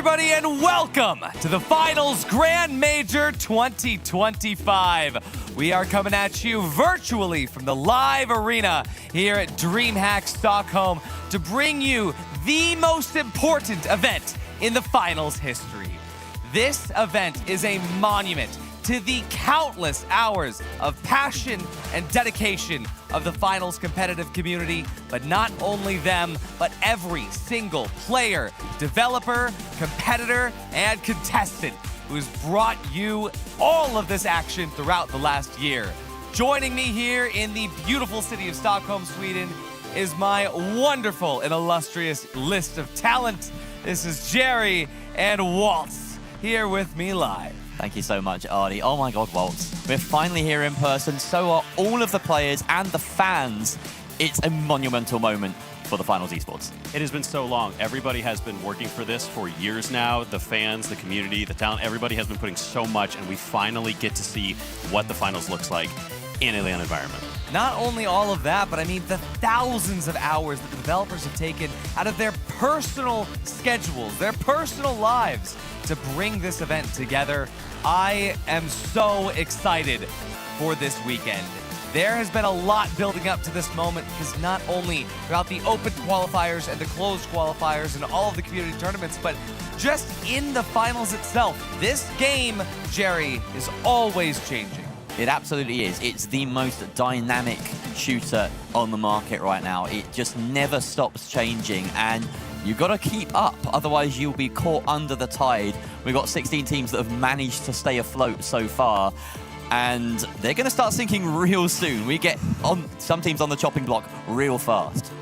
everybody, and welcome to the Finals Grand Major 2025. We are coming at you virtually from the live arena here at DreamHack Stockholm to bring you the most important event in the Finals history. This event is a monument to the countless hours of passion and dedication of the Finals competitive community, but not only them, but every single player, developer, competitor, and contestant who's brought you all of this action throughout the last year. Joining me here in the beautiful city of Stockholm, Sweden, is my wonderful and illustrious list of talent. This is Jerry and Waltz here with me live. Thank you so much, Artie. Oh my God, Waltz. We're finally here in person. So are all of the players and the fans. It's a monumental moment for the Finals Esports. It has been so long. Everybody has been working for this for years now. The fans, the community, the talent, everybody has been putting so much, and we finally get to see what the Finals looks like in a LAN environment. Not only all of that, but I mean the thousands of hours that the developers have taken out of their personal schedules, their personal lives to bring this event together. I am so excited for this weekend. There has been a lot building up to this moment because not only throughout the open qualifiers and the closed qualifiers and all of the community tournaments, but just in the finals itself, this game, Jerry, is always changing. It absolutely is. It's the most dynamic shooter on the market right now. It just never stops changing, and you've got to keep up, otherwise you'll be caught under the tide. We've got 16 teams that have managed to stay afloat so far, and they're going to start sinking real soon. We get on some teams on the chopping block real fast.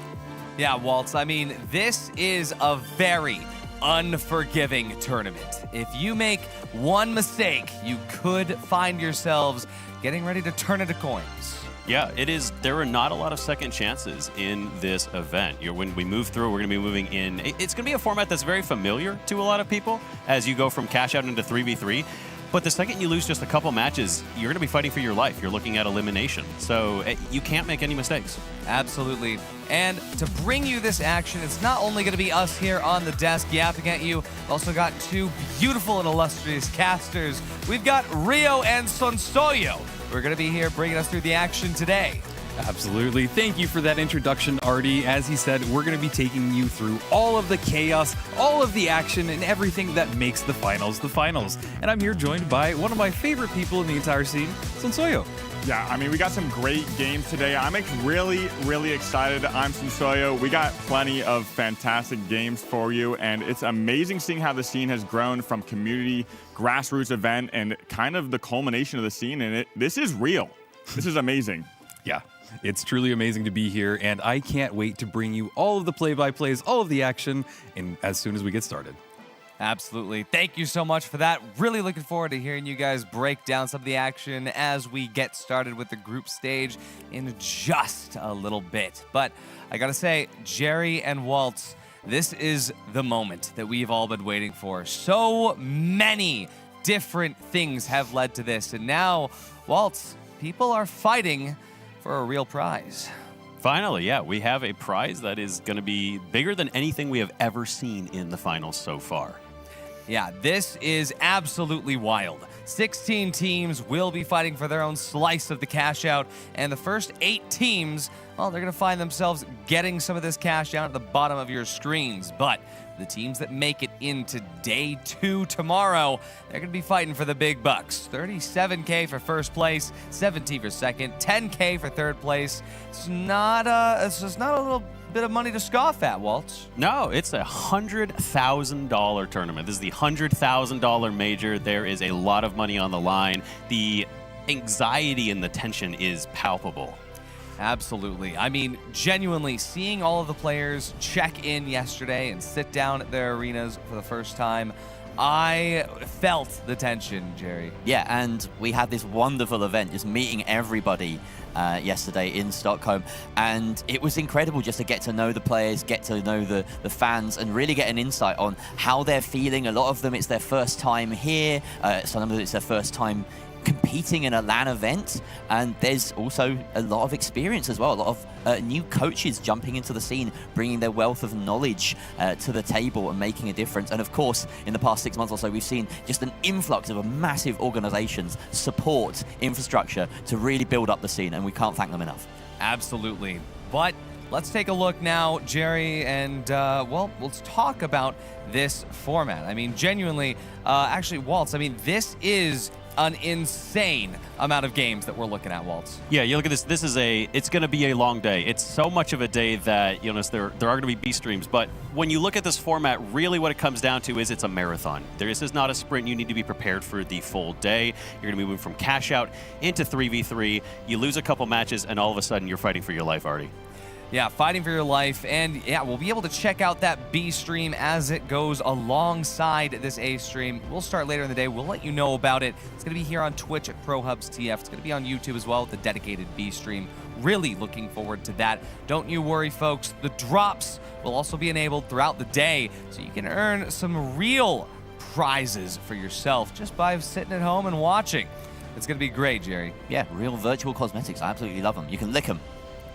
Yeah, Waltz, I mean, this is a very unforgiving tournament. If you make one mistake, you could find yourselves getting ready to turn into coins. Yeah, it is. There are not a lot of second chances in this event. When we move through, we're going to be moving in. It's going to be a format that's very familiar to a lot of people as you go from cash out into 3v3. But the second you lose just a couple matches, you're going to be fighting for your life. You're looking at elimination. So you can't make any mistakes. Absolutely. And to bring you this action, it's not only going to be us here on the desk yapping at you, we've also got two beautiful and illustrious casters. We've got Rio and Sonsoyo. We're going to be here bringing us through the action today. Absolutely. Thank you for that introduction, Artie. As he said, we're going to be taking you through all of the chaos, all of the action, and everything that makes the finals the finals. And I'm here joined by one of my favorite people in the entire scene, Sonsoyo. Yeah, I mean, we got some great games today. I'm really, really excited. I'm Sonsoyo. We got plenty of fantastic games for you, and it's amazing seeing how the scene has grown from community, grassroots event, and kind of the culmination of the scene. And this is real. This is amazing. Yeah. It's truly amazing to be here, and I can't wait to bring you all of the play-by-plays, all of the action, and as soon as we get started. Absolutely. Thank you so much for that. Really looking forward to hearing you guys break down some of the action as we get started with the group stage in just a little bit. But I gotta say, Jerry and Waltz, this is the moment that we've all been waiting for. So many different things have led to this, and now, Waltz, people are fighting for a real prize. Finally, yeah, we have a prize that is going to be bigger than anything we have ever seen in the finals so far. Yeah, this is absolutely wild. 16 teams will be fighting for their own slice of the cash out, and the first 8 teams, well, they're going to find themselves getting some of this cash out at the bottom of your screens. But the teams that make it into day 2 tomorrow, they're going to be fighting for the big bucks. $37K for first place, $17 for second, $10K for third place. It's just not a little bit of money to scoff at, Waltz. No, it's a $100,000 tournament. This is the $100,000 major. There is a lot of money on the line. The anxiety and the tension is palpable. Absolutely. I mean, genuinely, seeing all of the players check in yesterday and sit down at their arenas for the first time, I felt the tension, Jerry. Yeah, and we had this wonderful event, just meeting everybody yesterday in Stockholm, and it was incredible just to get to know the players, get to know the fans, and really get an insight on how they're feeling. A lot of them, it's their first time here. Some of them, it's their first time competing in a LAN event, and there's also a lot of experience as well. A lot of new coaches jumping into the scene, bringing their wealth of knowledge to the table and making a difference. And of course, in the past 6 months or so, we've seen just an influx of a massive organizations, support, infrastructure to really build up the scene, and we can't thank them enough. Absolutely. But let's take a look now, Jerry, and well, let's talk about this format. I mean, genuinely, actually, Waltz, I mean, this is an insane amount of games that we're looking at, Waltz. Yeah, you look at this. It's going to be a long day. It's so much of a day that, you know, there are going to be B streams. But when you look at this format, really what it comes down to is it's a marathon. This is not a sprint. You need to be prepared for the full day. You're going to be moving from cash out into 3v3. You lose a couple matches, and all of a sudden you're fighting for your life, Artie. Yeah, fighting for your life, and yeah, we'll be able to check out that B stream as it goes alongside this A stream. We'll start later in the day. We'll let you know about it. It's going to be here on Twitch at ProHubsTF. It's going to be on YouTube as well with the dedicated B stream. Really looking forward to that. Don't you worry, folks. The drops will also be enabled throughout the day, so you can earn some real prizes for yourself just by sitting at home and watching. It's going to be great, Jerry. Yeah, real virtual cosmetics. I absolutely love them. You can lick them.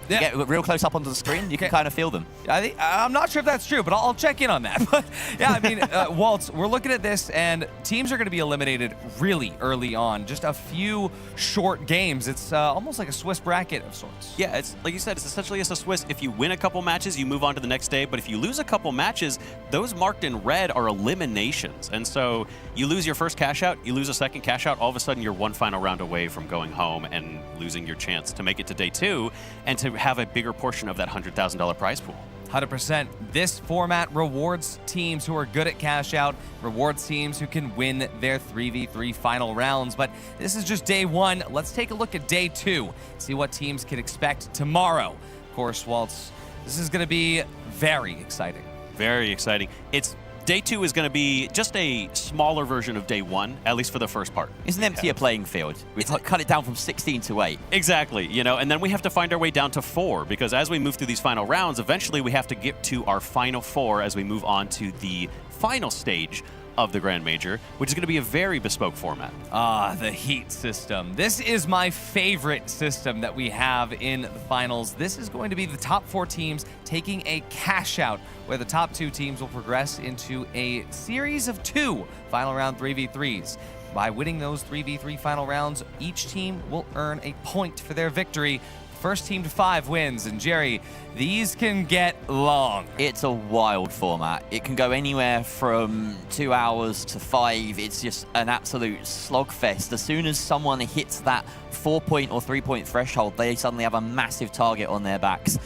Yeah. Get real close up onto the screen, you can kind of feel them. I'm not sure if that's true, but I'll check in on that. But yeah, I mean, Waltz, we're looking at this, and teams are going to be eliminated really early on. Just a few short games. It's almost like a Swiss bracket of sorts. Yeah, it's like you said, it's essentially just a Swiss. If you win a couple matches, you move on to the next day. But if you lose a couple matches, those marked in red are eliminations. And so you lose your first cash out, you lose a second cash out, all of a sudden you're one final round away from going home and losing your chance to make it to day 2 and to have a bigger portion of that $100,000 prize pool. 100%. This format rewards teams who are good at cash out, rewards teams who can win their 3v3 final rounds. But this is just day 1. Let's take a look at day 2, see what teams can expect tomorrow. Of course, Waltz, this is going to be very exciting. Very exciting. Day 2 is going to be just a smaller version of day 1, at least for the first part. It's an emptier playing field. We've cut it down from 16 to 8. Exactly, you know, and then we have to find our way down to 4, because as we move through these final rounds, eventually we have to get to our final 4 as we move on to the final stage of the Grand Major, which is going to be a very bespoke format. The Heat system. This is my favorite system that we have in the finals. This is going to be the top 4 teams taking a cash out, where the top 2 teams will progress into a series of 2 final round 3v3s. By winning those 3v3 final rounds, each team will earn a point for their victory. First team to 5 wins, and Jerry, these can get long. It's a wild format. It can go anywhere from 2 hours to 5. It's just an absolute slogfest. As soon as someone hits that 4-point or 3-point threshold, they suddenly have a massive target on their backs,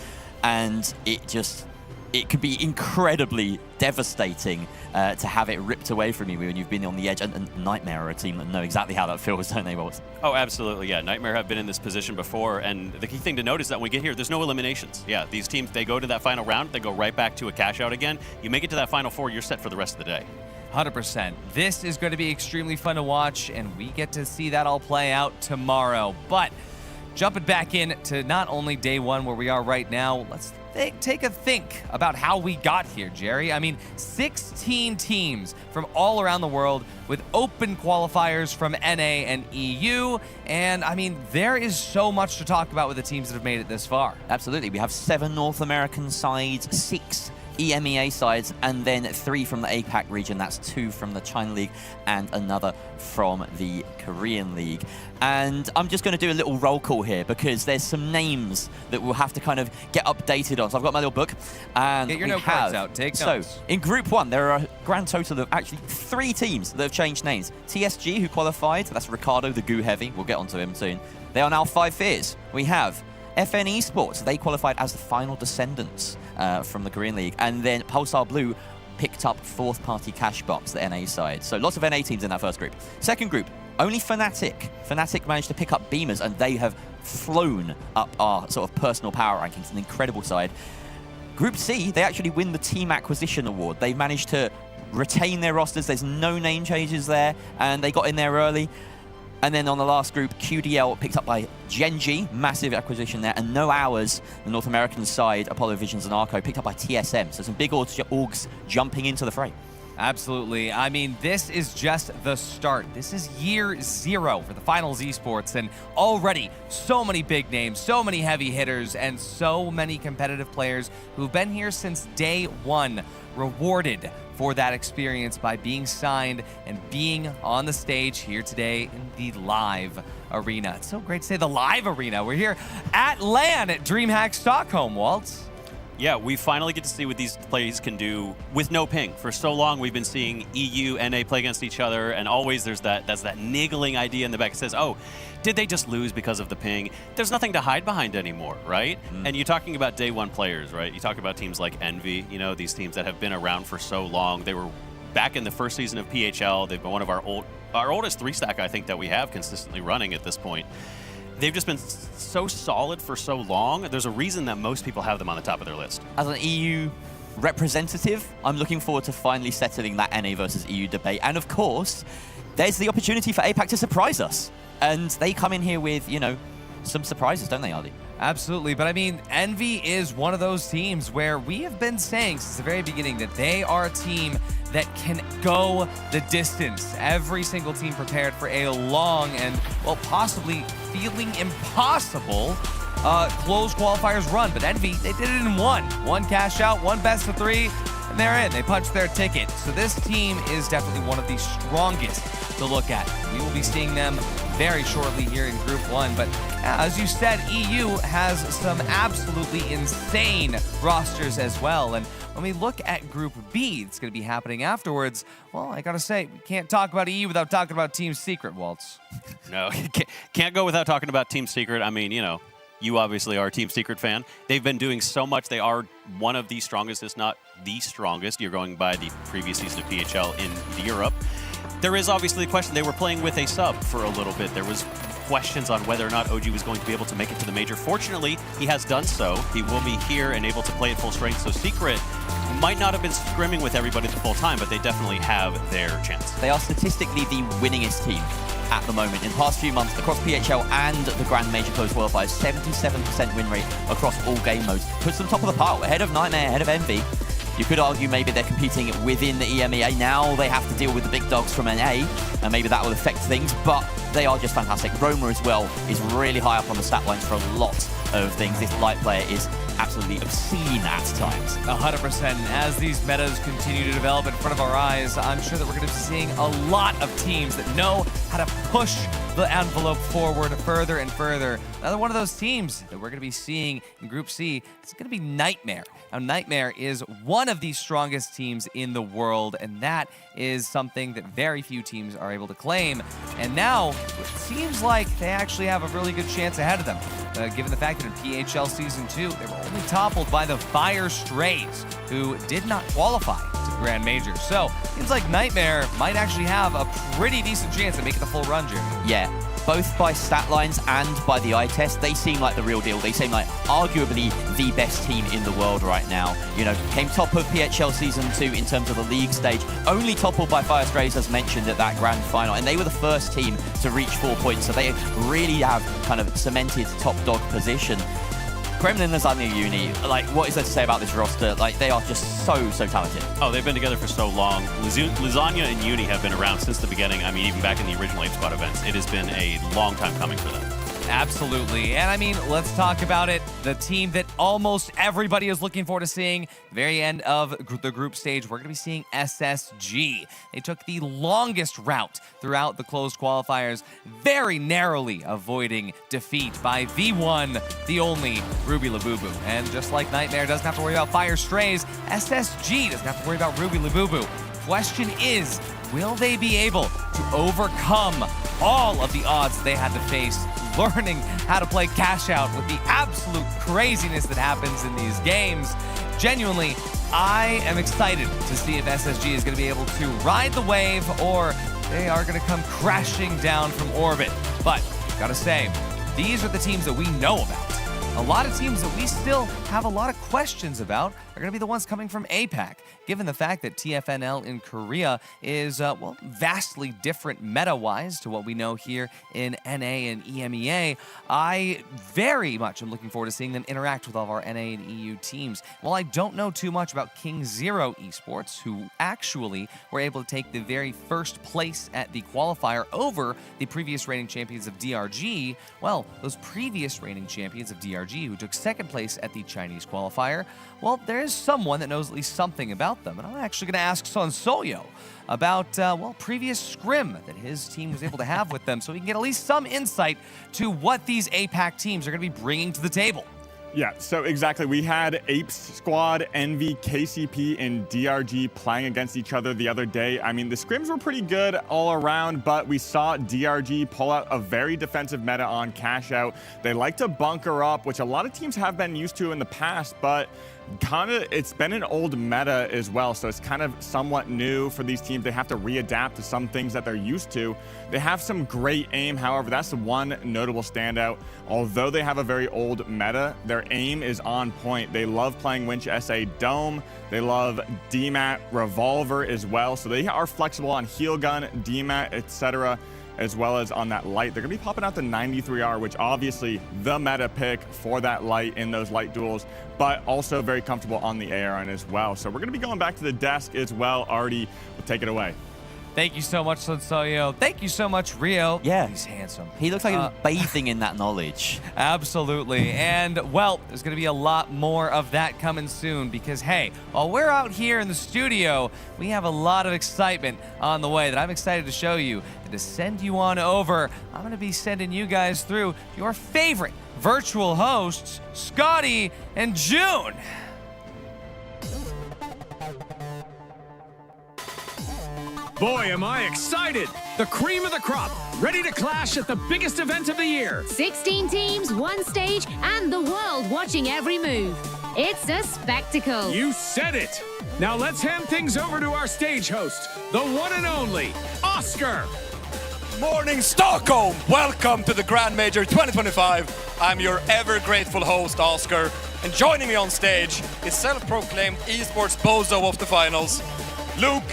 and it can be incredibly devastating to have it ripped away from you when you've been on the edge. And Nightmare are a team that know exactly how that feels, don't they, Walt? Oh, absolutely, yeah. Nightmare have been in this position before, and the key thing to note is that when we get here, there's no eliminations. Yeah, these teams, they go to that final round, they go right back to a cash out again. You make it to that final 4, you're set for the rest of the day. 100%. This is going to be extremely fun to watch, and we get to see that all play out tomorrow. But jumping back in to not only day 1 where we are right now, let's take a think about how we got here, Jerry. I mean, 16 teams from all around the world with open qualifiers from NA and EU. And I mean, there is so much to talk about with the teams that have made it this far. Absolutely. We have 7 North American sides, 6 EMEA sides, and then 3 from the APAC region. That's 2 from the China League and another from the Korean League. And I'm just going to do a little roll call here because there's some names that we'll have to kind of get updated on. So I've got my little book, and get your notepads out. Take notes. So in Group 1, there are a grand total of actually 3 teams that have changed names. TSG, who qualified, that's Ricardo, the Goo Heavy. We'll get onto him soon. They are now 5 Fears. We have FN Esports, they qualified as the final descendants from the Korean League. And then Pulsar Blue picked up 4th party cash box, the NA side. So lots of NA teams in that first group. Second group, only Fnatic. Fnatic managed to pick up Beamers, and they have flown up our sort of personal power rankings, an incredible side. Group C, they actually win the Team Acquisition Award. They managed to retain their rosters. There's no name changes there, and they got in there early. And then on the last group, QDL picked up by Genji, massive acquisition there, and No Hours, the North American side, Apollo Visions and Arco, picked up by TSM. So some big orgs jumping into the fray. Absolutely. I mean, this is just the start. This is year 0 for the Finals Esports, and already so many big names, so many heavy hitters, and so many competitive players who've been here since day 1, rewarded for that experience by being signed and being on the stage here today in the live arena. It's so great to say the live arena. We're here at LAN at DreamHack Stockholm, Waltz. Yeah, we finally get to see what these players can do with no ping. For so long, we've been seeing EU, NA play against each other, and always there's that niggling idea in the back that says, oh, did they just lose because of the ping? There's nothing to hide behind anymore, right? And you're talking about day 1 players, right? You talk about teams like Envy, you know, these teams that have been around for so long. They were back in the first season of PHL. They've been one of our oldest 3-stack, I think, that we have consistently running at this point. They've just been so solid for so long. There's a reason that most people have them on the top of their list. As an EU representative, I'm looking forward to finally settling that NA versus EU debate. And of course, there's the opportunity for APAC to surprise us. And they come in here with, you know, some surprises, don't they, Ardy? Absolutely, but I mean, Envy is one of those teams where we have been saying since the very beginning that they are a team that can go the distance. Every single team prepared for a long and, well, possibly feeling impossible closed qualifiers run. But Envy, they did it in one cash out, 1 best of 3, and they're in. They punched their ticket. So this team is definitely one of the strongest to look at. We will be seeing them very shortly here in Group 1. But as you said, EU has some absolutely insane rosters as well. And when we look at Group B, it's going to be happening afterwards. Well, I got to say, we can't talk about EU without talking about Team Secret, Waltz. No, can't go without talking about Team Secret. I mean, you know, you obviously are a Team Secret fan. They've been doing so much. They are one of the strongest, if not the strongest. You're going by the previous season of PHL in Europe. There is obviously the question, they were playing with a sub for a little bit. There was questions on whether or not OG was going to be able to make it to the major. Fortunately, he has done so. He will be here and able to play at full strength. So Secret might not have been scrimming with everybody the full time, but they definitely have their chance. They are statistically the winningest team at the moment. In the past few months, across PHL and the Grand Major Closed Qualifiers, 77% win rate across all game modes. Puts them top of the pile, ahead of Nightmare, ahead of Envy. You could argue maybe they're competing within the EMEA. Now they have to deal with the big dogs from NA, and maybe that will affect things, but they are just fantastic. Roma as well is really high up on the stat lines for a lot of things. This light player is absolutely obscene at times. 100%. As these metas continue to develop in front of our eyes, I'm sure that we're going to be seeing a lot of teams that know how to push the envelope forward further and further. Another one of those teams that we're going to be seeing in Group C is going to be Nightmare. Now, Nightmare is one of the strongest teams in the world, and that is something that very few teams are able to claim. And now, it seems like they actually have a really good chance ahead of them, given the fact that in PHL Season 2, they were only toppled by the Fire Strays, who did not qualify to Grand Major. So, seems like Nightmare might actually have a pretty decent chance to make it the full run, Jimmy. Yeah, both by stat lines and by the eye test, they seem like the real deal. They seem like arguably the best team in the world right now. You know, came top of PHL Season 2 in terms of the league stage, only toppled by Fire Strays as mentioned at that grand final, and they were the first team to reach 4 points, so they really have kind of cemented top dog position. Kremlin, Lasagna, Uni, like, what is there to say about this roster? Like, they are just so talented. Oh, they've been together for so long. Lasagna and Uni have been around since the beginning. I mean, even back in the original 8 Squad events. It has been a long time coming for them. Absolutely. And I mean, let's talk about it. The team that almost everybody is looking forward to seeing, the very end of the group stage, we're going to be seeing SSG. They took the longest route throughout the closed qualifiers, very narrowly avoiding defeat by the one, the only Ruby Labubu. And just like Nightmare doesn't have to worry about Fire Strays, SSG doesn't have to worry about Ruby Labubu. Question is, will they be able to overcome all of the odds they had to face, learning how to play cash out with the absolute craziness that happens in these games? Genuinely, I am excited to see if SSG is going to be able to ride the wave or they are going to come crashing down from orbit. But gotta say, these are the teams that we know about. a lot of teams that we still have a lot of questions about are going to be the ones coming from APAC, given the fact that TFNL in Korea is, well, vastly different meta-wise to what we know here in NA and EMEA. I very much am looking forward to seeing them interact with all of our NA and EU teams. While I don't know too much about King Zero Esports, who actually were able to take the very first place at the qualifier over the previous reigning champions of DRG, well, those previous reigning champions of DRG who took second place at the Chinese qualifier, well, there is someone that knows at least something about them. And I'm actually going to ask Sonsoyo about, well, previous scrim that his team was able to have with them so he can get at least some insight to what these APAC teams are going to be bringing to the table. Yeah, so exactly. We had Apes Squad, Envy, KCP, and DRG playing against each other the other day. I mean, the scrims were pretty good all around, but we saw DRG pull out a very defensive meta on Cash Out. They like to bunker up, which a lot of teams have been used to in the past, but it's been an old meta as well, so it's kind of somewhat new for these teams. They have to readapt to some things that they're used to. They have some great aim, however, that's the one notable standout. Although they have a very old meta, their aim is on point. They love playing Winch SA Dome. They love DMAT Revolver as well, so they are flexible on Heal Gun, DMAT, etc., as well as on that light. They're going to be popping out the 93R, which obviously the meta pick for that light in those light duels, but also very comfortable on the ARN as well. So we're going to be going back to the desk as well. Artie will take it away. Thank you so much, Sonsoyo. Thank you so much, Rio. Yeah. He's handsome. He looks like he was bathing in that knowledge. Absolutely. And, well, there's going to be a lot more of that coming soon because, hey, while we're out here in the studio, we have a lot of excitement on the way that I'm excited to show you. And to send you on over, I'm going to be sending you guys through your favorite virtual hosts, Scotty and June. Boy, am I excited! The cream of the crop, ready to clash at the biggest event of the year. 16 teams, one stage, and the world watching every move. It's a spectacle. You said it! Now let's hand things over to our stage host, the one and only, Oscar! Morning, Stockholm! Welcome to the Grand Major 2025. I'm your ever-grateful host, Oscar. And joining me on stage is self-proclaimed esports bozo of the finals, Luke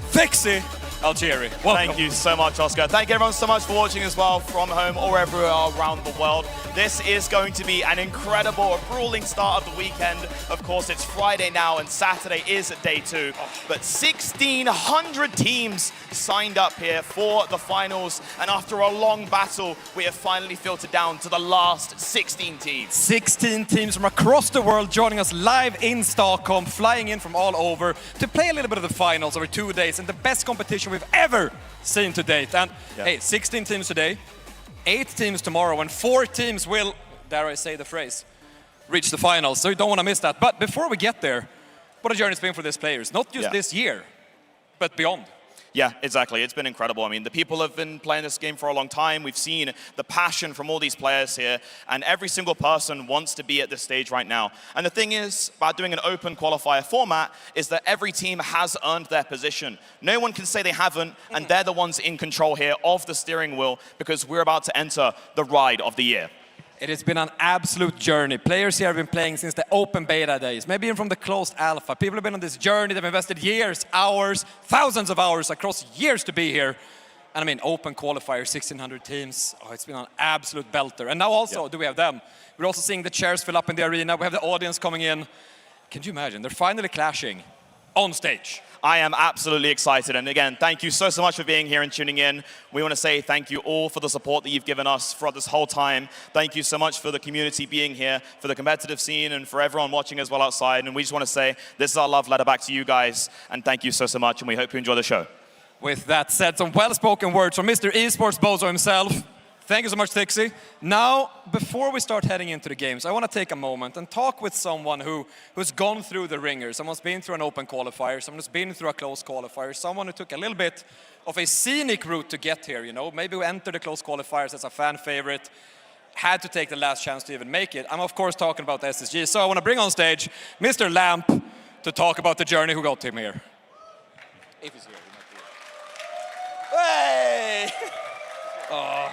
Fixie Algieri. Welcome. Thank you so much, Oscar. Thank you everyone so much for watching as well from home or wherever you are around the world. This is going to be an incredible, a grueling start of the weekend. Of course, it's Friday now and Saturday is day 2. But 1,600 teams signed up here for the finals. And after a long battle, we have finally filtered down to the last 16 teams. 16 teams from across the world joining us live in Stockholm, flying in from all over to play a little bit of the finals over 2 days and the best competition we've ever seen to date. And hey, 16 teams today, 8 teams tomorrow, and 4 teams will, dare I say the phrase, reach the finals. So you don't want to miss that. But before we get there, what a journey it's been for these players. Not just this year, but beyond. Yeah, exactly. It's been incredible. I mean, the people have been playing this game for a long time. We've seen the passion from all these players here, and every single person wants to be at this stage right now. And the thing is, about doing an open qualifier format, is that every team has earned their position. No one can say they haven't, and they're the ones in control here of the steering wheel, because we're about to enter the ride of the year. It has been an absolute journey. Players here have been playing since the open beta days, maybe even from the closed alpha. People have been on this journey. They've invested years, hours, thousands of hours across years to be here. And I mean, open qualifier, 1,600 teams. Oh, it's been an absolute belter. And now also, do we have them? We're also seeing the chairs fill up in the arena. We have the audience coming in. Can you imagine? They're finally clashing on stage. I am absolutely excited. And again, thank you so much for being here and tuning in. We want to say thank you all for the support that you've given us throughout this whole time. Thank you so much for the community being here, for the competitive scene, and for everyone watching as well outside. And we just want to say this is our love letter back to you guys. And thank you so much. And we hope you enjoy the show. With that said, some well-spoken words from Mr. Esports Bozo himself. Thank you so much, Tixie. Now, before we start heading into the games, I want to take a moment and talk with someone who's gone through the ringer. Someone's been through an open qualifier, someone who's been through a closed qualifier, someone who took a little bit of a scenic route to get here, you know. Maybe we entered the closed qualifiers as a fan favorite, had to take the last chance to even make it. I'm, of course, talking about the SSG. So I want to bring on stage Mr. Lamp to talk about the journey who got him here. If he's here, he might be here. Hey! Oh.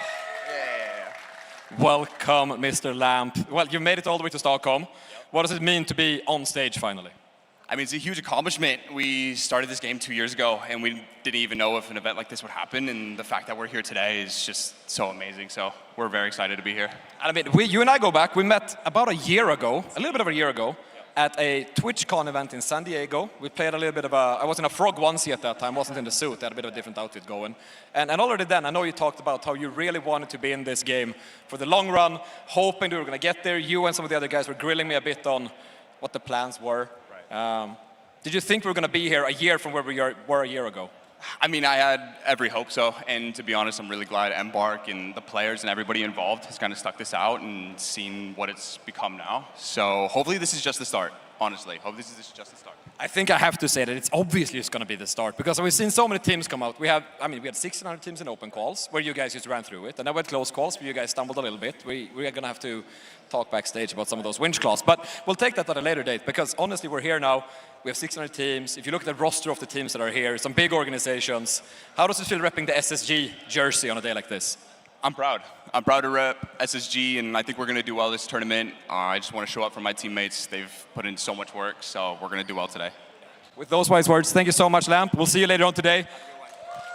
Welcome, Mr. Lamp. Well, you made it all the way to Stockholm. What does it mean to be on stage finally? I mean, it's a huge accomplishment. We started this game 2 years ago, and we didn't even know if an event like this would happen, and the fact that we're here today is just so amazing. So we're very excited to be here. And I mean, you and I go back. We met about a year ago, a little bit over a year ago, at a TwitchCon event in San Diego. We played a little bit of I was in a frog onesie at that time, wasn't in the suit, I had a bit of a different outfit going. And already then, I know you talked about how you really wanted to be in this game for the long run, hoping we were going to get there. You and some of the other guys were grilling me a bit on what the plans were. Right. Did you think we were going to be here a year from where we were a year ago? I mean, I had every hope so, and to be honest, I'm really glad Embark and the players and everybody involved has kind of stuck this out and seen what it's become now. So hopefully this is just the start, honestly. Hopefully this is just the start. I think I have to say that it's obviously going to be the start, because we've seen so many teams come out. We had 1,600 teams in open quals, where you guys just ran through it, and then we had close quals, where you guys stumbled a little bit. We are going to have to talk backstage about some of those winch claws, but we'll take that at a later date, because honestly, we're here now. We have 600 teams. If you look at the roster of the teams that are here, some big organizations. How does it feel repping the SSG jersey on a day like this? I'm proud. I'm proud to rep SSG, and I think we're going to do well this tournament. I just want to show up for my teammates. They've put in so much work, so we're going to do well today. With those wise words, thank you so much, Lamp. We'll see you later on today.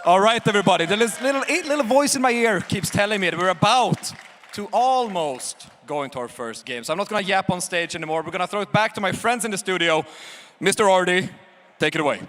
All right, everybody. The little voice in my ear keeps telling me that we're about to almost go into our first game. So I'm not going to yap on stage anymore. We're going to throw it back to my friends in the studio. Mr. Artie, take it away.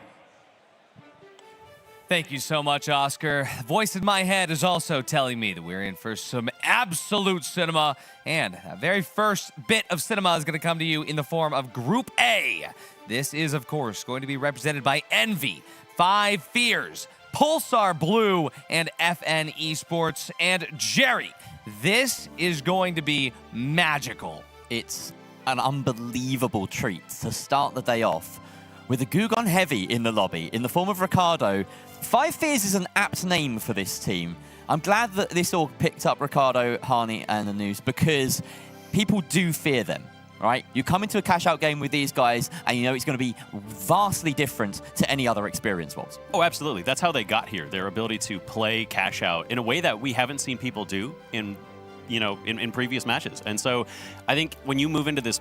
Thank you so much, Oscar. The voice in my head is also telling me that we're in for some absolute cinema, and a very first bit of cinema is going to come to you in the form of Group A. This is, of course, going to be represented by Envy, Five Fears, Pulsar Blue, and FN Esports. And Jerry, this is going to be magical. It's an unbelievable treat to start the day off with a Gugon Heavy in the lobby in the form of Ricardo. Five Fears is an apt name for this team. I'm glad that this all picked up Ricardo, Hani, and the news, because people do fear them, right? You come into a cash-out game with these guys, and you know it's going to be vastly different to any other experience, Wolves. Oh, absolutely. That's how they got here. Their ability to play cash-out in a way that we haven't seen people do in previous matches. And so I think when you move into this,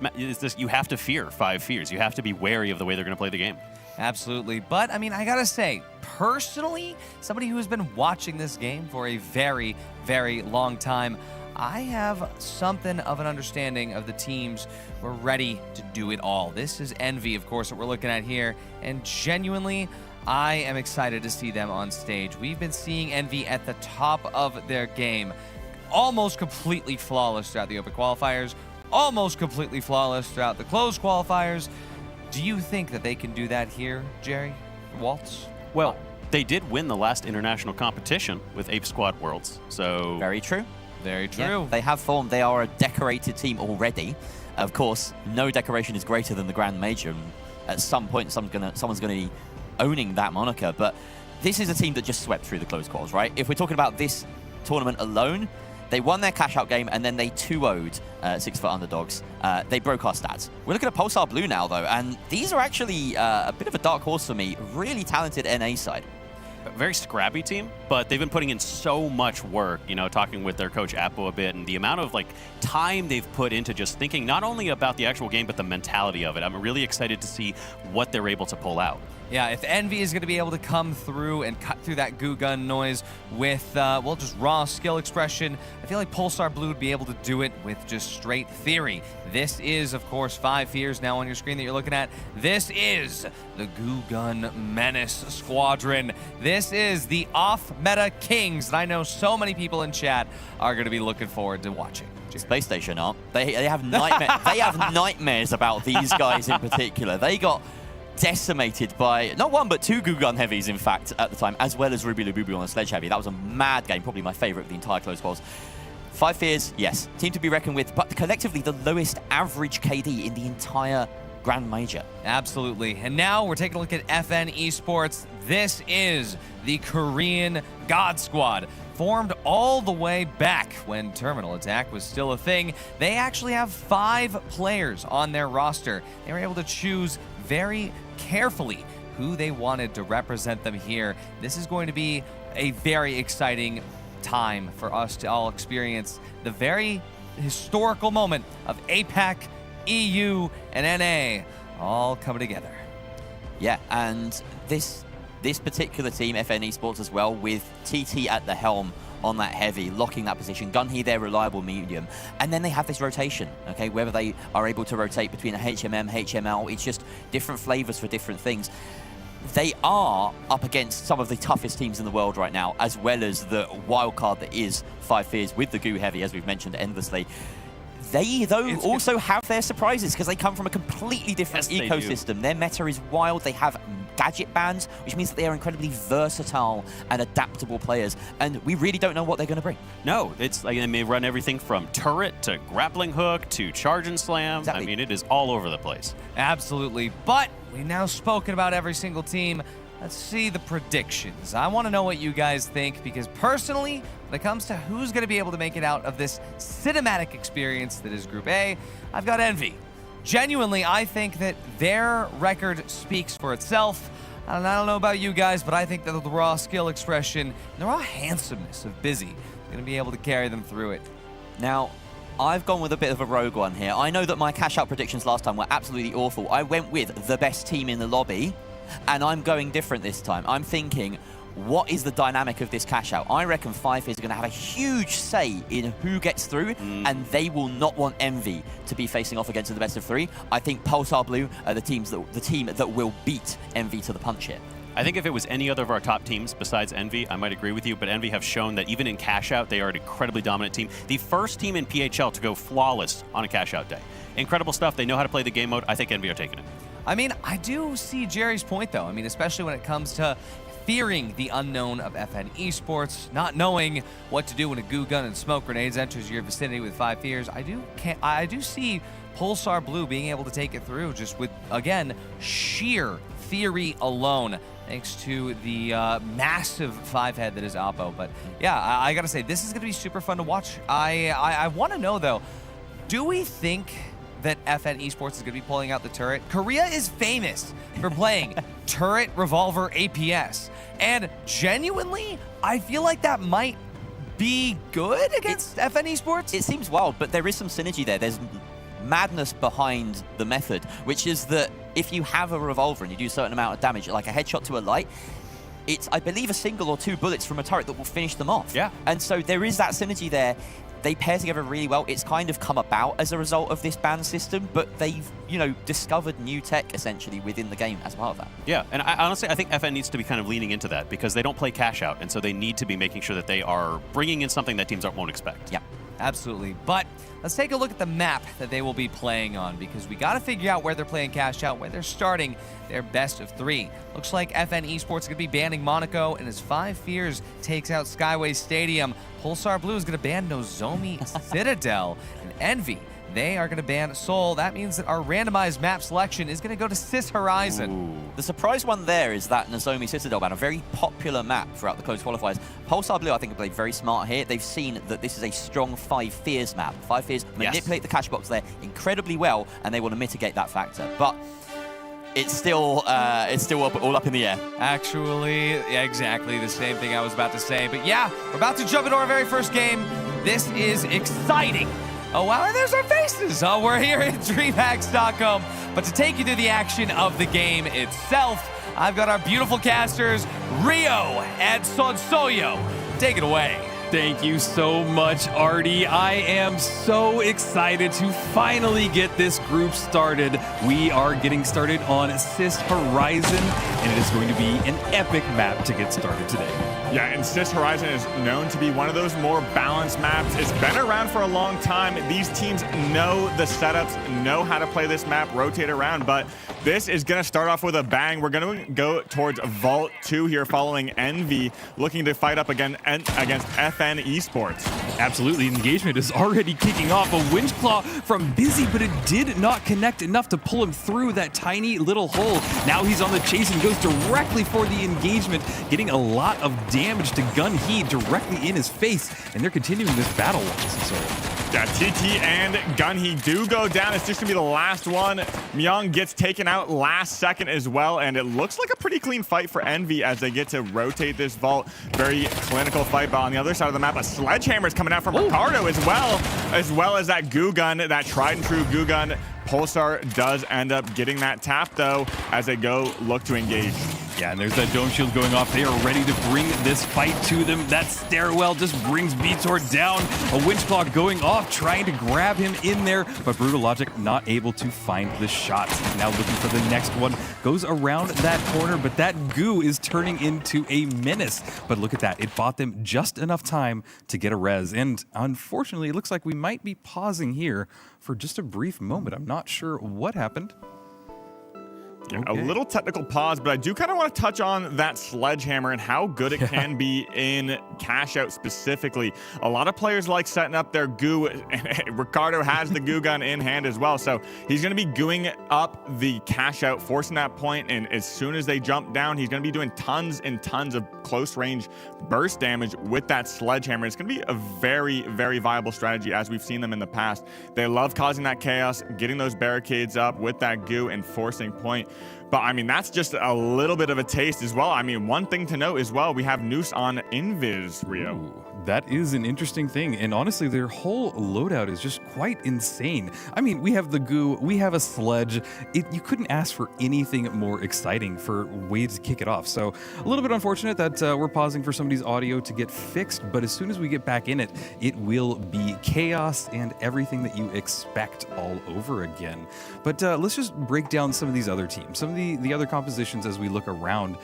you have to fear Five Fears. You have to be wary of the way they're going to play the game. Absolutely. But, I mean, I gotta say, personally, somebody who has been watching this game for a very, very long time, I have something of an understanding of the teams who are ready to do it all. This is Envy, of course, that we're looking at here, and genuinely, I am excited to see them on stage. We've been seeing Envy at the top of their game, almost completely flawless throughout the open qualifiers, almost completely flawless throughout the closed qualifiers. Do you think that they can do that here, Jerry? Waltz? Well, they did win the last international competition with Ape Squad Worlds, so... Very true. Very true. Yeah, they have formed. They are a decorated team already. Of course, no decoration is greater than the Grand Major. And at some point, someone's going to be owning that moniker. But this is a team that just swept through the closed quals, right? If we're talking about this tournament alone, they won their cash-out game, and then they 2-0'd 6-foot underdogs. They broke our stats. We're looking at Pulsar Blue now, though, and these are actually a bit of a dark horse for me. Really talented NA side. A very scrappy team, but they've been putting in so much work, talking with their coach Appo a bit, and the amount of time they've put into just thinking not only about the actual game, but the mentality of it. I'm really excited to see what they're able to pull out. Yeah, if Envy is going to be able to come through and cut through that goo gun noise with, just raw skill expression, I feel like Pulsar Blue would be able to do it with just straight theory. This is, of course, Five Fears now on your screen that you're looking at. This is the Goo Gun Menace Squadron. This is the off-meta kings that I know so many people in chat are going to be looking forward to watching. Space Station aren't. They have they have nightmares about these guys in particular. They got decimated by not one but two Goo Gun Heavies, in fact, at the time, as well as Ruby Labubu on a Sledge Heavy. That was a mad game, probably my favorite of the entire close quals. Five Fears, yes, team to be reckoned with, but collectively the lowest average KD in the entire Grand Major. Absolutely. And now we're taking a look at FN Esports. This is the Korean God Squad, formed all the way back when Terminal Attack was still a thing. They actually have 5 players on their roster. They were able to choose very carefully who they wanted to represent them here. This is going to be a very exciting time for us to all experience the very historical moment of APAC, EU, and NA all coming together. Yeah, and this particular team, FN Esports as well, with TT at the helm on that heavy, locking that position, Gunhee their reliable medium, and then they have this rotation, okay, whether they are able to rotate between a HMM, HML, it's just different flavors for different things. They are up against some of the toughest teams in the world right now, as well as the wild card that is Five Fears with the Goo Heavy, as we've mentioned endlessly. They, though, also have their surprises because they come from a completely different ecosystem. Their meta is wild. They have gadget bans, which means that they are incredibly versatile and adaptable players, and we really don't know what they're going to bring. No, it's like they may run everything from turret to grappling hook to charge and slam. Exactly. I mean, it is all over the place. Absolutely. But we've now spoken about every single team. Let's see the predictions. I want to know what you guys think, because personally, when it comes to who's going to be able to make it out of this cinematic experience that is Group A, I've got Envy. Genuinely, I think that their record speaks for itself. And I don't know about you guys, but I think that the raw skill expression and the raw handsomeness of Busy is going to be able to carry them through it. Now, I've gone with a bit of a rogue one here. I know that my cash-out predictions last time were absolutely awful. I went with the best team in the lobby, and I'm going different this time. I'm thinking, what is the dynamic of this cash out? I reckon Five Fears are going to have a huge say in who gets through, and they will not want Envy to be facing off against the best of three. I think Pulsar Blue are the team that will beat Envy to the punch here. I think if it was any other of our top teams besides Envy, I might agree with you, but Envy have shown that even in cash out, they are an incredibly dominant team. The first team in PHL to go flawless on a cash out day. Incredible stuff. They know how to play the game mode. I think Envy are taking it. I mean, I do see Jerry's point, though. I mean, especially when it comes to fearing the unknown of FN Esports, not knowing what to do when a goo gun and smoke grenades enters your vicinity with 5 Fears. I do see Pulsar Blue being able to take it through just with, again, sheer theory alone, thanks to the massive 5-head that is Oppo. But yeah, I gotta say, this is gonna be super fun to watch. I want to know, though, do we think that FN Esports is going to be pulling out the turret? Korea is famous for playing turret revolver APS. And genuinely, I feel like that might be good against FN Esports. It seems wild, but there is some synergy there. There's madness behind the method, which is that if you have a revolver and you do a certain amount of damage, like a headshot to a light, it's, I believe, a single or 2 bullets from a turret that will finish them off. Yeah. And so there is that synergy there. They pair together really well. It's kind of come about as a result of this ban system, but they've, you know, discovered new tech essentially within the game as part of that. Yeah, and honestly, I think FN needs to be kind of leaning into that because they don't play cash out, and so they need to be making sure that they are bringing in something that teams won't expect. Yeah. Absolutely. But let's take a look at the map that they will be playing on, because we got to figure out where they're playing cash out, where they're starting their best of 3. Looks like FN Esports is going to be banning Monaco, and as 5 Fears takes out Skyway Stadium, Pulsar Blue is going to ban Nozomi Citadel, and Envy, they are going to ban Seoul. That means that our randomized map selection is going to go to Cis Horizon. Ooh. The surprise one there is that Nozomi Citadel ban, a very popular map throughout the close qualifiers. Pulsar Blue, I think, have played very smart here. They've seen that this is a strong 5 Fears map. 5 Fears manipulate the cash box there incredibly well, and they want to mitigate that factor. But it's still all up in the air. Actually, yeah, exactly the same thing I was about to say. But yeah, we're about to jump into our very first game. This is exciting. Oh, wow, and there's our faces. Oh, we're here at DreamHacks.com. But to take you through the action of the game itself, I've got our beautiful casters, Rio and Sonsoyo. Take it away. Thank you so much, Artie. I am so excited to finally get this group started. We are getting started on Cis Horizon, and it is going to be an epic map to get started today. Yeah, and Cis Horizon is known to be one of those more balanced maps. It's been around for a long time. These teams know the setups, know how to play this map, rotate around, but this is going to start off with a bang. We're going to go towards Vault 2 here following Envy, looking to fight up against FN Esports. Absolutely, engagement is already kicking off. A Winch Claw from Busy, but it did not connect enough to pull him through that tiny little hole. Now he's on the chase and goes directly for the engagement, getting a lot of damage to Gunhee directly in his face, and they're continuing this battle. So Yeah, TT and Gunhee do go down. It's just going to be the last one. Myung gets taken out last second as well, and it looks like a pretty clean fight for Envy as they get to rotate this vault. Very clinical fight, but on the other side of the map, a sledgehammer is coming out from Ricardo as well as that goo gun, that tried and true goo gun. Pulsar does end up getting that tap, though, as they go look to engage. Yeah, and there's that dome shield going off. They are ready to bring this fight to them. That stairwell just brings Vitor down. A winch claw going off, trying to grab him in there, but Brutal Logic not able to find the shots. Now looking for the next one. Goes around that corner, but that goo is turning into a menace. But look at that. It bought them just enough time to get a res. And unfortunately, it looks like we might be pausing here for just a brief moment. I'm not sure what happened. Yeah, okay. A little technical pause, but I do kind of want to touch on that sledgehammer and how good it can be in cash out specifically. A lot of players like setting up their goo. Ricardo has the goo gun in hand as well, so he's going to be gooing up the cash out, forcing that point, and as soon as they jump down, he's going to be doing tons and tons of close range burst damage with that sledgehammer. It's going to be a very, very viable strategy as we've seen them in the past. They love causing that chaos, getting those barricades up with that goo and forcing point. But I mean, that's just a little bit of a taste as well. I mean, one thing to note as well, we have Noose on Invis, Rio. Ooh, that is an interesting thing. And honestly, their whole loadout is just quite insane. I mean, we have the goo, we have a sledge. You couldn't ask for anything more exciting for ways to kick it off. So a little bit unfortunate that we're pausing for somebody's audio to get fixed. But as soon as we get back in it, it will be chaos and everything that you expect all over again. But let's just break down some of these other teams, some of the other compositions as we look around.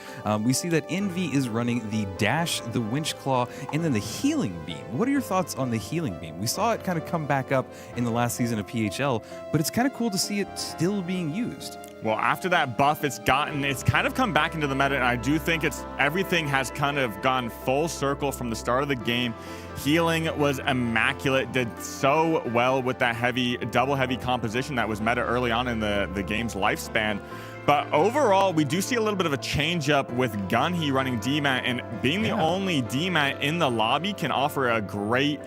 We see that Envy is running the Dash, the Winch Claw, and then the Healing Beam. What are your thoughts on the Healing Beam? We saw it kind of come back up in the last season of PHL, but it's kind of cool to see it still being used. Well, after that buff it's kind of come back into the meta, and I do think everything has kind of gone full circle from the start of the game. Healing was immaculate, did so well with that double heavy composition that was meta early on in the game's lifespan. But overall, we do see a little bit of a change up with Gunhee running DMAT, and being the only DMAT in the lobby can offer a great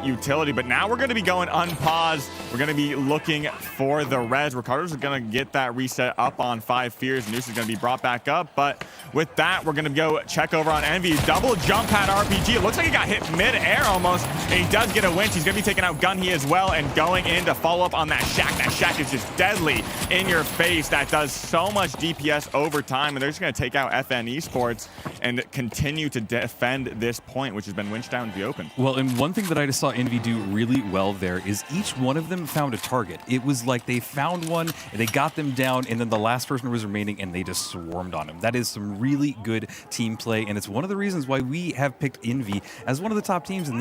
utility. But now we're going to be going unpaused. We're going to be looking for the res. Ricardo's going to get that reset up on 5 Fears. Noose is going to be brought back up. But with that, we're going to go check over on Envy. Double jump pad RPG. It looks like he got hit mid-air almost. And he does get a winch. He's going to be taking out Gunhee as well and going in to follow up on that Shack. That Shack is just deadly in your face. That does so much DPS over time. And they're just going to take out FN Esports and continue to defend this point, which has been winched down to the open. Well, and one thing that I just saw Envy do really well there is each one of them found a target. It was like they found one and they got them down, and then the last person was remaining and they just swarmed on him. That is some really good team play, and it's one of the reasons why we have picked Envy as one of the top teams in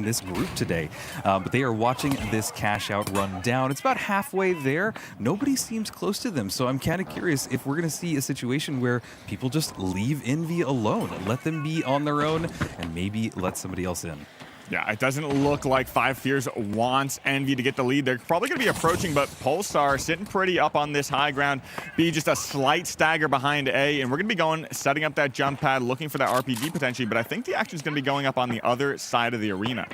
this group today. But they are watching this cash out run down. It's about halfway there. Nobody seems close to them, so I'm kind of curious if we're going to see a situation where people just leave Envy alone, let them be on their own, and maybe let somebody else in. Yeah, it doesn't look like 5 Fears wants Envy to get the lead. They're probably going to be approaching, but Pulsar sitting pretty up on this high ground. B just a slight stagger behind A, and we're going to be setting up that jump pad, looking for that RPG potentially, but I think the action is going to be going up on the other side of the arena.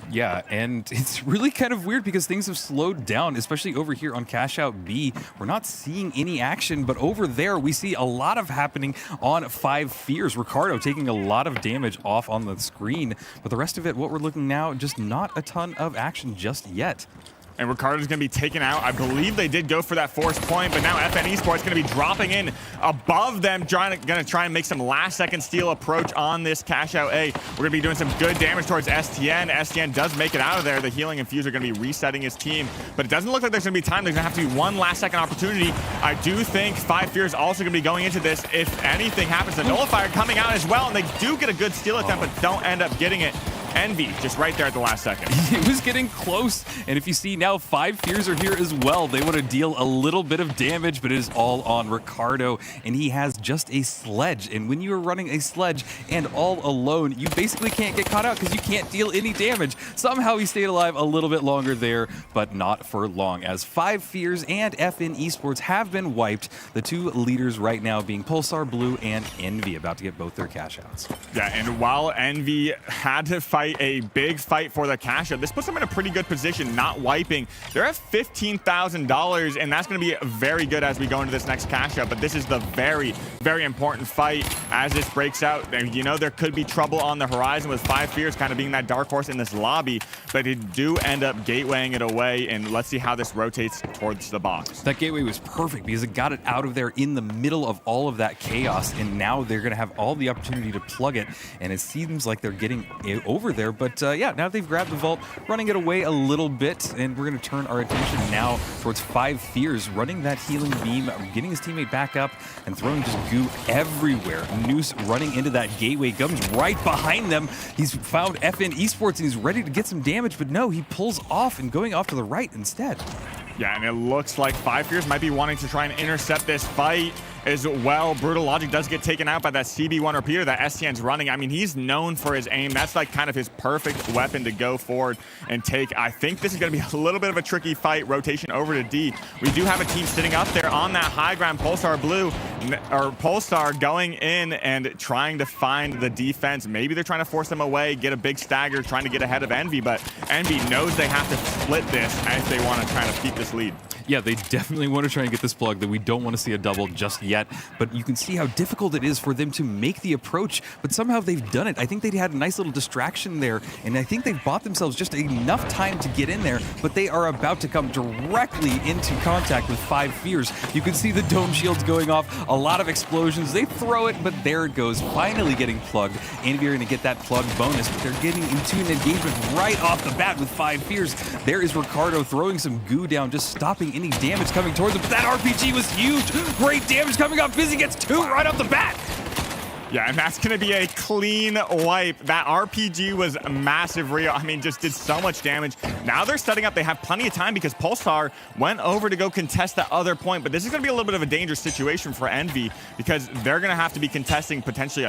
Yeah, and it's really kind of weird because things have slowed down, especially over here on Cash Out B. We're not seeing any action, but over there we see a lot of happening on 5 Fears. Ricardo taking a lot of damage off on the screen, but the rest of it, what we're looking now, just not a ton of action just yet. And Ricardo's going to be taken out. I believe they did go for that forced point, but now FN Esports going to be dropping in above them, going to try and make some last-second steal approach on this cash out A. We're going to be doing some good damage towards STN. STN does make it out of there. The Healing Infuse are going to be resetting his team, but it doesn't look like there's going to be time. There's going to have to be one last-second opportunity. I do think 5 Fears also going to be going into this. If anything happens, the Nullifier coming out as well, and they do get a good steal attempt, but don't end up getting it. Envy just right there at the last second. It was getting close, and if you see now 5 Fears are here as well. They want to deal a little bit of damage, but it is all on Ricardo, and he has just a sledge. And when you are running a sledge and all alone, you basically can't get caught out because you can't deal any damage. Somehow he stayed alive a little bit longer there, but not for long, as 5 Fears and FN Esports have been wiped. The two leaders right now being Pulsar Blue and Envy, about to get both their cash outs. Yeah, and while Envy had to fight fight a big fight for the cash out. This puts them in a pretty good position, not wiping. They're at $15,000, and that's going to be very good as we go into this next cash out. But this is the very, very important fight as this breaks out. And you know, there could be trouble on the horizon with Five Fears kind of being that dark horse in this lobby, but they do end up gatewaying it away, and let's see how this rotates towards the box. That gateway was perfect because it got it out of there in the middle of all of that chaos, and now they're going to have all the opportunity to plug it, and it seems like they're getting it over there. But yeah, now they've grabbed the vault, running it away a little bit, and we're going to turn our attention now towards Five Fears, running that healing beam, getting his teammate back up, and throwing just goo everywhere. Noose running into that gateway, comes right behind them. He's found FN Esports, and he's ready to get some damage, but no, he pulls off and going off to the right instead. Yeah, and it looks like Five Fears might be wanting to try and intercept this fight as well. Brutal Logic does get taken out by that CB1 repeater that STN's running. I mean, he's known for his aim. That's like kind of his perfect weapon to go forward and take. I think this is going to be a little bit of a tricky fight. Rotation over to D. We do have a team sitting up there on that high ground. Pulsar Blue, or Pulsar going in and trying to find the defense. Maybe they're trying to force them away, get a big stagger, trying to get ahead of Envy, but Envy knows they have to split this as they want to try to keep this lead. Yeah, they definitely want to try and get this plug, that we don't want to see a double just yet, but you can see how difficult it is for them to make the approach, but somehow they've done it. I think they had a nice little distraction there, and I think they've bought themselves just enough time to get in there, but they are about to come directly into contact with Five Fears. You can see the dome shields going off, a lot of explosions. They throw it, but there it goes, finally getting plugged. Envy are going to get that plug bonus, but they're getting into an engagement right off the bat with Five Fears. There is Ricardo throwing some goo down, just stopping any damage coming towards him, but that RPG was huge. Great damage coming up. Fizzy gets 2 right off the bat. Yeah, and that's going to be a clean wipe. That RPG was massive, Rio. I mean, just did so much damage. Now they're setting up. They have plenty of time because Pulsar went over to go contest that other point, but this is going to be a little bit of a dangerous situation for Envy because they're going to have to be contesting potentially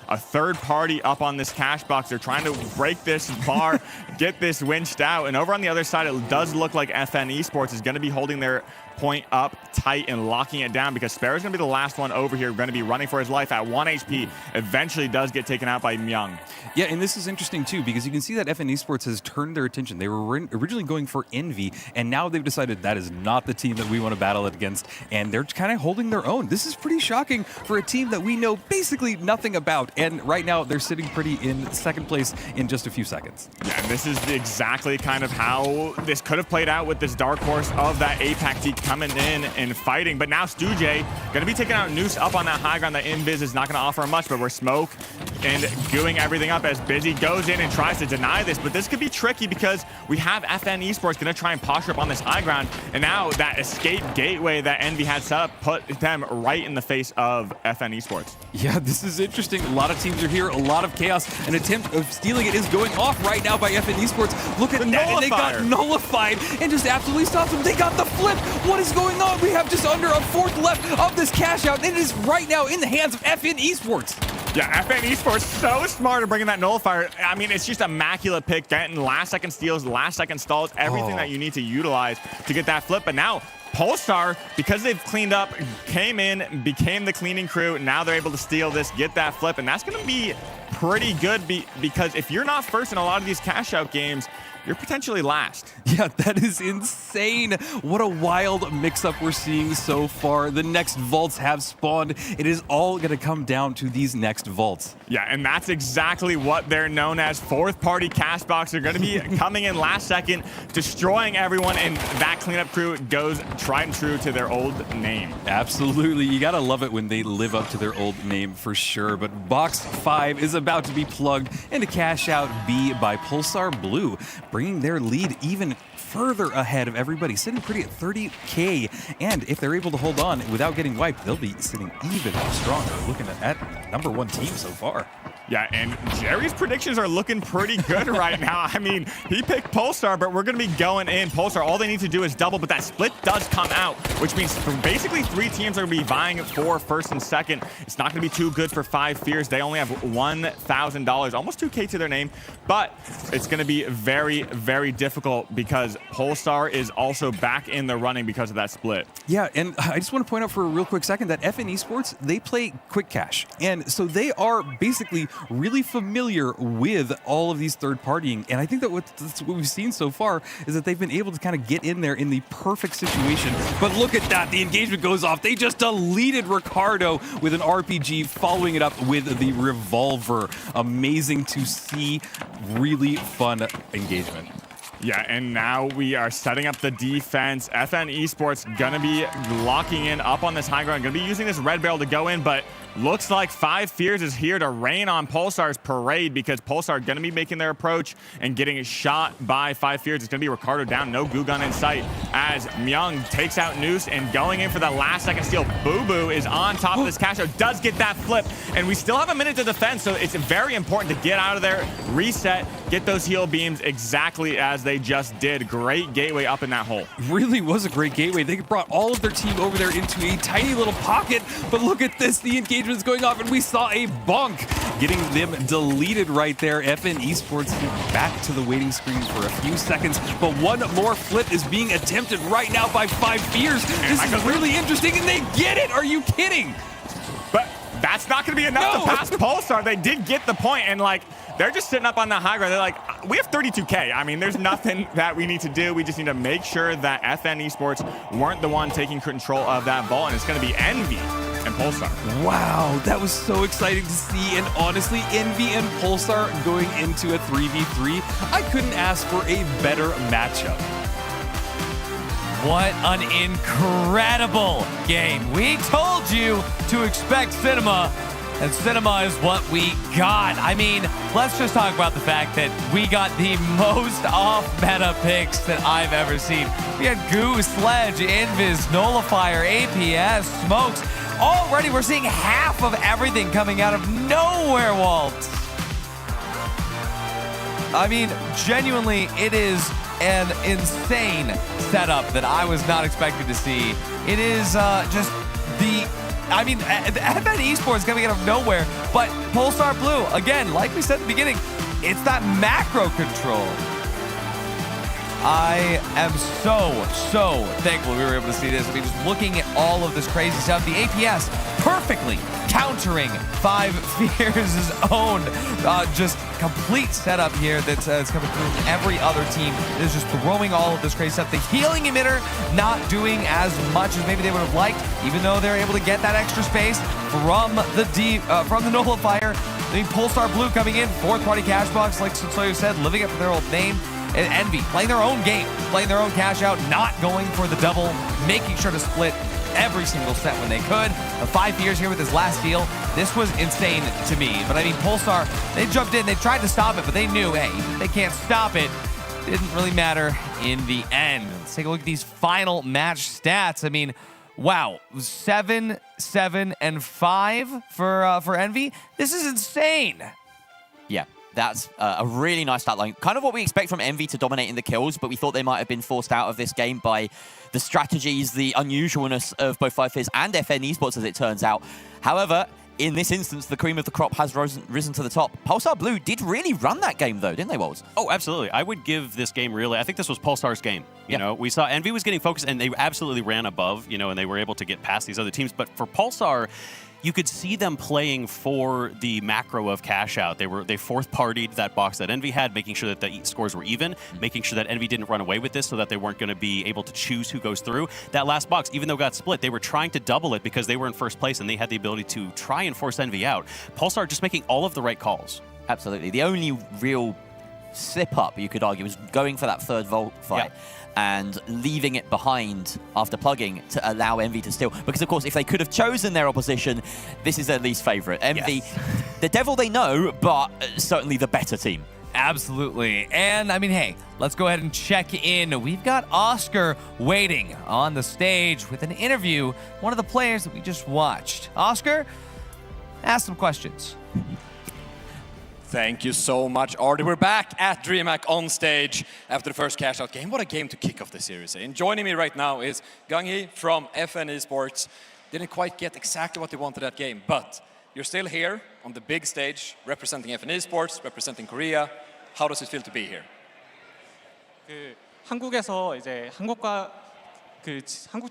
a third party up on this cash box. They're trying to break this bar, get this winched out. And over on the other side, it does look like FN Esports is going to be holding their point up tight and locking it down because Sparrow's going to be the last one over here, going to be running for his life at 1 HP. Eventually does get taken out by Myung. Yeah, and this is interesting too because you can see that FN Esports has turned their attention. They were originally going for Envy, and now they've decided that is not the team that we want to battle it against, and they're kind of holding their own. This is pretty shocking for a team that we know basically nothing about, and right now they're sitting pretty in second place in just a few seconds. Yeah, and this is exactly kind of how this could have played out with this dark horse of that APAC team coming in and fighting. But now Stu J going to be taking out Noose up on that high ground. That Invis is not going to offer much, but we're Smoke and gooing everything up as Busy goes in and tries to deny this. But this could be tricky because we have FN Esports going to try and posture up on this high ground. And now that escape gateway that Envy had set up put them right in the face of FN Esports. Yeah, this is interesting. A lot of teams are here, a lot of chaos. An attempt of stealing it is going off right now by FN Esports. Look at that, and they got nullified and just absolutely stopped them. They got the flip. What is going on? We have just under a fourth left of this cash out. It is right now in the hands of FN Esports. Yeah, FN Esports so smart at bringing that nullifier. I mean, it's just immaculate pick, getting last second steals, last second stalls, everything that you need to utilize to get that flip. But now Pulsar, because they've cleaned up, came in, became the cleaning crew. Now they're able to steal this, get that flip, and that's going to be pretty good because if you're not first in a lot of these cash out games, you're potentially last. Yeah, that is insane. What a wild mix-up we're seeing so far. The next vaults have spawned. It is all going to come down to these next vaults. Yeah, and that's exactly what they're known as. Fourth-party cash box. They're going to be coming in last second, destroying everyone, and that cleanup crew goes tried and true to their old name. Absolutely. You got to love it when they live up to their old name for sure. But Box 5 is about to be plugged into Cash Out B by Pulsar Blue, bringing their lead even further ahead of everybody, sitting pretty at 30K. And if they're able to hold on without getting wiped, they'll be sitting even stronger, looking at #1 team so far. Yeah, and Jerry's predictions are looking pretty good right now. I mean, he picked Pulsar, but we're going to be going in. Pulsar, all they need to do is double, but that split does come out, which means basically 3 teams are going to be vying for first and second. It's not going to be too good for Five Fears. They only have $1,000, almost 2K to their name, but it's going to be very, very difficult because Pulsar is also back in the running because of that split. Yeah, and I just want to point out for a real quick second that FN Esports, they play quick cash. And so they are basically really familiar with all of these third partying. And I think that that's what we've seen so far is that they've been able to kind of get in there in the perfect situation. But look at that. The engagement goes off. They just deleted Ricardo with an RPG, following it up with the revolver. Amazing to see. Really fun engagement. Yeah, and now we are setting up the defense. FN Esports gonna be locking in up on this high ground, gonna be using this red barrel to go in, but looks like Five Fears is here to rain on Pulsar's parade because Pulsar gonna be making their approach and getting shot by Five Fears. It's gonna be Ricardo down, no goo gun in sight as Myung takes out Noose and going in for the last second steal. Boo Boo is on top of this cash out, does get that flip, and we still have a minute to defend, so it's very important to get out of there, reset, get those heal beams exactly as they just did. Great gateway up in that hole. Really was a great gateway. They brought all of their team over there into a tiny little pocket, but look at this, the engagement is going off, and we saw a bonk getting them deleted right there. FN Esports back to the waiting screen for a few seconds, but one more flip is being attempted right now by Five Fears. This is really interesting, and they get it. Are you kidding? But that's not going to be enough to pass Pulsar. They did get the point, and like, they're just sitting up on the high ground. They're like, we have 32K. I mean, there's nothing that we need to do. We just need to make sure that FN Esports weren't the one taking control of that ball, and it's going to be Envy and Pulsar. Wow, that was so exciting to see, and honestly, Envy and Pulsar going into a 3v3, I couldn't ask for a better matchup. What an incredible game. We told you to expect cinema, and cinema is what we got. I mean, let's just talk about the fact that we got the most off-meta picks that I've ever seen. We had Goo, Sledge, Invis, Nullifier, APS, Smokes. Already we're seeing half of everything coming out of nowhere, Walt. I mean, genuinely, it is an insane setup that I was not expecting to see. It is just the... I mean, FN Esports coming out of nowhere, but Pulsar Blue, again, like we said at the beginning, it's that macro control. I am so thankful we were able to see this. I mean, just looking at all of this crazy stuff, the APS perfectly countering Five Fears' own just complete setup here that's coming through from every other team that is just throwing all of this crazy stuff. The healing emitter not doing as much as maybe they would have liked, even though they're able to get that extra space from the Nullifier. I mean, Pulsar Blue coming in, fourth party cash box, like Soyo said, living up to their old name. And Envy playing their own game, playing their own cash out, not going for the double, making sure to split every single set when they could. The 5 years here with his last steal, this was insane to me. But I mean, Pulsar, they jumped in, they tried to stop it, but they knew, hey, they can't stop it. Didn't really matter in the end. Let's take a look at these final match stats. I mean, wow, 7, 7, and 5 for Envy. This is insane. Yeah. That's a really nice stat line. Kind of what we expect from Envy to dominate in the kills, but we thought they might have been forced out of this game by the strategies, the unusualness of both Five Fears and FN Esports, as it turns out. However, in this instance, the cream of the crop has risen to the top. Pulsar Blue did really run that game, though, didn't they, Walls? Oh, absolutely. I would give this game really, I think this was Pulsar's game. You know, we saw Envy was getting focused, and they absolutely ran above, you know, and they were able to get past these other teams. But for Pulsar, you could see them playing for the macro of cash out. They fourth partied that box that Envy had, making sure that the scores were even, making sure that Envy didn't run away with this so that they weren't going to be able to choose who goes through. That last box, even though it got split, they were trying to double it because they were in first place and they had the ability to try and force Envy out. Pulsar just making all of the right calls. Absolutely. The only real slip up, you could argue, was going for that third vault fight. Yeah. And leaving it behind after plugging to allow Envy to steal. Because, of course, if they could have chosen their opposition, this is their least favorite. Envy, the devil they know, but certainly the better team. Absolutely. And, I mean, hey, let's go ahead and check in. We've got Oscar waiting on the stage with an interview, one of the players that we just watched. Oscar, ask some questions. Thank you so much, Artie. We're back at DreamHack on stage after the first cash-out game. What a game to kick off the series. And joining me right now is Gang-hee from FN Esports. Didn't quite get exactly what they wanted that game, but you're still here on the big stage, representing FN Esports, representing Korea. How does it feel to be here? 한국에서 이제 한국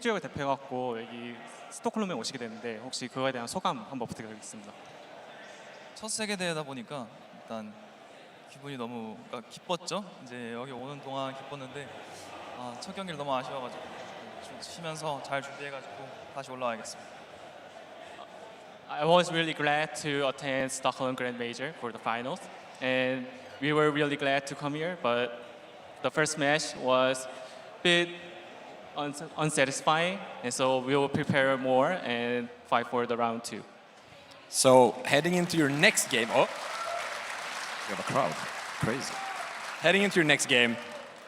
지역을 대표해갖고 여기 스톡홀름에 오시게 됐는데 혹시 그거에 대한 소감 한번 부탁드리겠습니다. 첫 세계대회다 보니까 일단 기분이 너무 기뻤죠. 이제 여기 오는 동안 기뻤는데 첫 경기를 너무 아쉬워가지고 좀 쉬면서 잘 준비해가지고 다시 올라와야겠습니다. I was really glad to attend Stockholm Grand Major for the finals, and we were really glad to come here. But the first match was a bit unsatisfying, and so we will prepare more and fight for the round 2. So heading into your next game, You have a crowd. Crazy. heading into your next game,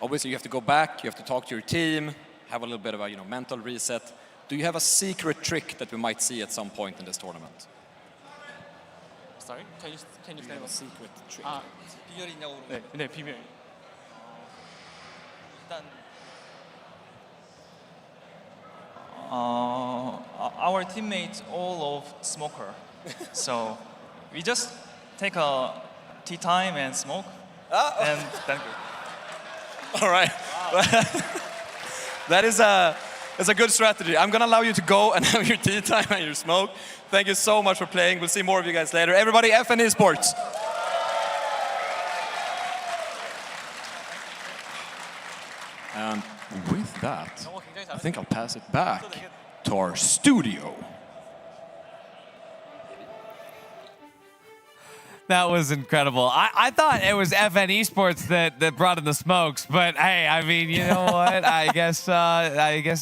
obviously you have to go back, you have to talk to your team, have a little bit of a mental reset. Do you have a secret trick that we might see at some point in this tournament? Sorry, can you say A what? secret trick. 비결이 있냐고 네, 네 비밀. 일단 our teammates all of smoker, so we just take a tea time and smoke, and then good. All right. That is a good strategy. I'm gonna allow you to go and have your tea time and your smoke. Thank you so much for playing. We'll see more of you guys later. Everybody, FN Esports. And with that, I think I'll pass it back to our studio. That was incredible. I thought it was FN Esports that brought in the smokes, but hey, I mean, you know what? I guess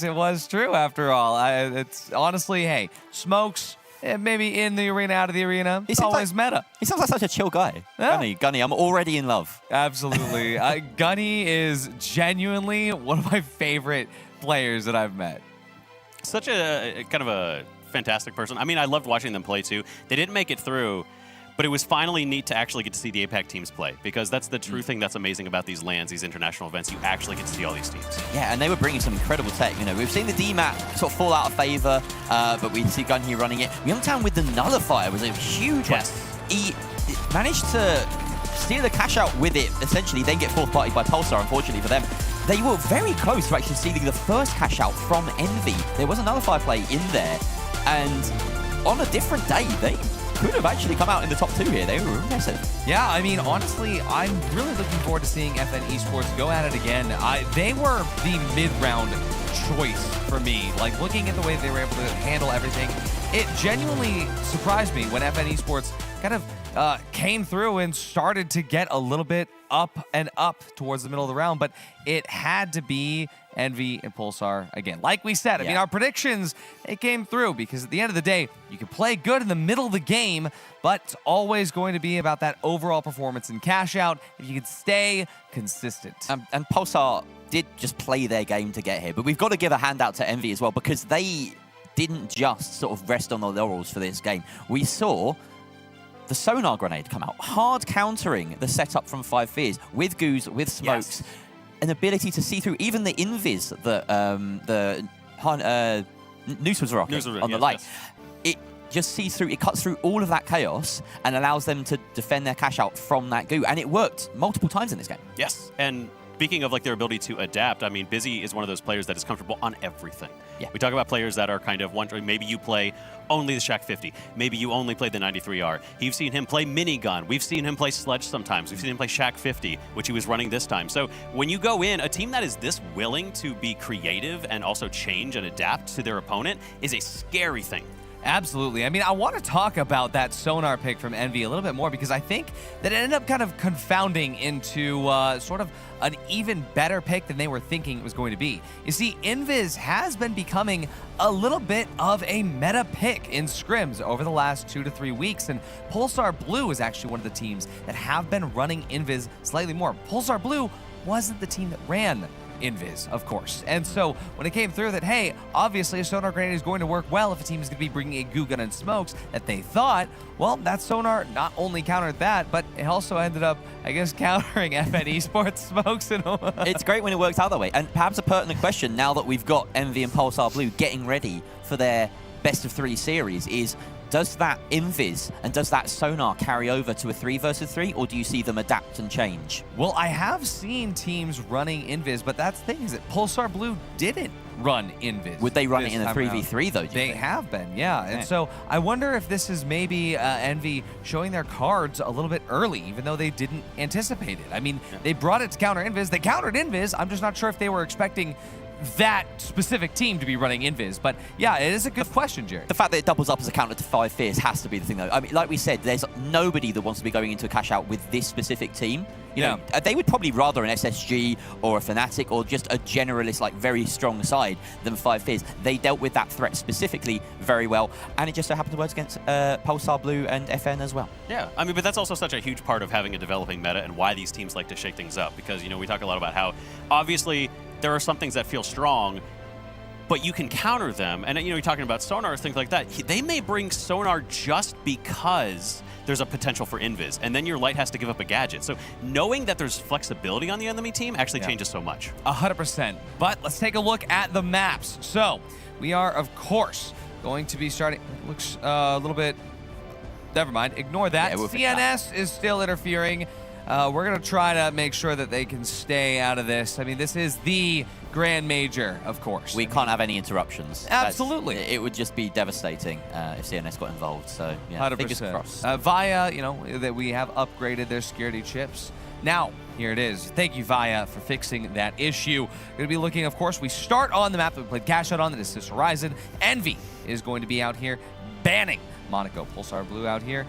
it was true after all. It's honestly, hey, smokes. Maybe in the arena, out of the arena. It's always meta. He sounds like such a chill guy. Yeah. Gunny, I'm already in love. Absolutely. Gunny is genuinely one of my favorite players that I've met. Such a kind of a fantastic person. I mean, I loved watching them play too. They didn't make it through, but it was finally neat to actually get to see the APAC teams play, because that's the true thing that's amazing about these LANs, these international events. You actually get to see all these teams. Yeah, and they were bringing some incredible tech. You know, we've seen the DMAT sort of fall out of favor, but we see Gunny running it. Youngtown with the Nullifier was a huge one. He managed to steal the cash out with it, essentially, then get fourth party by Pulsar, unfortunately for them. They were very close to actually stealing the first cash out from Envy. There was a Nullifier play in there, and on a different day, they could have actually come out in the top 2 here. They were impressive. Yeah, I mean, honestly, I'm really looking forward to seeing FN Esports go at it again. They were the mid-round choice for me. Like, looking at the way they were able to handle everything, it genuinely surprised me when FN Esports kind of came through and started to get a little bit up and up towards the middle of the round, but it had to be Envy and Pulsar again. Like we said, I mean, our predictions, it came through, because at the end of the day, you can play good in the middle of the game, but it's always going to be about that overall performance and cash out if you can stay consistent. And Pulsar did just play their game to get here, but we've got to give a handout to Envy as well, because they didn't just sort of rest on their laurels for this game. We saw the sonar grenade come out, hard countering the setup from Five Fears with goos, with smokes, an ability to see through even the invis that Noose was rocking on the light. It just sees through, it cuts through all of that chaos and allows them to defend their cash out from that goo. And it worked multiple times in this game. Yes, and speaking of like their ability to adapt, I mean, Busy is one of those players that is comfortable on everything. Yeah. We talk about players that are kind of wondering, maybe you play only the Shack 50. Maybe you only play the 93R. You've seen him play Minigun. We've seen him play Sledge sometimes. We've seen him play Shack 50, which he was running this time. So when you go in, a team that is this willing to be creative and also change and adapt to their opponent is a scary thing. Absolutely. I mean, I want to talk about that sonar pick from Envy a little bit more, because I think that it ended up kind of confounding into sort of an even better pick than they were thinking it was going to be. You see, Invis has been becoming a little bit of a meta pick in scrims over the last 2 to 3 weeks, and Pulsar Blue is actually one of the teams that have been running Invis slightly more. Pulsar Blue wasn't the team that ran Invis, of course. And so when it came through that, hey, obviously a sonar grenade is going to work well if a team is going to be bringing a goo gun and smokes, that they thought, well, that sonar not only countered that, but it also ended up, I guess, countering FN Esports smokes. It's great when it works out that way. And perhaps a pertinent question, now that we've got Envy and Pulsar Blue getting ready for their best of 3 series, is does that Invis and does that sonar carry over to a 3 versus 3, or do you see them adapt and change? Well, I have seen teams running Invis, but that's the thing, is that Pulsar Blue didn't run Invis. Would they run this it in a time around. 3v3 though? They have been, yeah. And so I wonder if this is maybe Envy showing their cards a little bit early, even though they didn't anticipate it. I mean, they brought it to counter Invis. They countered Invis. I'm just not sure if they were expecting that specific team to be running Invis. But yeah, it is a good question, Jerry. The fact that it doubles up as a counter to 5 Fears has to be the thing, though. I mean, like we said, there's nobody that wants to be going into a cash out with this specific team. You know, they would probably rather an SSG or a Fnatic or just a generalist, like very strong side than 5 Fears. They dealt with that threat specifically very well, and it just so happened to work against Pulsar Blue and FN as well. Yeah, I mean, but that's also such a huge part of having a developing meta and why these teams like to shake things up, because, you know, we talk a lot about how obviously there are some things that feel strong, but you can counter them. And, you know, you're talking about Sonar, things like that. They may bring Sonar just because there's a potential for Invis, and then your Light has to give up a gadget. So knowing that there's flexibility on the enemy team actually changes so much. 100%. But let's take a look at the maps. So we are, of course, going to be starting. It looks a little bit. Never mind. Ignore that. Yeah, we'll fix that. CNS is still interfering. We're going to try to make sure that they can stay out of this. I mean, this is the Grand Major, of course. We can't have any interruptions. Absolutely. It would just be devastating if CNS got involved. So, yeah, 100%. fingers crossed. Via, you know, that we have upgraded their security chips. Now, here it is. Thank you, Via, for fixing that issue. We're going to be looking, of course, we start on the map that we played Cash Out on, that is Sis Horizon. Envy is going to be out here banning Monaco. Pulsar Blue out here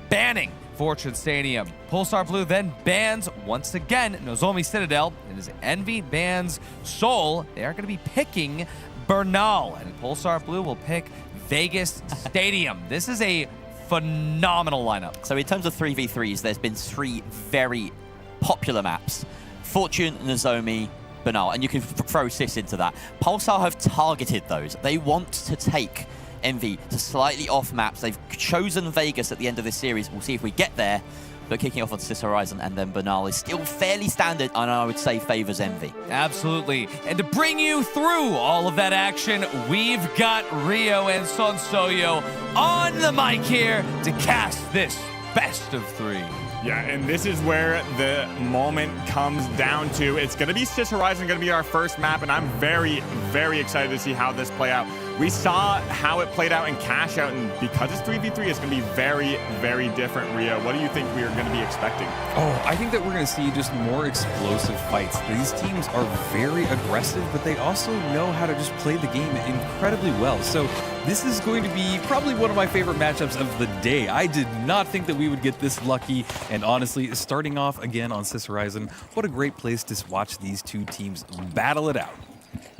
banning Fortune Stadium. Pulsar Blue then bans, once again, Nozomi Citadel. It is Envy bans Seoul. They are going to be picking Bernal, and Pulsar Blue will pick Vegas Stadium. This is a phenomenal lineup. So in terms of 3v3s, there's been 3 very popular maps. Fortune, Nozomi, Bernal, and you can throw Sis into that. Pulsar have targeted those. They want to take Envy to slightly off maps. They've chosen Vegas at the end of this series. We'll see if we get there. But kicking off on Sis Horizon and then Bernal is still fairly standard, and I would say favors Envy. Absolutely. And to bring you through all of that action, we've got Rio and Sonsoyo on the mic here to cast this best of 3. Yeah, and this is where the moment comes down to. It's going to be Sis Horizon, going to be our first map, and I'm very, very excited to see how this play out. We saw how it played out in Cash Out, and because it's 3v3, it's going to be very, very different. Rio, what do you think we are going to be expecting? Oh, I think that we're going to see just more explosive fights. These teams are very aggressive, but they also know how to just play the game incredibly well. So this is going to be probably one of my favorite matchups of the day. I did not think that we would get this lucky, and honestly, starting off again on Sis Horizon, what a great place to watch these two teams battle it out.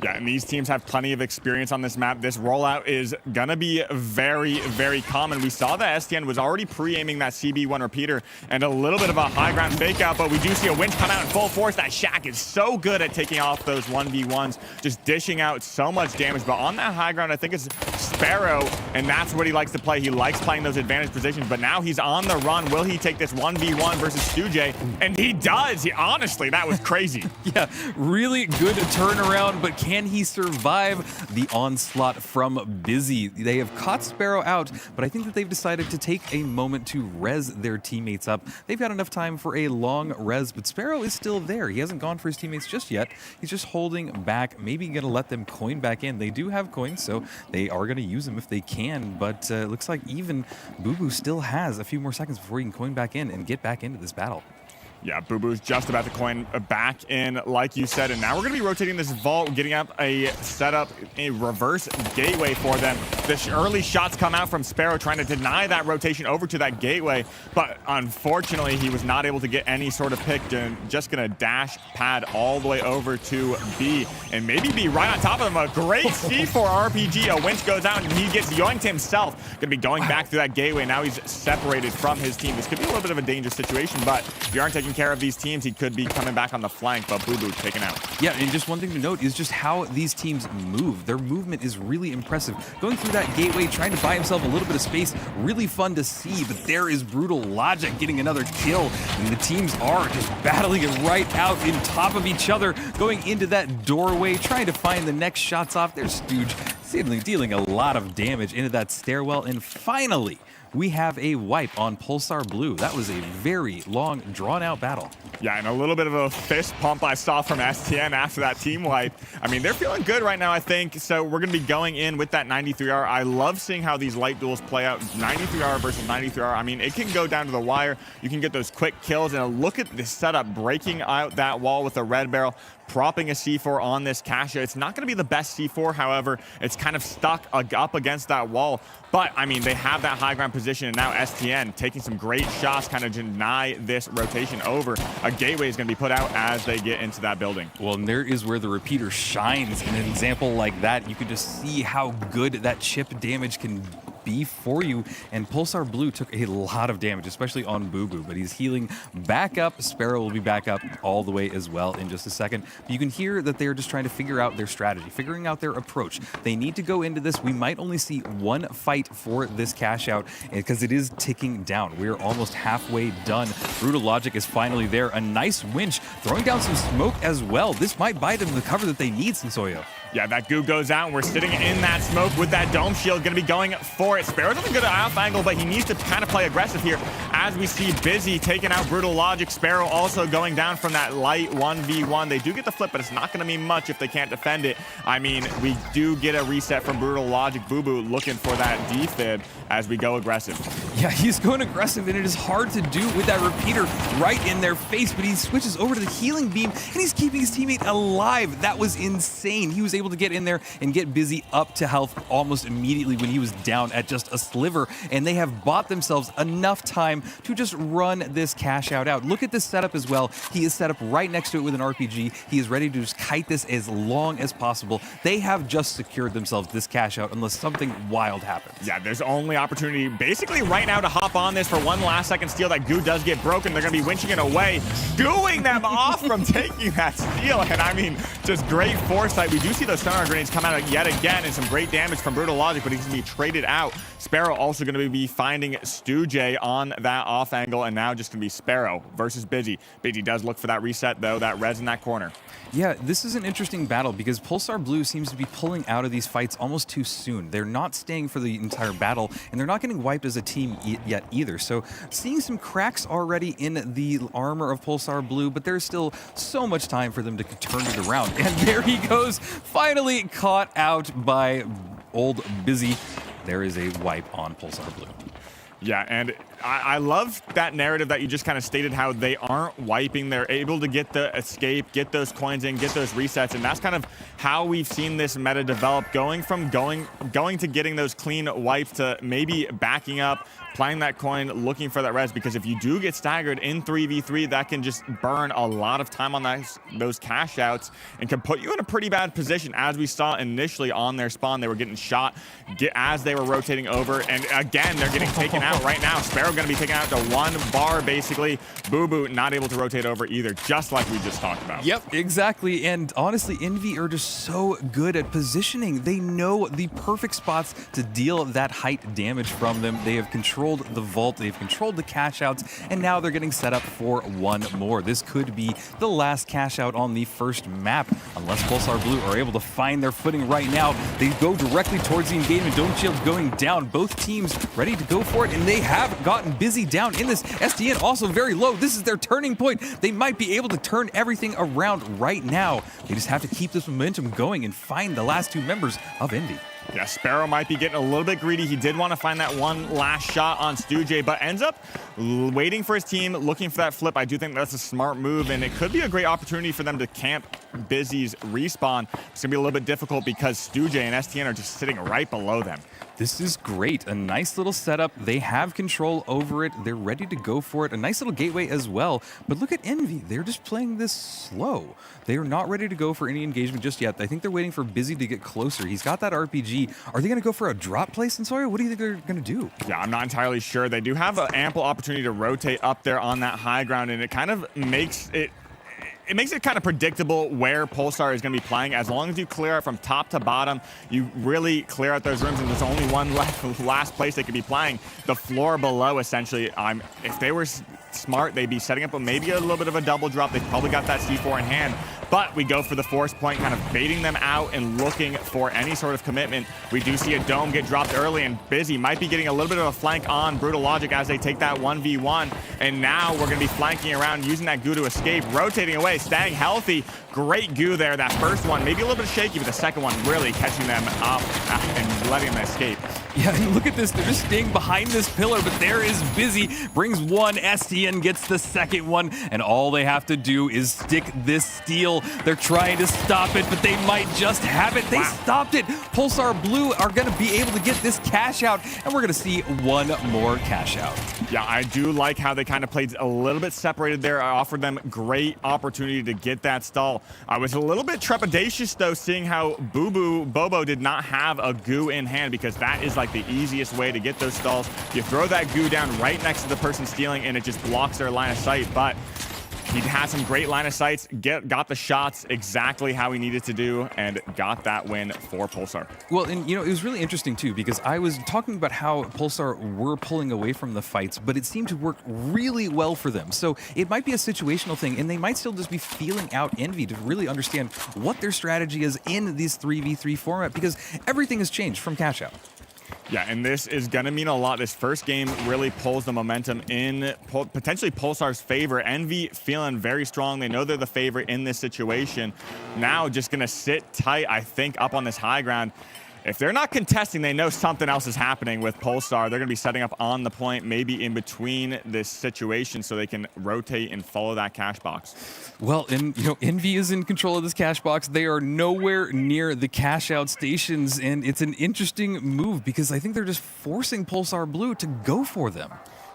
Yeah, and these teams have plenty of experience on this map. This rollout is going to be very, very common. We saw that STN was already pre-aiming that CB1 repeater and a little bit of a high ground fake out, but we do see a winch come out in full force. That Shaq is so good at taking off those 1v1s, just dishing out so much damage. But on that high ground, I think it's Sparrow, and that's what he likes to play. He likes playing those advantage positions, but now he's on the run. Will he take this 1v1 versus Stujay? And he does. Honestly, that was crazy. Yeah, really good turnaround, but can he survive the onslaught from Busy? They have caught Sparrow out, but I think that they've decided to take a moment to res their teammates up. They've got enough time for a long res, but Sparrow is still there. He hasn't gone for his teammates just yet. He's just holding back, maybe going to let them coin back in. They do have coins, so they are going to use them if they can, but it looks like even Boo Boo still has a few more seconds before he can coin back in and get back into this battle. Yeah, Boo Boo's just about to coin back in, like you said, and now we're going to be rotating this vault, getting up a setup, a reverse gateway for them. The early shots come out from Sparrow trying to deny that rotation over to that gateway, but unfortunately, he was not able to get any sort of pick, and just going to dash pad all the way over to B, and maybe be right on top of him. A great C4 RPG, a winch goes out, and he gets yoinked himself. Going to be going back through that gateway. Now he's separated from his team. This could be a little bit of a dangerous situation, but if you aren't taking care of these teams, he could be coming back on the flank, but Boo Boo taken out. Yeah, and just one thing to note is just how these teams move. Their movement is really impressive. Going through that gateway, trying to buy himself a little bit of space, really fun to see, but there is Brutal Logic getting another kill, and the teams are just battling it right out in top of each other, going into that doorway, trying to find the next shots off. There's Stooge dealing a lot of damage into that stairwell. And finally, we have a wipe on Pulsar Blue. That was a very long, drawn-out battle. Yeah, and a little bit of a fist pump I saw from STN after that team wipe. I mean, they're feeling good right now, I think. So we're going to be going in with that 93R. I love seeing how these light duels play out. 93R versus 93R. I mean, it can go down to the wire. You can get those quick kills. And look at this setup, breaking out that wall with a red barrel, propping a C4 on this Cassia. It's not going to be the best C4, however. It's kind of stuck up against that wall. But, I mean, they have that high ground position, and now STN taking some great shots, kind of deny this rotation over. A gateway is going to be put out as they get into that building. Well, and there is where the repeater shines. In an example like that, you can just see how good that chip damage can be for you. And Pulsar Blue took a lot of damage, especially on Boo Boo, but he's healing back up. Sparrow will be back up all the way as well in just a second. But you can hear that they're just trying to figure out their strategy, figuring out their approach. They need to go into this. We might only see one fight for this cash out because it is ticking down. We're almost halfway done. Brutal Logic is finally there. A nice winch, throwing down some smoke as well. This might buy them the cover that they need, Sensoyo. Yeah, that goo goes out, and we're sitting in that smoke with that dome shield, going to be going for it. Sparrow doesn't get an off angle, but he needs to kind of play aggressive here as we see Busy taking out Brutal Logic. Sparrow also going down from that light 1v1. They do get the flip, but it's not going to mean much if they can't defend it. I mean, we do get a reset from Brutal Logic. Boo Boo looking for that defib as we go aggressive. Yeah, he's going aggressive, and it is hard to do with that repeater right in their face, but he switches over to the healing beam, and he's keeping his teammate alive. That was insane. He was able to get in there and get Busy up to health almost immediately when he was down at just a sliver, and they have bought themselves enough time to just run this cash out. Look at this setup as well. He is set up right next to it with an RPG. He is ready to just kite this as long as possible. They have just secured themselves this cash out unless something wild happens. Yeah, there's only opportunity basically right now to hop on this for one last second steal. That goo does get broken. They're going to be winching it away, gooing them off from taking that steal. And I mean, just great foresight. We do see those sonar grenades come out yet again, and some great damage from Brutal Logic, but he's going to be traded out. Sparrow also going to be finding Stu-J on that off angle, and now just going to be Sparrow versus Busy. Busy does look for that reset, though. That res in that corner. Yeah, this is an interesting battle because Pulsar Blue seems to be pulling out of these fights almost too soon. They're not staying for the entire battle, and they're not getting wiped as a team yet either. So seeing some cracks already in the armor of Pulsar Blue, but there's still so much time for them to turn it around. And there he goes, finally caught out by old Busy. There is a wipe on Pulsar Blue. Yeah, and I love that narrative that you just kind of stated, how they aren't wiping. They're able to get the escape, get those coins in, get those resets, and that's kind of how we've seen this meta develop, going from going to getting those clean wipes to maybe backing up, playing that coin, looking for that res, because if you do get staggered in 3v3, that can just burn a lot of time on those cash outs and can put you in a pretty bad position. As we saw initially on their spawn, they were getting shot as they were rotating over, and again, they're getting taken out right now. Sparrow going to be taken out to one bar, basically. Boo Boo not able to rotate over either, just like we just talked about. Yep, exactly. And honestly, Envy are just so good at positioning. They know the perfect spots to deal that height damage from them. They have controlled the vault, they've controlled the cash outs, and now they're getting set up for one more. This could be the last cash out on the first map, unless Pulsar Blue are able to find their footing right now. They go directly towards the engagement. Dome Shield going down. Both teams ready to go for it, and they have gotten Busy down in this. SDN also very low. This is their turning point. They might be able to turn everything around right now. They just have to keep this momentum going and find the last two members of Envy. Yeah, Sparrow might be getting a little bit greedy. He did want to find that one last shot on Stu-J, but ends up waiting for his team, looking for that flip. I do think that's a smart move, and it could be a great opportunity for them to camp Busy's respawn. It's going to be a little bit difficult because Stu-J and STN are just sitting right below them. This is great. A nice little setup. They have control over it. They're ready to go for it. A nice little gateway as well. But look at Envy. They're just playing this slow. They are not ready to go for any engagement just yet. I think they're waiting for Busy to get closer. He's got that RPG. Are they going to go for a drop play, Sensorio? What do you think they're going to do? Yeah, I'm not entirely sure. They do have an ample opportunity to rotate up there on that high ground, and it kind of makes it... It makes it kind of predictable where Pulsar is going to be playing. As long as you clear out from top to bottom, you really clear out those rooms, and there's only one last place they could be playing. The floor below, essentially. If they were smart. They'd be setting up maybe a little bit of a double drop. They've probably got that C4 in hand. But we go for the force point, kind of baiting them out and looking for any sort of commitment. We do see a dome get dropped early, and Busy might be getting a little bit of a flank on Brutal Logic as they take that 1v1. And now we're going to be flanking around, using that goo to escape, rotating away, staying healthy. Great goo there. That first one, maybe a little bit shaky, but the second one really catching them up and letting them escape. Yeah, and look at this. They're just staying behind this pillar, but there is Busy. Brings one, STN gets the second one, and all they have to do is stick this steal. They're trying to stop it, but they might just have it. They stopped it. Pulsar Blue are going to be able to get this cash out, and we're going to see one more cash out. Yeah, I do like how they kind of played a little bit separated there. I offered them great opportunity to get that stall. I was a little bit trepidatious, though, seeing how Bobo did not have a goo in hand, because that is like the easiest way to get those stalls. You throw that goo down right next to the person stealing, and it just blocks their line of sight. But he had some great line of sights, got the shots exactly how he needed to do, and got that win for Pulsar. Well, and it was really interesting too, because I was talking about how Pulsar were pulling away from the fights, but it seemed to work really well for them. So it might be a situational thing, and they might still just be feeling out Envy to really understand what their strategy is in this 3v3 format, because everything has changed from cash out. Yeah, and this is going to mean a lot. This first game really pulls the momentum in potentially Pulsar's favor. Envy feeling very strong. They know they're the favorite in this situation. Now just going to sit tight, I think, up on this high ground. If they're not contesting, they know something else is happening with Pulsar. They're going to be setting up on the point, maybe in between this situation, so they can rotate and follow that cash box. Well, and Envy is in control of this cash box. They are nowhere near the cash out stations, and it's an interesting move because I think they're just forcing Pulsar Blue to go for them.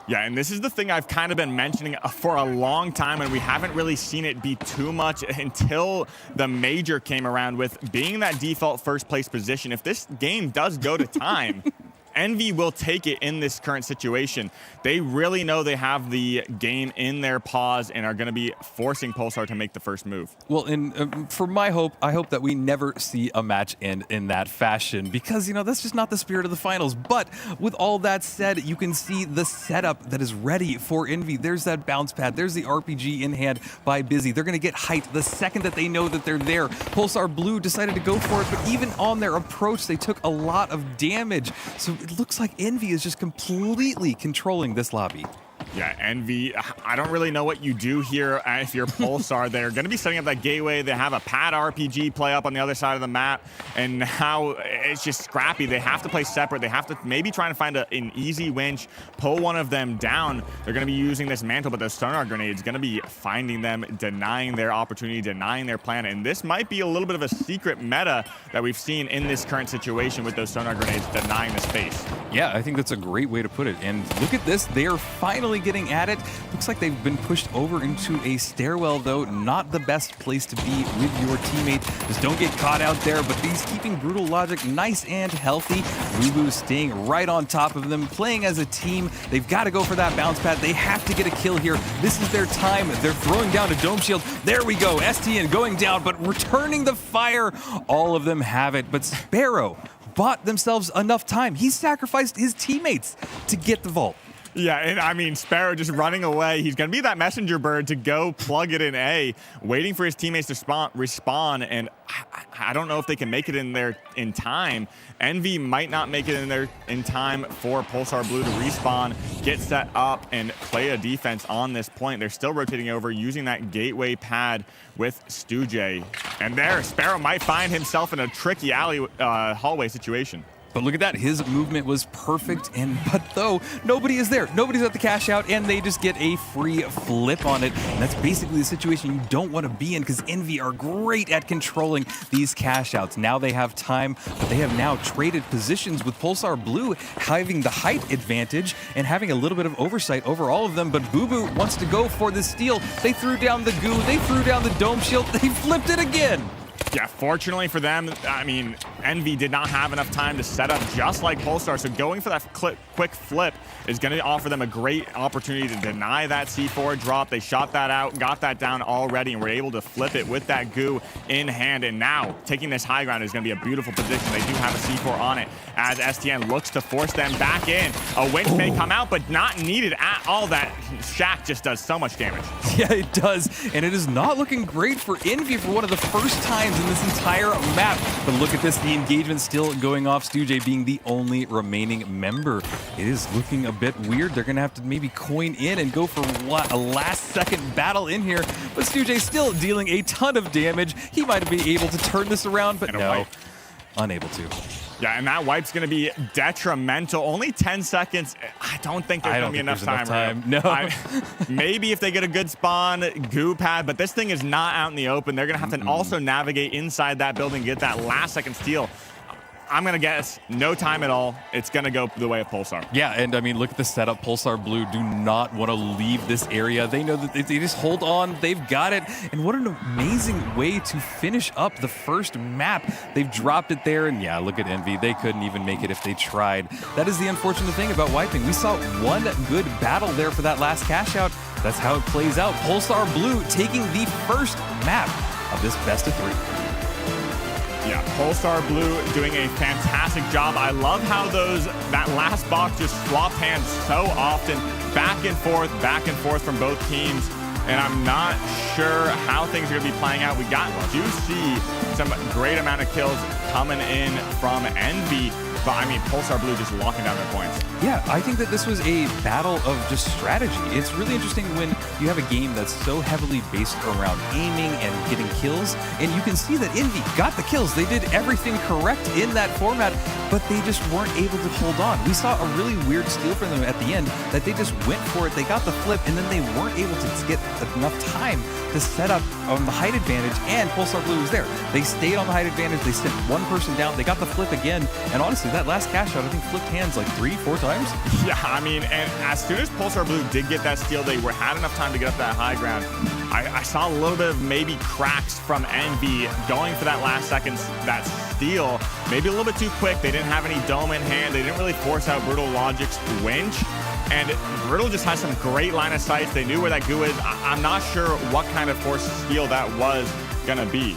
Yeah, and this is the thing I've kind of been mentioning for a long time, and we haven't really seen it be too much until the major came around with being that default first place position. If this game does go to time, Envy will take it in this current situation. They really know they have the game in their paws and are going to be forcing Pulsar to make the first move. Well, and for my hope, I hope that we never see a match end in that fashion because, that's just not the spirit of the finals. But with all that said, you can see the setup that is ready for Envy. There's that bounce pad. There's the RPG in hand by Busy. They're going to get height the second that they know that they're there. Pulsar Blue decided to go for it, but even on their approach, they took a lot of damage. So it looks like Envy is just completely controlling this lobby. Yeah, Envy, I don't really know what you do here if you're Pulsar. They're going to be setting up that gateway. They have a pad RPG play up on the other side of the map, and now it's just scrappy. They have to play separate. They have to maybe try and find an easy winch, pull one of them down. They're going to be using this mantle, but those sonar grenades going to be finding them, denying their opportunity, denying their plan, and this might be a little bit of a secret meta that we've seen in this current situation with those sonar grenades denying the space. Yeah, I think that's a great way to put it, and look at this. They are finally getting at it. Looks like they've been pushed over into a stairwell, though. Not the best place to be with your teammate. Just don't get caught out there, but he's keeping Brutal Logic nice and healthy. Rubu staying right on top of them, playing as a team. They've got to go for that bounce pad. They have to get a kill here. This is their time. They're throwing down a dome shield. There we go. STN going down, but returning the fire. All of them have it, but Sparrow bought themselves enough time. He sacrificed his teammates to get the vault. Yeah, and I mean, Sparrow just running away. He's going to be that messenger bird to go plug it in A, waiting for his teammates to respawn, and I don't know if they can make it in there in time. Envy might not make it in there in time for Pulsar Blue to respawn, get set up, and play a defense on this point. They're still rotating over, using that gateway pad with Stujay. And there, Sparrow might find himself in a tricky alley hallway situation. But look at that, his movement was perfect, but though, nobody is there. Nobody's at the cash out, and they just get a free flip on it. And that's basically the situation you don't want to be in, because Envy are great at controlling these cash outs. Now they have time, but they have now traded positions with Pulsar Blue having the height advantage and having a little bit of oversight over all of them. But Boo Boo wants to go for the steal. They threw down the goo, they threw down the dome shield, they flipped it again. Yeah, fortunately for them, I mean, Envy did not have enough time to set up just like Polestar, so going for that quick flip is going to offer them a great opportunity to deny that C4 drop. They shot that out, got that down already, and were able to flip it with that goo in hand. And now, taking this high ground is going to be a beautiful position. They do have a C4 on it as STN looks to force them back in. A winch may come out, but not needed at all. That shack just does so much damage. Yeah, it does, and it is not looking great for Envy for one of the first times in this entire map. But look at this, the engagement still going off, Stu-J being the only remaining member. It is looking a bit weird. They're going to have to maybe coin in and go for a last-second battle in here. But Stu-J still dealing a ton of damage. He might be able to turn this around, but no, unable to. Yeah, and that wipe's going to be detrimental. Only 10 seconds. I don't think there's going to be enough time. No. Maybe if they get a good spawn, goo pad, but this thing is not out in the open. They're going to have to also navigate inside that building, get that last-second steal. I'm going to guess no time at all. It's going to go the way of Pulsar. Yeah, and I mean, look at the setup. Pulsar Blue do not want to leave this area. They know that they just hold on. They've got it. And what an amazing way to finish up the first map. They've dropped it there. And yeah, look at Envy. They couldn't even make it if they tried. That is the unfortunate thing about wiping. We saw one good battle there for that last cash out. That's how it plays out. Pulsar Blue taking the first map of this best of 3. Yeah, Pulsar Blue doing a fantastic job. I love how that last box just swapped hands so often, back and forth from both teams. And I'm not sure how things are going to be playing out. We do see some great amount of kills coming in from Envy. But I mean, Pulsar Blue just locking down their points. Yeah, I think that this was a battle of just strategy. It's really interesting when you have a game that's so heavily based around aiming and getting kills, and you can see that Envy got the kills. They did everything correct in that format, but they just weren't able to hold on. We saw a really weird steal from them at the end that they just went for it, they got the flip, and then they weren't able to get enough time to set up on the height advantage, and Pulsar Blue was there. They stayed on the height advantage, they sent one person down, they got the flip again, and honestly, that last cash out, I think, flipped hands like 3-4 times. Yeah, I mean, and as soon as Pulsar Blue did get that steal, they had enough time to get up that high ground. I saw a little bit of maybe cracks from Envy going for that last second, that steal. Maybe a little bit too quick. They didn't have any dome in hand. They didn't really force out Brutal Logic's winch. And Brutal just has some great line of sight. They knew where that goo is. I'm not sure what kind of force steal that was going to be.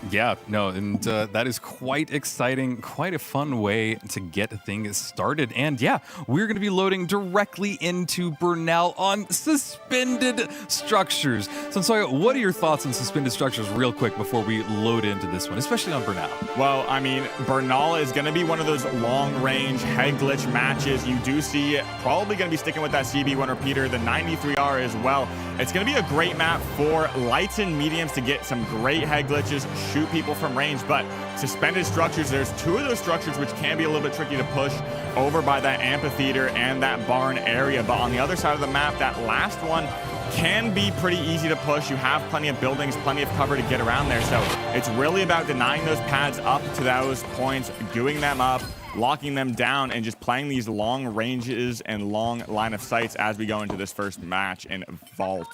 Yeah, no, and that is quite exciting, quite a fun way to get things started. And yeah, we're going to be loading directly into Bernal on suspended structures. So, Soya, what are your thoughts on suspended structures real quick before we load into this one, especially on Bernal? Well, I mean, Bernal is going to be one of those long-range head glitch matches. You do see probably going to be sticking with that CB1 repeater, the 93R as well. It's going to be a great map for lights and mediums to get some great head glitches, shoot people from range, but suspended structures, there's two of those structures which can be a little bit tricky to push over by that amphitheater and that barn area, but on the other side of the map, that last one can be pretty easy to push. You have plenty of buildings, plenty of cover to get around there, so it's really about denying those pads up to those points, gooing them up, locking them down, and just playing these long ranges and long line of sights as we go into this first match in Vault.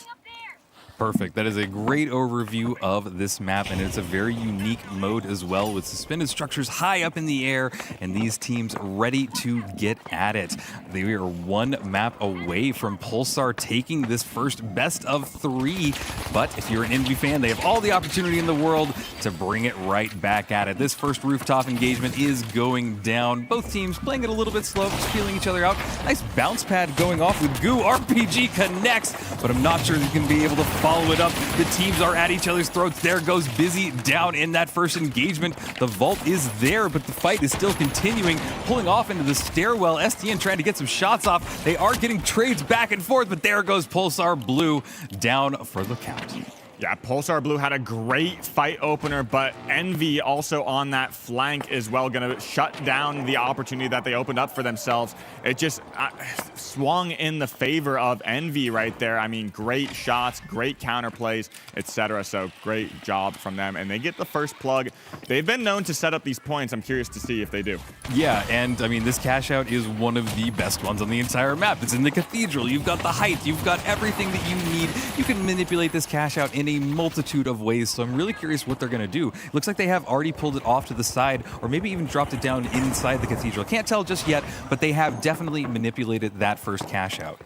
Perfect. That is a great overview of this map, and it's a very unique mode as well, with suspended structures high up in the air and these teams ready to get at it. They are one map away from Pulsar taking this first best of 3, but if you're an Envy fan, they have all the opportunity in the world to bring it right back at it. This first rooftop engagement is going down. Both teams playing it a little bit slow, just feeling each other out. Nice bounce pad going off with Goo. RPG connects, but I'm not sure he's going to be able to follow it up. The teams are at each other's throats. There goes Busy down in that first engagement. The vault is there, but the fight is still continuing, pulling off into the stairwell. STN trying to get some shots off. They are getting trades back and forth, but there goes Pulsar Blue down for the count. Yeah, Pulsar Blue had a great fight opener, but Envy also on that flank as well, going to shut down the opportunity that they opened up for themselves. It just swung in the favor of Envy right there. I mean, great shots, great counter plays, etc. So great job from them, and they get the first plug. They've been known to set up these points. I'm curious to see if they do. Yeah, and I mean, this cash out is one of the best ones on the entire map. It's in the cathedral. You've got the height. You've got everything that you need. You can manipulate this cash out in a a multitude of ways, so I'm really curious what they're going to do. Looks like they have already pulled it off to the side, or maybe even dropped it down inside the cathedral. Can't tell just yet, but they have definitely manipulated that first cash out.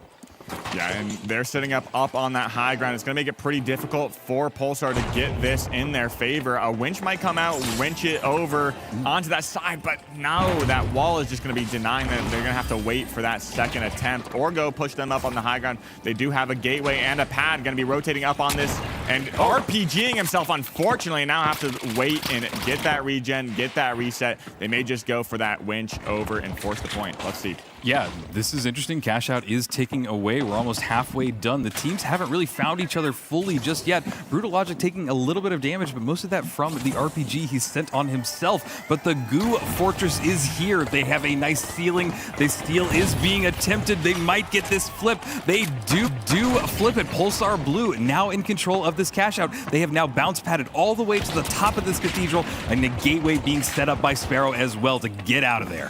Yeah, and they're sitting up on that high ground. It's going to make it pretty difficult for Pulsar to get this in their favor. A winch might come out, winch it over onto that side, but no, that wall is just going to be denying them. They're going to have to wait for that second attempt or go push them up on the high ground. They do have a gateway and a pad going to be rotating up on this, and RPGing himself, unfortunately, now have to wait and get that regen, get that reset. They may just go for that winch over and force the point. Let's see. Yeah, this is interesting. Cash out is ticking away. We're almost halfway done. The teams haven't really found each other fully just yet. Brutal Logic taking a little bit of damage, but most of that from the RPG he sent on himself. But the Goo Fortress is here. They have a nice ceiling. The steal is being attempted. They might get this flip. They do flip it. Pulsar Blue now in control of this cash out. They have now bounce padded all the way to the top of this cathedral, and the gateway being set up by Sparrow as well to get out of there.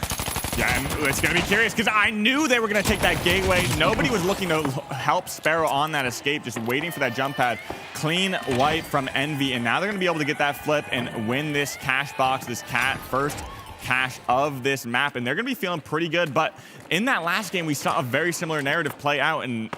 Yeah, and it's going to be curious because I knew they were going to take that gateway. Nobody was looking to help Sparrow on that escape, just waiting for that jump pad. Clean wipe from Envy, and now they're going to be able to get that flip and win this cash box, this first cash of this map, and they're going to be feeling pretty good. But in that last game, we saw a very similar narrative play out, and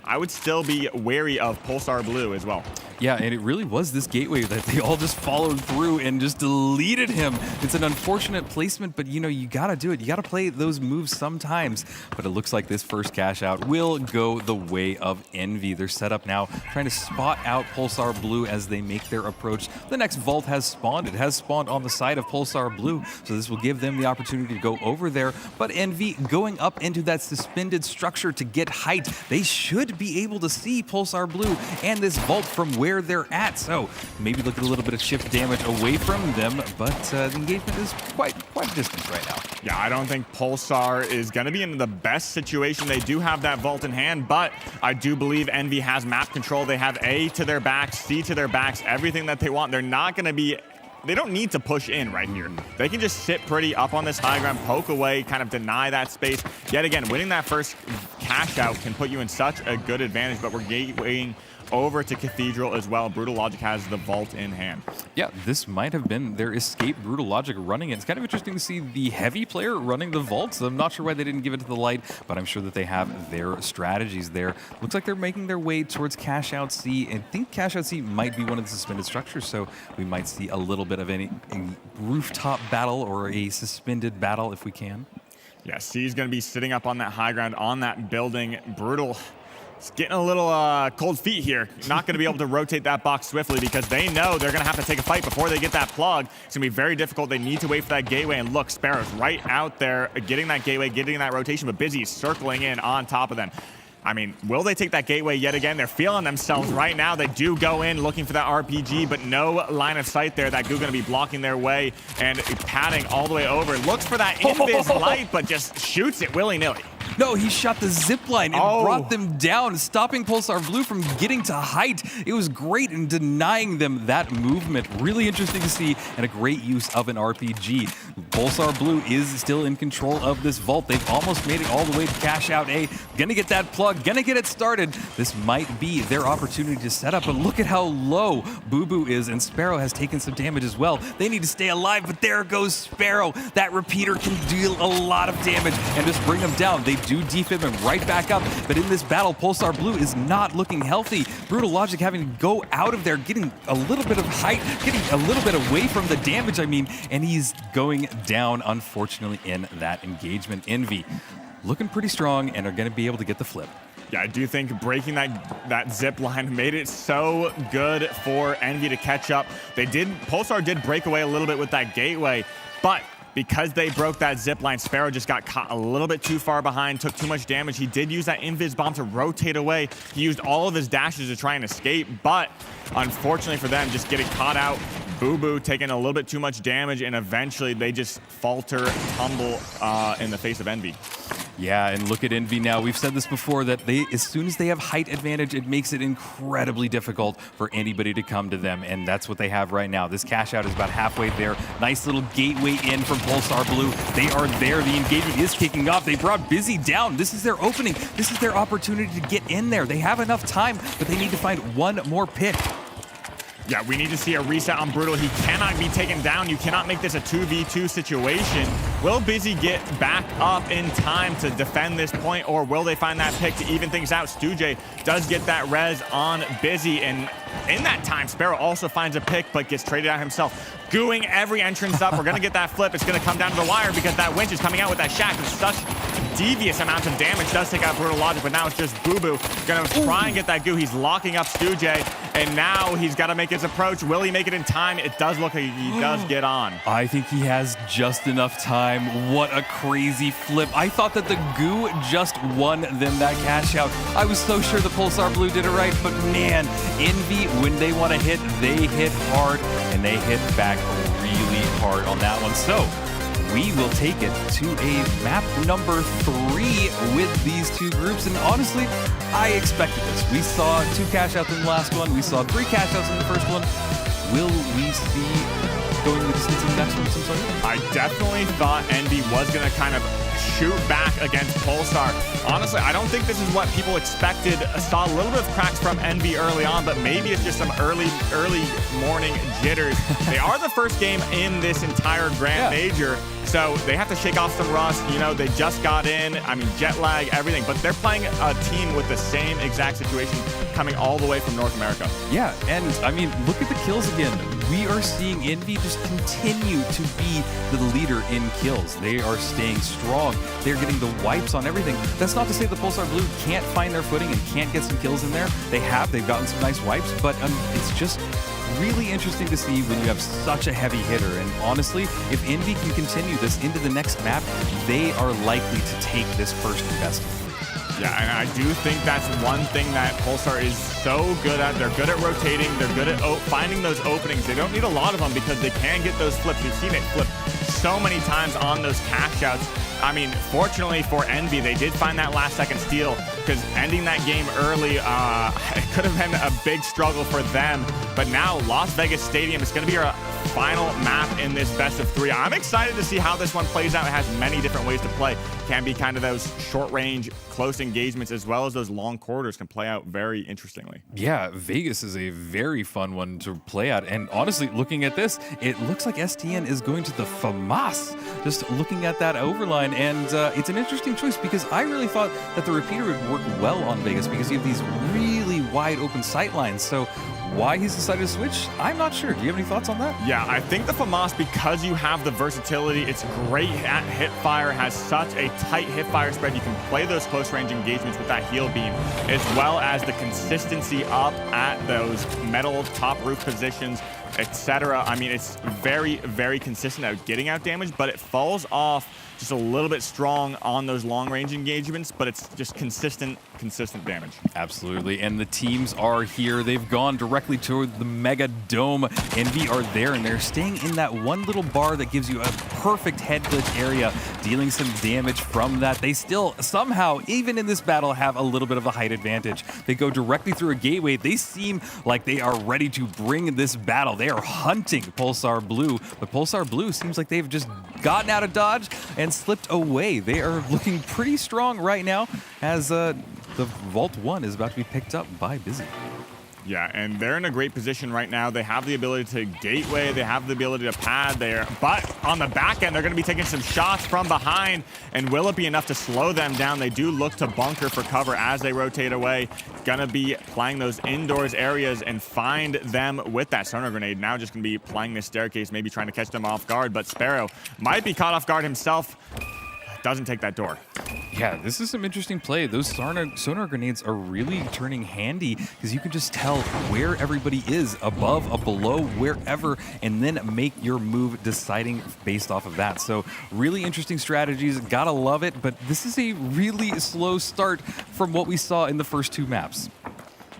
I would still be wary of Pulsar Blue as well. Yeah, and it really was this gateway that they all just followed through and just deleted him. It's an unfortunate placement, but you gotta do it. You gotta play those moves sometimes. But it looks like this first cash out will go the way of Envy. They're set up now, trying to spot out Pulsar Blue as they make their approach. The next vault has spawned. It has spawned on the side of Pulsar Blue, so this will give them the opportunity to go over there. But Envy going up into that suspended structure to get height. They should be able to see Pulsar Blue and this vault from where they're at, so maybe look at a little bit of shift damage away from them, but the engagement is quite a distance right now. Yeah, I don't think Pulsar is going to be in the best situation. They do have that vault in hand, but I do believe Envy has map control. They have A to their backs, C to their backs, everything that they want. They're not going to be... They don't need to push in right here. They can just sit pretty up on this high ground, poke away, kind of deny that space. Yet again, winning that first cash out can put you in such a good advantage, but we're gatewaying over to Cathedral as well. Brutal Logic has the vault in hand. Yeah, this might have been their escape. Brutal Logic running it. It's kind of interesting to see the heavy player running the vaults. I'm not sure why they didn't give it to the light, but I'm sure that they have their strategies there. Looks like they're making their way towards Cash Out C, and I think Cash Out C might be one of the suspended structures, so we might see a little bit of a rooftop battle or a suspended battle if we can. Yeah, C is going to be sitting up on that high ground, on that building. Brutal. It's getting a little cold feet here. Not going to be able to rotate that box swiftly because they know they're going to have to take a fight before they get that plug. It's going to be very difficult. They need to wait for that gateway. And look, Sparrow's right out there getting that gateway, getting that rotation, but Busy circling in on top of them. I mean, will they take that gateway yet again? They're feeling themselves right now. They do go in looking for that RPG, but no line of sight there. That Goo going to be blocking their way and padding all the way over. Looks for that invis light, but just shoots it willy-nilly. No, he shot the zip line and brought them down, stopping Pulsar Blue from getting to height. It was great in denying them that movement. Really interesting to see, and a great use of an RPG. Pulsar Blue is still in control of this vault. They've almost made it all the way to Cash Out A. Gonna get that plug, gonna get it started. This might be their opportunity to set up, but look at how low Boo Boo is, and Sparrow has taken some damage as well. They need to stay alive, but there goes Sparrow. That repeater can deal a lot of damage and just bring them down. They do defib him right back up, but in this battle, Pulsar Blue is not looking healthy. Brutal Logic having to go out of there, getting a little bit of height, getting a little bit away from the damage, and he's going down, unfortunately, in that engagement. Envy looking pretty strong and are going to be able to get the flip. Yeah, I do think breaking that zip line made it so good for Envy to catch up. Pulsar did break away a little bit with that gateway, but because they broke that zip line, Sparrow just got caught a little bit too far behind, took too much damage. He did use that invis bomb to rotate away. He used all of his dashes to try and escape, but unfortunately for them, just getting caught out. Boo Boo taking a little bit too much damage, and eventually they just falter, tumble in the face of Envy. Yeah, and look at Envy now. We've said this before, that as soon as they have height advantage, it makes it incredibly difficult for anybody to come to them, and that's what they have right now. This cash out is about halfway there. Nice little gateway in from Pulsar Blue. They are there. The engagement is kicking off. They brought Busy down. This is their opening. This is their opportunity to get in there. They have enough time, but they need to find one more pick. Yeah, we need to see a reset on Brutal. He cannot be taken down. You cannot make this a 2v2 situation. Will Busy get back up in time to defend this point, or will they find that pick to even things out? Stujay does get that res on Busy, and in that time, Sparrow also finds a pick, but gets traded out himself. Gooing every entrance up. We're going to get that flip. It's going to come down to the wire because that winch is coming out with that shack. It's such devious amounts of damage. Does take out Brutal Logic, but now it's just Boo Boo. Going to try and get that goo. He's locking up Stujay, and now he's got to make his approach. Will he make it in time? It does look like he does get on. I think he has just enough time. What a crazy flip. I thought that the goo just won them that cash out. I was so sure the Pulsar Blue did it right, but man, Envy, when they want to hit, they hit hard, and they hit back really hard on that one. So we will take it to a map number 3 with these two groups. And honestly, I expected this. We saw 2 cash outs in the last one. We saw 3 cash outs in the first one. Will we see going the distance in the next one? I definitely thought Envy was going to kind of shoot back against Pulsar. Honestly, I don't think this is what people expected. I saw a little bit of cracks from Envy early on, but maybe it's just some early morning jitters. They are the first game in this entire Grand Major, so they have to shake off some rust. You know, they just got in. I mean, jet lag, everything, but they're playing a team with the same exact situation coming all the way from North America. Yeah, and I mean, look at the kills again. We are seeing Envy just continue to be the leader in kills. They are staying strong. They're getting the wipes on everything. That's not to say the Pulsar Blue can't find their footing and can't get some kills in there. They've gotten some nice wipes, but it's just really interesting to see when you have such a heavy hitter. And honestly, if Envy can continue this into the next map, they are likely to take this first and best. Yeah, and I do think that's one thing that Pulsar is so good at. They're good at rotating. They're good at finding those openings. They don't need a lot of them because they can get those flips. We've seen it flip so many times on those cash outs. I mean, fortunately for Envy, they did find that last-second steal because ending that game early, it could have been a big struggle for them. But now Las Vegas Stadium is going to be our final map in this best of 3. I'm excited to see how this one plays out. It has many different ways to play. Can be kind of those short-range, close engagements, as well as those long corridors can play out very interestingly. Yeah, Vegas is a very fun one to play at. And honestly, looking at this, it looks like STN is going to the FAMAS. Just looking at that overline, and it's an interesting choice because I really thought that the repeater would work well on Vegas because you have these really wide open sight lines. So why he's decided to switch, I'm not sure. Do you have any thoughts on that? Yeah, I think the FAMAS, because you have the versatility, it's great at hipfire, has such a tight hipfire spread. You can play those close range engagements with that heal beam, as well as the consistency up at those metal top roof positions, etc. I mean, it's very, very consistent at getting out damage, but it falls off just a little bit strong on those long-range engagements, but it's just consistent damage. Absolutely, and the teams are here. They've gone directly toward the Mega Dome. Envy are there, and they're staying in that one little bar that gives you a perfect head glitch area, dealing some damage from that. They still, somehow, even in this battle, have a little bit of a height advantage. They go directly through a gateway. They seem like they are ready to bring this battle. They are hunting Pulsar Blue, but Pulsar Blue seems like they've just gotten out of dodge and slipped away. They are looking pretty strong right now as the Vault 1 is about to be picked up by Busy. Yeah, and they're in a great position right now. They have the ability to gateway. They have the ability to pad there. But on the back end, they're going to be taking some shots from behind. And will it be enough to slow them down? They do look to bunker for cover as they rotate away. Going to be playing those indoors areas and find them with that sonar grenade. Now just going to be playing this staircase, maybe trying to catch them off guard. But Sparrow might be caught off guard himself. Doesn't take that door. Yeah, this is some interesting play. Those sonar grenades are really turning handy because you can just tell where everybody is, above, or below, wherever, and then make your move deciding based off of that. So really interesting strategies. Gotta love it, but this is a really slow start from what we saw in the first 2 maps.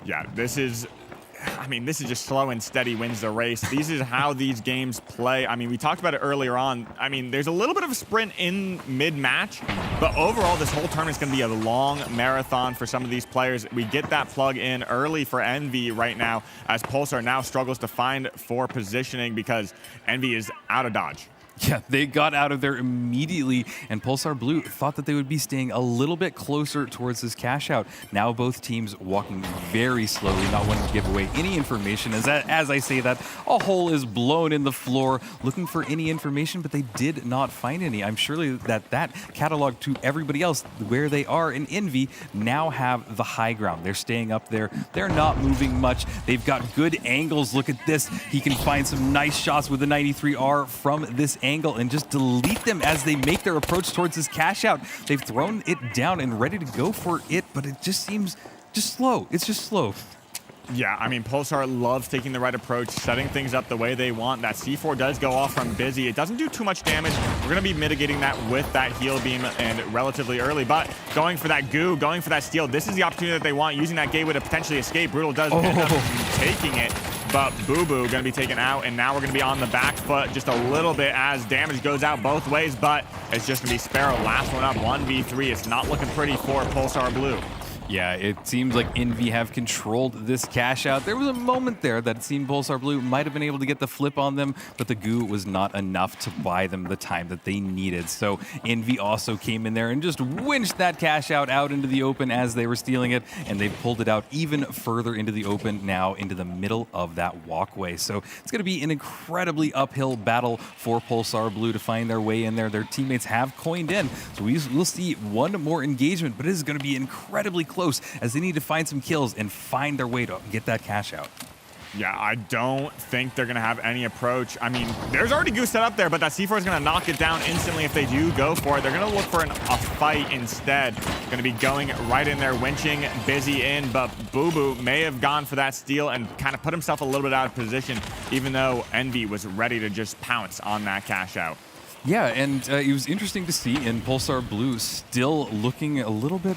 Yeah, this is just slow and steady wins the race. This is how these games play. I mean, we talked about it earlier on. I mean, there's a little bit of a sprint in mid-match, but overall, this whole tournament is going to be a long marathon for some of these players. We get that plug in early for Envy right now, as Pulsar now struggles to find for positioning because Envy is out of dodge. Yeah, they got out of there immediately, and Pulsar Blue thought that they would be staying a little bit closer towards this cash out. Now both teams walking very slowly, not wanting to give away any information. As I say that, a hole is blown in the floor, looking for any information, but they did not find any. I'm sure that catalog to everybody else where they are in Envy now have the high ground. They're staying up there. They're not moving much. They've got good angles. Look at this. He can find some nice shots with the 93R from this angle and just delete them as they make their approach towards this cash out. They've thrown it down and ready to go for it, but it just seems just slow. It's just slow. Yeah, I mean, Pulsar loves taking the right approach, setting things up the way they want. That C4 does go off from Busy. It doesn't do too much damage. We're going to be mitigating that with that heal beam and relatively early, but going for that goo, going for that steal, this is the opportunity that they want, using that gateway to potentially escape. Brutal does end up taking it, but Boo Boo going to be taken out, and now we're going to be on the back foot just a little bit as damage goes out both ways, but it's just going to be Sparrow. Last one up, 1v3. It's not looking pretty for Pulsar Blue. Yeah, it seems like Envy have controlled this cash out. There was a moment there that it seemed Pulsar Blue might have been able to get the flip on them, but the goo was not enough to buy them the time that they needed. So Envy also came in there and just winched that cash out into the open as they were stealing it, and they pulled it out even further into the open, now into the middle of that walkway. So it's going to be an incredibly uphill battle for Pulsar Blue to find their way in there. Their teammates have coined in, so we'll see one more engagement, but it is going to be incredibly close as they need to find some kills and find their way to get that cash out. Yeah, I don't think they're going to have any approach. I mean, there's already Goose set up there, but that C4 is going to knock it down instantly if they do go for it. They're going to look for a fight instead. Going to be going right in there, winching Busy in, but Boo Boo may have gone for that steal and kind of put himself a little bit out of position, even though Envy was ready to just pounce on that cash out. Yeah, and it was interesting to see in Pulsar Blue still looking a little bit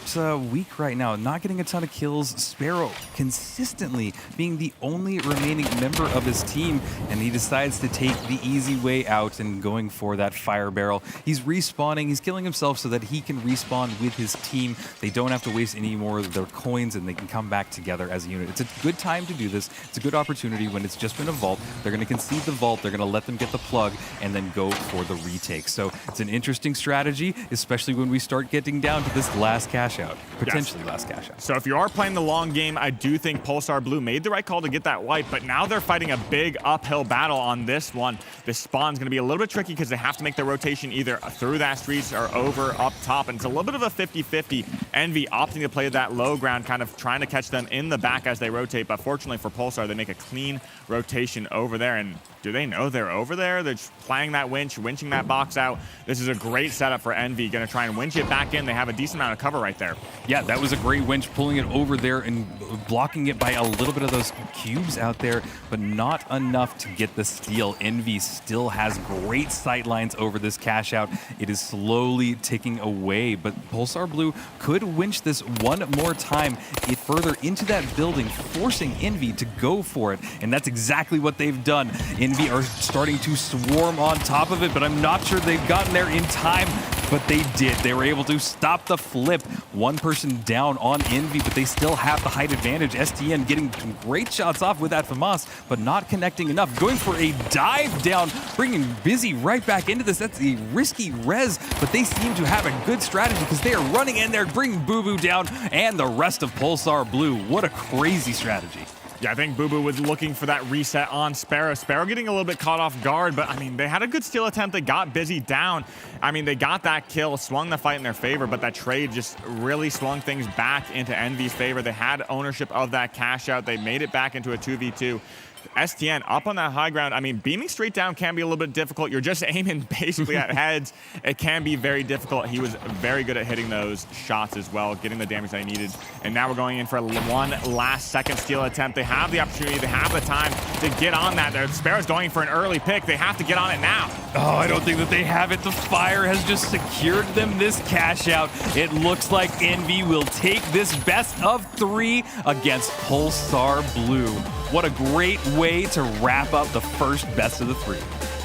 weak right now, not getting a ton of kills. Sparrow consistently being the only remaining member of his team, and he decides to take the easy way out and going for that fire barrel. He's respawning, he's killing himself so that he can respawn with his team. They don't have to waste any more of their coins, and they can come back together as a unit. It's a good time to do this. It's a good opportunity when it's just been a vault. They're going to concede the vault, they're going to let them get the plug, and then go for the retake. So it's an interesting strategy, especially when we start getting down to this last cash out, potentially last cash out. So if you are playing the long game, I do think Pulsar Blue made the right call to get that wipe, but now they're fighting a big uphill battle on this one. This spawn's going to be a little bit tricky because they have to make their rotation either through that streets or over up top, and it's a little bit of a 50-50. Envy opting to play that low ground, kind of trying to catch them in the back as they rotate, but fortunately for Pulsar, they make a clean rotation over there, and do they know they're over there? They're just playing that winch, winching that box out. This is a great setup for Envy. Going to try and winch it back in. They have a decent amount of cover right there. Yeah, that was a great winch, pulling it over there and blocking it by a little bit of those cubes out there, but not enough to get the steal. Envy still has great sight lines over this cash out. It is slowly ticking away, but Pulsar Blue could winch this one more time further into that building, forcing Envy to go for it, and that's exactly what they've done. Envy are starting to swarm on top of it, but I'm not sure they've gotten there in time, but they did. They were able to stop the flip. One person down on Envy, but they still have the height advantage. STN getting some great shots off with that FAMAS, but not connecting enough. Going for a dive down, bringing Busy right back into this. That's a risky res, but they seem to have a good strategy because they are running in there, bringing Boo Boo down, and the rest of Pulsar Blue. What a crazy strategy. Yeah, I think Boo Boo was looking for that reset on Sparrow. Sparrow getting a little bit caught off guard, but I mean, they had a good steal attempt. They got Busy down. I mean, they got that kill, swung the fight in their favor, but that trade just really swung things back into Envy's favor. They had ownership of that cash out. They made it back into a 2v2. STN up on that high ground. I mean, beaming straight down can be a little bit difficult. You're just aiming basically at heads. It can be very difficult. He was very good at hitting those shots as well, getting the damage that he needed. And now we're going in for one last second steal attempt. They have the opportunity, they have the time to get on that. Sparrow's going for an early pick. They have to get on it now. Oh, I don't think that they have it. The fire has just secured them this cash out. It looks like Envy will take this best of 3 against Pulsar Blue. What a great way to wrap up the first best of the 3.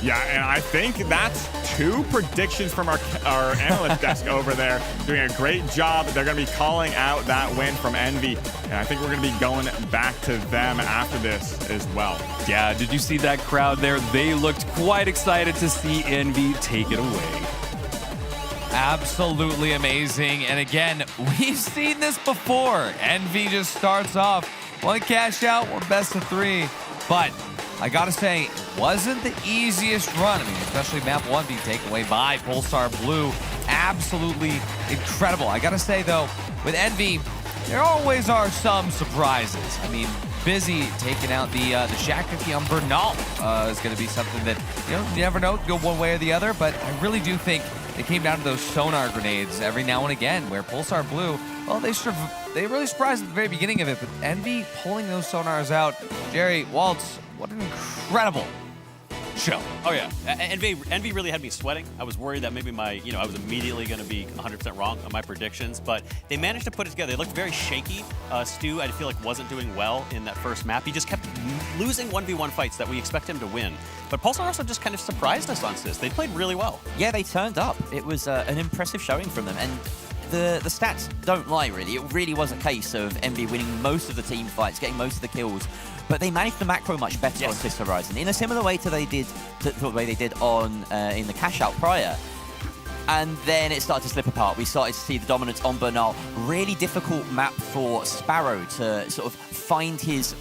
Yeah, and I think that's 2 predictions from our analyst desk over there. Doing a great job. They're going to be calling out that win from Envy. And I think we're going to be going back to them after this as well. Yeah, did you see that crowd there? They looked quite excited to see Envy take it away. Absolutely amazing. And again, we've seen this before. Envy just starts off, one cash out, one best of 3. But I gotta say, it wasn't the easiest run. I mean, especially map 1 being taken away by Pulsar Blue. Absolutely incredible. I gotta say though, with Envy, there always are some surprises. I mean, Busy taking out the Shack 50 on Bernal is going to be something that, you never know, go one way or the other, but I really do think it came down to those sonar grenades every now and again, where Pulsar Blue, well, they really surprised at the very beginning of it, but Envy pulling those sonars out. Jerry, Waltz, what an incredible show. Oh yeah, Envy really had me sweating. I was worried that maybe I was immediately going to be 100% wrong on my predictions, but they managed to put it together. They looked very shaky. Stu, I feel like, wasn't doing well in that first map. He just kept losing 1v1 fights that we expect him to win. But Pulsar also just kind of surprised us on Sis. They played really well. Yeah, they turned up. It was an impressive showing from them, and the stats don't lie, really. It really was a case of Envy winning most of the team fights, getting most of the kills, but they managed the macro much better on Sis Horizon in a similar way to the way they did on in the cash out prior. And then it started to slip apart. We started to see the dominance on Bernal. Really difficult map for Sparrow to sort of find his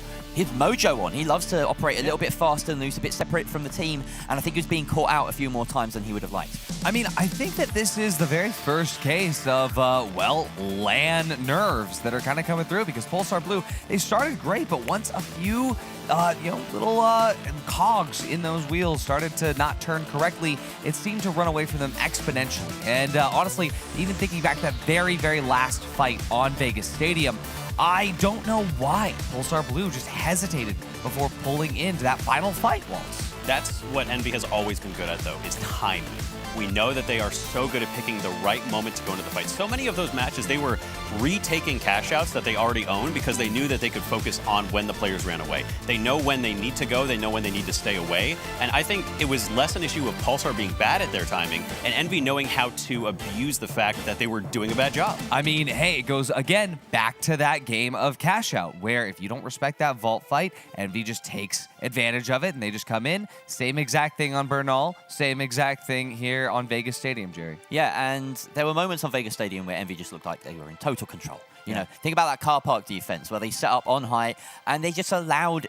mojo on. He loves to operate a little bit faster and loose, a bit separate from the team, and I think he was being caught out a few more times than he would have liked. I mean, I think that this is the very first case of, LAN nerves that are kind of coming through, because Pulsar Blue, they started great, but once a few, little cogs in those wheels started to not turn correctly, it seemed to run away from them exponentially. And honestly, even thinking back to that very, very last fight on Vegas Stadium, I don't know why Pulsar Blue just hesitated before pulling into that final fight, Waltz. That's what Envy has always been good at, though, is timing. We know that they are so good at picking the right moment to go into the fight. So many of those matches, they were retaking cash outs that they already owned because they knew that they could focus on when the players ran away. They know when they need to go, they know when they need to stay away. And I think it was less an issue of Pulsar being bad at their timing and Envy knowing how to abuse the fact that they were doing a bad job. I mean, hey, it goes again back to that game of cash out, where if you don't respect that vault fight, Envy just takes advantage of it and they just come in. Same exact thing on Bernal, same exact thing here on Vegas Stadium, Jerry. Yeah, and there were moments on Vegas Stadium where Envy just looked like they were in total control. You know, think about that car park defense where they set up on height and they just allowed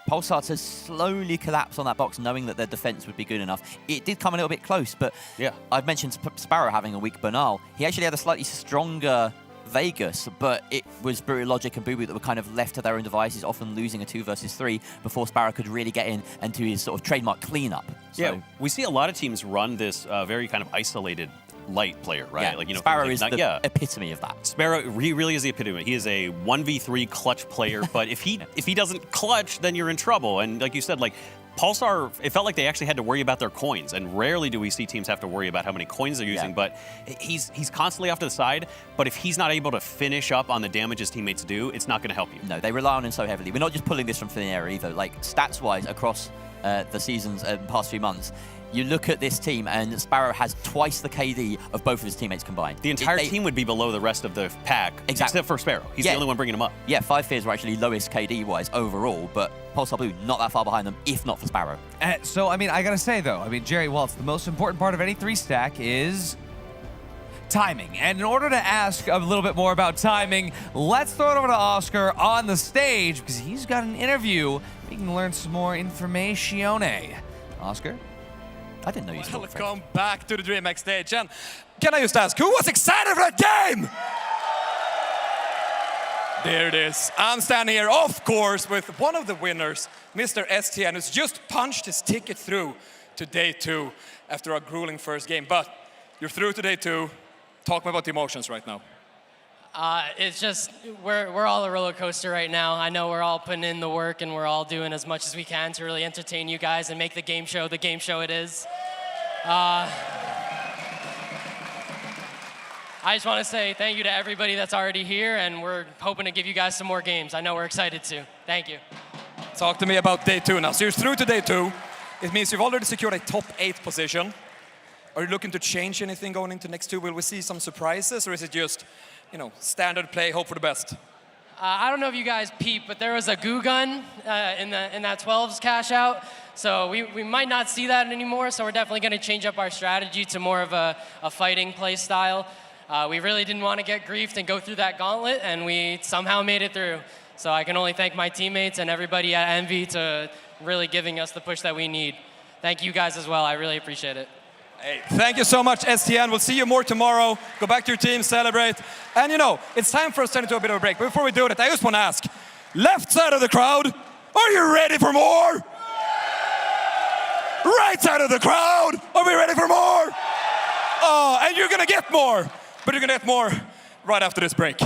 Pulsar to slowly collapse on that box, knowing that their defense would be good enough. It did come a little bit close, but yeah, I've mentioned Sparrow having a weak Bernal. He actually had a slightly stronger Vegas, but it was Brutal Logic and Boo Boo that were kind of left to their own devices, often losing a 2 versus 3 before Sparrow could really get in and do his sort of trademark cleanup. So, yeah, we see a lot of teams run this very kind of isolated light player, right? Yeah, like, Sparrow is the epitome of that. Sparrow, he really is the epitome. He is a 1v3 clutch player, but if he doesn't clutch, then you're in trouble. And like you said, like Pulsar, it felt like they actually had to worry about their coins, and rarely do we see teams have to worry about how many coins they're using, but he's constantly off to the side, but if he's not able to finish up on the damage his teammates do, it's not going to help you. No, they rely on him so heavily. We're not just pulling this from thin air either. Like, stats-wise, across the seasons and past few months, you look at this team, and Sparrow has twice the KD of both of his teammates combined. The entire team would be below the rest of the pack, except for Sparrow. He's the only one bringing him up. Yeah, 5 Fears were actually lowest KD-wise overall, but Pulsar Blue not that far behind them, if not for Sparrow. So, I mean, I gotta say, though, Jerry Waltz, the most important part of any 3-stack is timing. And in order to ask a little bit more about timing, let's throw it over to Oscar on the stage, because he's got an interview. We can learn some more information. Oscar? I didn't know you spoke French. Welcome back to the DreamHack stage. And can I just ask, who was excited for that game? There it is. I'm standing here, of course, with one of the winners, Mr. STN, who's just punched his ticket through to day 2 after a grueling first game. But you're through to day 2. Talk about the emotions right now. It's just, we're all a roller coaster right now. I know we're all putting in the work and we're all doing as much as we can to really entertain you guys and make the game show it is. I just want to say thank you to everybody that's already here, and we're hoping to give you guys some more games. I know we're excited to. Thank you. Talk to me about day 2 now. So you're through to day 2. It means you've already secured a top 8 position. Are you looking to change anything going into next 2? Will we see some surprises, or is it just, you know, standard play, hope for the best? I don't know if you guys peeped, but there was a goo gun in that 12s cash out. So we might not see that anymore, so we're definitely going to change up our strategy to more of a fighting play style. We really didn't want to get griefed and go through that gauntlet, and we somehow made it through. So I can only thank my teammates and everybody at Envy to really giving us the push that we need. Thank you guys as well. I really appreciate it. Hey, thank you so much, STN. We'll see you more tomorrow. Go back to your team, celebrate. And you know, it's time for us to turn into a bit of a break. But before we do it, I just want to ask, left side of the crowd, are you ready for more? Right side of the crowd, are we ready for more? Oh, and you're gonna get more, but you're gonna get more right after this break.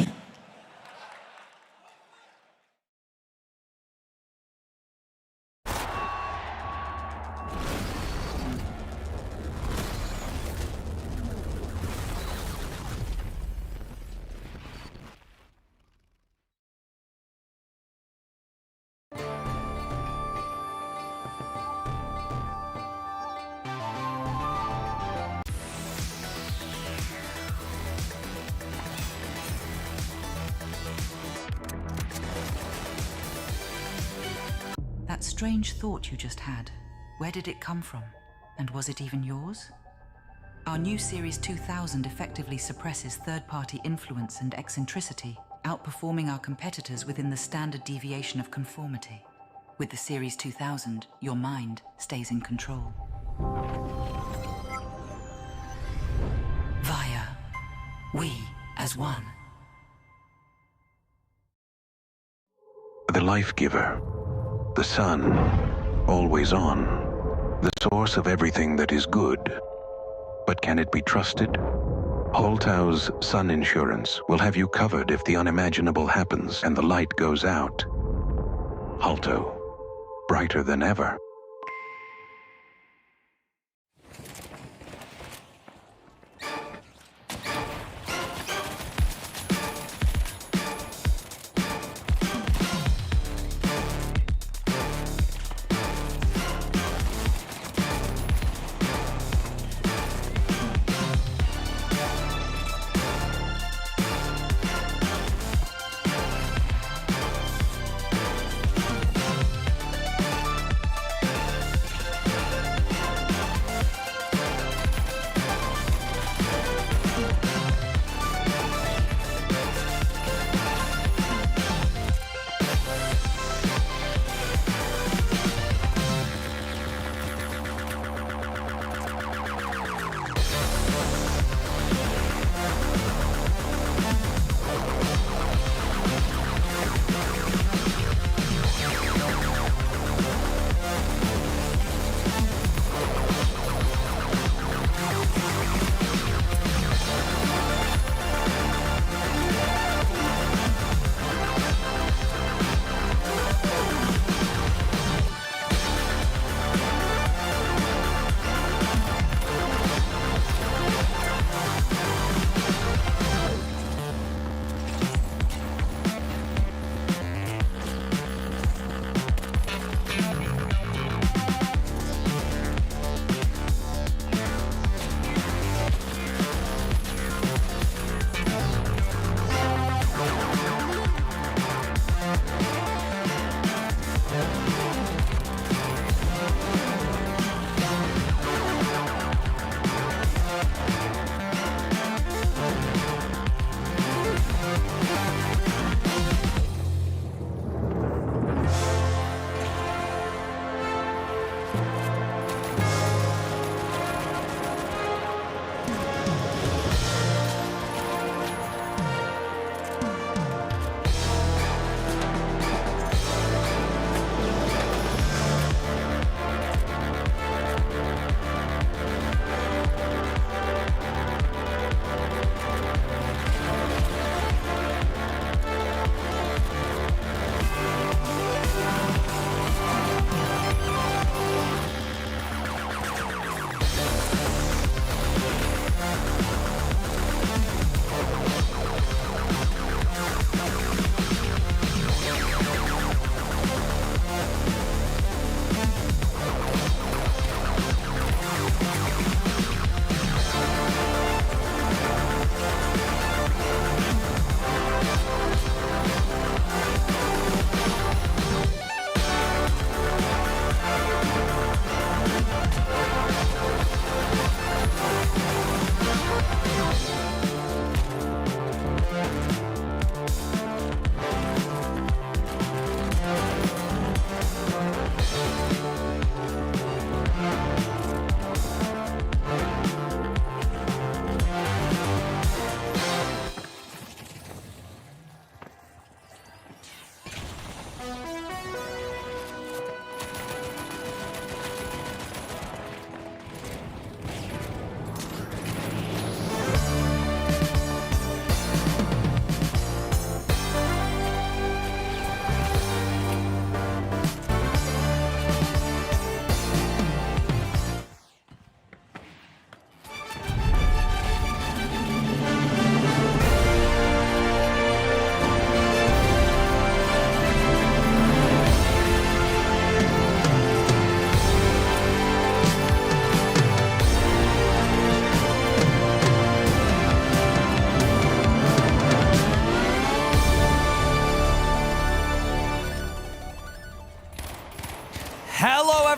That strange thought you just had, where did it come from? And was it even yours? Our new Series 2000 effectively suppresses third-party influence and eccentricity, outperforming our competitors within the standard deviation of conformity. With the Series 2000, your mind stays in control. Via, we as one. The life giver. The sun, always on, the source of everything that is good. But can it be trusted? Holtau's Sun Insurance will have you covered if the unimaginable happens and the light goes out. Holto, brighter than ever.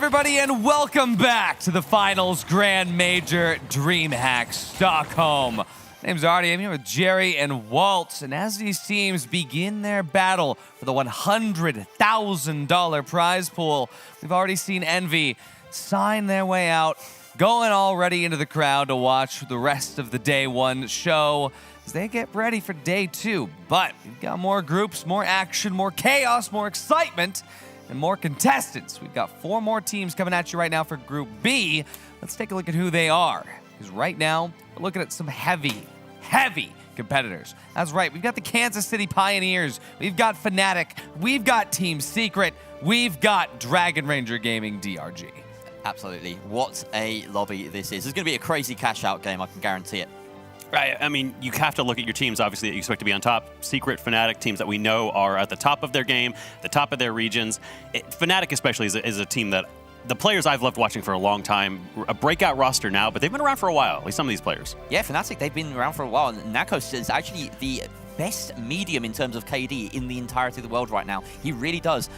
everybody, and welcome back to the Finals Grand Major DreamHack Stockholm. My name's Artie. I'm here with Jerry and Walt, and as these teams begin their battle for the $100,000 prize pool, we've already seen Envy sign their way out, going already into the crowd to watch the rest of the day one show as they get ready for day two. But we've got more groups, more action, more chaos, more excitement, and more contestants. We've got 4 more teams coming at you right now for Group B. Let's take a look at who they are. Because right now, we're looking at some heavy competitors. That's right, we've got the Kansas City Pioneers, we've got Fnatic, we've got Team Secret, we've got Dragon Ranger Gaming DRG. Absolutely. What a lobby this is. It's going to be a crazy cash-out game, I can guarantee it. Right. I mean, you have to look at your teams, obviously, that you expect to be on top. Secret, Fnatic, teams that we know are at the top of their game, the top of their regions. Fnatic especially is a team that the players I've loved watching for a long time. A breakout roster now, but they've been around for a while, at least some of these players. Yeah, Fnatic, they've been around for a while. Nakos is actually the best medium in terms of KD in the entirety of the world right now. He really does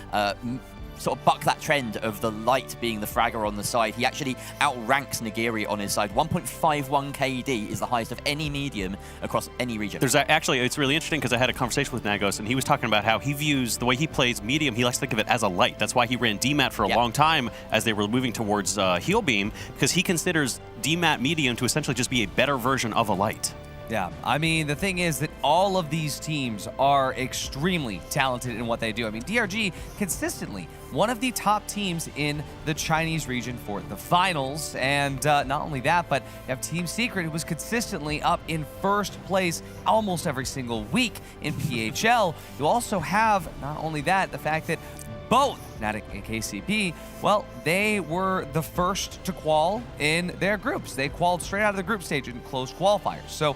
sort of buck that trend of the light being the fragger on the side. He actually outranks Nigiri on his side. 1.51 KD is the highest of any medium across any region. There's actually, it's really interesting because I had a conversation with Nagos, and he was talking about how he views the way he plays medium, he likes to think of it as a light. That's why he ran DMAT for a long time as they were moving towards Heal Beam, because he considers DMAT medium to essentially just be a better version of a light. Yeah, I mean, the thing is that all of these teams are extremely talented in what they do. I mean, DRG consistently one of the top teams in the Chinese region for the finals. And not only that, but you have Team Secret, who was consistently up in first place almost every single week in PHL. You also have, not only that, the fact that both Fnatic and KCP, well, they were the first to qual in their groups. They qualified straight out of the group stage in closed qualifiers. So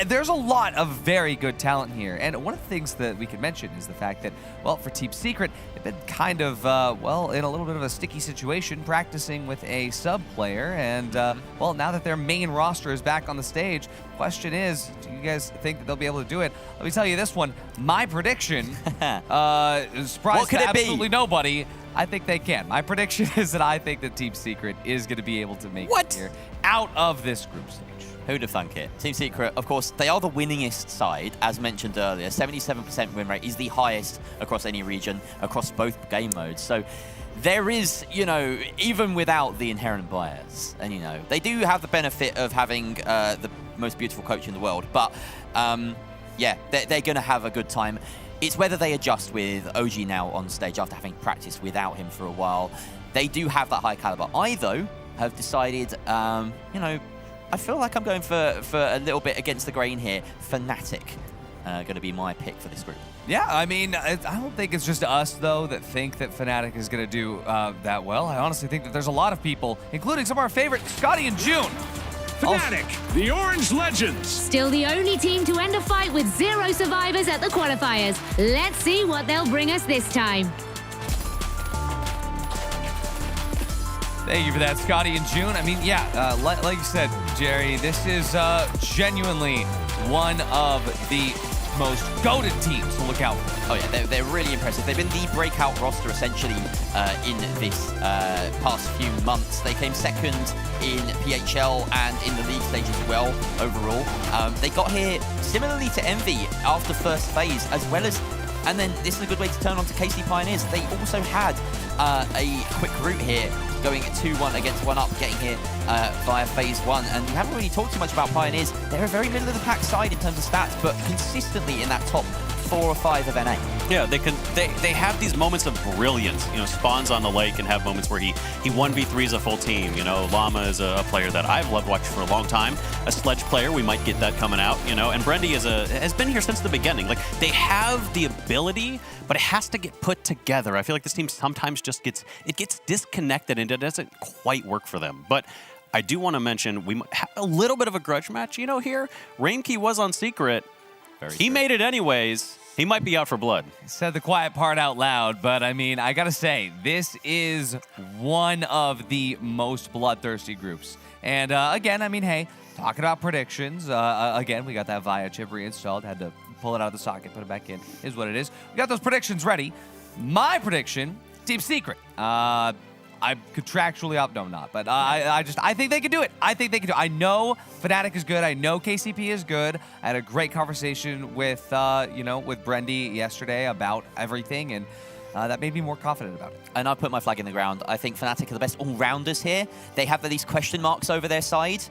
there's a lot of very good talent here. And one of the things that we could mention is the fact that, well, for Team Secret, they've been kind of, well, in a little bit of a sticky situation, practicing with a sub player. And, well, now that their main roster is back on the stage, question is, do you guys think that they'll be able to do it? Let me tell you this one. My prediction, surprise to absolutely nobody, I think they can. My prediction is that I think that Team Secret is going to be able to make it here out of this group stage. Who'd have thunk it? Team Secret, of course, they are the winningest side, as mentioned earlier. 77% win rate is the highest across any region, across both game modes. So there is, you know, even without the inherent bias, and, you know, they do have the benefit of having the most beautiful coach in the world, but yeah, they're going to have a good time. It's whether they adjust with OG now on stage after having practiced without him for a while. They do have that high caliber. I, though, have decided, you know, I feel like I'm going for a little bit against the grain here. Fnatic going to be my pick for this group. Yeah, I mean, I don't think it's just us, though, that think that Fnatic is going to do that well. I honestly think that there's a lot of people, including some of our favorite Scotty and June. Fnatic, the Orange Legends. Still the only team to end a fight with 0 survivors at the qualifiers. Let's see what they'll bring us this time. Thank you for that, Scotty and June. I mean, yeah, like you said, Jerry, this is genuinely one of the most goated teams to look out for. Oh yeah, they're really impressive. They've been the breakout roster essentially in this past few months. They came second in PHL and in the league stage as well overall. They got here similarly to Envy after first phase, as well as, and then this is a good way to turn on to KC Pioneers. They also had a quick route here, going 2-1 against 1UP, getting here via phase 1. And we haven't really talked too much about Pioneers. They're a very middle of the pack side in terms of stats, but consistently in that top 4 or 5 of NA. Yeah, they have these moments of brilliance. You know, Spawn's on the lake and have moments where he 1v3s a full team. You know, Llama is a player that I've loved watching for a long time. A Sledge player, we might get that coming out, you know. And Brendy has been here since the beginning. Like, they have the ability, but it has to get put together. I feel like this team sometimes just gets disconnected and it doesn't quite work for them. But I do want to mention we have a little bit of a grudge match, you know, here. Rainkey was on Secret. He made it anyways. He might be out for blood. Said the quiet part out loud, but I mean, I gotta say, this is one of the most bloodthirsty groups. And again, I mean, hey, talking about predictions, again, we got that VIA chip reinstalled, had to pull it out of the socket, put it back in, is what it is. We got those predictions ready. My prediction, Team Secret. I'm contractually up. No, I'm not. But I think they can do it. I think they can do it. I know Fnatic is good. I know KCP is good. I had a great conversation with, with Brendy yesterday about everything, and that made me more confident about it. And I put my flag in the ground. I think Fnatic are the best all-rounders here. They have these question marks over their side.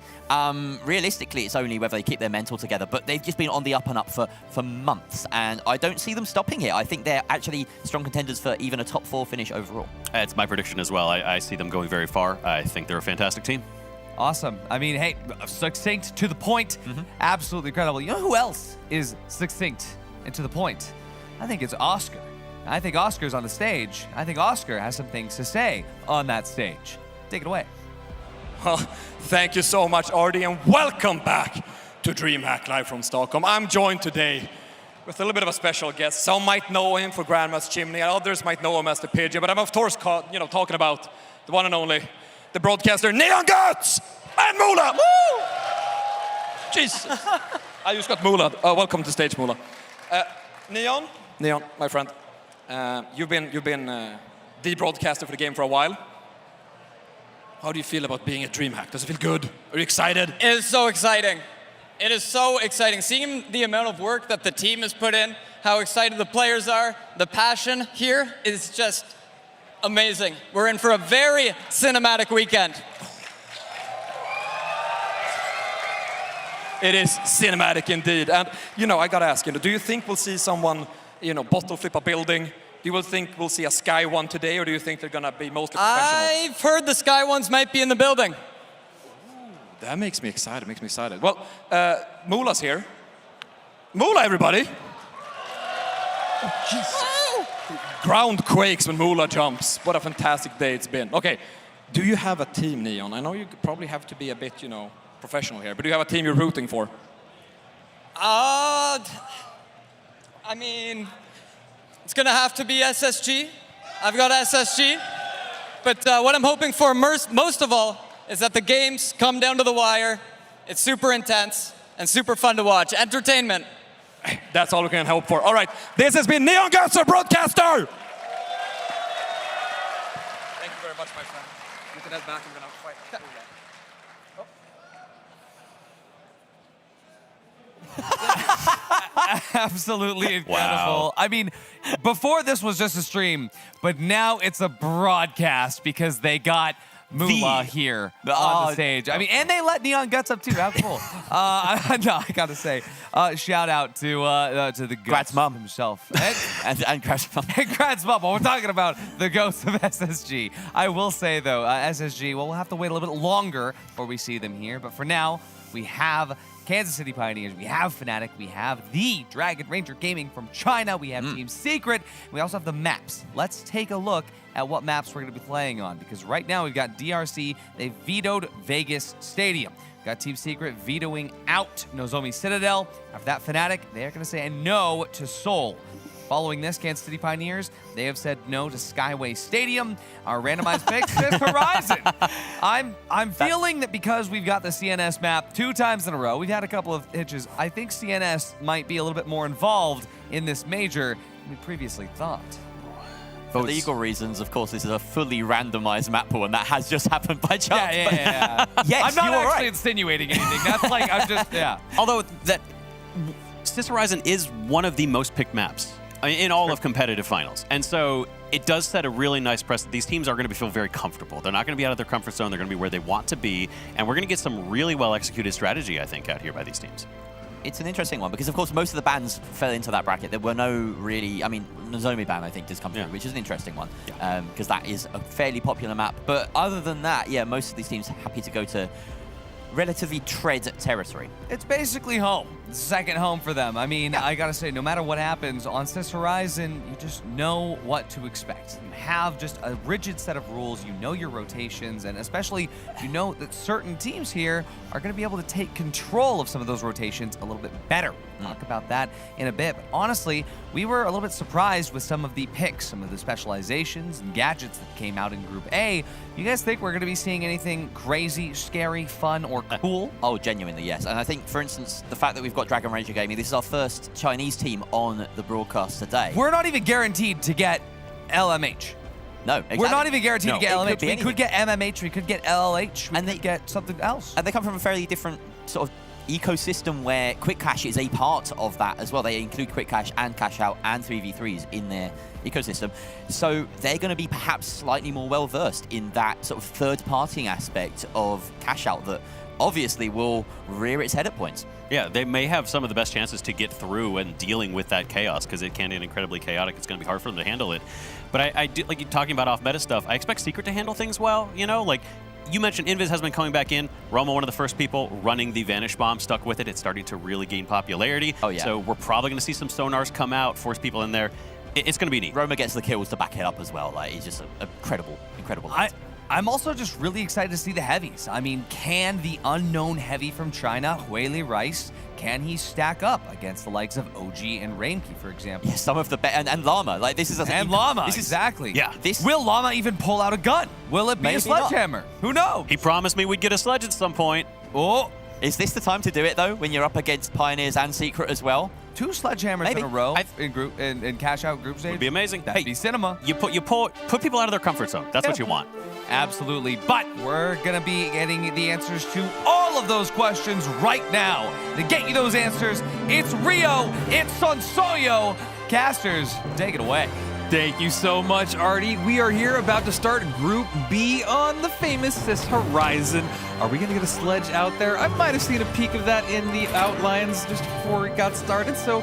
Realistically, it's only whether they keep their mental together, but they've just been on the up and up for months, and I don't see them stopping here. I think they're actually strong contenders for even a top 4 finish overall. It's my prediction as well. I see them going very far. I think they're a fantastic team. Awesome. I mean, hey, succinct, to the point. Absolutely incredible. You know who else is succinct and to the point? I think it's Oscar. I think Oscar's on the stage. I think Oscar has some things to say on that stage. Take it away. Thank you so much, Artie, and welcome back to DreamHack Live from Stockholm. I'm joined today with a little bit of a special guest. Some might know him for Grandma's Chimney, and others might know him as the Pigeon, but I'm of course talking about the one and only, the broadcaster Neon Guts and Mula. Woo! Jesus. I just got Mula. Welcome to stage, Mula. Neon, my friend. You've been the broadcaster for the game for a while. How do you feel about being at DreamHack? Does it feel good? Are you excited? It is so exciting. It is so exciting. Seeing the amount of work that the team has put in, how excited the players are, the passion here is just amazing. We're in for a very cinematic weekend. It is cinematic indeed. And, I got to ask, do you think we'll see someone, bottle flip a building? Do you think we'll see a Sky one today, or do you think they're going to be mostly professional? I've heard the Sky ones might be in the building. That makes me excited, Well, Mula's here. Mula, everybody. Oh, ground quakes when Mula jumps. What a fantastic day it's been. Okay, do you have a team, Neon? I know you probably have to be a bit, professional here, but do you have a team you're rooting for? I mean, it's going to have to be SSG. I've got SSG. But what I'm hoping for most of all is that the games come down to the wire. It's super intense and super fun to watch. Entertainment. That's all we can hope for. All right, this has been Neon Guts, our broadcaster. Thank you very much, my friend. You can head back. I'm going to fight. Absolutely incredible. Wow. I mean, before this was just a stream, but now it's a broadcast because they got Mula here on the stage. I mean, and they let Neon Guts up too. How cool. No, I gotta say, shout out to the Guts mom himself. and Grad's mom. And Grad's mom. We're talking about the ghost of SSG. I will say though, SSG, well, we'll have to wait a little bit longer before we see them here. But for now, we have Kansas City Pioneers, we have Fnatic, we have the Dragon Ranger Gaming from China, we have Team Secret, we also have the maps. Let's take a look at what maps we're going to be playing on, because right now we've got DRC, they vetoed Vegas Stadium. We've got Team Secret vetoing out Nozomi Citadel. After that, Fnatic, they're going to say a no to Seoul. Following this, Kansas City Pioneers, they have said no to Skyway Stadium. Our randomized picks is Horizon. I'm feeling that because we've got the CNS map 2 times in a row, we've had a couple of hitches. I think CNS might be a little bit more involved in this major than we previously thought. For legal reasons, of course, this is a fully randomized map pool, and that has just happened by chance. Yeah. Yes, I'm not you are actually right. insinuating anything. That's like, I'm just, Although that Sis Horizon is one of the most picked maps in all of competitive finals. And so it does set a really nice precedent. These teams are going to feel very comfortable. They're not going to be out of their comfort zone. They're going to be where they want to be. And we're going to get some really well-executed strategy, I think, out here by these teams. It's an interesting one because, of course, most of the bans fell into that bracket. There were no really... I mean, Nozomi ban, I think, does come through, which is an interesting one because that is a fairly popular map. But other than that, yeah, most of these teams are happy to go to relatively tread territory. It's basically home. It's second home for them. I mean, I gotta say, no matter what happens on Sis Horizon, you just know what to expect. You have just a rigid set of rules. You know your rotations, and especially you know that certain teams here are going to be able to take control of some of those rotations a little bit better. We'll talk about that in a bit. But honestly, we were a little bit surprised with some of the picks, some of the specializations and gadgets that came out in Group A. You guys think we're going to be seeing anything crazy, scary, fun, or cool? Oh, genuinely, yes. And I think, for instance, the fact that we've got Dragon Ranger Gaming, this is our first Chinese team on the broadcast today. We're not even guaranteed to get LMH. No, exactly. We're not even guaranteed to get LMH. We anything. could get MMH, we could get LLH, we could get something else. And they come from a fairly different sort of ecosystem where Quick Cash is a part of that as well. They include Quick Cash and Cash Out and 3v3s in their ecosystem. So they're going to be perhaps slightly more well-versed in that sort of third-party aspect of Cash Out that obviously will rear its head at points. Yeah, they may have some of the best chances to get through and dealing with that chaos because it can get incredibly chaotic. It's going to be hard for them to handle it. But I do, like you talking about off-meta stuff, I expect Secret to handle things well, you know? Like, you mentioned Invis has been coming back in. Roma, one of the first people running the Vanish Bomb, stuck with it. It's starting to really gain popularity. Oh, yeah. So we're probably going to see some Sonars come out, force people in there. It's going to be neat. Roma gets the kills to back it up as well. Like, he's just an incredible lad. I'm also just really excited to see the heavies. I mean, can the unknown heavy from China, Huili Rice, can he stack up against the likes of OG and Rainki, for example? Yeah, some of the and Llama. Like, this is and Llama, exactly. Yeah. Will Llama even pull out a gun? Will it be Maybe a sledgehammer? Who knows? He promised me we'd get a sledge at some point. Oh, is this the time to do it though? When you're up against Pioneers and Secret as well? 2 sledgehammers in a row in Cash Out group stage Would be amazing. That'd be cinema. You put people out of their comfort zone. That's what you want. Absolutely. But we're going to be getting the answers to all of those questions right now. To get you those answers, it's Rio, it's Sonsoyo. Casters, take it away. Thank you so much, Artie. We are here about to start Group B on the famous Sis Horizon. Are we going to get a sledge out there? I might have seen a peek of that in the outlines just before it got started, so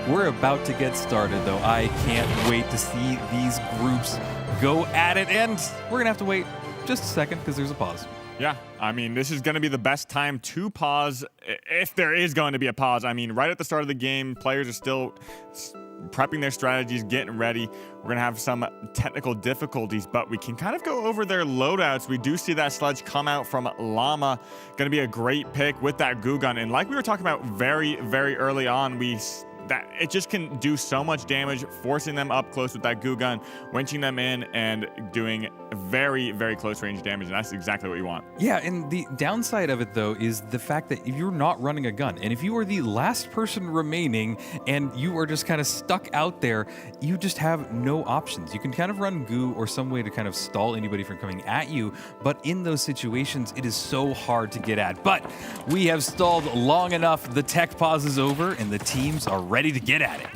we're about to get started, though. I can't wait to see these groups go at it, and we're going to have to wait just a second because there's a pause. Yeah, I mean, this is going to be the best time to pause, if there is going to be a pause. I mean, right at the start of the game, players are still prepping their strategies, getting ready. We're going to have some technical difficulties, but we can kind of go over their loadouts. We do see that sledge come out from Llama. Going to be a great pick with that goo gun. And like we were talking about very, very early on, that it just can do so much damage, forcing them up close with that goo gun, winching them in, and doing very, very close range damage, and that's exactly what you want. Yeah, and the downside of it, though, is the fact that if you're not running a gun, and if you are the last person remaining, and you are just kind of stuck out there, you just have no options. You can kind of run goo or some way to kind of stall anybody from coming at you, but in those situations, it is so hard to get at. But we have stalled long enough. The tech pause is over, and the teams are ready to get at it.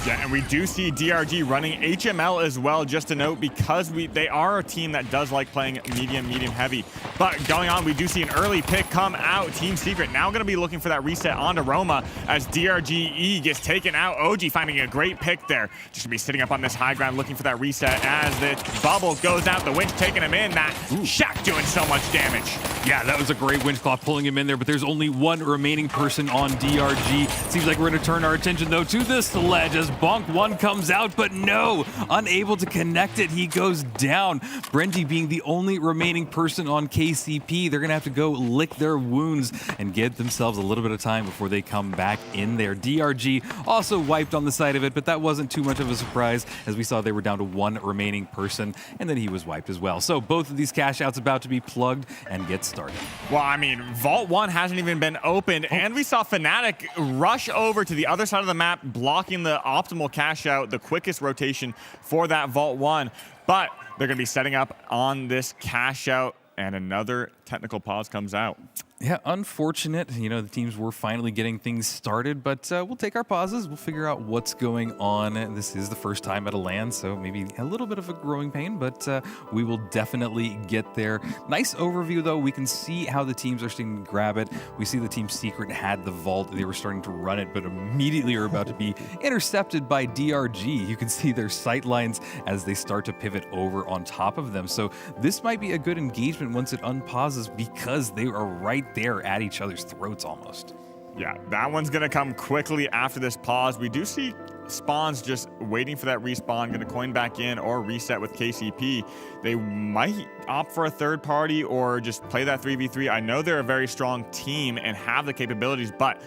Yeah, and we do see DRG running HML as well, just to note, because they are a team that does like playing medium heavy. But going on, we do see an early pick come out. Team Secret now going to be looking for that reset onto Roma as DRGE gets taken out. OG finding a great pick there. Just going to be sitting up on this high ground looking for that reset as the bubble goes out. The winch taking him in. That Shaq doing so much damage. Yeah, that was a great winch claw pulling him in there, but there's only one remaining person on DRG. Seems like we're going to turn our attention, though, to this sledge as Bonk 1 comes out, but no, unable to connect it. He goes down. Brenty being the only remaining person on KCP. They're going to have to go lick their wounds and get themselves a little bit of time before they come back in there. DRG also wiped on the side of it, but that wasn't too much of a surprise as we saw they were down to one remaining person, and then he was wiped as well. So both of these cash outs about to be plugged and get started. Well, I mean, Vault 1 hasn't even been opened, and we saw Fnatic rush over to the other side of the map, blocking the optimal cash out, the quickest rotation for that Vault 1. But they're going to be setting up on this cash out, and another technical pause comes out. Yeah, unfortunate. You know, the teams were finally getting things started, but we'll take our pauses. We'll figure out what's going on. This is the first time at a LAN, so maybe a little bit of a growing pain, but we will definitely get there. Nice overview, though. We can see how the teams are starting to grab it. We see the Team Secret had the vault. They were starting to run it, but immediately are about to be intercepted by DRG. You can see their sight lines as they start to pivot over on top of them. So this might be a good engagement once it unpauses because they are right there at each other's throats almost. Yeah, that one's going to come quickly after this pause. We do see Spawns just waiting for that respawn, going to coin back in or reset with KCP. They might opt for a third party or just play that 3v3. I know they're a very strong team and have the capabilities, but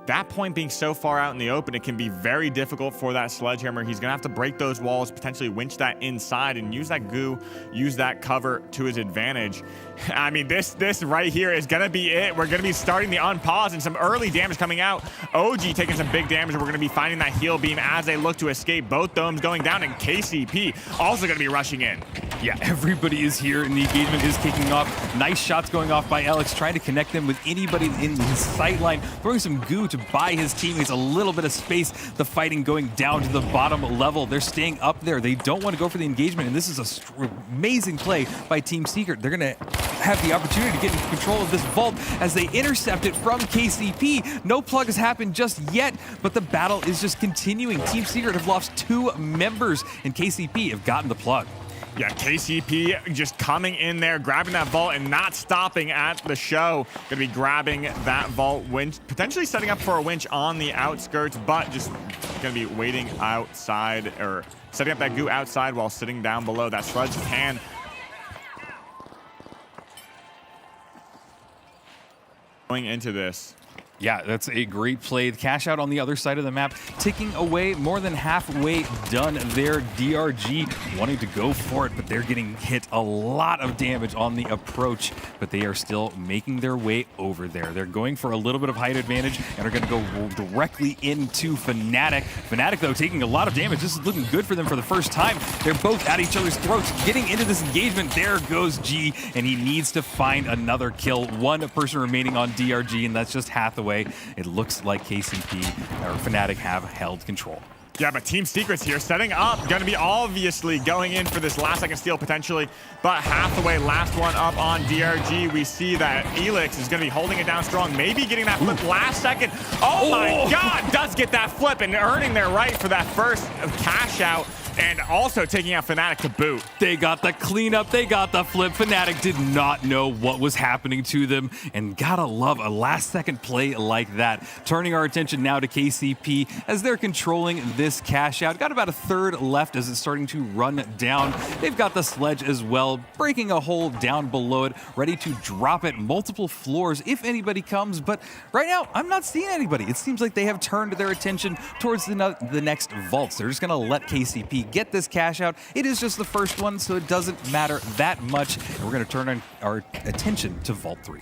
that point being so far out in the open, it can be very difficult for that sledgehammer. He's going to have to break those walls, potentially winch that inside and use that goo, use that cover to his advantage. I mean, this right here is going to be it. We're going to be starting the unpause and some early damage coming out. OG taking some big damage. We're going to be finding that heal beam as they look to escape. Both domes going down, and KCP also going to be rushing in. Yeah, everybody is here, and the engagement is kicking off. Nice shots going off by Alex, trying to connect them with anybody in his sight line, throwing some goo to buy his teammates a little bit of space. The fighting going down to the bottom level. They're staying up there. They don't want to go for the engagement, and this is an amazing play by Team Secret. They're going to have the opportunity to get in control of this vault as they intercept it from KCP. No plug has happened just yet, but the battle is just continuing. Team Secret have lost 2 members, and KCP have gotten the plug. Yeah, KCP just coming in there, grabbing that vault and not stopping at the show. Gonna be grabbing that vault winch, potentially setting up for a winch on the outskirts, but just gonna be waiting outside, or setting up that goo outside while sitting down below. That sludge can going into this. Yeah, that's a great play. Cash out on the other side of the map, ticking away, more than halfway done there. DRG wanting to go for it, but they're getting hit a lot of damage on the approach, but they are still making their way over there. They're going for a little bit of height advantage and are going to go directly into Fnatic. Fnatic, though, taking a lot of damage. This is looking good for them for the first time. They're both at each other's throats, getting into this engagement. There goes G, and he needs to find another kill. One person remaining on DRG, and that's just Hathaway. It looks like KCP or Fnatic have held control. Yeah, but Team Secret's here, setting up. Going to be obviously going in for this last second steal potentially, but Hathaway, last one up on DRG. We see that Elix is going to be holding it down strong, maybe getting that flip last second. Oh my God, does get that flip and earning their right for that first cash out. And also taking out Fnatic to boot. They got the cleanup, they got the flip. Fnatic did not know what was happening to them, and gotta love a last-second play like that. Turning our attention now to KCP as they're controlling this cash out. Got about a third left as it's starting to run down. They've got the sledge as well, breaking a hole down below it, ready to drop it multiple floors if anybody comes. But right now, I'm not seeing anybody. It seems like they have turned their attention towards the next vaults. They're just gonna let KCP get this cash out. It is just the first one, so it doesn't matter that much. And we're going to turn our attention to Vault 3.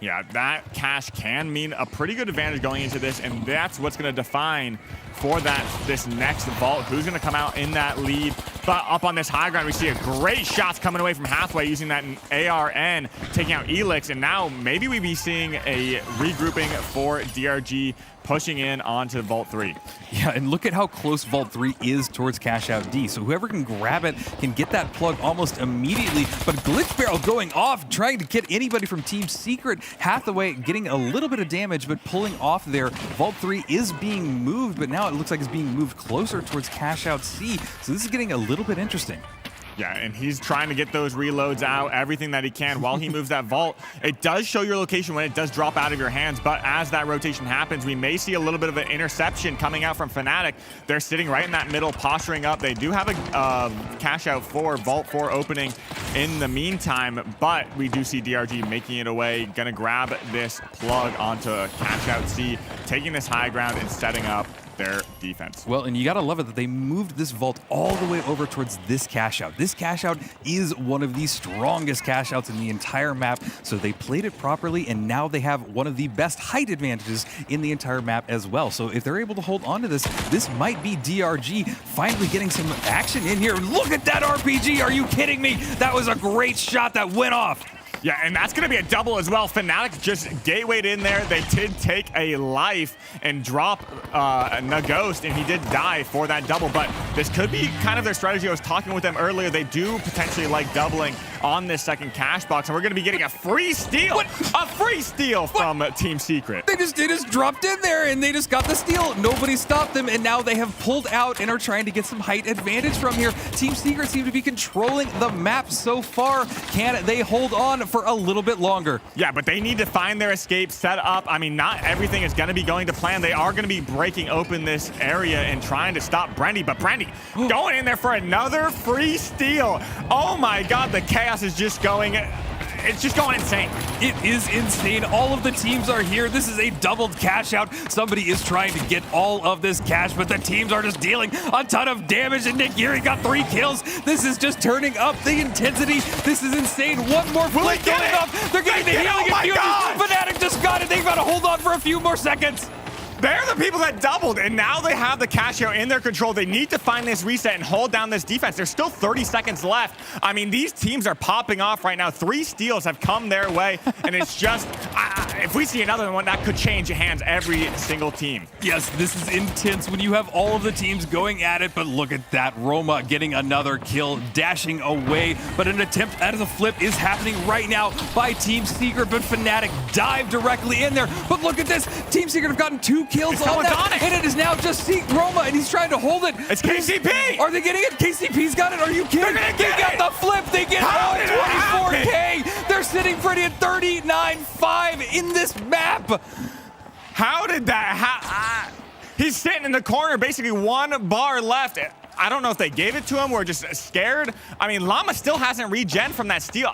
Yeah, that cash can mean a pretty good advantage going into this, and that's what's going to define for this next vault who's going to come out in that lead. But up on this high ground, we see a great shots coming away from Hathaway using that ARN, taking out Elix, and now maybe we be seeing a regrouping for DRG pushing in onto Vault 3. Yeah, and look at how close Vault 3 is towards Cash Out D. So whoever can grab it can get that plug almost immediately. But Glitch Barrel going off, trying to get anybody from Team Secret. Hathaway getting a little bit of damage, but pulling off there. Vault 3 is being moved, but now it looks like it's being moved closer towards Cash Out C. So this is getting a little bit interesting. Yeah, and he's trying to get those reloads out, everything that he can while he moves that vault. It does show your location when it does drop out of your hands, but as that rotation happens, we may see a little bit of an interception coming out from Fnatic. They're sitting right in that middle, posturing up. They do have a cash out for Vault 4 opening in the meantime, but we do see DRG making it away, gonna grab this plug onto cash out C, taking this high ground and setting up their defense. Well, and you gotta love it that they moved this vault all the way over towards this cash out. This cash out is one of the strongest cash outs in the entire map, so they played it properly, and now they have one of the best height advantages in the entire map as well. So if they're able to hold on to this, this might be DRG finally getting some action in here. Look at that RPG, are you kidding me? That was a great shot that went off. Yeah, and that's going to be a double as well. Fnatic just gatewayed in there. They did take a life and drop Naghost, and he did die for that double. But this could be kind of their strategy. I was talking with them earlier. They do potentially like doubling on this second cash box, and we're going to be getting a free steal. What? A free steal from Team Secret. They just dropped in there, and they just got the steal. Nobody stopped them, and now they have pulled out and are trying to get some height advantage from here. Team Secret seem to be controlling the map so far. Can they hold on for a little bit longer? Yeah, but they need to find their escape, set up. I mean, not everything is going to be going to plan. They are going to be breaking open this area and trying to stop Brendy, but Brendy going in there for another free steal. Oh my God, the chaos is just going... It's just going insane. It is insane. All of the teams are here. This is a doubled cash out. Somebody is trying to get all of this cash, but the teams are just dealing a ton of damage, and Nick Geary got 3 kills. This is just turning up the intensity. This is insane. One more flick going up. They're getting the healing infusion. Fnatic just got it. They've got to hold on for a few more seconds. They're the people that doubled, and now they have the cash out in their control. They need to find this reset and hold down this defense. There's still 30 seconds left. I mean, these teams are popping off right now. 3 steals have come their way, and it's just, if we see another one, that could change hands every single team. Yes, this is intense when you have all of the teams going at it, but look at that. Roma getting another kill, dashing away, but an attempt at a flip is happening right now by Team Secret, but Fnatic dive directly in there. But look at this. Team Secret have gotten 2 kills on that, and it is now just Roma, and he's trying to hold it. It's KCP! Are they getting it? KCP's got it. Are you kidding? They got the flip. They get all 24K. They're sitting pretty at 39.5 in this map. How did that he's sitting in the corner, basically 1 bar left. I don't know if they gave it to him or just scared. I mean, Llama still hasn't regen from that steal.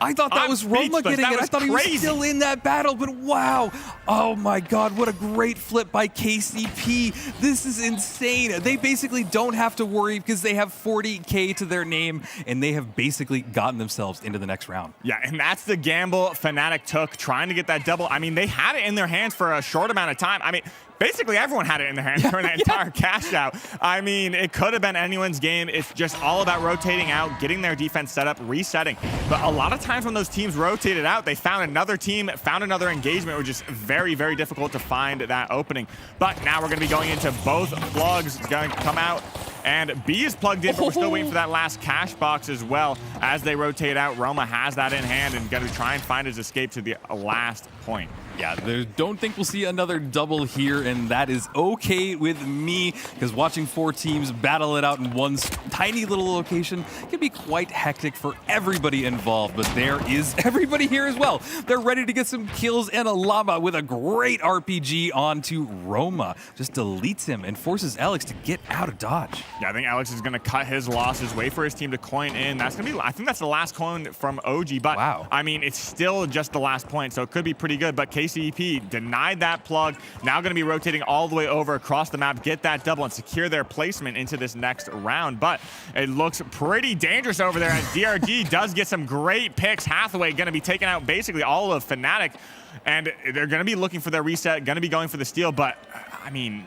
I thought that was Roma getting it. I thought he was still in that battle, but wow. Oh my God, what a great flip by KCP. This is insane. They basically don't have to worry because they have 40K to their name, and they have basically gotten themselves into the next round. Yeah, and that's the gamble Fnatic took, trying to get that double. I mean, they had it in their hands for a short amount of time. I mean, basically everyone had it in their hands during that entire cash out. I mean, it could have been anyone's game. It's just all about rotating out, getting their defense set up, resetting. But a lot of times when those teams rotated out, they found another team, found another engagement, which is very, very difficult to find that opening. But now we're going to be going into both plugs. It's going to come out. And B is plugged in, but we're still waiting for that last cash box as well. As they rotate out, Roma has that in hand and going to try and find his escape to the last point. Yeah, don't think we'll see another double here, and that is okay with me, because watching 4 teams battle it out in one tiny little location can be quite hectic for everybody involved, but there is everybody here as well. They're ready to get some kills, and a Llama with a great RPG onto Roma. Just deletes him and forces Alex to get out of dodge. Yeah, I think Alex is going to cut his losses, wait for his team to coin in. That's going to be, I think that's the last coin from OG, but wow. I mean, it's still just the last point, so it could be pretty good, but KCP denied that plug. Now going to be rotating all the way over across the map, get that double and secure their placement into this next round. But it looks pretty dangerous over there as DRG does get some great picks. Hathaway going to be taking out basically all of Fnatic, and they're going to be looking for their reset, going to be going for the steal. But I mean,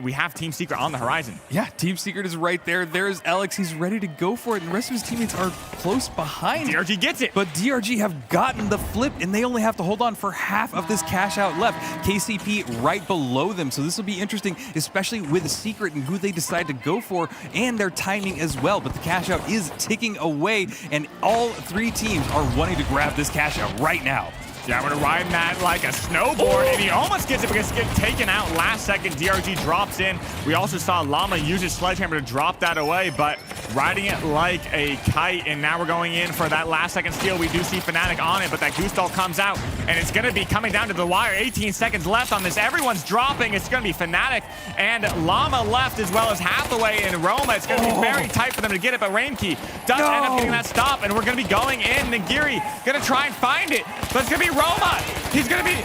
we have Team Secret on the horizon. Yeah, Team Secret is right there. There's Alex. He's ready to go for it. And the rest of his teammates are close behind. DRG gets it. But DRG have gotten the flip, and they only have to hold on for half of this cash out left. KCP right below them. So this will be interesting, especially with Secret and who they decide to go for and their timing as well. But the cash out is ticking away, and all 3 teams are wanting to grab this cash out right now. Yeah, we're riding that like a snowboard, and he almost gets it because it's getting taken out last second. DRG drops in. We also saw Llama use his sledgehammer to drop that away, but riding it like a kite, and now we're going in for that last second steal. We do see Fnatic on it, but that goose doll comes out, and it's going to be coming down to the wire. 18 seconds left on this. Everyone's dropping. It's going to be Fnatic and Llama left, as well as Hathaway and Roma. It's going to be very tight for them to get it, but Rainkey does end up getting that stop, and we're going to be going in. Nagiri going to try and find it, but it's going to be Roma. He's going to be...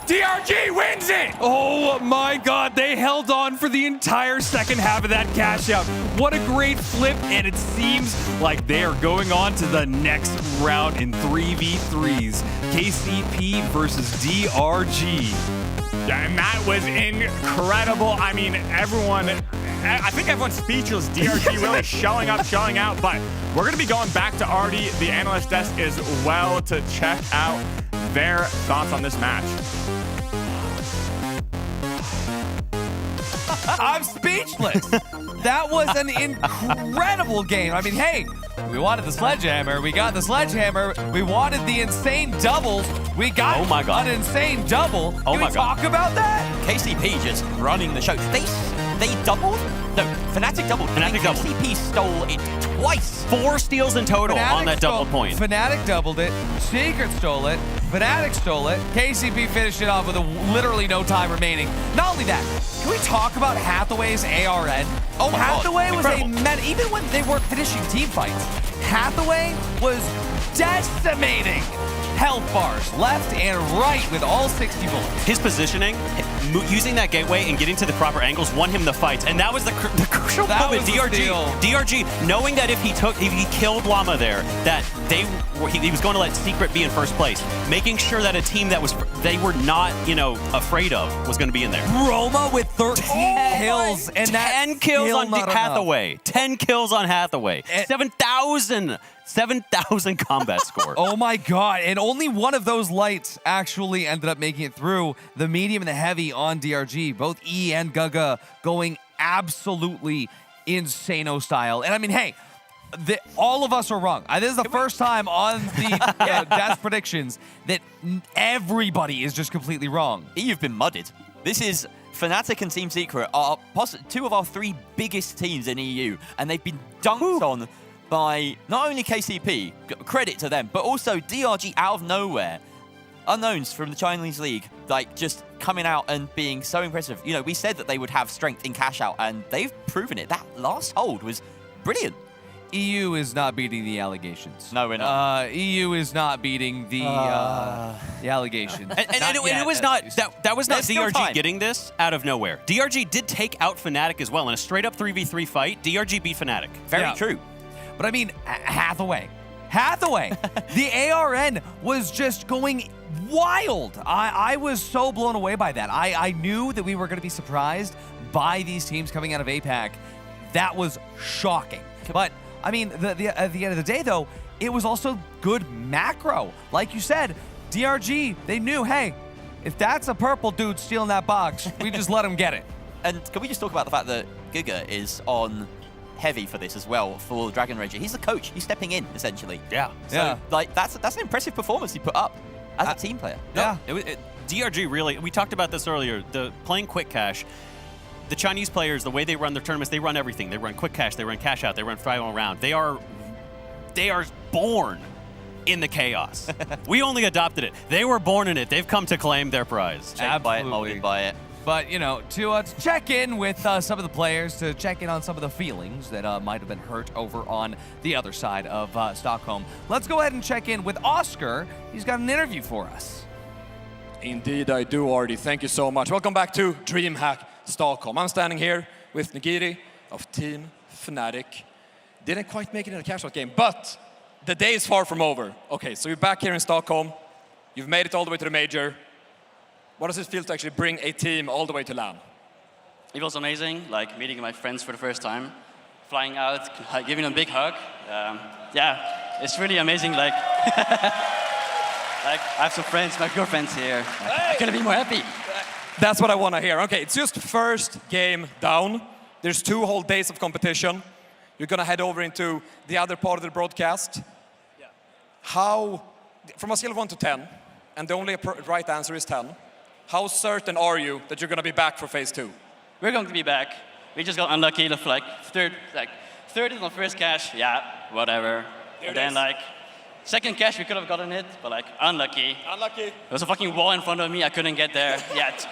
DRG wins it! Oh my God, they held on for the entire second half of that cash out. What a great flip, and it seems like they are going on to the next round in 3v3s. KCP versus DRG. Yeah, and that was incredible. I mean, I think everyone's speechless. DRG really showing up, showing out, but we're going to be going back to Artie, the analyst desk, as well to check out their thoughts on this match. I'm speechless. That was an incredible game. I mean, hey, we wanted the sledgehammer. We got the sledgehammer. We wanted the insane doubles. We got an insane double. Can we talk about that? KCP just running the show. They doubled? No, Fnatic doubled. Fnatic doubled. KCP stole it twice. 4 steals in total on that double point. Fnatic doubled it. Secret stole it. Fnatic stole it. KCP finished it off with literally no time remaining. Not only that, can we talk about Hathaway's ARN? Oh, Hathaway was even when they weren't finishing team fights, Hathaway was decimating health bars left and right with all 60 bullets. His positioning using that gateway and getting to the proper angles won him the fights, and that was the crucial moment. DRG, knowing that if he killed Llama there, that he was going to let Secret be in first place, making sure that a team that they were not afraid of was going to be in there. Roma with 13 kills and 10 kills on Hathaway. 10 kills on Hathaway. 7,000 combat score. Oh my god, and only one of those lights actually ended up making it through. The medium and the heavy on DRG, both E and Gaga going absolutely insano style. And I mean, hey, all of us are wrong. This is the first time on the Death predictions that everybody is just completely wrong. You've been mudded. This is Fnatic and Team Secret are two of our 3 biggest teams in EU, and they've been dunked on by not only KCP, credit to them, but also DRG out of nowhere. Unknowns from the Chinese League, like just coming out and being so impressive. You know, we said that they would have strength in cash out, and they've proven it. That last hold was brilliant. EU is not beating the allegations. No, we're not. EU is not beating the allegations. And it was not that was not DRG getting this out of nowhere. DRG did take out Fnatic as well in a straight up 3v3 fight. DRG beat Fnatic. Very true. But I mean, Hathaway, the ARN was just going wild. I was so blown away by that. I knew that we were going to be surprised by these teams coming out of APAC. That was shocking. But I mean, at the end of the day, though, it was also good macro. Like you said, DRG, they knew, hey, if that's a purple dude stealing that box, we just let him get it. And can we just talk about the fact that Giga is on heavy for this as well, for the Dragon Ranger. He's the coach. He's stepping in, essentially. Yeah. So, like, that's an impressive performance he put up as a team player. Yeah. DRG really, we talked about this earlier, playing quick cash. The Chinese players, the way they run their tournaments, they run everything. They run quick cash, they run cash out, they run final round. They are born in the chaos. We only adopted it. They were born in it. They've come to claim their prize. Absolutely. Buy it. But, you know, to check in with some of the players, to check in on some of the feelings that might have been hurt over on the other side of Stockholm, let's go ahead and check in with Oscar. He's got an interview for us. Indeed, I do, Artie. Thank you so much. Welcome back to DreamHack Stockholm. I'm standing here with Nagiri of Team Fnatic. Didn't quite make it in a cash-out game, but the day is far from over. Okay, so you're back here in Stockholm. You've made it all the way to the major. What does it feel to actually bring a team all the way to LAN? It was amazing, like meeting my friends for the first time, flying out, giving them a big hug. Yeah, it's really amazing. Like, I have some friends, my girlfriend's here. I couldn't be more happy. That's what I want to hear. Okay, it's just first game down. There's 2 whole days of competition. You're going to head over into the other part of the broadcast. Yeah. How, from a scale of 1 to 10, and the only right answer is 10, how certain are you that you're going to be back for phase 2? We're going to be back. We just got unlucky. Third is on first cash. Yeah, whatever. And then second cash, we could have gotten it, but unlucky. Unlucky. There was a fucking wall in front of me. I couldn't get there yet.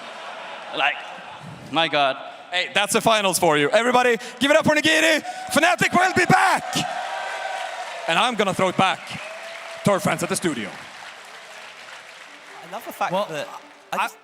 My God. Hey, that's the finals for you. Everybody, give it up for Nagiri. Fnatic will be back. And I'm going to throw it back to our friends at the studio. I love the fact that...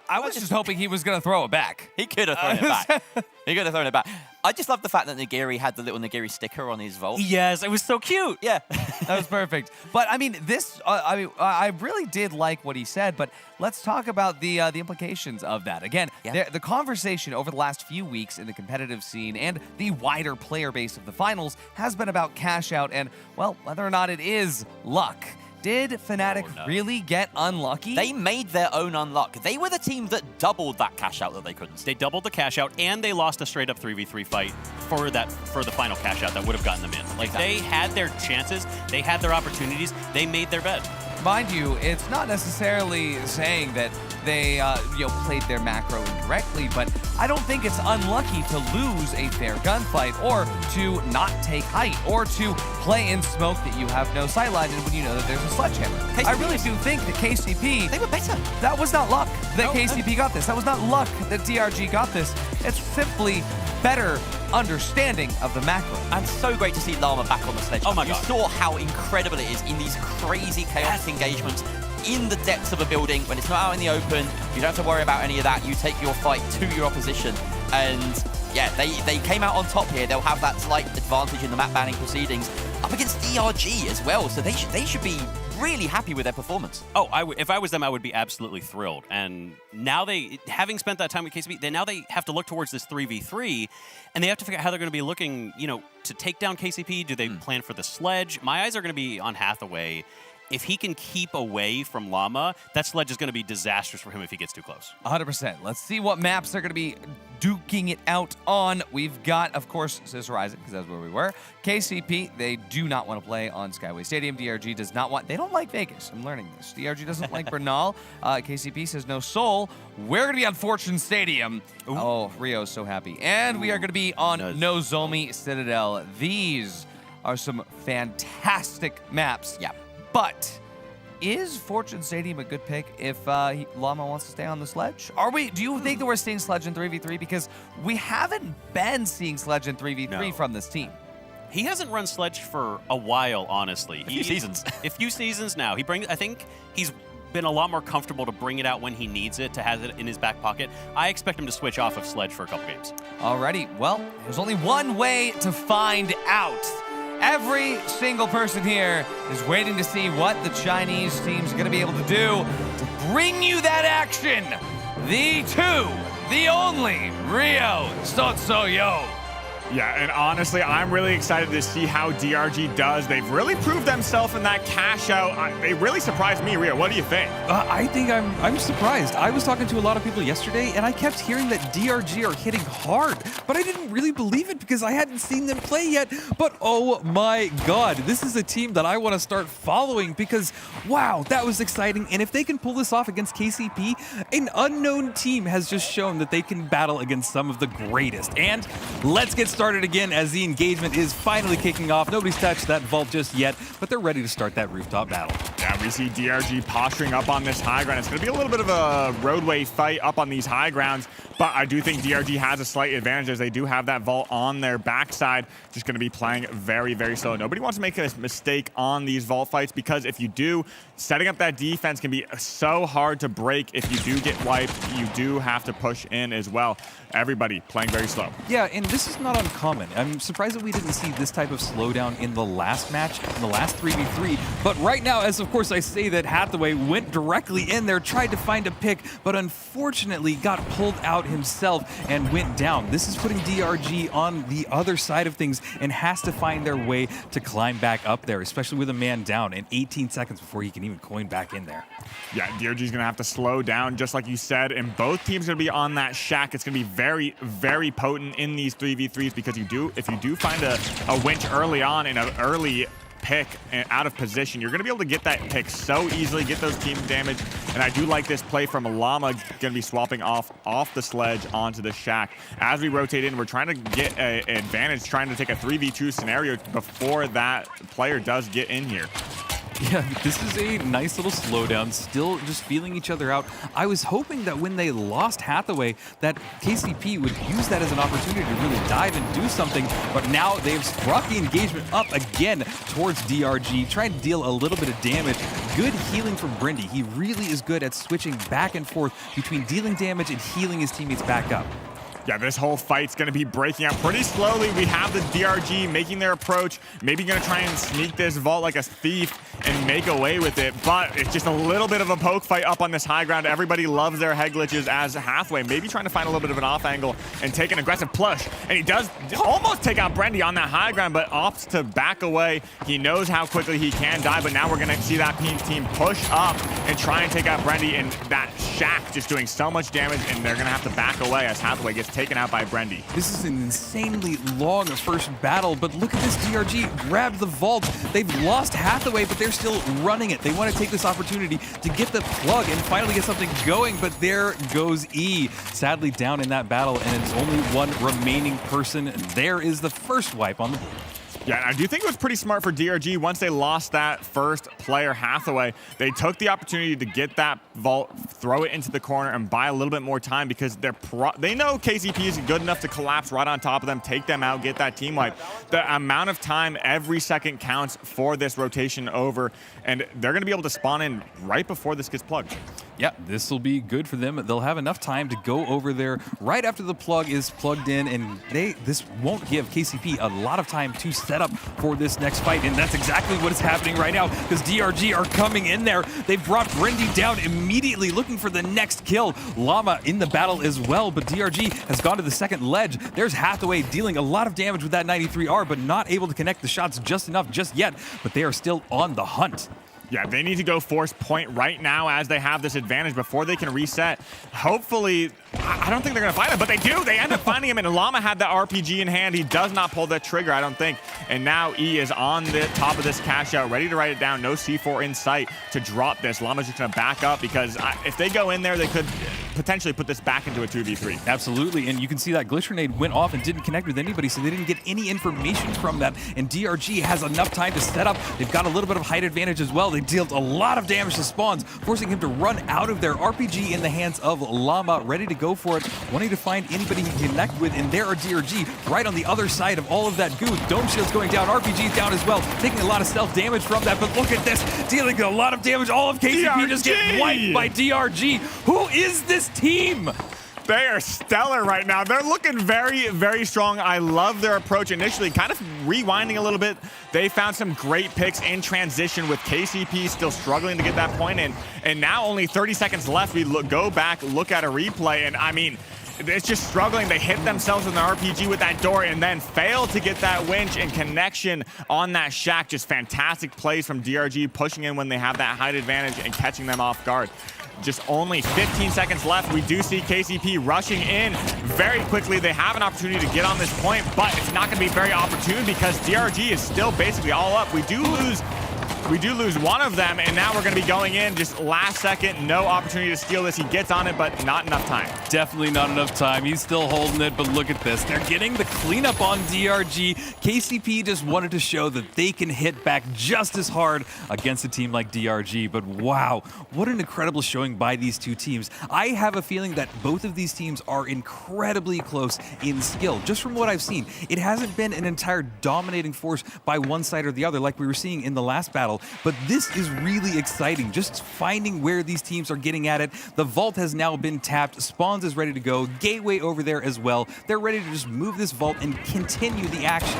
I was just hoping he was going to throw it back. He could have thrown it back. He could have thrown it back. I just love the fact that Nagiri had the little Nagiri sticker on his vault. Yes, it was so cute. Yeah. That was perfect. But, I mean, I really did like what he said, but let's talk about the implications of that. Again, the conversation over the last few weeks in the competitive scene and the wider player base of the finals has been about cash out and, well, whether or not it is luck. Did Fnatic really get unlucky? They made their own unluck. They were the team that doubled that cash out that they couldn't. They doubled the cash out, and they lost a straight up 3v3 fight for the final cash out that would have gotten them in. They had their chances, they had their opportunities, they made their bed. Mind you, it's not necessarily saying that they played their macro incorrectly, but I don't think it's unlucky to lose a fair gunfight or to not take height or to play in smoke that you have no sightline in when you know that there's a sledgehammer. I really do think that KCP... They were better. That was not luck that KCP got this. That was not luck that DRG got this. It's simply better understanding of the macro. And so great to see Llama back on the sledge. Oh my God. You saw how incredible it is in these crazy chaotic engagements. in the depths of a building, when it's not out in the open, you don't have to worry about any of that. You take your fight to your opposition. And yeah, they came out on top here. They'll have that slight advantage in the map banning proceedings up against DRG as well. So they should be really happy with their performance. Oh, if I was them, I would be absolutely thrilled. And now having spent that time with KCP, now they have to look towards this 3v3, and they have to figure out how they're going to be looking, to take down KCP. Do they plan for the sledge? My eyes are going to be on Hathaway. If he can keep away from Llama, that sledge is going to be disastrous for him if he gets too close. 100%. Let's see what maps they're going to be duking it out on. We've got, of course, Sis Horizon, because that's where we were. KCP, they do not want to play on Skyway Stadium. DRG does not want... They don't like Vegas. I'm learning this. DRG doesn't like Bernal. KCP says no Soul. We're going to be on Fortune Stadium. Ooh. Oh, Rio's so happy. And we are going to be on Nozomi Citadel. These are some fantastic maps. Yeah. But is Fortune Stadium a good pick if Llama wants to stay on the sledge? Do you think that we're seeing sledge in 3v3? Because we haven't been seeing sledge in 3v3 from this team. He hasn't run sledge for a while, honestly. A few seasons. A few seasons now. I think he's been a lot more comfortable to bring it out when he needs it, to have it in his back pocket. I expect him to switch off of sledge for a couple games. Alrighty, well, there's only one way to find out. Every single person here is waiting to see what the Chinese team's going to be able to do to bring you that action. The only Rio Sotsoyo. Yeah, and honestly, I'm really excited to see how DRG does. They've really proved themselves in that cash out. They really surprised me, Rio. What do you think? I think I'm surprised. I was talking to a lot of people yesterday, and I kept hearing that DRG are hitting hard, but I didn't really believe it because I hadn't seen them play yet. But oh my God, this is a team that I want to start following because, wow, that was exciting. And if they can pull this off against KCP, an unknown team has just shown that they can battle against some of the greatest. And let's get started again as the engagement is finally kicking off. Nobody's touched that vault just yet, but they're ready to start that rooftop battle. Yeah, we see DRG posturing up on this high ground. It's going to be a little bit of a roadway fight up on these high grounds, but I do think DRG has a slight advantage as they do have that vault on their backside. Just going to be playing very, very slow. Nobody wants to make a mistake on these vault fights because if you do, setting up that defense can be so hard to break. If you do get wiped, you do have to push in as well. Everybody playing very slow. Yeah, and this is not uncommon. I'm surprised that we didn't see this type of slowdown in the last match, in the last 3v3. But right now, as of course I say that Hathaway went directly in there, tried to find a pick, but unfortunately got pulled out himself and went down. This is putting DRG on the other side of things and has to find their way to climb back up there, especially with a man down in 18 seconds before he can even coin back in there. Yeah, DRG's going to have to slow down, just like you said, and both teams going to be on that shack. It's going to be very, very potent in these 3v3s because if you do find a winch early on in an early pick and out of position, you're going to be able to get that pick so easily, get those team damage. And I do like this play from Llama, going to be swapping off the sledge onto the shack. As we rotate in, we're trying to get an advantage, trying to take a 3v2 scenario before that player does get in here. Yeah, this is a nice little slowdown, still just feeling each other out. I was hoping that when they lost Hathaway, that KCP would use that as an opportunity to really dive and do something, but now they've brought the engagement up again towards DRG, trying to deal a little bit of damage. Good healing from Brindy. He really is good at switching back and forth between dealing damage and healing his teammates back up. Yeah, this whole fight's going to be breaking up pretty slowly. We have the DRG making their approach, maybe going to try and sneak this vault like a thief and make away with it, but it's just a little bit of a poke fight up on this high ground. Everybody loves their head glitches as Hathaway, maybe trying to find a little bit of an off angle and take an aggressive push, and he does almost take out Brendy on that high ground, but opts to back away. He knows how quickly he can die, but now we're going to see that team push up and try and take out Brendy, and that shack just doing so much damage, and they're going to have to back away as Hathaway gets taken out by Brendy. This is an insanely long first battle, but look at this DRG grab the vault. They've lost Hathaway, but they're still running it. They want to take this opportunity to get the plug and finally get something going, but there goes E. Sadly down in that battle, and it's only one remaining person. And there is the first wipe on the board. Yeah, and I do think it was pretty smart for DRG. Once they lost that first player, Hathaway, they took the opportunity to get that vault, throw it into the corner, and buy a little bit more time because they know KCP is good enough to collapse right on top of them, take them out, get that team wipe. The amount of time, every second counts for this rotation over, and they're going to be able to spawn in right before this gets plugged. Yeah, this will be good for them. They'll have enough time to go over there right after the plug is plugged in, and this won't give KCP a lot of time to set up for this next fight, and that's exactly what is happening right now because DRG are coming in there. They've brought Brendy down immediately, looking for the next kill. Llama in the battle as well, but DRG has gone to the second ledge. There's Hathaway dealing a lot of damage with that 93R, but not able to connect the shots just enough just yet, but they are still on the hunt. Yeah, they need to go force point right now as they have this advantage before they can reset. Hopefully, I don't think they're going to find him, but they do. They end up finding him, and Llama had the RPG in hand. He does not pull the trigger, I don't think. And now E is on the top of this cash out, ready to write it down. No C4 in sight to drop this. Llama's just going to back up because if they go in there, they could potentially put this back into a 2v3. Absolutely, and you can see that Glitch Grenade went off and didn't connect with anybody, so they didn't get any information from that. And DRG has enough time to set up. They've got a little bit of height advantage as well. They dealt a lot of damage to Spawns, forcing him to run out of their RPG in the hands of Llama, ready to go for it, wanting to find anybody he can connect with, and there are DRG right on the other side of all of that goo. Dome Shield's going down, RPG's down as well, taking a lot of stealth damage from that, but look at this, dealing a lot of damage. All of KCP DRG! just get wiped by DRG. Who is this team? They are stellar right now. They're looking very, very strong. I love their approach initially. Kind of rewinding a little bit, they found some great picks in transition with KCP still struggling to get that point in. And now only 30 seconds left. We go back, look at a replay, and I mean, it's just struggling. They hit themselves with an RPG with that door and then fail to get that winch and connection on that shack. Just fantastic plays from DRG, pushing in when they have that height advantage and catching them off guard. Just only 15 seconds left. We do see KCP rushing in very quickly. They have an opportunity to get on this point, but it's not going to be very opportune because DRG is still basically all up. We do lose one of them, and now we're going to be going in just last second. No opportunity to steal this. He gets on it, but not enough time. Definitely not enough time. He's still holding it, but look at this. They're getting the cleanup on DRG. KCP just wanted to show that they can hit back just as hard against a team like DRG, but wow, what an incredible showing by these two teams. I have a feeling that both of these teams are incredibly close in skill. Just from what I've seen, it hasn't been an entire dominating force by one side or the other like we were seeing in the last battle. But this is really exciting, just finding where these teams are getting at it. The vault has now been tapped. Spawns is ready to go. Gateway over there as well. They're ready to just move this vault and continue the action.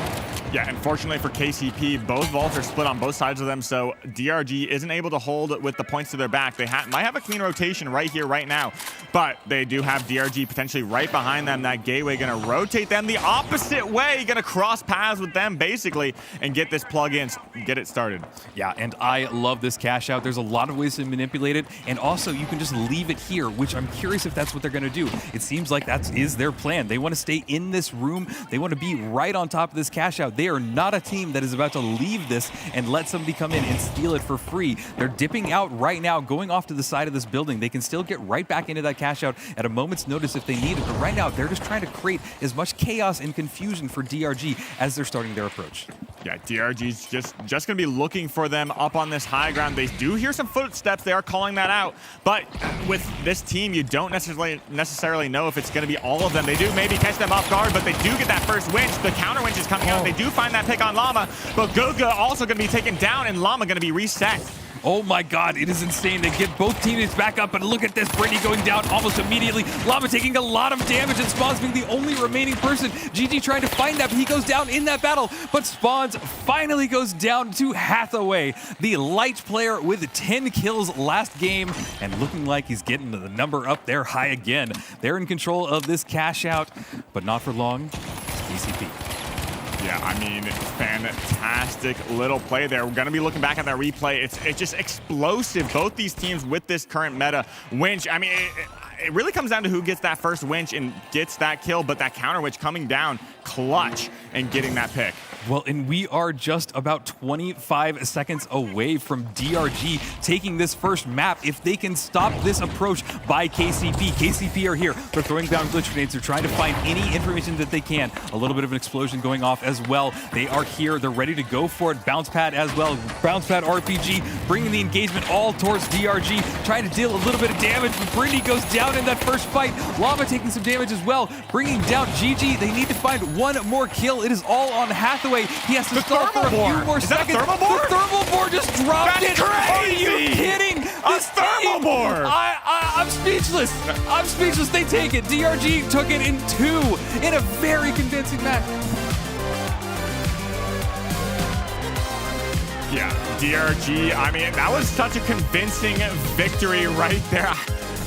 Yeah, unfortunately for KCP, both vaults are split on both sides of them, so DRG isn't able to hold with the points to their back. They might have a clean rotation right here, right now, but they do have DRG potentially right behind them. That Gateway going to rotate them the opposite way, going to cross paths with them basically and get this plug in, get it started. Yeah, and I love this cash out. There's a lot of ways to manipulate it, and also you can just leave it here, which I'm curious if that's what they're going to do. It seems like that is their plan. They want to stay in this room. They want to be right on top of this cash out. They are not a team that is about to leave this and let somebody come in and steal it for free. They're dipping out right now, going off to the side of this building. They can still get right back into that cash out at a moment's notice if they need it, but right now they're just trying to create as much chaos and confusion for DRG as they're starting their approach. Yeah, DRG's just going to be looking for them up on this high ground. They do hear some footsteps. They are calling that out. But with this team, you don't necessarily know if it's going to be all of them. They do maybe catch them off guard, but they do get that first winch. The counter winch is coming out. They do find that pick on Llama, but Goga also going to be taken down, and Llama going to be reset. Oh my god, it is insane. They get both teammates back up, but look at this. Brady going down almost immediately. Llama taking a lot of damage, and Spawns being the only remaining person. GG trying to find that, but he goes down in that battle. But Spawns finally goes down to Hathaway, the light player with 10 kills last game, and looking like he's getting the number up there high again. They're in control of this cash out, but not for long. KCP. Yeah, I mean, fantastic little play there. We're going to be looking back at that replay. It's just explosive. Both these teams with this current meta. Winch, I mean, it really comes down to who gets that first winch and gets that kill, but that counter winch coming down clutch in getting that pick. Well, and we are just about 25 seconds away from DRG taking this first map. If they can stop this approach by KCP. KCP are here. They're throwing down glitch grenades. They're trying to find any information that they can. A little bit of an explosion going off as well. They are here. They're ready to go for it. Bounce pad as well. Bounce pad RPG bringing the engagement all towards DRG. Trying to deal a little bit of damage, but Brittany goes down in that first fight. Llama taking some damage as well. Bringing down GG. They need to find one more kill. It is all on Hathaway. He has to stall for a few more seconds. The thermal bore just dropped it. Are you kidding? A thermal bore! I'm speechless. I'm speechless. They take it. DRG took it in 2 in a very convincing match. Yeah, DRG, I mean, that was such a convincing victory right there.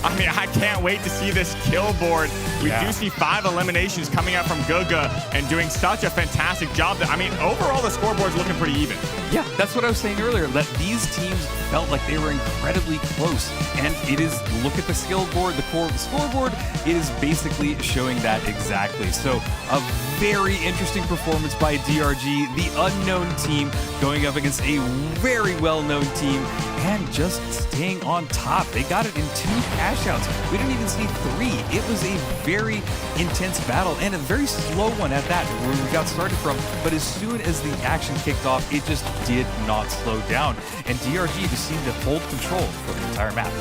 I mean, I can't wait to see this kill board. We do see 5 eliminations coming out from Guga and doing such a fantastic job. I mean, overall, the scoreboard's looking pretty even. Yeah, that's what I was saying earlier, that these teams felt like they were incredibly close. And it is, look at the skill board, the core of the scoreboard, it is basically showing that exactly. So a very interesting performance by DRG, the unknown team going up against a very well-known team and just staying on top. They got it in 2 cash outs. We didn't even see 3. It was a very intense battle and a very slow one at that, where we got started from. But as soon as the action kicked off, it just did not slow down. And DRG just seemed to hold control for the entire map.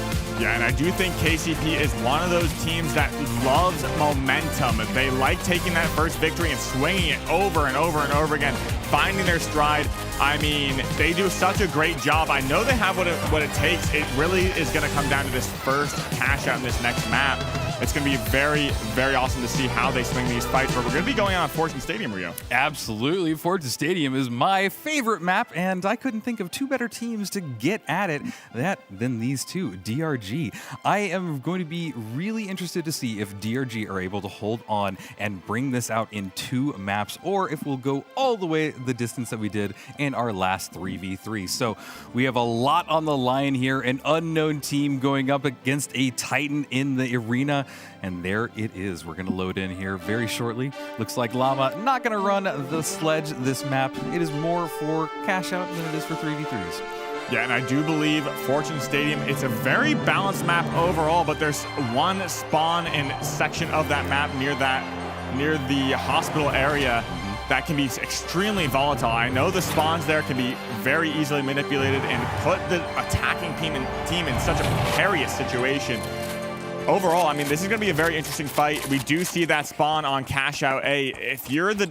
Yeah, and I do think KCP is one of those teams that loves momentum. They like taking that first victory and swinging it over and over and over again, finding their stride. I mean, they do such a great job. I know they have what it takes. It really is going to come down to this first cash out in this next map. It's going to be very, very awesome to see how they swing these fights. But we're going to be going on Fortune Stadium, Rio. Absolutely. Fortune Stadium is my favorite map, and I couldn't think of 2 better teams to get at it than these two, DRG. I am going to be really interested to see if DRG are able to hold on and bring this out in 2 maps, or if we'll go all the way the distance that we did in our last 3v3. So we have a lot on the line here, an unknown team going up against a Titan in the arena. And there it is. We're going to load in here very shortly. Looks like Llama not going to run the sledge this map. It is more for cash out than it is for 3v3s. Yeah, and I do believe Fortune Stadium, it's a very balanced map overall, but there's one spawn and section of that map near the hospital area that can be extremely volatile. I know the spawns there can be very easily manipulated and put the attacking team in such a precarious situation. Overall, I mean, this is going to be a very interesting fight. We do see that spawn on cash out A. If you're the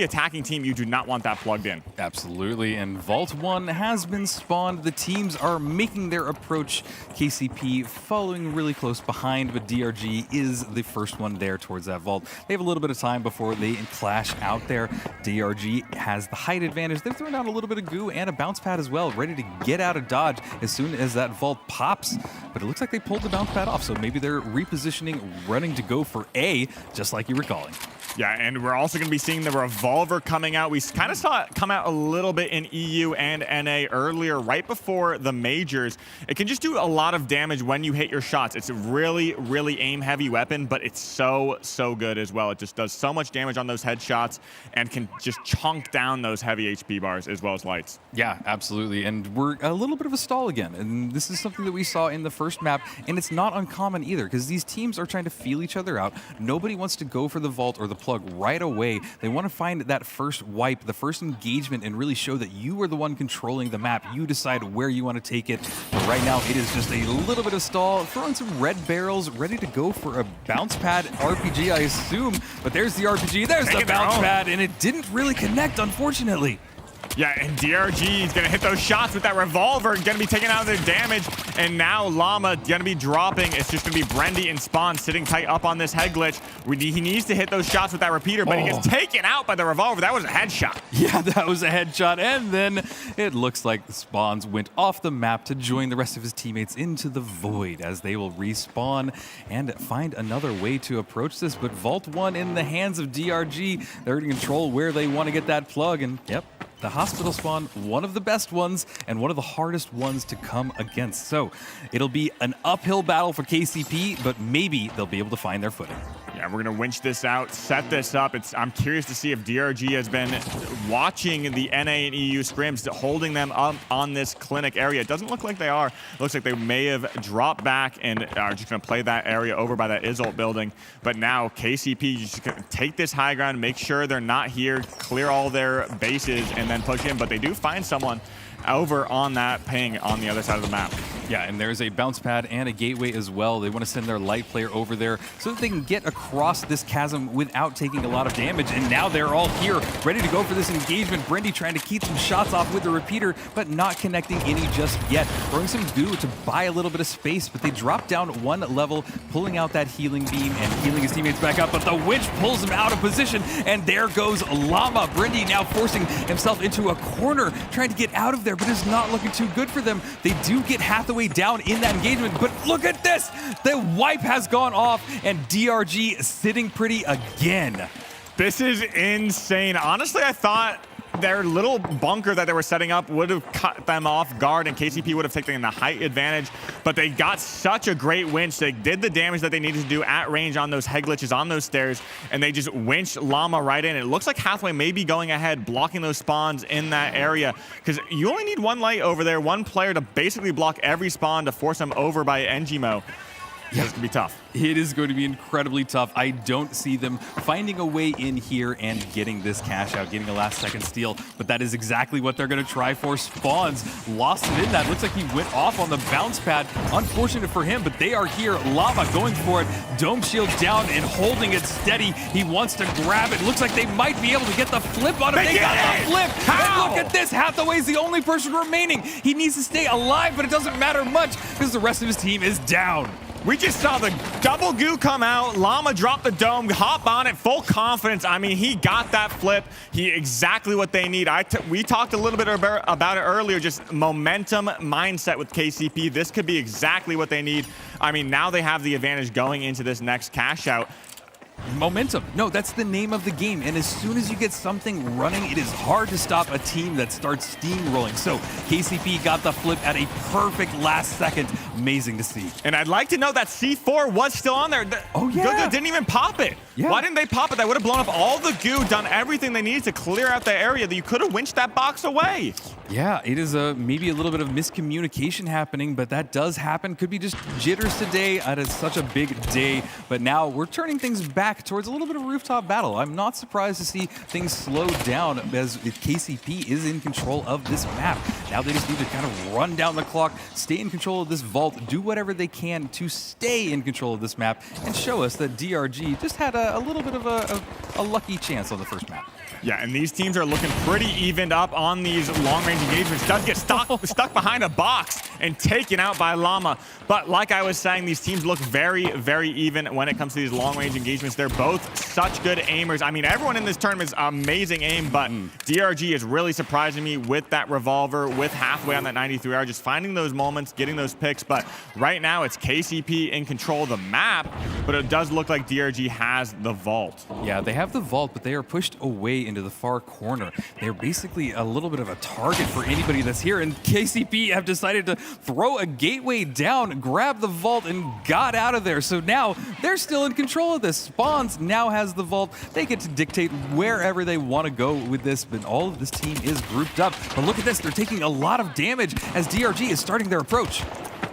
attacking team, you do not want that plugged in. Absolutely, and Vault 1 has been spawned. The teams are making their approach. KCP following really close behind, but DRG is the first one there towards that vault. They have a little bit of time before they clash out there. DRG has the height advantage. They've thrown out a little bit of goo and a bounce pad as well, ready to get out of dodge as soon as that vault pops. But it looks like they pulled the bounce pad off, so maybe they're repositioning, running to go for A, just like you were calling. Yeah, and we're also going to be seeing the revolver coming out. We kind of saw it come out a little bit in EU and NA earlier, right before the majors. It can just do a lot of damage when you hit your shots. It's a really, really aim-heavy weapon, but it's so good as well. It just does so much damage on those headshots and can just chunk down those heavy HP bars as well as lights. Yeah, absolutely. And we're a little bit of a stall again. And this is something that we saw in the first map, and it's not uncommon either, because these teams are trying to feel each other out. Nobody wants to go for the vault or the plug right away. They want to find that first wipe, the first engagement, and really show that you are the one controlling the map. You decide where you want to take it. But right now, it is just a little bit of stall, throwing some red barrels, ready to go for a bounce pad RPG, I assume. But there's the RPG, there's the bounce pad, and it didn't really connect, unfortunately. Yeah, and DRG is going to hit those shots with that revolver, going to be taking out their damage, and now Llama going to be dropping. It's just going to be Brendy and Spawn sitting tight up on this head glitch. He needs to hit those shots with that repeater, but he gets taken out by the revolver. That was a headshot. Yeah, that was a headshot, and then it looks like the Spawns went off the map to join the rest of his teammates into the void as they will respawn and find another way to approach this. But Vault 1 in the hands of DRG. They're in control where they want to get that plug, and yep. The hospital spawn, one of the best ones and one of the hardest ones to come against. So it'll be an uphill battle for KCP, but maybe they'll be able to find their footing. Yeah, we're gonna winch this out, set this up. I'm curious to see if DRG has been watching the NA and EU scrims, holding them up on this clinic area. It doesn't look like they are. It looks like they may have dropped back and are just gonna play that area over by that Isolt building. But now KCP just gonna take this high ground, make sure they're not here, clear all their bases, and then push in. But they do find someone over on that ping on the other side of the map. Yeah, and there's a bounce pad and a gateway as well. They want to send their light player over there so that they can get across this chasm without taking a lot of damage. And now they're all here, ready to go for this engagement. Brindy trying to keep some shots off with the repeater, but not connecting any just yet. Throwing some goo to buy a little bit of space, but they drop down one level, pulling out that healing beam and healing his teammates back up. But the winch pulls him out of position, and there goes Llama. Brindy now forcing himself into a corner, trying to get out of there, but it's not looking too good for them. They do get Hathaway down in that engagement, but look at this! The wipe has gone off, and DRG sitting pretty again. This is insane. Honestly, I thought their little bunker that they were setting up would have cut them off guard, and KCP would have taken the height advantage, but they got such a great winch. They did the damage that they needed to do at range on those head glitches, on those stairs, and they just winched Llama right in. It looks like Hathaway may be going ahead, blocking those spawns in that area, because you only need one light over there, one player to basically block every spawn to force them over by Ngmo. Yeah, it's going to be tough. It is going to be incredibly tough. I don't see them finding a way in here and getting this cash out, getting a last-second steal, but that is exactly what they're going to try for. Spawns lost it in that. Looks like he went off on the bounce pad. Unfortunate for him, but they are here. Llama going for it. Dome shield down and holding it steady. He wants to grab it. Looks like they might be able to get the flip on him. They got the flip. How? And look at this. Hathaway's the only person remaining. He needs to stay alive, but it doesn't matter much because the rest of his team is down. We just saw the double goo come out. Llama dropped the dome, hop on it, full confidence. I mean, he got that flip. He exactly what they need. We talked a little bit about it earlier, just momentum mindset with KCP. This could be exactly what they need. I mean, now they have the advantage going into this next cash out. Momentum. No, that's the name of the game. And as soon as you get something running, it is hard to stop a team that starts steamrolling. So KCP got the flip at a perfect last second. Amazing to see. And I'd like to know that C4 was still on there. Oh, yeah. Didn't even pop it. Yeah. Why didn't they pop it? That would have blown up all the goo, done everything they needed to clear out the area. That you could have winched that box away. Yeah, it is maybe a little bit of miscommunication happening, but that does happen. Could be just jitters today. It is such a big day. But now we're turning things back towards a little bit of rooftop battle. I'm not surprised to see things slow down as KCP is in control of this map. Now they just need to kind of run down the clock, stay in control of this vault, do whatever they can to stay in control of this map, and show us that DRG just had a little bit of a lucky chance on the first map. Yeah, and these teams are looking pretty evened up on these long-range engagements. Does get stuck behind a box and taken out by Llama. But like I was saying, these teams look very, very even when it comes to these long-range engagements. They're both such good aimers. I mean, everyone in this tournament is amazing aim, but DRG is really surprising me with that revolver, with Hathaway on that 93R, just finding those moments, getting those picks. But right now, it's KCP in control of the map, but it does look like DRG has the vault. Yeah, they have the vault, but they are pushed away into the far corner. They're basically a little bit of a target for anybody that's here, and KCP have decided to throw a gateway down, grab the vault, and got out of there. So now they're still in control of this. Spawns now has the vault. They get to dictate wherever they want to go with this, but all of this team is grouped up. But look at this, they're taking a lot of damage as DRG is starting their approach.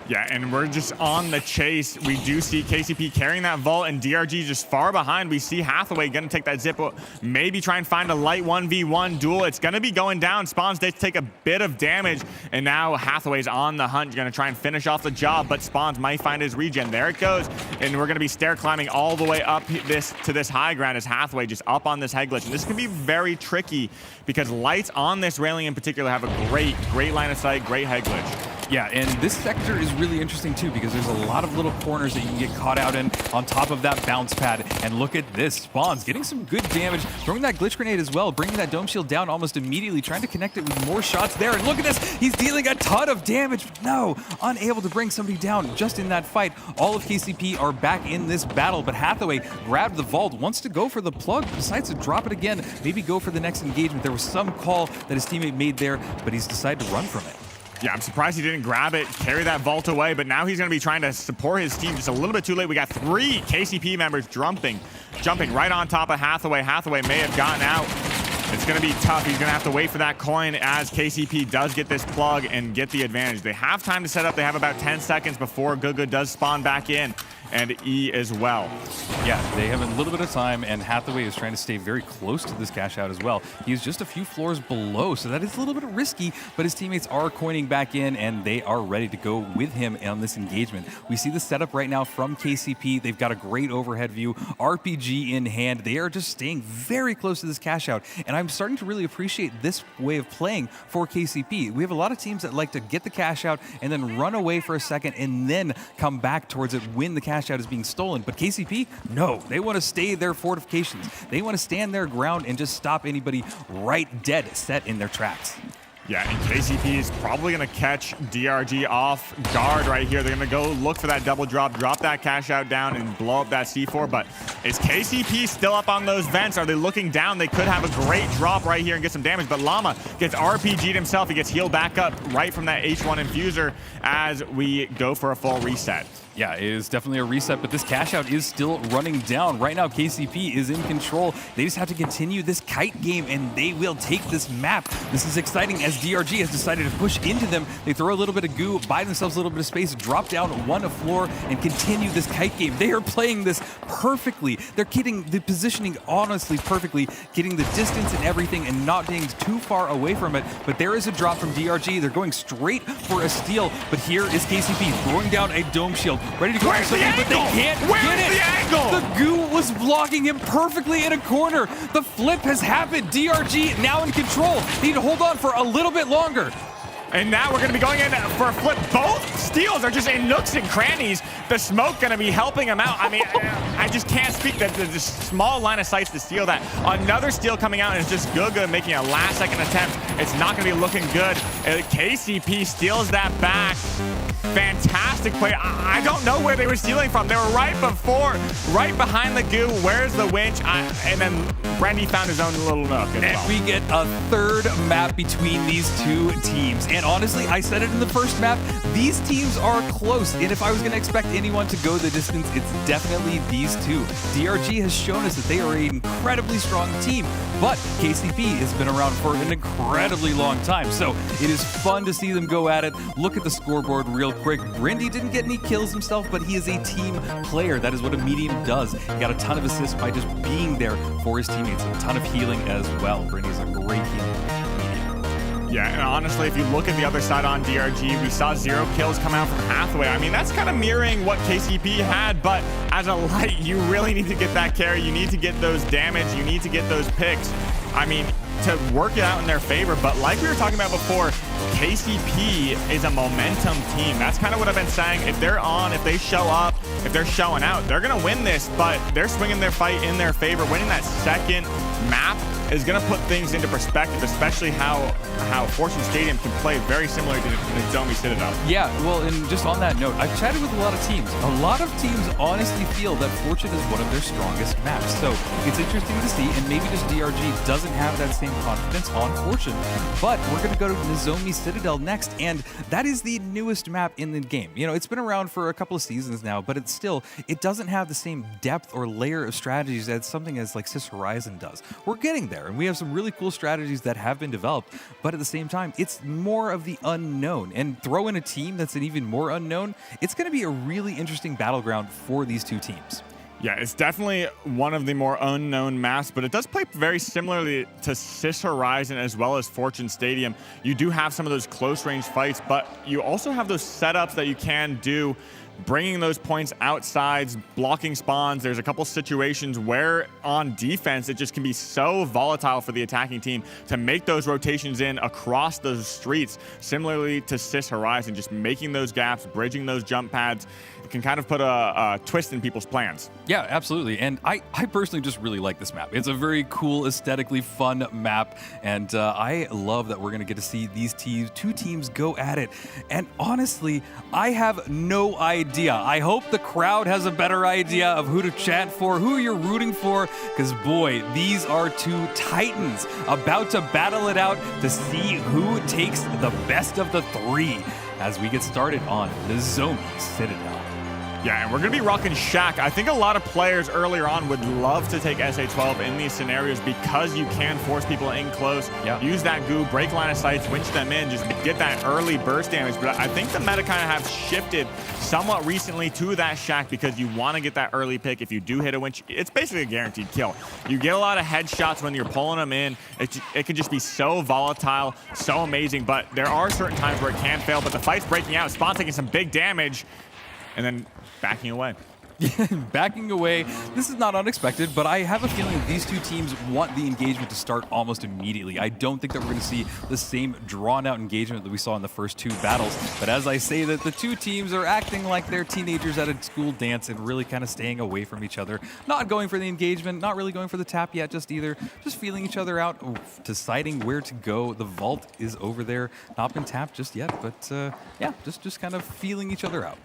Yeah, and we're just on the chase. We do see KCP carrying that vault and DRG just far behind. We see Hathaway going to take that zip, maybe try and find a light 1v1 duel. It's going to be going down. Spawns did take a bit of damage, and now Hathaway's on the hunt, going to try and finish off the job, but Spawns might find his regen. There it goes, and we're going to be stair climbing all the way up to this high ground as Hathaway just up on this head glitch. And this can be very tricky because lights on this railing in particular have a great line of sight, great head glitch. Yeah, and this sector is really interesting too because there's a lot of little corners that you can get caught out in on top of that bounce pad. And look at this, Spawns getting some good damage, throwing that glitch grenade as well, bringing that dome shield down almost immediately, trying to connect it with more shots there. And look at this, he's dealing a ton of damage. No, unable to bring somebody down just in that fight. All of KCP are back in this battle, but Hathaway grabbed the vault, wants to go for the plug, decides to drop it again, maybe go for the next engagement. There was some call that his teammate made there, but he's decided to run from it. Yeah, I'm surprised he didn't grab it, carry that vault away, but now he's going to be trying to support his team just a little bit too late. We got 3 KCP members jumping right on top of Hathaway. Hathaway may have gotten out. It's going to be tough. He's going to have to wait for that coin as KCP does get this plug and get the advantage. They have time to set up. They have about 10 seconds before Guga does spawn back in, and E as well. Yeah, they have a little bit of time, and Hathaway is trying to stay very close to this cash out as well. He's just a few floors below, so that is a little bit risky, but his teammates are coining back in, and they are ready to go with him on this engagement. We see the setup right now from KCP. They've got a great overhead view, RPG in hand. They are just staying very close to this cash out, and I'm starting to really appreciate this way of playing for KCP. We have a lot of teams that like to get the cash out and then run away for a second and then come back towards it when the cash out is being stolen. But KCP, no, they want to stay their fortifications. They want to stand their ground and just stop anybody right dead set in their tracks. Yeah, and KCP is probably going to catch DRG off guard right here. They're going to go look for that double drop that cash out down, and blow up that C4. But is KCP still up on those vents? Are they looking down? They could have a great drop right here and get some damage. But Llama gets RPG'd himself. He gets healed back up right from that H1 infuser as we go for a full reset. Yeah, it is definitely a reset, but this cash out is still running down. Right now, KCP is in control. They just have to continue this kite game, and they will take this map. This is exciting as DRG has decided to push into them. They throw a little bit of goo, buy themselves a little bit of space, drop down one a floor, and continue this kite game. They are playing this perfectly. They're getting the positioning honestly perfectly, getting the distance and everything, and not being too far away from it. But there is a drop from DRG. They're going straight for a steal, but here is KCP throwing down a dome shield. Ready to go for something, but they can't get it. The angle? The goo was blocking him perfectly in a corner. The flip has happened. DRG now in control. Need to hold on for a little bit longer. And now we're going to be going in for a flip. Both steals are just in nooks and crannies. The smoke going to be helping him out. I mean, I just can't speak. There's a small line of sights to steal that. Another steal coming out, and it's just Guga making a last-second attempt. It's not going to be looking good. KCP steals that back. Fantastic play. I don't know where they were stealing from. They were right behind the goo. Where's the winch? And then Brandy found his own little nook as well. And we get a third map between these two teams. And honestly, I said it in the first map, these teams are close. And if I was going to expect anyone to go the distance, it's definitely these two. DRG has shown us that they are an incredibly strong team, but KCP has been around for an incredibly long time. So it is fun to see them go at it. Look at the scoreboard real quick. Brindy didn't get any kills himself, but he is a team player. That is what a medium does. He got a ton of assists by just being there for his teammates. A ton of healing as well. Brindy's a great healer. Yeah, and honestly, if you look at the other side on DRG, we saw 0 kills come out from Hathaway. I mean, that's kind of mirroring what KCP had, but as a light, you really need to get that carry. You need to get those damage. You need to get those picks. I mean, to work it out in their favor. But like we were talking about before, KCP is a momentum team. That's kind of what I've been saying. If they're on, if they show up, if they're showing out, they're going to win this, but they're swinging their fight in their favor. Winning that second map is going to put things into perspective, especially how Fortune Stadium can play very similar to Nozomi Citadel. Yeah, well, and just on that note, I've chatted with a lot of teams. A lot of teams honestly feel that Fortune is one of their strongest maps. So it's interesting to see, and maybe just DRG doesn't have that same confidence on Fortune. But we're going to go to Nozomi Citadel next, and that is the newest map in the game. You know, it's been around for a couple of seasons now, but it doesn't have the same depth or layer of strategies that something as like Sis Horizon does. We're getting there, and we have some really cool strategies that have been developed, but at the same time, it's more of the unknown. And throw in a team that's an even more unknown, it's going to be a really interesting battleground for these two teams. Yeah, it's definitely one of the more unknown maps, but it does play very similarly to Sis Horizon as well as Fortune Stadium. You do have some of those close-range fights, but you also have those setups that you can do, bringing those points outside, blocking spawns. There's a couple situations where on defense, it just can be so volatile for the attacking team to make those rotations in across those streets, similarly to Sis Horizon, just making those gaps, bridging those jump pads. It can kind of put a twist in people's plans. Yeah, absolutely. And I personally just really like this map. It's a very cool, aesthetically fun map. And I love that we're going to get to see these two teams go at it. And honestly, I have no idea idea. I hope the crowd has a better idea of who to chant for, who you're rooting for, because boy, these are two titans about to battle it out to see who takes the best of the three as we get started on the Nozomi Citadel. Yeah, and we're going to be rocking Shaq. I think a lot of players earlier on would love to take SA-12 in these scenarios because you can force people in close, use that goo, break line of sights, winch them in, just get that early burst damage. But I think the meta kind of have shifted somewhat recently to that Shaq because you want to get that early pick. If you do hit a winch, it's basically a guaranteed kill. You get a lot of headshots when you're pulling them in. It can just be so volatile, so amazing. But there are certain times where it can fail. But the fight's breaking out. Spawn taking some big damage. And then backing away. Backing away. This is not unexpected, but I have a feeling these two teams want the engagement to start almost immediately. I don't think that we're going to see the same drawn-out engagement that we saw in the first two battles. But as I say that, the two teams are acting like they're teenagers at a school dance and really kind of staying away from each other. Not going for the engagement, not really going for the tap yet, just feeling each other out, deciding where to go. The vault is over there. Not been tapped just yet, but yeah, just kind of feeling each other out.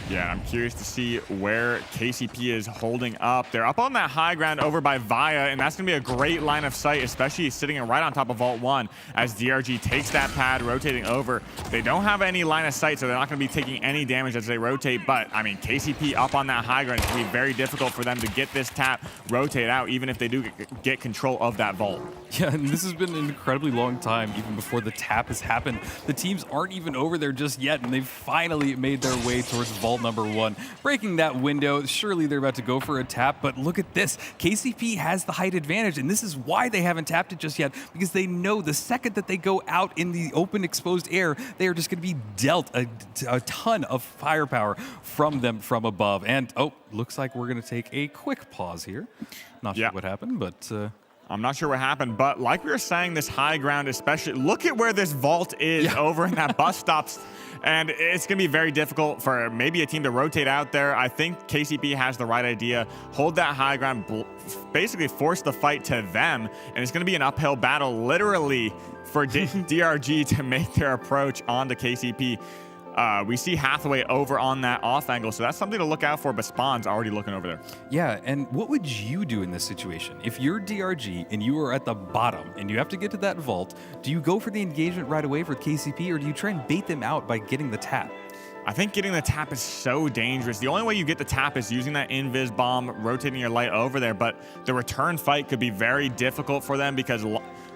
Yeah, I'm curious to see where KCP is holding up. They're up on that high ground over by Via, and that's going to be a great line of sight, especially sitting right on top of Vault 1 as DRG takes that pad, rotating over. They don't have any line of sight, so they're not going to be taking any damage as they rotate, but, I mean, KCP up on that high ground, it's going to be very difficult for them to get this tap, rotate out, even if they do get control of that Vault. Yeah, and this has been an incredibly long time, even before the tap has happened. The teams aren't even over there just yet, and they've finally made their way towards Vault number 1. Breaking that window, surely they're about to go for a tap, but look at this. KCP has the height advantage, and this is why they haven't tapped it just yet, because they know the second that they go out in the open, exposed air, they are just going to be dealt a ton of firepower from them from above. And, oh, looks like we're going to take a quick pause here. Not sure what happened, but... I'm not sure what happened, but like we were saying, this high ground especially, look at where this vault is over in that bus stops. And it's going to be very difficult for maybe a team to rotate out there. I think KCP has the right idea. Hold that high ground, basically force the fight to them. And it's going to be an uphill battle, literally, for DRG to make their approach onto KCP. We see Hathaway over on that off angle, so that's something to look out for, but Spawn's already looking over there. Yeah, and what would you do in this situation? If you're DRG and you are at the bottom and you have to get to that vault, do you go for the engagement right away for KCP, or do you try and bait them out by getting the tap? I think getting the tap is so dangerous. The only way you get the tap is using that invis bomb, rotating your light over there, but the return fight could be very difficult for them because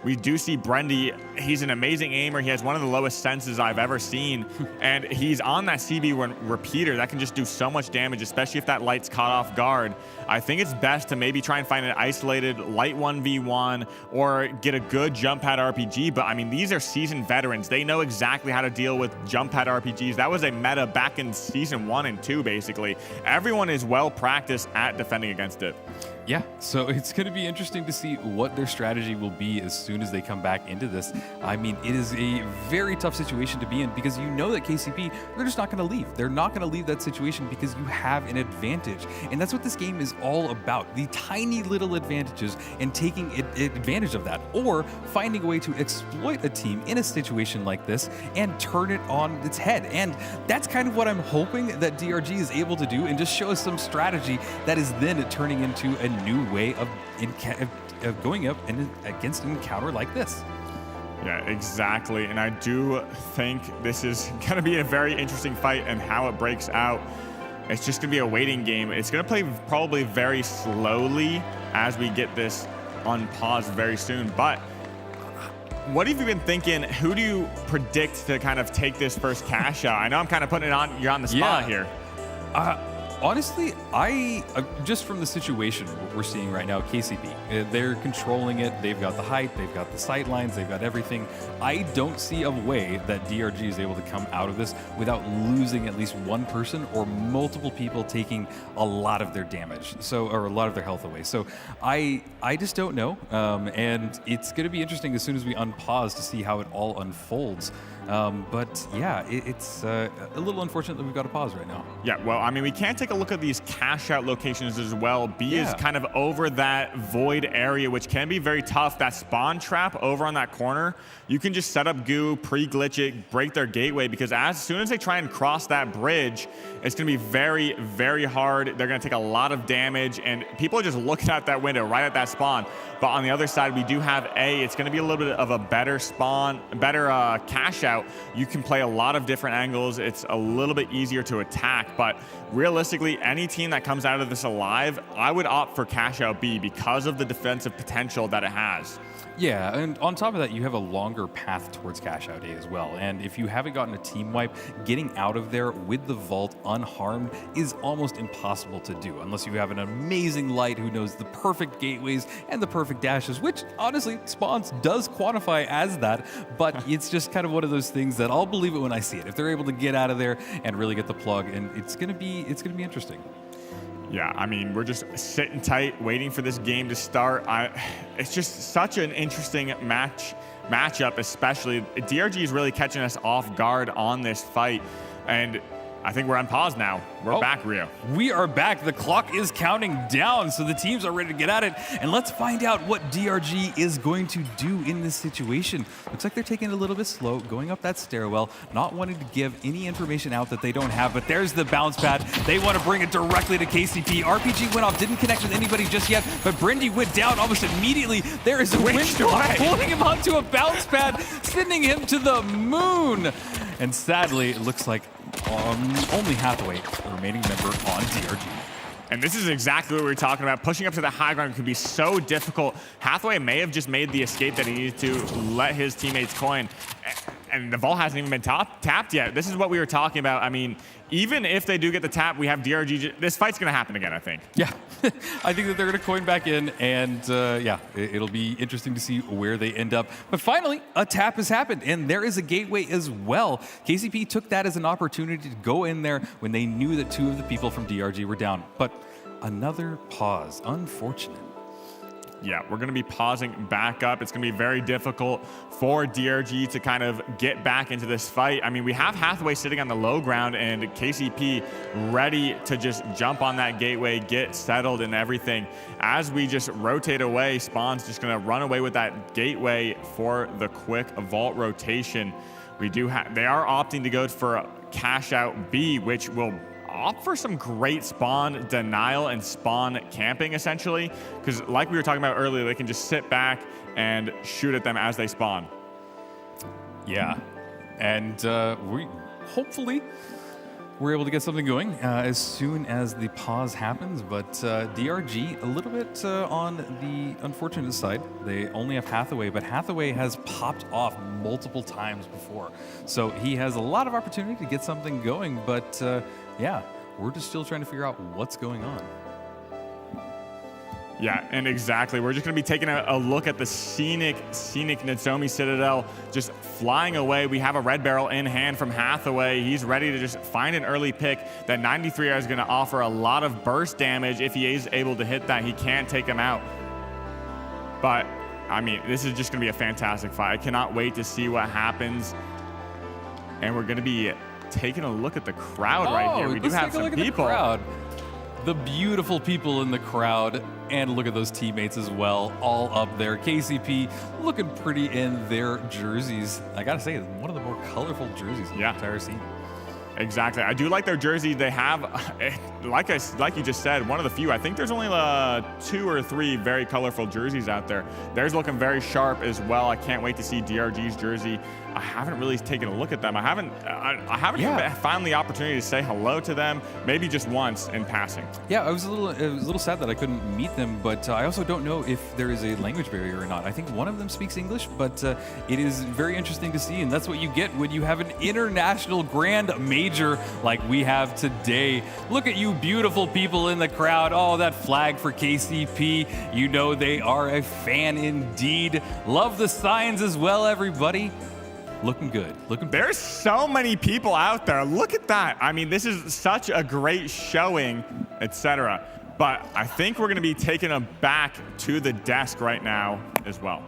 we do see Brendy. He's an amazing aimer. He has one of the lowest senses I've ever seen. And he's on that CB repeater. That can just do so much damage, especially if that light's caught off guard. I think it's best to maybe try and find an isolated light 1v1 or get a good jump pad RPG. But I mean, these are seasoned veterans. They know exactly how to deal with jump pad RPGs. That was a meta back in season 1 and 2, basically. Everyone is well practiced at defending against it. Yeah, so it's going to be interesting to see what their strategy will be as soon as they come back into this. I mean, it is a very tough situation to be in because you know that KCP, they're just not going to leave. They're not going to leave that situation because you have an advantage. And that's what this game is all about, the tiny little advantages and taking advantage of that, or finding a way to exploit a team in a situation like this and turn it on its head. And that's kind of what I'm hoping that DRG is able to do and just show us some strategy that is then turning into a new way of going up and against an encounter like this. Yeah, exactly. And I do think this is going to be a very interesting fight, and how it breaks out, it's just going to be a waiting game. It's going to play probably very slowly as we get this unpaused very soon. But what have you been thinking? Who do you predict to kind of take this first cash out? I know I'm kind of putting it on, you're on the spot here. Honestly, just from the situation we're seeing right now, KCP, they're controlling it. They've got the height, they've got the sight lines, they've got everything. I don't see a way that DRG is able to come out of this without losing at least one person or multiple people taking a lot of their damage, or a lot of their health away. So I just don't know, and it's going to be interesting as soon as we unpause to see how it all unfolds. But yeah, it's a little unfortunate that we've got to pause right now. Yeah, well, I mean, we can't take a look at these cash out locations as well. B is kind of over that void area, which can be very tough. That spawn trap over on that corner, you can just set up goo, pre-glitch it, break their gateway, because as soon as they try and cross that bridge, it's going to be very, very hard. They're going to take a lot of damage, and people are just looking out that window right at that spawn. But on the other side, we do have A. It's going to be a little bit of a better spawn, better cash out. You can play a lot of different angles. It's a little bit easier to attack, but realistically, any team that comes out of this alive, I would opt for cash out B because of the defensive potential that it has. Yeah, and on top of that, you have a longer path towards cash out A as well. And if you haven't gotten a team wipe, getting out of there with the vault unharmed is almost impossible to do unless you have an amazing light who knows the perfect gateways and the perfect dashes, which honestly, Spawns does quantify as that, but it's just kind of one of those things that I'll believe it when I see it. If they're able to get out of there and really get the plug, and it's gonna be interesting. Yeah, I mean, we're just sitting tight, waiting for this game to start. It's just such an interesting matchup, especially. DRG is really catching us off guard on this fight, and I think we're on pause now. We're back, Rio. We are back. The clock is counting down, so the teams are ready to get at it. And let's find out what DRG is going to do in this situation. Looks like they're taking it a little bit slow, going up that stairwell, not wanting to give any information out that they don't have. But there's the bounce pad. They want to bring it directly to KCP. RPG went off, didn't connect with anybody just yet, but Brindy went down almost immediately. There is a windstorm pulling him onto a bounce pad, sending him to the moon. And sadly, it looks like only Hathaway, the remaining member on DRG. And this is exactly what we were talking about. Pushing up to the high ground can be so difficult. Hathaway may have just made the escape that he needed to let his teammates coin. And the vault hasn't even been tapped yet. This is what we were talking about. I mean, even if they do get the tap, we have DRG. This fight's going to happen again, I think. Yeah, I think that they're going to coin back in, and yeah, it'll be interesting to see where they end up. But finally, a tap has happened, and there is a gateway as well. KCP took that as an opportunity to go in there when they knew that two of the people from DRG were down. But another pause, unfortunate. Yeah, we're going to be pausing back up. It's going to be very difficult for DRG to kind of get back into this fight. I mean, we have Hathaway sitting on the low ground and KCP ready to just jump on that gateway, get settled and everything. As we just rotate away, Spawn's just going to run away with that gateway for the quick vault rotation. They are opting to go for cash out B, which will opt for some great spawn denial and spawn camping, essentially, because like we were talking about earlier, they can just sit back and shoot at them as they spawn. Yeah, and hopefully we're able to get something going as soon as the pause happens, but DRG a little bit on the unfortunate side. They only have Hathaway, but Hathaway has popped off multiple times before, so he has a lot of opportunity to get something going, but yeah, we're just still trying to figure out what's going on. Yeah, and exactly. We're just going to be taking a look at the scenic Nozomi Citadel just flying away. We have a red barrel in hand from Hathaway. He's ready to just find an early pick. That 93 is going to offer a lot of burst damage. If he is able to hit that, he can take him out. But, I mean, this is just going to be a fantastic fight. I cannot wait to see what happens. And we're going to be taking a look at the crowd right here. We do have some people. The beautiful people in the crowd, and look at those teammates as well, all up there. KCP looking pretty in their jerseys. I gotta say, one of the more colorful jerseys in the entire scene. Exactly. I do like their jersey. They have, like you just said, one of the few. I think there's only 2 or 3 very colorful jerseys out there. Theirs looking very sharp as well. I can't wait to see DRG's jersey. I haven't really taken a look at them. I haven't even found the opportunity to say hello to them, maybe just once in passing. Yeah, it was a little sad that I couldn't meet them, but I also don't know if there is a language barrier or not. I think one of them speaks English, but it is very interesting to see, and that's what you get when you have an international grand major like we have today. Look at you beautiful people in the crowd. Oh, that flag for KCP. You know they are a fan indeed. Love the signs as well, everybody. Looking good. There's so many people out there. Look at that. I mean, this is such a great showing, etc. But I think we're going to be taking them back to the desk right now as well.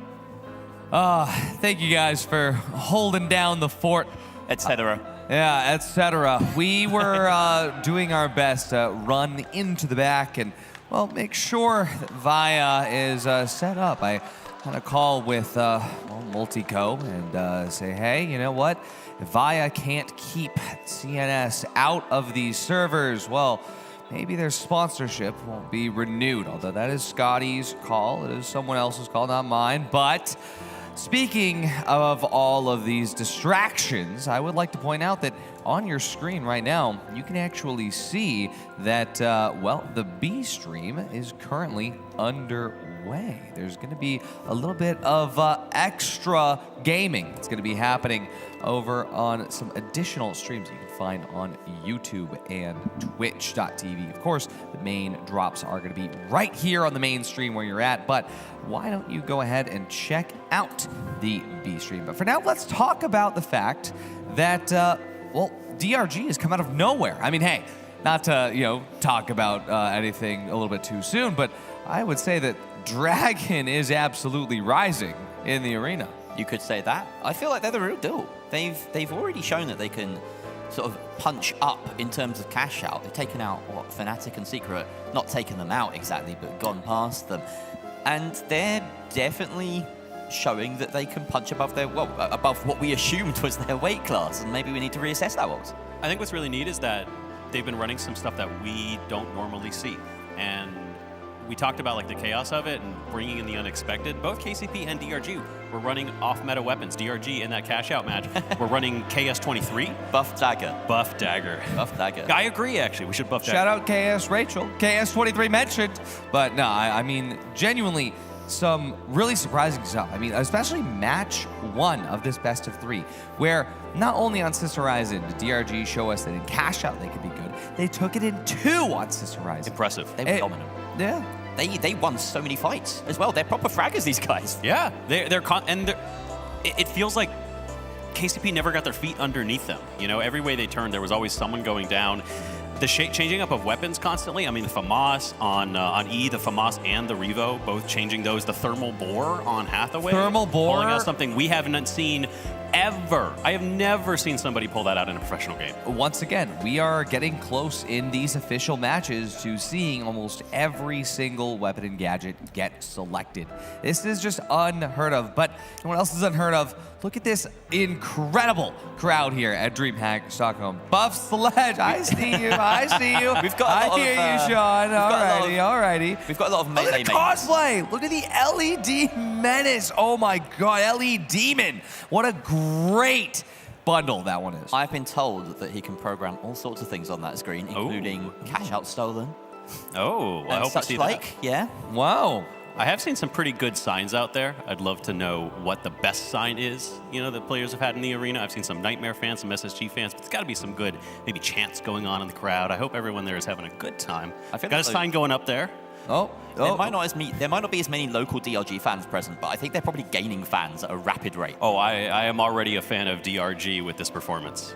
Thank you guys for holding down the fort, etc. Yeah, etc. We were doing our best to run into the back and, well, make sure that Via is set up. I had a call with Multico and say, hey, you know what? If Via can't keep CNS out of these servers, well, maybe their sponsorship won't be renewed. Although that is Scotty's call. It is someone else's call, not mine. But speaking of all of these distractions, I would like to point out that on your screen right now, you can actually see that, well, the B stream is currently underway. There's going to be a little bit of extra gaming. It's going to be happening over on some additional streams you can find on YouTube and Twitch.tv. Of course, the main drops are going to be right here on the main stream where you're at, but why don't you go ahead and check out the B stream? But for now, let's talk about the fact that, well, DRG has come out of nowhere. I mean, hey, not to, you know, talk about anything a little bit too soon, but I would say that Dragon is absolutely rising in the arena. You could say that. I feel like they're the real deal. They've already shown that they can sort of punch up in terms of cash out. They've taken out, what, Fnatic and Secret, not taken them out exactly, but gone past them. And they're definitely showing that they can punch above their, well, above what we assumed was their weight class, and maybe we need to reassess that one. I think what's really neat is that they've been running some stuff that we don't normally see. And we talked about like the chaos of it and bringing in the unexpected. Both KCP and DRG were running off-meta weapons. DRG in that cash-out match were running KS-23. Buff Dagger. Buff Dagger. Buff Dagger. I agree, actually. We should buff Dagger. Shout out KS Rachel. KS-23 mentioned. But no, I mean, genuinely, some really surprising stuff. I mean, especially match 1 of this best of 3, where not only on Sister Horizon did DRG show us that in cash out they could be good, they took it in 2 on Sister Horizon. Impressive. They were dominant. Yeah. They won so many fights as well. They're proper fraggers, these guys. Yeah, it feels like KCP never got their feet underneath them. You know, every way they turned, there was always someone going down. The changing up of weapons constantly. I mean, the FAMAS on E, the FAMAS and the Revo, both changing those. The thermal bore on Hathaway. Thermal bore? Pulling out something we haven't seen ever. I have never seen somebody pull that out in a professional game. Once again, we are getting close in these official matches to seeing almost every single weapon and gadget get selected. This is just unheard of. But you know what else is unheard of? Look at this incredible crowd here at DreamHack Stockholm. Buff Sledge, I see you, I see you. We've got a lot I hear you, Sean. Alrighty. We've got a lot of Look melee at the cosplay. Look at the LED Menace. Oh my God, LED Demon. What a great bundle that one is. I've been told that he can program all sorts of things on that screen, including cash out stolen. Oh, well, I hope to see like, that. Yeah. Wow. I have seen some pretty good signs out there. I'd love to know what the best sign is, you know, that players have had in the arena. I've seen some Nightmare fans, some SSG fans, but there's got to be some good, maybe chants going on in the crowd. I hope everyone there is having a good time. I've got a sign going up there. There might not be as many local DRG fans present, but I think they're probably gaining fans at a rapid rate. Oh, I am already a fan of DRG with this performance.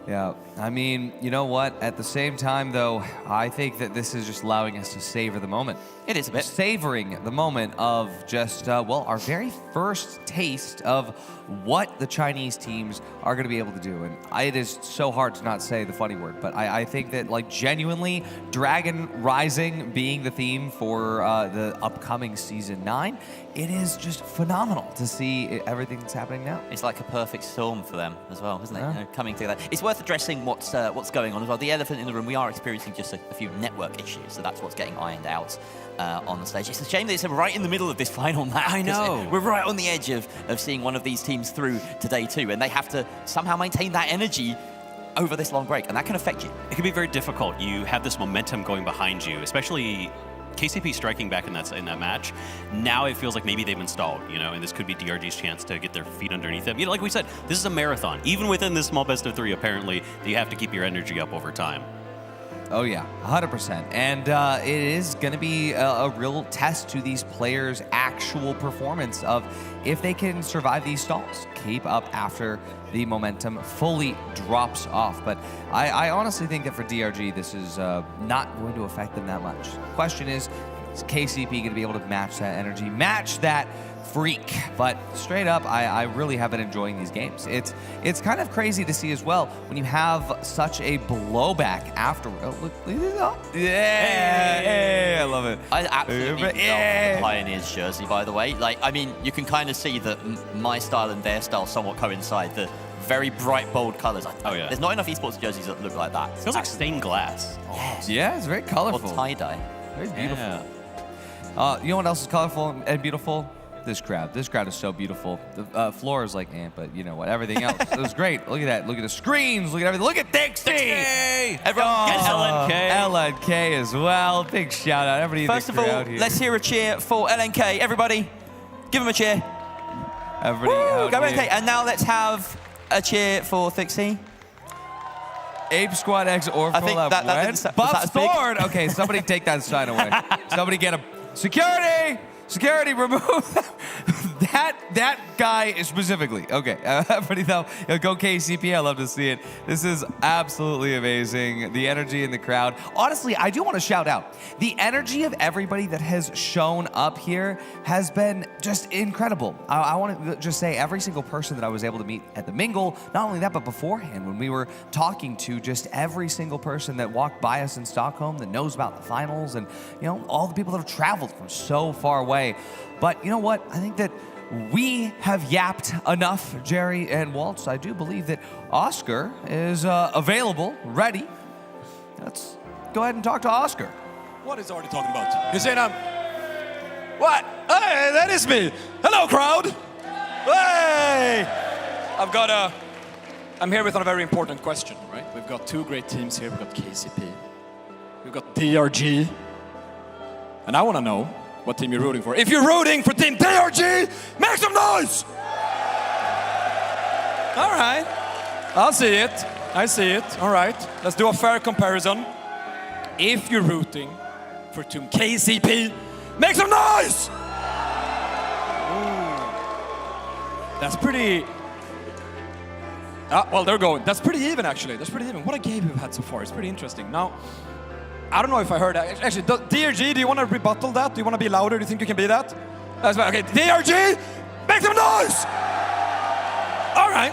Yeah, I mean, you know what? At the same time, though, I think that this is just allowing us to savor the moment. It is a bit. Savoring the moment of just, well, our very first taste of what the Chinese teams are going to be able to do. And it is so hard to not say the funny word, but I think that, like, genuinely, Dragon Rising being the theme for the upcoming Season 9, it is just phenomenal to see everything that's happening now. It's like a perfect storm for them as well, isn't it? Yeah. You know, coming together. It's worth addressing what's going on as well. The elephant in the room, we are experiencing just a few network issues, so that's what's getting ironed out on the stage. It's a shame that it's right in the middle of this final match. I know. We're right on the edge of seeing one of these teams through today too, and they have to somehow maintain that energy over this long break, and that can affect you. It can be very difficult. You have this momentum going behind you, especially KCP striking back in that match. Now it feels like maybe they've installed, you know, and this could be DRG's chance to get their feet underneath them. You know, like we said, this is a marathon. Even within this small best of 3, apparently, you have to keep your energy up over time. Oh yeah, 100%. And it is going to be a real test to these players' actual performance of if they can survive these stalls, keep up after the momentum fully drops off. But I honestly think that for DRG, this is not going to affect them that much. The question is KCP going to be able to match that energy, match that freak. But straight up, I really have been enjoying these games. It's kind of crazy to see as well when you have such a blowback after. Oh, look this up. Yeah, hey, I love it. I absolutely love the Pioneers jersey, by the way. Like, I mean, you can kind of see that my style and their style somewhat coincide. The very bright, bold colors. Oh, yeah. There's not enough esports jerseys that look like that. It feels like stained glass. Yes. Yeah, it's very colorful. Or tie-dye. Very beautiful. You know what else is colorful and beautiful? This crowd. This crowd is so beautiful. The floor is like, but you know what? Everything else. It was great. Look at that. Look at the screens. Look at everything. Look at Dixie! Everyone get LNK. LNK as well. Big shout out. Everybody First in the of all, crowd here. let's hear a cheer for LNK. Everybody, give him a cheer. Everybody Woo, out go here. LNK. And now let's have a cheer for Thixie. Ape Squad X or I think that Buff sword. Okay, somebody take that sign away. Somebody get a security. Security, remove that guy specifically. Okay, everybody though, go KCP. I love to see it. This is absolutely amazing. The energy in the crowd. Honestly, I do want to shout out the energy of everybody that has shown up here has been just incredible. I want to just say every single person that I was able to meet at the Mingle. Not only that, but beforehand when we were talking to just every single person that walked by us in Stockholm that knows about the finals, and you know all the people that have traveled from so far away. But you know what? I think that we have yapped enough, Jerry and Waltz. I do believe that Oscar is available, ready. Let's go ahead and talk to Oscar. What is Artie talking about? He's saying, what? Hey, that is me. Hello, crowd. Hey! I'm here with a very important question, right? We've got two great teams here. We've got KCP. We've got DRG. And I want to know what team you're rooting for. If you're rooting for Team DRG, make some noise! All right. I'll see it. I see it. All right. Let's do a fair comparison. If you're rooting for Team KCP, make some noise! Ooh. That's pretty... well, they're going. That's pretty even, actually. That's pretty even. What a game we've had so far. It's pretty interesting. Now, I don't know if I heard that. Actually, DRG, do you want to rebuttal that? Do you want to be louder? Do you think you can be that? That's fine. Okay, DRG, make some noise! All right.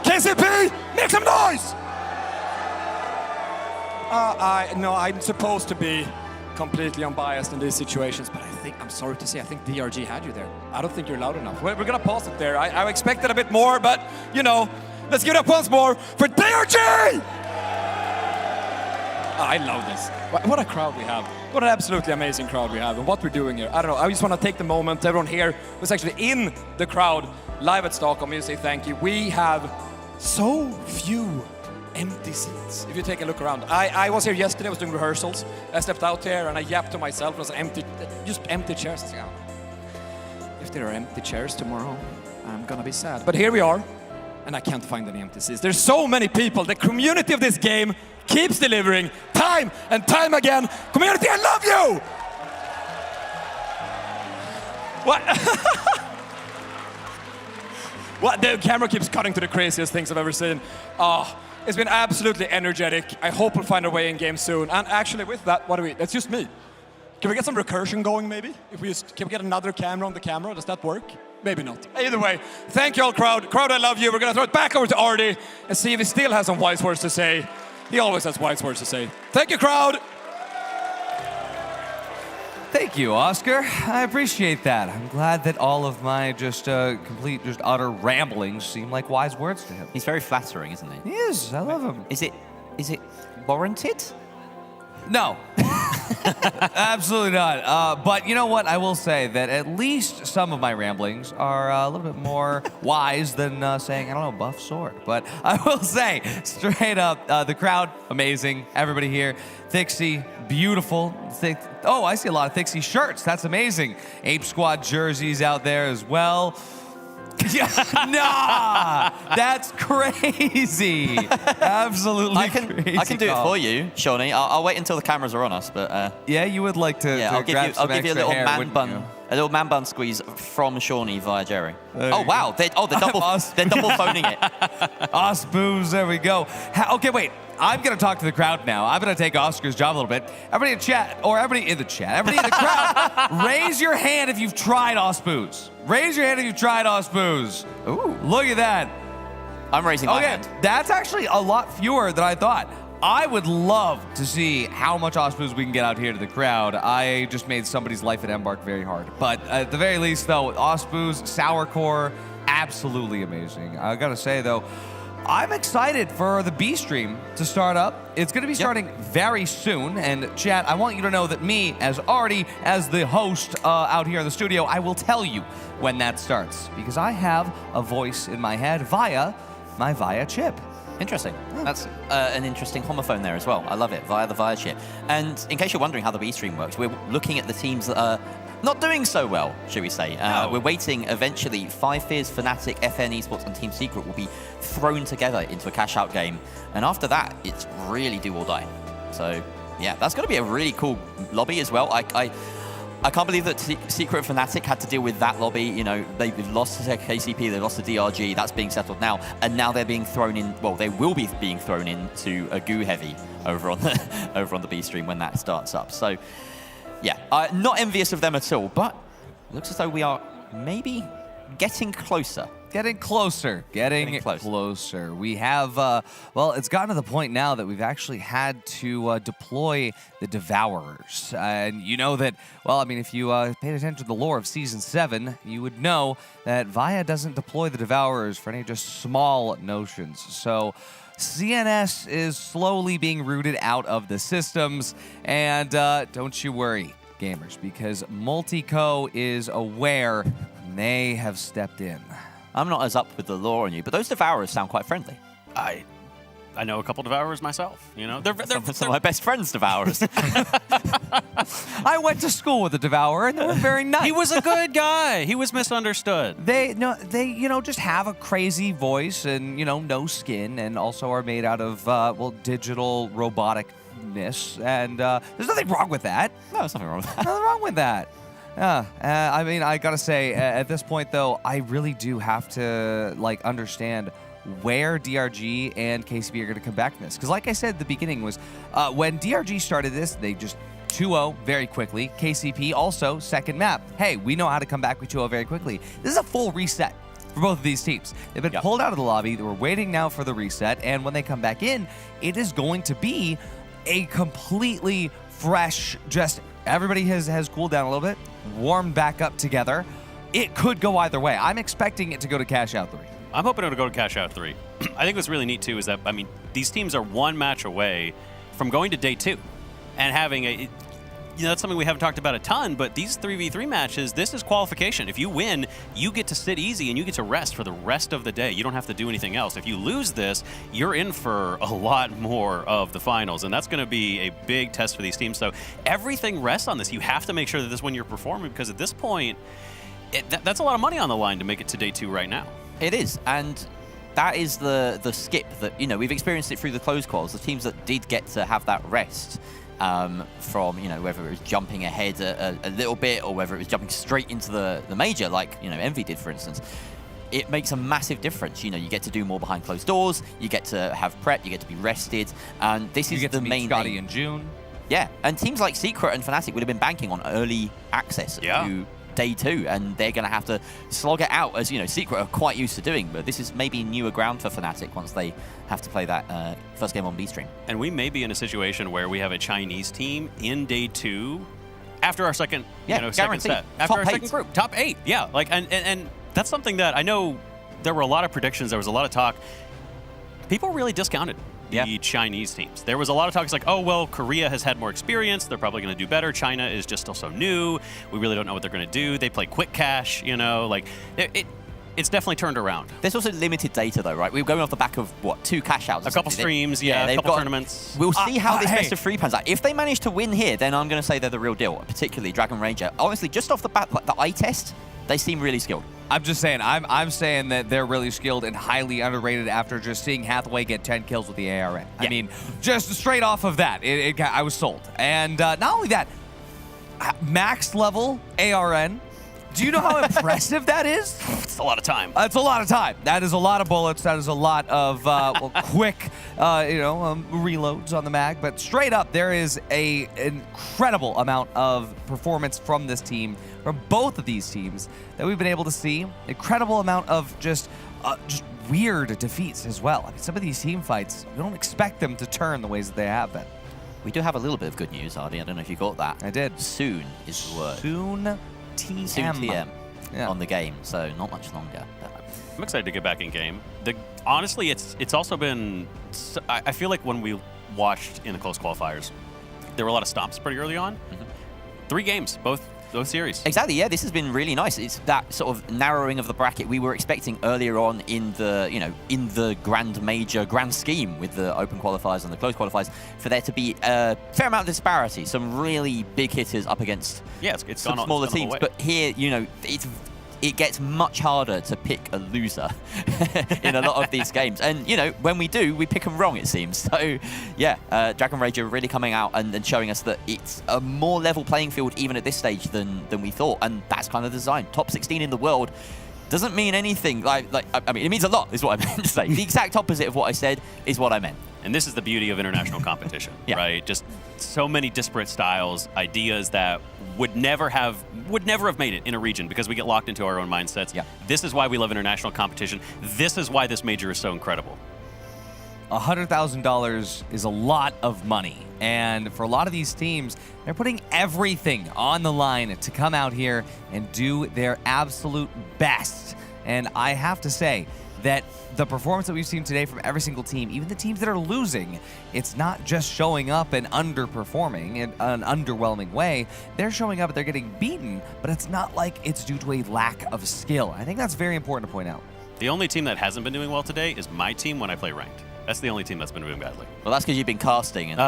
KCP, make some noise! I'm supposed to be completely unbiased in these situations, but I'm sorry to say, I think DRG had you there. I don't think you're loud enough. We're going to pause it there. I expected a bit more, but, you know, let's give it up once more for DRG! I love this. What a crowd we have. What an absolutely amazing crowd we have, and what we're doing here. I don't know, I just want to take the moment, everyone here who's actually in the crowd, live at Stockholm, you say thank you. We have so few empty seats. If you take a look around. I was here yesterday, I was doing rehearsals. I stepped out here and I yapped to myself, it was just empty chairs. I was like, oh, if there are empty chairs tomorrow, I'm gonna be sad. But here we are, and I can't find any empty seats. There's so many people. The community of this game keeps delivering time and time again. Community, I love you! What? What? The camera keeps cutting to the craziest things I've ever seen. It's been absolutely energetic. I hope we'll find a way in game soon. And actually with that, that's just me. Can we get some recursion going maybe? Can we get another camera on the camera? Does that work? Maybe not. Either way, thank you all, crowd. Crowd, I love you. We're gonna throw it back over to Artie and see if he still has some wise words to say. He always has wise words to say. Thank you, crowd. Thank you, Oscar. I appreciate that. I'm glad that all of my utter ramblings seem like wise words to him. He's very flattering, isn't he? He is. I love him. Is it warranted? No. Absolutely not. But you know what? I will say that at least some of my ramblings are a little bit more wise than saying, I don't know, buff sword. But I will say, straight up, the crowd, amazing. Everybody here. Thixie, beautiful. Oh, I see a lot of Thixie shirts. That's amazing. Ape Squad jerseys out there as well. Nah, that's crazy. Absolutely crazy. I can do it for you, Shawnee. I'll wait until the cameras are on us, but yeah, you would like to. Yeah, I'll give you a little man bun A little man bun squeeze from Shawnee via Jerry. Oh, wow. They're double phoning it. Osboos, there we go. Okay, wait. I'm going to talk to the crowd now. I'm going to take Oscar's job a little bit. Everybody in chat, or everybody in the chat, everybody in the crowd, raise your hand if you've tried Osboos. Raise your hand if you've tried Osboos. Ooh. Look at that. I'm raising my hand. That's actually a lot fewer than I thought. I would love to see how much Osboos we can get out here to the crowd. I just made somebody's life at Embark very hard. But at the very least, though, Osboos, Sourcore, absolutely amazing. I gotta say, though, I'm excited for the B stream to start up. It's going to be starting very soon. And chat, I want you to know that me, as Artie, as the host out here in the studio, I will tell you when that starts. Because I have a voice in my head via my VIA chip. Interesting. That's an interesting homophone there as well. I love it, via the VIA chip. And in case you're wondering how the B stream works, we're looking at the teams that are not doing so well, should we say. We're waiting eventually. Five Fears, Fnatic, FN Esports, and Team Secret will be thrown together into a cash-out game. And after that, it's really do or die. So, yeah, that's going to be a really cool lobby as well. I can't believe that Secret and Fnatic had to deal with that lobby. You know, they've lost to KCP, they lost to DRG. That's being settled now. And now they're being thrown in, well, they will be being thrown into a goo heavy over on the B stream when that starts up. So, yeah, not envious of them at all, but it looks as though we are maybe getting closer. Getting closer. We have, well, it's gotten to the point now that we've actually had to deploy the Devourers. And you know that, well, I mean, if you paid attention to the lore of Season 7, you would know that VIA doesn't deploy the Devourers for any just small notions. So CNS is slowly being rooted out of the systems. And don't you worry, gamers, because Multico is aware and they have stepped in. I'm not as up with the lore on you, but those Devourers sound quite friendly. I know a couple Devourers myself. You know, they're some of my best friends' Devourers. I went to school with a Devourer, and they were very nice. He was a good guy. He was misunderstood. They just have a crazy voice and no skin, and also are made out of digital roboticness, and there's nothing wrong with that. No, there's nothing wrong with that. Nothing wrong with that. Yeah, I mean, I gotta say, at this point, though, I really do have to, understand where DRG and KCP are going to come back from this. Because like I said at the beginning was, when DRG started this, they just 2-0 very quickly. KCP also, second map. Hey, we know how to come back with 2-0 very quickly. This is a full reset for both of these teams. They've been pulled out of the lobby. We're waiting now for the reset. And when they come back in, it is going to be a completely fresh, just everybody has cooled down a little bit, warmed back up together. It could go either way. I'm expecting it to go to Cash Out 3. I'm hoping it'll go to Cash Out 3. I think what's really neat, too, is that, I mean, these teams are one match away from going to day 2 and having that's something we haven't talked about a ton, but these 3v3 matches, this is qualification. If you win, you get to sit easy and you get to rest for the rest of the day. You don't have to do anything else. If you lose this, you're in for a lot more of the finals, and that's going to be a big test for these teams. So everything rests on this. You have to make sure that this is when you're performing, because at this point, that's a lot of money on the line to make it to day 2 right now. It is, and that is the skip that, we've experienced it through the close quals. The teams that did get to have that rest from, whether it was jumping ahead a little bit or whether it was jumping straight into the major, like, Envy did, for instance. It makes a massive difference. You get to do more behind closed doors, you get to have prep, you get to be rested, and this is the main Scotty thing. in June. Yeah, and teams like Secret and Fnatic would have been banking on early access to day 2, and they're going to have to slog it out, as Secret are quite used to doing, but this is maybe newer ground for Fnatic once they have to play that first game on B stream. And we may be in a situation where we have a Chinese team in day 2 after our second, second set. After Top our 8. second group. Top 8, yeah. And that's something that I know there were a lot of predictions, there was a lot of talk. People really discounted the Chinese teams. There was a lot of talk. It's like, oh, well, Korea has had more experience. They're probably going to do better. China is just still so new. We really don't know what they're going to do. They play quick cash, it's definitely turned around. There's also limited data, though, right? We were going off the back of, 2 cash outs? A couple streams, a couple tournaments. We'll see how this best of 3 pans out. If they manage to win here, then I'm going to say they're the real deal, particularly Dragon Ranger. Honestly, just off the bat, the eye test, they seem really skilled. I'm just saying, I'm saying that they're really skilled and highly underrated after just seeing Hathaway get 10 kills with the ARN. I mean, just straight off of that, I was sold. And not only that, max level ARN, Do you know how impressive that is? It's a lot of time. It's a lot of time. That is a lot of bullets. That is a lot of quick, reloads on the mag. But straight up, there is a incredible amount of performance from this team, from both of these teams, that we've been able to see. Incredible amount of just weird defeats as well. I mean, some of these team fights, we don't expect them to turn the ways that they have been. We do have a little bit of good news, Artie. I don't know if you got that. I did. Soon is the word. Soon TM. Soon TM on the game, so not much longer. I'm excited to get back in game. Honestly, it's also been. I feel like when we watched in the close qualifiers, there were a lot of stomps pretty early on. 3 games, both series. Exactly. Yeah, this has been really nice. It's that sort of narrowing of the bracket we were expecting earlier on in the grand scheme with the open qualifiers and the close qualifiers, for there to be a fair amount of disparity. Some really big hitters up against some smaller teams. But here, it gets much harder to pick a loser in a lot of these games. And, when we do, we pick them wrong, it seems. So, yeah, Dragon Rage are really coming out and showing us that it's a more level playing field even at this stage than we thought. And that's kind of the design. Top 16 in the world doesn't mean anything. I mean, it means a lot, is what I meant to say. The exact opposite of what I said is what I meant. And this is the beauty of international competition, right? Just so many disparate styles, ideas that would never have made it in a region because we get locked into our own mindsets. Yeah. This is why we love international competition. This is why this major is so incredible. $100,000 is a lot of money. And for a lot of these teams, they're putting everything on the line to come out here and do their absolute best. And I have to say that the performance that we've seen today from every single team, even the teams that are losing, it's not just showing up and underperforming in an underwhelming way. They're showing up and they're getting beaten, but it's not like it's due to a lack of skill. I think that's very important to point out. The only team that hasn't been doing well today is my team when I play ranked. That's the only team that's been doing badly. Well, that's because you've been casting. And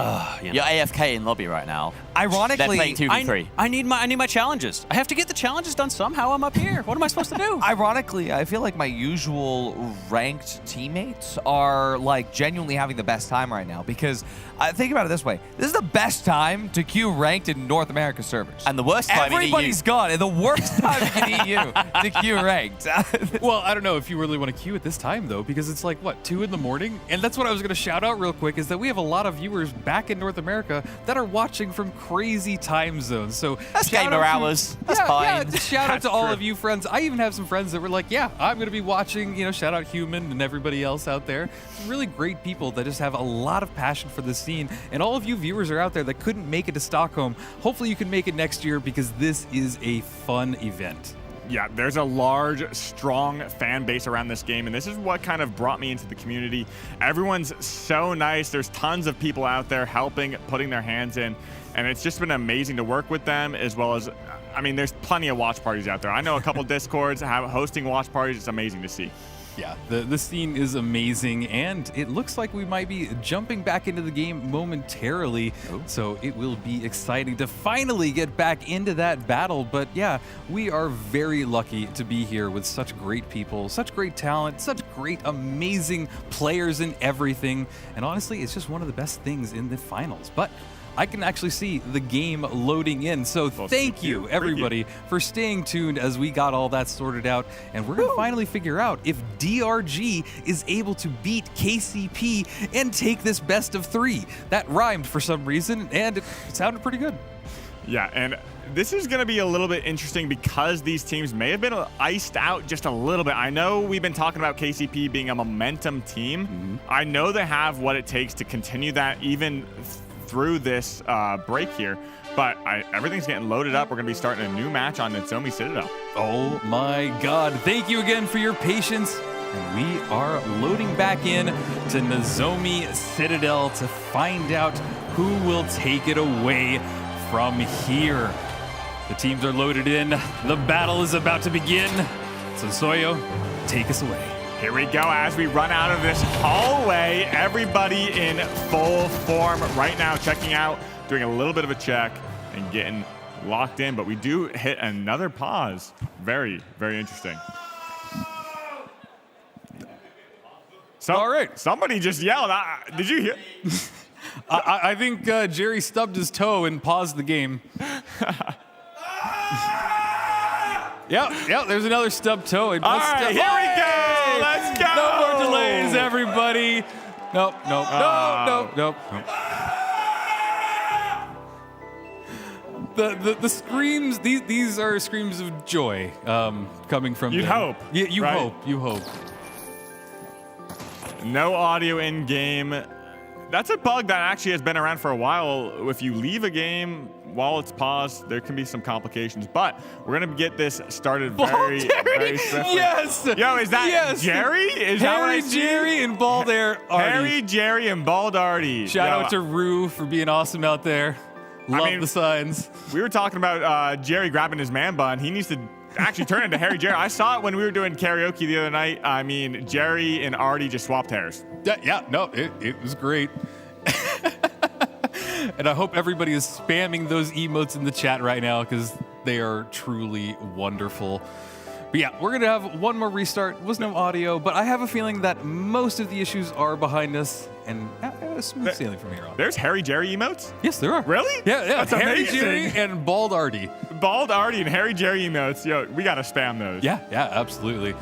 you're AFK in lobby right now. Ironically, they're playing 2v3. I need my challenges. I have to get the challenges done somehow. I'm up here. What am I supposed to do? Ironically, I feel like my usual ranked teammates are genuinely having the best time right now, because think about it this way. This is the best time to queue ranked in North America servers. And the worst time Everybody's in EU. gone, and the worst time in EU to queue ranked. Well, I don't know if you really want to queue at this time, though, because it's 2 in the morning? And that's what I was going to shout out real quick, is that we have a lot of viewers back in North America that are watching from crazy time zones. So that's gamer hours. That's fine. Yeah, just shout out to all of you friends. I even have some friends that were like, yeah, I'm going to be watching, shout out Human and everybody else out there. Really great people that just have a lot of passion for this scene. And all of you viewers are out there that couldn't make it to Stockholm. Hopefully you can make it next year, because this is a fun event. Yeah, there's a large, strong fan base around this game, and this is what kind of brought me into the community. Everyone's so nice. There's tons of people out there helping, putting their hands in, and it's just been amazing to work with them, as well as, there's plenty of watch parties out there. I know a couple Discords hosting watch parties. It's amazing to see. Yeah, the scene is amazing, and it looks like we might be jumping back into the game momentarily, so it will be exciting to finally get back into that battle. But yeah, we are very lucky to be here with such great people, such great talent, such great, amazing players in everything, and honestly, it's just one of the best things in the finals. But I can actually see the game loading in. So thank you, everybody, for staying tuned as we got all that sorted out. And we're going to finally figure out if DRG is able to beat KCP and take this best of 3. That rhymed for some reason, and it sounded pretty good. Yeah, and this is going to be a little bit interesting because these teams may have been iced out just a little bit. I know we've been talking about KCP being a momentum team. I know they have what it takes to continue that even through this break here, but everything's getting loaded up. We're going to be starting a new match on Nozomi Citadel. Oh my god, thank you again for your patience. And we are loading back in to Nozomi Citadel to find out who will take it away from here. The teams are loaded in. The battle is about to begin. So Soyo, take us away. Here we go as we run out of this hallway. Everybody in full form right now, checking out, doing a little bit of a check and getting locked in. But we do hit another pause. Very, very interesting. All right. Somebody just yelled. Did you hear? I think Jerry stubbed his toe and paused the game. Yeah, there's another stub toe. All right, here we go. Let's go. No more delays, everybody. Nope. The screams, these are screams of joy coming from You'd them. hope. Yeah, you right? You hope. No audio in game. That's a bug that actually has been around for a while. If you leave a game while it's paused, there can be some complications. But we're going to get this started very swiftly. Yes! Yo, is that Jerry? Is that what I Harry, see? Jerry, and Bald Artie. Harry, Jerry, and Bald Artie. Shout out to Rue for being awesome out there. Love the signs. We were talking about Jerry grabbing his man bun. He needs to actually turn into Harry Jerry. I saw it when we were doing karaoke the other night. I mean, Jerry and Artie just swapped hairs. It was great. And I hope everybody is spamming those emotes in the chat right now because they are truly wonderful. But yeah, we're going to have one more restart. Was no audio, but I have a feeling that most of the issues are behind us and smooth sailing from here on. There's Harry Jerry emotes? Yes, there are. Really? Yeah. That's Harry amazing. Jerry and Bald Artie. Bald Artie and Harry Jerry emotes. Yo, we got to spam those. Yeah, absolutely.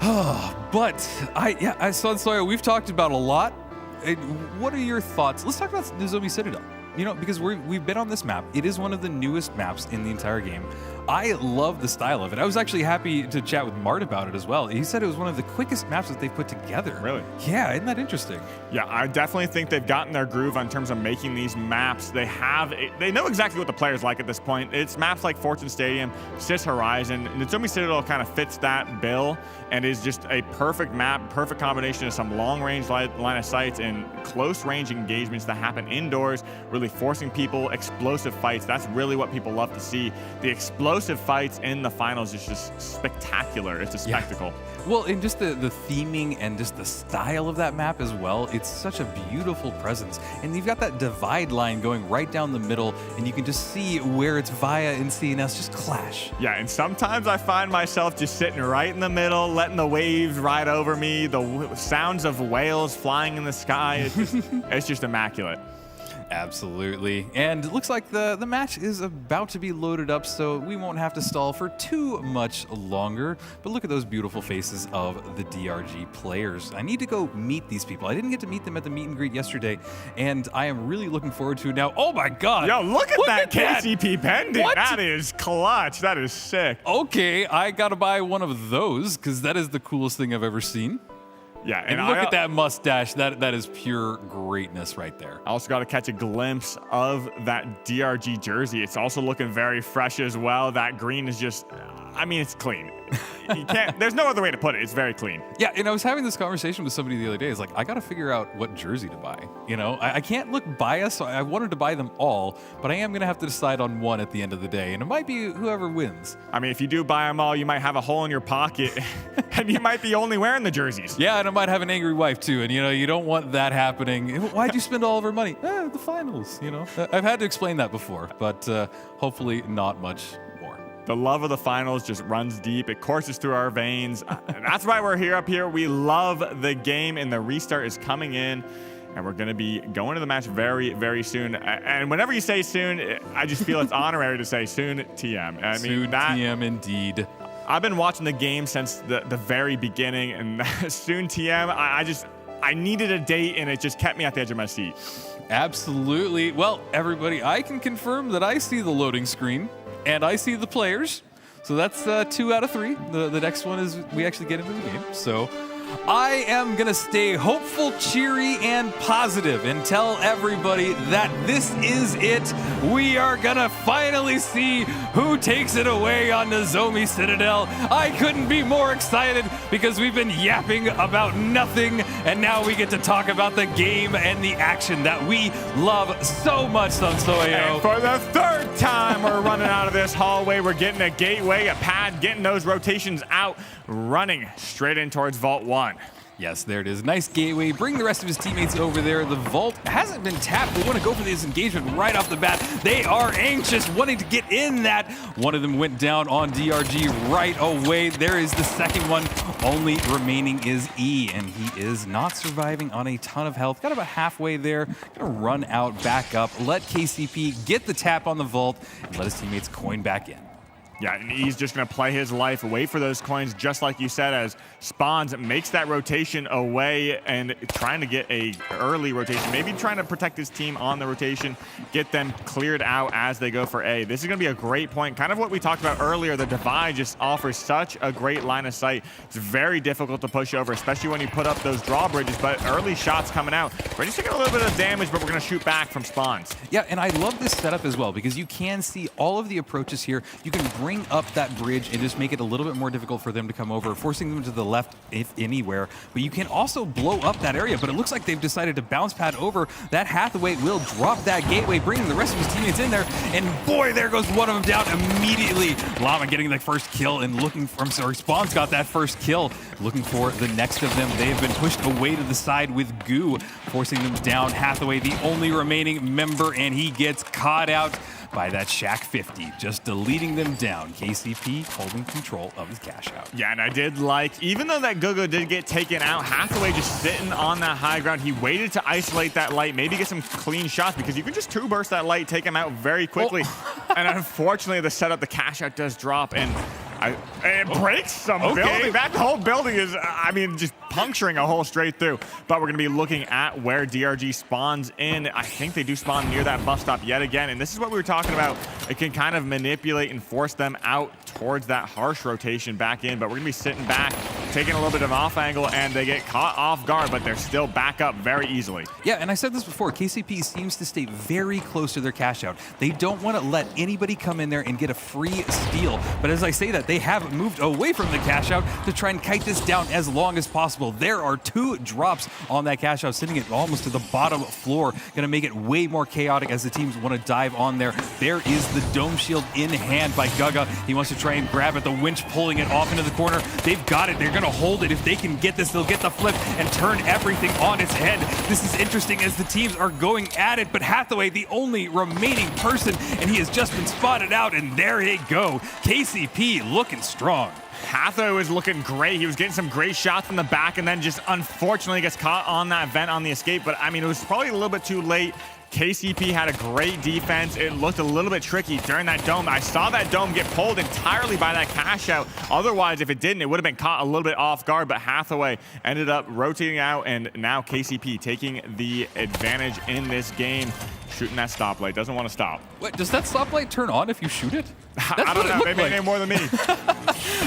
But I saw Sawyer. We've talked about a lot. What are your thoughts? Let's talk about Nozomi Citadel. You know, because we've been on this map. It is one of the newest maps in the entire game. I love the style of it. I was actually happy to chat with Mart about it as well. He said it was one of the quickest maps that they've put together. Really? Yeah, isn't that interesting? Yeah, I definitely think they've gotten their groove in terms of making these maps. They know exactly what the players like at this point. It's maps like Fortune Stadium, Sis Horizon. Nozomi Citadel kind of fits that bill and is just a perfect map, perfect combination of some long-range line of sights and close-range engagements that happen indoors, really forcing people, explosive fights. That's really what people love to see. The explosive fights in the finals is just spectacular. It's a spectacle. Well, and just the theming and just the style of that map as well, it's such a beautiful presence. And you've got that divide line going right down the middle, and you can just see where it's Via and CNS just clash. Yeah, and sometimes I find myself just sitting right in the middle, letting the waves ride over me, the sounds of whales flying in the sky. It's just immaculate. Absolutely. And it looks like the match is about to be loaded up, so we won't have to stall for too much longer. But look at those beautiful faces of the DRG players. I need to go meet these people. I didn't get to meet them at the meet and greet yesterday, and I am really looking forward to it now. Oh my God! Yo, look at that KCP pendant. What? That is clutch. That is sick. Okay, I gotta buy one of those because that is the coolest thing I've ever seen. Yeah, and look at that mustache. That is pure greatness right there. I also got to catch a glimpse of that DRG jersey. It's also looking very fresh as well. That green is just, I mean, it's clean. You can't, there's no other way to put it. It's very clean. Yeah, and I was having this conversation with somebody the other day. It's like, I got to figure out what jersey to buy. You know, I can't look biased. So I wanted to buy them all, but I am going to have to decide on one at the end of the day, and it might be whoever wins. I mean, if you do buy them all, you might have a hole in your pocket, and you might be only wearing the jerseys. Yeah, and I might have an angry wife too, and you know, you don't want that happening. Why'd you spend all of our money? The finals, you know. I've had to explain that before, but hopefully not much more. The love of the finals just runs deep. It courses through our veins. That's why we're here up here. We love the game, and the restart is coming in, and we're going to be going to the match very, very soon. And whenever you say soon, I just feel it's honorary to say soon TM. I mean, soon TM indeed. I've been watching the game since the very beginning, and soon TM, I needed a date, and it just kept me at the edge of my seat. Absolutely. Well, everybody, I can confirm that I see the loading screen, and I see the players. So that's 2 out of 3. The next one is we actually get into the game. So I am going to stay hopeful, cheery, and positive and tell everybody that this is it. We are going to finally see who takes it away on Nozomi Citadel. I couldn't be more excited because we've been yapping about nothing, and now we get to talk about the game and the action that we love so much, Sansoyo. And for the 3rd time, we're running out of this hallway. We're getting a gateway, a pad, getting those rotations out, running straight in towards Vault 1. Yes, there it is. Nice gateway. Bring the rest of his teammates over there. The vault hasn't been tapped. They want to go for this engagement right off the bat. They are anxious, wanting to get in that. One of them went down on DRG right away. There is the second one. Only remaining is E, and he is not surviving on a ton of health. Got about halfway there. Gonna run out, back up. Let KCP get the tap on the vault, and let his teammates coin back in. Yeah, and he's just going to play his life, wait for those coins, just like you said, as Spawns makes that rotation away and trying to get a early rotation, maybe trying to protect his team on the rotation, get them cleared out as they go for A. This is going to be a great point. Kind of what we talked about earlier, the Divide just offers such a great line of sight. It's very difficult to push over, especially when you put up those drawbridges, but early shots coming out. We're just taking a little bit of damage, but we're going to shoot back from Spawns. Yeah, and I love this setup as well because you can see all of the approaches here. You can bring up that bridge and just make it a little bit more difficult for them to come over, forcing them to the left if anywhere. But you can also blow up that area, but it looks like they've decided to bounce pad over. That Hathaway will drop that gateway, bringing the rest of his teammates in there, and boy, there goes one of them down immediately. Llama getting the first kill and looking for, Spawns got that first kill, looking for the next of them. They have been pushed away to the side with Goo, forcing them down. Hathaway, the only remaining member, and he gets caught out by that Shaq 50, just deleting them down. KCP holding control of his cash out. Yeah, and I did like, even though that Gogo did get taken out, Hathaway just sitting on that high ground. He waited to isolate that light, maybe get some clean shots, because you can just two burst that light, take him out very quickly. And unfortunately, the setup, the cash out does drop, and it breaks some building. That whole building is, I mean, just puncturing a hole straight through. But we're going to be looking at where DRG spawns in. I think they do spawn near that bus stop yet again. And this is what we were talking about. It can kind of manipulate and force them out towards that harsh rotation back in. But we're going to be sitting back, taking a little bit of an off angle, and they get caught off guard, but they're still back up very easily. Yeah, and I said this before, KCP seems to stay very close to their cash out. They don't want to let anybody come in there and get a free steal. But as I say that, they have moved away from the cash out to try and kite this down as long as possible. There are 2 drops on that cash out, sitting it almost to the bottom floor. Going to make it way more chaotic as the teams want to dive on there. There is the dome shield in hand by Gaga. He wants to try and grab it. The winch pulling it off into the corner. They've got it. They're going to hold it. If they can get this, they'll get the flip and turn everything on its head. This is interesting as the teams are going at it, but Hathaway, the only remaining person, and he has just been spotted out, and there they go. KCP looking strong. Hathaway was looking great. He was getting some great shots from the back, and then just unfortunately gets caught on that vent on the escape. But I mean, it was probably a little bit too late. KCP had a great defense. It looked a little bit tricky during that dome. I saw that dome get pulled entirely by that cash out. Otherwise, if it didn't, it would have been caught a little bit off guard, but Hathaway ended up rotating out, and now KCP taking the advantage in this game, shooting that stoplight. Doesn't want to stop. Wait, does that stoplight turn on if you shoot it? That's I don't know. Maybe like. More than me.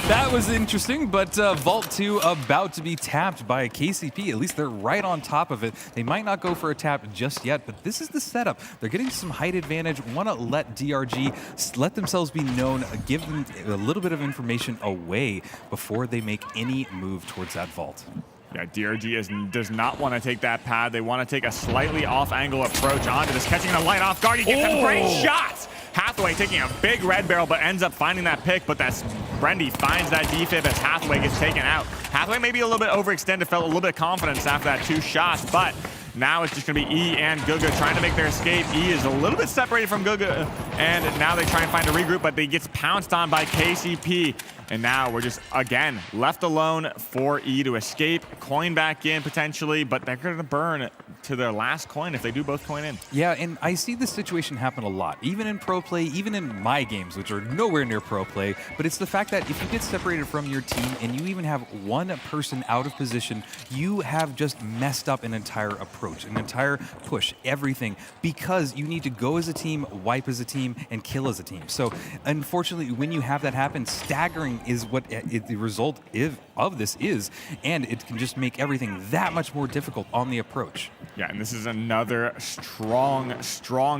That was interesting, but Vault 2 about to be tapped by KCP. At least they're right on top of it. They might not go for a tap just yet, but this is the setup. They're getting some height advantage, want to let DRG let themselves be known, give them a little bit of information away before they make any move towards that vault. Yeah, DRG does not want to take that pad. They want to take a slightly off-angle approach onto this, catching the light off guard. He gets some great shots. Hathaway taking a big red barrel, but ends up finding that pick, but that's Brendy finds that defib as Hathaway gets taken out. Hathaway maybe a little bit overextended, felt a little bit of confidence after that 2 shots, but now it's just going to be E and Guga trying to make their escape. E is a little bit separated from Guga, and now they try and find a regroup, but they gets pounced on by KCP. And now we're just, again, left alone for E to escape, coin back in potentially, but they're going to burn to their last coin if they do both coin in. Yeah, and I see this situation happen a lot, even in pro play, even in my games, which are nowhere near pro play, but it's the fact that if you get separated from your team and you even have one person out of position, you have just messed up an entire approach, an entire push, everything, because you need to go as a team, wipe as a team, and kill as a team. So unfortunately, when you have that happen, staggering is what the result of this is, and it can just make everything that much more difficult on the approach. Yeah, and this is another strong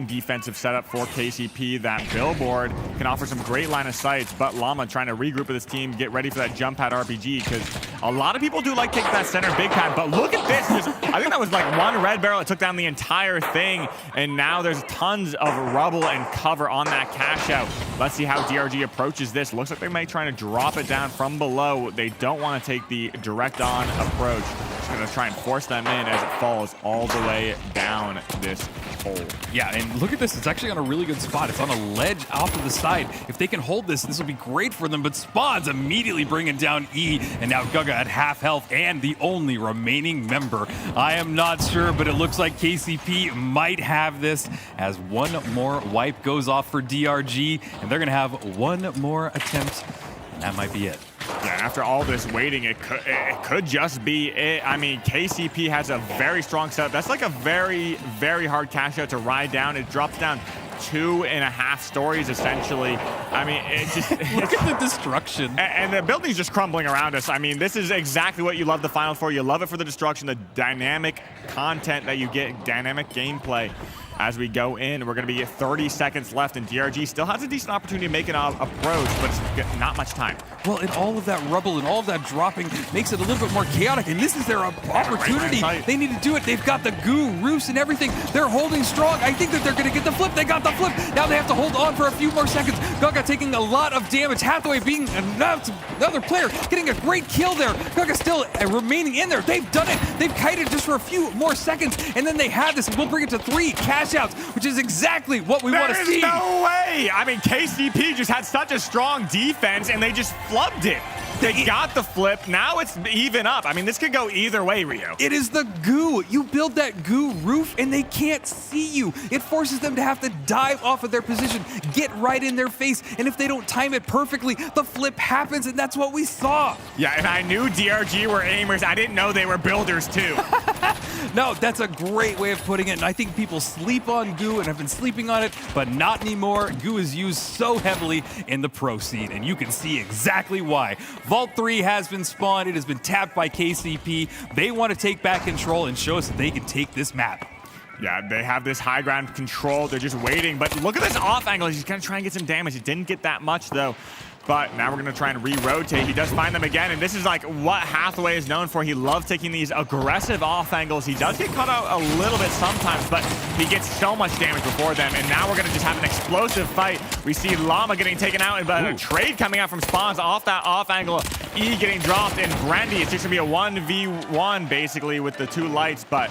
defensive setup for KCP. That billboard can offer some great line of sights, but Llama trying to regroup with his team, get ready for that jump pad RPG, because a lot of people do like taking that center big pad, but look at this. I think that was like one red barrel. It took down the entire thing, and now there's tons of rubble and cover on that cash out. Let's see how DRG approaches this. Looks like they might try to drop it down from below. They don't want to take the direct on approach. Just going going to try and force them in as it falls all the way down this hole. Yeah, and look at this. It's actually on a really good spot. It's on a ledge off to the side. If they can hold this, this will be great for them. But Spawn's immediately bringing down E, and now Guga at half health and the only remaining member. I am not sure, but it looks like KCP might have this as one more wipe goes off for DRG, and they're going to have one more attempt, and that might be it. Yeah, after all this waiting, it could just be it. I mean, KCP has a very strong setup. That's like a very, very hard cash out to ride down. It drops down 2.5 stories, essentially. I mean, it just... Look at the destruction. And the building's just crumbling around us. I mean, this is exactly what you love the Final for. You love it for the destruction, the dynamic content that you get, dynamic gameplay. As we go in, we're going to be 30 seconds left, and DRG still has a decent opportunity to make an approach, but it's not much time. Well, and all of that rubble and all of that dropping makes it a little bit more chaotic, and this is their opportunity. They need to do it. They've got the goo, roofs, and everything. They're holding strong. I think that they're going to get the flip. They got the flip. Now they have to hold on for a few more seconds. Guga taking a lot of damage. Hathaway being another player, getting a great kill there. Guga still remaining in there. They've done it. They've kited just for a few more seconds, and then they have this, and we'll bring it to 3 cash outs, which is exactly what we want to see. There's no way. I mean, KCP just had such a strong defense, and they just flubbed it. They got the flip. Now it's even up. I mean, this could go either way, Rio. It is the goo. You build that goo roof, and they can't see you. It forces them to have to dive off of their position, get right in their face, and if they don't time it perfectly, the flip happens, and that's what we saw. Yeah, and I knew DRG were aimers. I didn't know they were builders, too. No, that's a great way of putting it, and I think people sleep on goo and have been sleeping on it, but not anymore. Goo is used so heavily in the pro scene, and you can see exactly why. Vault 3 has been spawned. It has been tapped by KCP. They want to take back control and show us that they can take this map. Yeah, they have this high ground control. They're just waiting, but look at this off angle. He's going to try and get some damage. It didn't get that much, though. But now we're going to try and re-rotate. He does find them again, and this is like what Hathaway is known for. He loves taking these aggressive off angles. He does get caught out a little bit sometimes, but he gets so much damage before them, and now we're going to just have an explosive fight. We see Llama getting taken out, but a trade coming out from Spawns off that off angle. E getting dropped, and Brandy, it's just going to be a 1v1, basically, with the 2 lights, but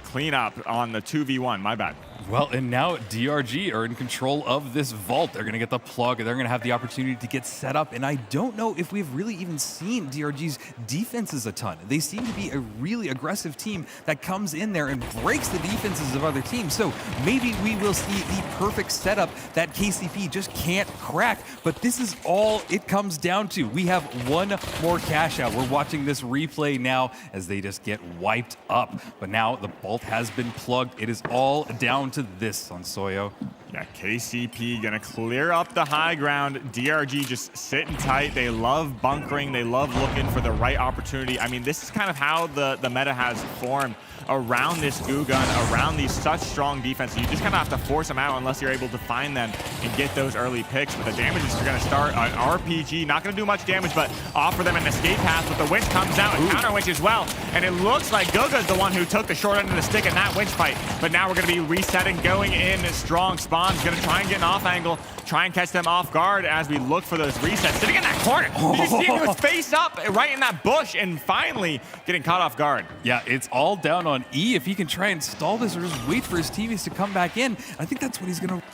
clean up on the 2v1. My bad. Well, and now DRG are in control of this vault. They're going to get the plug. They're going to have the opportunity to get set up. And I don't know if we've really even seen DRG's defenses a ton. They seem to be a really aggressive team that comes in there and breaks the defenses of other teams. So maybe we will see the perfect setup that KCP just can't crack. But this is all it comes down to. We have one more cash out. We're watching this replay now as they just get wiped up. But now the vault has been plugged. It is all down to this on Soyo. Yeah, KCP gonna clear up the high ground. DRG just sitting tight. They love bunkering. They love looking for the right opportunity. I mean, this is kind of how the meta has formed around this goo gun, around these such strong defenses. You just kind of have to force them out unless you're able to find them and get those early picks. But the damage is going to start on RPG. Not going to do much damage, but offer them an escape path. But the winch comes out and counter winch as well. And it looks like Guga's the one who took the short end of the stick in that winch fight. But now we're going to be resetting, going in strong. Spawn's going to try and get an off angle, try and catch them off guard as we look for those resets. Sitting in that corner. You see him with face up right in that bush and finally getting caught off guard. Yeah, it's all down on E. If he can try and stall this or just wait for his teammates to come back in, I think that's what he's going to...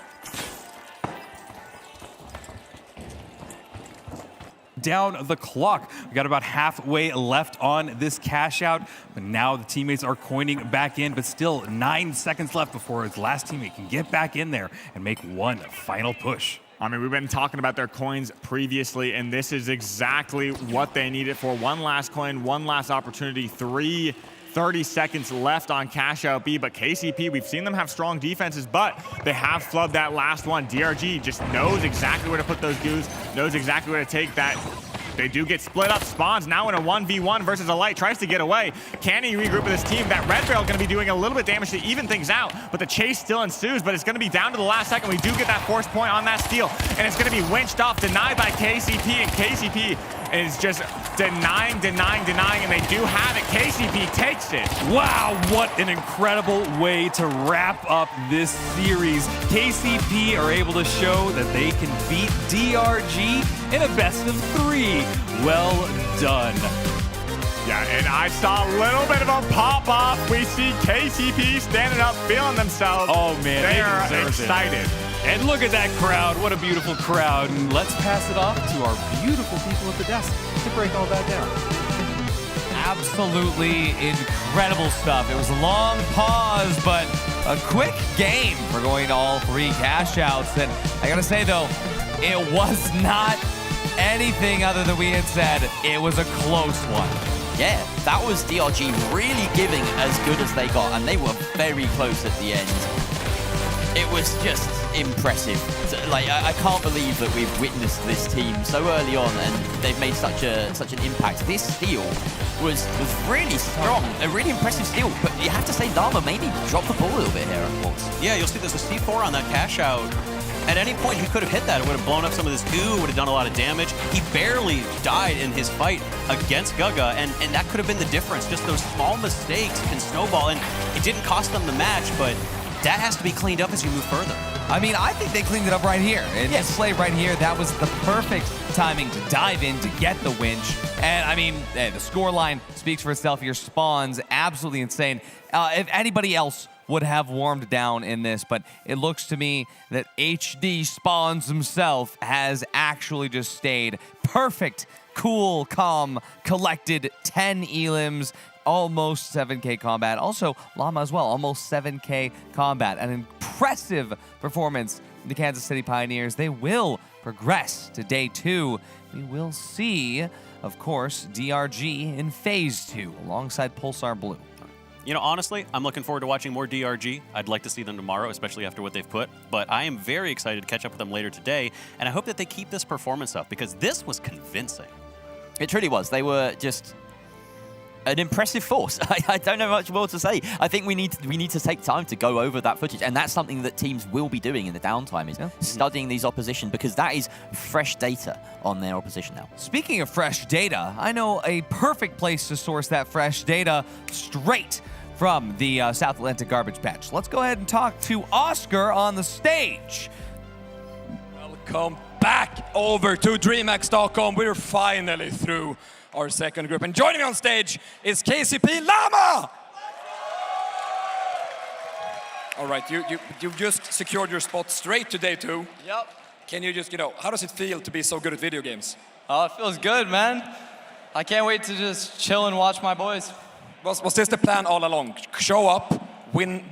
down the clock. We got about halfway left on this cash out, but now the teammates are coining back in, but still 9 seconds left before his last teammate can get back in there and make one final push. I mean, we've been talking about their coins previously, and this is exactly what they needed for. One last coin, one last opportunity, 30 seconds left on cash out B, but KCP, we've seen them have strong defenses, but they have flubbed that last one. DRG just knows exactly where to put those goos, knows exactly where to take that. They do get split up. Spawns now in a 1v1 versus a light, tries to get away. Can he regroup with his team? That red barrel going to be doing a little bit of damage to even things out, but the chase still ensues, but it's going to be down to the last second. We do get that force point on that steal, and it's going to be winched off, denied by KCP, and KCP is just denying, and they do have it. KCP takes it. Wow, what an incredible way to wrap up this series. KCP are able to show that they can beat DRG in a best of 3. Well done. Yeah, Yeah, and I saw a little bit of a pop-off. We see KCP standing up, feeling themselves. Oh, man, they they're deserve it. excited. And look at that crowd. What a beautiful crowd. And let's pass it off to our beautiful people at the desk to break all that down. Absolutely incredible stuff. It was a long pause, but a quick game for going to all 3 cash outs. And I gotta say though, it was not anything other than we had said. It was a close one. Yeah, that was DRG really giving as good as they got, and they were very close at the end. It was just impressive. Like, I can't believe that we've witnessed this team so early on, and they've made such an impact. This steal was really strong, a really impressive steal. But you have to say, Llama maybe dropped the ball a little bit here, of course. Yeah, you'll see there's a C4 on that cash out. At any point, he could have hit that. It would have blown up some of this goo, would have done a lot of damage. He barely died in his fight against Guga, and that could have been the difference. Just those small mistakes can snowball, and it didn't cost them the match, but that has to be cleaned up as you move further. I mean, I think they cleaned it up right here. In this play right here, that was the perfect timing to dive in to get the winch. And I mean, the scoreline speaks for itself. Your spawns, absolutely insane. If anybody else would have warmed down in this, but it looks to me that HD Spawns himself has actually just stayed perfect, cool, calm, collected, 10 elims, almost 7K combat. Also, Llama as well, almost 7K combat. An impressive performance in the Kansas City Pioneers. They will progress to day 2. We will see, of course, DRG in phase 2 alongside Pulsar Blue. You know, honestly, I'm looking forward to watching more DRG. I'd like to see them tomorrow, especially after what they've put. But I am very excited to catch up with them later today, and I hope that they keep this performance up, because this was convincing. It truly was. They were just an impressive force. I don't know much more to say. I think we need to take time to go over that footage, and that's something that teams will be doing in the downtime, is studying these opposition, because that is fresh data on their opposition now. Speaking of fresh data, I know a perfect place to source that fresh data straight from the South Atlantic Garbage Patch. Let's go ahead and talk to Oscar on the stage. Welcome back over to DreamHack Stockholm. We're finally through our second group. And joining me on stage is KCP Llama! All right, you've just secured your spot straight to day 2. Yep. Can you just, how does it feel to be so good at video games? Oh, it feels good, man. I can't wait to just chill and watch my boys. Was this the plan all along? Show up, win,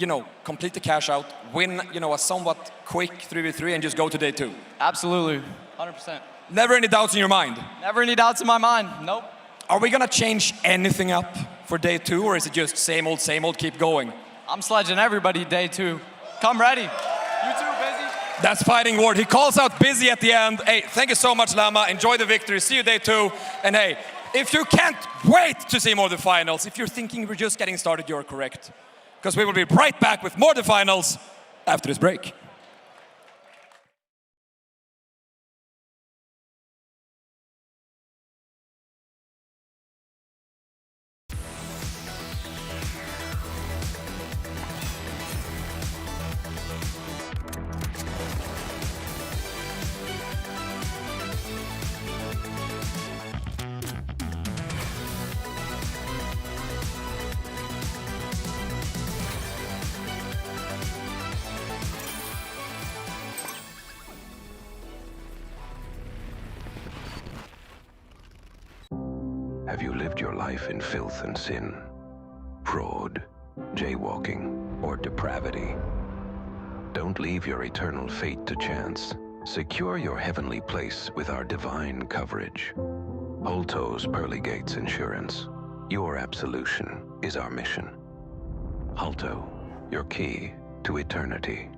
complete the cash out, win, a somewhat quick 3v3 and just go to day 2? Absolutely, 100%. Never any doubts in your mind? Never any doubts in my mind, nope. Are we gonna change anything up for day 2, or is it just same old, keep going? I'm sledging everybody day 2. Come ready. You too, Busy. That's Fighting Ward. He calls out Busy at the end. Hey, thank you so much, Llama. Enjoy the victory. See you day 2. And hey, if you can't wait to see more of the finals, if you're thinking we're just getting started, you're correct. Because we will be right back with more of the finals after this break. Have you lived your life in filth and sin, fraud, jaywalking, or depravity? Don't leave your eternal fate to chance. Secure your heavenly place with our divine coverage. Holto's Pearly Gates Insurance. Your absolution is our mission. Holto, your key to eternity.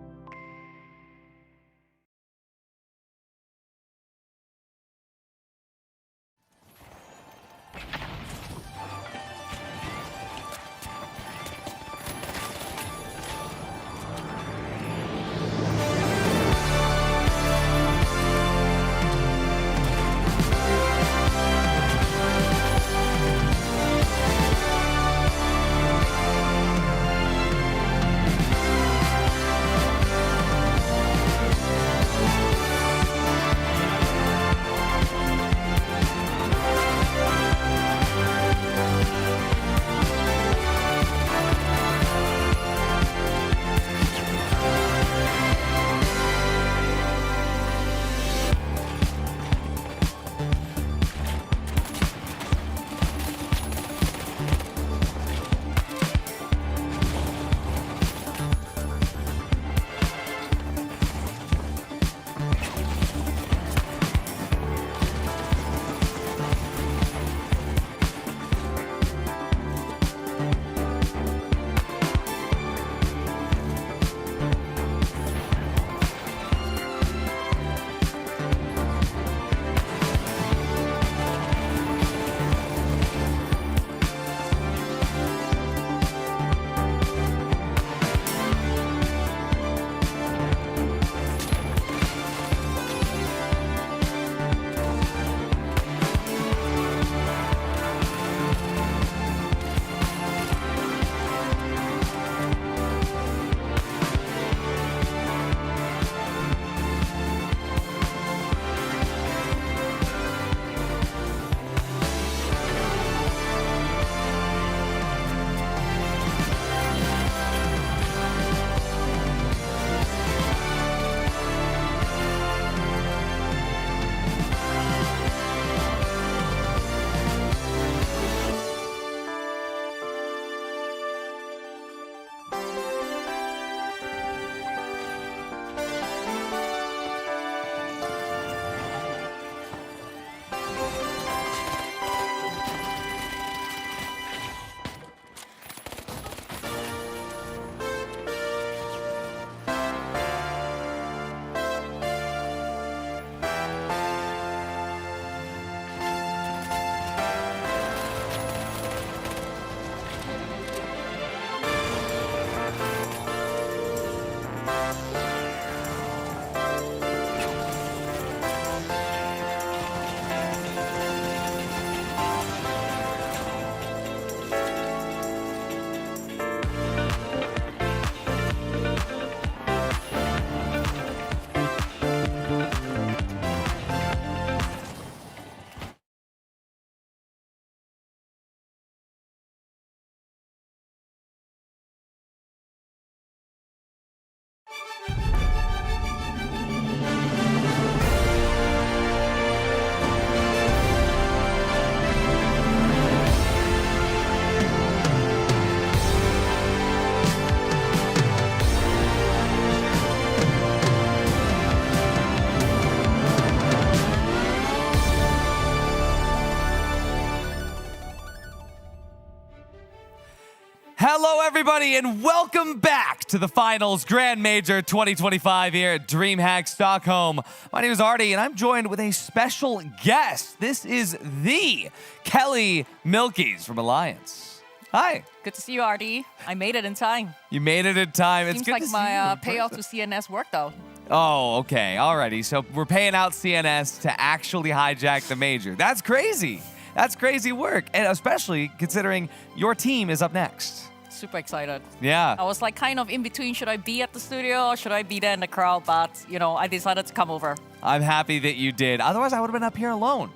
Hello, everybody, and welcome back to the Finals Grand Major 2025 here at DreamHack Stockholm. My name is Artie, and I'm joined with a special guest. This is the Kelly Milkies from Alliance. Hi. Good to see you, Artie. I made it in time. You made it in time. It's Seems good like to see my you. payoff to CNS worked out. Oh, okay. Alrighty. So we're paying out CNS to actually hijack the major. That's crazy. That's crazy work. And especially considering your team is up next. Super excited. Yeah. I was like kind of in between, should I be at the studio or should I be there in the crowd? But, you know, I decided to come over. I'm happy that you did. Otherwise, I would have been up here alone.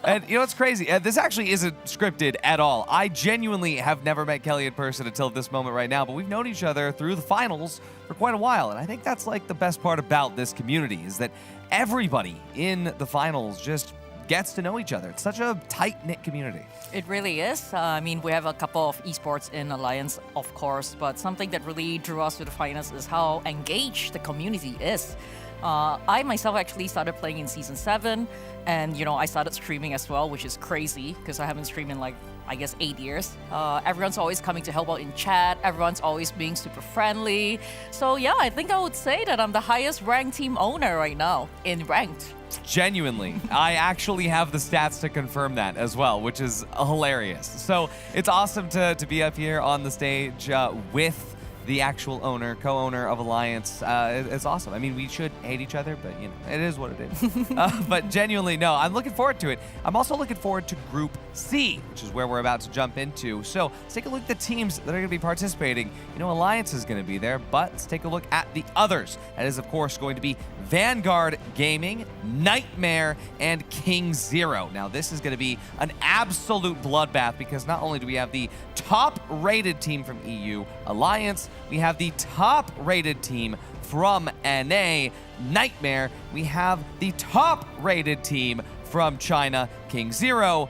And you know what's crazy? This actually isn't scripted at all. I genuinely have never met Kelly in person until this moment right now, but we've known each other through the finals for quite a while. And I think that's like the best part about this community is that everybody in the finals just gets to know each other. It's such a tight-knit community. It really is. I mean, we have a couple of esports in Alliance, of course, but something that really drew us to the finals is how engaged the community is. I myself actually started playing in Season 7, and, you know, I started streaming as well, which is crazy because I haven't streamed in, like, I guess 8 years. Everyone's always coming to help out in chat. Everyone's always being super friendly. So, yeah, I think I would say that I'm the highest ranked team owner right now in ranked. Genuinely. I actually have the stats to confirm that as well, which is hilarious. So it's awesome to be up here on the stage with the actual owner, co-owner of Alliance. It's awesome. I mean, we should hate each other, but, you know, it is what it is. But genuinely, no, I'm looking forward to it. I'm also looking forward to Group C, which is where we're about to jump into. So let's take a look at the teams that are going to be participating. You know, Alliance is going to be there, but let's take a look at the others. That is, of course, going to be Vanguard Gaming, Nightmare, and King Zero. Now, this is going to be an absolute bloodbath because not only do we have the top-rated team from EU, Alliance, we have the top-rated team from NA, Nightmare. We have the top-rated team from China, King Zero,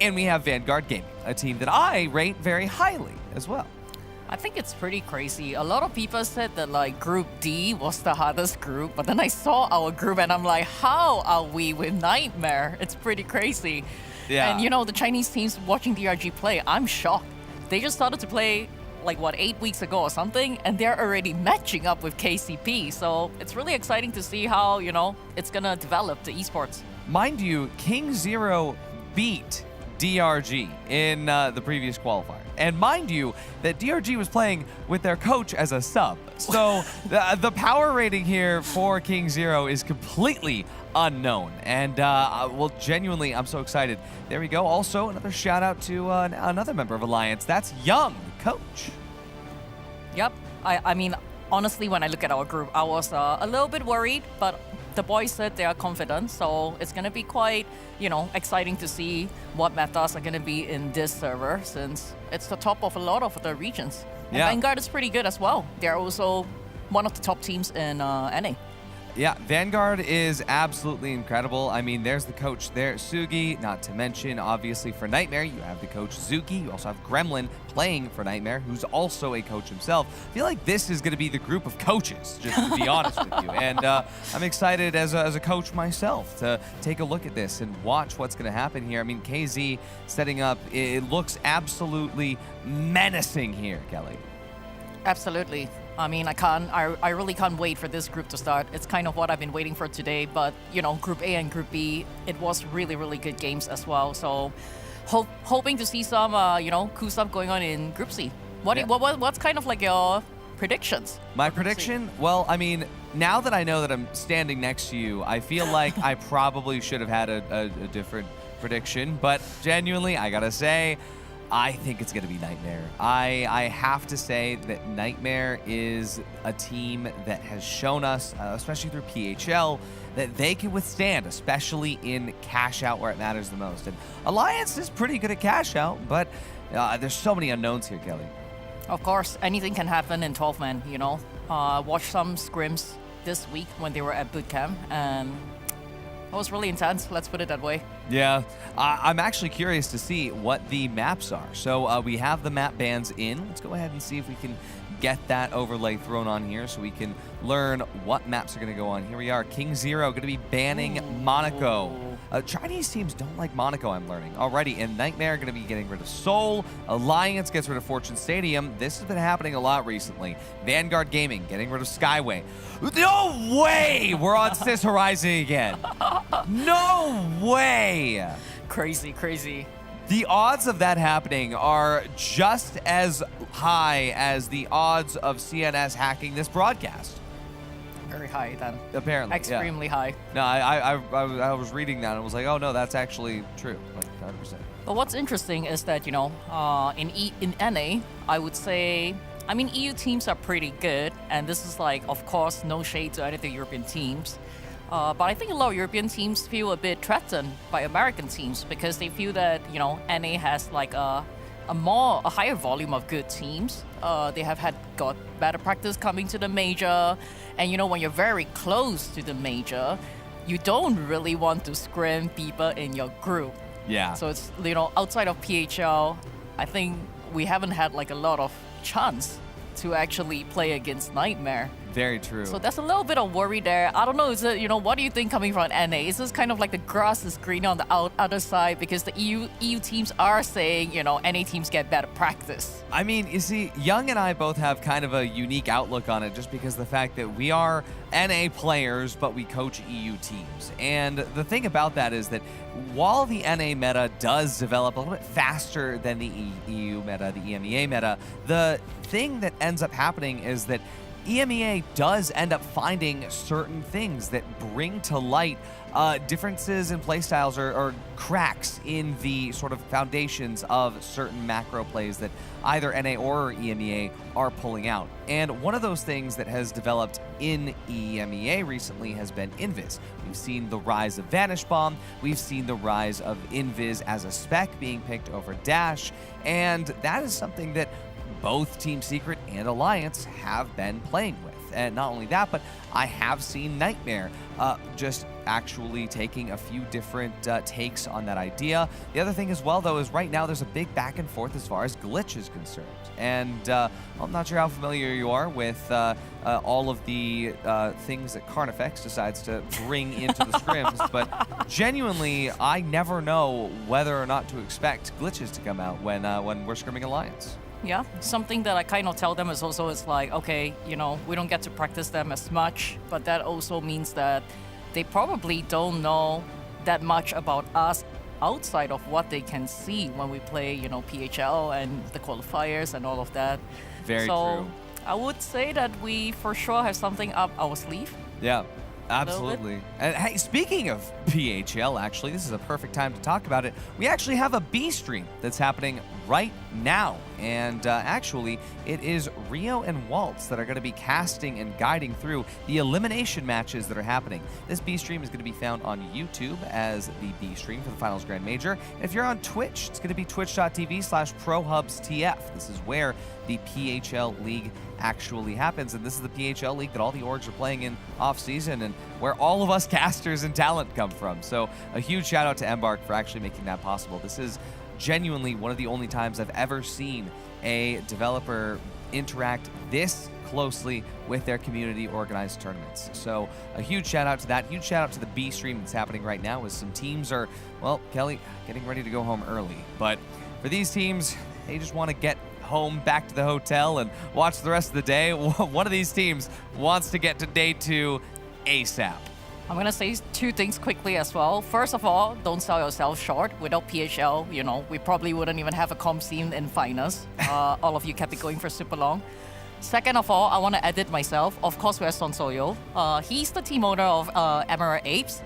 and we have Vanguard Gaming, a team that I rate very highly as well. I think it's pretty crazy. A lot of people said that like Group D was the hardest group, but then I saw our group and I'm like, how are we with Nightmare? It's pretty crazy. Yeah. And you know, the Chinese teams watching DRG play, I'm shocked. They just started to play like what, 8 weeks ago or something, and they're already matching up with KCP. So it's really exciting to see how, you know, it's gonna develop the esports. Mind you, King Zero beat DRG in the previous qualifier. And mind you, that DRG was playing with their coach as a sub. So the power rating here for King Zero is completely unknown. And, well, genuinely, I'm so excited. There we go. Also, another shout out to another member of Alliance. That's Young, coach. Yep. I mean, honestly, when I look at our group, I was a little bit worried, but the boys said they are confident, so it's going to be quite, you know, exciting to see what metas are going to be in this server since it's the top of a lot of the regions. And Yeah. Vanguard is pretty good as well. They're also one of the top teams in NA. Yeah, Vanguard is absolutely incredible. I mean, there's the coach there, Sugi, not to mention, obviously, for Nightmare, you have the coach Zuki. You also have Gremlin playing for Nightmare, who's also a coach himself. I feel like this is going to be the group of coaches, just to be honest with you. And I'm excited as a coach myself to take a look at this and watch what's going to happen here. I mean, KZ setting up, it looks absolutely menacing here, Kelly. Absolutely. I mean, I really can't wait for this group to start. It's kind of what I've been waiting for today, but, you know, Group A and Group B, it was really, really good games as well. So hoping to see some, you know, cool stuff going on in Group C. What's kind of like your predictions? My prediction? Well, I mean, now that I know that I'm standing next to you, I feel like I probably should have had a different prediction, but genuinely, I gotta say, I think it's going to be Nightmare. I have to say that Nightmare is a team that has shown us, especially through PHL, that they can withstand, especially in cash out where it matters the most. And Alliance is pretty good at cash out, but there's so many unknowns here, Kelly. Of course, anything can happen in 12-man, you know. Watch some scrims this week when they were at bootcamp, and it was really intense, let's put it that way. Yeah, I'm actually curious to see what the maps are. So we have the map bans in. Let's go ahead and see if we can get that overlay thrown on here so we can learn what maps are going to go on. Here we are, King Zero going to be banning Monaco. Chinese teams don't like Monaco, I'm learning already, and Nightmare going to be getting rid of Seoul. Alliance gets rid of Fortune Stadium. This has been happening a lot recently. Vanguard Gaming getting rid of Skyway. No way we're on Sis Horizon again. No way. Crazy, crazy. The odds of that happening are just as high as the odds of CNS hacking this broadcast. Very high then. Apparently, Extremely yeah. high. No, I was reading that and was like, oh no, that's actually true, like 100%. But what's interesting is that, you know, in NA, I would say, I mean, EU teams are pretty good, and this is like, of course, no shade to any of the European teams. But I think a lot of European teams feel a bit threatened by American teams because they feel that, you know, NA has like a higher volume of good teams. They have got better practice coming to the major, and you know, when you're very close to the major, you don't really want to scrim people in your group. Yeah. So it's, you know, outside of PHL, I think we haven't had like a lot of chance to actually play against Nightmare. Very true. So there's a little bit of worry there. I don't know, is it, you know, what do you think coming from NA? Is this kind of like the grass is greener on the other side because the EU teams are saying, you know, NA teams get better practice? I mean, you see, Young and I both have kind of a unique outlook on it just because of the fact that we are NA players, but we coach EU teams. And the thing about that is that while the NA meta does develop a little bit faster than the EU meta, the EMEA meta, the thing that ends up happening is that EMEA does end up finding certain things that bring to light differences in playstyles or cracks in the sort of foundations of certain macro plays that either NA or EMEA are pulling out. And one of those things that has developed in EMEA recently has been Invis. We've seen the rise of Vanish Bomb, we've seen the rise of Invis as a spec being picked over Dash, and that is something that both Team Secret and Alliance have been playing with. And not only that, but I have seen Nightmare just actually taking a few different takes on that idea. The other thing as well, though, is right now there's a big back and forth as far as glitch is concerned. And I'm not sure how familiar you are with all of the things that Carnifex decides to bring into the scrims, but genuinely, I never know whether or not to expect glitches to come out when we're scrimming Alliance. Yeah, something that I kind of tell them is also it's like, okay, you know, we don't get to practice them as much, but that also means that they probably don't know that much about us outside of what they can see when we play, you know, PHL and the qualifiers and all of that. Very so true. I would say that we for sure have something up our sleeve. Yeah. Absolutely. And hey, speaking of PHL, actually, this is a perfect time to talk about it. We actually have a B stream that's happening right now. And actually, it is Rio and Waltz that are going to be casting and guiding through the elimination matches that are happening. This B stream is going to be found on YouTube as the B stream for the Finals Grand Major. And if you're on Twitch, it's going to be twitch.tv/ProHubsTF. This is where the PHL League actually happens, and this is the PHL League that all the orgs are playing in off-season and where all of us casters and talent come from. So a huge shout out to Embark for actually making that possible. This is genuinely one of the only times I've ever seen a developer interact this closely with their community organized tournaments. So a huge shout out to that. Huge shout out to the B stream that's happening right now as some teams are, well, Kelly, getting ready to go home early. But for these teams, they just want to get home, back to the hotel, and watch the rest of the day. One of these teams wants to get to day 2 ASAP. I'm going to say two things quickly as well. First of all, don't sell yourself short. Without PHL, you know, we probably wouldn't even have a comp scene in finals. All of you kept it going for super long. Second of all, I want to edit myself. Of course, we have Sonsoyo. He's the team owner of Emerald Apes.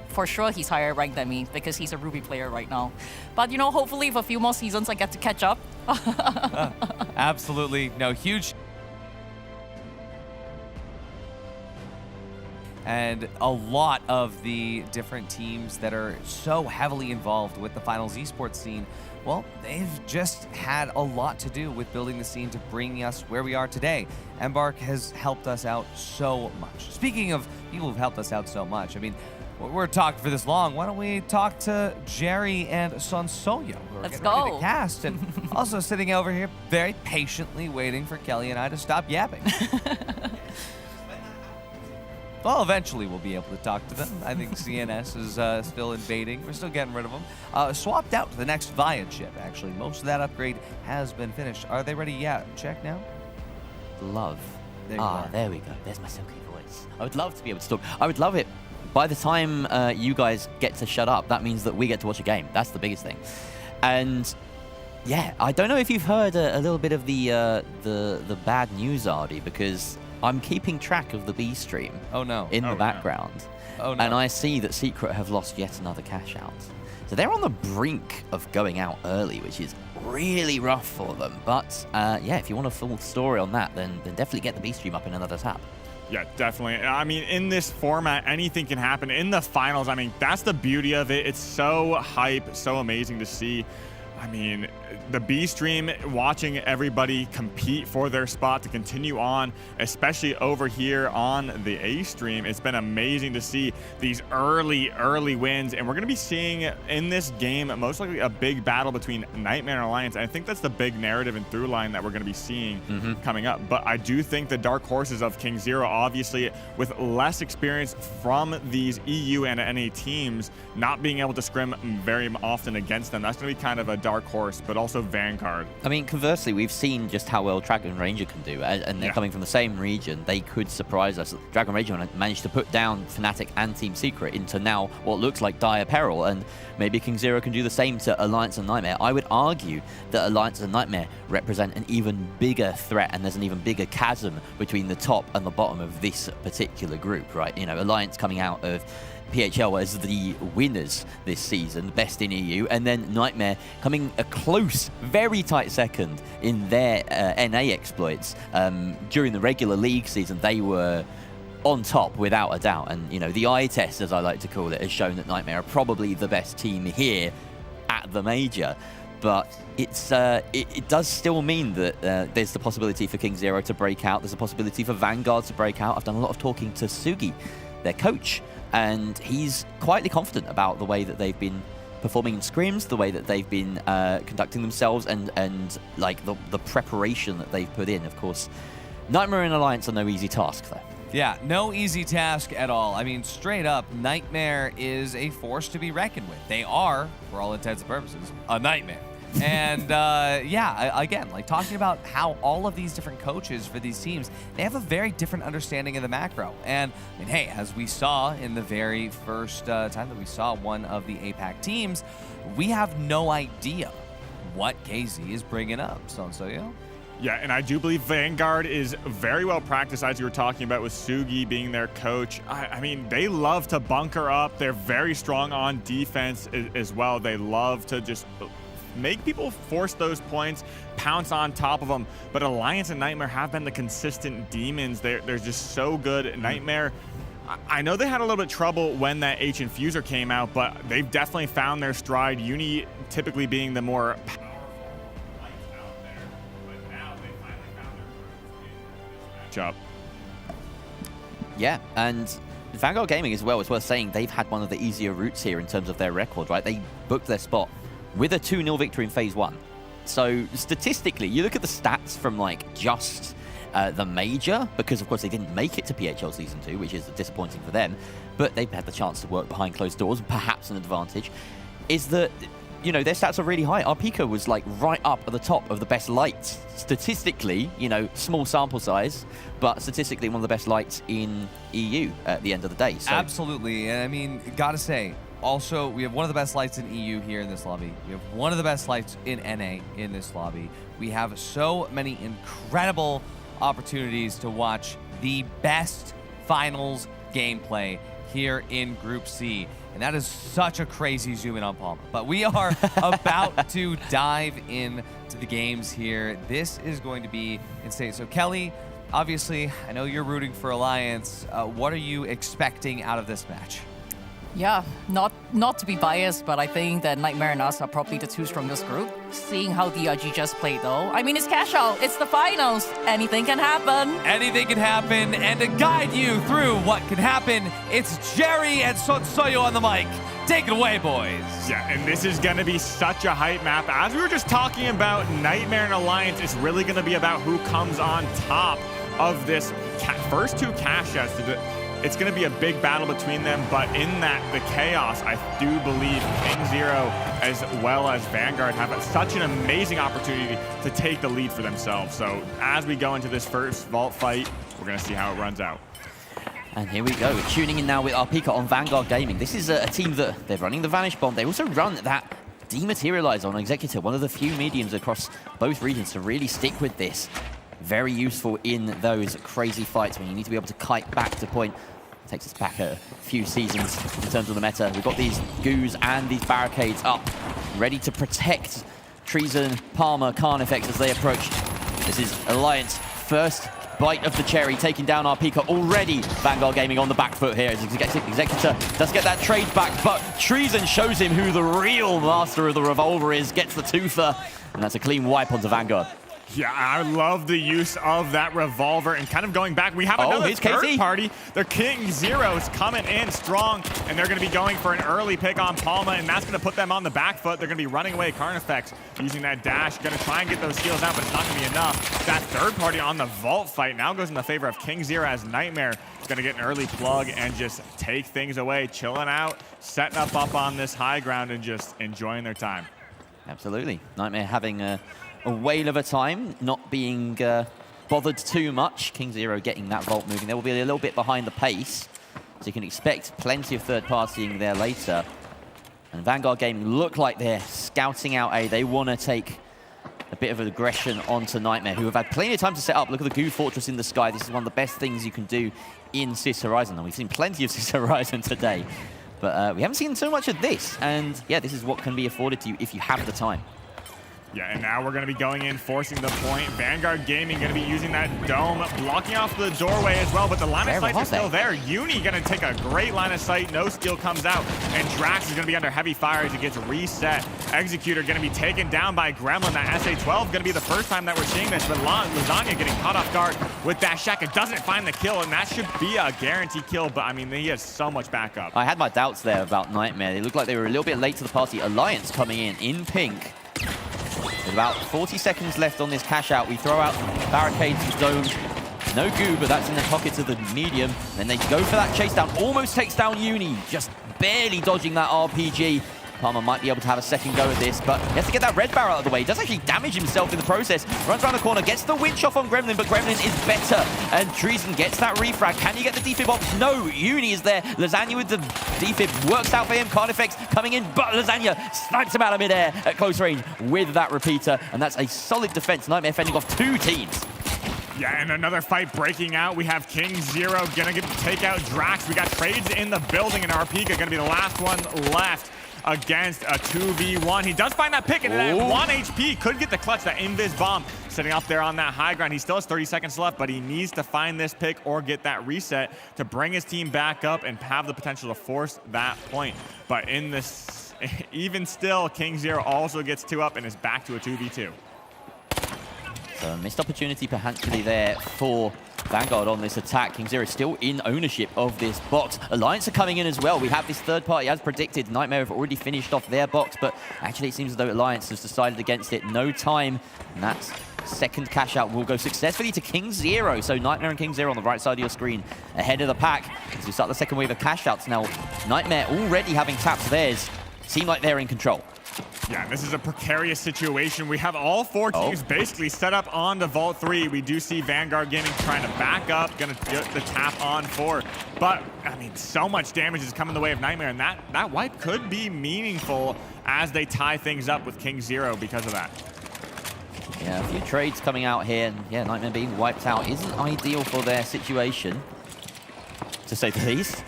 For sure, he's higher ranked than me because he's a Ruby player right now. But, you know, hopefully for a few more seasons, I get to catch up. Absolutely. No, huge. And a lot of the different teams that are so heavily involved with the finals esports scene, well, they've just had a lot to do with building the scene to bring us where we are today. Embark has helped us out so much. Speaking of people who've helped us out so much, I mean, we're talking for this long. Why don't we talk to Jerry and Sonsoyo, who are Let's getting ready go. to cast, and also sitting over here very patiently waiting for Kelly and I to stop yapping. Well, eventually we'll be able to talk to them. I think CNS is still invading. We're still getting rid of them. Swapped out to the next Viad ship, actually. Most of that upgrade has been finished. Are they ready? Yeah, check now. Love. There you are. There we go. There's my silky voice. I would love to be able to talk. I would love it. By the time you guys get to shut up, that means that we get to watch a game. That's the biggest thing. And yeah, I don't know if you've heard a little bit of the bad news, Artie, because I'm keeping track of the B stream. Oh no! In the background. Oh no! And I see that Secret have lost yet another cash out. So they're on the brink of going out early, which is really rough for them. But yeah, if you want a full story on that, then definitely get the B stream up in another tab. Yeah, definitely. I mean, in this format, anything can happen. In the finals, I mean, that's the beauty of it. It's so hype, so amazing to see. I mean, the B stream, watching everybody compete for their spot to continue on, especially over here on the A stream, it's been amazing to see these early wins. And we're going to be seeing in this game most likely a big battle between Nightmare and Alliance. And I think that's the big narrative and through line that we're going to be seeing coming up. But I do think the dark horses of King Zero, obviously with less experience from these EU and NA teams, not being able to scrim very often against them, that's going to be kind of a dark horse, but also Vanguard. I mean, conversely, we've seen just how well Dragon Ranger can do, and they're coming from the same region. They could surprise us. Dragon Ranger managed to put down Fnatic and Team Secret into now what looks like dire peril, and maybe King Zero can do the same to Alliance and Nightmare. I would argue that Alliance and Nightmare represent an even bigger threat, and there's an even bigger chasm between the top and the bottom of this particular group, right? You know, Alliance coming out of PHL as the winners this season, best in EU, and then Nightmare coming a close, very tight second in their NA exploits. During the regular league season, they were on top without a doubt, and you know, the eye test, as I like to call it, has shown that Nightmare are probably the best team here at the major. But it's it does still mean that there's the possibility for King Zero to break out. There's a possibility for Vanguard to break out. I've done a lot of talking to Sugi, their coach, and he's quietly confident about the way that they've been performing in scrims, the way that they've been conducting themselves, and like the preparation that they've put in. Of course, Nightmare and Alliance are no easy task, though. Yeah, no easy task at all. I mean, straight up, Nightmare is a force to be reckoned with. They are, for all intents and purposes, a nightmare. And yeah, again, like talking about how all of these different coaches for these teams, they have a very different understanding of the macro. And I mean, hey, as we saw in the very first time that we saw one of the APAC teams, we have no idea what KZ is bringing up. So yeah. Yeah, and I do believe Vanguard is very well practiced, as you were talking about with Sugi being their coach. I mean, they love to bunker up. They're very strong on defense as well. They love to just make people force those points, pounce on top of them. But Alliance and Nightmare have been the consistent demons. They're just so good. Nightmare, I know they had a little bit of trouble when that H Infuser came out, but they've definitely found their stride. Uni typically being the more powerful lights out there, but now they finally found their groove in this matchup. Yeah, and Vanguard Gaming as well, it's worth saying, they've had one of the easier routes here in terms of their record, right? They booked their spot with a 2-0 victory in Phase 1. So statistically, you look at the stats from like just the major, because of course they didn't make it to PHL Season 2, which is disappointing for them, but they've had the chance to work behind closed doors, perhaps an advantage, is that, you know, their stats are really high. Our Pico was like right up at the top of the best lights. Statistically, you know, small sample size, but statistically one of the best lights in EU at the end of the day. So. Absolutely, and I mean, gotta say, also, we have one of the best lights in EU here in this lobby. We have one of the best lights in NA in this lobby. We have so many incredible opportunities to watch the best finals gameplay here in Group C. And that is such a crazy zoom in on Palma. But we are about to dive into the games here. This is going to be insane. So Kelly, obviously, I know you're rooting for Alliance. What are you expecting out of this match? Yeah, not to be biased, but I think that Nightmare and us are probably the two strongest group. Seeing how DRG just played though, I mean, it's cash out, it's the finals, anything can happen. Anything can happen, and to guide you through what can happen, it's Jerry and Sotsoyo on the mic. Take it away, boys. Yeah, and this is going to be such a hype map. As we were just talking about, Nightmare and Alliance is really going to be about who comes on top of this first two cash outs. it's going to be a big battle between them, but in the chaos, I do believe King Zero as well as Vanguard have such an amazing opportunity to take the lead for themselves. So as we go into this first vault fight, we're going to see how it runs out. And here we go. We're tuning in now with our Pika on Vanguard Gaming. This is a team that they're running the Vanish Bomb. They also run that Dematerialize on Executor, one of the few mediums across both regions to really stick with this. Very useful in those crazy fights when you need to be able to kite back to point. Takes us back a few seasons in terms of the meta. We've got these goos and these barricades up, ready to protect Treason, Palmer, Carnifex as they approach. This is Alliance first bite of the cherry, taking down our Pika already. Vanguard Gaming on the back foot here as Executor does get that trade back, but Treason shows him who the real master of the revolver is, gets the twofer, and that's a clean wipe onto Vanguard. Yeah, I love the use of that revolver and kind of going back. We have another third party. The King Zero's coming in strong, and they're going to be going for an early pick on Palma, and that's going to put them on the back foot. They're going to be running away. Carnifex using that dash, going to try and get those steals out, but it's not going to be enough. That third party on the vault fight now goes in the favor of King Zero as Nightmare is going to get an early plug and just take things away, chilling out, setting up on this high ground and just enjoying their time. Absolutely. Nightmare having a whale of a time, not being bothered too much. King Zero getting that vault moving. They will be a little bit behind the pace, so you can expect plenty of third partying there later. And Vanguard Gaming look like they're scouting out A. They want to take a bit of aggression onto Nightmare, who have had plenty of time to set up. Look at the Goo Fortress in the sky. This is one of the best things you can do in Sis Horizon, and we've seen plenty of Sis Horizon today. But we haven't seen so much of this, and yeah, this is what can be afforded to you if you have the time. Yeah, and now we're going to be going in, forcing the point. Vanguard Gaming going to be using that dome, blocking off the doorway as well, but the line of sight is still there. Uni going to take a great line of sight. No steal comes out, and Drax is going to be under heavy fire as he gets reset. Executor going to be taken down by Gremlin. That SA-12 going to be the first time that we're seeing this, but Lasagna getting caught off guard with that Shaka. Doesn't find the kill, and that should be a guaranteed kill, but I mean, he has so much backup. I had my doubts there about Nightmare. They looked like they were a little bit late to the party. Alliance coming in pink. With about 40 seconds left on this cash out, we throw out barricades and domes. No goo, but that's in the pockets of the medium. Then they go for that chase down. Almost takes down Uni, just barely dodging that RPG. Palmer might be able to have a second go at this, but he has to get that red barrel out of the way. He does actually damage himself in the process. Runs around the corner, gets the winch off on Gremlin, but Gremlin is better. And Treason gets that refrag. Can he get the defib off? No, Uni is there. Lasagna with the defib works out for him. Carnifex coming in, but Lasagna snipes him out of midair at close range with that repeater. And that's a solid defense. Nightmare fending off two teams. Yeah, and another fight breaking out. We have King Zero gonna take out Drax. We got trades in the building, and Arpika gonna be the last one left against a 2v1. He does find that pick, and at 1 HP, could get the clutch, that invis bomb sitting up there on that high ground. He still has 30 seconds left, but he needs to find this pick or get that reset to bring his team back up and have the potential to force that point. But in this, even still, King Zero also gets 2 up and is back to a 2v2. So a missed opportunity potentially there for Vanguard on this attack. King Zero still in ownership of this box. Alliance are coming in as well. We have this third party as predicted. Nightmare have already finished off their box, but actually it seems as though Alliance has decided against it. No time, and that second cash out will go successfully to King Zero. So Nightmare and King Zero on the right side of your screen ahead of the pack. As we start the second wave of cash outs now, Nightmare already having tapped theirs. Seem like they're in control. Yeah, this is a precarious situation. We have all 4 teams basically set up on the Vault 3. We do see Vanguard Gaming trying to back up, gonna get the tap on 4. But, I mean, so much damage is coming the way of Nightmare, and that wipe could be meaningful as they tie things up with King Zero because of that. Yeah, a few trades coming out here, and yeah, Nightmare being wiped out isn't ideal for their situation, to say the least.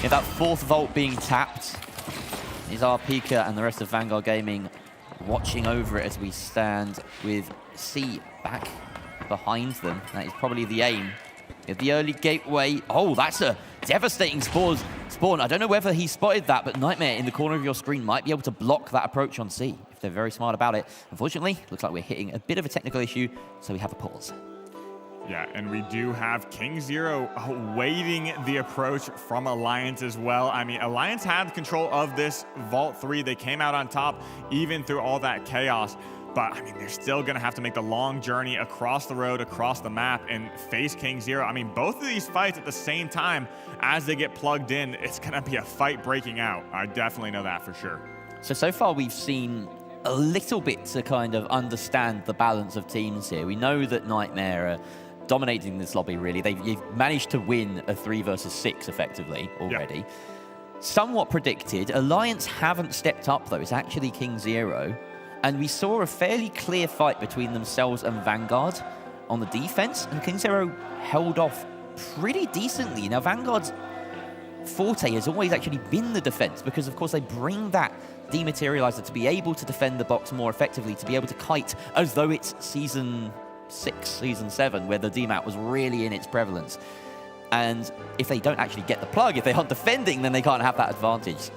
Yeah, that 4th Vault being tapped is our Pika and the rest of Vanguard Gaming watching over it as we stand with C back behind them. That is probably the aim. At the early gateway. Oh, that's a devastating spawn. I don't know whether he spotted that, but Nightmare in the corner of your screen might be able to block that approach on C if they're very smart about it. Unfortunately, looks like we're hitting a bit of a technical issue, so we have a pause. Yeah, and we do have King Zero waiting the approach from Alliance as well. I mean, Alliance had control of this Vault 3. They came out on top even through all that chaos. But, I mean, they're still going to have to make the long journey across the road, across the map, and face King Zero. I mean, both of these fights at the same time, as they get plugged in, it's going to be a fight breaking out. I definitely know that for sure. So far we've seen a little bit to kind of understand the balance of teams here. We know that Nightmare are dominating this lobby, really. They've managed to win a 3 versus 6 effectively already. Yeah. Somewhat predicted. Alliance haven't stepped up, though. It's actually King Zero. And we saw a fairly clear fight between themselves and Vanguard on the defense, and King Zero held off pretty decently. Now, Vanguard's forte has always actually been the defense because, of course, they bring that dematerializer to be able to defend the box more effectively, to be able to kite as though it's Season 6, Season 7, where the demat was really in its prevalence. And if they don't actually get the plug, if they aren't defending, then they can't have that advantage.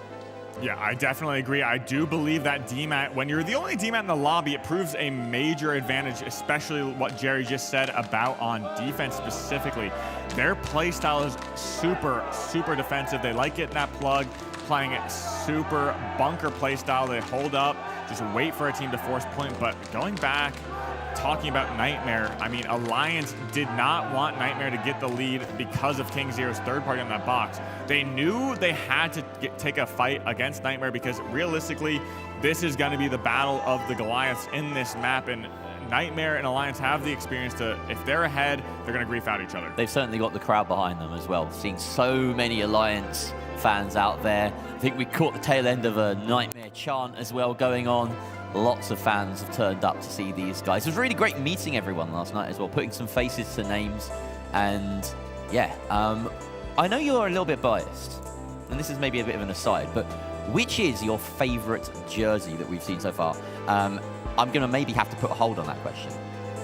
Yeah, I definitely agree. I do believe that DMAT, when you're the only DMAT in the lobby, it proves a major advantage, especially what Jerry just said about on defense specifically. Their play style is super, super defensive. They like getting that plug, playing it super bunker play style. They hold up, just wait for a team to force point. But going back, talking about Nightmare, I mean, Alliance did not want Nightmare to get the lead because of King Zero's third party on that box. They knew they had to take a fight against Nightmare because realistically, this is going to be the battle of the Goliaths in this map, and Nightmare and Alliance have the experience to, if they're ahead, they're going to grief out each other. They've certainly got the crowd behind them as well. Seeing so many Alliance fans out there. I think we caught the tail end of a Nightmare chant as well going on. Lots of fans have turned up to see these guys. It was really great meeting everyone last night as well, putting some faces to names. And yeah, I know you're a little bit biased, and this is maybe a bit of an aside, but which is your favorite jersey that we've seen so far? I'm going to maybe have to put a hold on that question.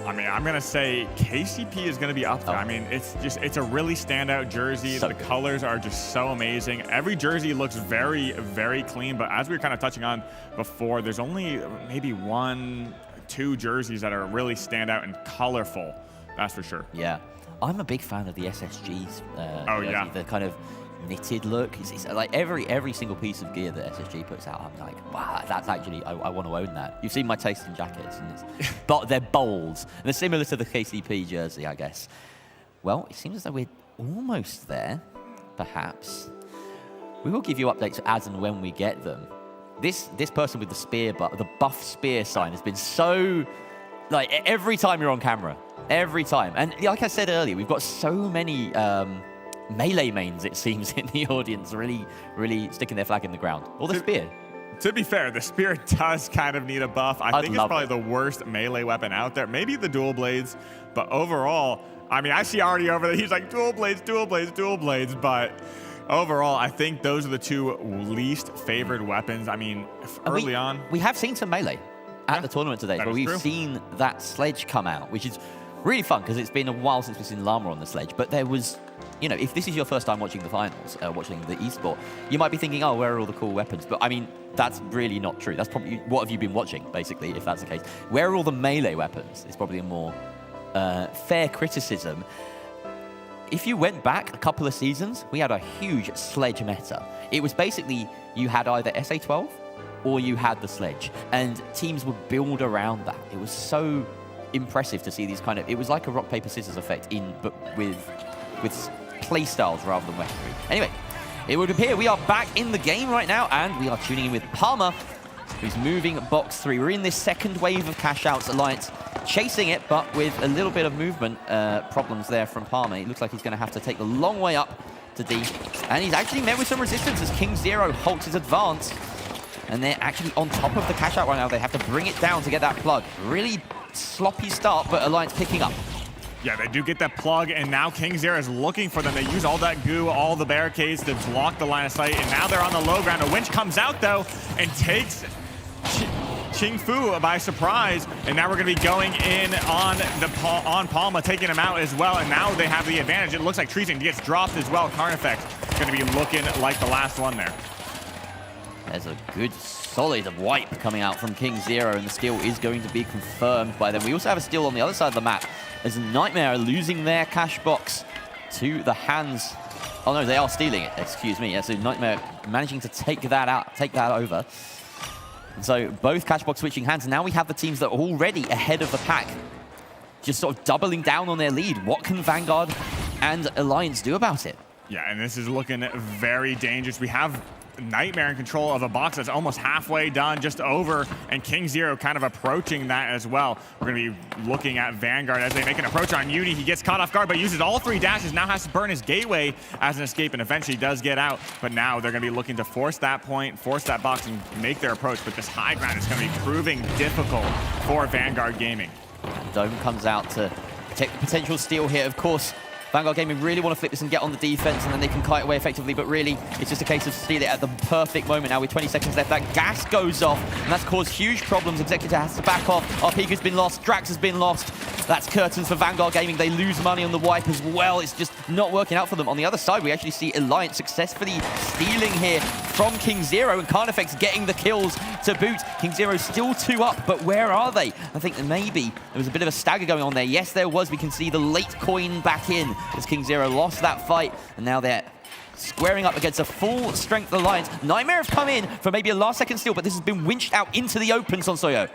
I mean, I'm going to say KCP is going to be up there. I mean, it's a really standout jersey. The colors are just so amazing. Every jersey looks very, very clean. But as we were kind of touching on before, there's only maybe 1, 2 jerseys that are really standout and colorful. That's for sure. Yeah. I'm a big fan of the SSG's jersey, yeah. The kind of knitted look. It's like every single piece of gear that SSG puts out, I'm like, wow, that's actually, I want to own that. You've seen my taste in jackets, and but they're bold. And they're similar to the KCP jersey, I guess. Well, it seems as though we're almost there, perhaps. We will give you updates as and when we get them. This person with the spear, the buff spear sign has been so, like, every time you're on camera. Every time. And like I said earlier, we've got so many melee mains, it seems, in the audience, really, really sticking their flag in the ground. Or the spear. To be fair, the spear does kind of need a buff. I think it's probably the worst melee weapon out there. Maybe the dual blades, but overall, I mean, I see Artie over there. He's like, dual blades, dual blades, dual blades. But overall, I think those are the 2 least favored weapons. I mean, early on. We have seen some melee at the tournament today, but we've seen that sledge come out, which is really fun because it's been a while since we've seen Llama on the sledge. But there was, you know, if this is your first time watching the finals, watching the esport, you might be thinking, oh, where are all the cool weapons? But I mean, that's really not true. That's probably, what have you been watching, basically, if that's the case? Where are all the melee weapons? It's probably a more fair criticism. If you went back a couple of seasons, we had a huge sledge meta. It was basically, you had either SA-12 or you had the sledge, and teams would build around that. It was so impressive to see these kind of, it was like a rock, paper, scissors effect but with play styles rather than weaponry. Anyway, it would appear we are back in the game right now, and we are tuning in with Palmer, who's moving box 3. We're in this second wave of cash outs. Alliance chasing it, but with a little bit of movement problems there from Palmer. It looks like he's going to have to take the long way up to D, and he's actually met with some resistance as King Zero halts his advance, and they're actually on top of the cash out right now. They have to bring it down to get that plug. Really sloppy start, but Alliance picking up. Yeah, they do get that plug, and now King Zero is looking for them. They use all that goo, all the barricades to block the line of sight, and now they're on the low ground. A winch comes out, though, and takes Ching Fu by surprise, and now we're going to be going in on Palma, taking him out as well, and now they have the advantage. It looks like Treason gets dropped as well. Carnifex going to be looking like the last one there. There's a good solid wipe coming out from King Zero, and the steal is going to be confirmed by them. We also have a steal on the other side of the map as Nightmare are losing their cash box to the hands. Oh no, they are stealing it, excuse me. Yeah, so Nightmare managing to take that out, take that over. So both Cashbox switching hands. And now we have the teams that are already ahead of the pack, just sort of doubling down on their lead. What can Vanguard and Alliance do about it? Yeah, and this is looking very dangerous. We have Nightmare in control of a box that's almost halfway done, just over, and King Zero kind of approaching that as well. We're going to be looking at Vanguard as they make an approach on Uni. He gets caught off guard, but uses all 3 dashes, now has to burn his gateway as an escape, and eventually does get out. But now they're going to be looking to force that point, force that box, and make their approach. But this high ground is going to be proving difficult for Vanguard Gaming. Dome comes out to take the potential steal here. Of course, Vanguard Gaming really want to flip this and get on the defense, and then they can kite away effectively, but really, it's just a case of steal it at the perfect moment now with 20 seconds left. That gas goes off, and that's caused huge problems. Executor has to back off. Our peak has been lost. Drax has been lost. That's curtains for Vanguard Gaming. They lose money on the wipe as well. It's just not working out for them. On the other side, we actually see Alliance successfully stealing here from King Zero, and Carnifex getting the kills to boot. King Zero still 2 up, but where are they? I think that maybe there was a bit of a stagger going on there. Yes, there was. We can see the late coin back in as King Zero lost that fight, and now they're squaring up against a full-strength Alliance. Nightmare have come in for maybe a last-second steal, but this has been winched out into the open, Sonsoyo.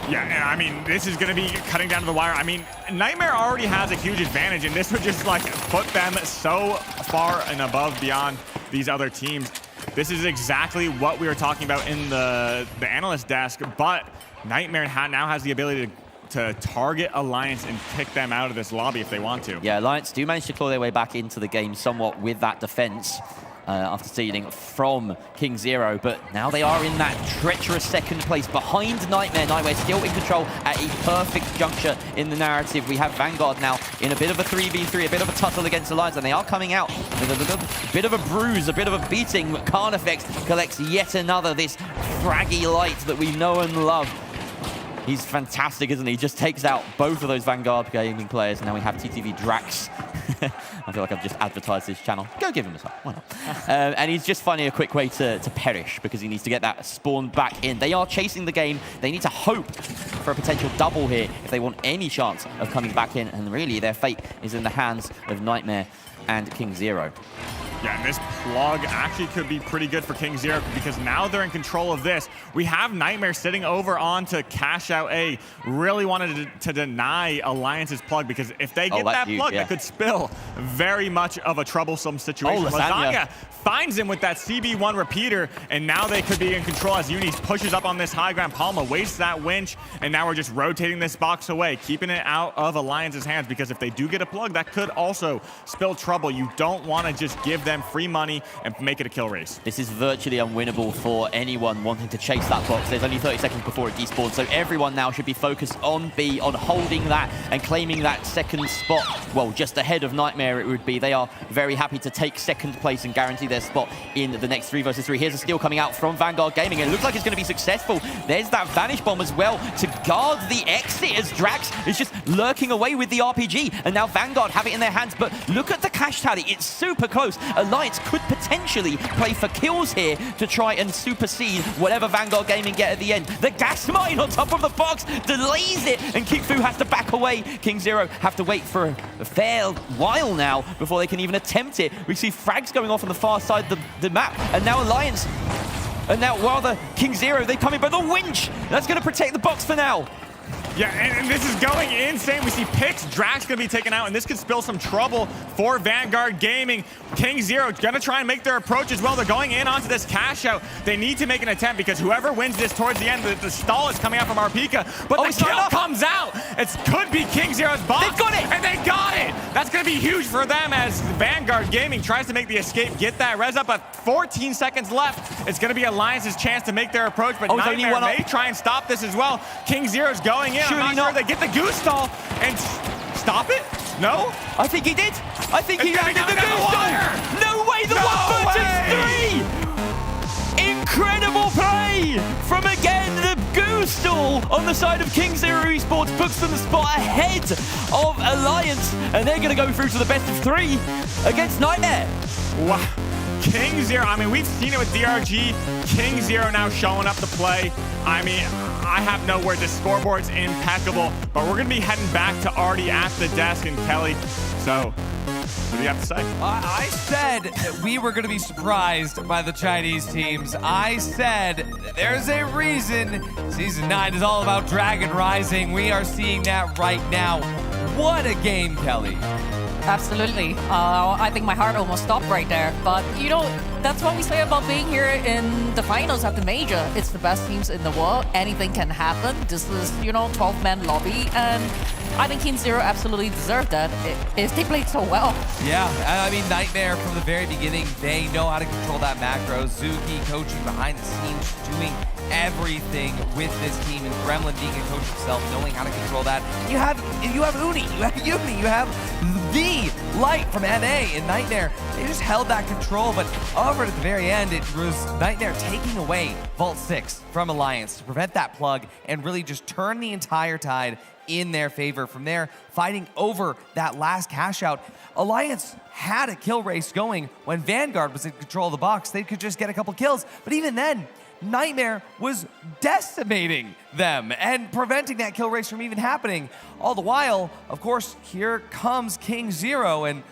Yeah, and I mean, this is going to be cutting down to the wire. I mean, Nightmare already has a huge advantage, and this would just, like, put them so far and above beyond these other teams. This is exactly what we were talking about in the analyst desk, but Nightmare now has the ability to target Alliance and kick them out of this lobby if they want to. Yeah, Alliance do manage to claw their way back into the game somewhat with that defense after stealing from King Zero, but now they are in that treacherous second place behind Nightmare. Nightmare still in control at a perfect juncture in the narrative. We have Vanguard now in a bit of a 3v3, a bit of a tussle against Alliance, and they are coming out with a bit of a bruise, a bit of a beating. Carnifex collects yet another, this fraggy light that we know and love. He's fantastic, isn't he? Just takes out both of those Vanguard Gaming players. And now we have TTV Drax. I feel like I've just advertised this channel. Go give him a sub. Why not? And he's just finding a quick way to perish because he needs to get that spawn back in. They are chasing the game. They need to hope for a potential double here if they want any chance of coming back in. And really, their fate is in the hands of Nightmare and King Zero. Yeah, and this plug actually could be pretty good for King Zero because now they're in control of this. We have Nightmare sitting over on to Cash Out A. Really wanted to deny Alliance's plug because if they get that plug, that could spill very much of a troublesome situation. Lasagna finds him with that CB1 repeater, and now they could be in control as Unis pushes up on this high ground. Palma wastes that winch, and now we're just rotating this box away, keeping it out of Alliance's hands because if they do get a plug, that could also spill trouble. You don't want to just give them free money and make it a kill race. This is virtually unwinnable for anyone wanting to chase that box. There's only 30 seconds before it despawns, so everyone now should be focused on B, on holding that and claiming that second spot. Well, just ahead of Nightmare it would be. They are very happy to take second place and guarantee their spot in the next 3 versus 3. Here's a steal coming out from Vanguard Gaming, and it looks like it's going to be successful. There's that Vanish Bomb as well to guard the exit as Drax is just lurking away with the RPG, and now Vanguard have it in their hands, but look at the cash tally. It's super close. Alliance could potentially play for kills here to try and supersede whatever Vanguard Gaming get at the end. The gas mine on top of the box delays it, and King Fu has to back away. King Zero have to wait for a fair while now before they can even attempt it. We see frags going off on the far side of the map, and now Alliance, and now rather King Zero, they come in by the winch. That's going to protect the box for now. Yeah, and this is going insane. We see Pix, Drax going to be taken out, and this could spill some trouble for Vanguard Gaming. King Zero going to try and make their approach as well. They're going in onto this cash out. They need to make an attempt because whoever wins this towards the end, the stall is coming out from Arpika, but the kill comes out. It could be King Zero's box. They've got it! And they got it! That's going to be huge for them as Vanguard Gaming tries to make the escape, get that res up, but 14 seconds left. It's going to be Alliance's chance to make their approach, but Nightmare may try and stop this as well. King Zero's going in. I'm not sure they get the goose stall and stop it? No? I think he did. I think he landed the goose stall. No way, the 1 versus 3! Incredible play from, again, the goose stall on the side of King Zero Esports puts them the spot ahead of Alliance, and they're going to go through to the best of 3 against Nightmare. Wow. King Zero, I mean, we've seen it with DRG. King Zero now showing up to play. I mean, I have no words. The scoreboard's impeccable, but we're going to be heading back to Artie at the desk and Kelly. So What do you have to say? I said that we were going to be surprised by the Chinese teams. I said there's a reason Season 9 is all about Dragon Rising. We are seeing that right now. What a game, Kelly. Absolutely. I think my heart almost stopped right there. But, you know, that's what we say about being here in the finals at the major. It's the best teams in the world. Anything can happen. This is, 12-man lobby. And I think Team Zero absolutely deserved that if they played so well. Yeah, I mean, Nightmare from the very beginning, they know how to control that macro. Zuki coaching behind the scenes, doing everything with this team, and Gremlin being a coach himself, knowing how to control that. You have Uni, you have Uni, you have the Light from NA in Nightmare. They just held that control, but over at the very end, it was Nightmare taking away Vault 6 from Alliance to prevent that plug and really just turn the entire tide in their favor. From there, fighting over that last cash out, Alliance had a kill race going. When Vanguard was in control of the box, they could just get a couple kills, but even then, Nightmare was decimating them and preventing that kill race from even happening. All the while, of course, here comes King Zero, and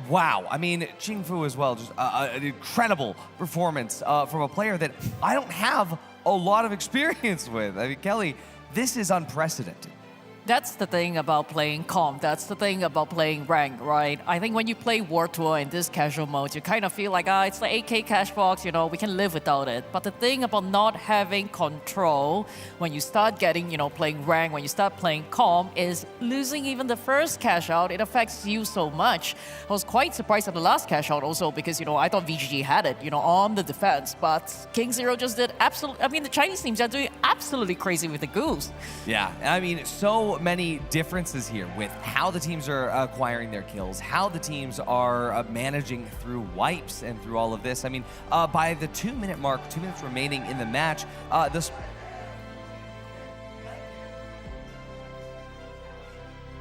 wow. I mean, Qingfu as well, just an incredible performance from a player that I don't have a lot of experience with. I mean, Kelly, this is unprecedented. That's the thing about playing comp. That's the thing about playing rank, right? I think when you play War Tour in this casual mode, you kind of feel like, it's the 8K cash box, we can live without it. But the thing about not having control when you start getting, playing rank, when you start playing comp, is losing even the first cash out, it affects you so much. I was quite surprised at the last cash out also because, I thought VGG had it, on the defense. But King Zero just did absolutely, the Chinese teams are doing absolutely crazy with the goose. Yeah, I mean, so many differences here with how the teams are acquiring their kills, how the teams are managing through wipes and through all of this. I mean, by the 2-minute mark, 2 minutes remaining in the match, this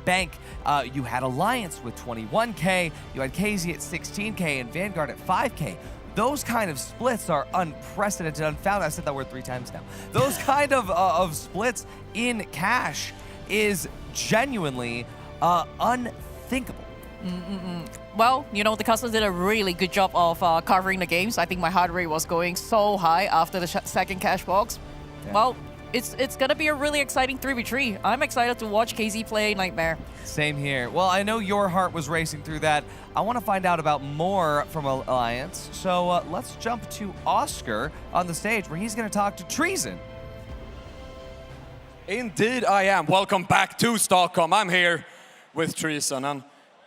bank, you had Alliance with 21K, you had KZ at 16K, and Vanguard at 5K. Those kind of splits are unprecedented, unfounded. I've said that word 3 times now. Those kind of splits in cash is genuinely unthinkable. Well, the customers did a really good job of covering the games. I think my heart rate was going so high after the second cash box. Yeah. Well, it's going to be a really exciting 3v3. I'm excited to watch KZ play Nightmare. Same here. Well, I know your heart was racing through that. I want to find out about more from Alliance. So let's jump to Oscar on the stage where he's going to talk to Treason. Indeed I am. Welcome back to Stockholm. I'm here with Treason, and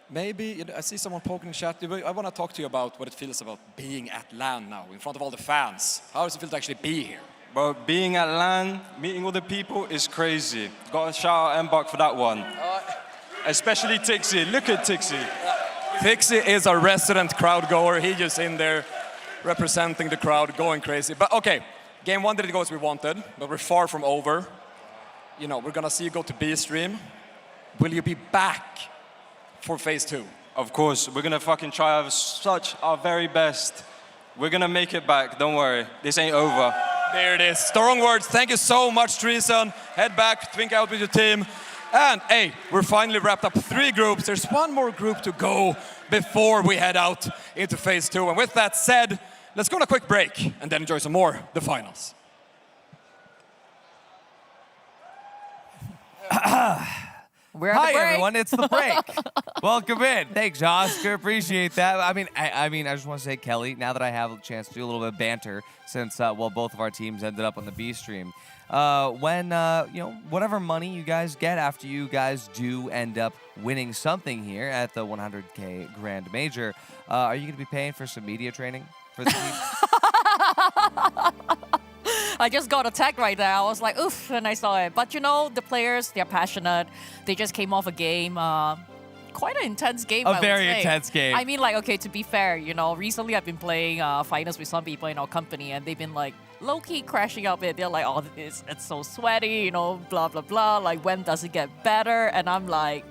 maybe, I see someone poking in the chat. I want to talk to you about what it feels about being at LAN now, in front of all the fans. How does it feel to actually be here? But being at LAN, meeting all the people is crazy. Got to shout out Embark for that one. Especially Tixie. Look at Tixie. Tixie is a resident crowd goer. He just in there representing the crowd, going crazy. But okay, game 1 didn't go as we wanted, but we're far from over. We're gonna see you go to B stream. Will you be back for phase 2? Of course, we're gonna fucking try our very best. We're gonna make it back, don't worry. This ain't over. There it is, strong words. Thank you so much, Treason. Head back, think out with your team. And hey, we're finally wrapped up 3 groups. There's 1 more group to go before we head out into phase 2. And with that said, let's go on a quick break and then enjoy some more the finals. Hi everyone, it's the break. Welcome in. Thanks, Oscar. Appreciate that. I just want to say, Kelly, now that I have a chance to do a little bit of banter, since both of our teams ended up on the B stream, when whatever money you guys get after you guys do end up winning something here at the 100K Grand Major, are you going to be paying for some media training for the team? I just got attacked right there. I was like, oof, when I saw it. But the players, they're passionate. They just came off a game. Quite an intense game, I would say. A very intense game. I mean, okay, to be fair, recently I've been playing finals with some people in our company, and they've been low-key crashing up it. They're like, oh, it's so sweaty, blah, blah, blah. When does it get better? And I'm like,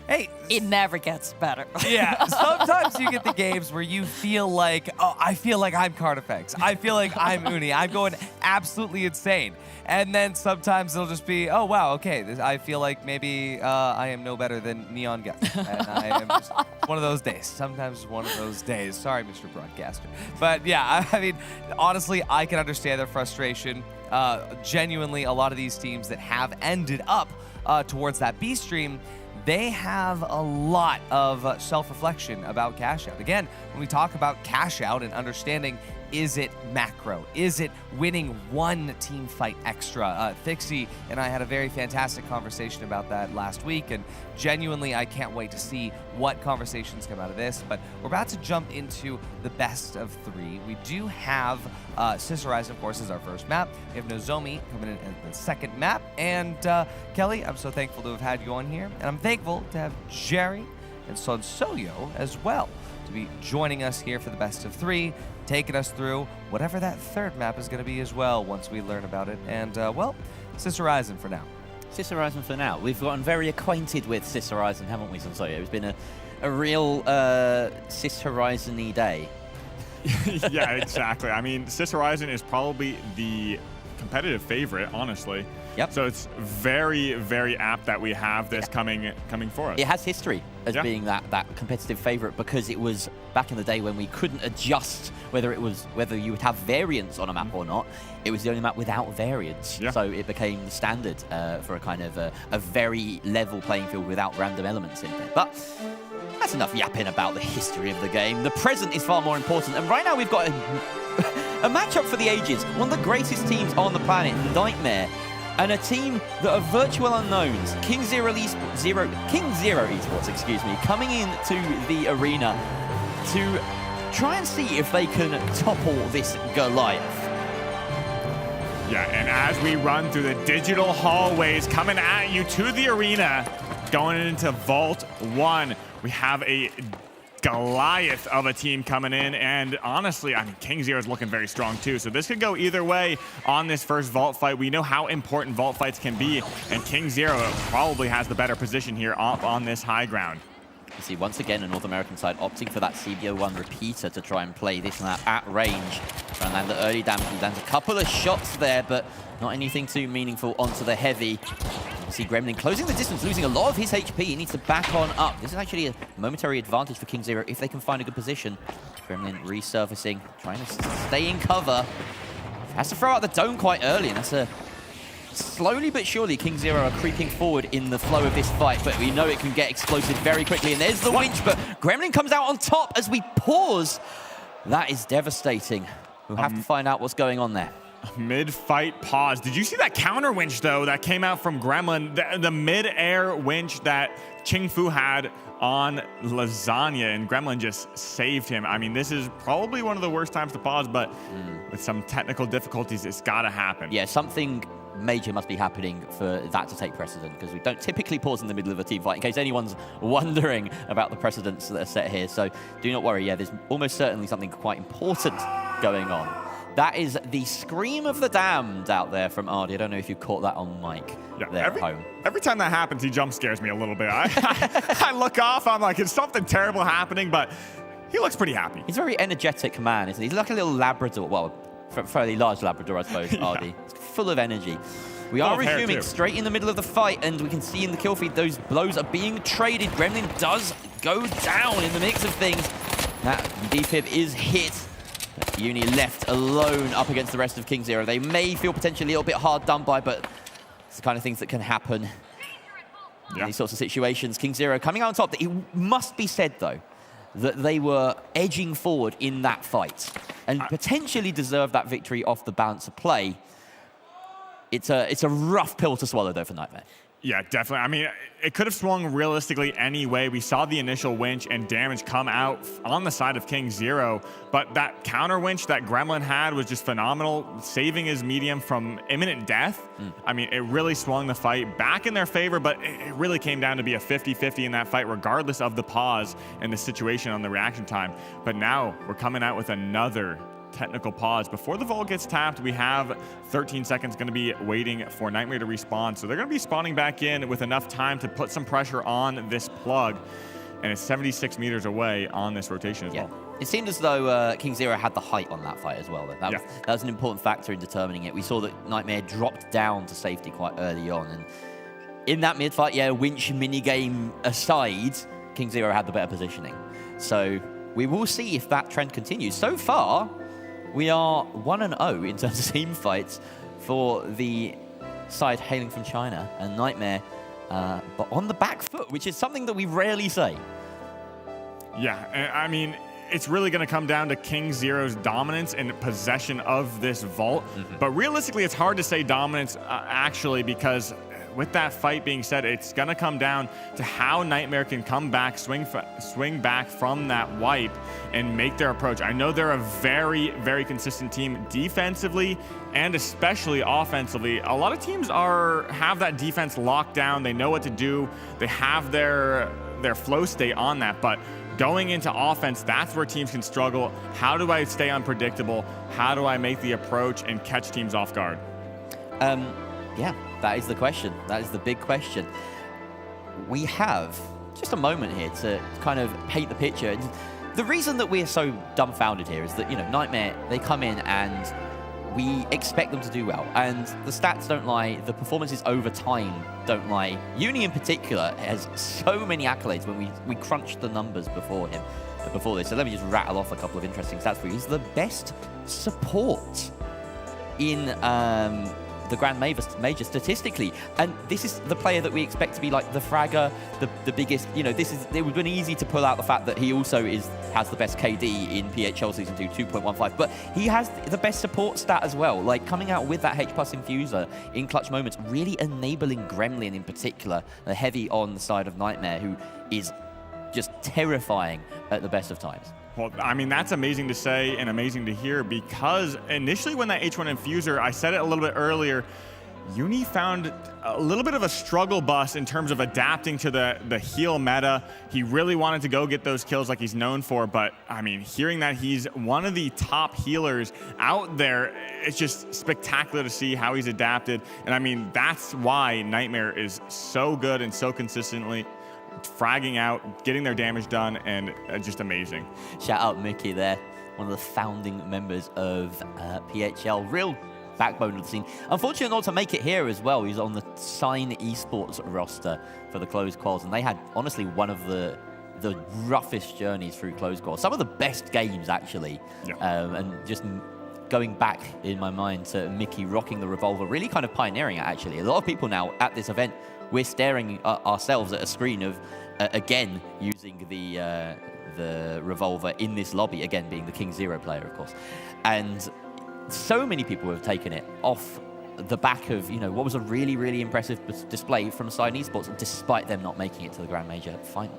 Hey, it never gets better. Yeah, sometimes you get the games where you feel like, oh, I feel like I'm Carnifex. I feel like I'm Uni. I'm going absolutely insane. And then sometimes it'll just be, oh, wow, okay, I feel like maybe I am no better than Neon Gus. And I am just one of those days. Sometimes one of those days. Sorry, Mr. Broadcaster. But yeah, I mean, honestly, I can understand their frustration. Genuinely, a lot of these teams that have ended up towards that B stream, they have a lot of self-reflection about cash out. Again, when we talk about cash out and understanding, is it macro? Is it winning one team fight extra? Thixie and I had a very fantastic conversation about that last week, and genuinely, I can't wait to see what conversations come out of this. But we're about to jump into the best of 3. We do have Sister Rise, of course, is our first map. We have Nozomi coming in at the second map. And Kelly, I'm so thankful to have had you on here. And I'm thankful to have Jerry and Sonsoyo as well to be joining us here for the best of 3, taking us through whatever that third map is going to be as well once we learn about it. And, well, Sister Horizon for now. Sister Horizon for now. We've gotten very acquainted with Sister Horizon, haven't we, Sonsoyo? It's been a real Sister Horizon-y day. Yeah, exactly. I mean, Sister Horizon is probably the competitive favorite, honestly. Yep. So it's very, very apt that we have this coming for us. It has history as being that competitive favorite, because it was back in the day when we couldn't adjust whether you would have variants on a map or not. It was the only map without variants. Yeah. So it became the standard for a kind of a very level playing field without random elements in there. But that's enough yapping about the history of the game. The present is far more important. And right now we've got a matchup for the ages. One of the greatest teams on the planet, Nightmare, and a team that are virtual unknowns, King Zero Esports, excuse me, coming into the arena to try and see if they can topple this Goliath. Yeah, and as we run through the digital hallways coming at you to the arena, going into Vault 1, we have a Goliath of a team coming in, and honestly, I mean, King Zero is looking very strong too, so this could go either way on this first Vault fight. We know how important Vault fights can be, and King Zero probably has the better position here up on this high ground. You see, once again, a North American side opting for that CBO1 repeater to try and play this map at range. Try and land the early damage. He lands a couple of shots there, but not anything too meaningful onto the heavy. You see Gremlin closing the distance, losing a lot of his HP. He needs to back on up. This is actually a momentary advantage for King Zero if they can find a good position. Gremlin resurfacing, trying to stay in cover. Has to throw out the dome quite early, and that's a... Slowly but surely, King Zero are creeping forward in the flow of this fight, but we know it can get explosive very quickly. And there's the winch, but Gremlin comes out on top as we pause. That is devastating. We'll have to find out what's going on there. Mid-fight pause. Did you see that counter winch, though, that came out from Gremlin? The mid-air winch that Ching Fu had on Lasagna, and Gremlin just saved him. I mean, this is probably one of the worst times to pause, but with some technical difficulties, it's got to happen. Yeah, something major must be happening for that to take precedent, because we don't typically pause in the middle of a team fight, in case anyone's wondering about the precedents that are set here. So do not worry. Yeah, there's almost certainly something quite important going on. That is the scream of the damned out there from Ardy. I don't know if you caught that on mic there at home. Every time that happens, he jump scares me a little bit. I look off, I'm like, is something terrible happening? But he looks pretty happy. He's a very energetic man, isn't he? He's like a little Labrador. Well, fairly large Labrador, I suppose, Ardy. It's full of energy. We are resuming straight in the middle of the fight, and we can see in the kill feed those blows are being traded. Gremlin does go down in the mix of things. That defib is hit. Uni left alone up against the rest of King Zero. They may feel potentially a little bit hard done by, but it's the kind of things that can happen in these sorts of situations. King Zero coming out on top. It must be said, though, that they were edging forward in that fight and potentially deserve that victory off the balance of play. It's a rough pill to swallow, though, for Nightmare. Yeah, definitely. I mean, it could have swung realistically any way. We saw the initial winch and damage come out on the side of King Zero, but that counter winch that Gremlin had was just phenomenal, saving his medium from imminent death. I mean, it really swung the fight back in their favor, but it really came down to be a 50-50 in that fight, regardless of the pause and the situation on the reaction time. But now we're coming out with another technical pause. Before the vault gets tapped, we have 13 seconds going to be waiting for Nightmare to respawn. So they're going to be spawning back in with enough time to put some pressure on this plug. And it's 76 meters away on this rotation as well. It seemed as though King Zero had the height on that fight as well. That was an important factor in determining it. We saw that Nightmare dropped down to safety quite early on. And in that mid-fight, winch minigame aside, King Zero had the better positioning. So we will see if that trend continues. So far, we are 1-0 in terms of team fights for the side hailing from China. And Nightmare, but on the back foot, which is something that we rarely say. Yeah, I mean, it's really going to come down to King Zero's dominance and possession of this vault. But realistically, it's hard to say dominance, actually, because with that fight being said, it's going to come down to how Nightmare can come back, swing back from that wipe and make their approach. I know they're a very, very consistent team defensively and especially offensively. A lot of teams have that defense locked down. They know what to do. They have their flow state on that. But going into offense, that's where teams can struggle. How do I stay unpredictable? How do I make the approach and catch teams off guard? Yeah, that is the question. That is the big question. We have just a moment here to kind of paint the picture. And the reason that we're so dumbfounded here is that, Nightmare, they come in and we expect them to do well. And the stats don't lie. The performances over time don't lie. Uni in particular has so many accolades when we crunched the numbers before this. So let me just rattle off a couple of interesting stats for you. He's the best support in the Grand Major statistically, and this is the player that we expect to be like the fragger, the biggest. It would have been easy to pull out the fact that he also has the best KD in PHL Season 2, 2.15, but he has the best support stat as well, like coming out with that H+ infuser in clutch moments, really enabling Gremlin in particular, heavy on the side of Nightmare, who is just terrifying at the best of times. Well, I mean, that's amazing to say and amazing to hear, because initially when that H1 infuser, I said it a little bit earlier, Uni found a little bit of a struggle bus in terms of adapting to the heal meta. He really wanted to go get those kills like he's known for, but I mean, hearing that he's one of the top healers out there, it's just spectacular to see how he's adapted. And I mean, that's why Nightmare is so good and so consistently fragging out, getting their damage done, and just amazing. Shout out Mickey there, one of the founding members of PHL, real backbone of the scene. Unfortunately not to make it here as well. He's on the Sign Esports roster for the closed quals, and they had honestly one of the roughest journeys through closed quals. Some of the best games actually, and just going back in my mind to Mickey rocking the revolver, really kind of pioneering it actually. A lot of people now at this event, we're staring ourselves at a screen of, again, using the revolver in this lobby, again, being the King Zero player, of course. And so many people have taken it off the back of, what was a really, really impressive display from Sign Esports, despite them not making it to the Grand Major final.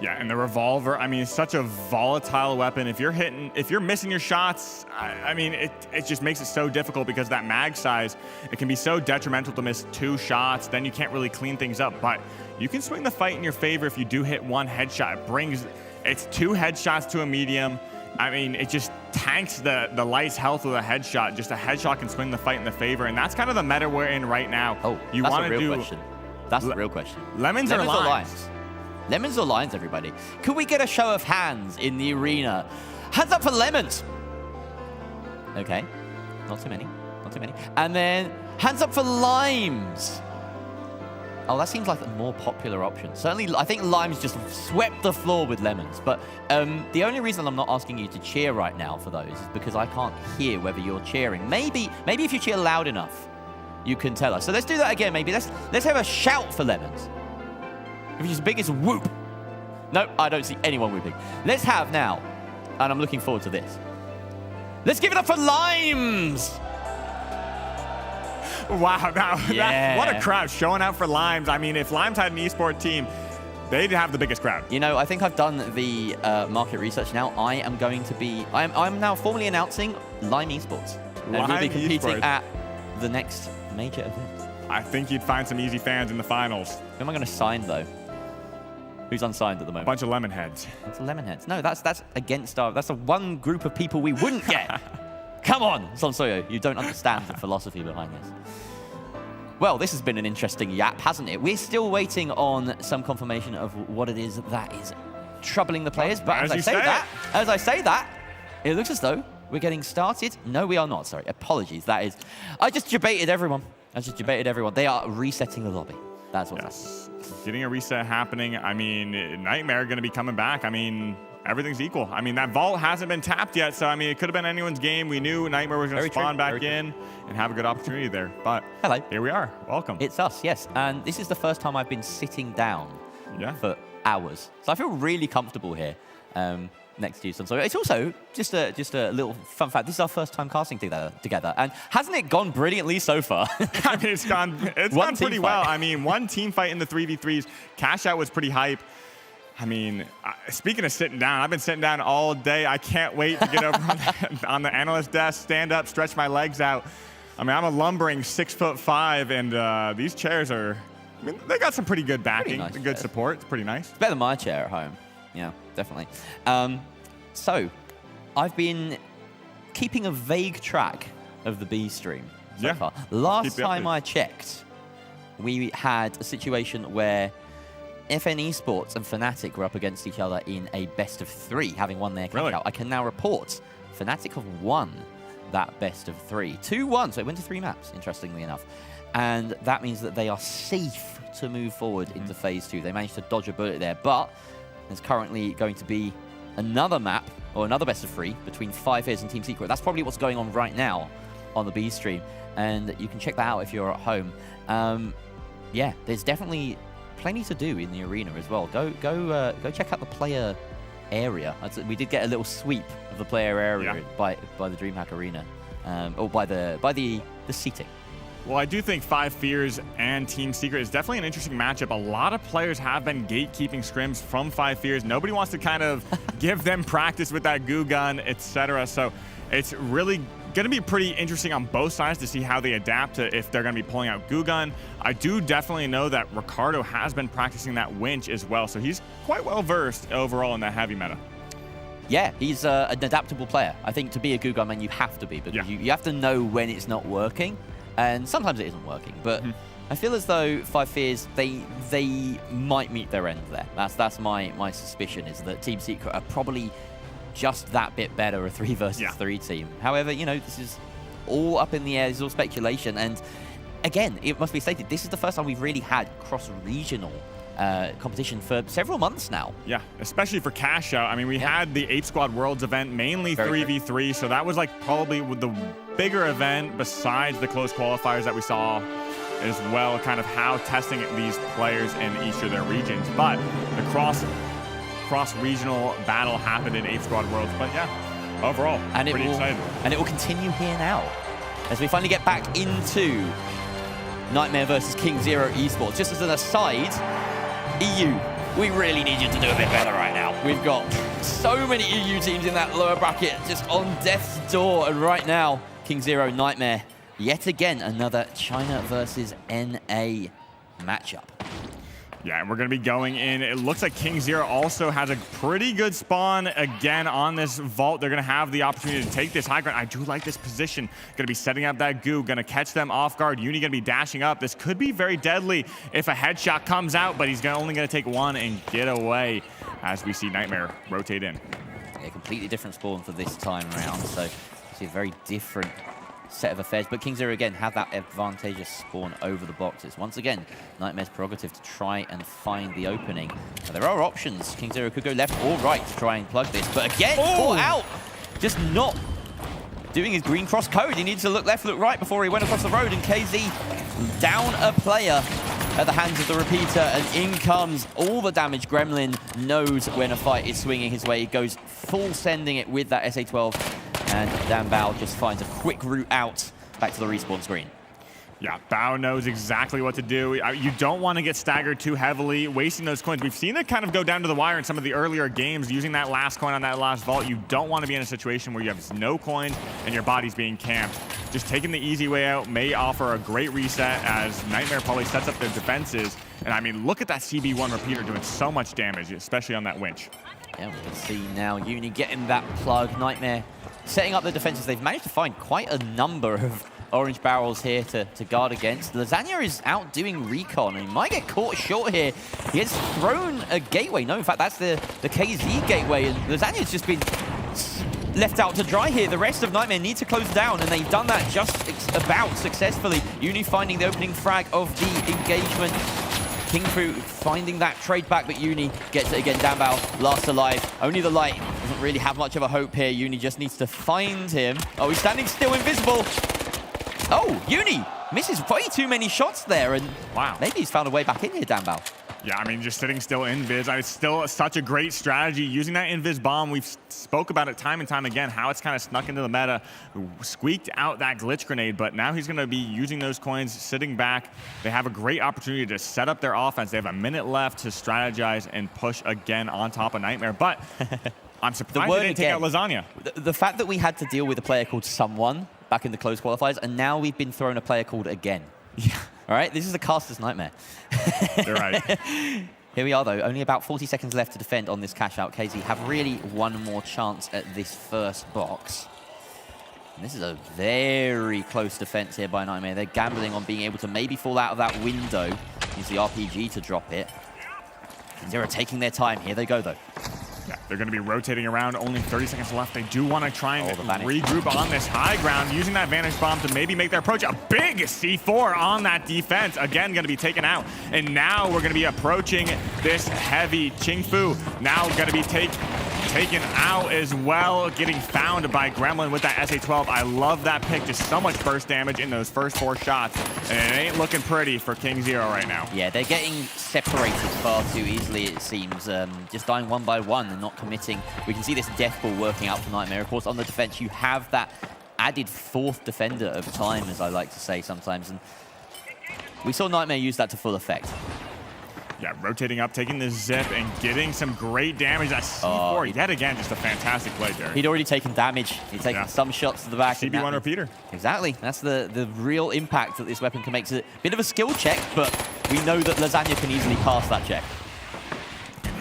Yeah, and the revolver, I mean, it's such a volatile weapon. If you're missing your shots, I mean, it just makes it so difficult because that mag size, it can be so detrimental to miss 2 shots, then you can't really clean things up. But you can swing the fight in your favor if you do hit 1 headshot. It's 2 headshots to a medium. I mean, it just tanks the light's health with a headshot. Just a headshot can swing the fight in the favor, and that's kind of the meta we're in right now. Oh, that's a real question. That's the real question. Lemons or limes? Lemons or limes, everybody? Could we get a show of hands in the arena? Hands up for lemons. Okay, not too many, not too many. And then hands up for limes. Oh, that seems like a more popular option. Certainly, I think limes just swept the floor with lemons. But the only reason I'm not asking you to cheer right now for those is because I can't hear whether you're cheering. Maybe if you cheer loud enough, you can tell us. So let's do that again, maybe. Let's have a shout for lemons. If it's as big as whoop. No, I don't see anyone whooping. Let's have now, and I'm looking forward to this. Let's give it up for limes. Wow, what a crowd showing out for limes. I mean, if limes had an esport team, they'd have the biggest crowd. I think I've done the market research now. I'm now formally announcing Lime Esports. And we'll be competing at the next major event. I think you'd find some easy fans in the finals. Who am I going to sign, though? Who's unsigned at the moment? A bunch of lemon heads. That's lemon heads. No, that's against that's the one group of people we wouldn't get. Come on, Sonsoyo, you don't understand the philosophy behind this. Well, this has been an interesting yap, hasn't it? We're still waiting on some confirmation of what it is that is troubling the players. But as I say that, it looks as though we're getting started. No, we are not. Sorry, apologies. That is, I just debated everyone. They are resetting the lobby. That's what's happening. Getting a reset happening. I mean, Nightmare going to be coming back. I mean, everything's equal. I mean, that vault hasn't been tapped yet, so I mean, it could have been anyone's game. We knew Nightmare was going to spawn back in and have a good opportunity there. But hello, here we are. Welcome. It's us, yes. And this is the first time I've been sitting down for hours, so I feel really comfortable here next to you. So it's also just a little fun fact. This is our first time casting together, and hasn't it gone brilliantly so far? I mean, it's gone pretty well. I mean, one team fight in the 3v3s. Cash Out was pretty hype. I mean, speaking of sitting down, I've been sitting down all day. I can't wait to get over on the analyst desk, stand up, stretch my legs out. I mean, I'm a lumbering 6'5", and these chairs are, I mean, they got some pretty good backing, good support. It's pretty nice. It's better than my chair at home. Yeah, definitely. So, I've been keeping a vague track of the B stream so far. Last time I checked, we had a situation where FN Esports and Fnatic were up against each other in a best of 3, having won their cash out. I can now report Fnatic have won that best of 3. 2-1, so it went to 3 maps, interestingly enough. And that means that they are safe to move forward into phase 2. They managed to dodge a bullet there, but there's currently going to be another map, or another best of 3, between 5Fierce and Team Secret. That's probably what's going on right now on the B stream, and you can check that out if you're at home. Yeah, there's definitely plenty to do in the arena as well. Go check out the player area. We did get a little sweep of the player area by the DreamHack Arena, or by the seating. Well, I do think 5Fierce and Team Secret is definitely an interesting matchup. A lot of players have been gatekeeping scrims from 5Fierce. Nobody wants to kind of give them practice with that goo gun, etc. So it's really going to be pretty interesting on both sides to see how they adapt to if they're going to be pulling out goo gun. I do definitely know that Ricardo has been practicing that winch as well, so he's quite well versed overall in that heavy meta. Yeah, he's an adaptable player. I think to be a goo gun man, you have to be, because you have to know when it's not working, and sometimes it isn't working. But I feel as though 5Fierce, they might meet their end there. That's my suspicion, is that Team Secret are probably just that bit better, a 3 versus 3 team. However, you know, this is all up in the air. This is all speculation. And again, it must be stated, this is the first time we've really had cross-regional competition for several months now. Yeah, especially for Cash Out. I mean, we had the 8 Squad Worlds event, mainly 3v3, so that was like probably the bigger event besides the close qualifiers that we saw as well, kind of how testing these players in each of their regions. But the cross-regional battle happened in 8 Squad Worlds. But yeah, overall, pretty excited. And it will continue here now as we finally get back into Nightmare versus King Zero Esports. Just as an aside, EU, we really need you to do a bit better right now. We've got so many EU teams in that lower bracket just on death's door. And right now, King Zero Nightmare, yet again, another China versus NA matchup. Yeah, and we're going to be going in. It looks like King Zero also has a pretty good spawn again on this vault. They're going to have the opportunity to take this high ground. I do like this position. Going to be setting up that goo. Going to catch them off guard. Uni going to be dashing up. This could be very deadly if a headshot comes out, but he's only going to take one and get away as we see Nightmare rotate in. Yeah, completely different spawn for this time around. So see a very different set of affairs, but King Zero again have that advantageous spawn over the boxes. Once again, Nightmare's prerogative to try and find the opening. Now, there are options. King Zero could go left or right to try and plug this, but again, caught out. Just not doing his green cross code. He needs to look left, look right before he went across the road, and KZ down a player at the hands of the repeater, and in comes all the damage. Gremlin knows when a fight is swinging his way. He goes full sending it with that SA-12. And Dan Bao just finds a quick route out back to the respawn screen. Yeah, Bao knows exactly what to do. You don't want to get staggered too heavily, wasting those coins. We've seen it kind of go down to the wire in some of the earlier games, using that last coin on that last vault. You don't want to be in a situation where you have no coins and your body's being camped. Just taking the easy way out may offer a great reset as Nightmare probably sets up their defenses. And I mean, look at that CB1 repeater doing so much damage, especially on that winch. Yeah, we can see now Uni getting that plug. Nightmare setting up the defenses. They've managed to find quite a number of orange barrels here to guard against. Lasagna is outdoing Recon, and he might get caught short here. He has thrown a gateway. No, in fact, that's the KZ gateway, and Lasagna's just been left out to dry here. The rest of Nightmare need to close down, and they've done that just about successfully. Uni finding the opening frag of the engagement. King Fu finding that trade back, but Uni gets it again. Danbao last alive. Only the light doesn't really have much of a hope here. Uni just needs to find him. Oh, he's standing still invisible. Oh, Uni misses way too many shots there, and wow, maybe he's found a way back in here, Danbao. Yeah, I mean, just sitting still invis. It's still such a great strategy. Using that invis bomb, we've spoke about it time and time again, how it's kind of snuck into the meta, squeaked out that glitch grenade, but now he's going to be using those coins, sitting back. They have a great opportunity to set up their offense. They have a minute left to strategize and push again on top of Nightmare, but I'm surprised they didn't take out Lasagna. The fact that we had to deal with a player called Someone back in the closed qualifiers, and now we've been thrown a player called Again. Yeah. All right, this is a caster's nightmare. You're right. Here we are, though. Only about 40 seconds left to defend on this cash out. KZ have really one more chance at this first box. And this is a very close defense here by Nightmare. They're gambling on being able to maybe fall out of that window. Use the RPG to drop it. Zero taking their time. Here they go, though. Yeah, they're going to be rotating around. Only 30 seconds left. They do want to try and regroup on this high ground, using that Vanish Bomb to maybe make their approach. A big C4 on that defense. Again, going to be taken out. And now we're going to be approaching this heavy. Qingfu now going to be taken out as well, getting found by Gremlin with that SA-12. I love that pick. Just so much burst damage in those first 4 shots. And it ain't looking pretty for King Zero right now. Yeah, they're getting separated far too easily, it seems. Just dying one by one and not committing. We can see this death ball working out for Nightmare. Of course, on the defense, you have that added 4th defender of time, as I like to say sometimes. And we saw Nightmare use that to full effect. Yeah, rotating up, taking the zip, and getting some great damage. That C4, yet again, just a fantastic play, Jerry. He'd already taken damage. He'd taken some shots to the back. CB1 repeater. Exactly. That's the real impact that this weapon can make. It's a bit of a skill check, but we know that Lasagna can easily pass that check.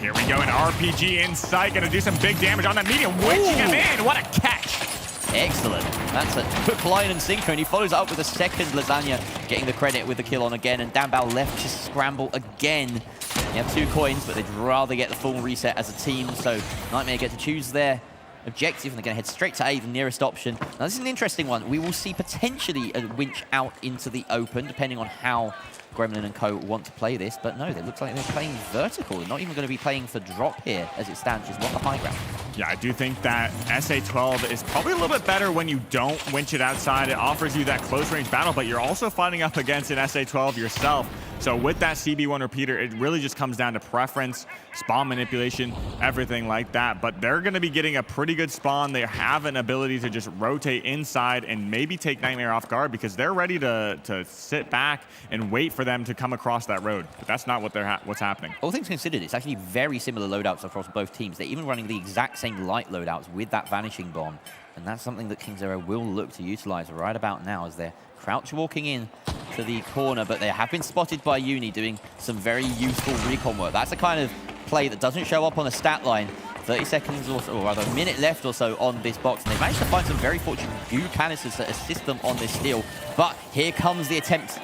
Here we go, an RPG in sight. Gonna do some big damage on that medium. Winching him in. What a catch. Excellent. That's a hook, line, and sinker, and he follows up with a second. Lasagna getting the credit with the kill on again, and Danbao left to scramble again. They have 2 coins, but they'd rather get the full reset as a team, so Nightmare get to choose their objective, and they're going to head straight to A, the nearest option. Now, this is an interesting one. We will see potentially a winch out into the open, depending on how Gremlin and co want to play this, but no, it looks like they're playing vertical. They're not even going to be playing for drop here as it stands, just want the high ground. Yeah, I do think that SA-12 is probably a little bit better when you don't winch it outside. It offers you that close range battle, but you're also fighting up against an SA-12 yourself. So with that CB1 repeater, it really just comes down to preference, spawn manipulation, everything like that. But they're going to be getting a pretty good spawn. They have an ability to just rotate inside and maybe take Nightmare off guard because they're ready to sit back and wait for them to come across that road. But that's not what what's happening. All things considered, it's actually very similar loadouts across both teams. They're even running the exact same light loadouts with that Vanishing Bomb. And that's something that King Zero will look to utilize right about now as they're crouch walking in to the corner, but they have been spotted by Uni doing some very useful recon work. That's the kind of play that doesn't show up on a stat line. 30 seconds or so, or rather a minute left or so on this box, and they've managed to find some very fortunate goo canisters to assist them on this steal. But here comes the attempt.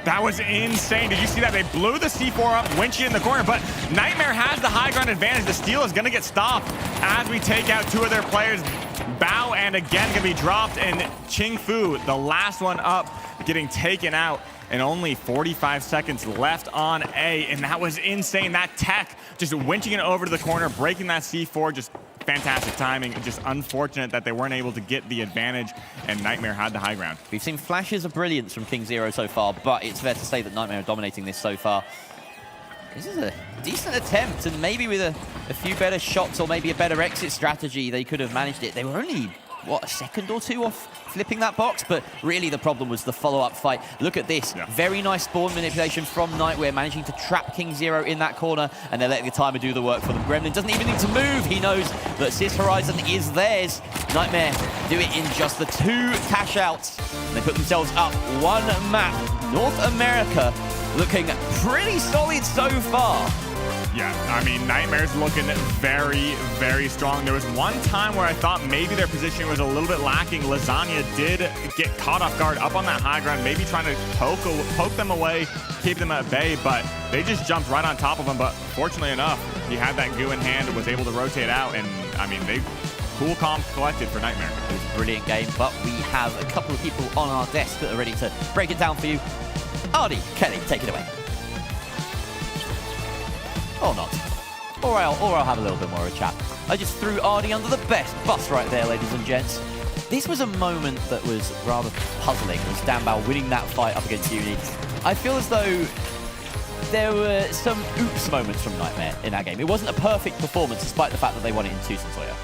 That was insane. Did you see that? They blew the C4 up, winch it in the corner, but Nightmare has the high ground advantage. The steal is going to get stopped as we take out 2 of their players. Bao and again going to be dropped, and Qingfu, the last one up, getting taken out, and only 45 seconds left on A, and that was insane. That tech, just winching it over to the corner, breaking that C4, just fantastic timing. Just unfortunate that they weren't able to get the advantage, and Nightmare had the high ground. We've seen flashes of brilliance from King Zero so far, but it's fair to say that Nightmare are dominating this so far. This is a decent attempt, and maybe with a few better shots or maybe a better exit strategy, they could have managed it. They were only, what, a second or 2 off flipping that box, but really the problem was the follow-up fight. Look at this. Yeah. Very nice spawn manipulation from Nightmare, managing to trap King Zero in that corner, and they're letting the timer do the work for them. Gremlin doesn't even need to move. He knows that Sis Horizon is theirs. Nightmare do it in just the 2 cash outs. And they put themselves up 1 map. North America looking pretty solid so far. Yeah, I mean, Nightmare's looking very, very strong. There was one time where I thought maybe their positioning was a little bit lacking. Lasagna did get caught off guard up on that high ground, maybe trying to poke them away, keep them at bay, but they just jumped right on top of him. But fortunately enough, he had that goo in hand and was able to rotate out. And, I mean, they cool, calm, collected for Nightmare. It was a brilliant game, but we have a couple of people on our desk that are ready to break it down for you. Artie, Kelly, take it away. Or not. Or I'll have a little bit more of a chat. I just threw Artie under the best bus right there, ladies and gents. This was a moment that was rather puzzling. It was Danbao winning that fight up against Uni. I feel as though there were some oops moments from Nightmare in that game. It wasn't a perfect performance, despite the fact that they won it in twos, Sawyer.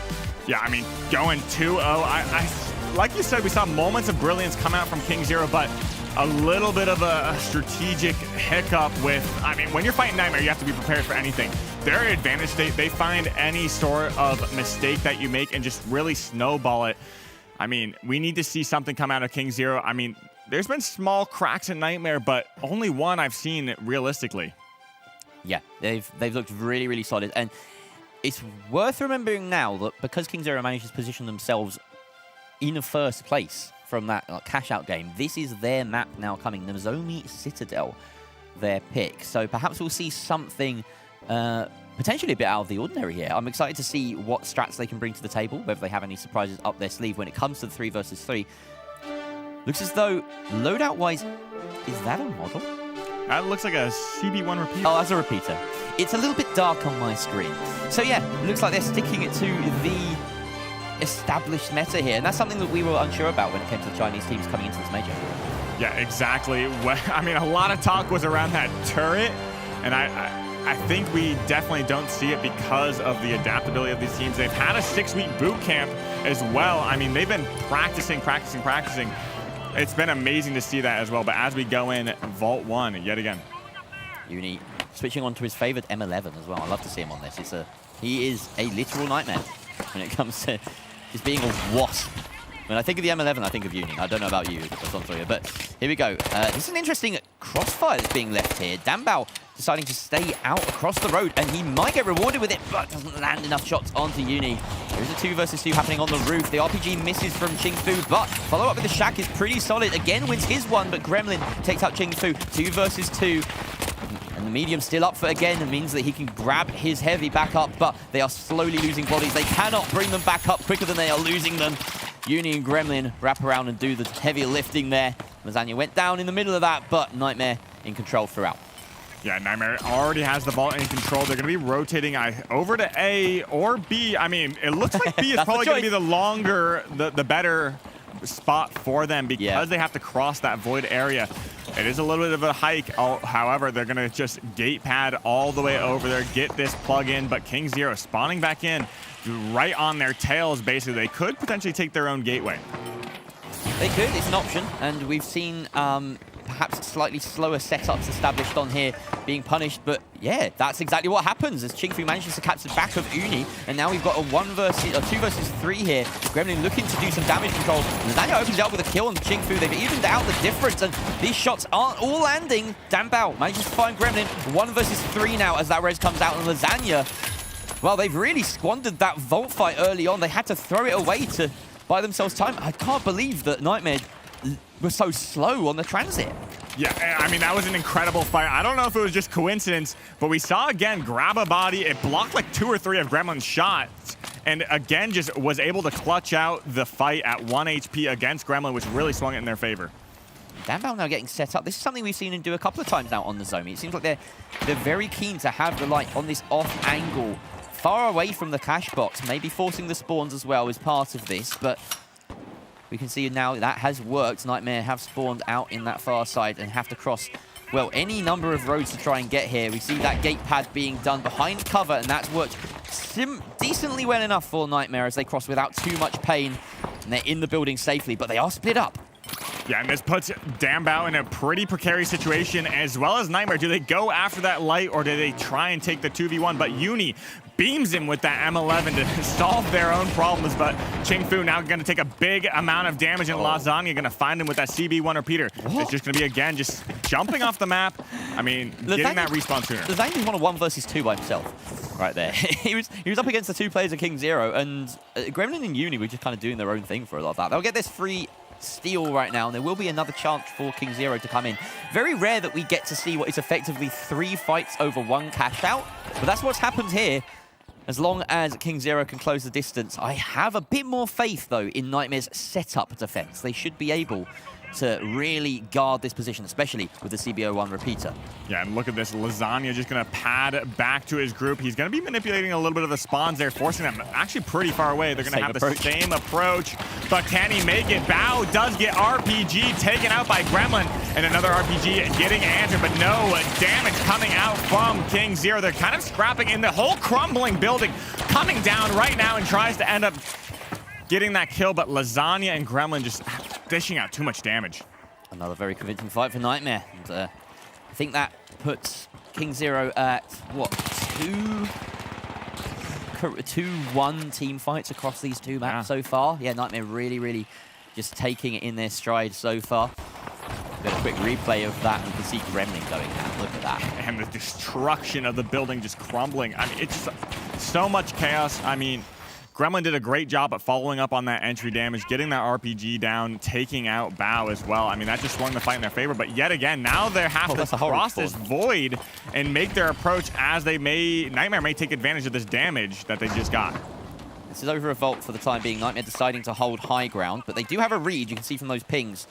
Yeah, I mean, going 2-0, like you said, we saw moments of brilliance come out from King Zero, but a little bit of a strategic hiccup with, I mean, when you're fighting Nightmare, you have to be prepared for anything. Their advantage, they find any sort of mistake that you make and just really snowball it. I mean, we need to see something come out of King Zero. I mean, there's been small cracks in Nightmare, but only one I've seen realistically. Yeah, they've looked really, really solid. And it's worth remembering now that because King Zero managed to position themselves in first place from that cash-out game, this is their map now coming. Nozomi Citadel, their pick. So perhaps we'll see something potentially a bit out of the ordinary here. I'm excited to see what strats they can bring to the table, whether they have any surprises up their sleeve when it comes to the 3 versus 3. Looks as though, loadout-wise, is that a model? That looks like a CB1 repeater. Oh, that's a repeater. It's a little bit dark on my screen. So yeah, looks like they're sticking it to the established meta here, and that's something that we were unsure about when it came to the Chinese teams coming into this major. Yeah, exactly. I mean, a lot of talk was around that turret, and I think we definitely don't see it because of the adaptability of these teams. They've had a 6-week boot camp as well. I mean, they've been practicing. It's been amazing to see that as well, but as we go in Vault 1 yet again. Uni switching on to his favorite M11 as well. I love to see him on this. He is a literal nightmare when it comes to just being a wasp. When I think of the M11, I think of Uni. I don't know about you, but here we go. This is an interesting crossfire that's being left here. Danbao deciding to stay out across the road, and he might get rewarded with it, but doesn't land enough shots onto Uni. There's a 2 versus 2 happening on the roof. The RPG misses from Chingfu, but follow up with the Shack is pretty solid. Again wins his one, but Gremlin takes out Chingfu. 2 versus 2. And the medium still up for again. It means that he can grab his heavy back up, but they are slowly losing bodies. They cannot bring them back up quicker than they are losing them. Uni and Gremlin wrap around and do the heavy lifting there. Lasagna went down in the middle of that, but Nightmare in control throughout. Yeah, Nightmare already has the ball in control. They're going to be rotating over to A or B. I mean, it looks like B is probably going to be the longer, the better spot for them because they have to cross that void area. It is a little bit of a hike. However, they're going to just gate pad all the way over there, get this plug in, but King Zero spawning back in right on their tails, basically. They could potentially take their own gateway. They could. It's an option, and we've seen perhaps slightly slower setups established on here being punished, but yeah, that's exactly what happens as Chingfu manages to catch the back of Uni, and now we've got a 2 versus 3 here. Gremlin looking to do some damage control. Lasagna opens out with a kill on Chingfu. They've evened out the difference, and these shots aren't all landing. Danbao manages to find Gremlin. 1 versus 3 now as that res comes out, and Lasagna, well, they've really squandered that Vault fight early on. They had to throw it away to buy themselves time. I can't believe that Nightmare was so slow on the transit. Yeah, I mean, that was an incredible fight. I don't know if it was just coincidence, but we saw again grab a body. It blocked like 2 or 3 of Gremlin's shots, and again just was able to clutch out the fight at 1 HP against Gremlin, which really swung it in their favor. Danbao now getting set up. This is something we've seen him do a couple of times now on the Zomi. It seems like they're very keen to have the light on this off angle, far away from the cash box. Maybe forcing the spawns as well is part of this, but we can see now that has worked. Nightmare have spawned out in that far side and have to cross, well, any number of roads to try and get here. We see that gate pad being done behind cover, and that's worked decently well enough for Nightmare as they cross without too much pain. And they're in the building safely, but they are split up. Yeah, and this puts Dambao in a pretty precarious situation, as well as Nightmare. Do they go after that light, or do they try and take the 2v1? But Uni beams him with that M11 to solve their own problems, but Qingfu now going to take a big amount of damage, and Lasagna going to find him with that CB1 repeater. It's just going to be, again, just jumping off the map. I mean, getting that respawn sooner. Lasagna's won a 1 versus 2 by himself right there. he was up against the 2 players of King Zero, and Gremlin and Uni were just kind of doing their own thing for a lot of that. They'll get this free steal right now, and there will be another chance for King Zero to come in. Very rare that we get to see what is effectively 3 fights over 1 cash out, but that's what's happened here. As long as King Zero can close the distance, I have a bit more faith, though, in Nightmare's setup defense. They should be able to really guard this position, especially with the CBO1 repeater. Yeah, and look at this. Lasagna just going to pad back to his group. He's going to be manipulating a little bit of the spawns there, forcing them actually pretty far away. They're going to have the same approach, but can he make it? Bao does get RPG taken out by Gremlin, and another RPG getting answered, but no damage coming out from King Zero. They're kind of scrapping in the whole crumbling building, coming down right now, and tries to end up getting that kill, but Lasagna and Gremlin just dishing out too much damage. Another very convincing fight for Nightmare. And, I think that puts King Zero at, what, 2-1 team fights across these 2 maps so far. Yeah, Nightmare really just taking it in their stride so far. Got a quick replay of that, and we can see Gremlin going down. Look at that. And the destruction of the building just crumbling. I mean, it's just so much chaos. I mean, Gremlin did a great job at following up on that entry damage, getting that RPG down, taking out Bao as well. I mean, that just swung the fight in their favor. But yet again, now they have to cross this void and make their approach, as they may, Nightmare may take advantage of this damage that they just got. This is over a vault for the time being. Nightmare deciding to hold high ground, but they do have a read. You can see from those pings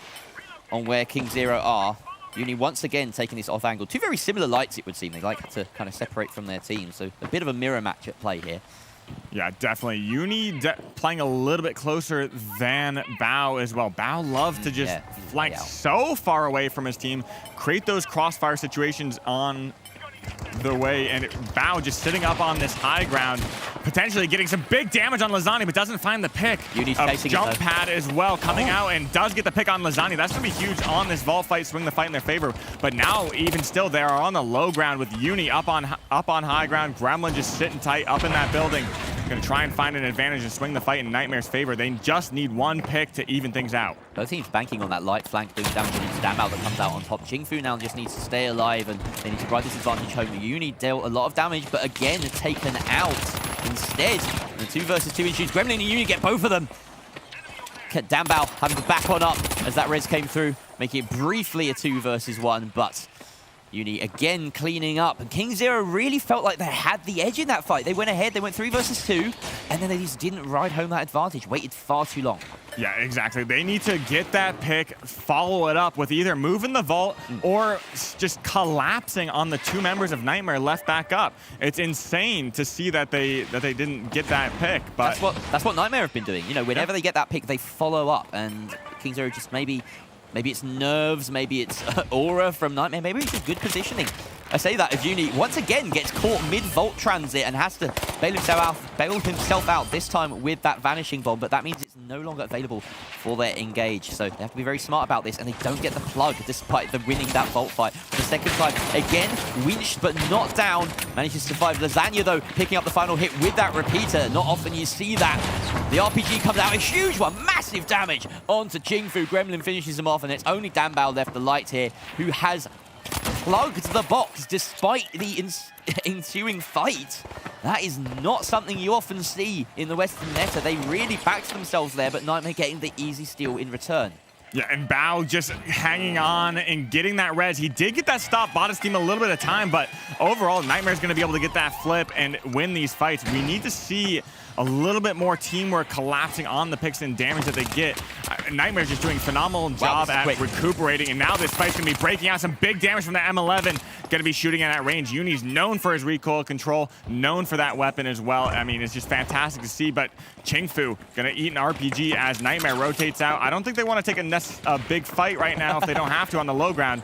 on where King Zero are. Uni once again taking this off angle. 2 very similar lights, it would seem. They like to kind of separate from their team, so a bit of a mirror match at play here. Yeah, definitely. Uni playing a little bit closer than Bao as well. Bao loves to just flank so far away from his team, create those crossfire situations on the way, and Bao just sitting up on this high ground, potentially getting some big damage on Lasagna, but doesn't find the pick. Jump pad as well coming out, and does get the pick on Lasagna. That's going to be huge on this vault fight, swing the fight in their favor. But now, even still, they are on the low ground with Uni up on high ground. Gremlin just sitting tight up in that building. Going to try and find an advantage and swing the fight in Nightmare's favor. They just need 1 pick to even things out. Both teams banking on that light flank, doing damage on Dambao that comes out on top. Qingfu now just needs to stay alive, and they need to ride this advantage home. Uni dealt a lot of damage, but again, taken out instead. The 2 versus 2 issues. Gremlin and Uni get both of them. Dambao having to back on up as that res came through, making it briefly a 2 versus 1, but Uni again cleaning up, and King Zero really felt like they had the edge in that fight. They went ahead, they went 3 versus 2, and then they just didn't ride home that advantage, waited far too long. Yeah, exactly. They need to get that pick, follow it up with either moving the vault or just collapsing on the 2 members of Nightmare left back up. It's insane to see that they didn't get that pick. But that's what Nightmare have been doing. You know, whenever they get that pick, they follow up, and King Zero just maybe it's nerves, maybe it's aura from Nightmare, maybe it's just good positioning. I say that as Uni once again gets caught mid-vault transit and has to bail himself out this time with that vanishing bomb, but that means it's no longer available for their engage. So they have to be very smart about this, and they don't get the plug despite the winning that vault fight. For the second time, again, winched but not down. Manages to survive. Lasagna, though, picking up the final hit with that repeater. Not often you see that. The RPG comes out, a huge one, massive damage onto Qingfu. Gremlin finishes him off, and it's only Dambao left, the light here, who has plugged the box despite the ensuing fight. That is not something you often see in the Western meta. They really backed themselves there, but Nightmare getting the easy steal in return. Yeah, and Bao just hanging on and getting that res. He did get that stop, bought his team a little bit of time, but overall, Nightmare's going to be able to get that flip and win these fights. We need to see a little bit more teamwork collapsing on the picks and damage that they get. Nightmare's just doing a phenomenal job at recuperating, and now this fight's going to be breaking out some big damage from the M11. Going to be shooting at that range. Uni's known for his recoil control, known for that weapon as well. I mean, it's just fantastic to see, but Qingfu going to eat an RPG as Nightmare rotates out. I don't think they want to take a big fight right now if they don't have to on the low ground.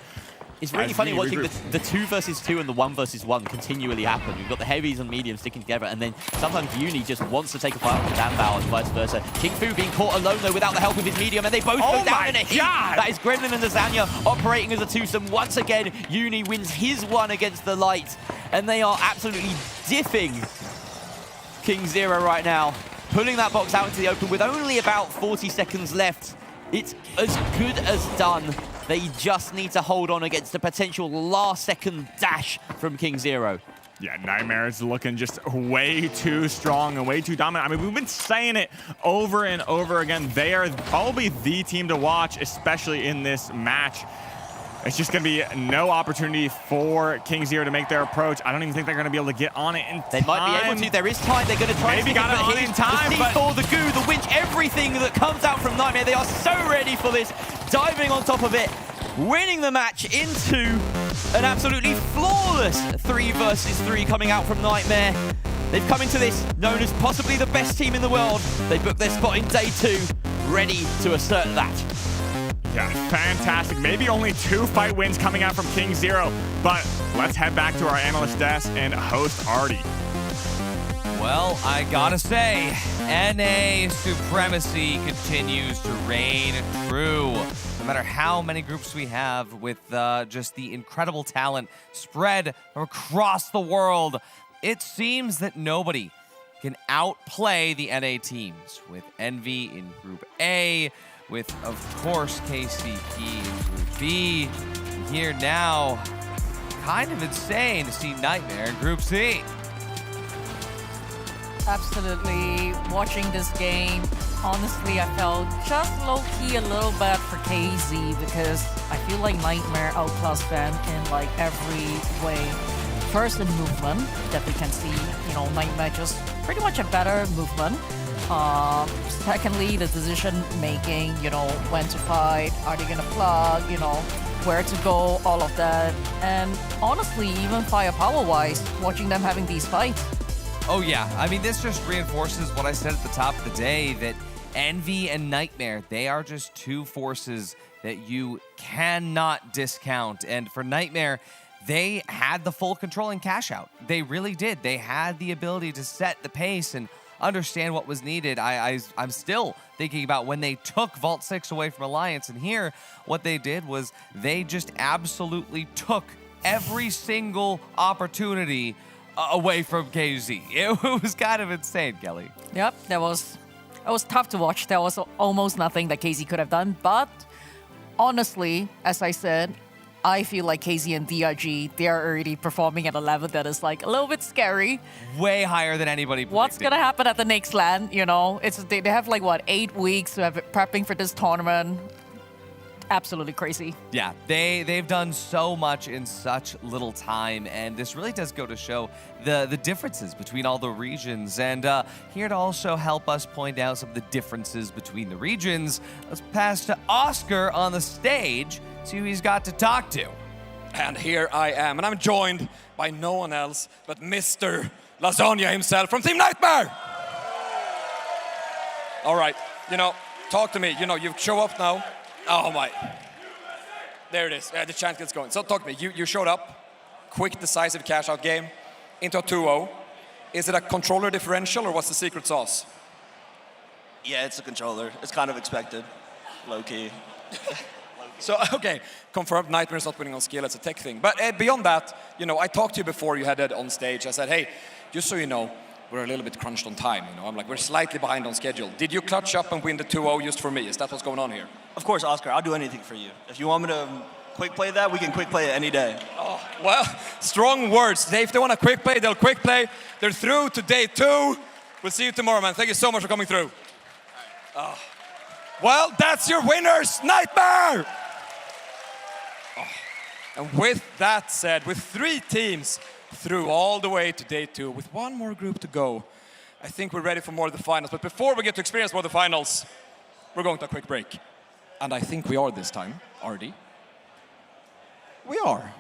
It's really funny watching the 2 versus 2 and the 1 versus 1 continually happen. You've got the heavies and mediums sticking together, and then sometimes Uni just wants to take a fight on Danbao and vice versa. King Fu being caught alone, though, without the help of his medium, and they both go down in a heap. That is Gremlin and Lasagna operating as a twosome. Once again, Uni wins his one against the Light, and they are absolutely diffing King Zero right now, pulling that box out into the open with only about 40 seconds left. It's as good as done. They just need to hold on against the potential last-second dash from King Zero. Yeah, Nightmare is looking just way too strong and way too dominant. I mean, we've been saying it over and over again. They are probably the team to watch, especially in this match. It's just going to be no opportunity for King Zero to make their approach. I don't even think they're going to be able to get on it in time. They might be able to. There is time. They're going to try Maybe got it on in time, the C4, the goo, the winch, everything that comes out from Nightmare. They are so ready for this. Diving on top of it, winning the match into an absolutely flawless 3 versus 3 coming out from Nightmare. They've come into this known as possibly the best team in the world. They booked their spot in day 2, ready to assert that. Yeah, fantastic. Maybe only 2 fight wins coming out from King Zero, but let's head back to our analyst desk and host Artie. Well, I gotta say, NA supremacy continues to reign true. No matter how many groups we have with just the incredible talent spread from across the world, it seems that nobody can outplay the NA teams, with Envy in Group A, with, of course, KCP in Group B. And here now, kind of insane to see Nightmare in Group C. Absolutely. Watching this game, honestly, I felt just low-key a little bad for KZ because I feel like Nightmare outclassed them in like every way. First in movement, that we can see, Nightmare just pretty much a better movement. Secondly, the decision making, when to fight, are they gonna plug, where to go, all of that. And honestly, even firepower-wise, watching them having these fights. Oh yeah, I mean, this just reinforces what I said at the top of the day, that Envy and Nightmare, they are just 2 forces that you cannot discount. And for Nightmare, they had the full control in cash out. They really did. They had the ability to set the pace and understand what was needed. I'm still thinking about when they took Vault 6 away from Alliance, and here, what they did was they just absolutely took every single opportunity away from KZ. It was kind of insane, Kelly. Yep, it was tough to watch. There was almost nothing that KZ could have done. But honestly, as I said, I feel like KZ and DRG, they are already performing at a level that is like a little bit scary. Way higher than anybody predicted. What's gonna happen at the next LAN? They have like what, 8 weeks to have prepping for this tournament. Absolutely crazy. Yeah, they've done so much in such little time, and this really does go to show the differences between all the regions. And here to also help us point out some of the differences between the regions, let's pass to Oscar on the stage, see who he's got to talk to. And here I am, and I'm joined by no one else but Mr. Lasagna himself from Team Nightmare. All right, talk to me. You show up now. Oh my. There it is. The chant gets going. So talk to me. You showed up, quick, decisive cash out game into a 2-0. Is it a controller differential or what's the secret sauce? Yeah, it's a controller. It's kind of expected, low key. So, okay, confirmed Nightmare's not winning on skill, it's a tech thing. But beyond that, I talked to you before you had it on stage. I said, hey, just so you know, we're a little bit crunched on time, I'm like, we're slightly behind on schedule. Did you clutch up and win the 2-0 just for me? Is that what's going on here? Of course, Oscar, I'll do anything for you. If you want me to quick play that, we can quick play it any day. Oh, well, strong words. If they want to quick play, they'll quick play. They're through to day 2. We'll see you tomorrow, man. Thank you so much for coming through. Oh. Well, that's your winners, Nightmare! Oh. And with that said, with 3 teams through all the way to day 2, with 1 more group to go, I think we're ready for more of the finals. But before we get to experience more of the finals, we're going to a quick break. And I think we are this time, Artie. We are.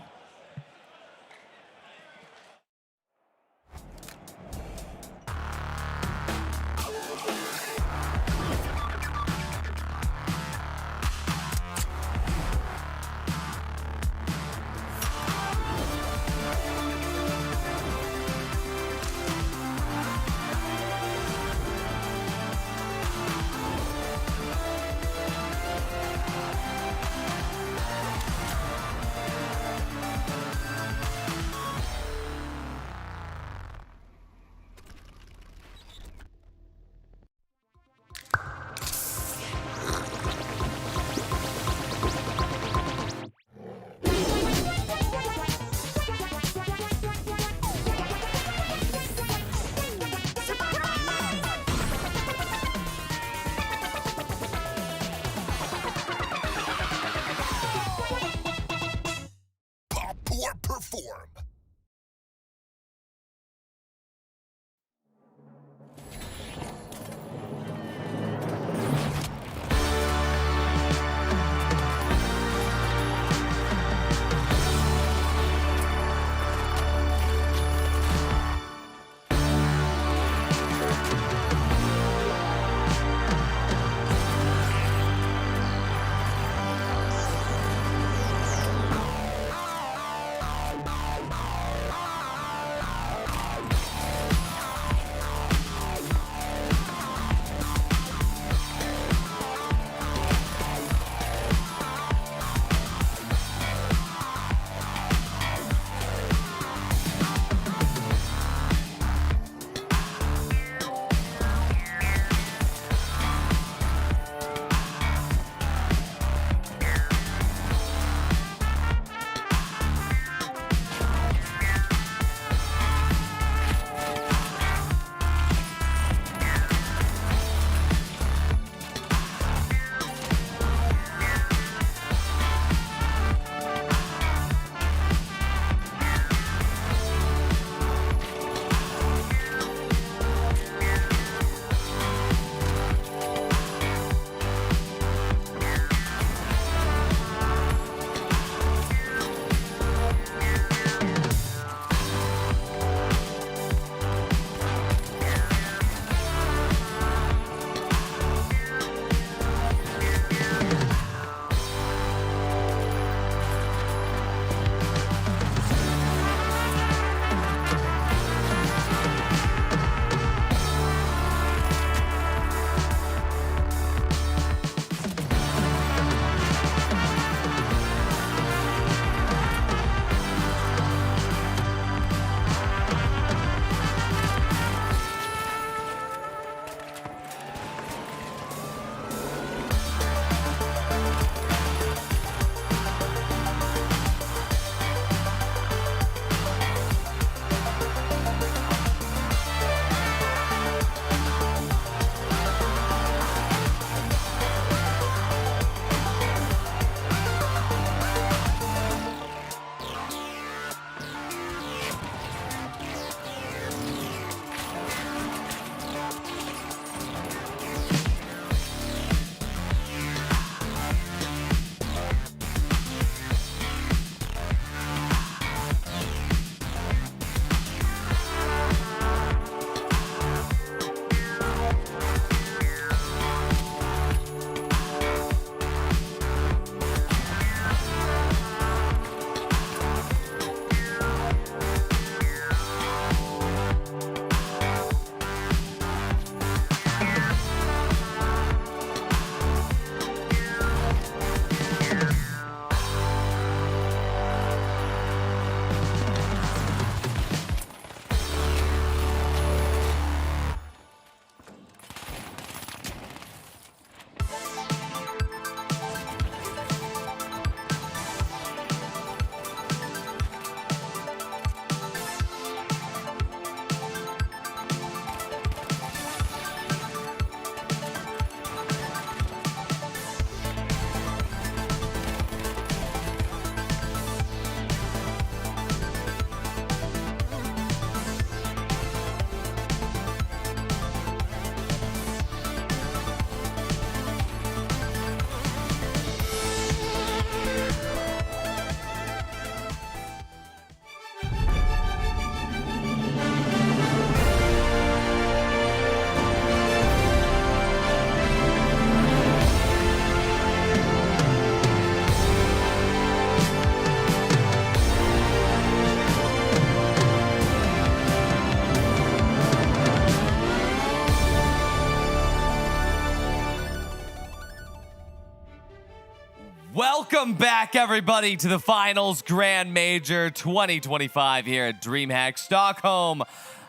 Welcome back, everybody, to the Finals Grand Major 2025 here at DreamHack Stockholm.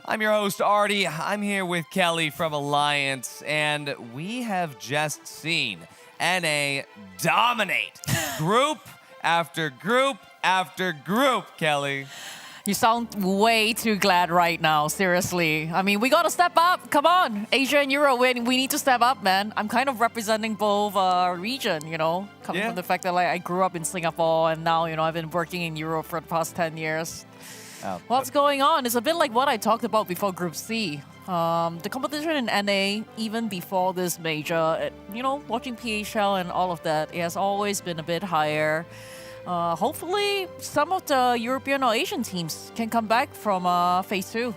I'm your host, Artie. I'm here with Kelly from Alliance, and we have just seen NA dominate group after group after group, Kelly. You sound way too glad right now, seriously. I mean, we gotta step up. Come on, Asia and Europe, we need to step up, man. I'm kind of representing both region, you know, coming from the fact that like I grew up in Singapore and now, you know, I've been working in Europe for the past 10 years. What's going on? It's a bit like what I talked about before Group C. The competition in NA, even before this major, you know, watching PHL and all of that, it has always been a bit higher. Hopefully, some of the European or Asian teams can come back from Phase 2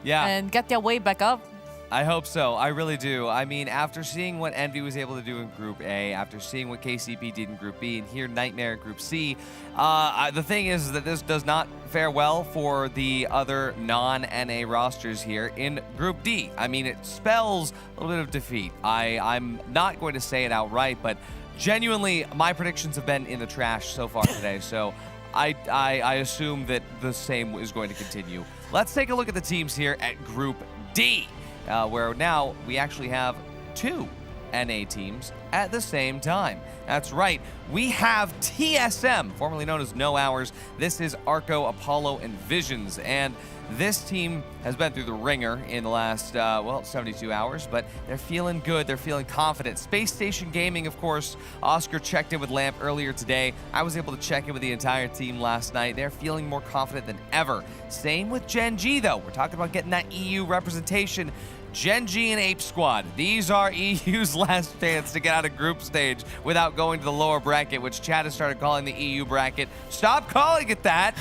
and get their way back up. I hope so. I really do. I mean, after seeing what Envy was able to do in Group A, after seeing what KCP did in Group B, and here Nightmare in Group C, the thing is that this does not fare well for the other non-NA rosters here in Group D. I mean, it spells a little bit of defeat. I'm not going to say it outright, but genuinely, my predictions have been in the trash so far today, so I assume that the same is going to continue. Let's take a look at the teams here at Group D, where now we actually have 2 NA teams at the same time. That's right, we have TSM, formerly known as No Hours. This is Arco, Apollo, and Visions, and this team has been through the ringer in the last, 72 hours, but they're feeling good, they're feeling confident. Space Station Gaming, of course, Oscar checked in with Lamp earlier today. I was able to check in with the entire team last night. They're feeling more confident than ever. Same with Gen G, though. We're talking about getting that EU representation. Gen G and Ape Squad. These are EU's last chance to get out of group stage without going to the lower bracket, which Chad has started calling the EU bracket. Stop calling it that,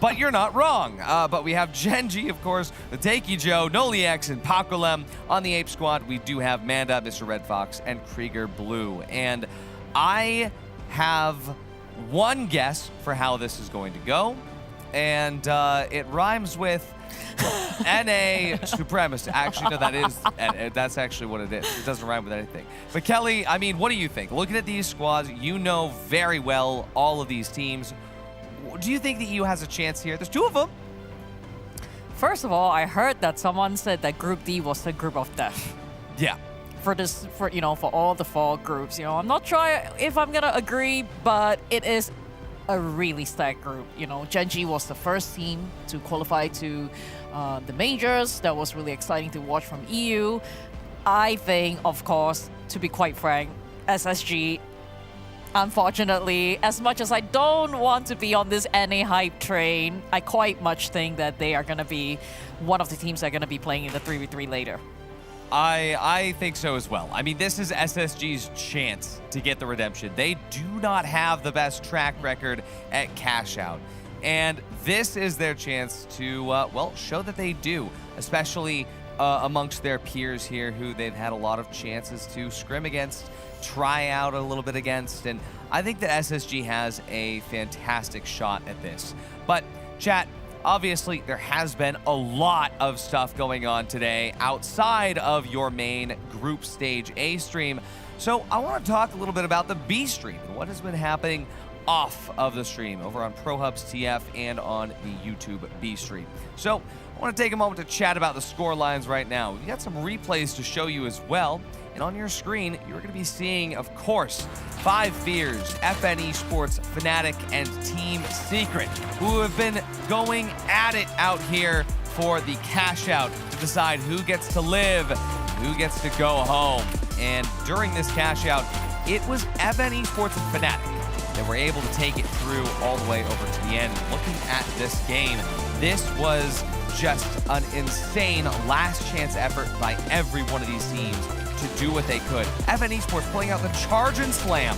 but you're not wrong. But we have Gen G, of course, the Takey Joe, Noliex, and Pakolem. On the Ape Squad, we do have Manda, Mr. Red Fox, and Krieger Blue. And I have one guess for how this is going to go, and it rhymes with NA supremacist. Actually, no, that's actually what it is. It doesn't rhyme with anything. But Kelly, I mean, what do you think? Looking at these squads, you know very well all of these teams. Do you think the EU has a chance here? There's 2 of them. First of all, I heard that someone said that Group D was the group of death. Yeah. For all the 4 groups, you know, I'm not sure if I'm gonna agree, but it is a really stacked group. You know, Gen G was the first team to qualify to the majors. That was really exciting to watch from EU. I think, of course, to be quite frank, SSG, unfortunately, as much as I don't want to be on this NA hype train, I quite much think that they are going to be one of the teams that are going to be playing in the 3v3 later. I think so as well. I mean, this is SSG's chance to get the redemption. They do not have the best track record at cash out. And this is their chance to, show that they do, especially amongst their peers here who they've had a lot of chances to scrim against, try out a little bit against. And I think that SSG has a fantastic shot at this. But, chat, obviously, there has been a lot of stuff going on today outside of your main group stage A stream. So I want to talk a little bit about the B stream and what has been happening off of the stream over on ProHubs TF and on the YouTube B stream. So I want to take a moment to chat about the score lines right now. We've got some replays to show you as well. And on your screen, you're going to be seeing, of course, 5 Fears, FN Esports, Fnatic, and Team Secret, who have been going at it out here for the cash out to decide who gets to live, who gets to go home. And during this cash out, it was FN Esports and Fnatic that were able to take it through all the way over to the end. Looking at this game, this was just an insane last chance effort by every one of these teams to do what they could. FN Esports pulling out the charge and slam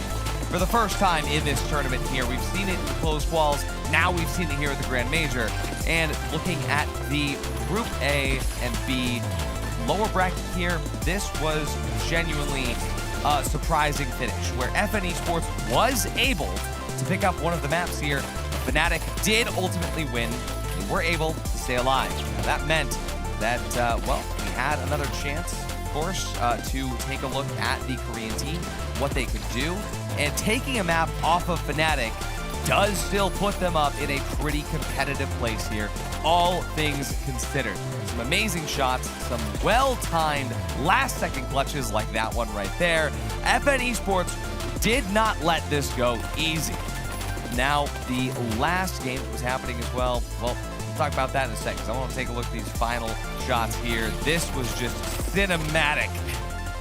for the first time in this tournament here. We've seen it in the closed quals. Now we've seen it here at the Grand Major. And looking at the Group A and B lower bracket here, this was genuinely a surprising finish where FN Esports was able to pick up one of the maps here. Fnatic did ultimately win. They were able to stay alive. Now, that meant that, we had another chance course, to take a look at the Korean team, what they could do. And taking a map off of Fnatic does still put them up in a pretty competitive place here, all things considered. Some amazing shots, some well-timed last-second clutches like that one right there. FN Esports did not let this go easy. Now, the last game that was happening as well, we'll talk about that in a second, because I want to take a look at these final shots here. This was just cinematic.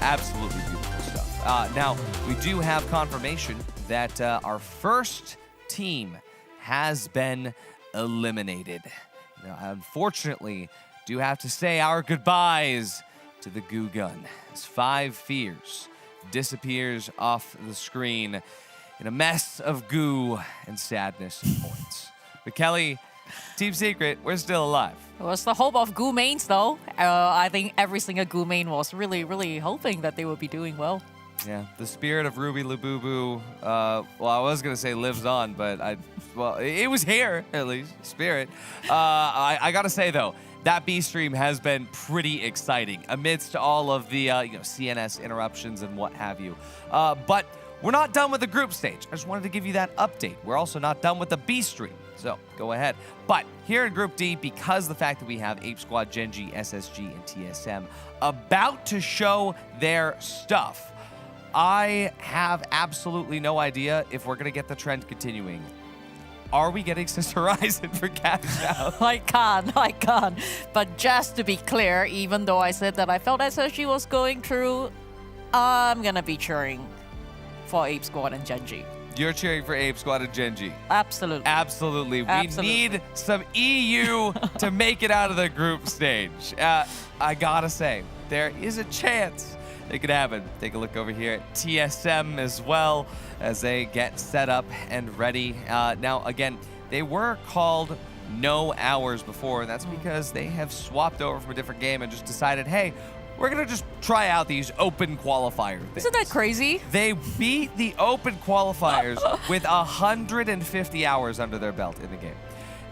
Absolutely beautiful stuff. Now, we do have confirmation that our first team has been eliminated. Now, unfortunately, do have to say our goodbyes to the Goo Gun as 5 Fears disappears off the screen in a mess of goo and sadness and points. But Kelly, Team Secret, we're still alive. It was the hope of Goo mains, though. I think every single Goo main was really, really hoping that they would be doing well. Yeah, the spirit of Ruby Labubu, well, I was going to say lives on, but it was here, at least, spirit. I got to say, though, that B stream has been pretty exciting amidst all of the CNS interruptions and what have you. But we're not done with the group stage. I just wanted to give you that update. We're also not done with the B stream, so go ahead. But here in Group D, because the fact that we have Ape Squad, Gen.G, SSG, and TSM about to show their stuff, I have absolutely no idea if we're going to get the trend continuing. Are we getting Sister Horizon for cash out? I can't. But just to be clear, even though I said that I felt SSG was going through, I'm going to be cheering for Ape Squad and Gen.G. You're cheering for Ape Squad and Gen.G. Absolutely. Absolutely. We need some EU to make it out of the group stage. I gotta say, there is a chance it could happen. Take a look over here at TSM as well as they get set up and ready. Now, again, they were called No Hours before, and that's because they have swapped over from a different game and just decided, hey, we're going to just try out these open qualifier things. Isn't that crazy? They beat the open qualifiers with 150 hours under their belt in the game.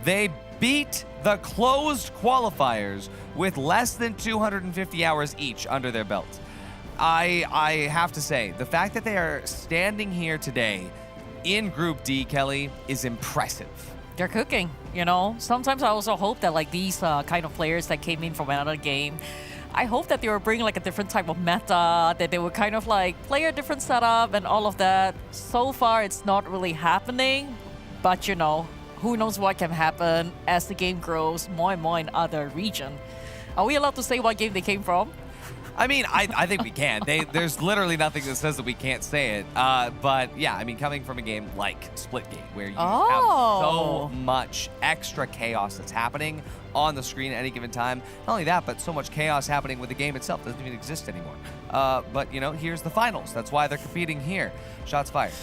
They beat the closed qualifiers with less than 250 hours each under their belts. I have to say, the fact that they are standing here today in Group D, Kelly, is impressive. They're cooking, you know? Sometimes I also hope that like these kind of players that came in from another game, I hope that they were bringing like a different type of meta, that they would kind of like play a different setup and all of that. So far, it's not really happening, but you know, who knows what can happen as the game grows more and more in other region. Are we allowed to say what game they came from? I mean, I think we can. There's literally nothing that says that we can't say it. But yeah, I mean, coming from a game like Splitgate, where you have so much extra chaos that's happening on the screen at any given time. Not only that, but so much chaos happening with the game itself doesn't even exist anymore. But, you know, here's the finals. That's why they're competing here. Shots fired.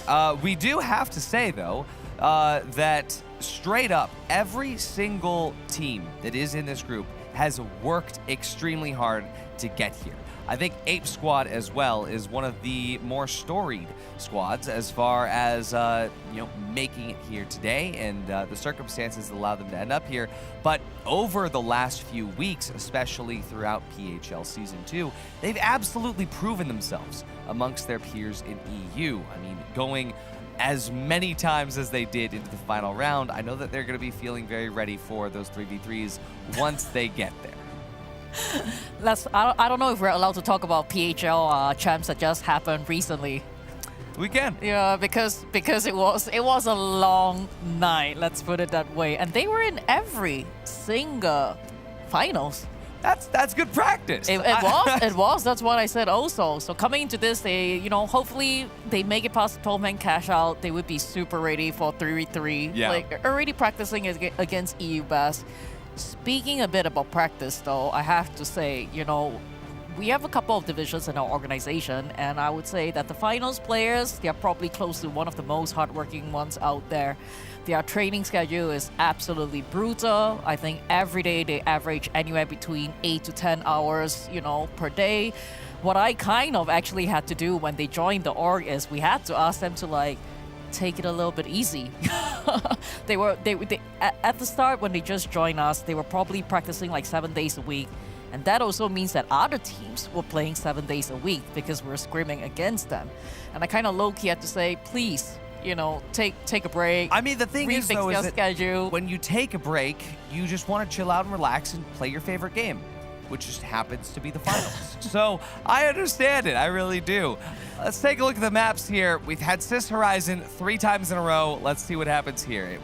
We do have to say, though, that straight up, every single team that is in this group has worked extremely hard to get here. I think Ape Squad as well is one of the more storied squads as far as making it here today and the circumstances that allow them to end up here. But over the last few weeks, especially throughout PHL Season 2, they've absolutely proven themselves amongst their peers in EU. I mean, going as many times as they did into the final round, I know that they're going to be feeling very ready for those 3v3s once they get there. I don't know if we're allowed to talk about PHL champs that just happened recently. We can. Yeah, because it was a long night, let's put it that way. And they were in every single finals. That's good practice. It was. That's what I said also. So coming into this, they, hopefully they make it past the 12-man cash out. They would be super ready for 3v3. Yeah. Like already practicing against EU best. Speaking a bit about practice, though, I have to say, we have a couple of divisions in our organization, and I would say that the finals players, they are probably close to one of the most hardworking ones out there. Their training schedule is absolutely brutal. I think every day they average anywhere between 8 to 10 hours, per day. What I kind of actually had to do when they joined the org is we had to ask them to take it a little bit easy. They at the start when they just joined us, they were probably practicing 7 days a week. And that also means that other teams were playing 7 days a week because we're scrimming against them. And I kind of low-key had to say, please, you know, take a break. I mean, the thing is, though, is that schedule. when you take a break, you just want to chill out and relax and play your favorite game, which just happens to be the finals. So I understand it, I really do. Let's take a look at the maps here. We've had Sis Horizon 3 times in a row. Let's see what happens here.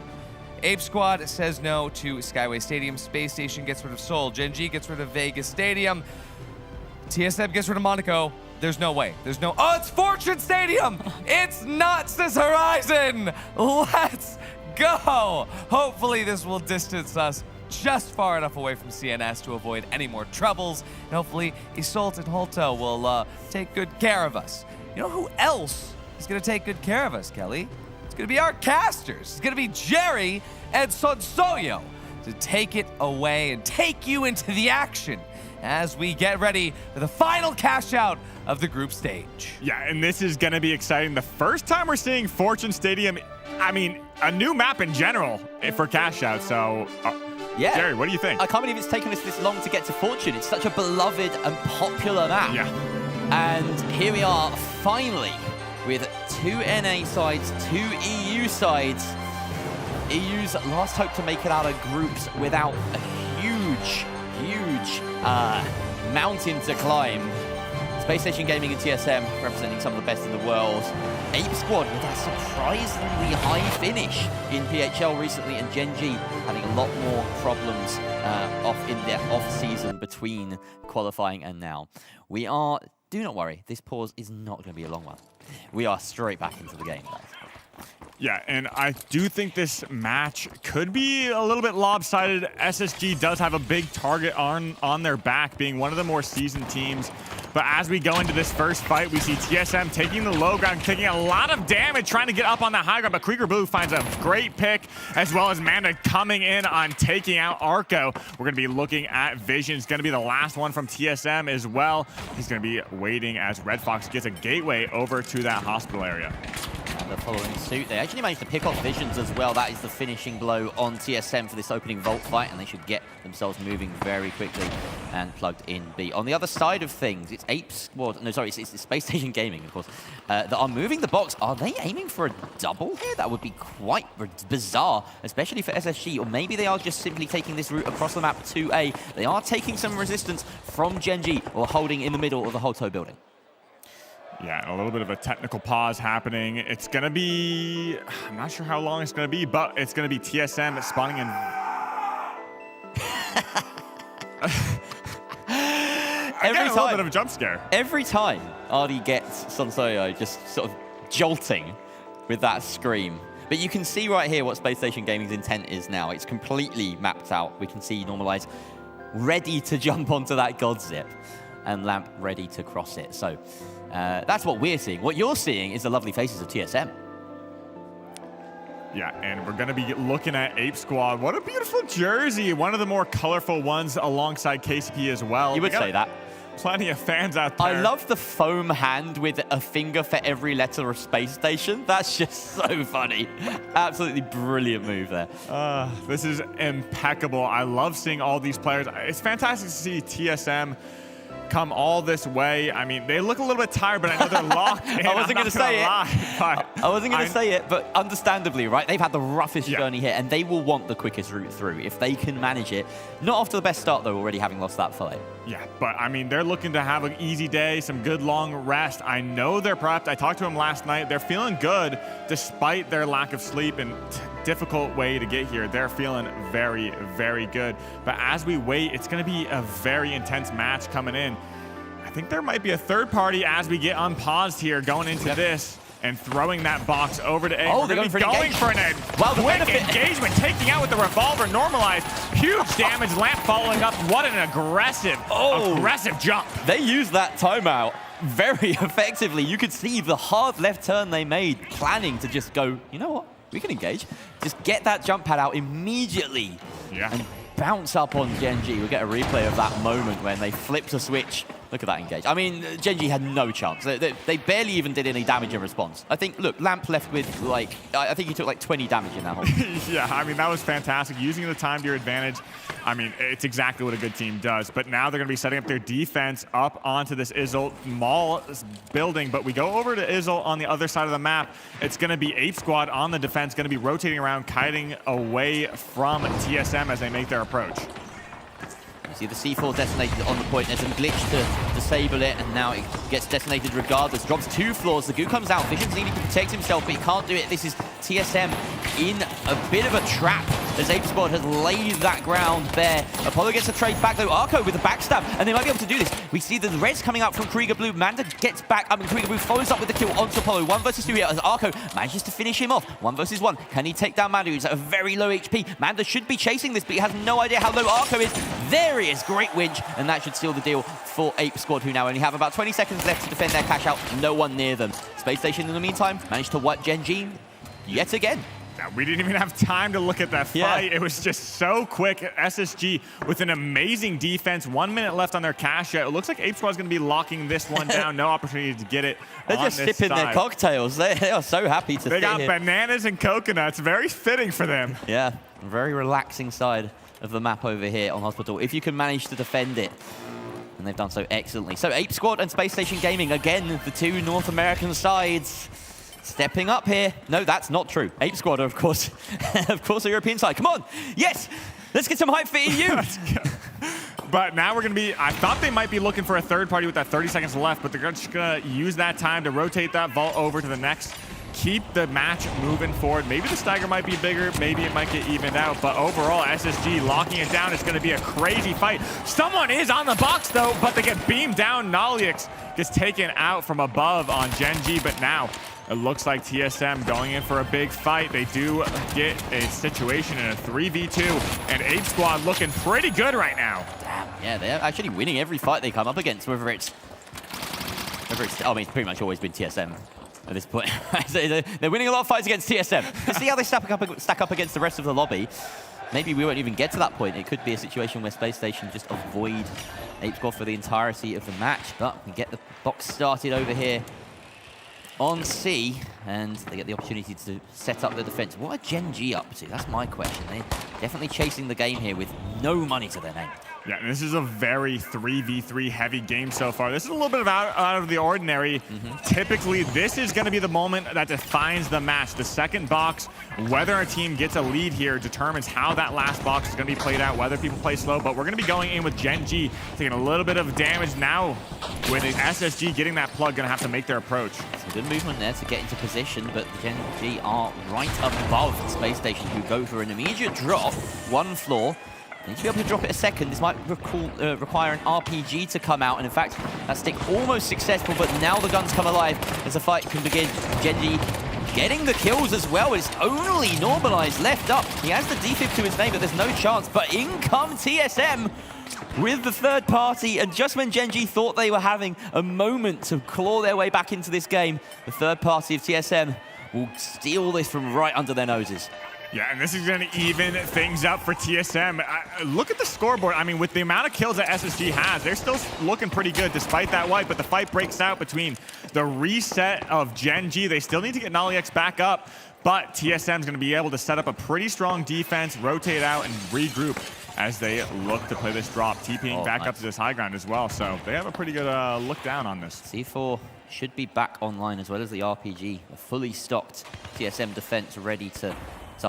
Ape Squad says no to Skyway Stadium. Space Station gets rid of Seoul. Gen G gets rid of Vegas Stadium. TSM gets rid of Monaco. There's no way. There's no... Oh, it's Fortune Stadium! It's not Sis Horizon! Let's go! Hopefully this will distance us just far enough away from CNS to avoid any more troubles. And hopefully Isolt and Holto will take good care of us. You know who else is going to take good care of us, Kelly? It's going to be our casters. It's going to be Jerry and Sonsoyo to take it away and take you into the action as we get ready for the final cash out of the group stage. Yeah, and this is going to be exciting. The first time we're seeing Fortune Stadium, I mean, a new map in general for cash out. So, yeah. Jerry, what do you think? I can't believe it's taken us this long to get to Fortune. It's such a beloved and popular map. Yeah. And here we are, finally, with 2 NA sides, 2 EU sides. EU's last hope to make it out of groups without a huge mountain to climb. Space Station Gaming and TSM representing some of the best in the world. Ape Squad with a surprisingly high finish in PHL recently, and Gen G having a lot more problems in their off-season between qualifying and now. Do not worry, this pause is not going to be a long one. We are straight back into the game, guys. Yeah, and I do think this match could be a little bit lopsided. SSG does have a big target on their back, being one of the more seasoned teams. But as we go into this first fight, we see TSM taking the low ground, taking a lot of damage, trying to get up on the high ground. But Krieger Blue finds a great pick, as well as Manda coming in on taking out Arco. We're going to be looking at Vision. It's going to be the last one from TSM as well. He's going to be waiting as Red Fox gets a gateway over to that hospital area. And they're following suit. They actually managed to pick off Visions as well. That is the finishing blow on TSM for this opening Vault fight, and they should get themselves moving very quickly and plugged in B. On the other side of things, it's Ape Squad. No, sorry, it's Space Station Gaming, of course, that are moving the box. Are they aiming for a double here? That would be quite bizarre, especially for SSG, or maybe they are just simply taking this route across the map to A. They are taking some resistance from Gen G, or holding in the middle of the Hoto building. Yeah, a little bit of a technical pause happening. It's going to be, I'm not sure how long it's going to be, but it's going to be TSM spawning in. A little bit of a jump scare. Every time Ardi gets Sonsoyo just sort of jolting with that scream. But you can see right here what Space Station Gaming's intent is now. It's completely mapped out. We can see Normalize ready to jump onto that God Zip, and Lamp ready to cross it. So that's what we're seeing. What you're seeing is the lovely faces of TSM. Yeah, and we're going to be looking at Ape Squad. What a beautiful jersey. One of the more colorful ones alongside KCP as well. You would say that. Plenty of fans out there. I love the foam hand with a finger for every letter of Space Station. That's just so funny. Absolutely brilliant move there. This is impeccable. I love seeing all these players. It's fantastic to see TSM come all this way. I mean, they look a little bit tired, but I know they're locked in. I wasn't going to say it. I wasn't going to say it, but understandably, right? They've had the roughest journey here, and they will want the quickest route through if they can manage it. Not after the best start, though, already having lost that fight. Yeah, but I mean, they're looking to have an easy day, some good long rest. I know they're prepped. I talked to them last night. They're feeling good despite their lack of sleep and difficult way to get here. They're feeling very, very good. But as we wait, it's going to be a very intense match coming in. I think there might be a third party as we get unpaused here going into this and throwing that box over to A. Oh, We're going to be going for an quick engagement, taking out with the revolver, Normalized. Huge damage, Lamp following up. What an aggressive jump. They used that timeout very effectively. You could see the hard left turn they made, planning to just go, you know what, we can engage. Just get that jump pad out immediately and bounce up on Gen G. We'll get a replay of that moment when they flipped a switch Look at that engage. I mean, Genji had no chance. They barely even did any damage in response. I think, look, Lamp left with, like, I think he took like 20 damage in that whole. Yeah, I mean, that was fantastic. Using the time to your advantage, I mean, it's exactly what a good team does. But now they're going to be setting up their defense up onto this Izzle Maul building. But we go over to Izzle on the other side of the map. It's going to be Ape Squad on the defense, going to be rotating around, kiting away from TSM as they make their approach. You see the C4 detonated on the point. There's a glitch to disable it, and now it gets detonated regardless. Drops 2 floors. The Goo comes out. Vision's needing to protect himself, but he can't do it. This is TSM in a bit of a trap as Ape Squad has laid that ground bare. Apollo gets a trade back, though. Arco with a backstab, and they might be able to do this. We see the reds coming up from Krieger Blue. Manda gets back. Krieger Blue follows up with the kill onto Apollo. 1 versus 2 here as Arco manages to finish him off. 1 versus 1. Can he take down Manda, who's at a very low HP? Manda should be chasing this, but he has no idea how low Arco is. There he is. Great winch, and that should seal the deal for Ape Squad, who now only have about 20 seconds left to defend their cash out. No one near them. Space Station, in the meantime, managed to wipe Genji yet again. We didn't even have time to look at that fight. Yeah. It was just so quick. SSG with an amazing defense. 1 minute left on their cash out. It looks like Ape Squad's going to be locking this one down. No opportunity to get it. They're just sipping their cocktails. They are so happy to They sit got here. bananas and coconuts. Very fitting for them. Yeah, very relaxing side of the map over here on Hospital, if you can manage to defend it. And they've done so excellently. So Ape Squad and Space Station Gaming, again, the 2 North American sides stepping up here. No, that's not true. Ape Squad are, of course, a European side. Come on. Yes. Let's get some hype for EU. But now we're going to be, I thought they might be looking for a third party with that 30 seconds left, but they're just going to use that time to rotate that vault over to the next. Keep the match moving forward. Maybe the stagger might be bigger. Maybe it might get evened out. But overall, SSG locking it down is going to be a crazy fight. Someone is on the box, though, but they get beamed down. Nolix gets taken out from above on Genji. But now it looks like TSM going in for a big fight. They do get a situation in a 3v2. And Ape Squad looking pretty good right now. Damn, yeah, they're actually winning every fight they come up against, whether it's I mean, it's pretty much always been TSM. At this point. They're winning a lot of fights against TSM. Let's see how they stack up against the rest of the lobby. Maybe we won't even get to that point. It could be a situation where Space Station just avoid Ape Squad for the entirety of the match. But we get the box started over here on C, and they get the opportunity to set up the defense. What are Genji up to? That's my question. They're definitely chasing the game here with no money to their name. Yeah, and this is a very 3v3 heavy game so far. This is a little bit out of the ordinary. Typically, this is going to be the moment that defines the match. The second box, whether a team gets a lead here, determines how that last box is going to be played out, whether people play slow. But we're going to be going in with Genji, taking a little bit of damage now. With SSG getting that plug, going to have to make their approach. Some good movement there to get into position, but the Genji are right above Space Station, who go for an immediate drop, 1 floor. Need to be able to drop it a second. This might require an RPG to come out. And in fact, that stick almost successful, but now the guns come alive as the fight can begin. Genji getting the kills as well. It's only Normalized left up. He has the defib to his name, but there's no chance. But in come TSM with the third party. And just when Genji thought they were having a moment to claw their way back into this game, the third party of TSM will steal this from right under their noses. Yeah, and this is going to even things up for TSM. Look at the scoreboard. I mean, with the amount of kills that SSG has, they're still looking pretty good despite that wipe, but the fight breaks out between the reset of Genji. They still need to get Nolix back up, but TSM is going to be able to set up a pretty strong defense, rotate out, and regroup as they look to play this drop, TPing back up to this high ground as well. So they have a pretty good look down on this. C4 should be back online as well as the RPG. A fully stocked TSM defense ready to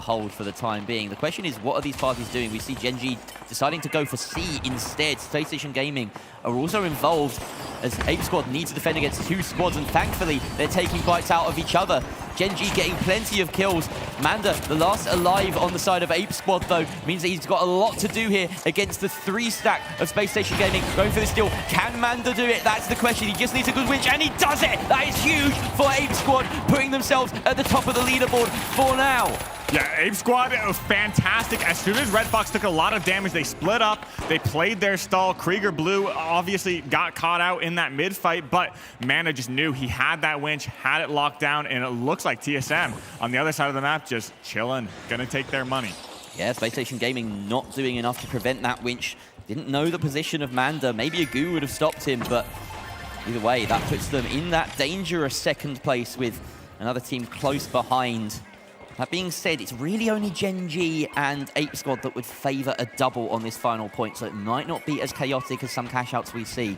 hold for the time being. The question is, what are these parties doing? We see Genji deciding to go for C instead. Space Station Gaming are also involved as Ape Squad need to defend against 2 squads, and thankfully they're taking bites out of each other. Genji getting plenty of kills. Manda, the last alive on the side of Ape Squad, though, means that he's got a lot to do here against the 3-stack of Space Station Gaming. Going for the steal. Can Manda do it? That's the question. He just needs a good winch, and he does it! That is huge for Ape Squad, putting themselves at the top of the leaderboard for now. Yeah, Ape Squad was fantastic. As soon as Red Fox took a lot of damage, they split up. They played their stall. Krieger Blue obviously got caught out in that mid-fight, but Manda just knew he had that winch, had it locked down, and it looks like TSM on the other side of the map just chilling, gonna take their money. Yeah, Space Station Gaming not doing enough to prevent that winch. Didn't know the position of Manda. Maybe a goo would have stopped him, but either way, that puts them in that dangerous second place with another team close behind. That being said, it's really only Gen G and Ape Squad that would favor a double on this final point, so it might not be as chaotic as some cash-outs we see.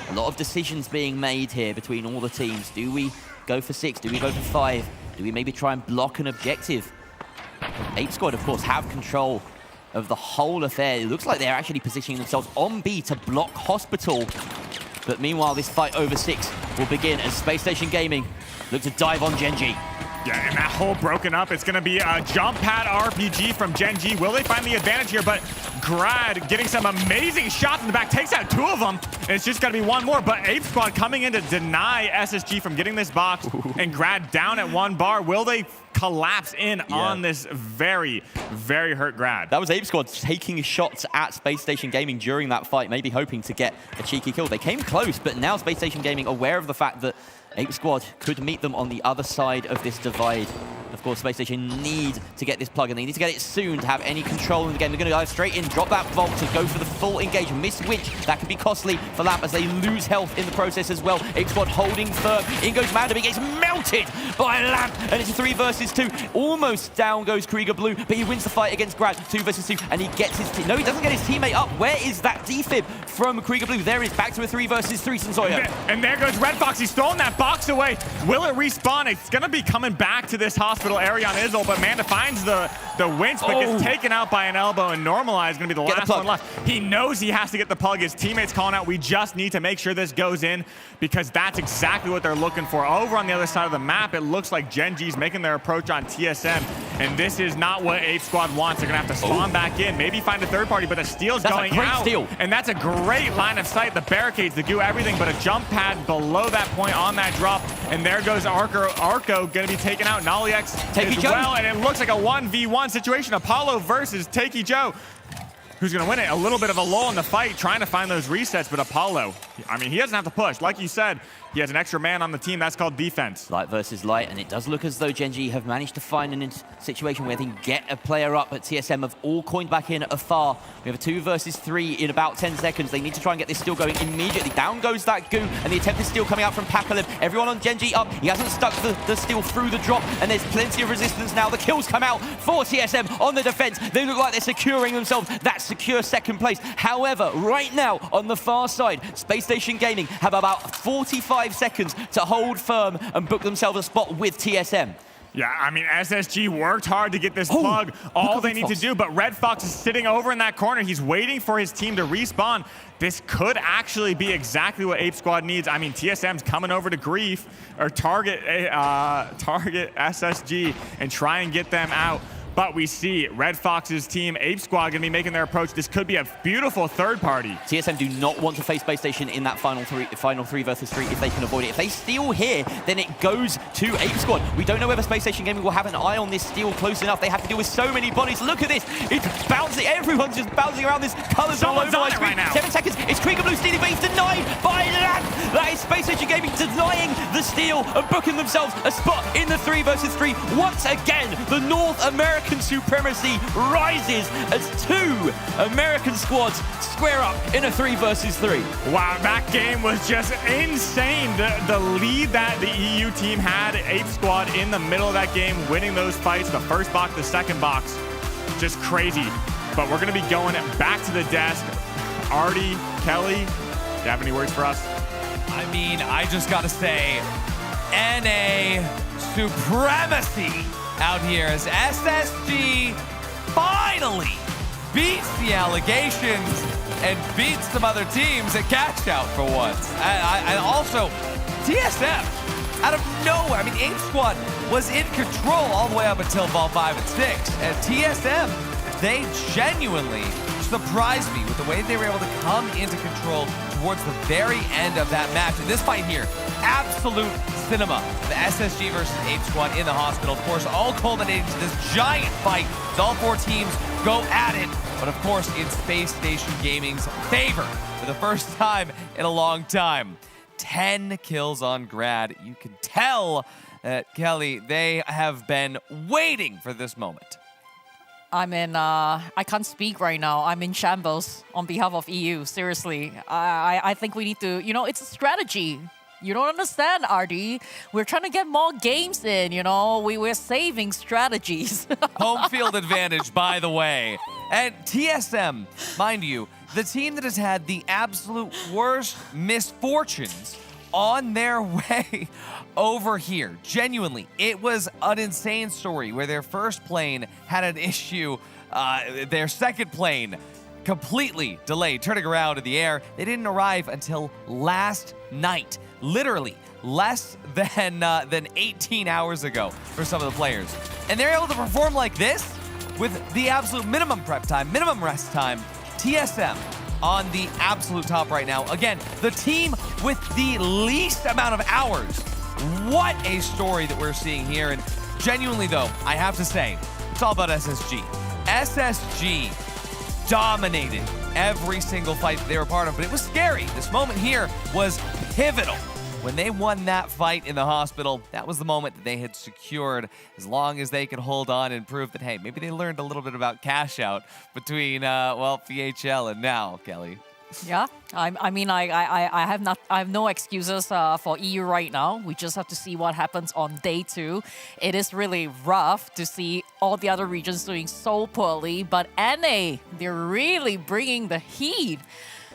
A lot of decisions being made here between all the teams. Do we go for 6? Do we go for 5? Do we maybe try and block an objective? Ape Squad, of course, have control of the whole affair. It looks like they're actually positioning themselves on B to block Hospital. But meanwhile, this fight over 6 will begin as Space Station Gaming look to dive on Gen G. Yeah, and that hole broken up. It's going to be a jump pad RPG from Gen G. Will they find the advantage here? But Grad getting some amazing shots in the back, takes out 2 of them. And it's just got to be 1 more. But Ape Squad coming in to deny SSG from getting this box. And Grad down at 1 bar. Will they collapse in on this very, very hurt Grad? That was Ape Squad taking shots at Space Station Gaming during that fight, maybe hoping to get a cheeky kill. They came close, but now Space Station Gaming aware of the fact that Ape Squad could meet them on the other side of this divide. Of course, Space Station need to get this plug, and they need to get it soon to have any control in the game. They're going to dive straight in, drop that Vault to go for the full engagement. Miss Winch, that could be costly for Lamp as they lose health in the process as well. Ape Squad holding firm. In goes Manda, he gets melted by Lamp, and it's a 3 versus 2. Almost down goes Krieger Blue, but he wins the fight against Grad, 2 versus 2, and he gets his team. No, he doesn't get his teammate up. Where is that defib from Krieger Blue? There is back to a 3 versus 3, Sensoya. And there goes Red Fox. He's thrown that box away. Will it respawn? It's going to be coming back to this hospital area on Izzle, but Manda finds the winch, but gets taken out by an elbow, and Normalize is going to be the last one left. He knows he has to get the plug. His teammates calling out, we just need to make sure this goes in, because that's exactly what they're looking for. Over on the other side of the map, it looks like Gen G's making their approach on TSM, and this is not what Ape Squad wants. They're going to have to spawn back in, maybe find a third party, but the steal's going out. Steal. And that's a great line of sight. The barricades, the goo, everything, but a jump pad below that point on that drop, and there goes Arco going to be taken out. Nollyx as well, and it looks like a 1v1 situation. Apollo versus Takey Joe. Who's going to win it? A little bit of a lull in the fight, trying to find those resets, but Apollo, I mean, he doesn't have to push. Like you said, he has an extra man on the team. That's called defense. Light versus light, and it does look as though Gen G have managed to find a situation where they can get a player up, but TSM have all coined back in afar. We have a 2 versus 3 in about 10 seconds. They need to try and get this steal going immediately. Down goes that goo, and the attempted steal coming out from Papalim. Everyone on Gen G up. He hasn't stuck the steal through the drop, and there's plenty of resistance now. The kills come out for TSM on the defense. They look like they're securing themselves that secure second place. However, right now on the far side, Space Station Gaming have about 45 seconds to hold firm and book themselves a spot with TSM. Yeah, I mean, SSG worked hard to get this plug. All they need to do, but Red Fox is sitting over in that corner. He's waiting for his team to respawn. This could actually be exactly what Ape Squad needs. I mean, TSM's coming over to Grief, or target SSG and try and get them out. But we see Red Fox's team, Ape Squad, going to be making their approach. This could be a beautiful third party. TSM do not want to face Space Station in that final 3 versus 3 if they can avoid it. If they steal here, then it goes to Ape Squad. We don't know whether Space Station Gaming will have an eye on this steal close enough. They have to deal with so many bodies. Look at this. It's bouncing. Everyone's just bouncing around this. Colors all over my screen. 7 seconds. It's Krieger Blue stealing, but he's denied by Lamp. That is Space Station Gaming denying the steal and booking themselves a spot in the 3 versus 3. Once again, the North American supremacy rises as 2 American squads square up in a 3 versus 3. Wow, that game was just insane. The lead that the EU team had, Ape Squad in the middle of that game, winning those fights, the first box, the second box, just crazy. But we're going to be going back to the desk. Artie, Kelly, do you have any words for us? I mean, I just got to say, NA supremacy out here as SSG finally beats the allegations and beats some other teams at Catch Out for once. And also, TSM, out of nowhere, I mean, Ape Squad was in control all the way up until Vol 5 and 6. And TSM, they genuinely surprised me with the way they were able to come into control towards the very end of that match. And this fight here, absolute cinema. The SSG versus Ape Squad in the hospital, of course, all culminating to this giant fight as all 4 teams go at it. But of course, in Space Station Gaming's favor for the first time in a long time. 10 kills on Grad. You can tell that, Kelly, they have been waiting for this moment. I can't speak right now. I'm in shambles on behalf of EU. Seriously, I think we need to, it's a strategy. You don't understand, RD. We're trying to get more games in, we're saving strategies. Home field advantage, by the way. And TSM, mind you, the team that has had the absolute worst misfortunes on their way over here. Genuinely, it was an insane story where their first plane had an issue. Their second plane completely delayed, turning around in the air. They didn't arrive until last night. Literally less than 18 hours ago for some of the players. And they're able to perform like this with the absolute minimum prep time, minimum rest time. TSM on the absolute top right now. Again, the team with the least amount of hours. What a story that we're seeing here. And genuinely though, I have to say, it's all about SSG. SSG dominated every single fight that they were part of, but it was scary. This moment here was pivotal. When they won that fight in the hospital, that was the moment that they had secured. As long as they could hold on and prove that, hey, maybe they learned a little bit about cash out between, PHL and now, Kelly. Yeah, I have no excuses for EU right now. We just have to see what happens on day 2. It is really rough to see all the other regions doing so poorly, but NA, they're really bringing the heat.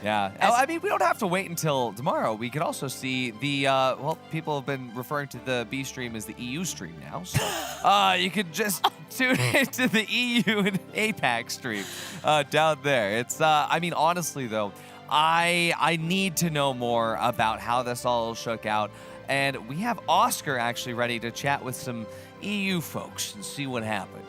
Yeah, we don't have to wait until tomorrow. We could also see the, people have been referring to the B stream as the EU stream now. So you could just tune into the EU and APAC stream down there. It's, honestly though, I need to know more about how this all shook out. And we have Oscar actually ready to chat with some EU folks and see what happened.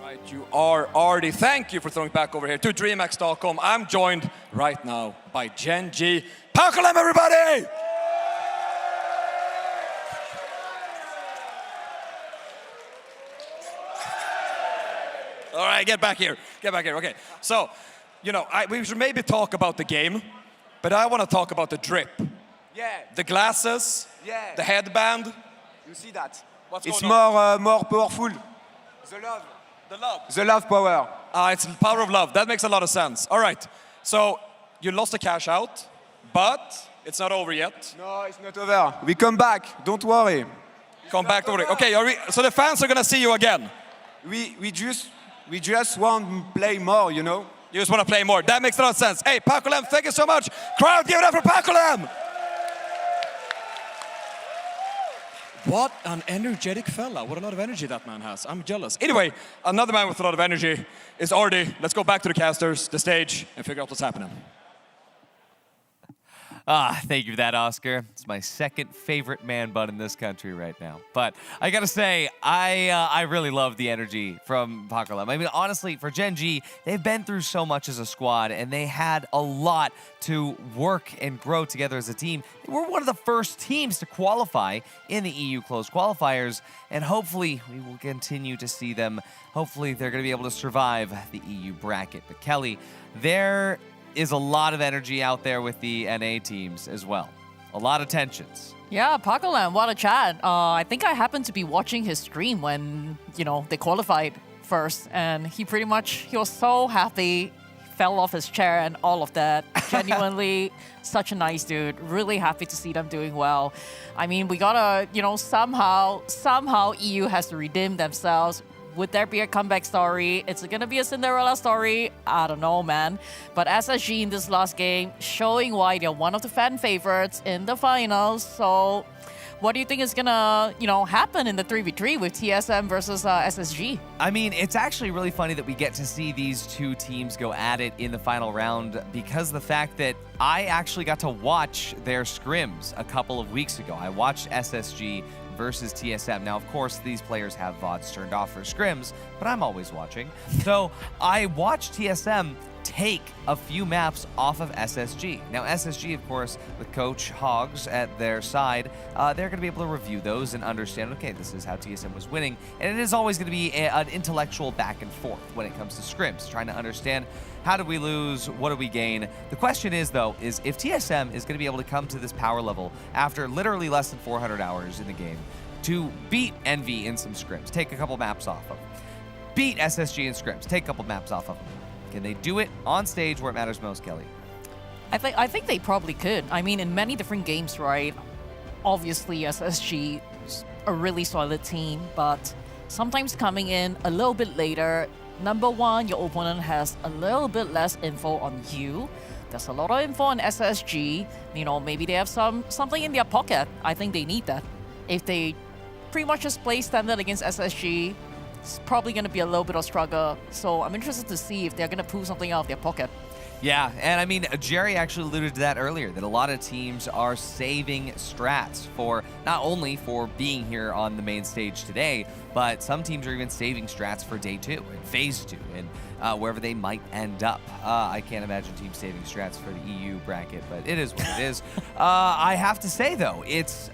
Right, you are Artie. Thank you for throwing back over here to DreamHack.com. I'm joined right now by Gen G. Pakolem, everybody! All right, get back here. Get back here. Okay, so, we should maybe talk about the game, but I want to talk about the drip. Yeah. The glasses. Yeah. The headband. You see that? It's more powerful. The love. The love. The love power. It's the power of love. That makes a lot of sense. All right. So you lost a cash out, but it's not over yet. No, it's not over. We come back. Don't worry. Come back over. Okay. So the fans are gonna see you again. We just want to play more. You just want to play more. That makes a lot of sense. Hey, Pakolem, thank you so much. Crowd, give it up for Pakolem. What an energetic fella. What a lot of energy that man has. I'm jealous. Anyway, another man with a lot of energy is Artie. Let's go back to the casters, the stage, and figure out what's happening. Thank you for that, Oscar. It's my second favorite man bun in this country right now. But I gotta say, I really love the energy from Pakolem. Honestly, for Gen G, they've been through so much as a squad, and they had a lot to work and grow together as a team. They were one of the first teams to qualify in the EU closed qualifiers, and hopefully we will continue to see them. Hopefully they're gonna be able to survive the EU bracket. But Kelly, there is a lot of energy out there with the NA teams as well. A lot of tensions. Yeah, Pakolem, what a chat. I think I happened to be watching his stream when, they qualified first, and he was so happy, fell off his chair and all of that. Genuinely, such a nice dude. Really happy to see them doing well. We gotta, somehow EU has to redeem themselves. Would there be a comeback story? It's going to be a Cinderella story? I don't know, man. But SSG in this last game, showing why they're one of the fan favorites in the finals. So what do you think is going to, happen in the 3v3 with TSM versus SSG? It's actually really funny that we get to see these two teams go at it in the final round because of the fact that I actually got to watch their scrims a couple of weeks ago. I watched SSG versus TSM. Now, of course, these players have VODs turned off for scrims, but I'm always watching. So I watched TSM take a few maps off of SSG. Now, SSG, of course, with Coach Hogs at their side, they're going to be able to review those and understand, okay, this is how TSM was winning. And it is always going to be an intellectual back and forth when it comes to scrims, trying to understand how did we lose, what do we gain. The question is, though, is if TSM is going to be able to come to this power level after literally less than 400 hours in the game to beat Envy in some scrims, take a couple maps off of. beat SSG in scrims, take a couple maps off of them. Can they do it on stage where it matters most, Kelly? I think they probably could. I mean, in many different games, right? Obviously, SSG is a really solid team, but sometimes coming in a little bit later, number one, your opponent has a little bit less info on you. There's a lot of info on SSG. You know, maybe they have something in their pocket. I think they need that. If they pretty much just play standard against SSG, it's probably going to be a little bit of struggle. So I'm interested to see if they're going to pull something out of their pocket. Yeah, and I mean, Jerry actually alluded to that earlier, that a lot of teams are saving strats for, not only for being here on the main stage today, but some teams are even saving strats for day 2 and phase 2 and wherever they might end up. I can't imagine teams saving strats for the EU bracket, but it is what it is. I have to say, though, it's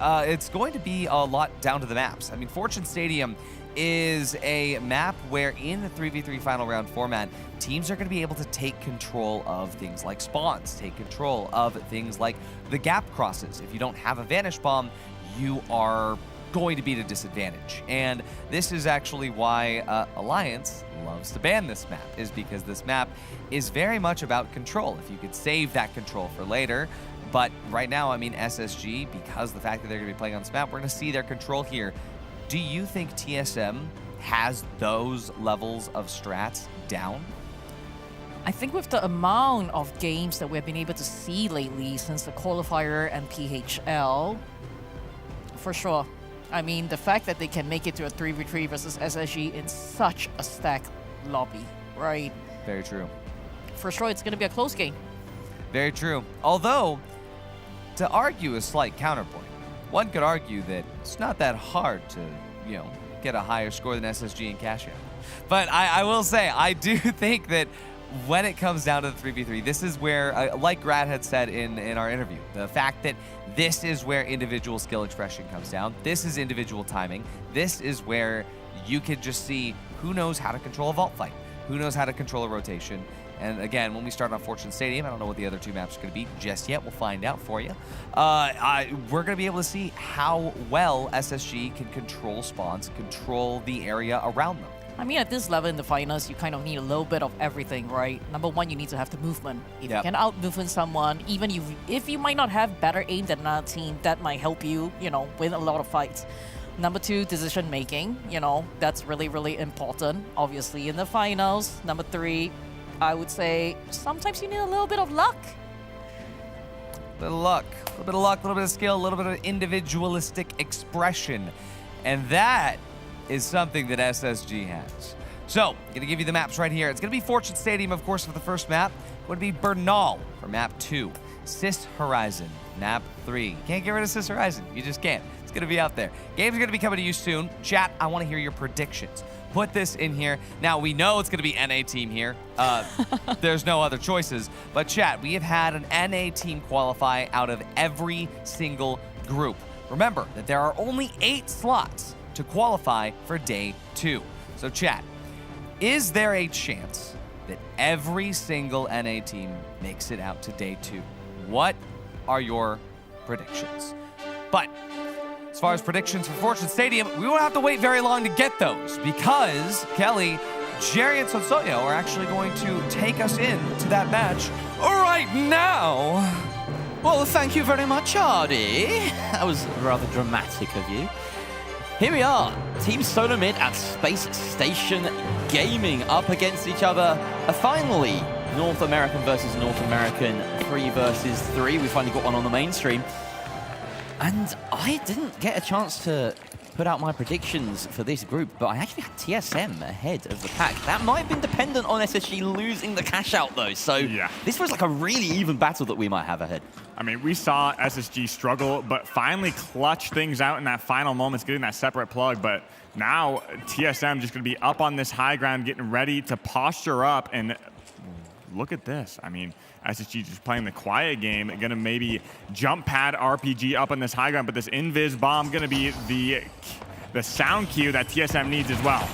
going to be a lot down to the maps. I mean, Fortune Stadium is a map where in the 3v3 final round format, teams are going to be able to take control of things like spawns, take control of things like the gap crosses. If you don't have a Vanish Bomb, you are going to be at a disadvantage. And this is actually why Alliance loves to ban this map, is because this map is very much about control. If you could save that control for later, but right now, I mean, SSG, because of the fact that they're going to be playing on this map, we're going to see their control here. Do you think TSM has those levels of strats down? I think with the amount of games that we've been able to see lately since the qualifier and PHL, for sure. I mean, the fact that they can make it to a 3v3 versus SSG in such a stacked lobby, right? Very true. For sure, it's going to be a close game. Very true. Although, to argue a slight counterpoint, one could argue that it's not that hard to, you know, get a higher score than SSG in Cash Out. But I will say, I do think that when it comes down to the 3v3, this is where, like Grad had said in our interview, the fact that this is where individual skill expression comes down. This is individual timing. This is where you could just see who knows how to control a vault fight, who knows how to control a rotation. And again, when we start on Fortune Stadium, I don't know what the other 2 maps are going to be just yet. We'll find out for you. We're going to be able to see how well SSG can control spawns, control the area around them. I mean, at this level in the finals, you kind of need a little bit of everything, right? Number one, you need to have the movement. If you can out-movement someone, even if you might not have better aim than another team, that might help you, you know, win a lot of fights. Number 2, decision making. You know, that's really, really important, obviously, in the finals. Number 3, I would say sometimes you need a little bit of luck. A little luck, a little bit of luck, a little bit of skill, a little bit of individualistic expression. And that is something that SSG has. So, I'm going to give you the maps right here. It's going to be Fortune Stadium, of course, for the first map. It would be Bernal for map 2. Cis Horizon, map 3. You can't get rid of Cis Horizon. You just can't. It's going to be out there. Games are going to be coming to you soon. Chat, I want to hear your predictions. Put this in here. Now, we know it's going to be NA team here. There's no other choices. But chat, we have had an NA team qualify out of every single group. Remember that there are only 8 slots to qualify for day 2. So chat, is there a chance that every single NA team makes it out to day 2? What are your predictions? But as far as predictions for Fortune Stadium, we won't have to wait very long to get those because Kelly, Jerry, and Sonsoyo are actually going to take us into that match right now. Well, thank you very much, Ardy. That was rather dramatic of you. Here we are, Team Solo Mid at Space Station Gaming up against each other. Finally, North American versus North American, 3 versus 3. We finally got one on the mainstream. And I didn't get a chance to put out my predictions for this group, but I actually had TSM ahead of the pack. That might have been dependent on SSG losing the cash out, though. So yeah, this was like a really even battle that we might have ahead. I mean, we saw SSG struggle, but finally clutch things out in that final moments, getting that separate plug. But now TSM just going to be up on this high ground, getting ready to posture up. And look at this. I mean, SSG just playing the quiet game, going to maybe jump pad RPG up on this high ground, but this invis bomb going to be the sound cue that TSM needs as well.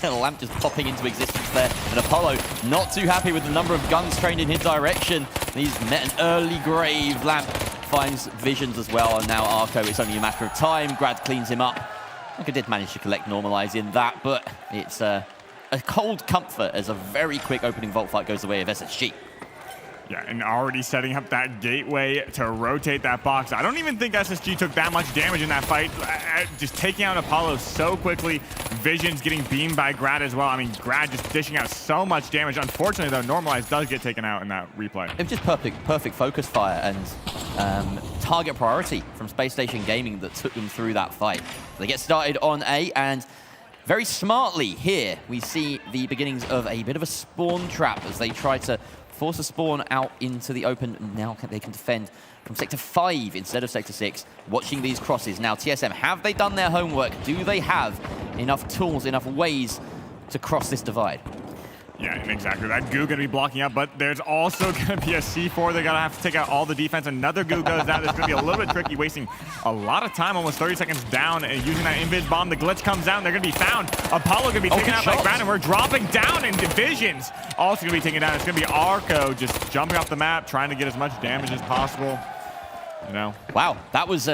Lamp just popping into existence there, and Apollo not too happy with the number of guns trained in his direction. He's met an early grave. Lamp finds visions as well, and now Arco, it's only a matter of time. Grad cleans him up. I did manage to collect normalize in that, but it's a cold comfort as a very quick opening vault fight goes the way of SSG. Yeah, and already setting up that gateway to rotate that box. I don't even think SSG took that much damage in that fight. Just taking out Apollo so quickly. Vision's getting beamed by Grad as well. I mean, Grad just dishing out so much damage. Unfortunately, though, Normalize does get taken out in that replay. It was just perfect focus fire and target priority from Space Station Gaming that took them through that fight. They get started on A, and very smartly here, we see the beginnings of a bit of a spawn trap as they try to force a spawn out into the open. Now they can defend from Sector 5 instead of Sector 6. Watching these crosses. Now, TSM, have they done their homework? Do they have enough tools, enough ways to cross this divide? Yeah, and exactly. That goo going to be blocking up, but there's also going to be a C4. They're going to have to take out all the defense. Another goo goes down. It's going to be a little bit tricky, wasting a lot of time, almost 30 seconds down, and using that invis bomb. The glitch comes down. They're going to be found. Apollo going to be taken out by Grad, and we're dropping down in divisions. Also going to be taken down. It's going to be Arco just jumping off the map, trying to get as much damage as possible. You know. Wow, that was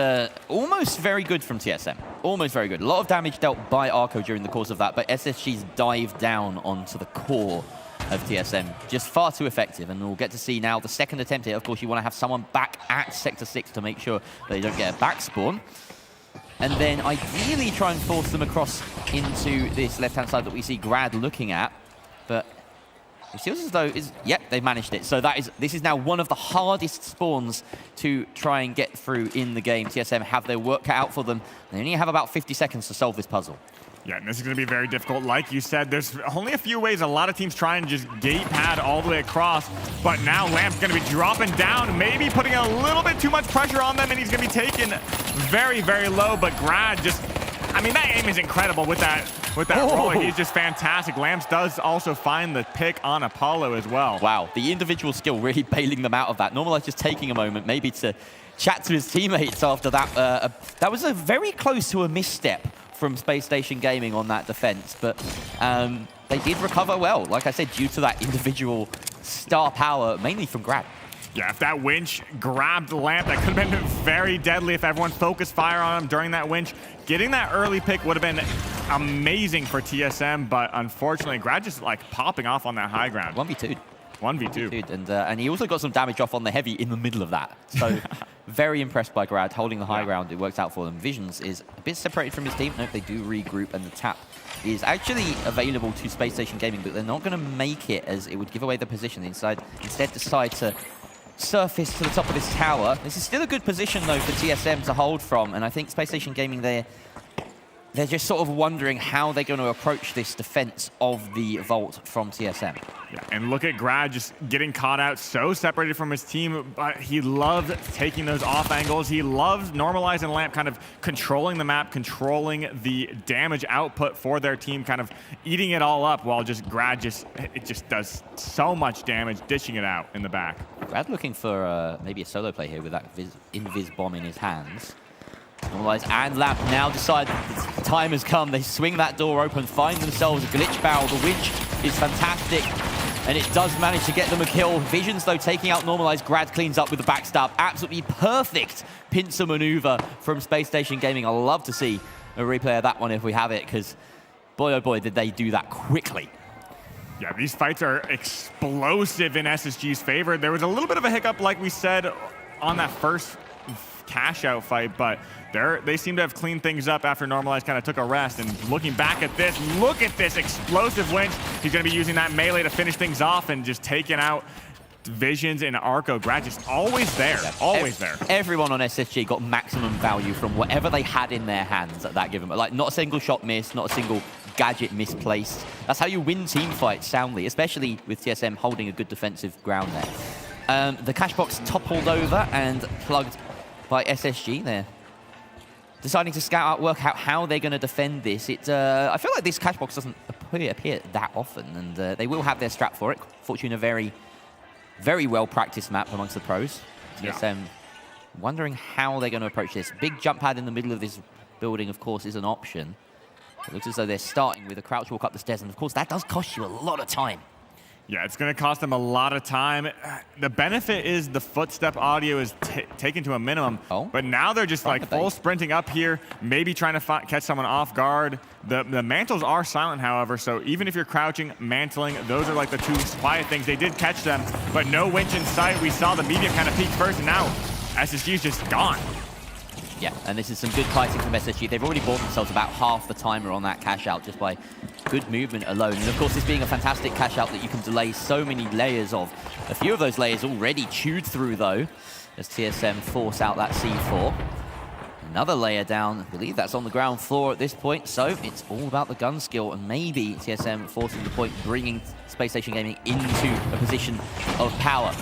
almost very good from TSM. Almost very good. A lot of damage dealt by Arco during the course of that, but SSG's dive down onto the core of TSM. Just far too effective, and we'll get to see now the second attempt here. Of course, you want to have someone back at Sector 6 to make sure they don't get a back spawn. And then ideally try and force them across into this left-hand side that we see Grad looking at. But it feels as though, yep, they've managed it. So this is now one of the hardest spawns to try and get through in the game. TSM have their work cut out for them. They only have about 50 seconds to solve this puzzle. Yeah, and this is going to be very difficult. Like you said, there's only a few ways. A lot of teams try and just gate pad all the way across. But now Lamp's going to be dropping down, maybe putting a little bit too much pressure on them, and he's going to be taken very, very low. But Grad just, I mean, that aim is incredible with that roller. He's just fantastic. Lamps does also find the pick on Apollo as well. Wow, the individual skill really bailing them out of that. Normalize just taking a moment maybe to chat to his teammates after that. That was a very close to a misstep from Space Station Gaming on that defense, but they did recover well, like I said, due to that individual star power, mainly from Grad. Yeah, if that winch grabbed Lamp, that could have been very deadly if everyone focused fire on him during that winch. Getting that early pick would have been amazing for TSM, but unfortunately, Grad just like popping off on that high ground. 1v2. 1v2. And he also got some damage off on the heavy in the middle of that. So very impressed by Grad holding the high ground. It works out for them. Visions is a bit separated from his team. Nope, they do regroup, and the tap is actually available to Space Station Gaming, but they're not going to make it as it would give away the position. Instead decide to surface to the top of this tower. This is still a good position, though, for TSM to hold from, and I think Space Station Gaming, they're just sort of wondering how they're going to approach this defense of the vault from TSM. Yeah, and look at Grad just getting caught out, so separated from his team, but he loved taking those off angles. He loves Normalizing Lamp, kind of controlling the map, controlling the damage output for their team, kind of eating it all up, while just Grad it just does so much damage, dishing it out in the back. Grad looking for maybe a solo play here with that invis bomb in his hands. Normalize and Lamp now decide that the time has come. They swing that door open, find themselves a glitch barrel. The winch is fantastic, and it does manage to get them a kill. Visions, though, taking out Normalize. Grad cleans up with the backstab. Absolutely perfect pincer maneuver from Space Station Gaming. I love to see a replay of that one if we have it, because boy, oh boy, did they do that quickly. Yeah, these fights are explosive in SSG's favor. There was a little bit of a hiccup, like we said, on that first cash out fight, but they seem to have cleaned things up after Normalize kind of took a rest. And looking back at this, look at this explosive winch. He's going to be using that melee to finish things off and just taking out Visions and Arco. Grad just always there, always there. Everyone on SSG got maximum value from whatever they had in their hands at that given. Like, not a single shot missed, not a single gadget misplaced. That's how you win team fights soundly, especially with TSM holding a good defensive ground there. The cash box toppled over and plugged by SSG there. Deciding to work out how they're going to defend this. I feel like this cash box doesn't appear that often, and they will have their strat for it. Fortuna, very, very well practiced map amongst the pros. TSM wondering how they're going to approach this. Big jump pad in the middle of this building, of course, is an option. It looks as though they're starting with a crouch walk up the stairs, and of course that does cost you a lot of time Yeah, it's going to cost them a lot of time. The benefit is the footstep audio is taken to a minimum, but now they're just like full sprinting up here, maybe trying to catch someone off guard. The mantles are silent, however, so even if you're crouching, mantling, those are like the two quiet things. They did catch them, but no winch in sight. We saw the medium kind of peak first, and now SSG is just gone. Yeah, and this is some good kiting from SSG. They've already bought themselves about half the timer on that cash out just by good movement alone. And of course, this being a fantastic cash out that you can delay so many layers of. A few of those layers already chewed through, though, as TSM force out that C4. Another layer down. I believe that's on the ground floor at this point. So it's all about the gun skill, and maybe TSM forcing the point, bringing Space Station Gaming into a position of power.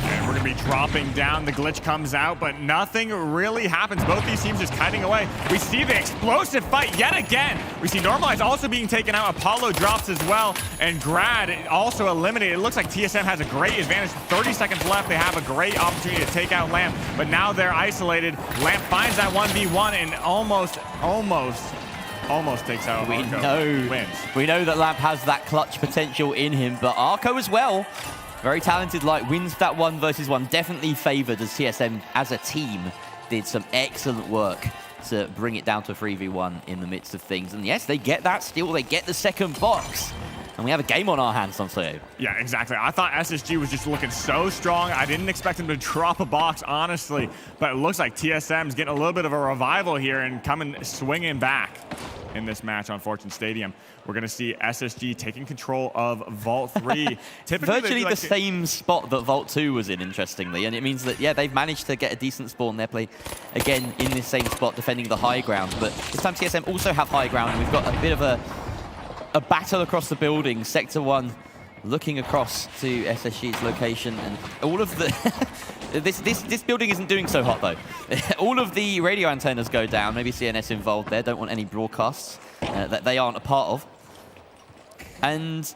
And we're going to be dropping down. The glitch comes out, but nothing really happens. Both these teams just kiting away. We see the explosive fight yet again. We see Normalize also being taken out. Apollo drops as well, and Grad also eliminated. It looks like TSM has a great advantage. 30 seconds left. They have a great opportunity to take out Lamp, but now they're isolated. Lamp finds that 1v1 and almost takes out Arco. Wins. We know that Lamp has that clutch potential in him, but Arco as well. Very talented Light wins that 1 versus 1. Definitely favored as TSM as a team did some excellent work to bring it down to a 3v1 in the midst of things. And yes, they get that steal. They get the second box. And we have a game on our hands, Sansoyo. Yeah, exactly. I thought SSG was just looking so strong. I didn't expect them to drop a box, honestly. But it looks like TSM's getting a little bit of a revival here and coming swinging back in this match on Fortune Stadium. We're going to see SSG taking control of Vault 3. Virtually the same spot that Vault 2 was in, interestingly. And it means that, yeah, they've managed to get a decent spawn. They're playing, again, in this same spot, defending the high ground. But this time TSM also have high ground. And we've got a bit of a battle across the building. Sector 1 looking across to SSG's location. And all of the... this building isn't doing so hot, though. All of the radio antennas go down. Maybe CNS involved there. Don't want any broadcasts that they aren't a part of. And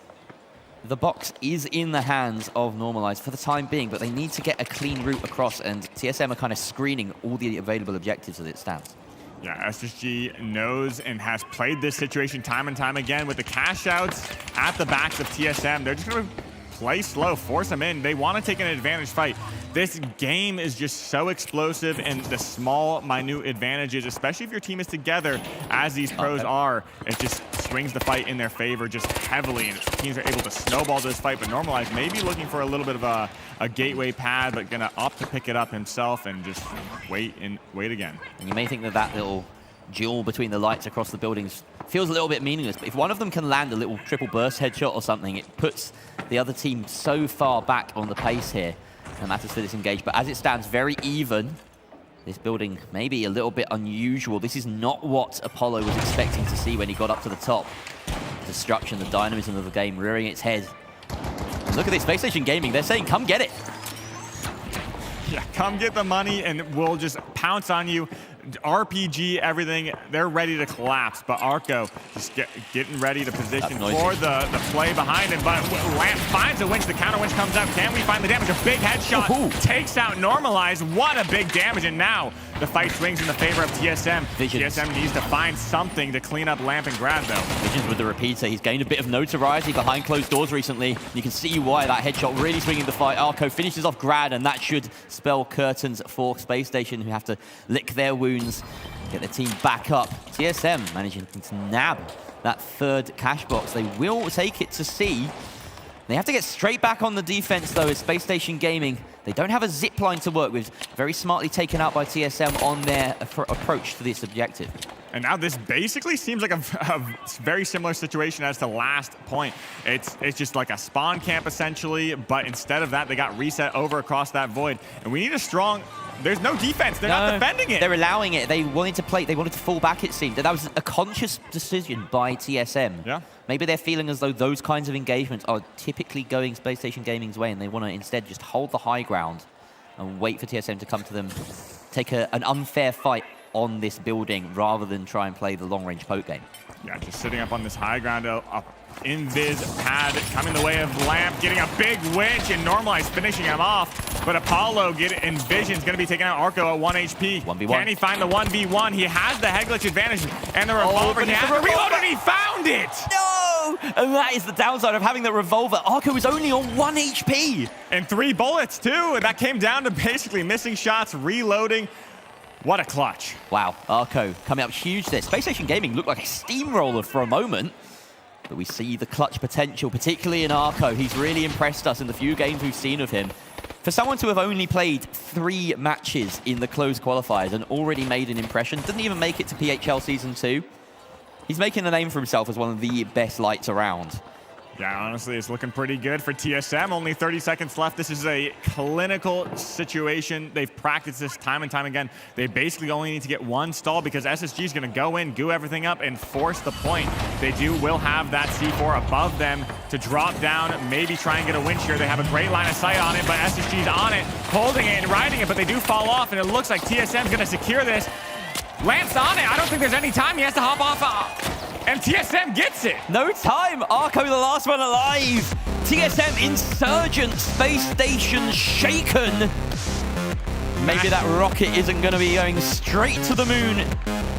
the box is in the hands of Normalize for the time being, but they need to get a clean route across, and TSM are kind of screening all the available objectives as it stands. Yeah, SSG knows and has played this situation time and time again with the cash outs at the backs of TSM. They're just going to play slow, force them in. They want to take an advantage fight. This game is just so explosive, and the small, minute advantages, especially if your team is together, as these pros are, it just swings the fight in their favor just heavily, and teams are able to snowball this fight. But Normalize maybe looking for a little bit of a gateway pad, but gonna opt to pick it up himself and just wait again. And you may think that that little duel between the lights across the buildings feels a little bit meaningless, but if one of them can land a little triple burst headshot or something, it puts the other team so far back on the pace here. No matters for this engage, but as it stands, very even. This building may be a little bit unusual. This is not what Apollo was expecting to see when he got up to the top. Destruction, the dynamism of the game rearing its head. And look at this, Space Station Gaming, they're saying, come get it. Yeah, come get the money and we'll just pounce on you. RPG, everything, they're ready to collapse, but Arco just getting ready to position for the play behind him, but Lamp finds a winch, the counter winch comes out. Can we find the damage? A big headshot takes out Normalize. What a big damage, and now the fight swings in the favor of TSM. Visions. TSM needs to find something to clean up Lamp and Grad, though. Visions with the repeater. He's gained a bit of notoriety behind closed doors recently. You can see why that headshot really swinging the fight. Arco finishes off Grad, and that should spell curtains for Space Station, who have to lick their wounds, get their team back up. TSM managing to nab that third cash box. They will take it to C. They have to get straight back on the defense, though, as Space Station Gaming. They don't have a zip line to work with. Very smartly taken out by TSM on their approach to this objective. And now this basically seems like a very similar situation as to last point. It's just like a spawn camp, essentially, but instead of that, they got reset over across that void. And we need a strong... There's no defense. They're not defending it. They're allowing it. They wanted to play. They wanted to fall back, it seemed. That was a conscious decision by TSM. Yeah. Maybe they're feeling as though those kinds of engagements are typically going Space Station Gaming's way, and they want to instead just hold the high ground and wait for TSM to come to them, take an unfair fight on this building rather than try and play the long-range poke game. Yeah, just sitting up on this high ground, invis pad coming the way of Lamp, getting a big winch, and Normalize finishing him off. but Apollo and Vision's going to be taking out Arco at 1 HP. 1v1. Can he find the 1v1? He has the head glitch advantage and the revolver. He has the reload and he found it! No! And that is the downside of having the revolver. Arco is only on 1 HP. And 3 bullets too. That came down to basically missing shots, reloading. What a clutch. Wow, Arco coming up huge there. Space Station Gaming looked like a steamroller for a moment, but we see the clutch potential, particularly in Arco. He's really impressed us in the few games we've seen of him. For someone to have only played 3 matches in the closed qualifiers and already made an impression, didn't even make it to PHL Season 2, he's making a name for himself as one of the best lights around. Yeah, honestly, it's looking pretty good for TSM. Only 30 seconds left. This is a clinical situation. They've practiced this time and time again. They basically only need to get 1 stall because SSG is going to go in, goo everything up, and force the point. They will have that C4 above them to drop down, maybe try and get a win share. They have a great line of sight on it, but SSG's on it, holding it and riding it, but they do fall off, and it looks like TSM's going to secure this. Lamp's on it. I don't think there's any time. He has to hop off. And TSM gets it. No time. Arco, the last one alive. TSM Insurgent, Space Station shaken. Maybe that rocket isn't going to be going straight to the moon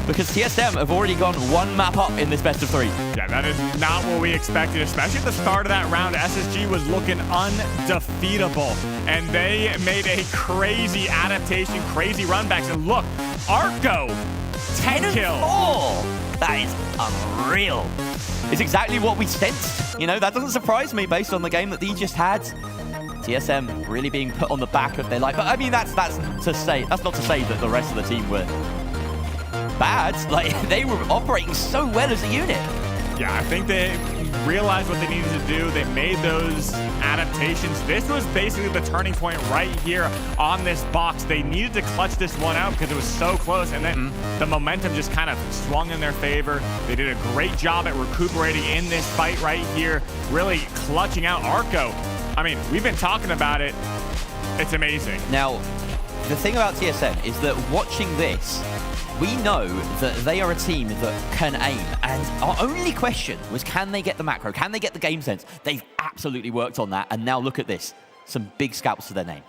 because TSM have already gone 1 map up in this best of 3. Yeah, that is not what we expected, especially at the start of that round. SSG was looking undefeatable, and they made a crazy adaptation, crazy runbacks. And look, Arco, 10 kills. That is unreal. It's exactly what we sensed. You know, that doesn't surprise me based on the game that they just had. TSM really being put on the back of their life. But I mean, that's not to say that the rest of the team were bad. Like, they were operating so well as a unit. Yeah, I think they realized what they needed to do. They made those adaptations. This was basically the turning point right here on this box. They needed to clutch this one out because it was so close, and then the momentum just kind of swung in their favor. They did a great job at recuperating in this fight right here, really clutching out Arco. I mean, we've been talking about it. It's amazing. Now, the thing about TSM is that watching this, we know that they are a team that can aim, and our only question was, can they get the macro? Can they get the game sense? They've absolutely worked on that, and now look at this. Some big scalps to their name.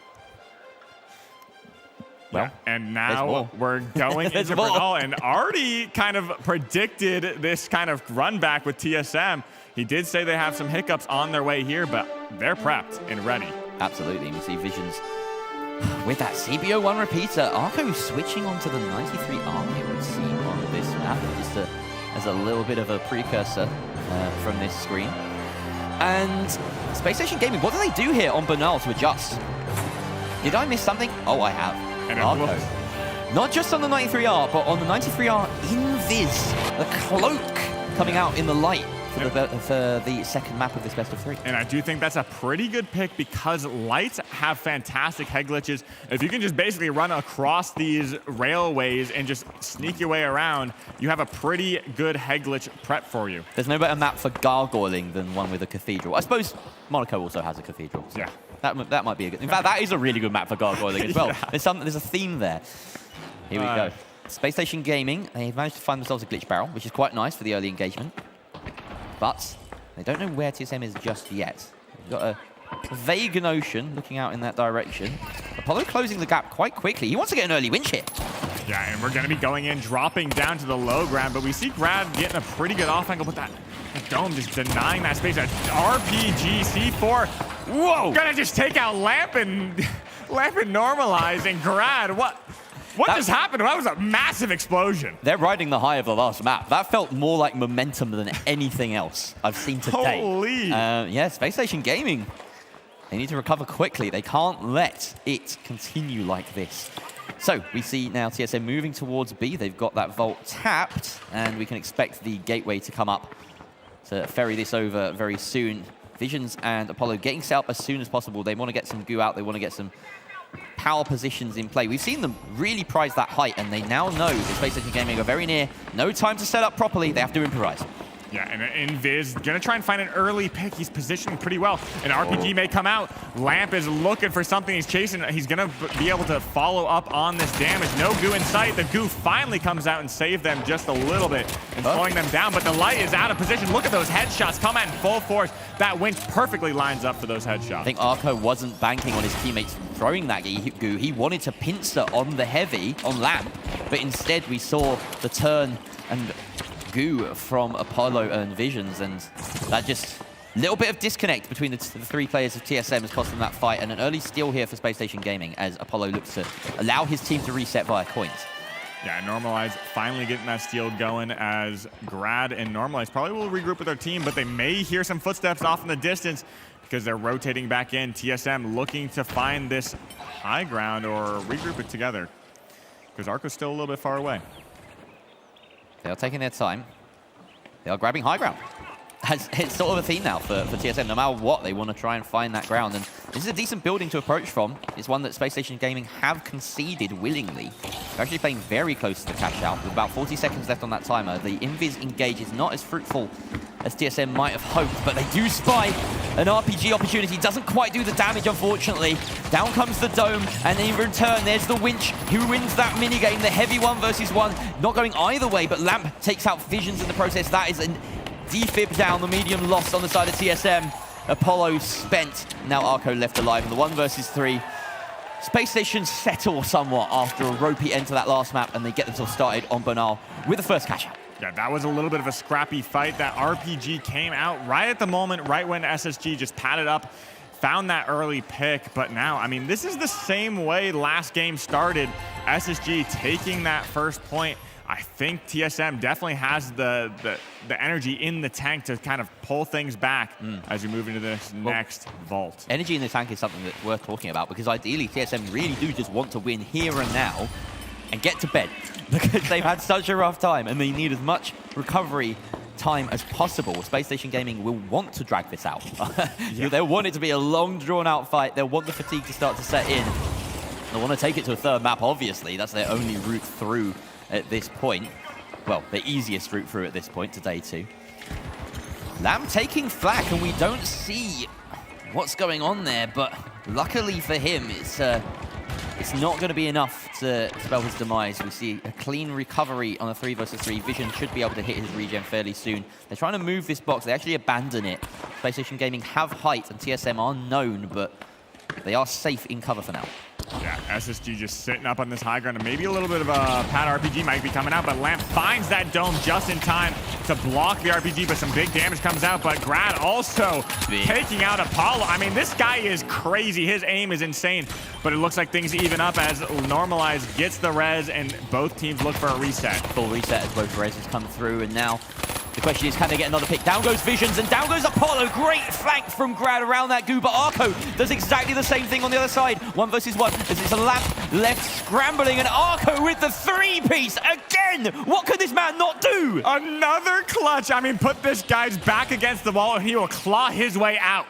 Well, yeah, and now we're going into Bernal, and Artie kind of predicted this kind of run back with TSM. He did say they have some hiccups on their way here, but they're prepped and ready. Absolutely. We see Visions with that CBO1 repeater. Arco switching onto the 93R here, it seems, on this map, just as a little bit of a precursor from this screen. And Space Station Gaming, what do they do here on Bernal to adjust? Did I miss something? Oh, I have. And Arco. Not just on the 93R, but on the 93R Invis, the cloak coming out in the light for the second map of this best of 3. And I do think that's a pretty good pick because lights have fantastic head glitches. If you can just basically run across these railways and just sneak your way around, you have a pretty good head glitch prep for you. There's no better map for gargoyling than one with a cathedral. I suppose Monaco also has a cathedral. So yeah. That might be a good... In fact, that is a really good map for gargoyling as well. Yeah. There's a theme there. Here we go. Space Station Gaming, they've managed to find themselves a glitch barrel, which is quite nice for the early engagement. But they don't know where TSM is just yet. They've got a vague notion looking out in that direction. Apollo closing the gap quite quickly. He wants to get an early win share. Yeah, and we're going to be going in, dropping down to the low ground, but we see Grad getting a pretty good off angle, but that Dome just denying that space. That RPG C4. Whoa! Gonna just take out Lamp and normalize, and Grad, what just happened? That was a massive explosion. They're riding the high of the last map. That felt more like momentum than anything else I've seen today. Holy! Yeah, Space Station Gaming. They need to recover quickly. They can't let it continue like this. So we see now TSM moving towards B. They've got that vault tapped, and we can expect the gateway to come up to ferry this over very soon. Visions and Apollo getting set up as soon as possible. They want to get some goo out. They want to get some power positions in play. We've seen them really prize that height, and they now know that Space Station Gaming are very near. No time to set up properly. They have to improvise. Yeah, and Invis gonna try and find an early pick. He's positioned pretty well. An RPG may come out. Lamp is looking for something he's chasing. He's gonna be able to follow up on this damage. No goo in sight. The goo finally comes out and saves them just a little bit and slowing them down, but the light is out of position. Look at those headshots come at in full force. That winch perfectly lines up for those headshots. I think Arco wasn't banking on his teammates throwing that goo. He wanted to pincer on the heavy, on Lamp, but instead we saw the turn and goo from Apollo and Visions, and that just little bit of disconnect between the three players of TSM has cost them that fight, and an early steal here for Space Station Gaming as Apollo looks to allow his team to reset via coins. Yeah, Normalize finally getting that steal going as Grad and Normalize probably will regroup with their team, but they may hear some footsteps off in the distance because they're rotating back in. TSM looking to find this high ground or regroup it together because Arco's still a little bit far away. They are taking their time. They are grabbing high ground. It's sort of a theme now for TSM. No matter what, they want to try and find that ground. And this is a decent building to approach from. It's one that Space Station Gaming have conceded willingly. They're actually playing very close to the cash out with about 40 seconds left on that timer. The invis engage is not as fruitful as TSM might have hoped, but they do spy an RPG opportunity. Doesn't quite do the damage, unfortunately. Down comes the dome, and in return, there's the winch. Who wins that minigame? The heavy 1v1. Not going either way, but Lamp takes out Visions in the process. That is an defib down, the medium lost on the side of TSM. Apollo spent, now Arco left alive in the 1v3. Space Station settle somewhat after a ropey end to that last map, and they get themselves started on Banal with the first catch out. Yeah, that was a little bit of a scrappy fight. That RPG came out right at the moment, right when SSG just padded up, found that early pick. But now, I mean, this is the same way last game started. SSG taking that first point. I think TSM definitely has the energy in the tank to kind of pull things back as we move into this next vault. Energy in the tank is something that's worth talking about because ideally TSM really do just want to win here and now and get to bed because they've had such a rough time and they need as much recovery time as possible. Space Station Gaming will want to drag this out. They'll want it to be a long, drawn-out fight. They'll want the fatigue to start to set in. They'll want to take it to a third map, obviously. That's their only route through at this point. Well, the easiest route through at this point to day 2. Lamb taking flak, and we don't see what's going on there, but luckily for him, it's not going to be enough to spell his demise. We see a clean recovery on a 3v3. Vision should be able to hit his regen fairly soon. They're trying to move this box. They actually abandon it. Space Station Gaming have height, and TSM are known, but they are safe in cover for now. Yeah, SSG just sitting up on this high ground, and maybe a little bit of a pad RPG might be coming out, but Lamp finds that dome just in time to block the RPG, but some big damage comes out, but Grad also taking out Apollo. I mean, this guy is crazy. His aim is insane, but it looks like things even up as Normalize gets the res, and both teams look for a reset. Full reset as both reses come through, and now the question is, can they get another pick? Down goes Visions, and down goes Apollo. Great flank from Grad around that goo, but Arco does exactly the same thing on the other side. 1v1, as it's a Lamp left scrambling, and Arco with the 3-piece again. What could this man not do? Another clutch. I mean, put this guy's back against the wall, and he will claw his way out.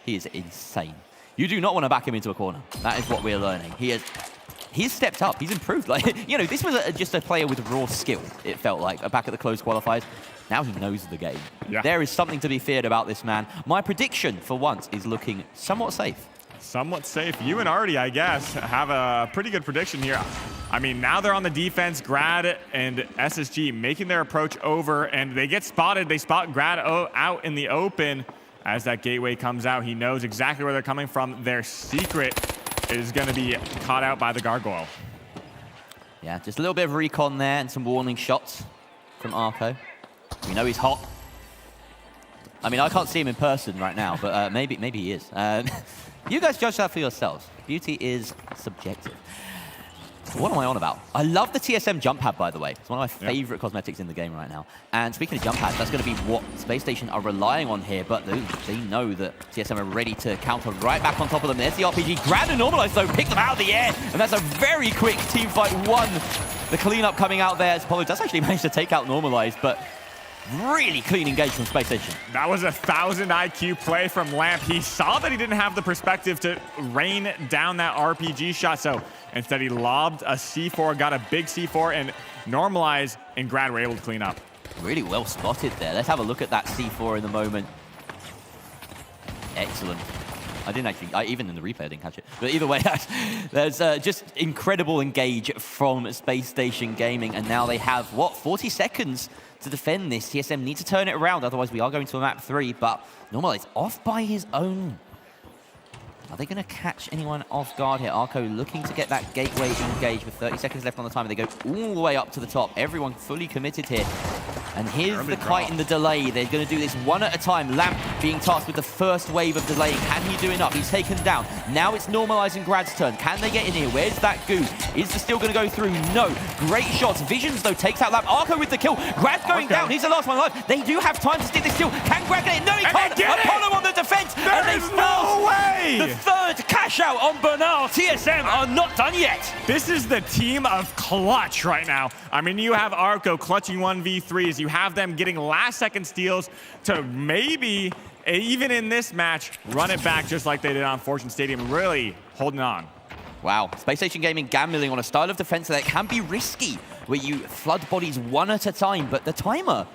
He is insane. You do not want to back him into a corner. That is what we're learning. He's stepped up. He's improved. Like, you know, this was just a player with raw skill, it felt like, back at the closed qualifiers. Now he knows the game. Yeah. There is something to be feared about this man. My prediction, for once, is looking somewhat safe. Somewhat safe. You and Artie, I guess, have a pretty good prediction here. I mean, now they're on the defense. Grad and SSG making their approach over, and they get spotted. They spot Grad out in the open. As that gateway comes out, he knows exactly where they're coming from. Their secret is going to be caught out by the gargoyle. Yeah, just a little bit of recon there and some warning shots from Arco. We know he's hot. I mean, I can't see him in person right now, but maybe he is. You guys judge that for yourselves. Beauty is subjective. What am I on about? I love the TSM jump pad, by the way. It's one of my favorite cosmetics in the game right now. And speaking of jump pads, that's going to be what Space Station are relying on here, but they know that TSM are ready to counter right back on top of them. There's the RPG. Grab and Normalize, though, pick them out of the air, and that's a very quick team fight 1. The cleanup coming out there as Apollo does actually manage to take out Normalize, but really clean engagement from Space Station. That was a 1,000 IQ play from Lamp. He saw that he didn't have the perspective to rain down that RPG shot, so instead he lobbed a C4, got a big C4, and Normalize and Grad were able to clean up. Really well spotted there. Let's have a look at that C4 in the moment. Excellent. I didn't actually, even in the replay, I didn't catch it. But either way, there's just incredible engage from Space Station Gaming, and now they have, 40 seconds to defend this. TSM need to turn it around, otherwise we are going to a map 3, but Normalize off by his own Are they going to catch anyone off guard here? Arco looking to get that gateway engaged with 30 seconds left on the timer. They go all the way up to the top. Everyone fully committed here. And here's the kite in the delay. They're going to do this one at a time. Lamp being tasked with the first wave of delaying. Can he do enough? He's taken down. Now it's normalizing Grad's turn. Can they get in here? Where's that goo? Is the steal going to go through? No. Great shots. Visions, though, takes out Lamp. Arco with the kill. Grad's going down. He's the last one alive. They do have time to steal this steal. Can Grad get it? No, he can't. Apollo on the defense. And they no way! The third cash out on Bernal. TSM are not done yet. This is the team of clutch right now. I mean, you have Arco clutching 1v3s. You have them getting last-second steals to maybe, even in this match, run it back just like they did on Fortune Stadium. Really holding on. Wow. Space Station Gaming gambling on a style of defense that can be risky, where you flood bodies one at a time, but the timer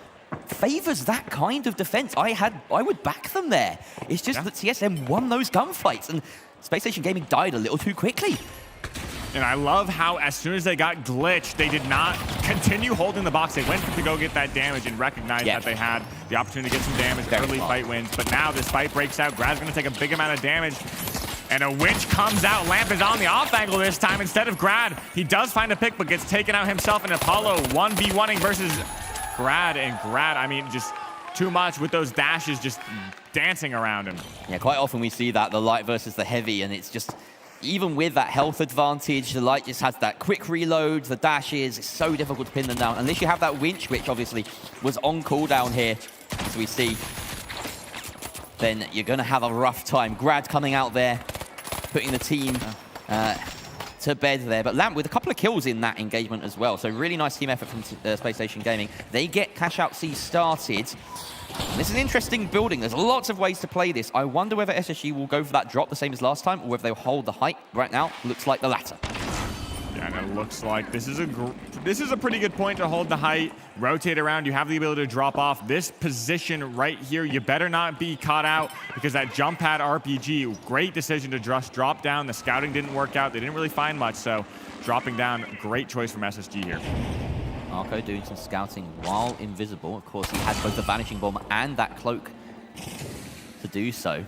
favors that kind of defense. I would back them there. It's just that TSM won those gunfights, and Space Station Gaming died a little too quickly. And I love how as soon as they got glitched, they did not continue holding the box. They went to go get that damage and recognized that they had the opportunity to get some damage. Early fight wins, but now this fight breaks out. Grad's going to take a big amount of damage. And a winch comes out. Lamp is on the off angle this time instead of Grad. He does find a pick, but gets taken out himself. And Apollo 1v1ing versus Grad. And Grad, I mean, just too much with those dashes just dancing around him. Yeah, quite often we see that, the light versus the heavy, and it's just, even with that health advantage, the light just has that quick reload, the dashes, it's so difficult to pin them down. Unless you have that winch, which obviously was on cooldown here, as we see, then you're going to have a rough time. Grad coming out there, putting the team to bed there. But Lamp with a couple of kills in that engagement as well. So really nice team effort from Space Station Gaming. They get Cash Out C started. This is an interesting building. There's lots of ways to play this. I wonder whether SSG will go for that drop the same as last time, or whether they'll hold the height. Right now, looks like the latter. Yeah, and it looks like this is a pretty good point to hold the height, rotate around. You have the ability to drop off. This position right here, you better not be caught out, because that jump pad RPG, great decision to just drop down. The scouting didn't work out. They didn't really find much, so dropping down, great choice from SSG here. Arco doing some scouting while invisible. Of course, he has both the Vanishing Bomb and that cloak to do so.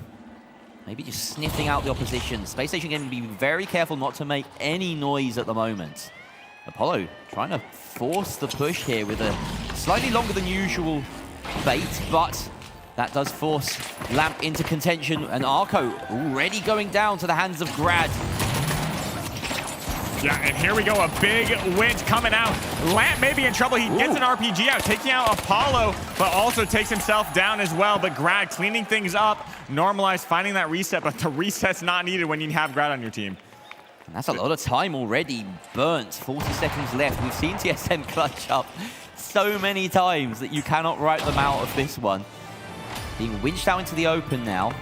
Maybe just sniffing out the opposition. Space Station going to be very careful not to make any noise at the moment. Apollo trying to force the push here with a slightly longer than usual bait, but that does force Lamp into contention, and Arco already going down to the hands of Grad. Yeah, and here we go, a big winch coming out. Lamp may be in trouble. He gets an RPG out, taking out Apollo, but also takes himself down as well. But Grad cleaning things up, normalized, finding that reset, but the reset's not needed when you have Grad on your team. And that's a lot of time already burnt. 40 seconds left. We've seen TSM clutch up so many times that you cannot write them out of this one. Being winched out into the open now.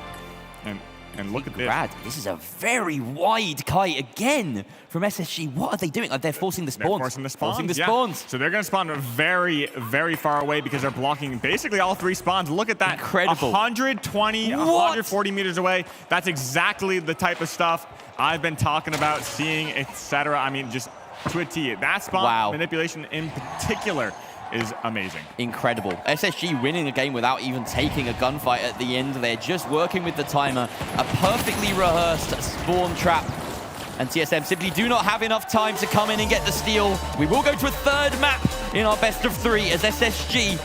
And look at Grad. This is a very wide kite again from SSG. What are they doing? They're forcing the spawns. They're forcing the spawns. Forcing the spawns. So they're going to spawn very, very far away because they're blocking basically all three spawns. Look at that. Incredible. 120, 140 meters away. That's exactly the type of stuff I've been talking about, seeing, etc. I mean, just to a T. That spawn manipulation in particular is amazing. Incredible. SSG winning a game without even taking a gunfight at the end. They're just working with the timer. A perfectly rehearsed spawn trap. And TSM simply do not have enough time to come in and get the steal. We will go to a third map in our best of three as SSG.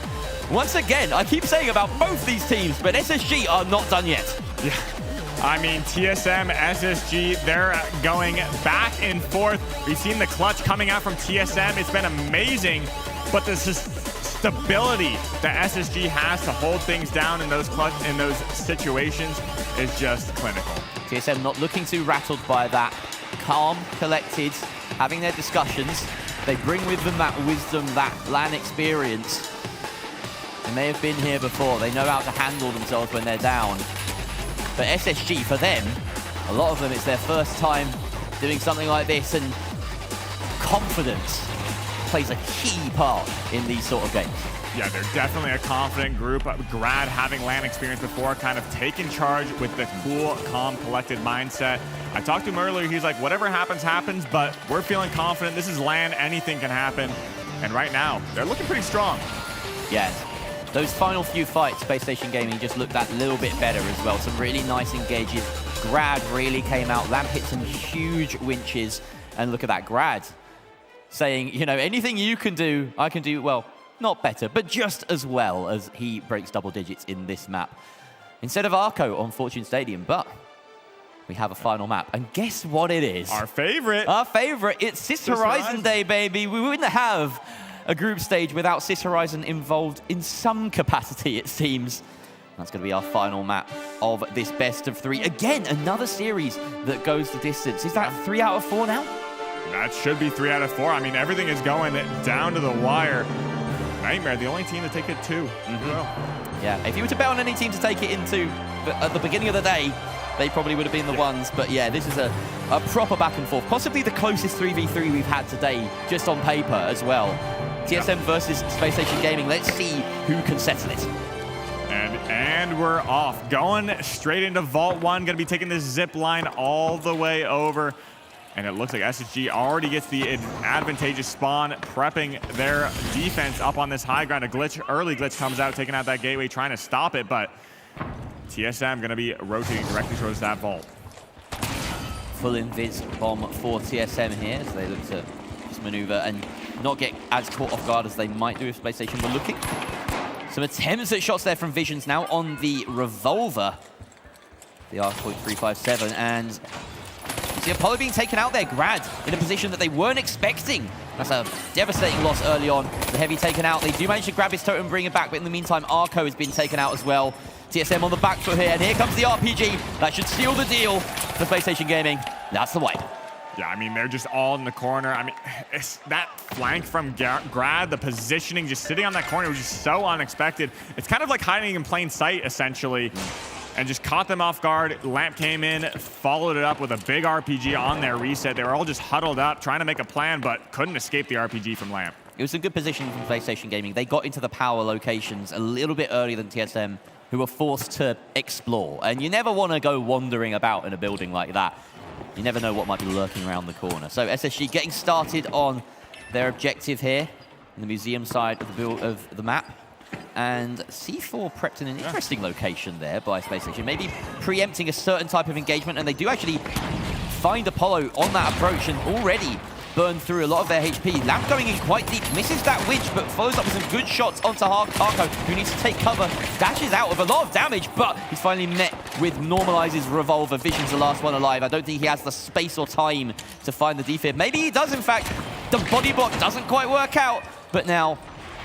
Once again, I keep saying about both these teams, but SSG are not done yet. Yeah. I mean, TSM, SSG, they're going back and forth. We've seen the clutch coming out from TSM. It's been amazing. But the stability that SSG has to hold things down in those situations is just clinical. TSM not looking too rattled by that. Calm, collected, having their discussions. They bring with them that wisdom, that LAN experience. They may have been here before. They know how to handle themselves when they're down. But SSG, for them, a lot of them, it's their first time doing something like this, and confidence plays a key part in these sort of games. Yeah, they're definitely a confident group. Grad, having LAN experience before, kind of taking charge with the cool, calm, collected mindset. I talked to him earlier. He's like, whatever happens, happens, but we're feeling confident. This is LAN. Anything can happen. And right now, they're looking pretty strong. Yeah. Those final few fights, Space Station Gaming just looked that little bit better as well. Some really nice engages, Grad really came out. Lamp hit some huge winches. And look at that, Grad saying, you know, anything you can do, I can do, well, not better, but just as well as he breaks double digits in this map. Instead of Arco on Fortune Stadium, but we have a final map. And guess what it is? Our favorite. Our favorite. It's Sis Horizon Day, baby. We wouldn't have a group stage without Sis Horizon involved in some capacity, it seems. That's going to be our final map of this best of 3. Again, another series that goes the distance. Is that 3 out of 4 now? That should be 3 out of 4. I mean, everything is going down to the wire. Nightmare, the only team to take it 2. Yeah, if you were to bet on any team to take it into at the beginning of the day, they probably would have been the ones. But yeah, this is a proper back and forth. Possibly the closest 3v3 we've had today, just on paper as well. TSM versus Space Station Gaming. Let's see who can settle it. And we're off. Going straight into Vault 1. Going to be taking this zip line all the way over. And it looks like SSG already gets the advantageous spawn, prepping their defense up on this high ground. A glitch, early glitch comes out, taking out that gateway, trying to stop it, but TSM going to be rotating directly towards that vault. Full invis bomb for TSM here as they look to just maneuver and not get as caught off guard as they might do if Space Station were looking. Some attempts at shots there from Visions now on the Revolver, the R.357, and see Apollo being taken out there. Grad in a position that they weren't expecting. That's a devastating loss early on. The Heavy taken out. They do manage to grab his totem and bring it back, but in the meantime, Arco has been taken out as well. TSM on the back foot here, and here comes the RPG. That should seal the deal for Space Station Gaming. That's the way. Yeah, I mean, they're just all in the corner. I mean, it's that flank from Grad, the positioning, just sitting on that corner was just so unexpected. It's kind of like hiding in plain sight, essentially. And just caught them off guard. Lamp came in, followed it up with a big RPG on their reset. They were all just huddled up, trying to make a plan, but couldn't escape the RPG from Lamp. It was a good position from PlayStation Gaming. They got into the power locations a little bit earlier than TSM, who were forced to explore. And you never want to go wandering about in a building like that. You never know what might be lurking around the corner. So SSG getting started on their objective here in the museum side of the map. And C4 prepped in an interesting location there by Space Station, maybe preempting a certain type of engagement, and they do actually find Apollo on that approach and already burn through a lot of their HP. Lamp going in quite deep, misses that winch, but follows up with some good shots onto Arco, who needs to take cover, dashes out with a lot of damage, but he's finally met with Normalize's Revolver. Vision's the last one alive. I don't think he has the space or time to find the defib. Maybe he does, in fact. The body block doesn't quite work out, but now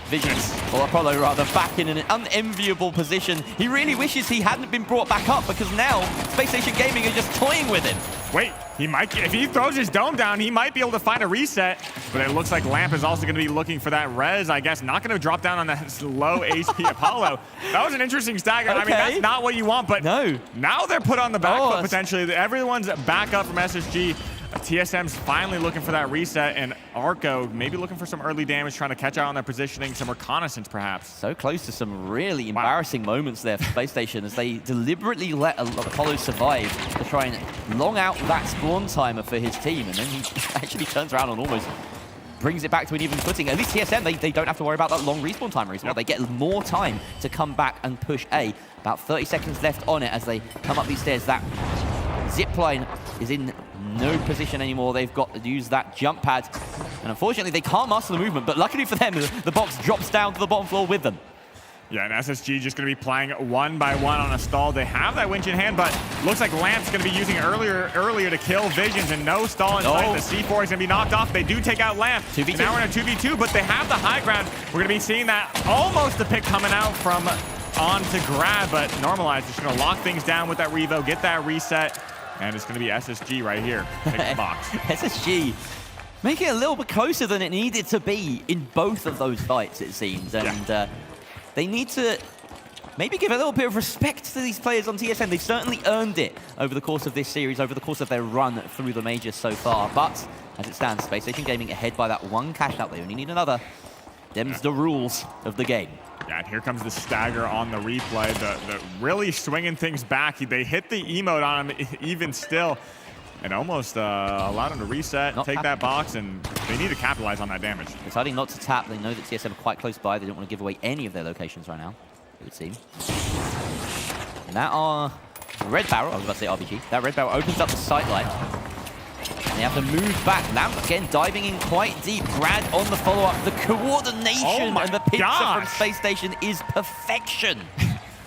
Visions, or Apollo rather, back in an unenviable position. He really wishes he hadn't been brought back up, because now Space Station Gaming are just toying with him. Wait, he might, if he throws his dome down, he might be able to find a reset, but it looks like Lamp is also going to be looking for that res, I guess. Not going to drop down on that low HP Apollo. That was an interesting stagger. Okay. I mean, that's not what you want, but no. Now they're put on the back foot potentially. Everyone's back up from SSG. TSM's finally looking for that reset, and Arco maybe looking for some early damage, trying to catch out on their positioning, some reconnaissance perhaps. So close to some really embarrassing moments there for Space Station as they deliberately let Apollo survive to try and long out that spawn timer for his team, and then he actually turns around and almost brings it back to an even footing. At least TSM, they don't have to worry about that long respawn timer as well. They get more time to come back and push A. About 30 seconds left on it as they come up these stairs. That zipline is in no position anymore. They've got to use that jump pad. And unfortunately, they can't master the movement. But luckily for them, the box drops down to the bottom floor with them. Yeah, and SSG just going to be playing one by one on a stall. They have that winch in hand, but looks like Lamp's going to be using earlier to kill Visions, and no stall in sight. The C4 is going to be knocked off. They do take out Lamp. 2v2. Now we're in a 2v2, but they have the high ground. We're going to be seeing that almost a pick coming out from onto Grab, but Normalize just going to lock things down with that Revo, get that reset, and it's going to be SSG right here. Take the box. SSG making it a little bit closer than it needed to be in both of those fights, it seems. And they need to maybe give a little bit of respect to these players on TSM. They've certainly earned it over the course of this series, over the course of their run through the majors so far. But as it stands, Space Station Gaming ahead by that one cash out. They only need another. Them's the rules of the game. Yeah, and here comes the stagger on the replay. The really swinging things back. They hit the emote on him even still, and almost allowed him to reset, take that box, and they need to capitalize on that damage. Deciding not to tap. They know that TSM are quite close by. They don't want to give away any of their locations right now, it would seem. And that are red barrel, I was about to say RBG, that red barrel opens up the sight line. And they have to move back. Lamp again diving in quite deep. Grad on the follow-up. The coordination and the picture from Space Station is perfection.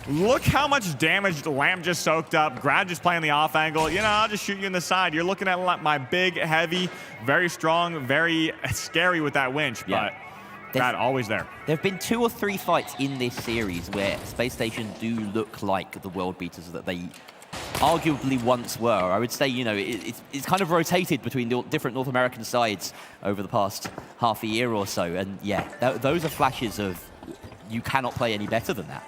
Look how much damage Lamp just soaked up. Grad just playing the off angle. You know, I'll just shoot you in the side. You're looking at my big, heavy, very strong, very scary with that winch, but Grad always there. There have been 2 or 3 fights in this series where Space Station do look like the world beaters that they arguably once were. I would say, you know, it's kind of rotated between the different North American sides over the past half a year or so. And yeah, those are flashes of you cannot play any better than that.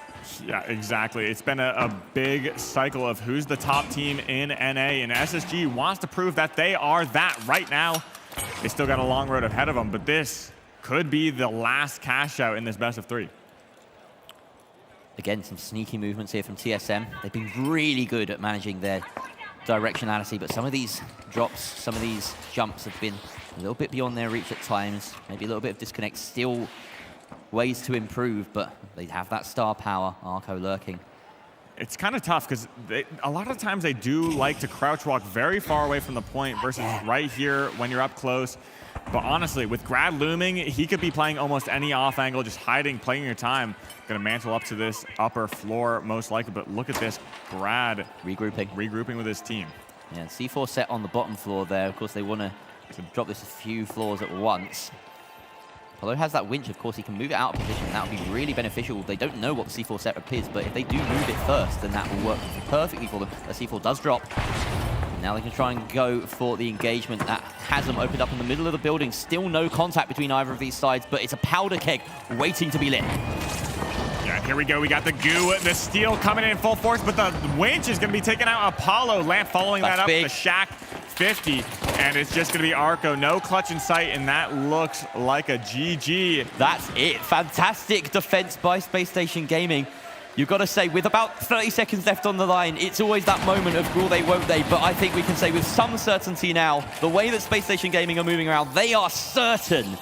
Yeah, exactly. It's been a big cycle of who's the top team in NA, and SSG wants to prove that they are that right now. They still got a long road ahead of them, but this could be the last cash out in this best of 3. Again, some sneaky movements here from TSM. They've been really good at managing their directionality, but some of these drops, some of these jumps have been a little bit beyond their reach at times. Maybe a little bit of disconnect. Still ways to improve, but they have that star power. Arco lurking. It's kind of tough because a lot of times they do like to crouch walk very far away from the point versus right here when you're up close. But honestly, with Grad looming, he could be playing almost any off angle, just hiding, playing your time. Going to mantle up to this upper floor most likely, but look at this. Grad regrouping with his team. Yeah, C4 set on the bottom floor there. Of course, they want to drop this a few floors at once. Although he has that winch, of course, he can move it out of position. That would be really beneficial. They don't know what the C4 setup is, but if they do move it first, then that will work perfectly for them. The C4 does drop. Now they can try and go for the engagement. That has them opened up in the middle of the building. Still no contact between either of these sides, but it's a powder keg waiting to be lit. Yeah, here we go. We got the goo, the steel coming in full force, but the winch is going to be taking out Apollo. Lamp following that up with the Shack 50, and it's just going to be Arco. No clutch in sight, and that looks like a GG. That's it. Fantastic defense by Space Station Gaming. You've got to say, with about 30 seconds left on the line, it's always that moment of will they, won't they? But I think we can say with some certainty now, the way that Space Station Gaming are moving around, they are certain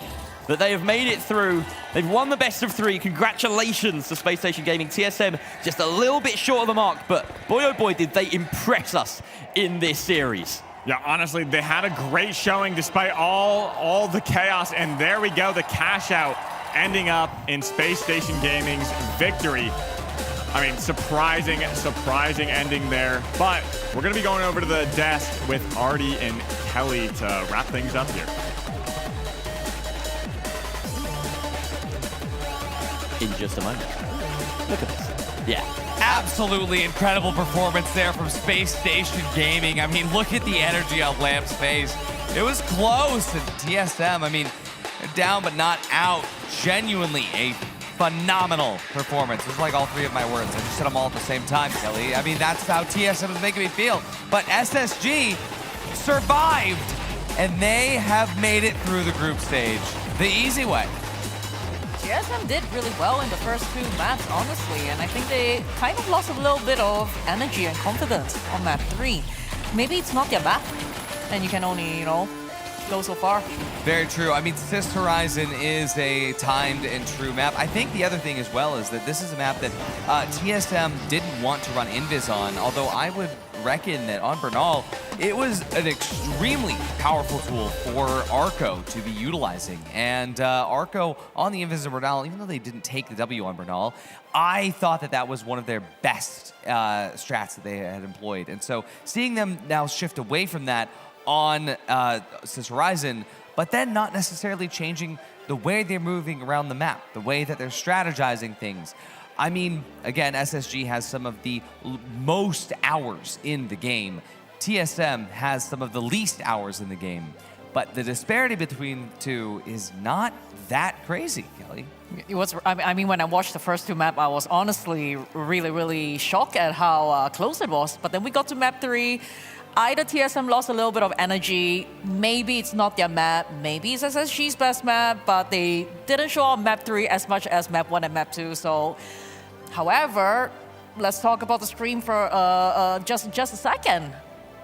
that they have made it through. They've won the best of 3. Congratulations to Space Station Gaming. TSM just a little bit short of the mark, but boy, oh boy, did they impress us in this series. Yeah, honestly, they had a great showing despite all the chaos, and there we go, the cash out ending up in Space Station Gaming's victory. I mean, surprising ending there. But we're going to be going over to the desk with Artie and Kelly to wrap things up here. In just a moment. Look at this. Yeah. Absolutely incredible performance there from Space Station Gaming. I mean, look at the energy on Lamp's face. It was close. And TSM, I mean, down but not out. Genuinely a phenomenal performance. It's like all 3 of my words. I just said them all at the same time, Kelly. I mean, that's how TSM is making me feel. But SSG survived, and they have made it through the group stage the easy way. TSM did really well in the first 2 maps, honestly, and I think they kind of lost a little bit of energy and confidence on map 3. Maybe it's not their map, and you can only, you know, go so far. Very true. I mean, Sis Horizon is a timed and true map. I think the other thing as well is that this is a map that TSM didn't want to run Invis on, although I would reckon that on Bernal, it was an extremely powerful tool for Arco to be utilizing. And Arco on the Invis and Bernal, even though they didn't take the W on Bernal, I thought that that was one of their best strats that they had employed. And so seeing them now shift away from that on Sis Horizon, but then not necessarily changing the way they're moving around the map, the way that they're strategizing things. I mean, again, SSG has some of the most hours in the game. TSM has some of the least hours in the game. But the disparity between the two is not that crazy, Kelly. It was, I mean, when I watched the first 2 maps, I was honestly really shocked at how close it was. But then we got to map 3. Either TSM lost a little bit of energy, maybe it's not their map, maybe it's SSG's best map, but they didn't show up map 3 as much as map 1 and map 2. So, however, let's talk about the stream for just a second.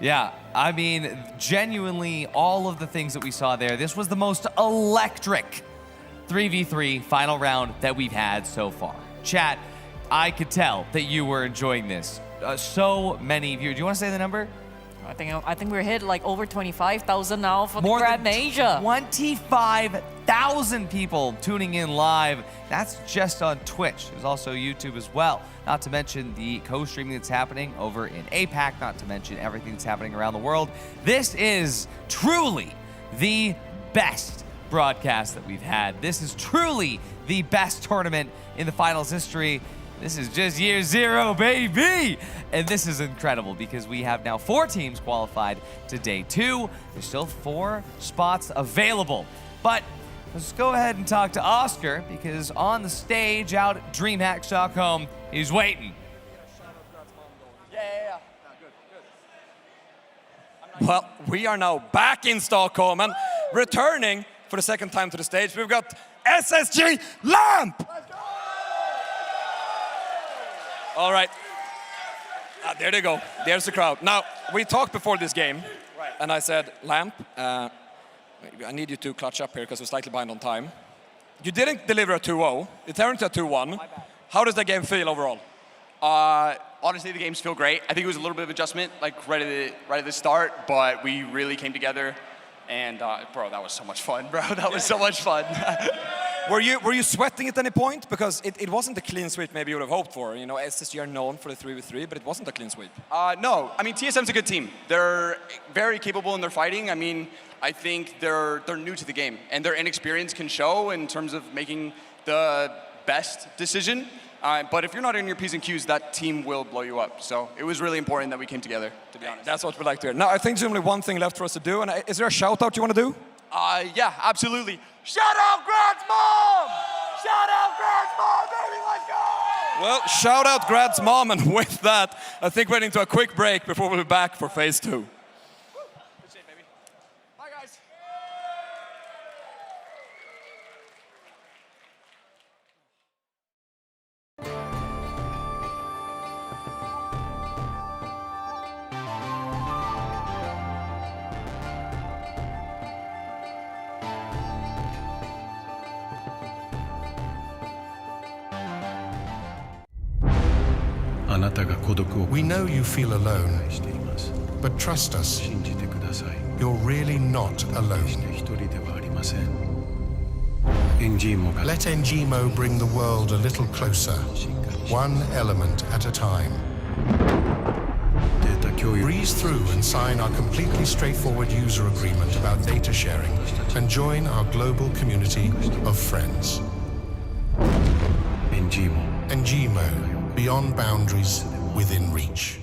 Yeah, I mean, genuinely, all of the things that we saw there, this was the most electric 3v3 final round that we've had so far. Chat, I could tell that you were enjoying this. so many viewers. Do you want to say the number? I think we're hit like over 25,000 now for the More Grand than Asia. 25,000 people tuning in live. That's just on Twitch. There's also YouTube as well. Not to mention the co-streaming that's happening over in APAC, not to mention everything that's happening around the world. This is truly the best broadcast that we've had. This is truly the best tournament in the finals history. This is just year 0, baby! And this is incredible because we have now 4 teams qualified to day 2. There's still 4 spots available. But let's go ahead and talk to Oscar because on the stage out at DreamHack.com, he's waiting. Well, we are now back in Stockholm and returning for the second time to the stage. We've got SSG Lamp! All right. There they go. There's the crowd. Now, we talked before this game, and I said, Lamp, I need you to clutch up here because we're slightly behind on time. You didn't deliver a 2-0. It turned into a 2-1. How does the game feel overall? Honestly, the games feel great. I think it was a little bit of adjustment, like right at the start, but we really came together. And bro, that was so much fun, bro. That was so much fun. Were you sweating at any point? Because it wasn't a clean sweep maybe you would have hoped for. You know, SSG are known for the 3v3, but it wasn't a clean sweep. No, I mean, TSM's a good team. They're very capable in their fighting. I mean, I think they're new to the game, and their inexperience can show in terms of making the best decision. But if you're not in your P's and Q's, that team will blow you up. So it was really important that we came together, to be honest. That's what we like to hear. Now, I think there's only one thing left for us to do, and is there a shout-out you want to do? Yeah, absolutely. Shout out Grad's mom! Shout out Grad's mom, baby, let's go! Well, shout out Grad's mom, and with that, I think we're heading to a quick break before we'll be back for phase 2. We know you feel alone, but trust us, you're really not alone. Let Ngimo bring the world a little closer, one element at a time. Breeze through and sign our completely straightforward user agreement about data sharing and join our global community of friends. Ngimo, beyond boundaries, within reach.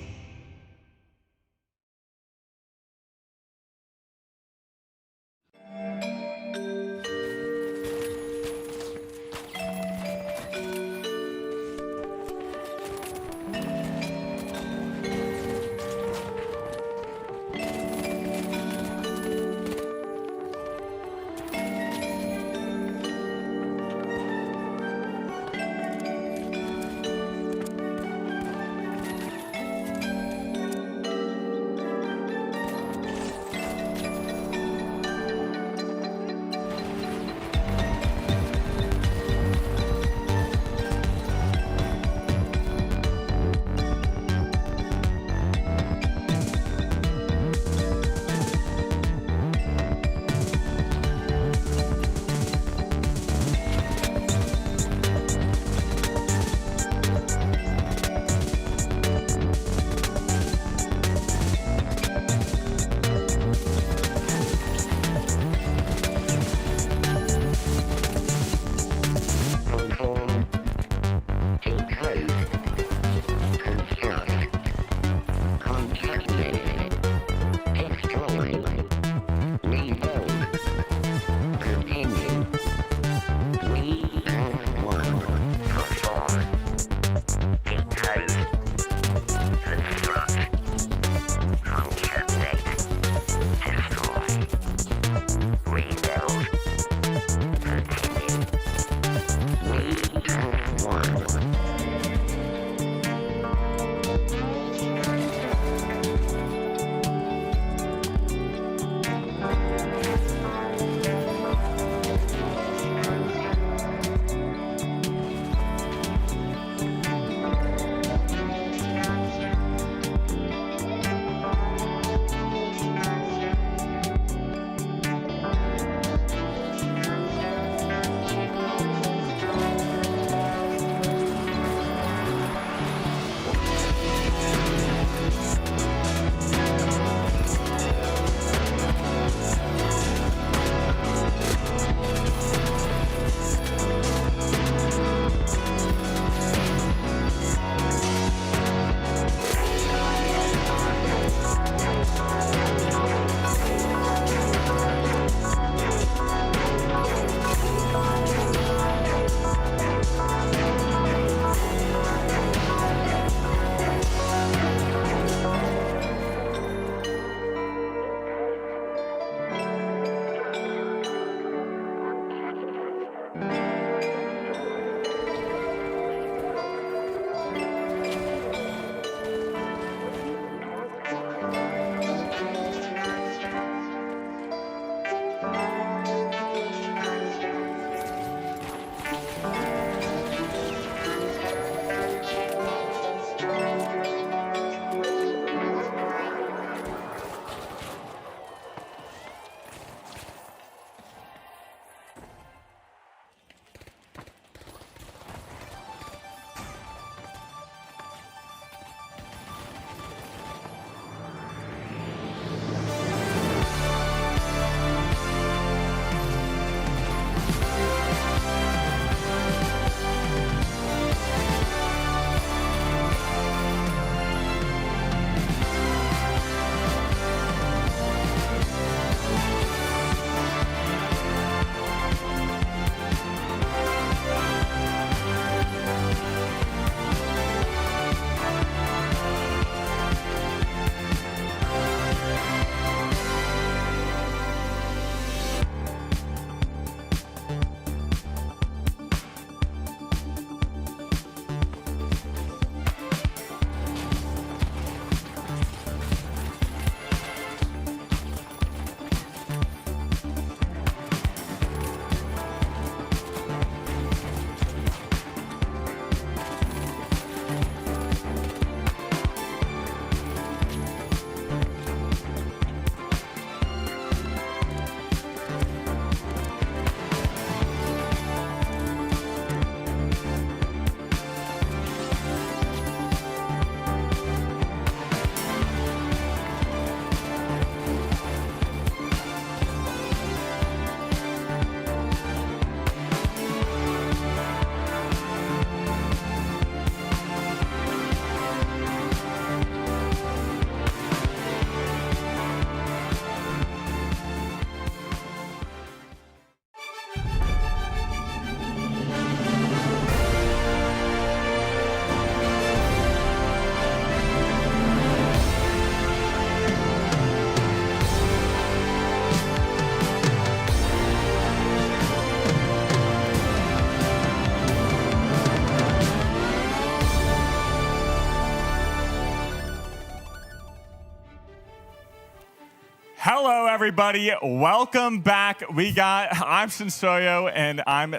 Hello, everybody. Welcome back. I'm Sensoyo, and I'm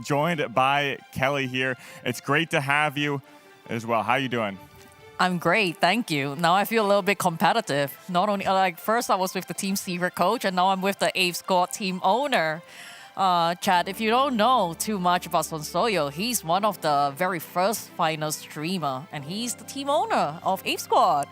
joined by Kelly here. It's great to have you as well. How you doing? I'm great, thank you. Now I feel a little bit competitive. Not only like first I was with the Team Secret coach, and now I'm with the Ape Squad team owner. Chad, if you don't know too much about Sensoyo, he's one of the very first finals streamer, and he's the team owner of Ape Squad.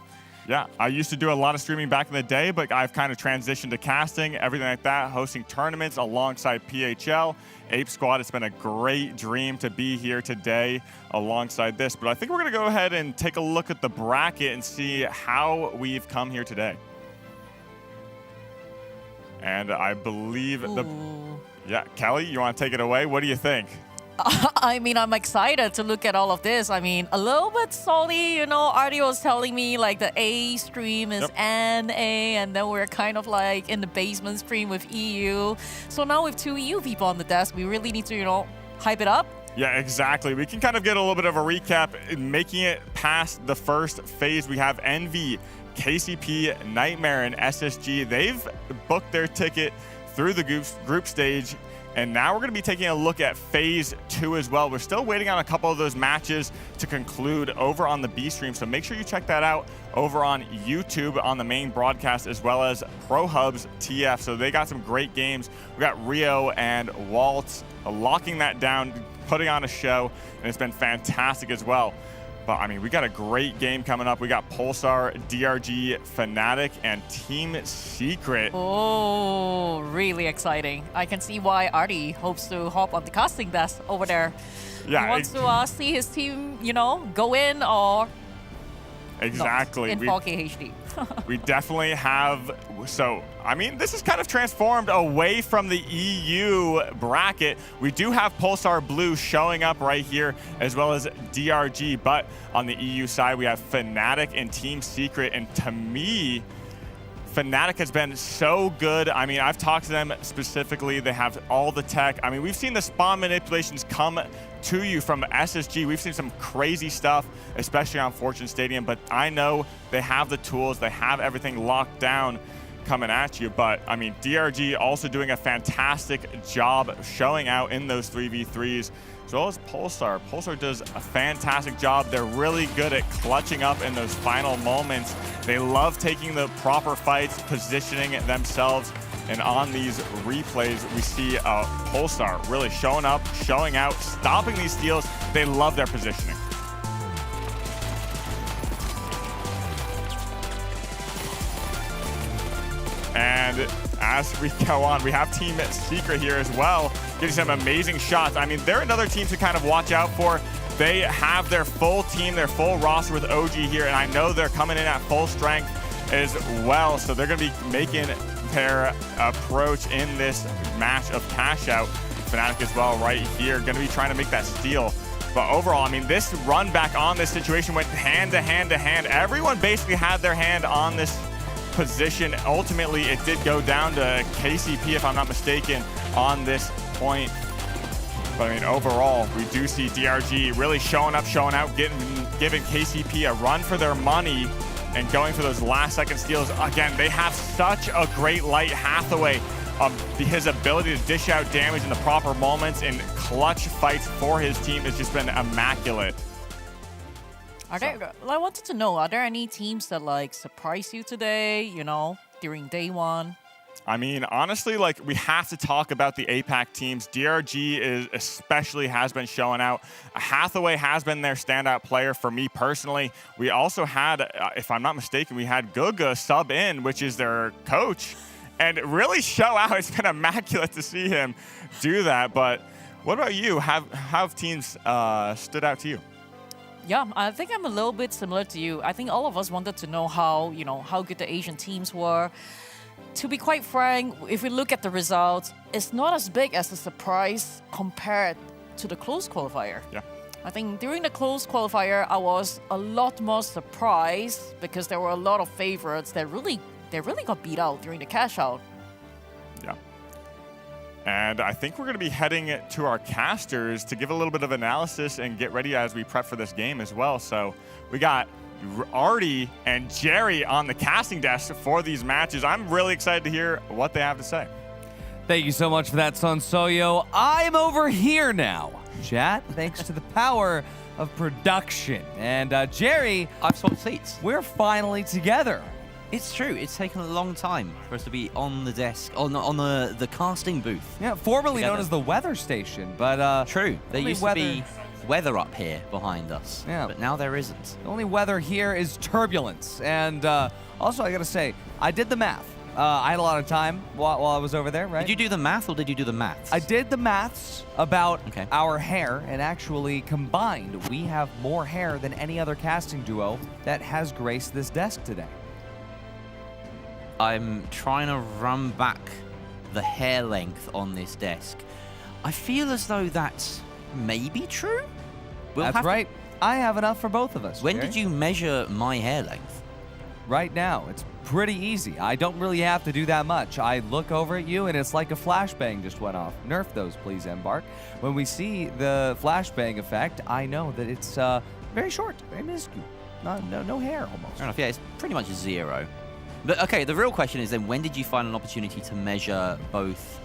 Yeah, I used to do a lot of streaming back in the day, but I've kind of transitioned to casting, everything like that, hosting tournaments alongside PHL. Ape Squad, it's been a great dream to be here today alongside this. But I think we're going to go ahead and take a look at the bracket and see how we've come here today. And I believe Yeah, Kelly, you want to take it away? What do you think? I mean, I'm excited to look at all of this. I mean, a little bit salty, you know. Artie was telling me like the A stream is NA, and then we're kind of like in the basement stream with EU. So now with 2 EU people on the desk, we really need to, you know, hype it up. Yeah, exactly. We can kind of get a little bit of a recap. Making it past the first phase, we have Envy, KCP, Nightmare, and SSG. They've booked their ticket through the group stage. And now we're going to be taking a look at Phase 2 as well. We're still waiting on a couple of those matches to conclude over on the B stream, so make sure you check that out over on YouTube on the main broadcast, as well as Pro Hub's TF. So they got some great games. We got Rio and Waltz locking that down, putting on a show, and it's been fantastic as well. But, I mean, we got a great game coming up. We got Pulsar, DRG, Fnatic, and Team Secret. Oh, really exciting. I can see why Artie hopes to hop on the casting desk over there. Yeah, he wants to see his team, you know, go in or exactly. not in 4K HD. We definitely have, so, I mean, this is kind of transformed away from the EU bracket. We do have Pulsar Blue showing up right here, as well as DRG, but on the EU side, we have Fnatic and Team Secret, and to me, Fnatic has been so good. I mean, I've talked to them specifically. They have all the tech. I mean, we've seen the spawn manipulations come to you from SSG. We've seen some crazy stuff, especially on Fortune Stadium, but I know they have the tools. They have everything locked down coming at you. But, I mean, DRG also doing a fantastic job showing out in those 3v3s, as well as Pulsar. Pulsar does a fantastic job. They're really good at clutching up in those final moments. They love taking the proper fights, positioning themselves, and on these replays, we see Pulsar really showing up, showing out, stopping these steals. They love their positioning. And as we go on, we have Team Secret here as well, getting some amazing shots. I mean, they're another team to kind of watch out for. They have their full team, their full roster with OG here, and I know they're coming in at full strength as well. So they're going to be making their approach in this match of cash out. Fnatic as well right here, going to be trying to make that steal. But overall, I mean, this run back on this situation went hand to hand to hand. Everyone basically had their hand on this position. Ultimately, it did go down to KCP, if I'm not mistaken, on this point. But I mean, overall, we do see DRG really showing up, showing out, giving KCP a run for their money and going for those last-second steals. Again, they have such a great Light Hathaway. His ability to dish out damage in the proper moments and clutch fights for his team has just been immaculate. I wanted to know, are there any teams that like surprise you today, you know, during day one? I mean, honestly, like, we have to talk about the APAC teams. DRG especially has been showing out. Hathaway has been their standout player for me personally. We also had, if I'm not mistaken, we had Guga sub in, which is their coach, and really show out. It's been immaculate to see him do that. But what about you? How have teams stood out to you? Yeah, I think I'm a little bit similar to you. I think all of us wanted to know how, you know, how good the Asian teams were. To be quite frank, if we look at the results, it's not as big as a surprise compared to the close qualifier. Yeah. I think during the close qualifier, I was a lot more surprised because there were a lot of favorites that really got beat out during the cash out. Yeah. And I think we're going to be heading to our casters to give a little bit of analysis and get ready as we prep for this game as well. So we got Artie and Jerry on the casting desk for these matches. I'm really excited to hear what they have to say. Thank you so much for that, Sonsoyo. I'm over here now, chat, thanks to the power of production. And Jerry, I've swapped seats. We're finally together. It's true. It's taken a long time for us to be on the desk, on the casting booth. Yeah, formerly together. known as the weather station, but true. There used weather... to be weather up here behind us. Yeah, but now there isn't. The only weather here is turbulence. And also, I gotta say, I did the math. I had a lot of time while I was over there, right? Did you do the math or did you do the maths? I did the maths about our hair, and actually combined, we have more hair than any other casting duo that has graced this desk today. I'm trying to run back the hair length on this desk. I feel as though that's maybe true? That's right. I have enough for both of us. When Jerry. did you measure my hair length? Right now. It's pretty easy. I don't really have to do that much. I look over at you and it's like a flashbang just went off. Nerf those, please, Embark. When we see the flashbang effect, I know that it's very short, very minuscule. No hair almost. Fair enough. Yeah, it's pretty much 0. But okay, the real question is then, when did you find an opportunity to measure both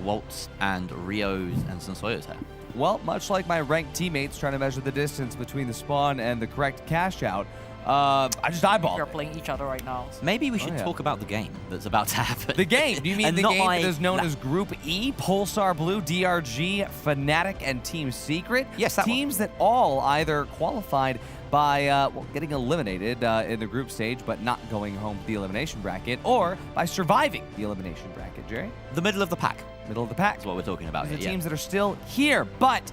Walt's and Rio's and Sonsoyo's hair? Well, much like my ranked teammates trying to measure the distance between the spawn and the correct cash out, I just eyeballed. We're playing each other right now. Maybe we should talk about the game that's about to happen. The game? Do you mean And the not game my that is known as Group E? Pulsar Blue, DRG, Fnatic, and Team Secret? Yes, that teams that all either qualified by getting eliminated in the group stage, but not going home to the elimination bracket, or by surviving the elimination bracket, Jerry? The middle of the pack. Middle of the pack. That's what we're talking about These here. are teams that are still here, but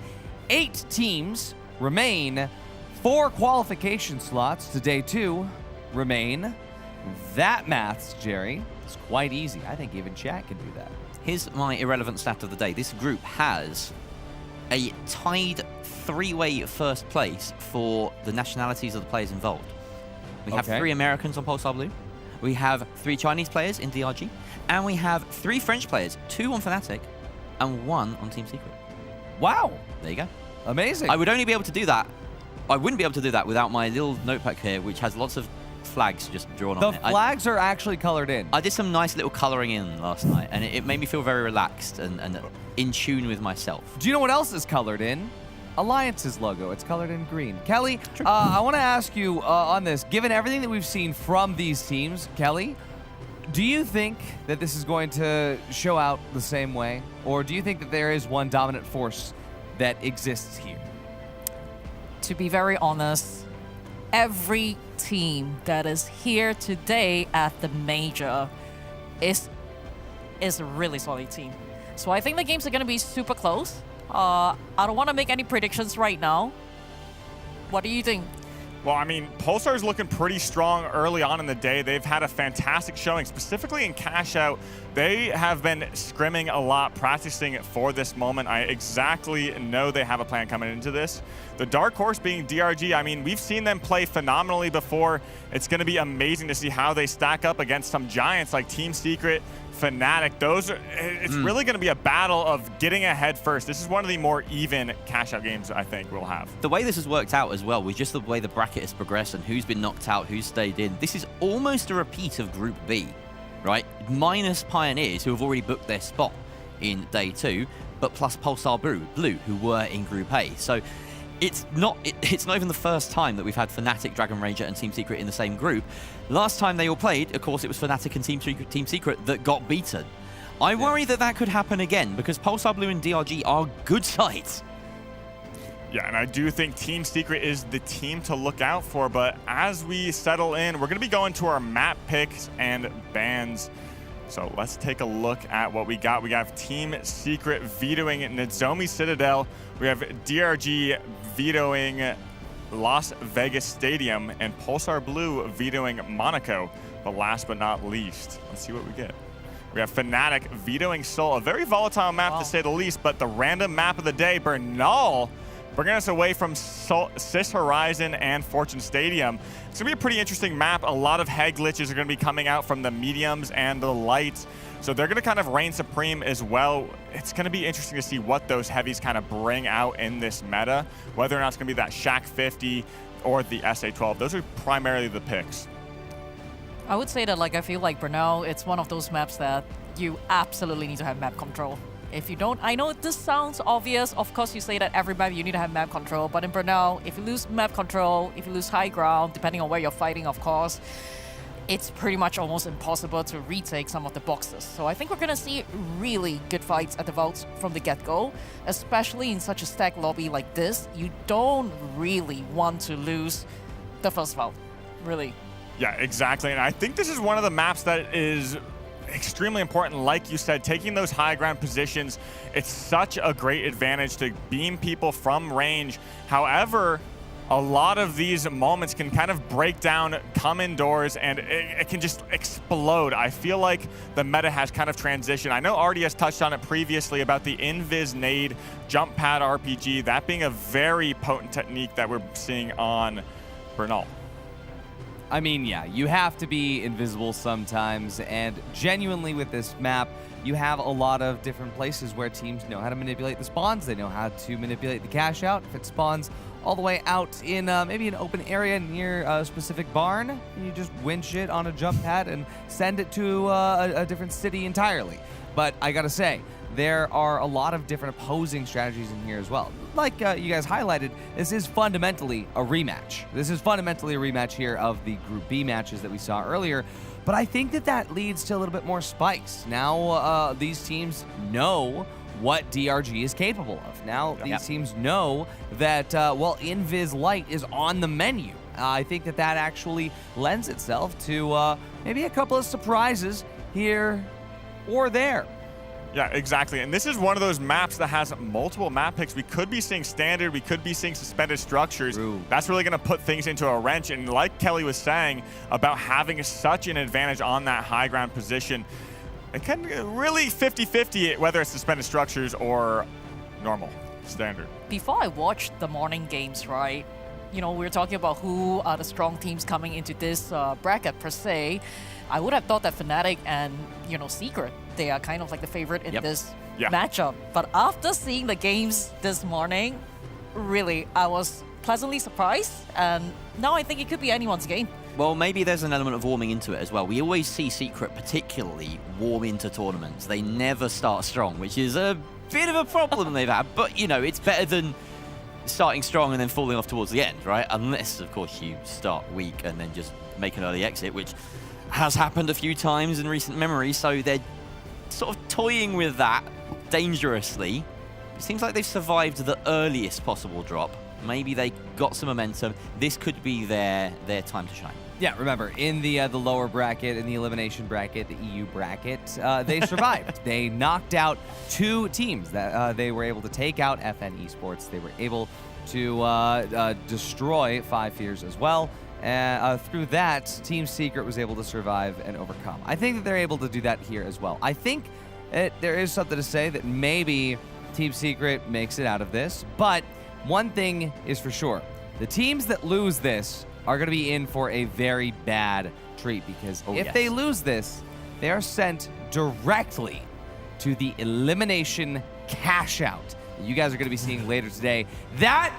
8 teams remain. 4 qualification slots to day 2 remain. That maths, Jerry, is quite easy. I think even chat can do that. Here's my irrelevant stat of the day. This group has a tied 3-way first place for the nationalities of the players involved. We have 3 Americans on Pulsar Blue. We have 3 Chinese players in DRG. And we have 3 French players, 2 on Fnatic and 1 on Team Secret. Wow. There you go. Amazing. I would only be able to do that. I wouldn't be able to do that without my little notepad here, which has lots of flags just drawn on it. The flags are actually colored in. I did some nice little coloring in last night, and it made me feel very relaxed and in tune with myself. Do you know what else is colored in? Alliance's logo. It's colored in green. Kelly, I want to ask you on this. Given everything that we've seen from these teams, Kelly, do you think that this is going to show out the same way? Or do you think that there is one dominant force that exists here? To be very honest, every team that is here today at the major is a really solid team. So I think the games are going to be super close. I don't want to make any predictions right now. What do you think? Well, I mean, Pulsar's looking pretty strong early on in the day. They've had a fantastic showing, specifically in cash out. They have been scrimming a lot, practicing for this moment. I exactly know they have a plan coming into this. The dark horse being DRG, I mean, we've seen them play phenomenally before. It's going to be amazing to see how they stack up against some giants like Team Secret, Fnatic. It's really going to be a battle of getting ahead first. This is one of the more even cash out games I think we'll have. The way this has worked out as well, with just the way the bracket has progressed and who's been knocked out, who's stayed in, this is almost a repeat of Group B, right? Minus Pioneers, who have already booked their spot in day 2, but plus Pulsar Blue, who were in Group A. So it's not even the first time that we've had Fnatic, Dragon Ranger, and Team Secret in the same group. Last time they all played, of course, it was Fnatic and Team Secret that got beaten. I worry that that could happen again, because Pulsar Blue and DRG are good sides. Yeah, and I do think Team Secret is the team to look out for, but as we settle in, we're going to be going to our map picks and bans. So let's take a look at what we got. We have Team Secret vetoing Nozomi Citadel. We have DRG vetoing Las Vegas Stadium, and Pulsar Blue vetoing Monaco. But last but not least, let's see what we get. We have Fnatic vetoing Seoul, a very volatile map to say the least, but the random map of the day, Bernal, bringing us away from Sis Horizon and Fortune Stadium. It's going to be a pretty interesting map. A lot of head glitches are going to be coming out from the mediums and the lights. So they're going to kind of reign supreme as well. It's going to be interesting to see what those heavies kind of bring out in this meta, whether or not it's going to be that Shaq 50, or the SA12. Those are primarily the picks. I would say that, like, I feel like Brunel, it's one of those maps that you absolutely need to have map control. If you don't, I know this sounds obvious. Of course, you say that every map you need to have map control. But in Brunel, if you lose map control, if you lose high ground, depending on where you're fighting, of course, it's pretty much almost impossible to retake some of the boxes. So I think we're going to see really good fights at the vaults from the get-go, especially in such a stacked lobby like this. You don't really want to lose the first vault, really. Yeah, exactly. And I think this is one of the maps that is extremely important. Like you said, taking those high ground positions, it's such a great advantage to beam people from range. However, a lot of these moments can kind of break down, come indoors, and it can just explode. I feel like the meta has kind of transitioned. I know Artie has touched on it previously about the invis nade jump pad RPG, that being a very potent technique that we're seeing on Brunel. I mean, yeah, you have to be invisible sometimes, and genuinely with this map, you have a lot of different places where teams know how to manipulate the spawns. They know how to manipulate the cash out. If it spawns all the way out in maybe an open area near a specific barn, you just winch it on a jump pad and send it to a different city entirely. But I gotta say, there are a lot of different opposing strategies in here as well. Like you guys highlighted, this is fundamentally a rematch. This is fundamentally a rematch here of the Group B matches that we saw earlier. But I think that that leads to a little bit more spice. Now these teams know what DRG is capable of. Now these teams know that, well, Invis Light is on the menu. I think that that actually lends itself to maybe a couple of surprises here or there. Yeah, exactly. And this is one of those maps that has multiple map picks. We could be seeing standard, we could be seeing suspended structures. True. That's really going to put things into a wrench. And like Kelly was saying about having such an advantage on that high ground position, it can really 50-50 whether it's suspended structures or normal, standard. Before I watched the morning games, right, you know, we were talking about who are the strong teams coming into this bracket per se. I would have thought that Fnatic and, you know, Secret, they are kind of like the favorite in this matchup. But after seeing the games this morning, really, I was pleasantly surprised. And now I think it could be anyone's game. Well, maybe there's an element of warming into it as well. We always see Secret particularly warm into tournaments. They never start strong, which is a bit of a problem they've had. But, you know, it's better than starting strong and then falling off towards the end, right? Unless, of course, you start weak and then just make an early exit, which has happened a few times in recent memory. So they're sort of toying with that dangerously. It seems like they've survived the earliest possible drop. Maybe they got some momentum. This could be their time to shine. Yeah, remember, in the lower bracket, in the elimination bracket, the EU bracket, they survived. They knocked out 2 teams. That they were able to take out FN Esports. They were able to destroy 5 Fears as well. Through that, Team Secret was able to survive and overcome. I think that they're able to do that here as well. I think there is something to say that maybe Team Secret makes it out of this, but one thing is for sure. The teams that lose this are going to be in for a very bad treat, because if they lose this, they are sent directly to the elimination cash out that you guys are going to be seeing later today. That,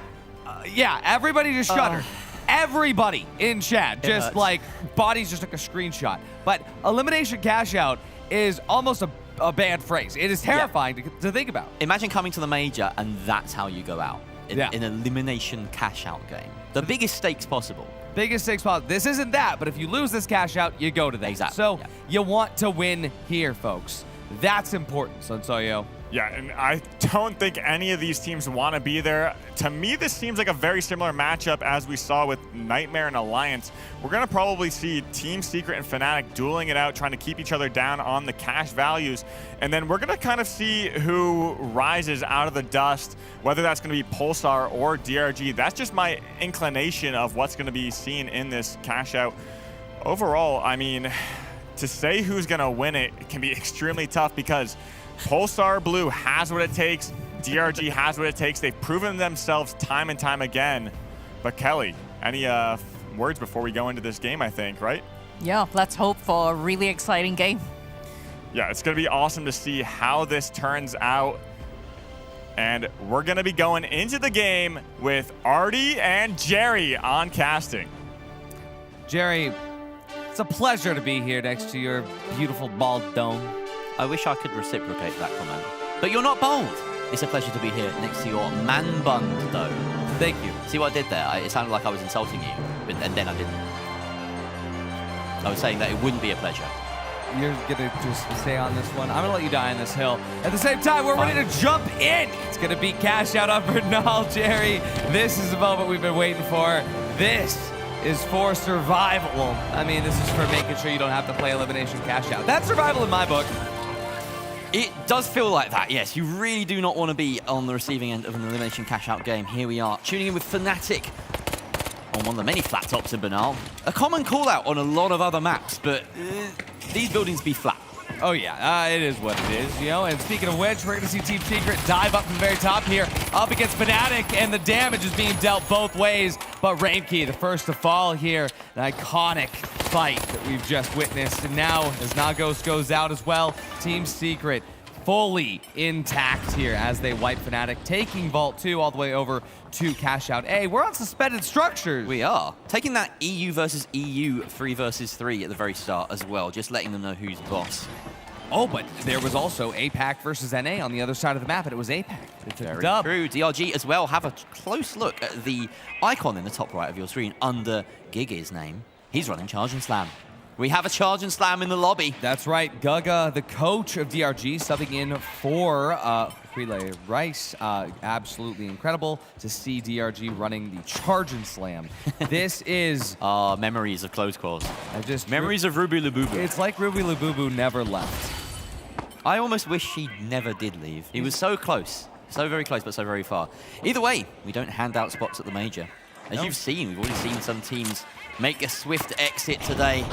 yeah, everybody just shuddered. Everybody in chat just like bodies just took a screenshot. But elimination cash out is almost a bad phrase. It is terrifying to think about. Imagine coming to the major and that's how you go out. In an elimination cash out game. The biggest stakes possible. Biggest stakes possible. This isn't that, but if you lose this cash out, you go to that. Exactly. So you want to win here, folks. That's important, Sonsoyo. Yeah, and I don't think any of these teams want to be there. To me, this seems like a very similar matchup as we saw with Nightmare and Alliance. We're going to probably see Team Secret and Fnatic dueling it out, trying to keep each other down on the cash values. And then we're going to kind of see who rises out of the dust, whether that's going to be Pulsar or DRG. That's just my inclination of what's going to be seen in this cash out. Overall, I mean, to say who's going to win it can be extremely tough, because Pulsar Blue has what it takes. DRG has what it takes. They've proven themselves time and time again. But Kelly, any words before we go into this game, I think, right? Yeah, let's hope for a really exciting game. Yeah, it's going to be awesome to see how this turns out. And we're going to be going into the game with Artie and Jerry on casting. Jerry, it's a pleasure to be here next to your beautiful bald dome. I wish I could reciprocate that comment. But you're not bald. It's a pleasure to be here next to your man bun, though. Thank you. See what I did there? It sounded like I was insulting you, and then I didn't. I was saying that it wouldn't be a pleasure. You're gonna just stay on this one. I'm gonna let you die on this hill. At the same time, we're ready to jump in. It's gonna be cash out on Bernal, Jerry. This is the moment we've been waiting for. This is for survival. Well, I mean, this is for making sure you don't have to play elimination cash out. That's survival in my book. It does feel like that, yes. You really do not want to be on the receiving end of an elimination cash out game. Here we are, tuning in with Fnatic on one of the many flat tops in Bernal. A common call out on a lot of other maps, but these buildings be flat. Oh yeah, it is what it is, you know. And speaking of which, we're gonna see Team Secret dive up from the very top here, up against Fnatic, and the damage is being dealt both ways. But Raimkey, the first to fall here, an iconic fight that we've just witnessed. And now, as Nagos goes out as well, Team Secret fully intact here as they wipe Fnatic, taking Vault 2 all the way over to Cash Out A. We're on suspended structures. We are. Taking that EU versus EU 3 versus 3 at the very start as well, just letting them know who's boss. Oh, but there was also APAC versus NA on the other side of the map, and it was APAC. It's a dub. True. DRG as well. Have a close look at the icon in the top right of your screen under Gigi's name. He's running Charge and Slam. We have a Charge and Slam in the lobby. That's right. Guga, the coach of DRG, subbing in for Relay Rice. Absolutely incredible to see DRG running the Charge and Slam. This is... memories of close calls. Memories of Ruby Labubu. It's like Ruby Labubu never left. I almost wish he never did leave. He was so close. So very close, but so very far. Either way, we don't hand out spots at the major. As you've seen, we've already seen some teams make a swift exit today.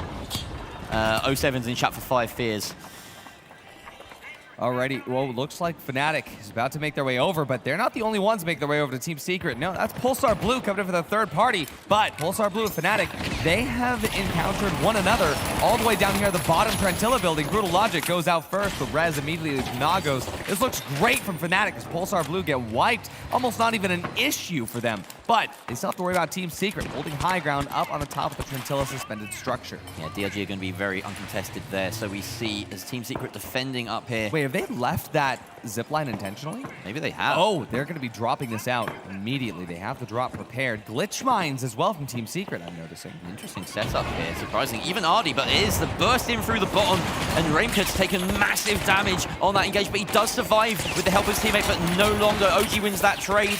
07's in chat for 5 fears. Alrighty, well, looks like Fnatic is about to make their way over, but they're not the only ones to make their way over to Team Secret. No, that's Pulsar Blue coming in for the third party, but Pulsar Blue and Fnatic, they have encountered one another all the way down here at the bottom Trentilla building. Brutal Logic goes out first, but Rez immediately Nagos. This looks great from Fnatic as Pulsar Blue get wiped. Almost not even an issue for them, but they still have to worry about Team Secret holding high ground up on the top of the Trentilla suspended structure. Yeah, DRG are going to be very uncontested there, so we see as Team Secret defending up here. Wait, have they left that zipline intentionally? Maybe they have. Oh, they're going to be dropping this out immediately. They have the drop prepared. Glitch mines as well from Team Secret, I'm noticing. Interesting setup here. Surprising. Even Artie, but it is the burst in through the bottom, and Raimkut's taken massive damage on that engage, but he does survive with the help of his teammate, but no longer. OG wins that trade.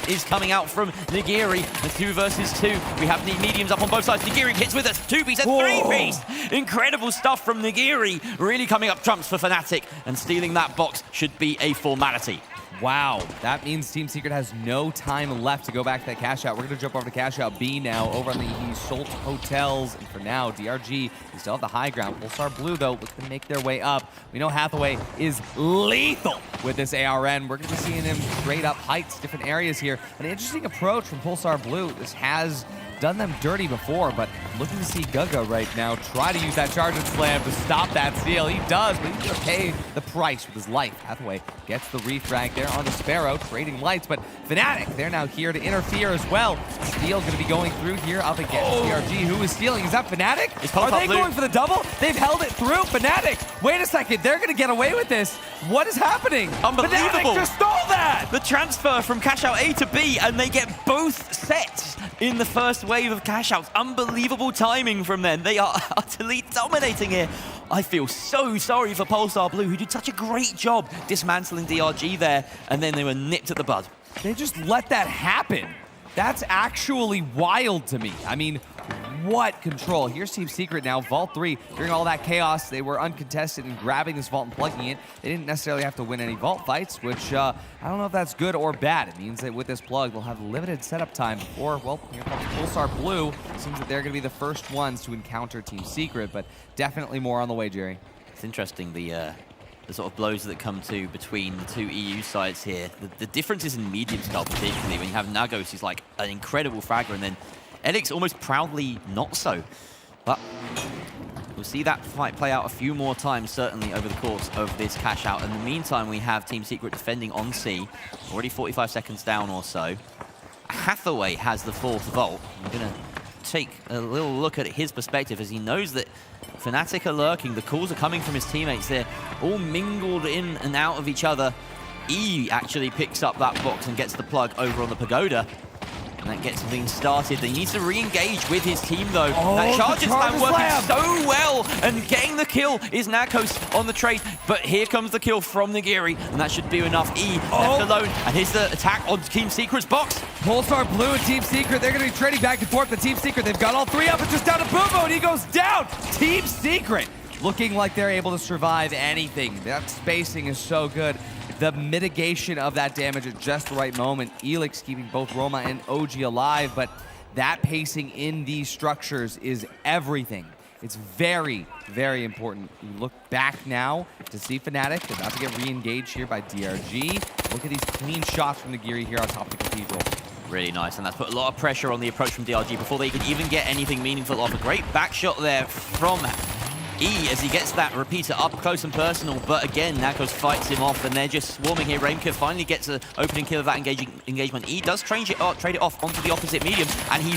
Is coming out from Nigiri. The 2 versus 2. We have the mediums up on both sides. Nigiri hits with us. 2-piece and 3-piece. Incredible stuff from Nigiri. Really coming up trumps for Fnatic, and stealing that box should be a formality. Wow, that means Team Secret has no time left to go back to that cash out. We're going to jump over to cash out B now, over on the Salt Hotels. And for now, DRG, they still have the high ground. Pulsar Blue, though, looks to make their way up. We know Hathaway is lethal with this ARN. We're going to be seeing him straight up heights, different areas here. An interesting approach from Pulsar Blue. This has done them dirty before, but looking to see Guga right now try to use that Charge and Slam to stop that steal. He does, but he's going to pay the price with his life. Hathaway gets the refrag there on the Sparrow, trading lights, but Fnatic, they're now here to interfere as well. Steal going to be going through here up against DRG. Who is stealing? Is that Fnatic? Are they going for the double? They've held it through. Fnatic, wait a second, they're going to get away with this. What is happening? Unbelievable. Fnatic just stole that! The transfer from cash out A to B, and they get both sets in the first wave of cash outs. Unbelievable timing from them. They are utterly dominating here. I feel so sorry for Pulsar Blue, who did such a great job dismantling DRG there, and then they were nipped at the bud. They just let that happen. That's actually wild to me. I mean, what control. Here's Team Secret now, Vault 3. During all that chaos, they were uncontested in grabbing this Vault and plugging it. They didn't necessarily have to win any Vault fights, which I don't know if that's good or bad. It means that with this plug, they'll have limited setup time before, well, here comes Pulsar Blue. Seems that they're going to be the first ones to encounter Team Secret, but definitely more on the way, Jerry. It's interesting, the sort of blows that come to between the 2 EU sides here. The differences in medium style, particularly when you have Nagos, who's like an incredible fragger, and then Elix almost proudly not so. But we'll We'll see that fight play out a few more times, certainly, over the course of this cash out. In the meantime, we have Team Secret defending on C, already 45 seconds down or so. Hathaway has the 4th vault. I'm going to take a little look at his perspective as he knows that Fnatic are lurking. The calls are coming from his teammates. They're all mingled in and out of each other. E actually picks up that box and gets the plug over on the Pagoda. And that gets things started. He needs to re-engage with his team, though. That charge slam working so well, and getting the kill is Nakos on the trade. But here comes the kill from Nagiri, and that should be enough. E left alone, and here's the attack on Team Secret's box. Pulsar Blue and Team Secret, they're going to be trading back and forth. The Team Secret, they've got all 3 up. It's just down to Boobo, and he goes down. Team Secret looking like they're able to survive anything. That spacing is so good. The mitigation of that damage at just the right moment. Elix keeping both Roma and OG alive, but that pacing in these structures is everything. It's very, very important. We look back now to see Fnatic about to get re-engaged here by DRG. Look at these clean shots from Nagiri here on top of the Cathedral. Really nice, and that's put a lot of pressure on the approach from DRG before they could even get anything meaningful off. A great back shot there from E as he gets that repeater up close and personal, but again, Nakos fights him off, and they're just swarming here. Raimka finally gets an opening kill of that engagement. E does trade it off onto the opposite medium, and he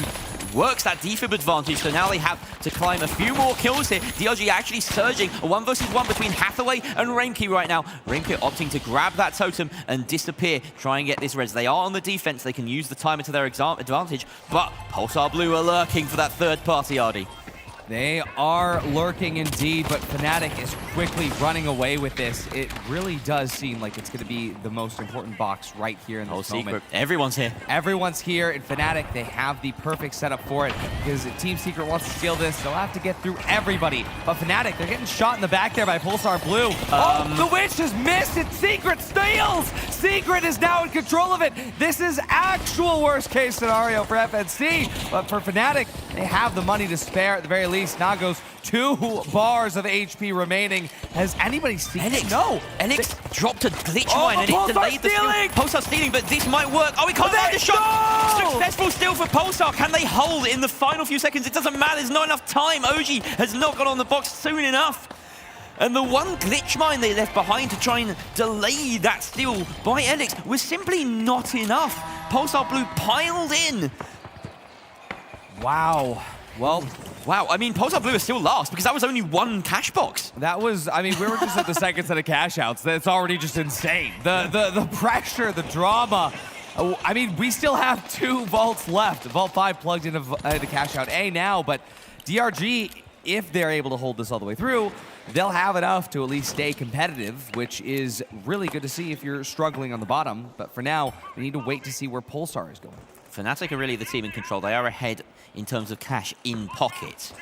works that defib advantage, so now they have to climb a few more kills here. DRG actually surging a 1 versus 1 between Hathaway and Raimke right now. Raimke opting to grab that totem and disappear, try and get this res. They are on the defense, they can use the timer to their advantage, but Pulsar Blue are lurking for that third party, Ardy. They are lurking indeed, but Fnatic is quickly running away with this. It really does seem like it's going to be the most important box right here in this moment. Everyone's here. Everyone's here, and Fnatic, they have the perfect setup for it, because if Team Secret wants to steal this, they'll have to get through everybody. But Fnatic, they're getting shot in the back there by Pulsar Blue. The Witch has missed it! Secret steals! Secret is now in control of it! This is actual worst case scenario for FNC, but for Fnatic, they have the money to spare at the very least. Nagos, 2 bars of HP remaining. Has anybody seen it? No. Elix dropped a glitch mine and it delayed the steal. Pulsar stealing, but this might work. Oh, he can't land the shot. No! Successful steal for Pulsar. Can they hold in the final few seconds? It doesn't matter. There's not enough time. OG has not got on the box soon enough. And the one glitch mine they left behind to try and delay that steal by Elix was simply not enough. Pulsar Blue piled in. Wow. Well, wow, I mean, Pulsar Blue is still last because that was only 1 cash box. That was, I mean, we were just at the second set of cash outs. That's already just insane. The pressure, the drama. I mean, we still have 2 vaults left. Vault 5 plugged into cash out A now, but DRG, if they're able to hold this all the way through, they'll have enough to at least stay competitive, which is really good to see if you're struggling on the bottom. But for now, we need to wait to see where Pulsar is going. Fnatic are really the team in control. They are ahead in terms of cash in pocket.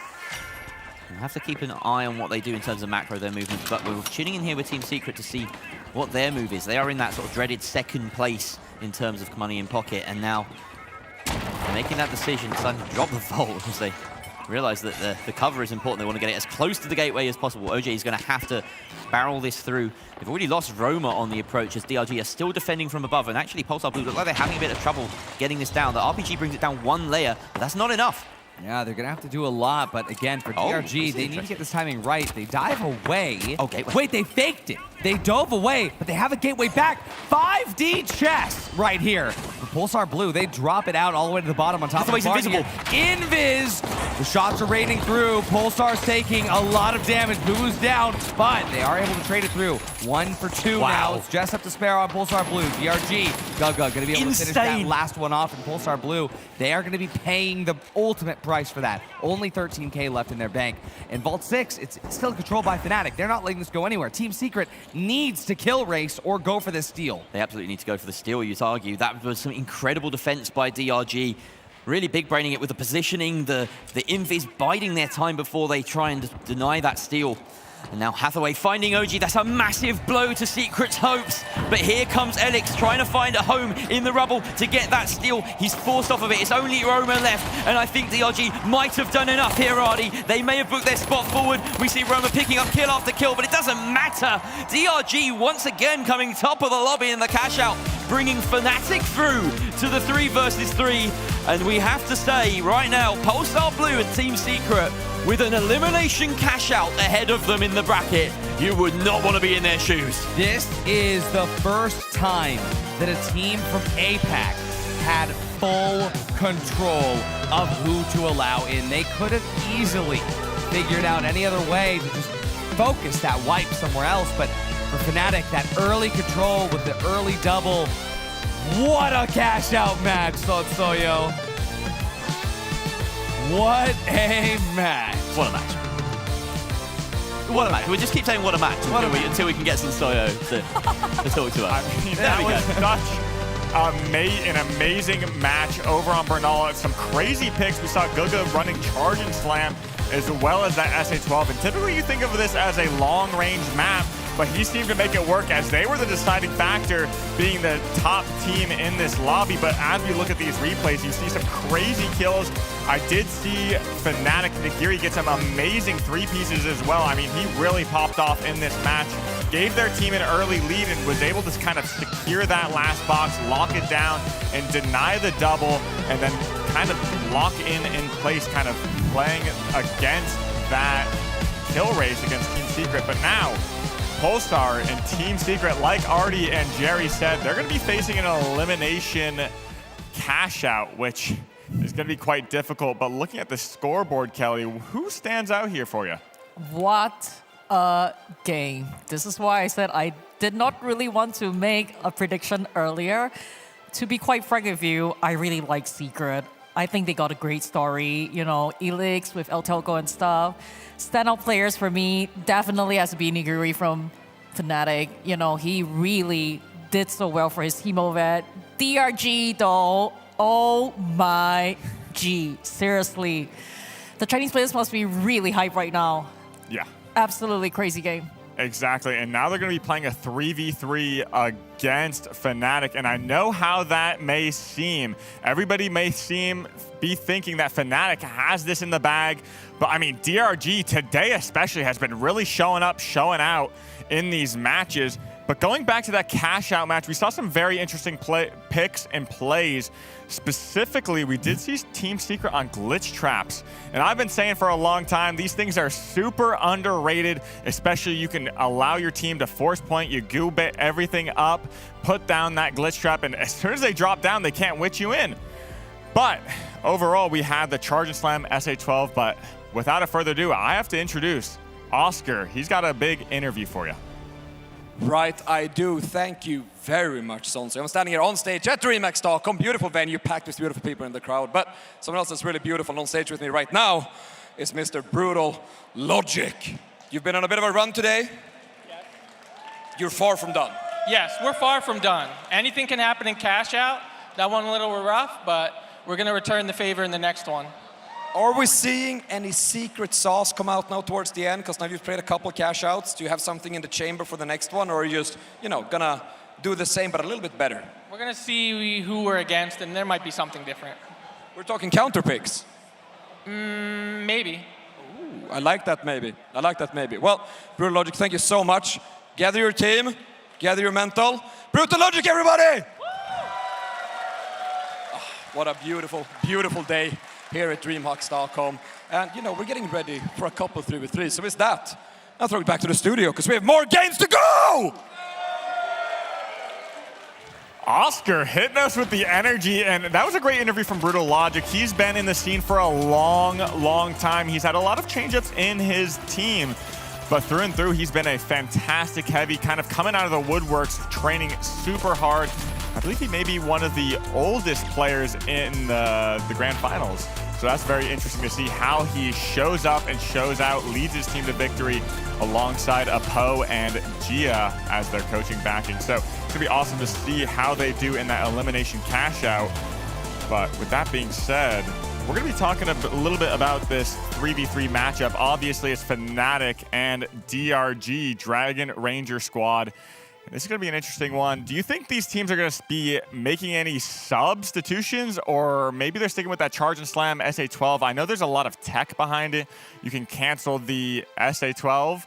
We'll have to keep an eye on what they do in terms of macro, their movements, but we're tuning in here with Team Secret to see what their move is. They are in that sort of dreaded second place in terms of money in pocket, and now making that decision, deciding to drop the vault as they realize that the cover is important. They want to get it as close to the gateway as possible. OJ is going to have to barrel this through. They've already lost Roma on the approach as DRG are still defending from above, and actually Pulsar Blue look like they're having a bit of trouble getting this down. The RPG brings it down 1 layer, but that's not enough. Yeah, they're going to have to do a lot, but again, for DRG, they need to get this timing right. They dive away. Okay. Wait, they faked it. They dove away, but they have a gateway back. 5D chest right here. For Pulsar Blue, they drop it out all the way to the bottom on top of the invisible. Invis! The shots are raining through. Pulsar's taking a lot of damage. Boo's down, but they are able to trade it through. 1 for 2 now. It's just up to spare on Pulsar Blue. DRG, Gugga, going to be able to finish that last one off. And Pulsar Blue, they are going to be paying the ultimate price for that. Only 13K left in their bank. And Vault 6, it's still controlled by Fnatic. They're not letting this go anywhere. Team Secret needs to kill race or go for this steal. They absolutely need to go for the steal, you'd argue. That was some incredible defense by DRG. Really big braining it with the positioning, the invis biding their time before they try and deny that steal. And now Hathaway finding OG. That's a massive blow to Secret's hopes. But here comes Elix trying to find a home in the rubble to get that steal. He's forced off of it. It's only Roma left. And I think DRG might have done enough here, Ardy. They may have booked their spot forward. We see Roma picking up kill after kill, but it doesn't matter. DRG once again coming top of the lobby in the cash out. bringing Fnatic through to the 3 versus 3. And we have to say, right now, Polestar Blue and Team Secret, with an elimination cash out ahead of them in the bracket, you would not want to be in their shoes. This is the first time that a team from APAC had full control of who to allow in. They could have easily figured out any other way to just focus that wipe somewhere else, but for Fnatic, that early control with the early double, what a cash out match, Soyo. What a match. What a match. What a match. We just keep saying what a match until we can get some Soyo to talk to us. I mean, that was such an amazing match over on Bernal. Some crazy picks. We saw Guga running Charge and Slam as well as that SA-12. And typically you think of this as a long-range map, but he seemed to make it work as they were the deciding factor, being the top team in this lobby. But as we look at these replays, you see some crazy kills. I did see Fnatic Nagiri get some amazing 3 pieces as well. I mean, he really popped off in this match, gave their team an early lead and was able to kind of secure that last box, lock it down, and deny the double, and then kind of lock in place, kind of playing against that kill race against Team Secret. But now, Polestar and Team Secret, like Artie and Jerry said, they're going to be facing an elimination cash out, which is going to be quite difficult. But looking at the scoreboard, Kelly, who stands out here for you? What a game. This is why I said I did not really want to make a prediction earlier. To be quite frank with you, I really like Secret. I think they got a great story, you know, Elix with El Telco and stuff. Standout players for me definitely has to be Nigiri from Fnatic. You know, he really did so well for his team over at DRG though. Oh my G, seriously. The Chinese players must be really hyped right now. Yeah. Absolutely crazy game. Exactly, and now they're going to be playing a 3v3 against Fnatic, and I know how that may seem. Everybody may be thinking that Fnatic has this in the bag, but I mean, DRG today especially has been really showing up, showing out in these matches. But going back to that cash out match, we saw some very interesting picks and plays. Specifically, we did see Team Secret on glitch traps. And I've been saying for a long time, these things are super underrated, especially you can allow your team to force point, you goob it everything up, put down that glitch trap, and as soon as they drop down, they can't witch you in. But overall, we had the Charge and Slam SA-12, but without a further ado, I have to introduce Oscar. He's got a big interview for you. Right, I do. Thank you very much, Sonso. I'm standing here on stage at DreamHack Stockholm. Beautiful venue, packed with beautiful people in the crowd. But someone else that's really beautiful on stage with me right now is Mr. Brutal Logic. You've been on a bit of a run today. Yes. You're far from done. Yes, we're far from done. Anything can happen in cash out. That one a little rough, but we're going to return the favor in the next one. Are we seeing any secret sauce come out now towards the end? Because now you've played a couple cash outs. Do you have something in the chamber for the next one? Or are you just, you know, gonna do the same but a little bit better? We're going to see who we're against, and there might be something different. We're talking counter picks. Maybe. Ooh, I like that maybe. I like that maybe. Well, Brutal Logic, thank you so much. Gather your team, gather your mental. Brutal Logic, everybody! Oh, what a beautiful, beautiful day here at DreamHack Stockholm. And, you know, we're getting ready for a couple 3v3. So with that, I'll throw it back to the studio because we have more games to go! Oscar hitting us with the energy, and that was a great interview from Brutal Logic. He's been in the scene for a long, long time. He's had a lot of change-ups in his team, but through and through, he's been a fantastic heavy, kind of coming out of the woodworks, training super hard. I believe he may be one of the oldest players in the Grand Finals. So that's very interesting to see how he shows up and shows out, leads his team to victory alongside Apo and Gia as their coaching backing. So it's going to be awesome to see how they do in that elimination cash out. But with that being said, we're going to be talking a little bit about this 3v3 matchup. Obviously, it's Fnatic and DRG, Dragon Ranger Squad. This is going to be an interesting one. Do you think these teams are going to be making any substitutions, or maybe they're sticking with that Charge and Slam SA-12? I know there's a lot of tech behind it. You can cancel the SA-12,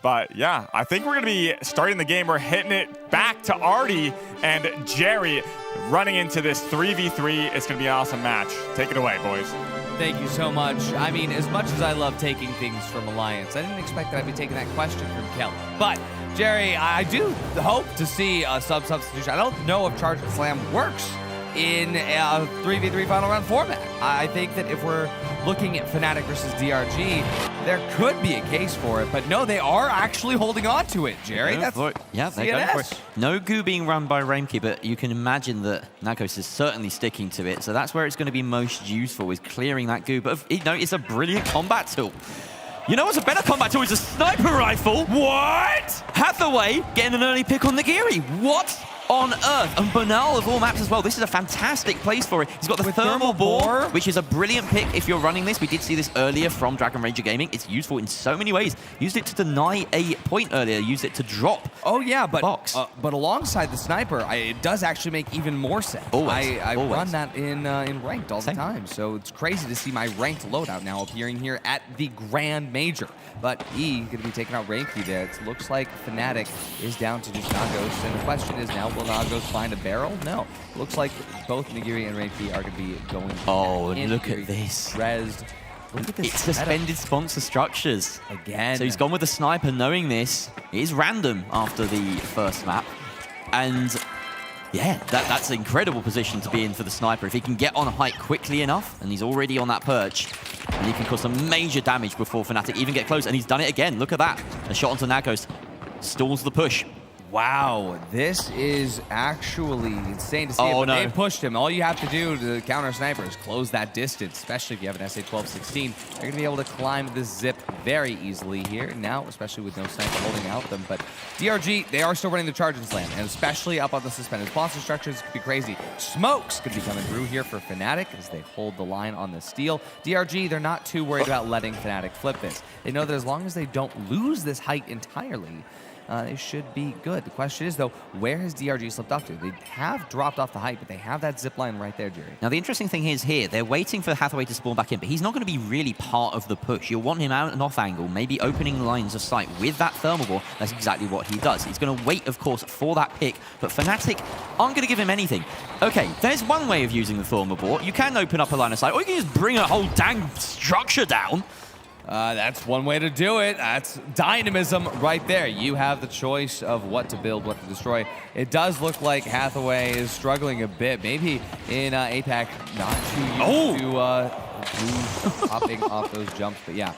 But yeah, I think we're going to be starting the game. We're hitting it back to Artie and Jerry running into this 3v3. It's going to be an awesome match. Take it away, boys. Thank you so much. I mean, as much as I love taking things from Alliance, I didn't expect that I'd be taking that question from Kelly. But, Jerry, I do hope to see a substitution. I don't know if Charge and Slam works in a 3v3 final round format. I think that if we're looking at Fnatic versus DRG, there could be a case for it, but no, they are actually holding on to it, Jerry. That's yeah, they're going for it. No goo being run by Raimki, but you can imagine that Nagos is certainly sticking to it, so that's where it's going to be most useful, is clearing that goo. But you know, it's a brilliant combat tool. You know what's a better combat tool? Is a sniper rifle. What? Hathaway getting an early pick on Nagiri. What on earth? And Banal of all maps as well. This is a fantastic place for it. He's got the thermal bore, which is a brilliant pick if you're running this. We did see this earlier from Dragon Ranger Gaming. It's useful in so many ways. Used it to deny a point earlier. Used it to drop. Oh yeah, but box. But alongside the sniper, it does actually make even more sense. Always. I run that in ranked all the time, so it's crazy to see my ranked loadout now appearing here at the Grand Major. But E going to be taking out Raimki there. It looks like Fnatic is down to just Nagos, and the question is now, will Nagos find a barrel? No. Looks like both Nagiri and Raimki are going to be going. Oh, look at this. Rezzed. Look at this. It's suspended sponsor structures. Again. So he's gone with the sniper knowing this. It is random after the first map. And yeah, that's an incredible position to be in for the sniper. If he can get on height quickly enough, and he's already on that perch, and he can cause some major damage before Fnatic even get close. And he's done it again. Look at that. A shot onto Nagos. Stalls the push. Wow, this is actually insane to see. Oh, but no. They pushed him. All you have to do to counter a sniper is close that distance, especially if you have an SA-12-16. You're going to be able to climb this zip very easily here now, especially with no sniper holding out them. But DRG, they are still running the Charge and Slam, and especially up on the suspended sponsor structures, could be crazy. Smokes could be coming through here for Fnatic as they hold the line on the steal. DRG, they're not too worried about letting Fnatic flip this. They know that as long as they don't lose this height entirely, they should be good. The question is, though, where has DRG slipped off to? They have dropped off the height, but they have that zip line right there, Jerry. Now, the interesting thing is here, they're waiting for Hathaway to spawn back in, but he's not going to be really part of the push. You'll want him out and off angle, maybe opening lines of sight with that thermal ball. That's exactly what he does. He's going to wait, of course, for that pick, but Fnatic aren't going to give him anything. Okay, there's one way of using the thermal ball. You can open up a line of sight, or you can just bring a whole dang structure down. That's one way to do it. That's dynamism right there. You have the choice of what to build, what to destroy. It does look like Hathaway is struggling a bit. Maybe in APAC, not too used to hopping off those jumps. But yeah,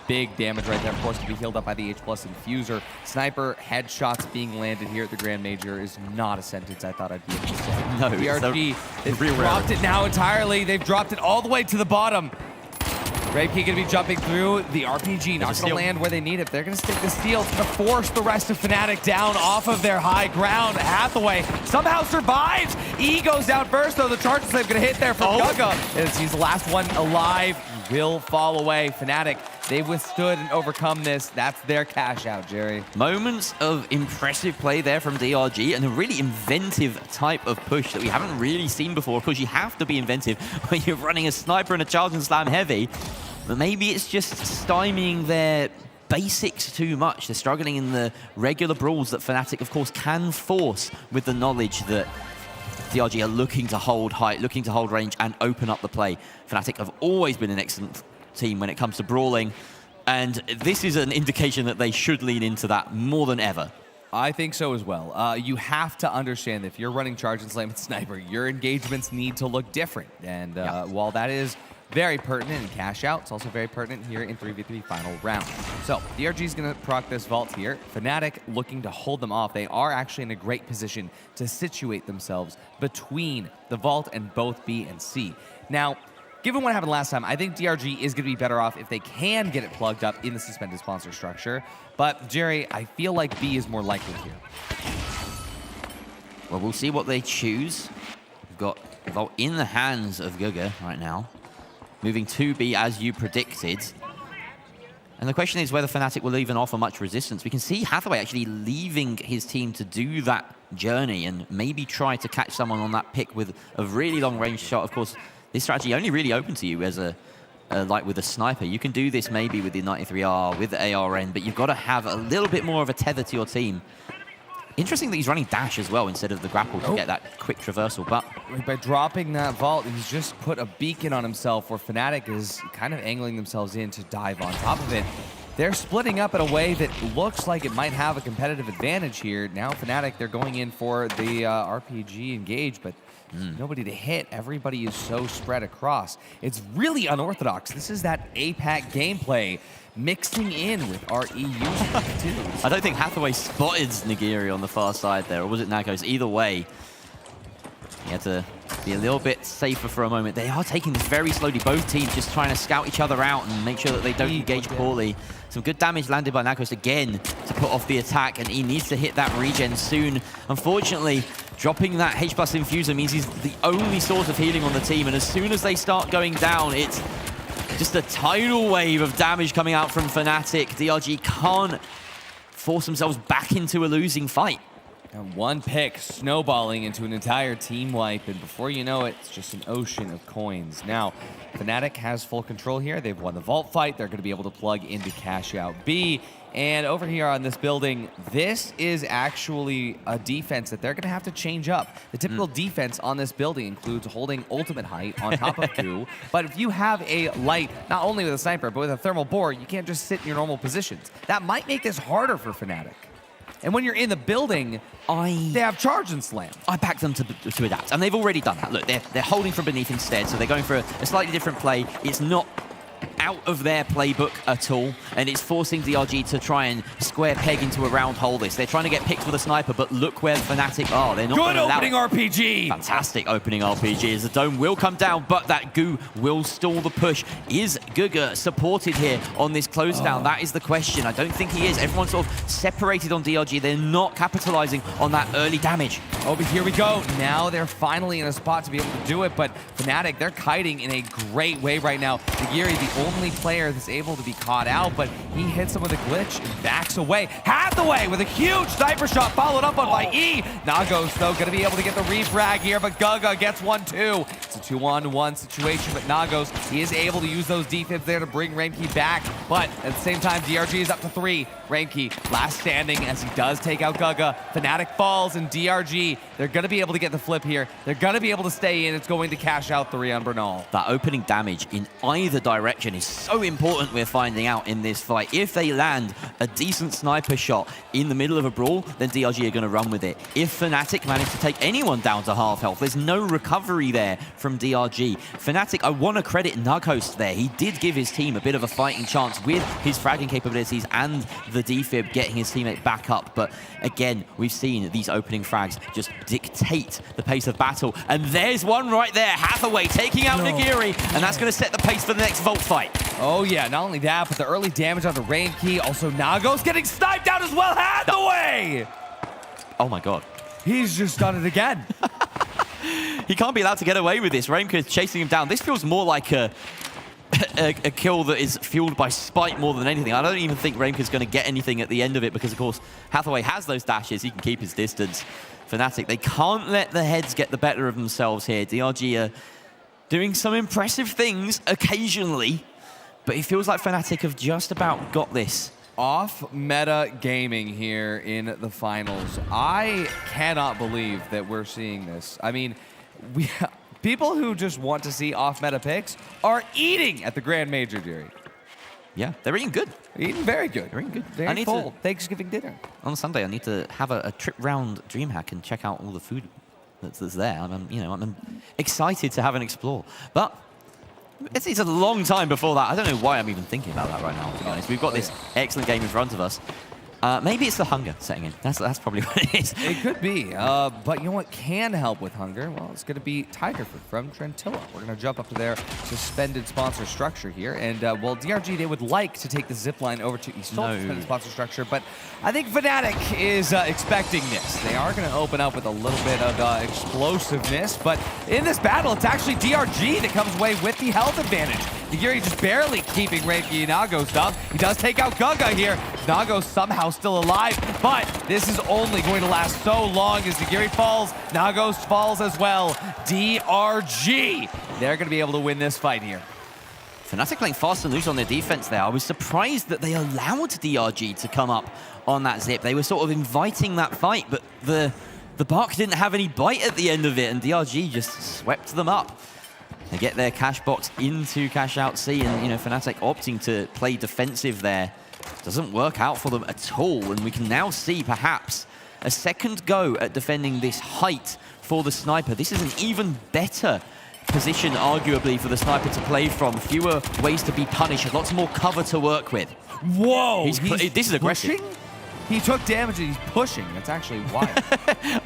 big damage right there. Of course, to be healed up by the H+ Infuser. Sniper headshots being landed here at the Grand Major is not a sentence I thought I'd be able to say. No, DRG, they've dropped it now entirely. They've dropped it all the way to the bottom. Raimki going to be jumping through. The RPG not going to land where they need it. They're going to stick the steal. It's going to force the rest of Fnatic down off of their high ground. Hathaway somehow survives. E goes down first, though. The Charge Slave going to hit there from Gaga. As he's the last one alive. He will fall away. Fnatic, they've withstood and overcome this. That's their cash out, Jerry. Moments of impressive play there from DRG and a really inventive type of push that we haven't really seen before. Of course, you have to be inventive when you're running a sniper and a Charge and Slam heavy. But maybe it's just stymieing their basics too much. They're struggling in the regular brawls that Fnatic, of course, can force with the knowledge that DRG are looking to hold height, looking to hold range, and open up the play. Fnatic have always been an excellent team when it comes to brawling, and this is an indication that they should lean into that more than ever. I think so as well. You have to understand that if you're running Charge and Slam and Sniper, your engagements need to look different. And while that is very pertinent in cash out, it's also very pertinent here in 3v3 final round. So DRG is going to proc this vault here. Fnatic looking to hold them off. They are actually in a great position to situate themselves between the vault and both B and C. Now, given what happened last time, I think DRG is going to be better off if they can get it plugged up in the suspended sponsor structure. But Jerry, I feel like B is more likely here. Well, we'll see what they choose. We've got the vault in the hands of Guga right now. Moving to B as you predicted. And the question is whether Fnatic will even offer much resistance. We can see Hathaway actually leaving his team to do that journey and maybe try to catch someone on that pick with a really long range shot. Of course, this strategy only really open to you as a like with a sniper. You can do this maybe with the 93R, with the ARN, but you've got to have a little bit more of a tether to your team. Interesting that he's running dash as well instead of the grapple to get that quick traversal, but by dropping that vault, he's just put a beacon on himself where Fnatic is kind of angling themselves in to dive on top of it. They're splitting up in a way that looks like it might have a competitive advantage here. Now Fnatic, they're going in for the RPG engage, but nobody to hit. Everybody is so spread across. It's really unorthodox. This is that APAC gameplay mixing in with RE users too. I don't think Hathaway spotted Nagiri on the far side there, or was it Nagos? Either way, he had to be a little bit safer for a moment. They are taking this very slowly. Both teams just trying to scout each other out and make sure that they don't engage poorly. Some good damage landed by Nagos again to put off the attack, and he needs to hit that regen soon. Unfortunately, dropping that H+ infuser means he's the only source of healing on the team, and as soon as they start going down, it's just a tidal wave of damage coming out from Fnatic. DRG can't force themselves back into a losing fight. And one pick snowballing into an entire team wipe, and before you know it, it's just an ocean of coins. Now, Fnatic has full control here. They've won the vault fight. They're going to be able to plug into Cash Out B. And over here on this building, this is actually a defense that they're going to have to change up. The typical defense on this building includes holding ultimate height on top of two. But if you have a light, not only with a sniper, but with a thermal bore, you can't just sit in your normal positions. That might make this harder for Fnatic. And when you're in the building, they have charge and slam. I back them to adapt, and they've already done that. Look, they're holding from beneath instead, so they're going for a slightly different play. It's not out of their playbook at all, and it's forcing DRG to try and square peg into a round hole this. They're trying to get picked with a sniper, but look where Fnatic are. They're not good opening RPG. Fantastic opening RPG as the dome will come down, but that goo will stall the push. Is Guga supported here on this close down? That is the question. I don't think he is. Everyone's sort of separated on DRG. They're not capitalizing on that early damage. Oh, but here we go. Now they're finally in a spot to be able to do it, but Fnatic, they're kiting in a great way right now. Nagiri, the only player that's able to be caught out, but he hits him with a glitch and backs away. Hathaway with a huge sniper shot followed up on by E. Nagos, though, going to be able to get the refrag here, but Guga gets 1-2. It's a 2-on-1 situation, but Nagos, he is able to use those defibs there to bring Reimke back, but at the same time, DRG is up to 3. Reimke, last standing as he does take out Guga. Fnatic falls, and DRG, they're going to be able to get the flip here. They're going to be able to stay in. It's going to Cash Out 3 on Bernal. That opening damage in either direction is so important, we're finding out in this fight. If they land a decent sniper shot in the middle of a brawl, then DRG are going to run with it. If Fnatic manage to take anyone down to half health, there's no recovery there from DRG. Fnatic, I want to credit Nughost there. He did give his team a bit of a fighting chance with his fragging capabilities and the defib getting his teammate back up. But again, we've seen these opening frags just dictate the pace of battle. And there's one right there. Hathaway taking out Nagiri, and that's going to set the pace for the next vault fight. Oh yeah, not only that, but the early damage on the Reimke. Also Nagos getting sniped out as well. Hathaway! Oh my god. He's just done it again. He can't be allowed to get away with this. Reimke is chasing him down. This feels more like a kill that is fueled by spite more than anything. I don't even think Reimke's going to get anything at the end of it because, of course, Hathaway has those dashes. He can keep his distance. Fnatic, they can't let the heads get the better of themselves here. DRG are doing some impressive things occasionally, but it feels like Fnatic have just about got this. Off-meta gaming here in the finals. I cannot believe that we're seeing this. I mean, people who just want to see off-meta picks are eating at the Grand Major, Jerry. Yeah, they're eating good. Eating very good. They're eating good. Very full Thanksgiving dinner. On Sunday, I need to have a trip round DreamHack and check out all the food that's there. I'm excited to have an explore. But it's a long time before that. I don't know why I'm even thinking about that right now, to be honest. We've got this excellent game in front of us. Maybe it's the hunger setting in. That's probably what it is. It could be. But you know what can help with hunger? Well, it's going to be Tigerford from Trentilla. We're going to jump up to their suspended sponsor structure here. And, well, DRG, they would like to take the zip line over to Isol's suspended sponsor structure. But I think Fnatic is expecting this. They are going to open up with a little bit of explosiveness. But in this battle, it's actually DRG that comes away with the health advantage. Nagiri just barely keeping Reimke Nagos up. He does take out Guga here. Nagos somehow still alive, but this is only going to last so long as Nagiri falls. Nagos falls as well. DRG, they're going to be able to win this fight here. Fnatic playing fast and loose on their defense there. I was surprised that they allowed DRG to come up on that zip. They were sort of inviting that fight, but the Bark didn't have any bite at the end of it, and DRG just swept them up. They get their cash box into cash out C, and Fnatic opting to play defensive there. Doesn't work out for them at all, and we can now see perhaps a second go at defending this height for the sniper. This is an even better position, arguably, for the sniper to play from. Fewer ways to be punished, lots more cover to work with. Whoa! This is aggressive. Pushing? He took damage and he's pushing. That's actually wild.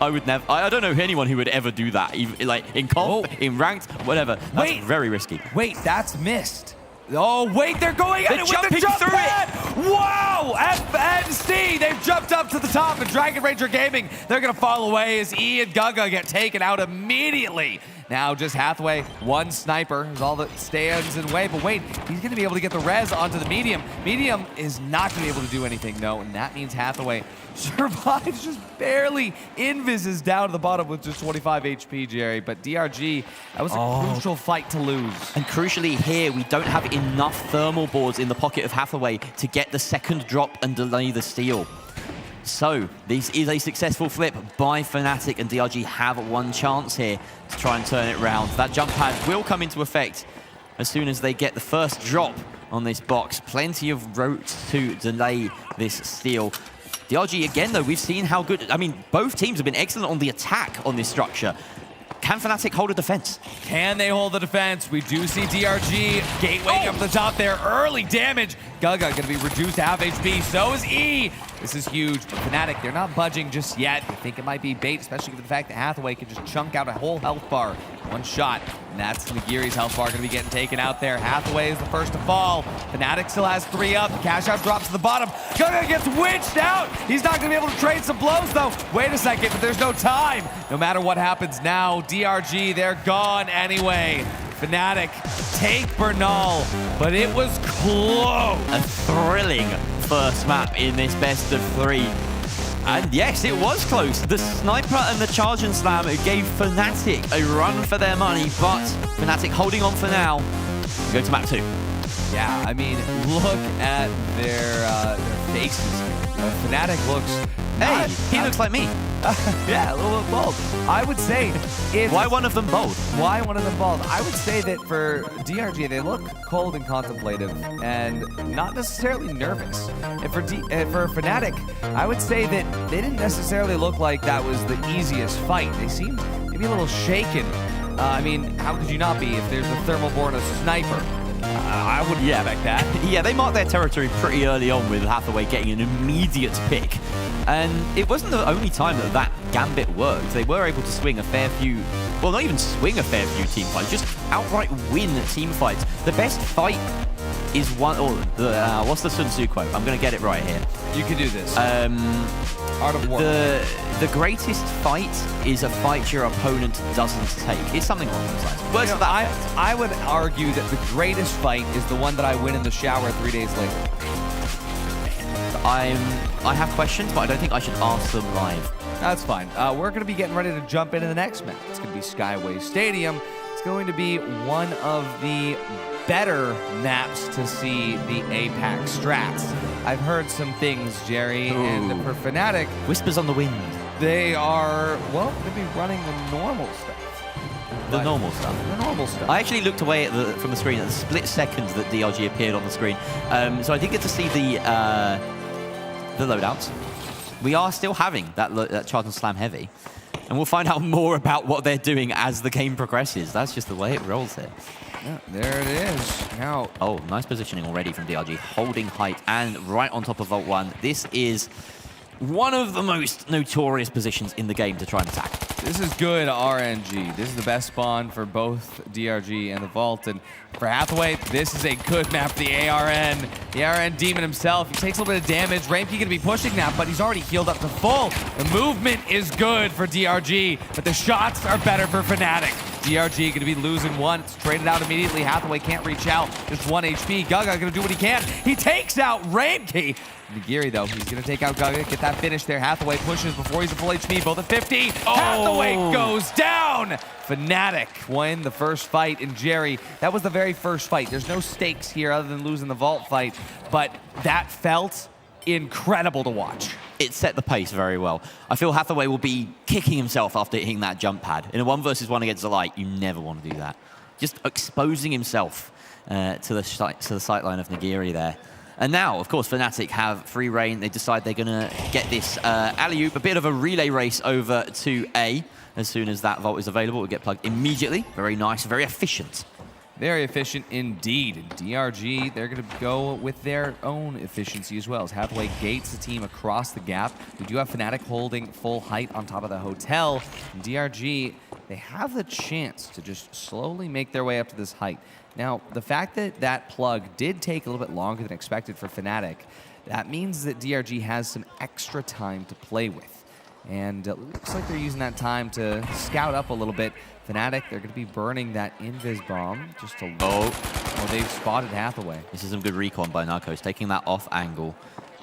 I would never. I don't know anyone who would ever do that, even, like in comp, in ranked, whatever. That's very risky. Wait, that's missed. Oh, wait, they're going at it with the jump pad! Wow! F and C, they've jumped up to the top, and Dragon Ranger Gaming, they're going to fall away as E and Gaga get taken out immediately. Now just Hathaway, one sniper is all that stands in the way, but wait, he's going to be able to get the res onto the medium. Medium is not going to be able to do anything, no, and that means Hathaway survives just barely. Invis is down to the bottom with just 25 HP, Jerry, but DRG, that was a crucial fight to lose. And crucially here, we don't have enough thermal boards in the pocket of Hathaway to get the second drop and delay the steal. So, this is a successful flip by Fnatic, and DRG have one chance here to try and turn it round. That jump pad will come into effect as soon as they get the first drop on this box. Plenty of routes to delay this steal. DRG, again, though, we've seen how good... I mean, both teams have been excellent on the attack on this structure. Can Fnatic hold a defense? Can they hold the defense? We do see DRG gateway up the top there. Early damage. Gaga going to be reduced to half HP. So is E. This is huge. But Fnatic, they're not budging just yet. I think it might be bait, especially given the fact that Hathaway can just chunk out a whole health bar. One shot. And that's Nagiri's health bar going to be getting taken out there. Hathaway is the first to fall. Fnatic still has 3 up. Cash out drops to the bottom. Gaga gets winched out. He's not going to be able to trade some blows, though. Wait a second, but there's no time. No matter what happens now, DRG, they're gone anyway. Fnatic take Bernal, but it was close. A thrilling first map in this best of 3. And yes, it was close. The sniper and the charge and slam gave Fnatic a run for their money, but Fnatic holding on for now. We go to map 2. Yeah, I mean, look at their faces. Fnatic looks... Hey, he looks like me. Yeah, a little bit bald. I would say... Why one of them bald? Why one of them bald? I would say that for DRG, they look cold and contemplative and not necessarily nervous. And for Fnatic, I would say that they didn't necessarily look like that was the easiest fight. They seemed maybe a little shaken. I mean, how could you not be if there's a thermal born a sniper? I wouldn't expect that. Yeah, they marked their territory pretty early on with Hathaway getting an immediate pick. And it wasn't the only time that gambit worked. They were able to swing a fair few, well, not even swing a fair few team fights, just outright win team fights. The best fight is one, what's the Sun Tzu quote? I'm going to get it right here. You can do this. Art of War. The greatest fight is a fight your opponent doesn't take. It's something along those lines. Words of that. I would argue that the greatest fight is the one that I win in the shower 3 days later. I have questions, but I don't think I should ask them live. That's fine. We're going to be getting ready to jump into the next map. It's going to be Skyway Stadium. It's going to be one of the better maps to see the APAC strats. I've heard some things, Jerry, and for Fnatic... Whispers on the wind. They are, well, they'll be running the normal stuff. The normal stuff. The normal stuff. I actually looked away from the screen at the split second that DRG appeared on the screen. So I did get to see the loadouts. We are still having that charge and slam heavy. And we'll find out more about what they're doing as the game progresses. That's just the way it rolls here. Yeah, there it is. Now, oh, nice positioning already from DRG. Holding height and right on top of Vault 1. This is one of the most notorious positions in the game to try and attack. This is good RNG. This is the best spawn for both DRG and the Vault. And for Hathaway, this is a good map for the ARN. The ARN Demon himself, he takes a little bit of damage. Rampy going to be pushing now, but he's already healed up to full. The movement is good for DRG, but the shots are better for Fnatic. DRG going to be losing one. It's traded out immediately. Hathaway can't reach out. Just 1 HP. Gaga going to do what he can. He takes out Rampy. Nagiri, though, he's going to take out Guga, get that finish there. Hathaway pushes before he's at full HP, both at 50. Hathaway goes down! Fnatic win the first fight, and Jerry, that was the very first fight. There's no stakes here other than losing the vault fight, but that felt incredible to watch. It set the pace very well. I feel Hathaway will be kicking himself after hitting that jump pad. In a 1v1 against the light, you never want to do that. Just exposing himself to the sightline of Nagiri there. And now, of course, Fnatic have free reign. They decide they're going to get this alley-oop, a bit of a relay race over to A. As soon as that vault is available, it will get plugged immediately. Very nice, very efficient. Very efficient indeed. And DRG, they're going to go with their own efficiency as well, as Hathaway gates the team across the gap. We do have Fnatic holding full height on top of the hotel. And DRG, they have the chance to just slowly make their way up to this height. Now, the fact that that plug did take a little bit longer than expected for Fnatic, that means that DRG has some extra time to play with. And it looks like they're using that time to scout up a little bit. Fnatic, they're going to be burning that invis bomb just to... Oh, they've spotted Hathaway. This is some good recon by Narcos, taking that off angle.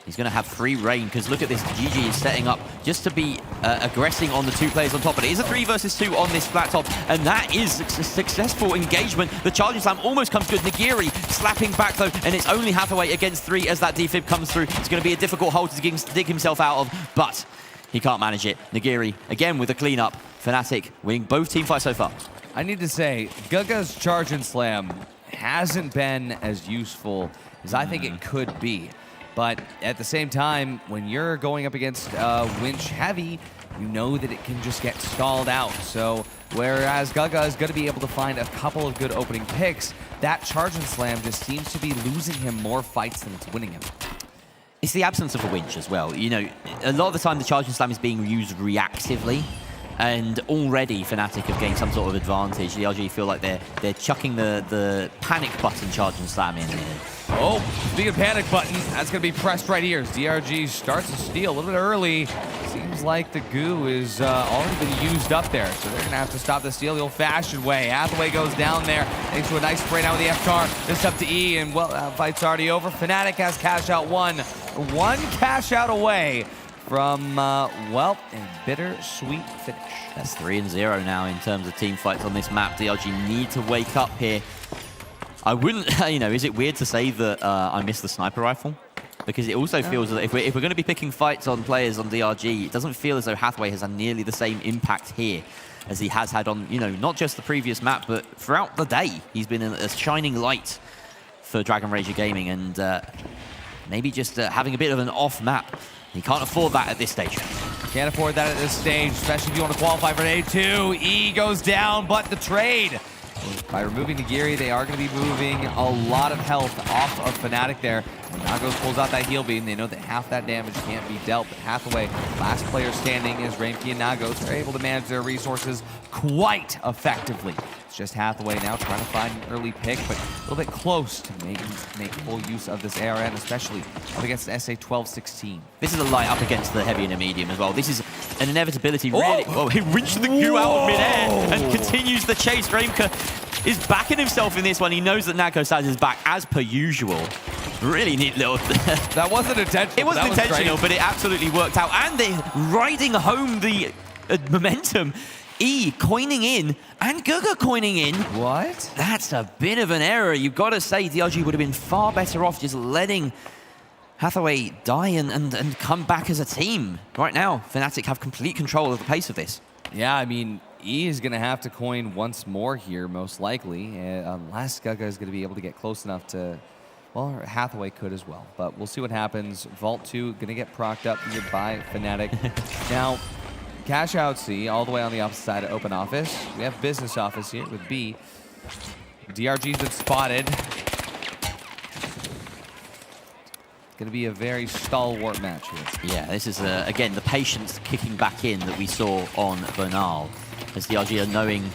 He's going to have free reign, because look at this. GG is setting up just to be aggressing on the two players on top. But it is a 3 versus 2 on this flat top, and that is a successful engagement. The charging slam almost comes good. Nagiri slapping back, though, and it's only Hathaway against 3 as that defib comes through. It's going to be a difficult hole to dig himself out of, but he can't manage it. Nagiri, again with a cleanup. Fnatic winning both team fights so far. I need to say, Guga's charge and slam hasn't been as useful as I think it could be. But at the same time, when you're going up against Winch Heavy, you know that it can just get stalled out. So whereas Guga is going to be able to find a couple of good opening picks, that charge and slam just seems to be losing him more fights than it's winning him. It's the absence of a winch as well. You know, a lot of the time the charging slam is being used reactively, and already Fnatic have gained some sort of advantage. The LG feel like they're chucking the panic button charging slam in here. Oh, speaking of panic button, that's going to be pressed right here as DRG starts to steal a little bit early. Seems like the goo is already been used up there, so they're going to have to stop the steal the old-fashioned way. Hathaway goes down there, thanks to a nice spray down with the F-car. This up to E, and well, that fight's already over. Fnatic has cash out one cash out away from, well, a bittersweet finish. That's 3-0 now in terms of team fights on this map. DRG need to wake up here. I wouldn't, you know, is it weird to say that I missed the sniper rifle? Because it also feels that if we're going to be picking fights on players on DRG, it doesn't feel as though Hathaway has had nearly the same impact here as he has had on, you know, not just the previous map, but throughout the day. He's been a shining light for Dragon Rager Gaming, and maybe just having a bit of an off map. He can't afford that at this stage. Can't afford that at this stage, especially if you want to qualify for an A2. E goes down, but the trade. By removing Nagiri, they are going to be moving a lot of health off of Fnatic there. When Nagos pulls out that heal beam, they know that half that damage can't be dealt. But Hathaway, last player standing, as Raimki and Nagos are able to manage their resources quite effectively. It's just Hathaway now trying to find an early pick, but a little bit close to make full use of this ARN, especially up against the SA-12-16. This is a light up against the heavy and the medium as well. This is an inevitability, really. Oh, he winched the goo out of midair and continues the chase. Raimka is backing himself in this one. He knows that Nagos has his back as per usual. Really neat little... That wasn't intentional. It wasn't intentional, but it absolutely worked out. And they're riding home the momentum. E coining in and Guga coining in. What? That's a bit of an error. You've got to say DRG would have been far better off just letting Hathaway die and come back as a team. Right now, Fnatic have complete control of the pace of this. Yeah, I mean, E is going to have to coin once more here, most likely, unless Guga is going to be able to get close enough to... Well, Hathaway could as well, but we'll see what happens. Vault 2 going to get procced up here by Fnatic. Now, cash out C, all the way on the opposite side of open office. We have business office here with B. DRG's been spotted. It's going to be a very stalwart match here. Yeah, this is, again, the patience kicking back in that we saw on Bernal, as DRG are knowing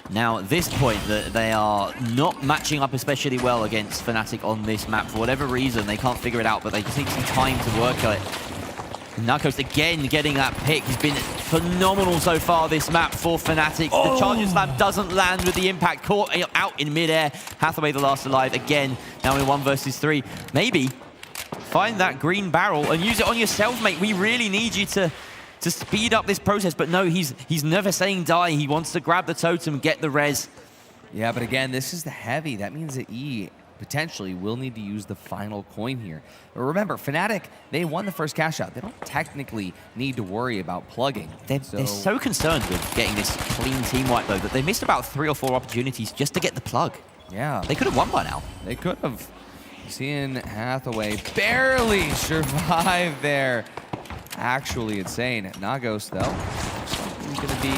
now at this point that they are not matching up especially well against Fnatic on this map. For whatever reason, they can't figure it out, but they just need some time to work on it. Narcos again getting that pick. He's been phenomenal so far this map for Fnatic. The charging slam doesn't land with the impact. Caught out in midair. Hathaway the last alive again. Now in 1 versus 3. Maybe Find that green barrel and use it on yourself, mate. We really need you to speed up this process. But no, he's never saying die. He wants to grab the totem, get the res. Yeah, but again, this is the heavy. That means that E potentially will need to use the final coin here. But remember, Fnatic, they won the first cash out. They don't technically need to worry about plugging. They're so concerned with getting this clean team wipe, though, that they missed about 3 or 4 opportunities just to get the plug. Yeah. They could have won by now. They could have. Seeing Hathaway barely survive there. Actually insane. Nagos, though, he's going to be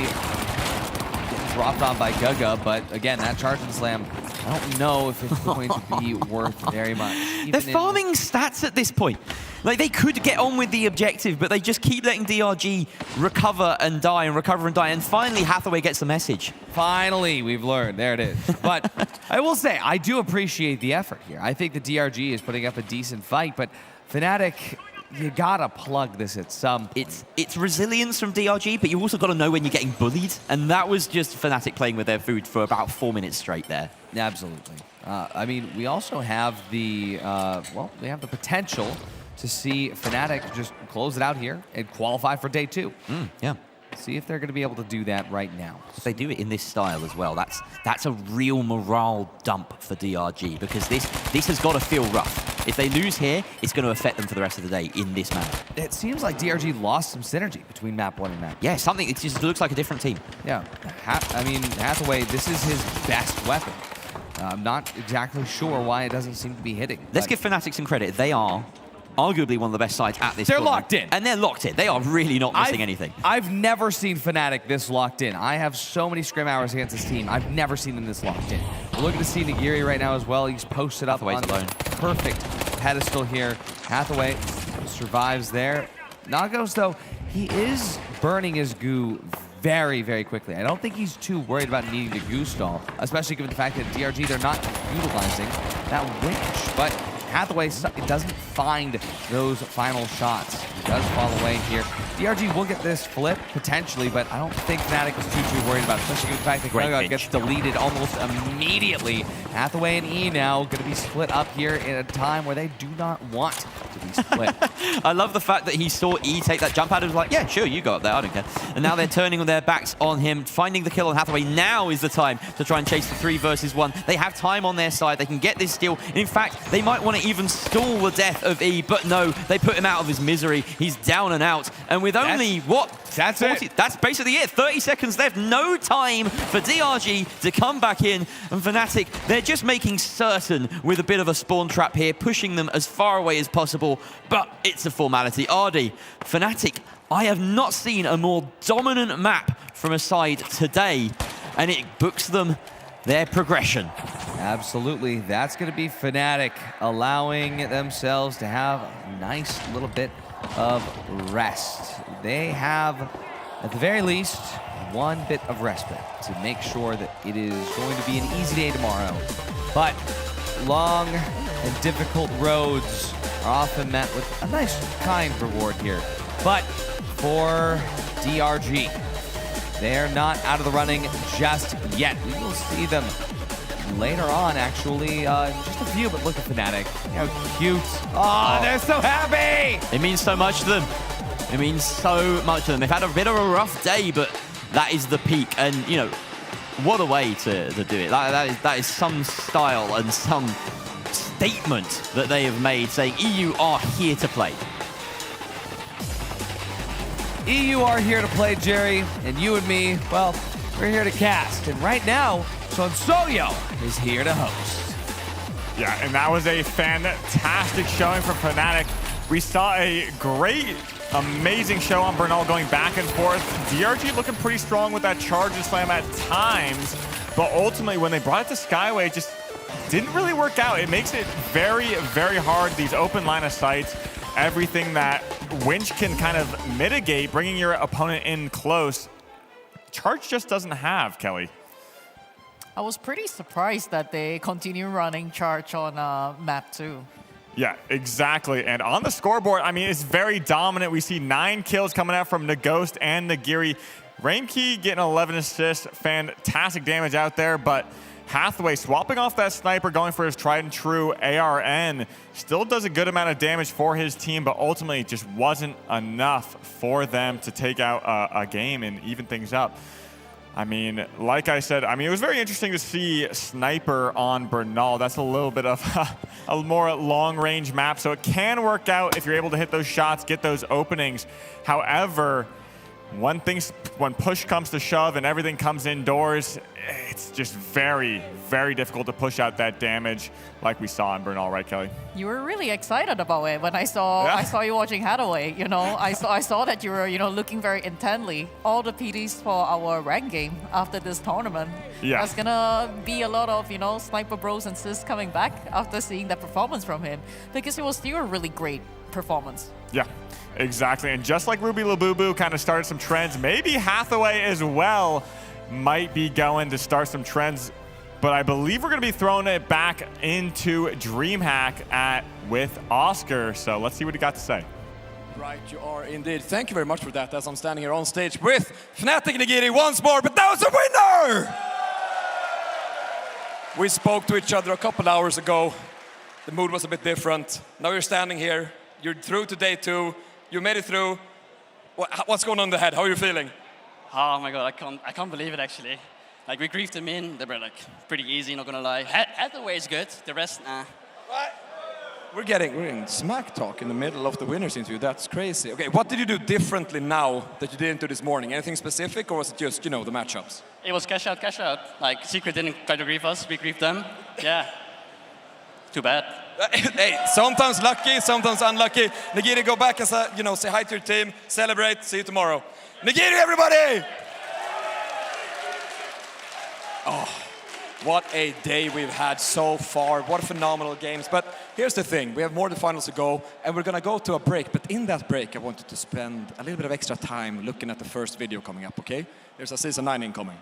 getting dropped on by Guga, but again, that charge and slam, I don't know if it's going to be worth very much. They're farming stats at this point. Like, they could get on with the objective, but they just keep letting DRG recover and die and recover and die. And finally, Hathaway gets the message. Finally, we've learned. There it is. But I will say, I do appreciate the effort here. I think the DRG is putting up a decent fight, but Fnatic, you gotta plug this at some point. It's resilience from DRG, but you also gotta know when you're getting bullied. And that was just Fnatic playing with their food for about 4 minutes straight there. Absolutely. I mean, we also have the, we have the potential to see Fnatic just close it out here and qualify for day 2. Yeah. See if they're going to be able to do that right now. If they do it in this style as well, that's a real morale dump for DRG, because this has got to feel rough. If they lose here, it's going to affect them for the rest of the day in this manner. It seems like DRG lost some synergy between map 1 and map 2. Yeah, something, it just looks like a different team. Yeah. I mean, Hathaway, this is his best weapon. I'm not exactly sure why it doesn't seem to be hitting. Let's give Fnatic some credit. They are arguably one of the best sides at this They're tournament. locked in. And they're locked in. They are really not missing anything. I've never seen Fnatic this locked in. I have so many scrim hours against this team. I've never seen them this locked in. We're looking to see Nagiri right now as well. He's posted up on alone. Perfect pedestal here. Hathaway survives there. Nagos, though, he is burning his goo very, very quickly. I don't think he's too worried about needing to goo stall, especially given the fact that DRG, they're not utilizing that winch. But Hathaway doesn't find those final shots. He does fall away here. DRG will get this flip, potentially, but I don't think Fnatic is too worried about it, especially given the fact that Guga gets deleted almost immediately. Hathaway and E now going to be split up here in a time where they do not want to be split. I love the fact that he saw E take that jump out and was like, yeah, sure, you go up there, I don't care. And now they're turning their backs on him, finding the kill on Hathaway. Now is the time to try and chase the 3 versus 1. They have time on their side. They can get this steal. In fact, they might want to even stall the death of E, but no, they put him out of his misery. He's down and out. And with only, That's 40, it. That's basically it. 30 seconds left. No time for DRG to come back in. And Fnatic, they're just making certain with a bit of a spawn trap here, pushing them as far away as possible. But it's a formality. RD, Fnatic, I have not seen a more dominant map from a side today. And it books them their progression. Absolutely. That's going to be Fnatic allowing themselves to have a nice little bit of rest. They have, at the very least, 1 bit of respite to make sure that it is going to be an easy day tomorrow. But long and difficult roads are often met with a nice, kind reward here. But for DRG, they're not out of the running just yet. We will see them later on, actually. Just a few, but look at Fnatic. How cute. Oh, they're so happy! It means so much to them. It means so much to them. They've had a bit of a rough day, but that is the peak. And, you know, what a way to do it. That is some style and some statement that they have made, saying EU are here to play. EU are here to play, Jerry, and you and me, well, we're here to cast. And right now, Sonsoyo is here to host. Yeah, and that was a fantastic showing from Fnatic. We saw a great, amazing show on Bernal going back and forth. DRG looking pretty strong with that charge and slam at times, but ultimately when they brought it to Skyway, it just didn't really work out. It makes it very, very hard, these open line of sights, everything that Winch can kind of mitigate, bringing your opponent in close. Charge just doesn't have, Kelly. I was pretty surprised that they continue running Charge on map 2. Yeah, exactly. And on the scoreboard, I mean, it's very dominant. We see 9 kills coming out from Naghost and Nagiri. Rainkey getting 11 assists, fantastic damage out there, but Hathaway swapping off that sniper, going for his tried and true ARN. Still does a good amount of damage for his team, but ultimately it just wasn't enough for them to take out a game and even things up. I mean, like I said, it was very interesting to see Sniper on Bernal. That's a little bit of a more long-range map, so it can work out if you're able to hit those shots, get those openings. However, when push comes to shove and everything comes indoors, it's just very, very difficult to push out that damage like we saw in Bernal, right, Kelly? You were really excited about it when I saw you watching Hathaway. You know, I saw that you were looking very intently. All the PDs for our rank game after this tournament. Yeah. There's gonna be a lot of Sniper Bros and Sis coming back after seeing that performance from him, because it was still a really great performance. Yeah, exactly. And just like Ruby Labubu kind of started some trends, maybe Hathaway as well might be going to start some trends. But I believe we're going to be throwing it back into DreamHack with Oscar. So let's see what he got to say. Right, you are indeed. Thank you very much for that, as I'm standing here on stage with Fnatic Nigiri once more, but that was a winner! We spoke to each other a couple hours ago. The mood was a bit different. Now you're standing here. You're through to day 2. You made it through. What's going on in the head? How are you feeling? Oh my god, I can't believe it actually. Like, we griefed them in. They were like pretty easy, not gonna lie. Hathaway is good. The rest, nah. We're getting smack talk in the middle of the winners interview. That's crazy. Okay, what did you do differently now that you didn't do this morning? Anything specific, or was it just, the matchups? It was cash out, cash out. Like, Secret didn't try to grief us. We griefed them. Yeah. Too bad. Hey, sometimes lucky, sometimes unlucky. Nigiri, go back and say hi to your team, celebrate, see you tomorrow. Nigiri, everybody! Oh, what a day we've had so far. What phenomenal games. But here's the thing, we have more of the finals to go, and we're gonna go to a break. But in that break, I wanted to spend a little bit of extra time looking at the first video coming up, okay? There's a Season 9 incoming.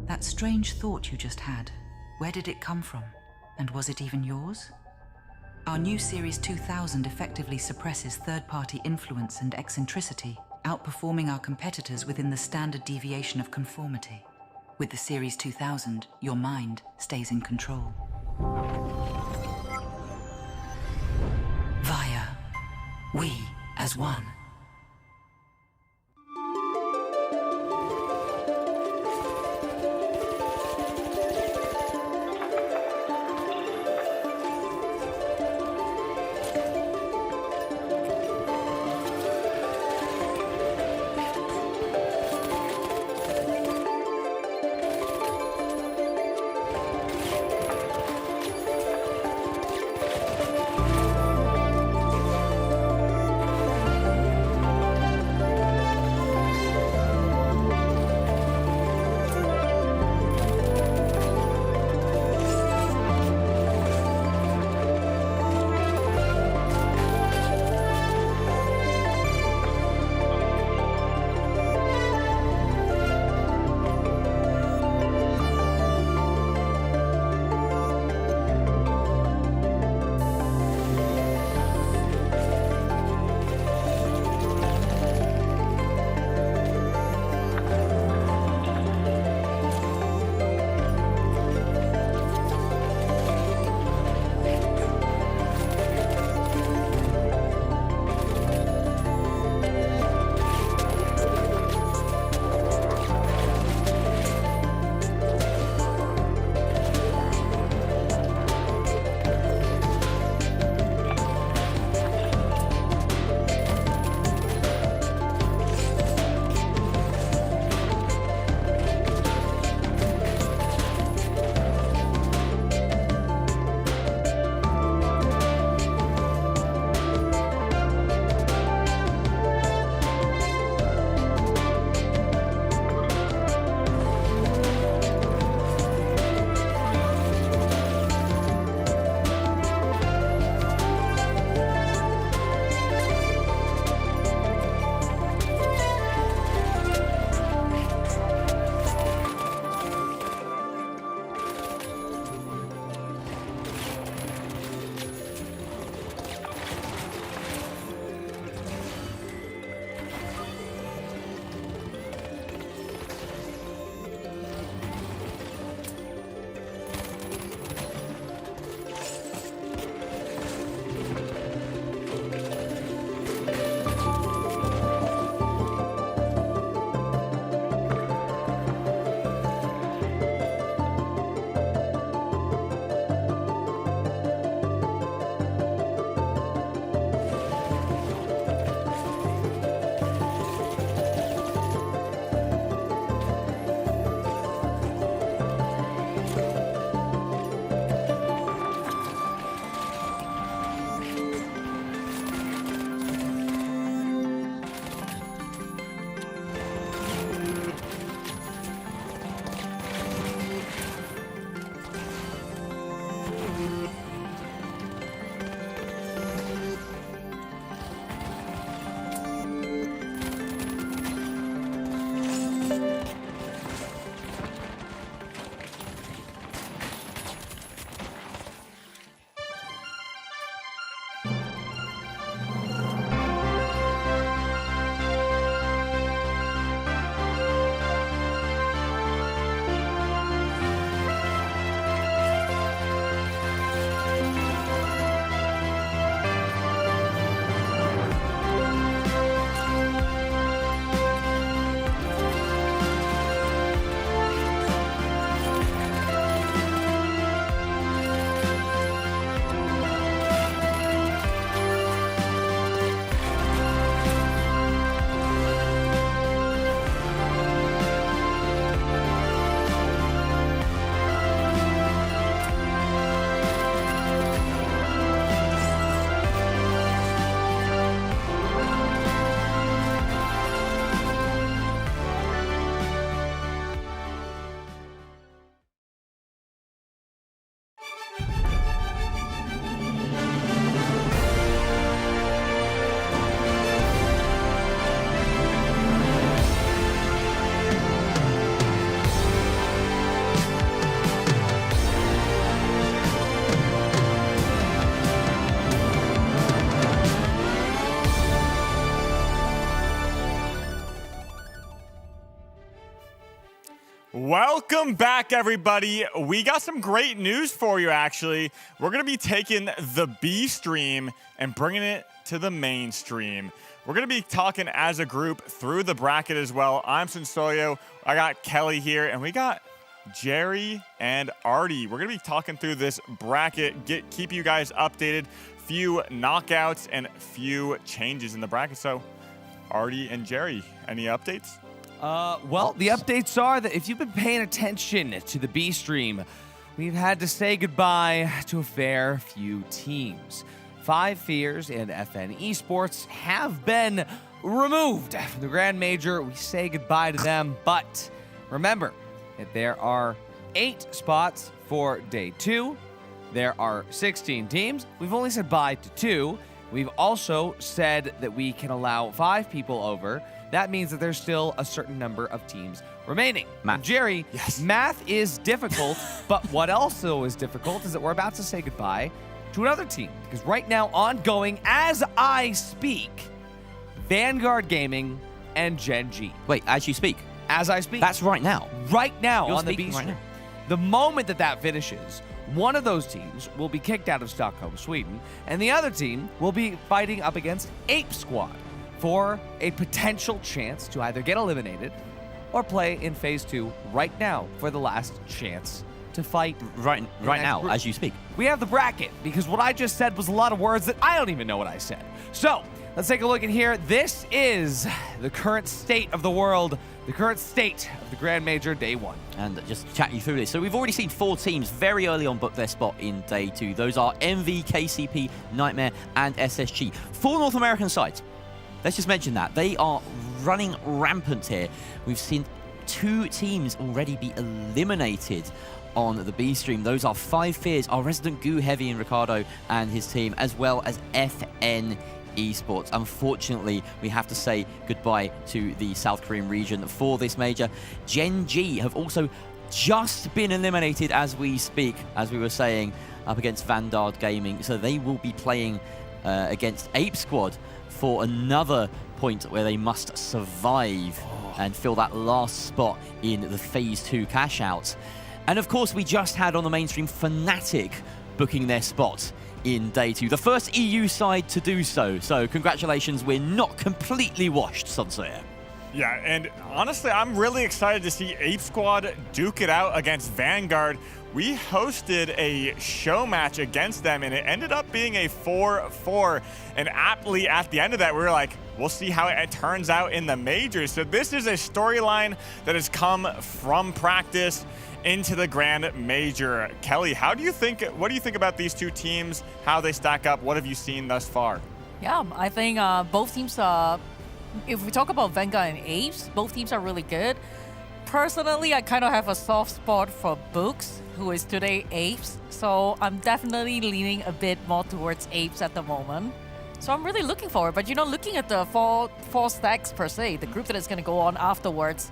That strange thought you just had, where did it come from? And was it even yours? Our new Series 2000 effectively suppresses third-party influence and eccentricity, outperforming our competitors within the standard deviation of conformity. With the Series 2000, your mind stays in control. Via, we as one. Welcome back, everybody. We got some great news for you, actually. We're going to be taking the B stream and bringing it to the mainstream. We're going to be talking as a group through the bracket as well. I'm Sensoyo. I got Kelly here, and we got Jerry and Artie. We're going to be talking through this bracket, keep you guys updated. Few knockouts and few changes in the bracket. So, Artie and Jerry, any updates? Well, the updates are that if you've been paying attention to the B stream, we've had to say goodbye to a fair few teams. 5 Fears and FN Esports have been removed from the Grand Major. We say goodbye to them, but remember that there are 8 spots for Day 2. There are 16 teams. We've only said bye to 2. We've also said that we can allow 5 people over. That means that there's still a certain number of teams remaining. Math. Jerry, math is difficult, but what also is difficult is that we're about to say goodbye to another team. Because right now, ongoing, as I speak, Vanguard Gaming and Gen G. Wait, as you speak? As I speak. That's right now? Right now. You're on the B speaking right stream. now. The moment that that finishes, one of those teams will be kicked out of Stockholm, Sweden, and the other team will be fighting up against Ape Squad for a potential chance to either get eliminated or play in Phase 2 right now for the last chance to fight. Right now, as you speak. We have the bracket, because what I just said was a lot of words that I don't even know what I said. So, let's take a look at here. This is the current state of the world, the current state of the Grand Major Day 1. And just chat you through this. So we've already seen 4 teams very early on book their spot in Day 2. Those are MV, KCP, Nightmare, and SSG. 4 North American sides. Let's just mention that. They are running rampant here. We've seen 2 teams already be eliminated on the B stream. Those are 5 Fears, our resident goo heavy in Ricardo and his team, as well as FN Esports. Unfortunately, we have to say goodbye to the South Korean region for this major. Gen G have also just been eliminated as we speak, as we were saying, up against Vanguard Gaming. So they will be playing against Ape Squad for another point where they must survive and fill that last spot in the Phase 2 cash out. And of course, we just had on the mainstream Fnatic booking their spot in Day 2. The first EU side to do so. So congratulations, we're not completely washed, Sunset. Yeah, and honestly, I'm really excited to see Ape Squad duke it out against Vanguard. We hosted a show match against them, and it ended up being a 4-4. And aptly, at the end of that, we were like, we'll see how it turns out in the majors. So this is a storyline that has come from practice into the Grand Major. Kelly, what do you think about these 2 teams, how they stack up? What have you seen thus far? Yeah, I think both teams are, if we talk about Vanguard and Apes, both teams are really good. Personally, I kind of have a soft spot for Books, who is today Apes, so I'm definitely leaning a bit more towards Apes at the moment. So I'm really looking forward, but looking at the four stacks per se, the group that is going to go on afterwards,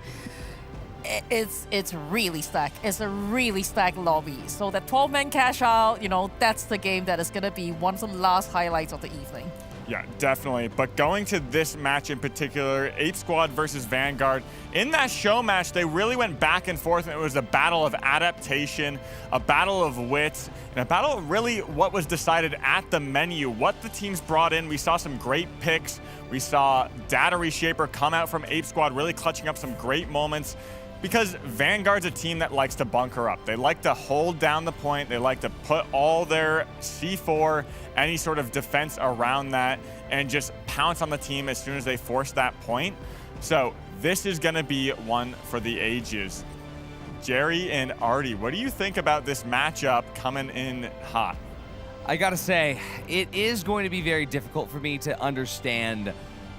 it's really stacked. It's a really stacked lobby. So that 12-man cash out, that's the game that is going to be one of the last highlights of the evening. Yeah, definitely. But going to this match in particular, Ape Squad versus Vanguard, in that show match, they really went back and forth, and it was a battle of adaptation, a battle of wits, and a battle of really what was decided at the menu, what the teams brought in. We saw some great picks. We saw Data Reshaper come out from Ape Squad, really clutching up some great moments. Because Vanguard's a team that likes to bunker up. They like to hold down the point. They like to put all their C4, any sort of defense around that, and just pounce on the team as soon as they force that point. So this is going to be one for the ages. Jerry and Artie, what do you think about this matchup coming in hot? I gotta say, it is going to be very difficult for me to understand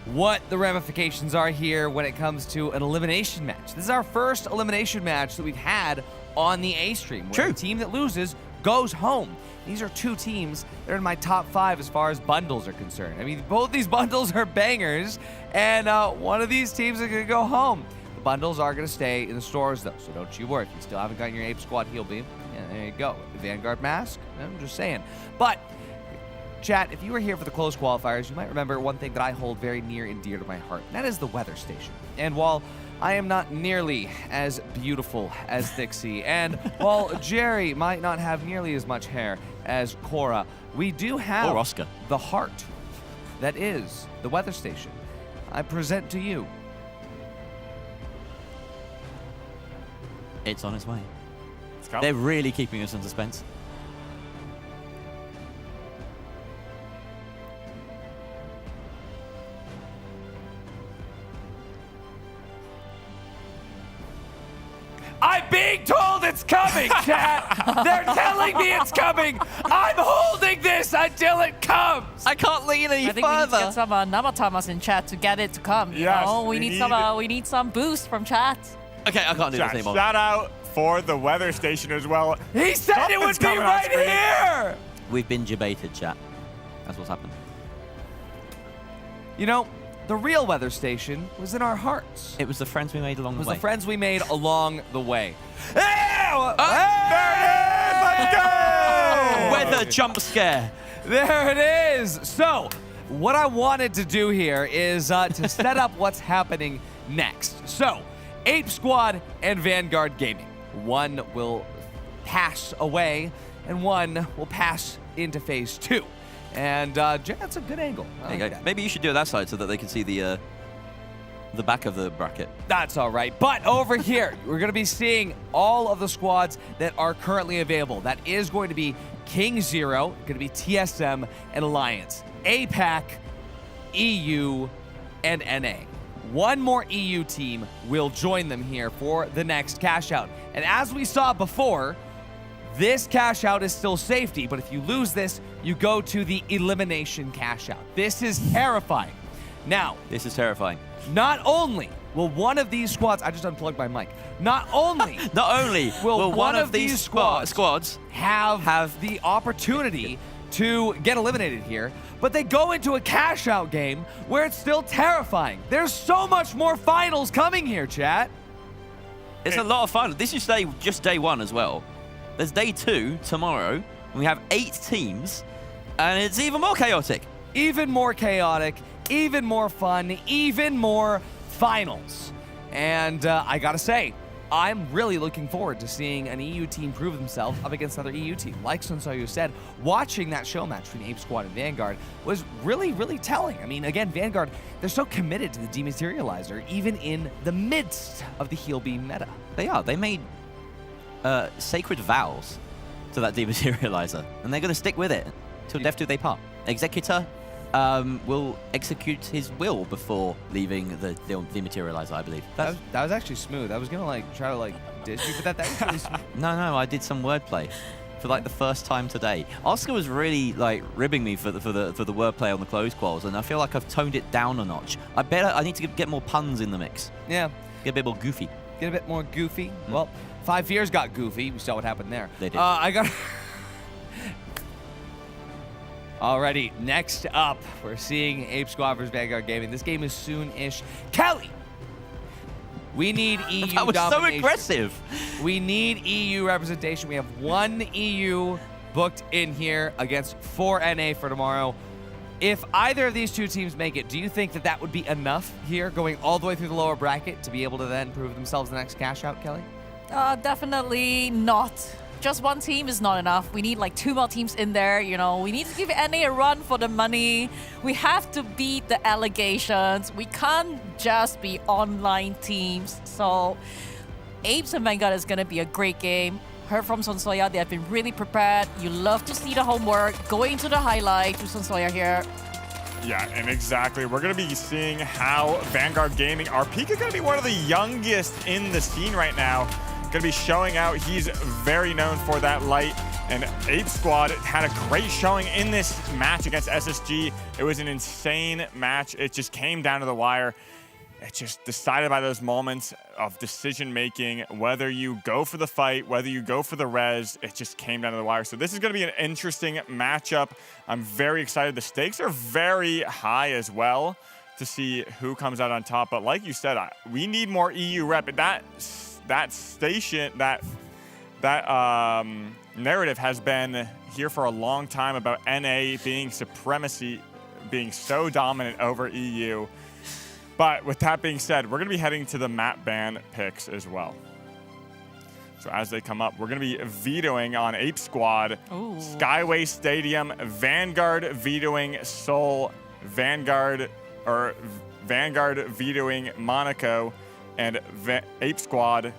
what the ramifications are here when it comes to an elimination match. This is our first elimination match that we've had on the A stream, where the team that loses goes home. These are 2 teams that are in my top 5 as far as bundles are concerned. I mean, both these bundles are bangers, and one of these teams is going to go home. The bundles are going to stay in the stores, though, so don't you worry. If you still haven't gotten your Ape Squad heal beam, yeah, there you go. The Vanguard mask, I'm just saying. But chat, if you were here for the close qualifiers, you might remember one thing that I hold very near and dear to my heart, and that is the weather station. And while I am not nearly as beautiful as Thixie, and while Jerry might not have nearly as much hair as Cora, we do have Or Oscar. the heart that is the weather station. I present to you. It's on its way. Let's go. They're really keeping us in suspense. I'm being told it's coming, chat. They're telling me it's coming. I'm holding this until it comes. I can't lean any I think we need to get some Namatamas in chat to get it to come. You Yes, know? we We need some boost from chat. Okay, I can't do this Chat, anymore. shout out for the weather station as well. He said it would be Something's coming on right screen. here. We've been debated, chat. That's what's happened. You know, the real weather station was in our hearts. It was the friends we made along It the was way. the friends we made along the way. Hey! Let's go! Weather jump scare. There it is. So, what I wanted to do here is to set up what's happening next. So, Ape Squad and Vanguard Gaming. One will pass away, and one will pass into phase 2. And that's a good angle. I There like you go. that. Maybe you should do it that side so that they can see the back of the bracket. That's all right. But over here, we're going to be seeing all of the squads that are currently available. That is going to be King Zero, going to be TSM and Alliance, APAC, EU, and NA. One more EU team will join them here for the next cash out. And as we saw before, this cash out is still safety, but if you lose this, you go to the elimination cash out. This is terrifying. Now, This is terrifying. not only will one of these squads, I just unplugged my mic. Not only will one of these squads have the opportunity to get eliminated here, but they go into a cash out game where it's still terrifying. There's so much more finals coming here, chat. It's a lot of fun. This is just day 1 as well. There's day 2 tomorrow, and we have 8 teams, and it's even more chaotic. Even more chaotic, even more fun, even more finals. And I gotta say, I'm really looking forward to seeing an EU team prove themselves up against another EU team. Like Sunsoyu said, watching that show match between Ape Squad and Vanguard was really, really telling. I mean, again, Vanguard, they're so committed to the Dematerializer, even in the midst of the Heal Beam meta. They are. They made sacred vows to that Dematerializer, and they're going to stick with it till death do they part. Executor will execute his will before leaving the Dematerializer, I believe. That was actually smooth. I was gonna try to diss you, but that was really smooth. No, I did some wordplay for the first time today. Oscar was really ribbing me for the wordplay on the close quals, and I feel like I've toned it down a notch. I need to get more puns in the mix. Yeah. Get a bit more goofy. Get a bit more goofy. Well, 5 years got goofy. We saw what happened there. They did. I got. Alrighty, next up, we're seeing Ape Squad vs Vanguard Gaming. This game is soon-ish. Kelly, we need EU That was so domination. aggressive. We need EU representation. We have 1 EU booked in here against 4 NA for tomorrow. If either of these 2 teams make it, do you think that would be enough here, going all the way through the lower bracket, to be able to then prove themselves the next cash out, Kelly? Definitely not. Just 1 team is not enough. We need 2 more teams in there. You know, we need to give NA a run for the money. We have to beat the allegations. We can't just be online teams. So, Apes and Vanguard is gonna be a great game. Heard from Sonsoya, they have been really prepared. You love to see the homework. Going to the highlight to Sonsoya here. Yeah, and exactly. We're going to be seeing how Vanguard Gaming, our peak is going to be one of the youngest in the scene right now. Going to be showing out. He's very known for that light. And Ape Squad had a great showing in this match against SSG. It was an insane match. It just came down to the wire. It's just decided by those moments of decision-making, whether you go for the fight, whether you go for the res, it just came down to the wire. So this is going to be an interesting matchup. I'm very excited. The stakes are very high as well to see who comes out on top. But like you said, we need more EU rep. That narrative has been here for a long time about NA being supremacy, being so dominant over EU. But with that being said, we're going to be heading to the map ban picks as well. So as they come up, we're going to be vetoing on Ape Squad, Skyway Stadium, Vanguard vetoing Seoul, Vanguard vetoing Monaco, and Ape Squad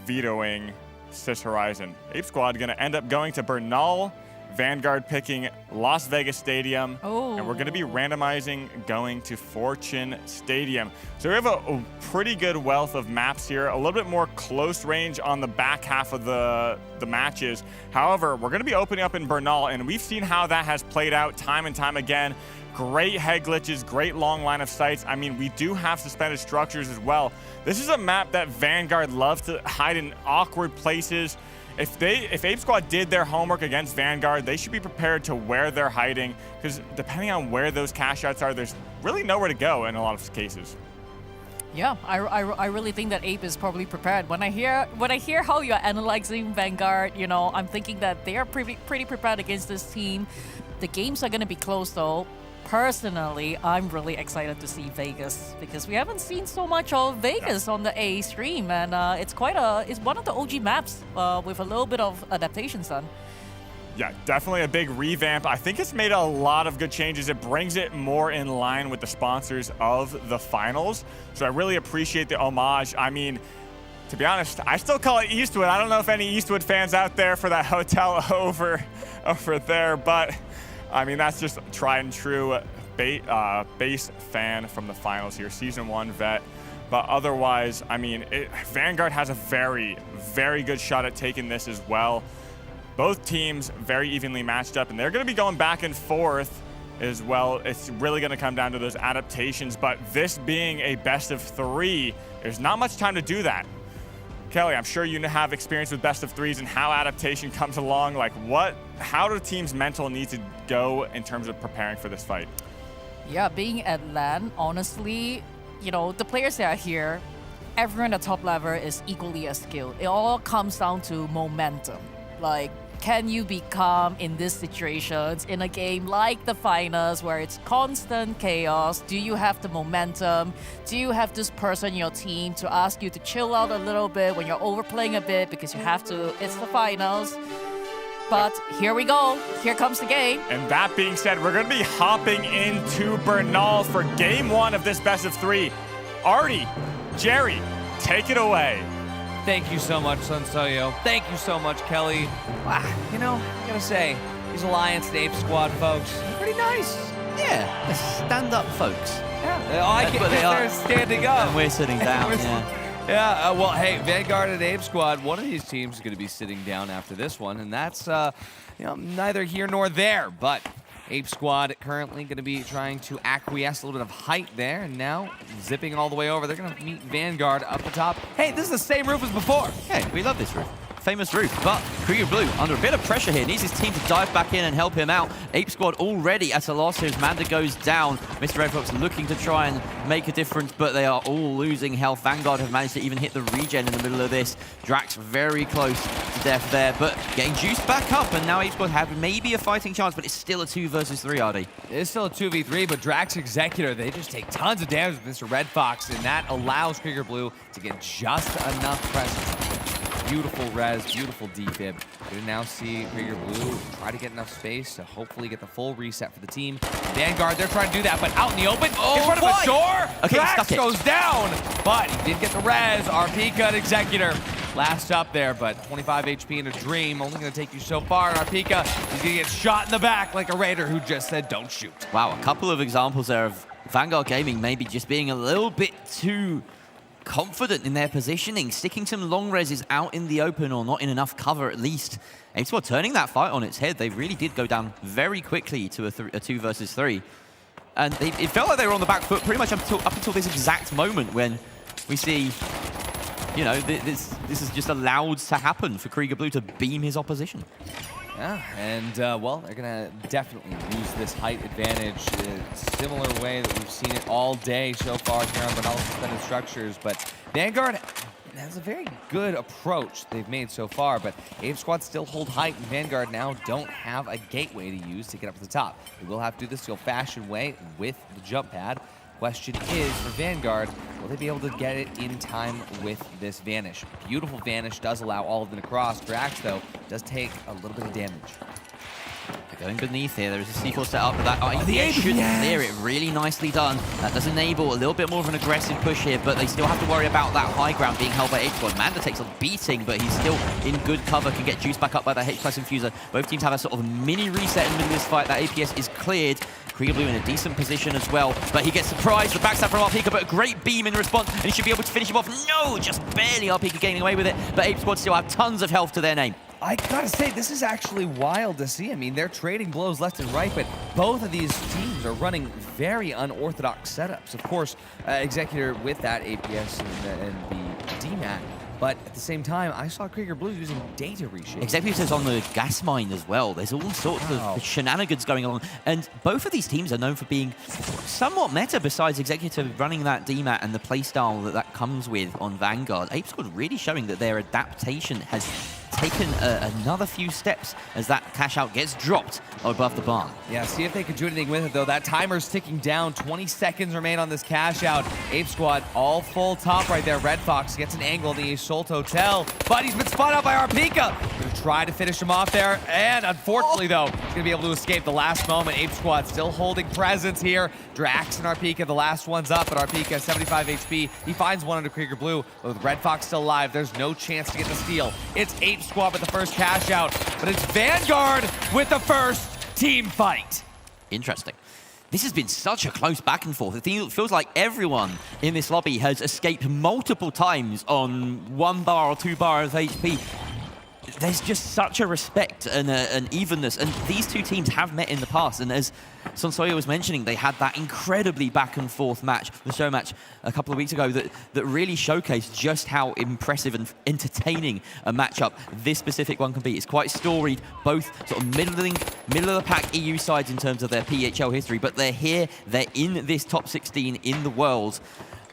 vetoing Sis Horizon. Ape Squad going to end up going to Bernal, Vanguard picking Las Vegas Stadium, and we're going to be randomizing going to Fortune Stadium. So we have a pretty good wealth of maps here, a little bit more close range on the back half of the matches. However, we're going to be opening up in Bernal, and we've seen how that has played out time and time again. Great head glitches, great long line of sights. I mean, we do have suspended structures as well. This is a map that Vanguard loves to hide in awkward places. If Ape Squad did their homework against Vanguard, they should be prepared to where they're hiding, because depending on where those cash outs are, there's really nowhere to go in a lot of cases. Yeah, I really think that Ape is probably prepared. When I hear how you're analyzing Vanguard, you know, I'm thinking that they are pretty prepared against this team. The games are going to be close though. Personally, I'm really excited to see Vegas because we haven't seen so much of Vegas on the A stream, and it's one of the OG maps with a little bit of adaptations done. Yeah, definitely a big revamp. I think it's made a lot of good changes. It brings it more in line with the sponsors of the finals. So I really appreciate the homage. I mean, to be honest, I still call it Eastwood. I don't know if any Eastwood fans out there for that hotel over there, but I mean, that's just tried and true base fan from the finals here, Season 1 vet. But otherwise, I mean, Vanguard has a very, very good shot at taking this as well. Both teams very evenly matched up, and they're going to be going back and forth as well. It's really going to come down to those adaptations, but this being a best of 3, there's not much time to do that. Kelly, I'm sure you have experience with best of 3s and how adaptation comes along. Like, how do teams' mental need to go in terms of preparing for this fight? Yeah, being at LAN, honestly, you know, the players that are here, everyone at top level is equally as skilled. It all comes down to momentum. Like, can you be calm in these situations in a game like the finals where it's constant chaos? Do you have the momentum? Do you have this person in your team to ask you to chill out a little bit when you're overplaying a bit because you have to? It's the finals. But here we go. Here comes the game. And that being said, we're going to be hopping into Bernal for game 1 of this best of 3. Artie, Jerry, take it away. Thank you so much, Sunsoyo. Thank you so much, Kelly. Wow, you know, I gotta say, these Alliance and Ape Squad folks, pretty nice. Yeah, stand-up folks. Yeah, I can't, they're standing up. And we're sitting down, Yeah, well, hey, Vanguard and Ape Squad, one of these teams is going to be sitting down after this one, and that's, you know, neither here nor there, but Ape Squad currently going to be trying to acquiesce a little bit of height there, and now zipping all the way over. They're going to meet Vanguard up the top. Hey, this is the same roof as before. Hey, we love this roof. Famous roof, but Krieger Blue under a bit of pressure here. Needs his team to dive back in and help him out. Ape Squad already at a loss as Manda goes down. Mr. Red Fox looking to try and make a difference, but they are all losing health. Vanguard have managed to even hit the regen in the middle of this. Drax very close to death there, but getting juiced back up, and now Ape Squad have maybe a fighting chance, but it's still a 2 versus 3, Artie. It is still a 2v3, but Drax Executor, they just take tons of damage with Mr. Red Fox, and that allows Krieger Blue to get just enough presence. Beautiful res, beautiful defib. We now see Krieger Blue try to get enough space to hopefully get the full reset for the team. Vanguard, they're trying to do that, but out in the open, in front of a door, Okay, Drax goes down, but he did get the res. RP cut Executor last up there, but 25 HP in a dream, only gonna take you so far. And Arpika, he's gonna get shot in the back like a Raider who just said, don't shoot. Wow, a couple of examples there of Vanguard Gaming maybe just being a little bit too confident in their positioning, sticking some long reses out in the open or not in enough cover at least. Ape Squad turning that fight on its head. They really did go down very quickly to a 2 versus 3. And it felt like they were on the back foot pretty much up until this exact moment when we see, you know, this is just allowed to happen for Krieger Blue to beam his opposition. Yeah, and well, they're gonna definitely use this height advantage in a similar way that we've seen it all day so far here on Bernal Suspended Structures. But Vanguard has a very good approach they've made so far, but Ape Squad still hold height, and Vanguard now don't have a gateway to use to get up to the top. They will have to do this the old-fashioned way with the jump pad. Question is, for Vanguard, will they be able to get it in time with this Vanish? Beautiful Vanish does allow all of them to cross. Drax, though, does take a little bit of damage. They're going beneath here. There is a C4 set up, but that APS should clear it. Really nicely done. That does enable a little bit more of an aggressive push here, but they still have to worry about that high ground being held by H-Squad. Manda takes a beating, but he's still in good cover, can get juiced back up by that H-Plus Infuser. Both teams have a sort of mini reset in the middle of this fight. That APS is cleared. Krieger Blue in a decent position as well, but he gets surprised. The backstab from Arpika, but a great beam in response, and he should be able to finish him off. No, just barely. Arpika getting away with it, but Ape Squad still have tons of health to their name. I gotta say, this is actually wild to see. I mean, they're trading blows left and right, but both of these teams are running very unorthodox setups. Of course, Executor with that APS and the DMAT, but at the same time, I saw Krieger Blue using data reshape. Executive's on the gas mine as well. There's all sorts of shenanigans going along, and both of these teams are known for being somewhat meta. Besides Executive running that DMAT and the playstyle that comes with on Vanguard, Ape Squad really showing that their adaptation has taken another few steps as that cash out gets dropped above the barn. Yeah, see if they can do anything with it, though. That timer's ticking down. 20 seconds remain on this cash out. Ape Squad all full top right there. Red Fox gets an angle in the Assault Hotel, but he's been spun out by Arpika. Gonna try to finish him off there, and unfortunately, though, he's gonna be able to escape the last moment. Ape Squad still holding presence here. Drax and Arpika, the last one's up, but Arpika, 75 HP. He finds one under Krieger Blue, but with Red Fox still alive, there's no chance to get the steal. It's Ape Squad with the first cash out, but it's Vanguard with the first team fight. Interesting. This has been such a close back and forth. It feels like everyone in this lobby has escaped multiple times on 1 bar or 2 bar of HP. There's just such a respect and an evenness, and these two teams have met in the past, and as Sonsoya was mentioning, they had that incredibly back and forth match, the show match a couple of weeks ago that really showcased just how impressive and entertaining a matchup this specific one can be. It's quite storied, both sort of middle of the pack EU sides in terms of their PHL history, but they're here, they're in this top 16 in the world,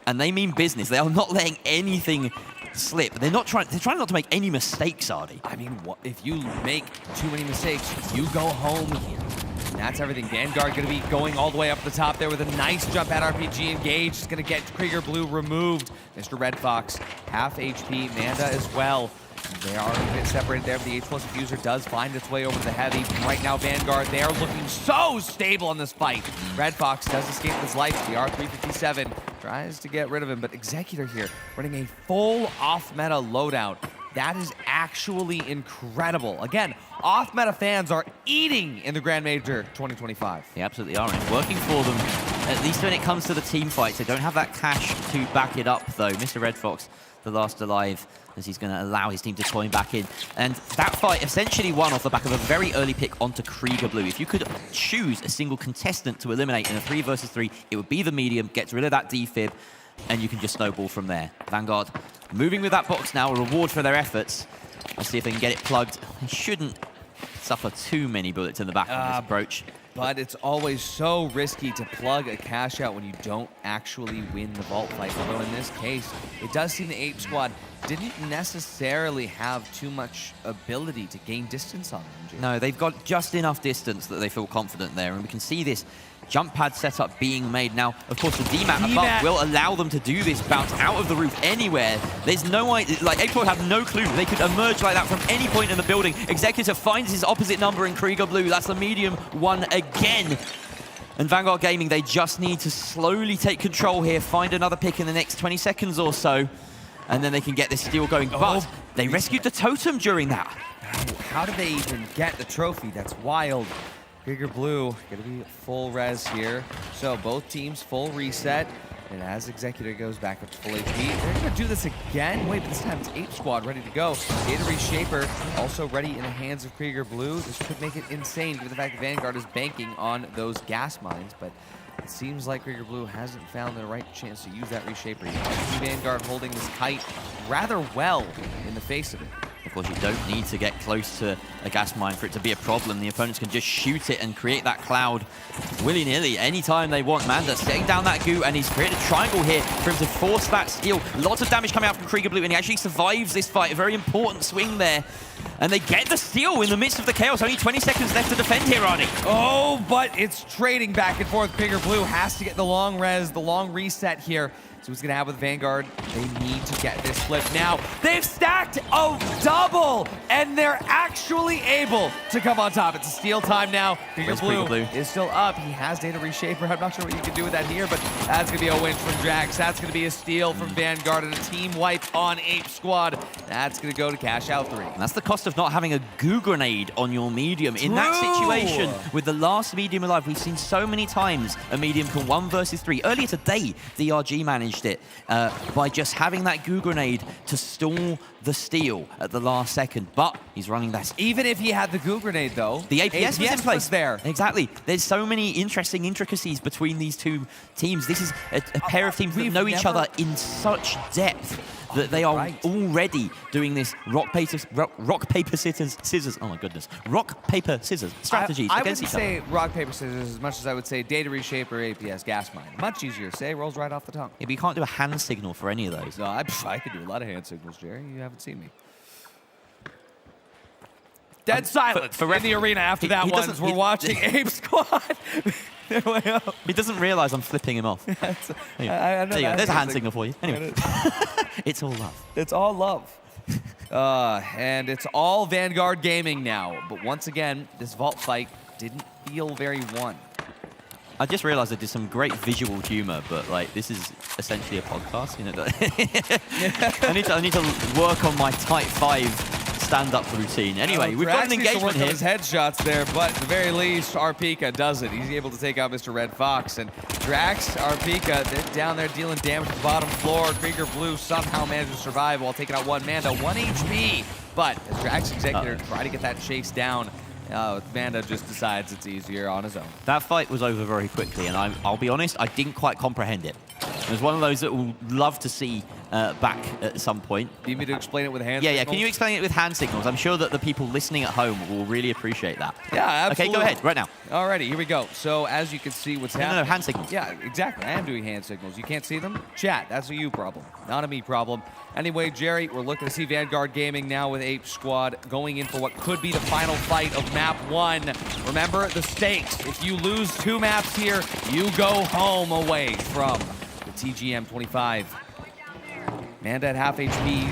and they mean business. They are not letting anything slip. They're trying not to make any mistakes, Ardi. I mean, if you make too many mistakes, you go home here. And that's everything. Vanguard going to be going all the way up the top there with a nice jump at RPG engaged. It's going to get Krieger Blue removed. Mr. Red Fox, half HP. Manda as well. They are a bit separated there, but the H-Plus Diffuser does find its way over to the Heavy. Right now, Vanguard, they are looking so stable in this fight. Red Fox does escape his life. The R357 tries to get rid of him, but Executor here running a full off-meta loadout. That is actually incredible. Again, off-meta fans are eating in the Grand Major 2025. They absolutely are, and it's working for them, at least when it comes to the team fights. They don't have that cash to back it up, though. Mr. Red Fox, the last alive, as he's going to allow his team to coin back in. And that fight essentially won off the back of a very early pick onto Krieger Blue. If you could choose a single contestant to eliminate in a 3 versus 3, it would be the medium, gets rid of that defib, and you can just snowball from there. Vanguard moving with that box now, a reward for their efforts. Let's see if they can get it plugged. They shouldn't suffer too many bullets in the back of this approach. But it's always so risky to plug a cash out when you don't actually win the vault fight. Although in this case, it does seem the Ape Squad didn't necessarily have too much ability to gain distance on them, Jay. No, they've got just enough distance that they feel confident there, and we can see this jump pad setup being made now. Of course, the DMAT above will allow them to do this bounce out of the roof anywhere. There's no way, like, Ape Squad have no clue. They could emerge like that from any point in the building. Executive finds his opposite number in Krieger Blue. That's the medium one again. And Vanguard Gaming, they just need to slowly take control here, find another pick in the next 20 seconds or so, and then they can get this steal going. But they rescued the totem during that. How did they even get the trophy? That's wild. Krieger Blue gonna be full res here. So both teams full reset. And as Executor goes back up to full HP, they're gonna do this again. Wait, but this time it's Ape Squad ready to go. Data Reshaper also ready in the hands of Krieger Blue. This could make it insane given the fact that Vanguard is banking on those gas mines, but it seems like Krieger Blue hasn't found the right chance to use that Reshaper yet. Vanguard holding this kite rather well in the face of it. Of course, you don't need to get close to a gas mine for it to be a problem. The opponents can just shoot it and create that cloud willy-nilly anytime they want. Manda setting down that goo, and he's created a triangle here for him to force that steal. Lots of damage coming out from Krieger Blue, and he actually survives this fight. A very important swing there. And they get the steal in the midst of the chaos. Only 20 seconds left to defend here, Arnie. Oh, but it's trading back and forth. Krieger Blue has to get the long res, the long reset here. So what's going to happen with Vanguard? They need to get this flip now. They've stacked a double, and they're actually able to come on top. It's a steal time now. Krieger Blue is still up. He has Data Reshaper. I'm not sure what you can do with that here, but that's going to be a win from Drax. That's going to be a steal from Vanguard and a team wipe on Ape Squad. That's going to go to cash out 3. And that's the cost of not having a goo grenade on your medium. In that situation, with the last medium alive, we've seen so many times a medium can 1 versus 3. Earlier today, DRG managed it by just having that goo grenade to stall the steal at the last second, but he's running that. Even if he had the goo grenade, though, the APS was in place there. Exactly. There's so many interesting intricacies between these two teams. This is a pair of teams that know each other in such depth that they are already doing this rock, paper, scissors. Oh my goodness. Rock, paper, scissors strategies against each other. I wouldn't say rock, paper, scissors as much as I would say Data Reshaper, APS, Gas Mine. Much easier to say, rolls right off the tongue. Yeah, but you can't do a hand signal for any of those. No, I could do a lot of hand signals, Jerry. You haven't seen me. Dead silence in the arena after that one as we're watching Ape Squad. He doesn't realize I'm flipping him off. I know there you go. There's a hand signal for you. Anyway, it's all love. It's all love. And it's all Vanguard Gaming now. But once again, this vault fight didn't feel very won. I just realized I did some great visual humor, but like this is essentially a podcast, you know. I need to work on my Type 5 stand-up routine. Anyway, we've got an engagement here. His headshots there, but at the very least, Arpika does it. He's able to take out Mr. Red Fox. And Drax, Arpika, they're down there dealing damage to the bottom floor. Krieger Blue somehow manages to survive while taking out one Manda, 1 HP. But as Drax Executor try to get that chase down, Manda just decides it's easier on his own. That fight was over very quickly, and I'll be honest, I didn't quite comprehend it. It was one of those that we'll love to see back at some point. Need me to explain it with hand signals? signals? Yeah, can you explain it with hand signals? I'm sure that the people listening at home will really appreciate that. Yeah, absolutely. Okay, go ahead, right now. Alrighty, here we go. So as you can see what's happening. No, hand signals. Yeah, exactly. I am doing hand signals. You can't see them? Chat, that's a you problem, not a me problem. Anyway, Jerry, we're looking to see Vanguard Gaming now with Ape Squad going in for what could be the final fight of map 1. Remember the stakes. If you lose 2 maps here, you go home away from the TGM 25. Manda at half HP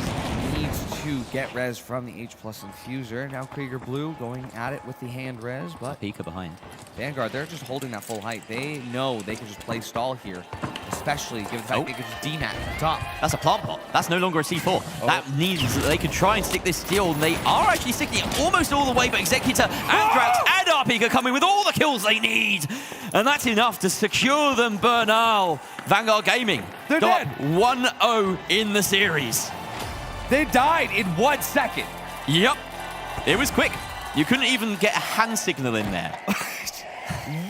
needs to get res from the H+ infuser. Now Krieger Blue going at it with the hand res, but Pika behind. Vanguard, they're just holding that full height. They know they can just play stall here, especially given the fact they can just DMAT from top. That's a plant pot. That's no longer a C4. That means that they could try and stick this steal, and they are actually sticking it almost all the way, but Executor and Drax and Arpika coming with all the kills they need. And that's enough to secure them, Bernal. Vanguard Gaming got 1-0 in the series. They died in 1 second. Yep. It was quick. You couldn't even get a hand signal in there.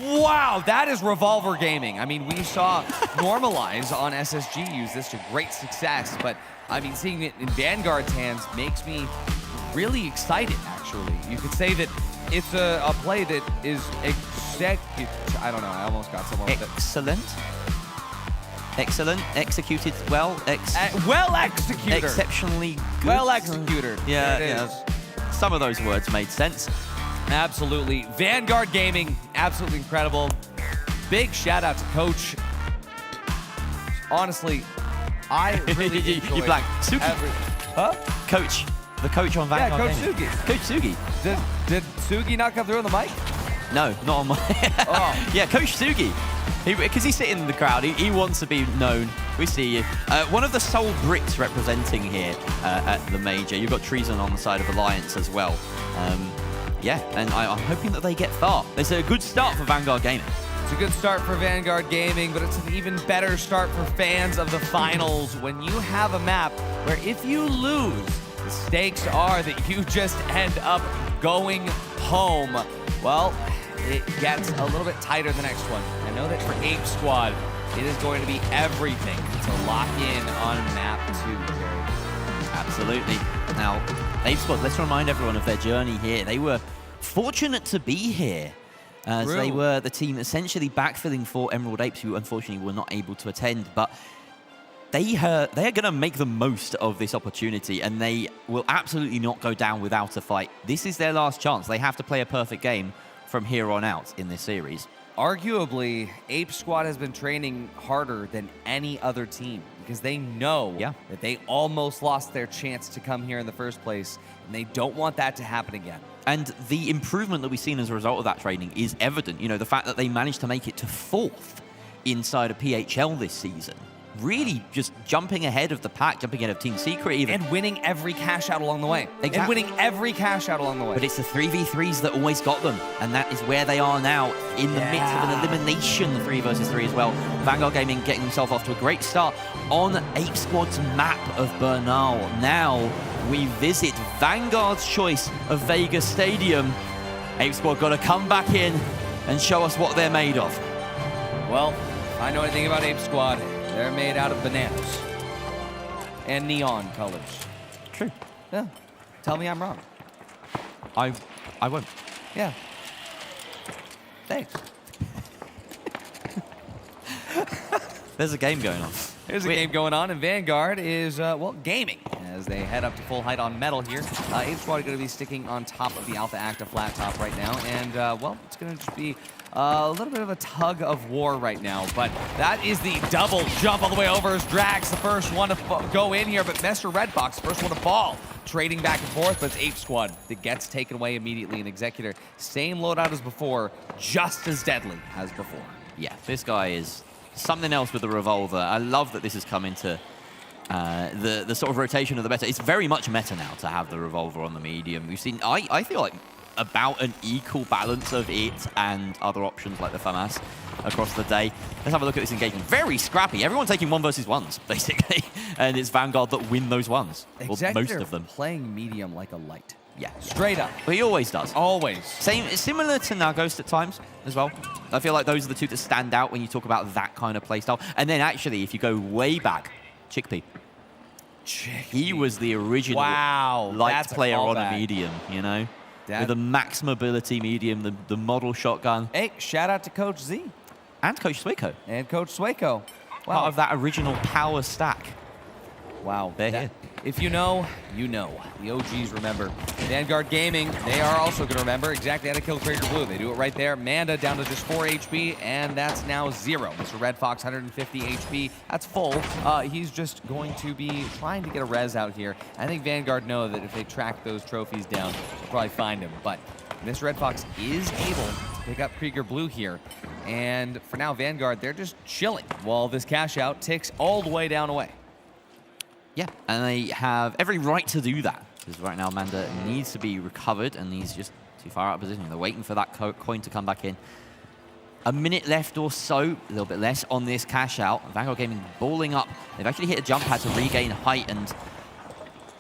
Wow, that is Revolver Gaming. I mean, we saw Normalize on SSG use this to great success, but I mean, seeing it in Vanguard's hands makes me really excited, actually. You could say that it's a play that is I don't know, I almost got somewhere with it. Excellent, executed well, well executed. Exceptionally good. Well executed. Yeah. Some of those words made sense. Absolutely. Vanguard Gaming, absolutely incredible. Big shout out to Coach. Honestly, I really enjoyed You blanked. Sugi. Huh? Coach. The coach on Vanguard Coach Gaming. Sugi. Coach Sugi. Did Sugi not come through on the mic? No, not on my... Yeah, Coach Sugi. Because he's sitting in the crowd, he wants to be known. We see you. One of the sole Brits representing here at the Major. You've got Treason on the side of Alliance as well. Yeah, and I'm hoping that they get far. It's a good start for Vanguard Gaming. It's a good start for Vanguard Gaming, but it's an even better start for fans of the finals when you have a map where if you lose, the stakes are that you just end up going home. Well, it gets a little bit tighter the next one. I know that for Ape Squad, it is going to be everything to lock in on map 2, Jerry. Absolutely. Now, Ape Squad, let's remind everyone of their journey here. They were fortunate to be here as they were the team essentially backfilling for Emerald Apes, who unfortunately were not able to attend. But they are going to make the most of this opportunity, and they will absolutely not go down without a fight. This is their last chance. They have to play a perfect game from here on out in this series. Arguably, Ape Squad has been training harder than any other team because they know that they almost lost their chance to come here in the first place, and they don't want that to happen again. And the improvement that we've seen as a result of that training is evident. You know, the fact that they managed to make it to 4th inside of PHL this season. Really just jumping ahead of the pack, jumping ahead of Team Secret even. And winning every cash out along the way. Exactly. And winning every cash out along the way. But it's the 3v3s that always got them. And that is where they are now, in the midst of an elimination 3 versus 3 as well. Vanguard Gaming getting themselves off to a great start on Ape Squad's map of Bernal. Now we visit Vanguard's choice of Vegas Stadium. Ape Squad got to come back in and show us what they're made of. Well, if I know anything about Ape Squad, they're made out of bananas and neon colors. True. Yeah. Tell me I'm wrong. I won't. Yeah. Thanks. There's a game going on. There's a game going on, and Vanguard is, well, gaming as they head up to full height on metal here. Ape Squad are going to be sticking on top of the Alpha Acta flat top right now, and, well, it's going to just be a little bit of a tug of war right now, but that is the double jump all the way over as Drax, the first one to go in here, but Mr. Red Fox, the first one to fall. Trading back and forth, but it's Ape Squad that gets taken away immediately. And Executor, same loadout as before, just as deadly as before. Yeah, this guy is something else with the revolver. I love that this has come into the sort of rotation of the meta. It's very much meta now to have the revolver on the medium. We've seen, I feel like, about an equal balance of it and other options like the FAMAS across the day. Let's have a look at this engagement. Very scrappy. Everyone taking 1 versus 1s, basically. And it's Vanguard that win those ones. Executor, well, most of them. Playing medium like a light. Yeah. Straight up. But he always does. Always. Similar to Nagos at times as well. I feel like those are the two that stand out when you talk about that kind of playstyle. And then actually, if you go way back, Chickpea. He was the original light player on a medium, you know? With the max mobility medium, the model shotgun. Hey, shout out to Coach Z. And Coach Swaco. And Coach Swaco. Wow. Part of that original power stack. Wow. They're here. If you know, you know. The OGs remember. Vanguard Gaming, they are also going to remember exactly how to kill Krieger Blue. They do it right there. Manda down to just 4 HP, and that's now 0. Mr. Red Fox, 150 HP. That's full. He's just going to be trying to get a res out here. I think Vanguard know that if they track those trophies down, they'll probably find him. But Mr. Red Fox is able to pick up Krieger Blue here. And for now, Vanguard, they're just chilling while this cash out ticks all the way down away. Yeah, and they have every right to do that. Because right now, Manda needs to be recovered, and he's just too far out of position. They're waiting for that coin to come back in. A minute left or so, a little bit less on this cash out. Vanguard Gaming balling up. They've actually hit a jump pad to regain height, and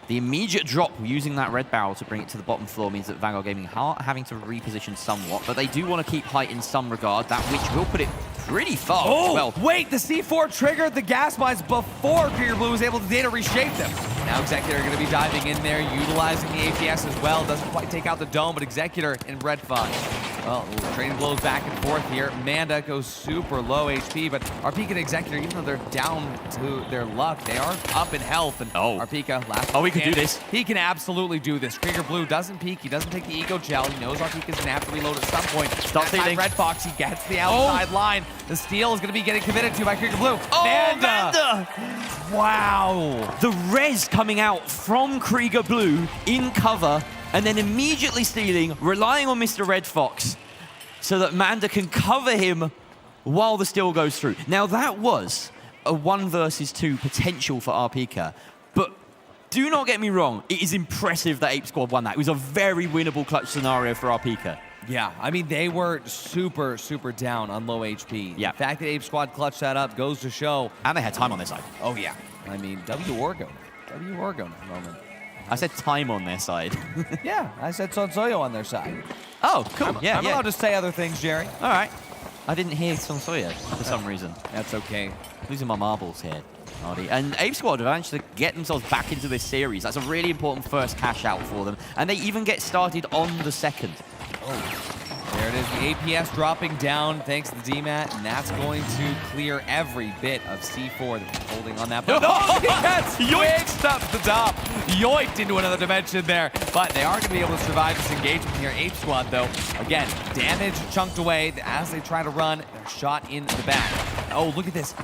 the immediate drop using that red barrel to bring it to the bottom floor means that Vanguard Gaming are having to reposition somewhat, but they do want to keep height in some regard, that which will put it pretty far as well. Wait, the C4 triggered the gas mines before Krieger Blue was able to data reshape them. Now Executor are going to be diving in there, utilizing the APS as well. Doesn't quite take out the dome, but Executor and Red Fox. Well, trading blows back and forth here. Manda goes super low HP, but Arpika and Executor, even though they're down to their luck, they are up in health. And Arpika, last we can do this. He can absolutely do this. Krieger Blue doesn't peek. He doesn't take the Eco Gel. He knows Arpika's going to have to reload at some point. Stop stealing. Red Fox, he gets the outside line. The steal is going to be getting committed to by Krieger Blue. Oh, Manda! Wow. The res coming out from Krieger Blue in cover, and then immediately stealing, relying on Mr. Red Fox so that Manda can cover him while the steal goes through. Now, that was a 1 versus 2 potential for Arpika, but do not get me wrong, it is impressive that Ape Squad won that. It was a very winnable clutch scenario for Arpika. Yeah, I mean, they were super, super down on low HP. Yeah. The fact that Ape Squad clutched that up goes to show. And they had time on their side. Oh, yeah. I mean, W Orgo at the moment. I said time on their side. Yeah, I said Sonsoyo on their side. Oh, cool. I'm allowed to say other things, Jerry. All right. I didn't hear Sonsoya for some reason. That's okay. Losing my marbles here, Artie. And Ape Squad have managed to get themselves back into this series. That's a really important first cash out for them. And they even get started on the second. Oh, there it is. The APS dropping down thanks to the DMAT, and that's going to clear every bit of C4 that's holding on that. But he gets yoinked up to the top. Yoinked into another dimension there. But they are going to be able to survive this engagement here. Ape Squad, though, again, damage chunked away as they try to run. They're shot in the back. Oh, look at this.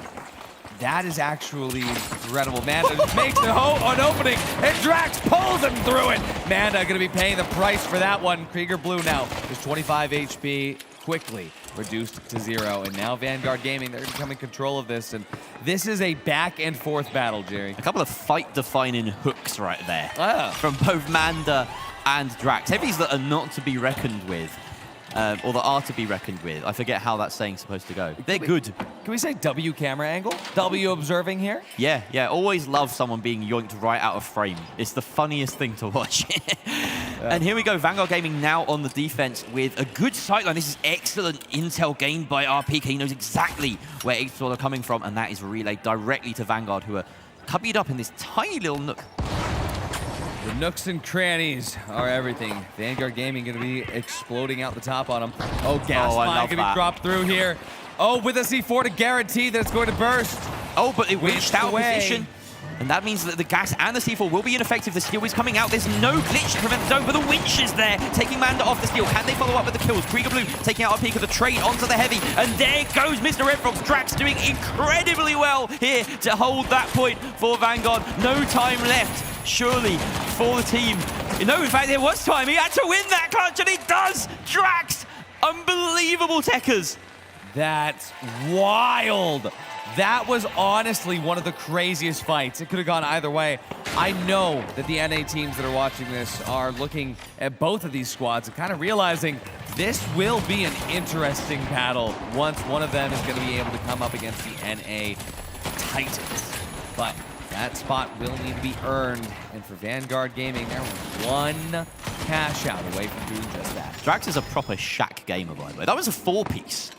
That is actually incredible. Manda makes an opening, and Drax pulls him through it. Manda going to be paying the price for that one. Krieger Blue now is 25 HP, quickly reduced to 0. And now Vanguard Gaming, they're going to come in control of this. And this is a back and forth battle, Jerry. A couple of fight-defining hooks right there from both Manda and Drax. Heavies that are not to be reckoned with. Or that are to be reckoned with. I forget how that saying's supposed to go. They're good. Can we say W camera angle? W observing here? Yeah, yeah. Always love someone being yoinked right out of frame. It's the funniest thing to watch. And here we go. Vanguard Gaming now on the defense with a good sightline. This is excellent intel gained by RPK. He knows exactly where Ape Squad are coming from, and that is relayed directly to Vanguard, who are cubbied up in this tiny little nook. The nooks and crannies are everything. Vanguard Gaming going to be exploding out the top on them. Oh, gas line going to be dropped through here. Oh, with a C4 to guarantee that it's going to burst. Oh, but it winched out position. And that means that the gas and the C4 will be ineffective. The steel is coming out. There's no glitch to prevent the zone, but the winch is there, taking Manda off the steel. Can they follow up with the kills? Krieger Blue taking out RPK, the trade onto the heavy. And there goes Mr. Red Fox. Drax doing incredibly well here to hold that point for Vanguard. No time left, surely, for the team. No, in fact, there was time. He had to win that clutch, and he does. Drax, unbelievable techers. That's wild. That was honestly one of the craziest fights. It could have gone either way. I know that the NA teams that are watching this are looking at both of these squads and kind of realizing this will be an interesting battle once one of them is going to be able to come up against the NA Titans. But that spot will need to be earned. And for Vanguard Gaming, they're one cash out away from doing just that. Drax is a proper Shack gamer, by the way. That was a 4-piece.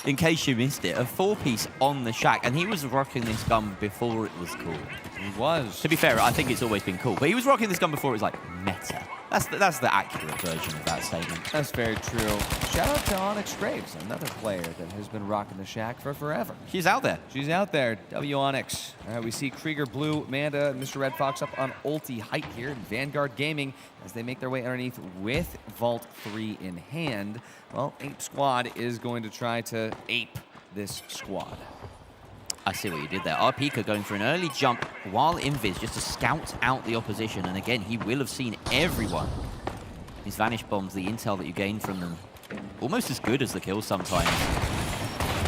In case you missed it, a 4-piece on the Shack, and he was rocking this gun before it was cool. He was. To be fair, I think it's always been cool, but he was rocking this gun before it was like meta. That's the accurate version of that statement. That's very true. Shout out to Onyx Graves, another player that has been rocking the Shack for forever. She's out there. She's out there. W Onyx. All right, we see Krieger Blue, Manda, and Mr. Red Fox up on ulti height here in Vanguard Gaming as they make their way underneath with Vault 3 in hand. Well, Ape Squad is going to try to ape this squad. I see what you did there. RPK going for an early jump while invis just to scout out the opposition. And again, he will have seen everyone. These Vanish Bombs, the intel that you gain from them, almost as good as the kills sometimes.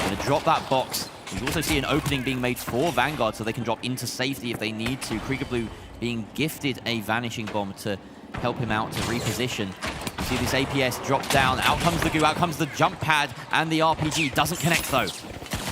Going to drop that box. You also see an opening being made for Vanguard so they can drop into safety if they need to. Krieger Blue being gifted a Vanishing Bomb to help him out to reposition. You see this APS drop down. Out comes the goo, out comes the jump pad, and the RPG doesn't connect though.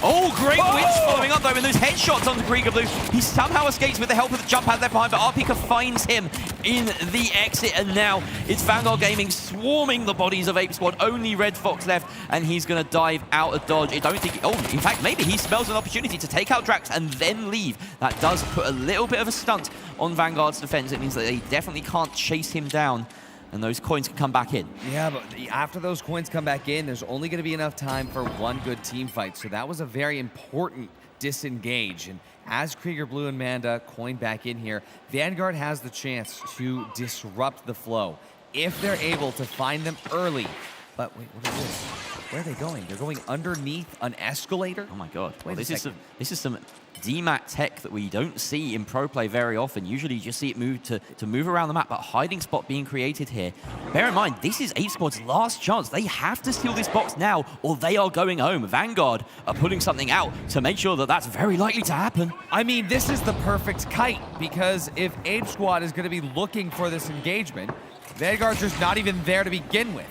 Oh, great winch following up though, and those headshots onto Krieger Blue. He somehow escapes with the help of the jump pad left behind, but RPK finds him in the exit, and now it's Vanguard Gaming swarming the bodies of Ape Squad. Only Red Fox left, and he's going to dive out of dodge. I don't think, oh, in fact, maybe he smells an opportunity to take out Drax and then leave. That does put a little bit of a stunt on Vanguard's defense. It means that they definitely can't chase him down, and those coins can come back in. Yeah, but after those coins come back in, there's only going to be enough time for one good team fight. So that was a very important disengage. And as Krieger Blue and Manda coin back in here, Vanguard has the chance to disrupt the flow if they're able to find them early. But wait, what is this? Where are they going? They're going underneath an escalator? Oh my god. Wait, this is some DMAT tech that we don't see in pro play very often. Usually you just see it move to move around the map, but hiding spot being created here. Bear in mind, this is Ape Squad's last chance. They have to steal this box now or they are going home. Vanguard are putting something out to make sure that that's very likely to happen. I mean, this is the perfect kite because if Ape Squad is going to be looking for this engagement, Vanguard's just not even there to begin with.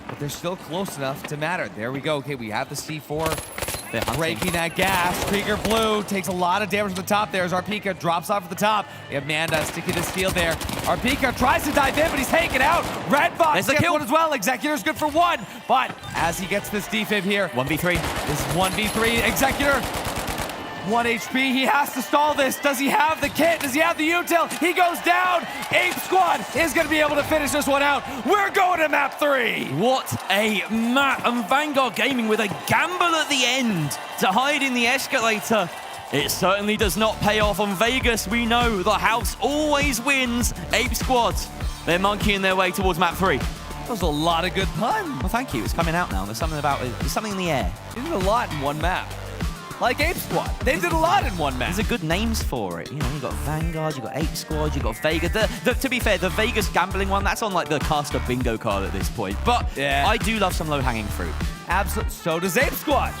But they're still close enough to matter. There we go. Okay, we have the C4 breaking that gas. Krieger Blue takes a lot of damage from the top there as RPK drops off at the top. We have Manda sticking to steel there. RPK tries to dive in, but he's taken out. Red Fox gets one as well. Executor's good for one. But as he gets this defib here. 1v3. This is 1v3. Executor 1 HP, he has to stall this. Does he have the kit? Does he have the util? He goes down. Ape Squad is going to be able to finish this one out. We're going to map 3. What a map. And Vanguard Gaming with a gamble at the end to hide in the escalator. It certainly does not pay off on Vegas. We know the house always wins. Ape Squad, they're monkeying their way towards map 3. That was a lot of good pun. Well, thank you. It's coming out now. There's something in the air. They did a lot in one map. Like Ape Squad. They did a lot in one map. There's a good names for it. You know, you've got Vanguard, you've got Ape Squad, you've got Vegas. To be fair, the Vegas gambling one, that's on like the caster bingo card at this point. But yeah, I do love some low-hanging fruit. Absolutely. So does Ape Squad.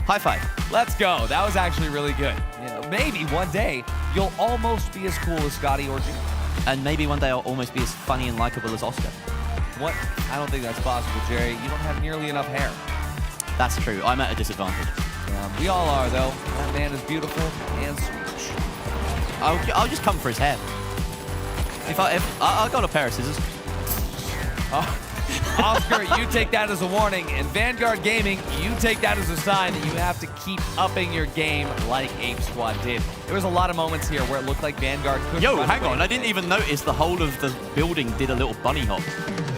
High five. Let's go. That was actually really good. You know, maybe one day you'll almost be as cool as Scotty or Jim. And maybe one day I'll almost be as funny and likable as Oscar. What? I don't think that's possible, Jerry. You don't have nearly enough hair. That's true. I'm at a disadvantage. We all are, though. That man is beautiful and sweet. I'll just come for his hair. I got a pair of scissors. Oscar, you take that as a warning, and Vanguard Gaming, you take that as a sign that you have to keep upping your game like Ape Squad did. There was a lot of moments here where it looked like Vanguard could. Yo, hang on! I didn't even notice the whole of the building did a little bunny hop.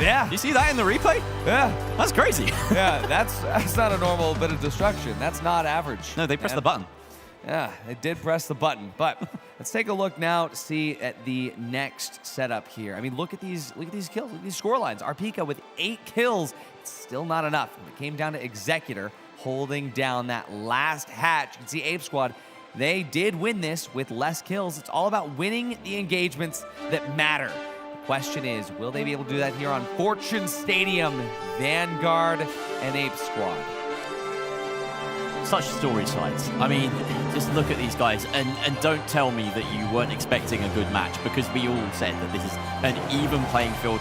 Yeah. You see that in the replay? Yeah. That's crazy. Yeah, that's not a normal bit of destruction. That's not average. No, they pressed the button. Yeah, they did press the button. But let's take a look now to see at the next setup here. I mean, look at these kills, look at these score lines. Arpika with 8 kills, it's still not enough. When it came down to Executor holding down that last hatch. You can see Ape Squad, they did win this with less kills. It's all about winning the engagements that matter. The question is, will they be able to do that here on Fortune Stadium? Vanguard and Ape Squad. Such story sides. I mean, just look at these guys and don't tell me that you weren't expecting a good match, because we all said that this is an even playing field.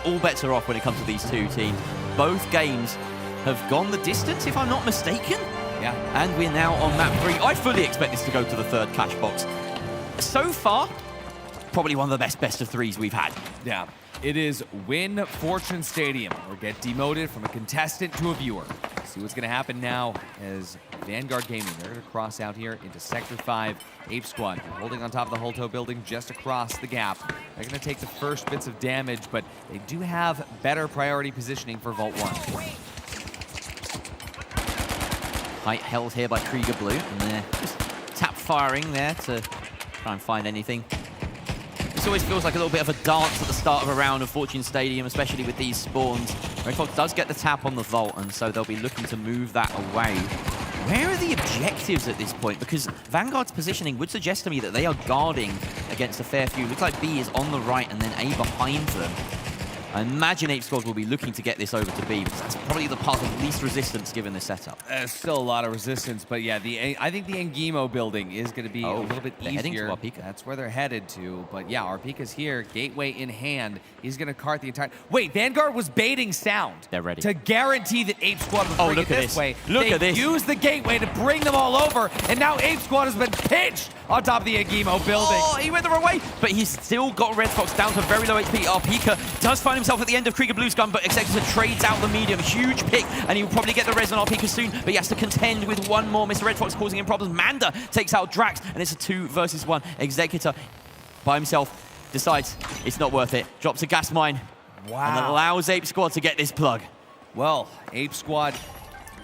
All bets are off when it comes to these two teams. Both games have gone the distance, if I'm not mistaken. Yeah. And we're now on map 3. I fully expect this to go to the 3rd cash box. So far, probably one of the best of 3s we've had. Yeah. It is win Fortune Stadium or get demoted from a contestant to a viewer. See what's going to happen now as Vanguard Gaming, they're going to cross out here into Sector 5. Ape Squad holding on top of the Holto building just across the gap. They're going to take the first bits of damage, but they do have better priority positioning for Vault 1. Height held here by Krieger Blue, and they're just tap firing there to try and find anything. This always feels like a little bit of a dance at the start of a round of Fortune Stadium, especially with these spawns. Red Fox does get the tap on the Vault, and so they'll be looking to move that away. Where are the objectives at this point? Because Vanguard's positioning would suggest to me that they are guarding against a fair few. Looks like B is on the right and then A behind them. I imagine Ape Squad will be looking to get this over to B, because that's probably the path of least resistance given this setup. There's still a lot of resistance, but yeah, I think the Engimo building is going to be a little bit easier. Heading to Arpika. That's where they're headed to, but yeah, Arpika's here, gateway in hand. He's going to cart the entire... Wait, Vanguard was baiting sound. They're ready. To guarantee that Ape Squad would bring it this way. Look at this. They used the gateway to bring them all over, and now Ape Squad has been pinched on top of the Engimo building. Oh, he went the wrong way, but he's still got Red Fox down to very low HP. Arpika does find himself at the end of Krieger Blue's gun, but Executor trades out the medium. Huge pick, and he'll probably get the res on Arpika soon, but he has to contend with one more. Mr. Red Fox causing him problems. Manda takes out Drax, and it's a 2 versus 1. Executor by himself decides it's not worth it. Drops a gas mine. Wow. And allows Ape Squad to get this plug. Well, Ape Squad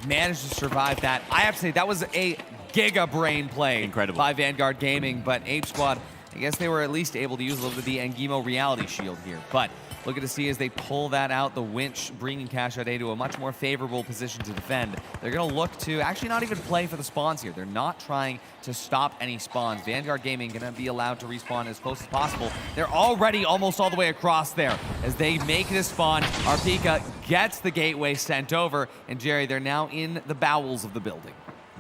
managed to survive that. I have to say, that was a giga brain play. Incredible. By Vanguard Gaming, but Ape Squad, I guess they were at least able to use a little bit of the Engimo reality shield here. But looking to see as they pull that out, the winch bringing Cash Out A to a much more favorable position to defend. They're going to look to actually not even play for the spawns here. They're not trying to stop any spawns. Vanguard Gaming going to be allowed to respawn as close as possible. They're already almost all the way across there as they make this spawn. Arpika gets the gateway sent over, and Jerry, they're now in the bowels of the building.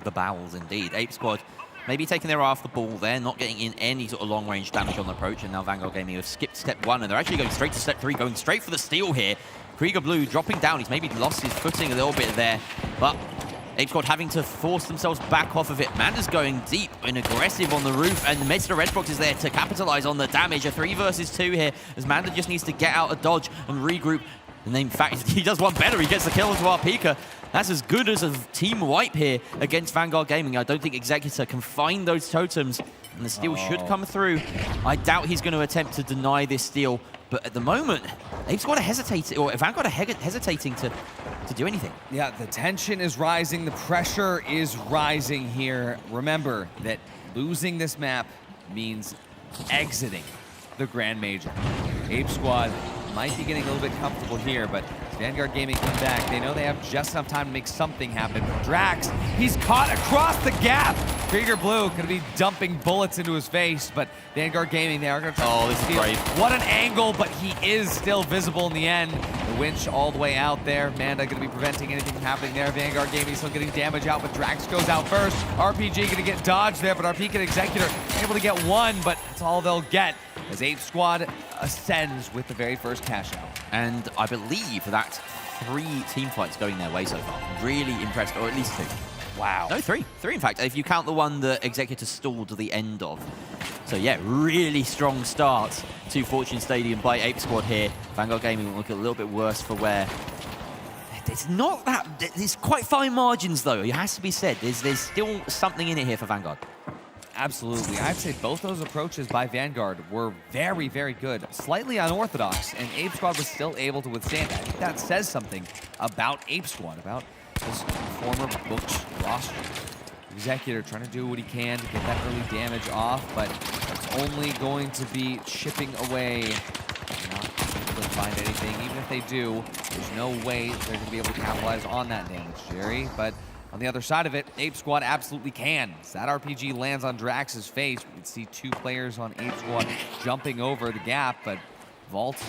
The bowels, indeed. Ape Squad maybe taking their eye off the ball there, not getting in any sort of long-range damage on the approach, and now Vanguard Gaming have skipped step 1, and they're actually going straight to step 3, going straight for the steal here. Krieger Blue dropping down. He's maybe lost his footing a little bit there, but Ape Squad having to force themselves back off of it. Manda's going deep and aggressive on the roof, and Mr. Red Fox is there to capitalize on the damage. A 3 versus 2 here, as Manda just needs to get out a dodge and regroup. And then, in fact, he does one better. He gets the kill into Arpika. That's as good as a team wipe here against Vanguard Gaming. I don't think Executor can find those totems, and the steal should come through. I doubt he's going to attempt to deny this steal, but at the moment, they've got to hesitate, or Vanguard are hesitating to do anything. Yeah, the tension is rising, the pressure is rising here. Remember that losing this map means exiting the Grand Major. Ape Squad might be getting a little bit comfortable here, but Vanguard Gaming come back. They know they have just enough time to make something happen. Drax, he's caught across the gap. Krieger Blue gonna be dumping bullets into his face, but Vanguard Gaming, they are gonna try to steal. What an angle, but he is still visible in the end. The winch all the way out there. Manda gonna be preventing anything from happening there. Vanguard Gaming still getting damage out, but Drax goes out first. RPG gonna get dodged there, but RP and Executor able to get one, but that's all they'll get as Ape Squad ascends with the very first cash out. And I believe that's 3 team fights going their way so far. Really impressed, or at least 2. Wow. No, 3. 3, in fact, if you count the one that Executor stalled to the end of. So yeah, really strong start to Fortune Stadium by Ape Squad here. Vanguard Gaming will look a little bit worse for wear. It's not that, it's quite fine margins though, it has to be said. There's still something in it here for Vanguard. Absolutely. I'd say both those approaches by Vanguard were very, very good. Slightly unorthodox, and Ape Squad was still able to withstand that. I think that says something about Ape Squad, about this former booked roster. Executor trying to do what he can to get that early damage off, but it's only going to be chipping away. Not able to find anything. Even if they do, there's no way they're going to be able to capitalize on that damage, Jerry. But on the other side of it, Ape Squad absolutely can. As that RPG lands on Drax's face, we can see 2 players on Ape Squad jumping over the gap, but Vault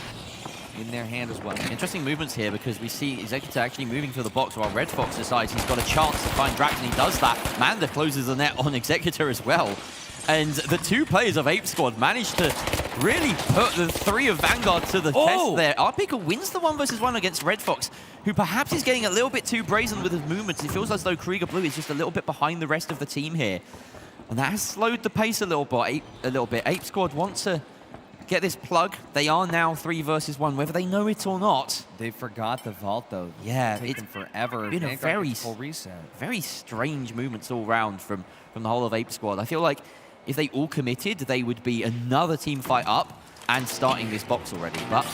in their hand as well. Interesting movements here because we see Executor actually moving to the box while Red Fox decides he's got a chance to find Drax, and he does that. Manda closes the net on Executor as well. And the 2 players of Ape Squad managed to really put the 3 of Vanguard to the test there. Arpika wins the 1v1 against Red Fox, who perhaps is getting a little bit too brazen with his movements. It feels as though Krieger Blue is just a little bit behind the rest of the team here. And that has slowed the pace a little bit. Ape Squad wants to get this plug. They are now 3 versus 1, whether they know it or not. They forgot the Vault, though. Yeah, it's taken forever. Been a very full reset. Very strange movements all round from the whole of Ape Squad. I feel like if they all committed, they would be another team fight up and starting this box already. But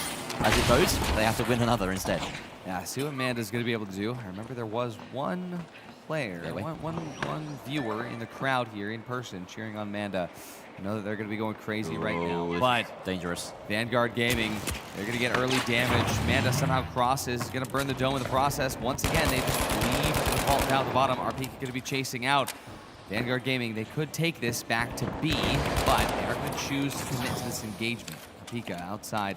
as it goes, they have to win another instead. Yeah, see what Amanda's going to be able to do. I remember there was one player, one viewer in the crowd here in person cheering on Amanda. I know that they're going to be going crazy right now, but dangerous. Vanguard Gaming, they're going to get early damage. Amanda somehow crosses, going to burn the dome in the process. Once again, they just leave the Vault down at the bottom. RP going to be chasing out. Vanguard Gaming, they could take this back to B, but they are going to choose to commit to this engagement. Pika outside,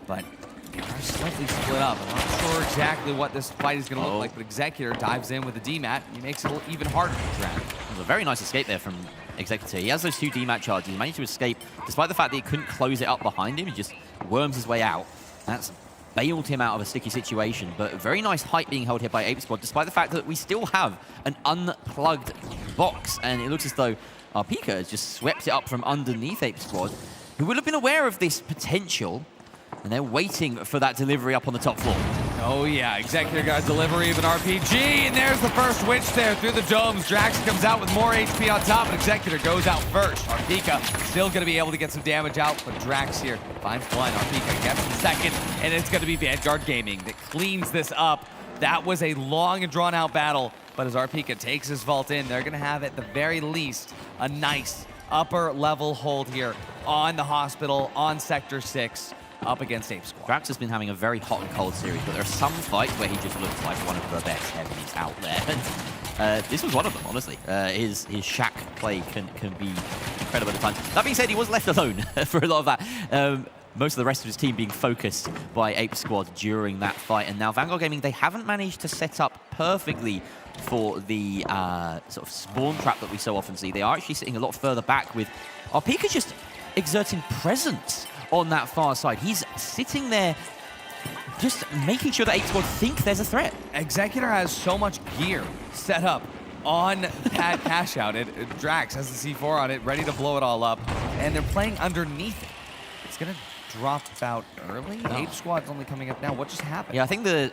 but they are slightly split up. I'm not sure exactly what this fight is going to look like, but Executor dives in with the D-Mat. He makes it even harder to track. It was a very nice escape there from Executor. He has those 2 D-Mat charges. He managed to escape, despite the fact that he couldn't close it up behind him. He just worms his way out. That's bailed him out of a sticky situation, but very nice height being held here by Ape Squad, despite the fact that we still have an unplugged box, and it looks as though Arpika has just swept it up from underneath Ape Squad, who will have been aware of this potential, and they're waiting for that delivery up on the top floor. Oh yeah, Executor got a delivery of an RPG, and there's the first witch there through the domes. Drax comes out with more HP on top, and Executor goes out first. Arpika still going to be able to get some damage out, but Drax here finds one. Arpika gets the second, and it's going to be Vanguard Gaming that cleans this up. That was a long and drawn-out battle, but as Arpika takes his Vault in, they're going to have, at the very least, a nice upper-level hold here on the hospital, on Sector 6. Up against Ape Squad. Drax has been having a very hot and cold series, but there are some fights where he just looks like one of the best heavies out there. This was one of them, honestly. His Shack play can be incredible at times. That being said, he was left alone for a lot of that. Most of the rest of his team being focused by Ape Squad during that fight. And now Vanguard Gaming, they haven't managed to set up perfectly for the sort of spawn trap that we so often see. They are actually sitting a lot further back with Arpika just exerting presence on that far side. He's sitting there just making sure that Ape Squad think there's a threat. Executor has so much gear set up on that cash out. Drax has the C4 on it, ready to blow it all up, and they're playing underneath it. It's going to dropped out early. Ape Squad's only coming up now. What just happened? Yeah, I think the...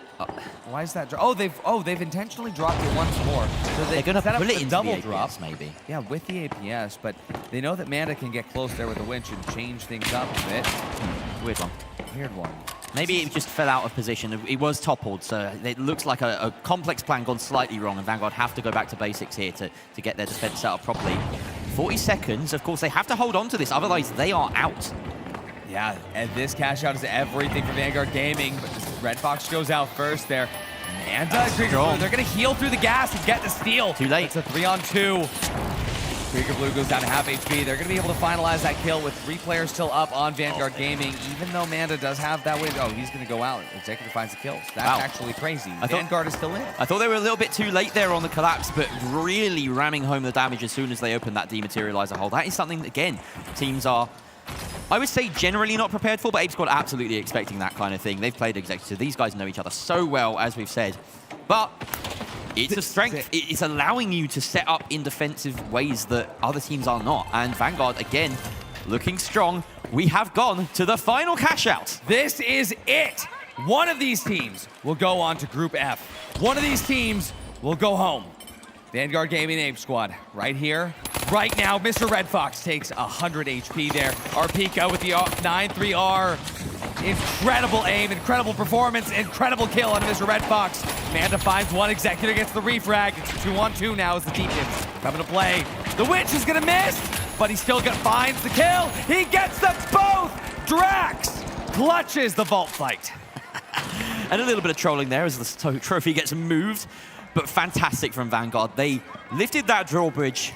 Why is that? They've intentionally dropped it once more. So they're going to set up pull it the into double the drop. APS, maybe. Yeah, with the APS, but they know that Manda can get close there with the winch and change things up a bit. Weird one. Weird one. Maybe it just fell out of position. It was toppled, so it looks like a complex plan gone slightly wrong, and Vanguard have to go back to basics here to get their defense set up properly. 40 seconds, of course, they have to hold on to this, otherwise they are out. Yeah, and this cash out is everything for Vanguard Gaming, but Red Fox goes out first there. Manda, they're going to heal through the gas and get the steal. Too late. It's a 3-on-2. Krieger Blue goes down to half HP. They're going to be able to finalize that kill with 3 players still up on Vanguard Gaming, even though Manda does have that win. Oh, he's going to go out. Executor finds the kills. That's actually crazy. Vanguard is still in. I thought they were a little bit too late there on the collapse, but really ramming home the damage as soon as they open that dematerializer hole. That is something, again, teams are, I would say, generally not prepared for, but Ape Squad are absolutely expecting that kind of thing. They've played Executor. These guys know each other so well, as we've said. But it's a strength. It's allowing you to set up in defensive ways that other teams are not. And Vanguard, again, looking strong. We have gone to the final cash out. This is it. One of these teams will go on to Group F. One of these teams will go home. Vanguard Gaming Ape Squad right here, right now. Mr. Red Fox takes 100 HP there. Arpika with the 9-3R. Incredible aim, incredible performance, incredible kill on Mr. Red Fox. Manda finds one, Executor gets the refrag. It's 2-on-2 now as the defense coming to play. The Witch is gonna miss, but he still finds the kill. He gets them both. Drax clutches the vault fight. And a little bit of trolling there as the trophy gets moved, but fantastic from Vanguard. They lifted that drawbridge,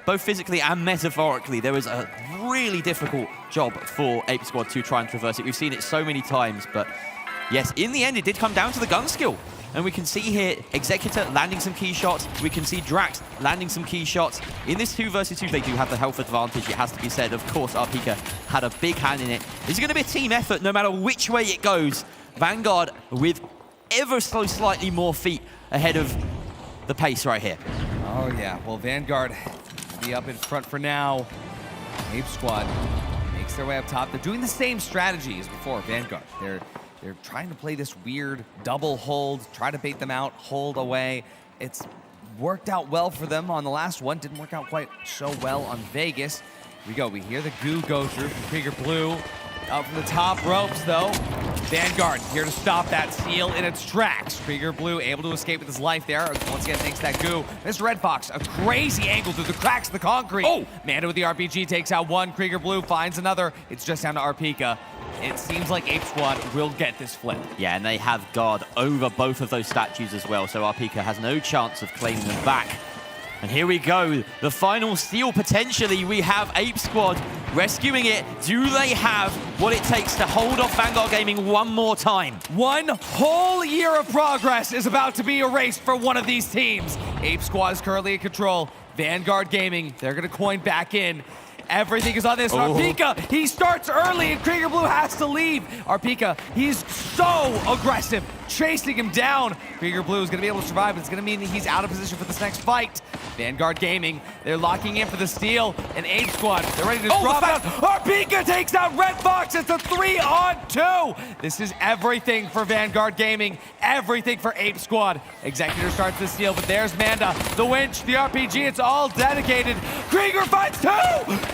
both physically and metaphorically. There was a really difficult job for Ape Squad to try and traverse it. We've seen it so many times, but yes, in the end, it did come down to the gun skill. And we can see here, Executor landing some key shots. We can see Drax landing some key shots. In this 2 versus 2, they do have the health advantage, it has to be said. Of course, Arpika had a big hand in it. This is going to be a team effort no matter which way it goes. Vanguard with ever so slightly more feet ahead of the pace right here. Oh yeah, well Vanguard will be up in front for now. Ape Squad makes their way up top. They're doing the same strategy as before, Vanguard. They're trying to play this weird double hold, try to bait them out, hold away. It's worked out well for them on the last one. Didn't work out quite so well on Vegas. Here we go, we hear the goo go through from Krieger Blue. Out from the top ropes, though. Vanguard here to stop that steal in its tracks. Krieger Blue able to escape with his life there. Once again, thanks to that goo. Mr. Red Fox, a crazy angle through the cracks of the concrete. Oh! Manda with the RPG takes out one. Krieger Blue finds another. It's just down to Arpika. It seems like Ape Squad will get this flip. Yeah, and they have guard over both of those statues as well, so Arpika has no chance of claiming them back. And here we go, the final steal potentially. We have Ape Squad rescuing it. Do they have what it takes to hold off Vanguard Gaming one more time? One whole year of progress is about to be erased for one of these teams. Ape Squad is currently in control. Vanguard Gaming, they're gonna coin back in. Everything is on this. Arpika, he starts early and Krieger Blue has to leave. Arpika, he's so aggressive, chasing him down. Krieger Blue is gonna be able to survive, but it's gonna mean that he's out of position for this next fight. Vanguard Gaming, they're locking in for the steal. And Ape Squad, they're ready to drop out. Arpika takes out Red Fox. It's a 3-on-2. This is everything for Vanguard Gaming, everything for Ape Squad. Executor starts the steal, but there's Manda, the winch, the RPG, it's all dedicated. Krieger finds 2.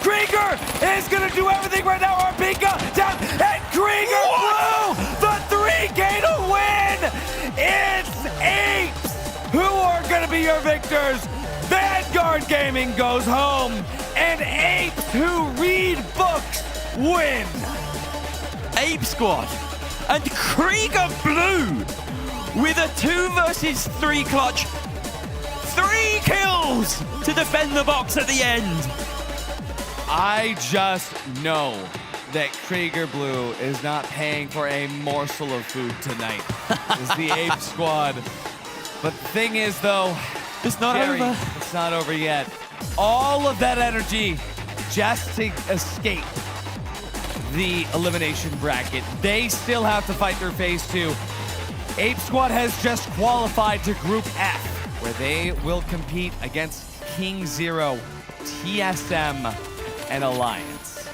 Krieger is gonna do everything right now. Arpika down, and Krieger Blue, the 3K to win. It's Apes who are gonna be your victors. Vanguard Gaming goes home, and Apes who read books win. Ape Squad and Krieger Blue with a 2 versus 3 clutch. 3 kills to defend the box at the end. I just know that Krieger Blue is not paying for a morsel of food tonight. It's the Ape Squad. But the thing is, though, it's not Jerry, over. It's not over yet. All of that energy just to escape the elimination bracket. They still have to fight through phase 2. Ape Squad has just qualified to Group F, where they will compete against King Zero, TSM, and Alliance.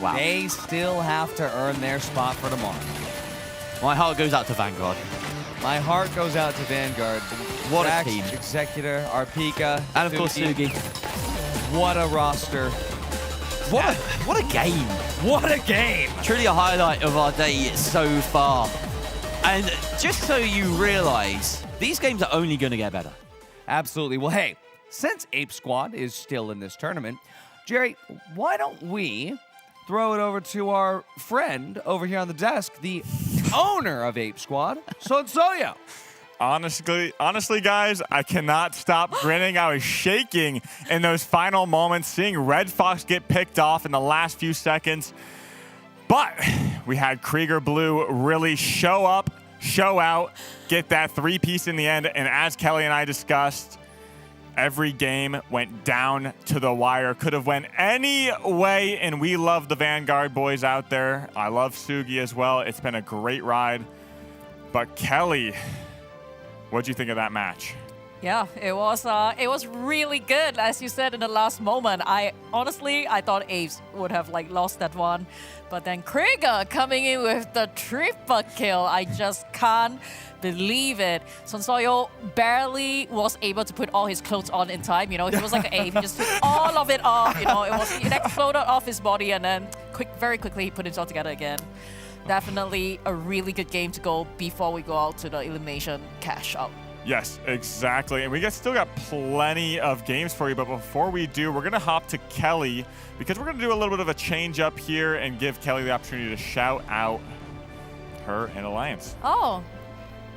Wow. They still have to earn their spot for tomorrow. My heart goes out to Vanguard. My heart goes out to Vanguard. What a Zax, team. Executor, Arpika, And of course, Sugi. What a roster. What a game. What a game. Truly a highlight of our day so far. And just so you realize, these games are only going to get better. Absolutely. Well, hey, since Ape Squad is still in this tournament, Jerry, why don't we throw it over to our friend over here on the desk, the owner of Ape Squad, Sonsoyo. Honestly, guys, I cannot stop grinning. I was shaking in those final moments, seeing Red Fox get picked off in the last few seconds. But we had Krieger Blue really show up, show out, get that three-piece in the end. And as Kelly and I discussed, every game went down to the wire. Could have went any way, and we love the Vanguard boys out there. I love Sugi as well. It's been a great ride. But Kelly, what'd you think of that match? Yeah, it was really good, as you said in the last moment. I thought Apes would have lost that one, but then Krieger coming in with the triple kill. I just can't believe it. Sonsoyo barely was able to put all his clothes on in time. He was like an ape. He just took all of it off. It exploded off his body, and then very quickly he put it all together again. Definitely a really good game to go before we go out to the elimination cash out. Yes, exactly. And we still got plenty of games for you, but before we do, we're going to hop to Kelly because we're going to do a little bit of a change up here and give Kelly the opportunity to shout out her and Alliance. Oh,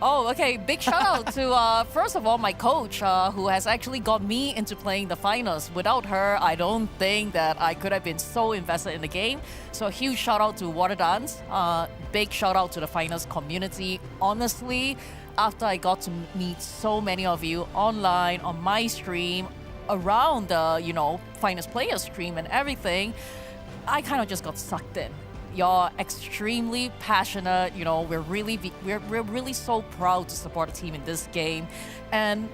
okay. Big shout out to, first of all, my coach, who has actually got me into playing the finals. Without her, I don't think that I could have been so invested in the game. So a huge shout out to Water Dance. Big shout out to the finals community. Honestly, after I got to meet so many of you online, on my stream, around the, finals player stream and everything, I kind of just got sucked in. You're extremely passionate. We're really so proud to support the team in this game. And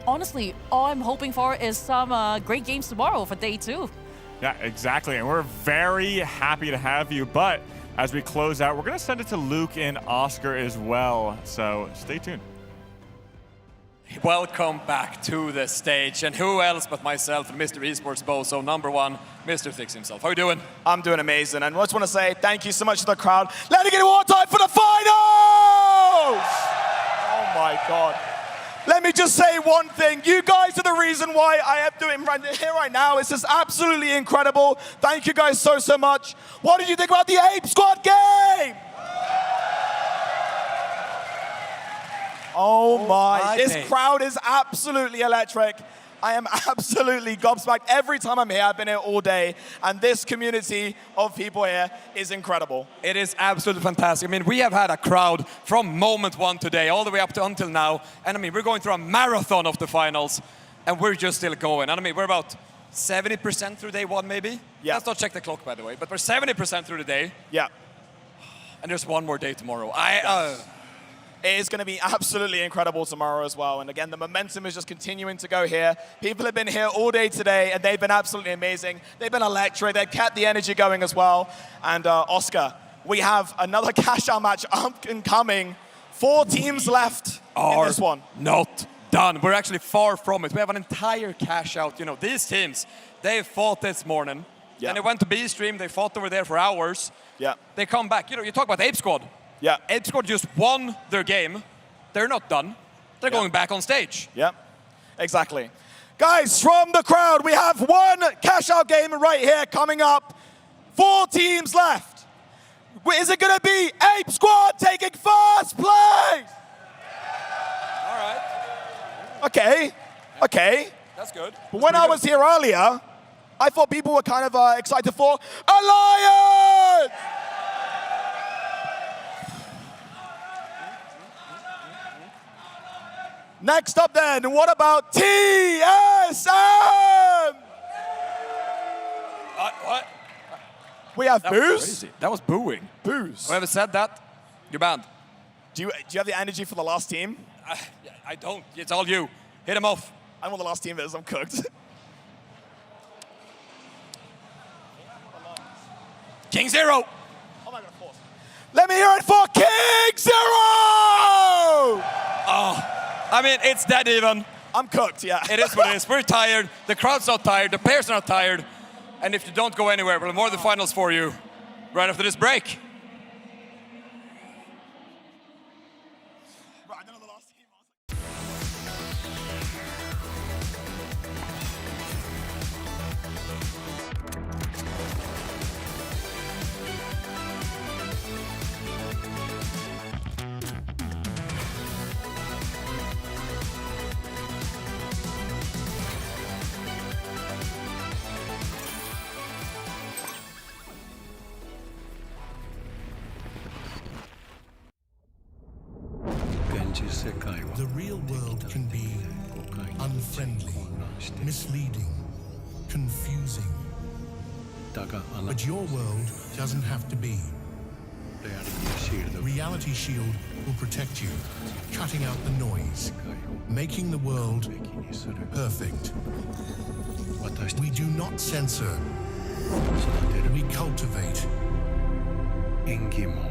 honestly, all I'm hoping for is some great games tomorrow for day 2. Yeah, exactly. And we're very happy to have you. But as we close out, we're going to send it to Luke and Oscar as well. So stay tuned. Welcome back to the stage. And who else but myself and Mr. Esports Bozo, number one, Mr. Thix himself. How are you doing? I'm doing amazing. And I just want to say thank you so much to the crowd. Let it get one time for the finals! Oh my God. Let me just say one thing. You guys are the reason why I am doing here right now. It's just absolutely incredible. Thank you guys so much. What did you think about the Ape Squad game? Oh my, this crowd is absolutely electric. I am absolutely gobsmacked. Every time I'm here, I've been here all day, and this community of people here is incredible. It is absolutely fantastic. I mean, we have had a crowd from moment one today, all the way up to until now. And I mean, we're going through a marathon of the finals, and we're just still going. And I mean, we're about 70% through day 1, maybe? Yeah. Let's not check the clock, by the way, but we're 70% through the day. Yeah. And there's one more day tomorrow. It is going to be absolutely incredible tomorrow as well. And again, the momentum is just continuing to go here. People have been here all day today, and they've been absolutely amazing. They've been electric. They've kept the energy going as well. And Oscar, we have another cash-out match up and coming. 4 teams left in this one. Not done. We're actually far from it. We have an entire cash-out. These teams, they fought this morning. Yeah. And they went to B stream. They fought over there for hours. Yeah. They come back. You talk about Ape Squad. Yeah. Ape Squad just won their game. They're not done. They're going back on stage. Yeah, exactly. Guys, from the crowd, we have one cash-out game right here coming up. 4 teams left. Is it going to be Ape Squad taking first place? All right. Okay. That's good. But when I was here earlier, I thought people were kind of excited for Alliance! Next up then, what about TSM? What? We have That was boos? crazy. That was booing. Boos. Whoever said that, you're banned. Do you have the energy for the last team? I don't. It's all you. Hit him off. I know what the last team is. I'm cooked. King Zero. Let me hear it for King Zero! Oh, I mean, it's that even. I'm cooked, yeah. It is what it is. We're tired. The crowd's not tired. The players are not tired. And if you don't go anywhere, we'll have more of the finals for you right after this break. The real world can be unfriendly, misleading, confusing. But your world doesn't have to be. Reality Shield will protect you, cutting out the noise, making the world perfect. We do not censor. We cultivate. Engimo.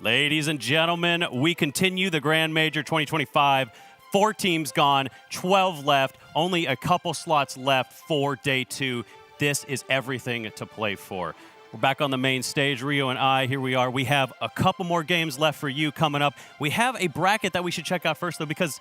Ladies and gentlemen, we continue the Grand Major 2025. 4 teams gone, 12 left, only a couple slots left for day 2. This is everything to play for. We're back on the main stage, Rio and I, here we are. We have a couple more games left for you coming up. We have a bracket that we should check out first, though, because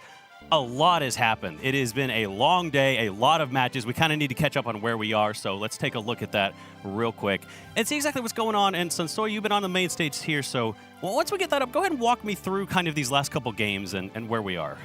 a lot has happened. It has been a long day, a lot of matches. We kind of need to catch up on where we are, so let's take a look at that real quick and see exactly what's going on. And Sansoy, you've been on the main stage here, so once we get that up, go ahead and walk me through kind of these last couple games and where we are.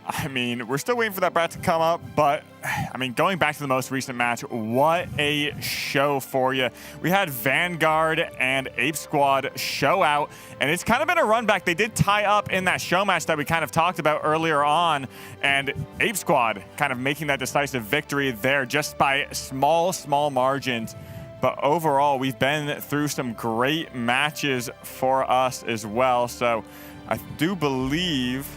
I mean, we're still waiting for that bracket to come up, but I mean, going back to the most recent match, what a show for you. We had Vanguard and Ape Squad show out, and it's kind of been a run back. They did tie up in that show match that we kind of talked about earlier on, and Ape Squad kind of making that decisive victory there just by small margins. But overall, we've been through some great matches for us as well. So I do believe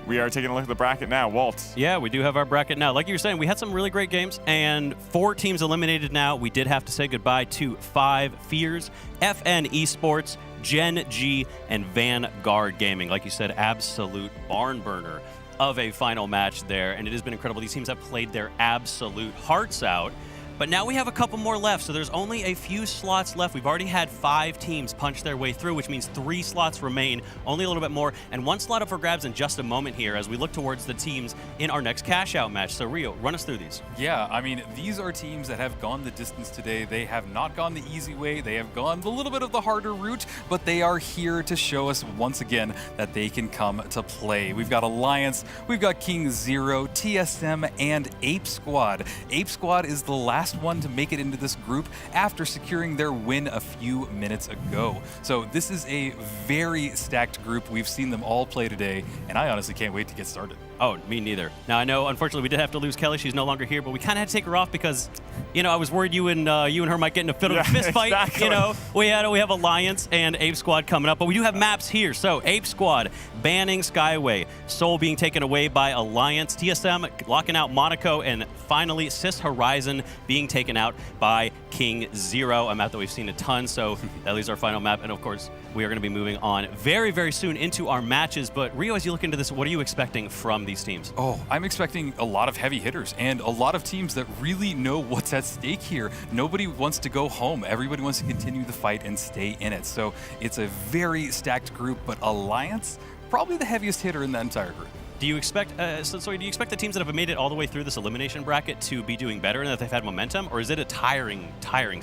we are taking a look at the bracket now. Walt. Yeah, we do have our bracket now. Like you were saying, we had some really great games, and 4 teams eliminated now. We did have to say goodbye to 5 Fears, FN Esports, Gen G, and Vanguard Gaming. Like you said, absolute barn burner of a final match there, and it has been incredible. These teams have played their absolute hearts out. But now we have a couple more left, so there's only a few slots left. We've already had 5 teams punch their way through, which means 3 slots remain, only a little bit more, and 1 slot up for grabs in just a moment here as we look towards the teams in our next cash-out match. So, Rio, run us through these. Yeah, I mean, these are teams that have gone the distance today. They have not gone the easy way. They have gone a little bit of the harder route, but they are here to show us once again that they can come to play. We've got Alliance, we've got King Zero, TSM, and Ape Squad. Ape Squad is the last one to make it into this group after securing their win a few minutes ago. So this is a very stacked group. We've seen them all play today, and I honestly can't wait to get started. Oh, me neither. Now, I know, unfortunately, we did have to lose Kelly. She's no longer here, but we kind of had to take her off because, you know, I was worried you and her might get in a fist fight. Exactly. You know, we have Alliance and Ape Squad coming up, but we do have maps here. So, Ape Squad banning Skyway, Seoul being taken away by Alliance, TSM locking out Monaco, and finally, Cis Horizon being taken out by King Zero, a map that we've seen a ton. So, that leaves our final map, and of course, we are going to be moving on very, very soon into our matches. But Rio, as you look into this, what are you expecting from these teams? Oh, I'm expecting a lot of heavy hitters and a lot of teams that really know what's at stake here. Nobody wants to go home. Everybody wants to continue the fight and stay in it. So it's a very stacked group, but Alliance, probably the heaviest hitter in the entire group. Do you expect, do you expect the teams that have made it all the way through this elimination bracket to be doing better and that they've had momentum, or is it a tiring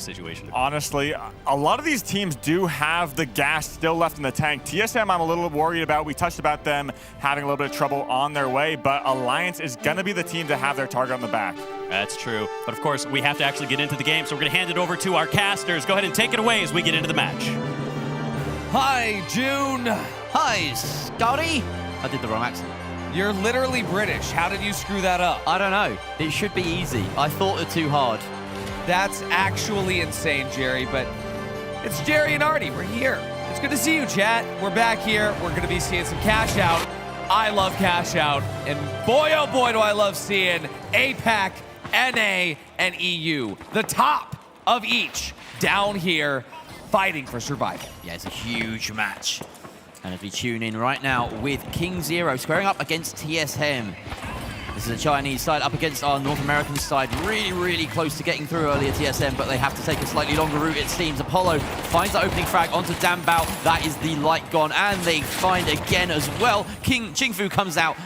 situation? Honestly, a lot of these teams do have the gas still left in the tank. TSM, I'm a little worried about. We touched about them having a little bit of trouble on their way, but Alliance is going to be the team to have their target on the back. That's true. But of course, we have to actually get into the game, so we're going to hand it over to our casters. Go ahead and take it away as we get into the match. Hi, June. Hi, Scotty. I did the wrong accent. You're literally British. How did you screw that up? I don't know. It should be easy. I thought it too hard. That's actually insane, Jerry, but it's Jerry and Artie. We're here. It's good to see you, chat. We're back here. We're going to be seeing some cash out. I love cash out. And boy, oh boy, do I love seeing APAC, NA, and EU, the top of each, down here fighting for survival. Yeah, it's a huge match. And as we tune in right now with King Zero squaring up against TSM. This is a Chinese side up against our North American side. Really, really close to getting through earlier TSM, but they have to take a slightly longer route, it seems. Apollo finds the opening frag onto Dambao. That is the light gone, and they find again as well. King Chingfu comes out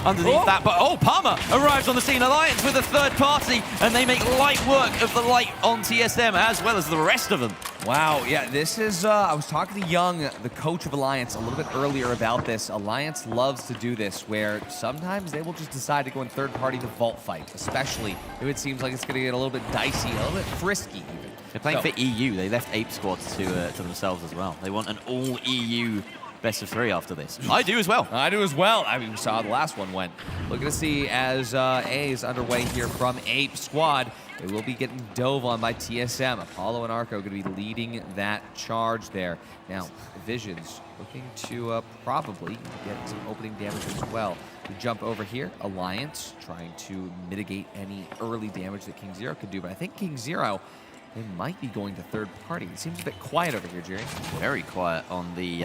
underneath that, but Palmer arrives on the scene. Alliance with a third party, and they make light work of the light on TSM as well as the rest of them. Wow, yeah, this is, I was talking to Young, the coach of Alliance, a little bit earlier about this. Alliance loves to do this, where sometimes they will just decide to go in third party to vault fight, especially if it seems like it's going to get a little bit dicey, a little bit frisky even. They're playing for EU. They left Ape Squads to themselves as well. They want an all-EU best of 3 after this. I do as well. I do as well. I mean, we saw how the last one went. Looking to see as A is underway here from Ape Squad. They will be getting dove on by TSM. Apollo and Arco going to be leading that charge there. Now, Visions looking to probably get some opening damage as well. We jump over here. Alliance trying to mitigate any early damage that King Zero could do. But I think King Zero, they might be going to third party. It seems a bit quiet over here, Jerry. Very quiet on the...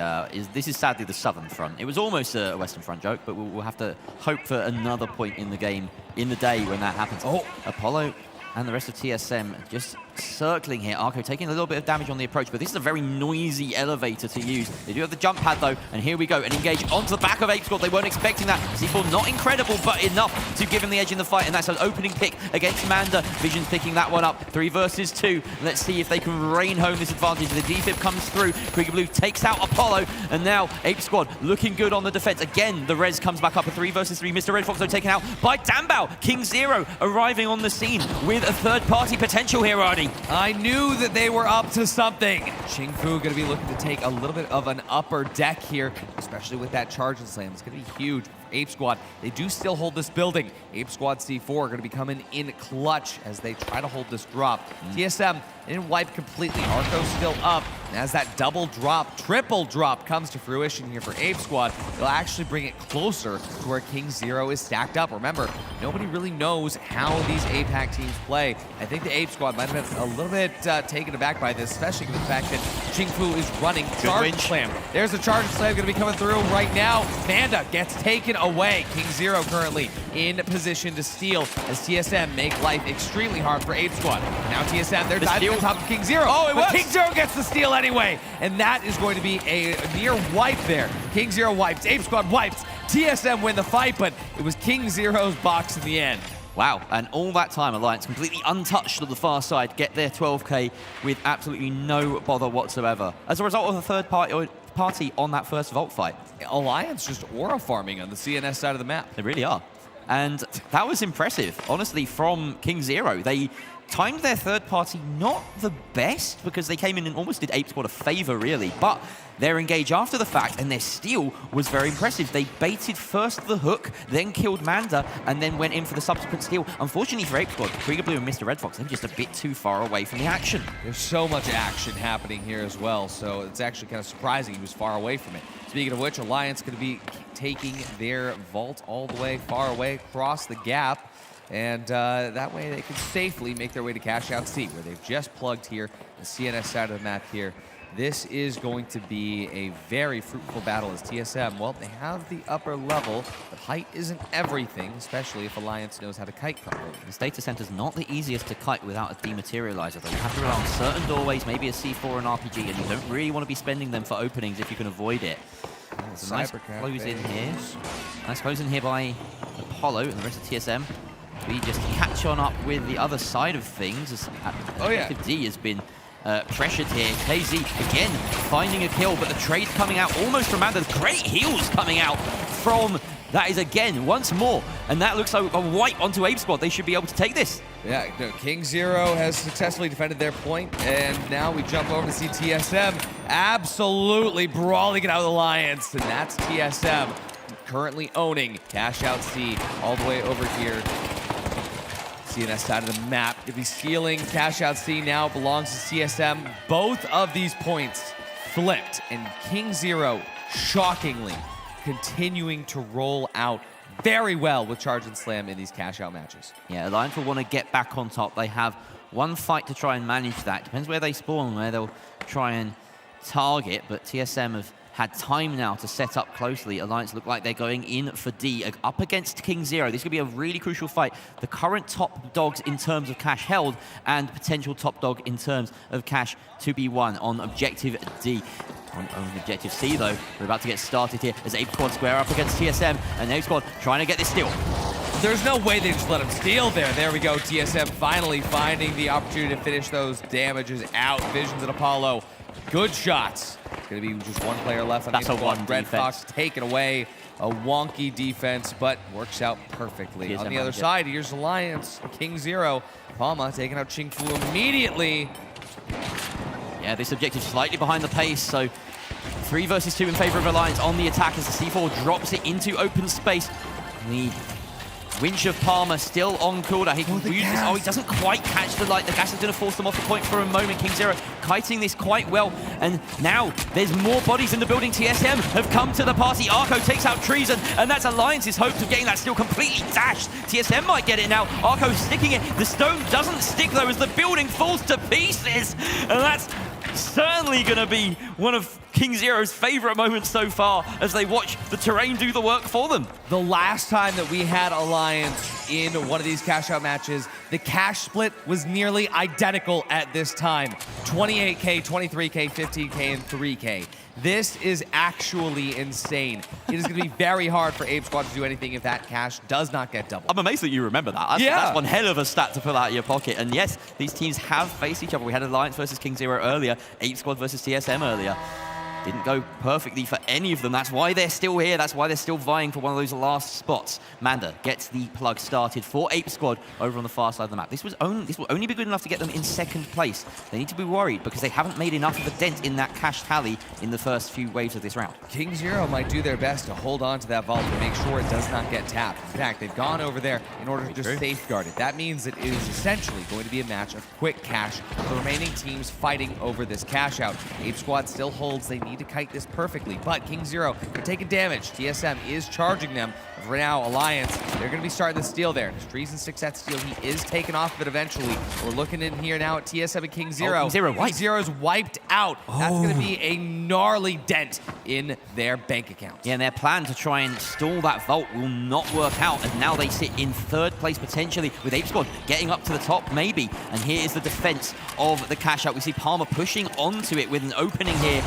this is sadly the southern front. It was almost a western front joke, but we'll have to hope for another point in the game, in the day when that happens. Apollo and the rest of TSM just circling here. Arco taking a little bit of damage on the approach, but this is a very noisy elevator to use. They do have the jump pad though, and here we go. An engage onto the back of Ape Squad. They weren't expecting that. C4 not incredible, but enough to give him the edge in the fight, and that's an opening pick against Manda. Vision's picking that one up. 3 versus 2. Let's see if they can rain home this advantage. The defib comes through. Krieger Blue takes out Apollo, and now Ape Squad looking good on the defense. Again, the res comes back up. A 3 versus 3. Mr. Red Fox though taken out by Dambao. King Zero arriving on the scene with a third-party potential here, Artie. I knew that they were up to something. Xing Fu going to be looking to take a little bit of an upper deck here, especially with that charge and slam. It's going to be huge. Ape Squad, they do still hold this building. Ape Squad C4 are going to be coming in clutch as they try to hold this drop. TSM didn't wipe completely. Arco's still up. And as that double drop, triple drop comes to fruition here for Ape Squad, it'll actually bring it closer to where King Zero is stacked up. Remember, nobody really knows how these APAC teams play. I think the Ape Squad might have been a little bit taken aback by this, especially with the fact that Xing Fu is running charge slam. There's a charge slam going to be coming through right now. Manda gets taken away. King Zero currently in position to steal as TSM make life extremely hard for Ape Squad. Now TSM, they're diving on top of King Zero. Oh, it was. King Zero gets the steal anyway. And that is going to be a near wipe there. King Zero wipes, Ape Squad wipes. TSM win the fight, but it was King Zero's box in the end. Wow, and all that time, Alliance completely untouched on the far side, get their 12K with absolutely no bother whatsoever. As a result of the third party on that first Vault fight. Alliance just aura farming on the CNS side of the map. They really are. And that was impressive, honestly, from King Zero. They timed their third party not the best because they came in and almost did Ape Squad a favor, really. But their engage after the fact and their steal was very impressive. They baited first the hook, then killed Manda, and then went in for the subsequent steal. Unfortunately for Ape Squad, Krieger Blue and Mr. Red Fox, they're just a bit too far away from the action. There's so much action happening here as well, so it's actually kind of surprising he was far away from it. Speaking of which, Alliance going to be taking their vault all the way far away across the gap. And that way they can safely make their way to Cash Out C, where they've just plugged here, the CNS side of the map here. This is going to be a very fruitful battle as TSM, well, they have the upper level, but height isn't everything, especially if Alliance knows how to kite properly. This data center's not the easiest to kite without a dematerializer, though. You have to rely on certain doorways, maybe a C4 and RPG, and you don't really want to be spending them for openings if you can avoid it. There's a nice close in here. Nice close in here by Apollo and the rest of TSM. We just catch on up with the other side of things. As D has been pressured here. KZ again finding a kill, but the trade coming out almost from Manda. Great heals coming out from that is again once more, and that looks like a wipe onto Ape Squad. They should be able to take this. Yeah, no, King Zero has successfully defended their point, and now we jump over to see TSM absolutely brawling it out of the Alliance, and that's TSM currently owning Cash Out C all the way over here. CNS side of the map. If he's stealing, Cash Out C now belongs to CSM. Both of these points flipped, and King Zero, shockingly, continuing to roll out very well with Charge and Slam in these Cash Out matches. Yeah, Alliance will want to get back on top. They have one fight to try and manage that. Depends where they spawn, where they'll try and target, but TSM have had time now to set up closely. Alliance look like they're going in for D up against King Zero. This could be a really crucial fight. The current top dogs in terms of cash held and potential top dog in terms of cash to be won on objective D. On objective C, though, we're about to get started here as Ape Squad square up against TSM, and Ape Squad trying to get this steal. There's no way they just let him steal there. There we go. TSM finally finding the opportunity to finish those damages out. Visions and Apollo. Good shots. It's going to be just one player left on That's Ape a one Red defense. Fox taken away. A wonky defense, but works out perfectly. TSM on the other side, here's Alliance. King Zero. Palma taking out Xing Fu immediately. Yeah, this objective slightly behind the pace, so 3 versus 2 in favor of Alliance on the attack as the C4 drops it into open space. The winch of Palmer still on cooldown. He can use this. Oh, he doesn't quite catch the light. The gas is going to force them off the point for a moment. King Zero kiting this quite well. And now there's more bodies in the building. TSM have come to the party. Arco takes out Treason, and that's Alliance's hopes of getting that still completely dashed. TSM might get it now. Arco sticking it. The stone doesn't stick, though, as the building falls to pieces. And that's certainly going to be one of King Zero's favorite moments so far as they watch the terrain do the work for them. The last time that we had Alliance in one of these cash out matches, the cash split was nearly identical at this time. 28K, 23K, 15K, and 3K. This is actually insane. It is going to be very hard for Ape Squad to do anything if that cash does not get doubled. I'm amazed that you remember that. That's one hell of a stat to pull out of your pocket. And yes, these teams have faced each other. We had Alliance versus King Zero earlier, Ape Squad versus TSM earlier. Didn't go perfectly for any of them. That's why they're still here. That's why they're still vying for one of those last spots. Manda gets the plug started for Ape Squad over on the far side of the map. This will only be good enough to get them in second place. They need to be worried because they haven't made enough of a dent in that cash tally in the first few waves of this round. King Zero might do their best to hold on to that vault and make sure it does not get tapped. In fact, they've gone over there in order to just safeguard it. That means it is essentially going to be a match of quick cash. The remaining teams fighting over this cash out. Ape Squad still holds. They need to kite this perfectly, but King Zero can take a damage. TSM is charging them. For now, Alliance, they're going to be starting to steal there. Treason sticks that steal. He is taken off of it eventually. We're looking in here now at TSM and King Zero. King Zero King Zero's wiped out. That's going to be a gnarly dent in their bank account. Yeah, and their plan to try and stall that vault will not work out, and now they sit in third place potentially with Ape Squad getting up to the top maybe. And here is the defense of the cash out. We see Palmer pushing onto it with an opening here.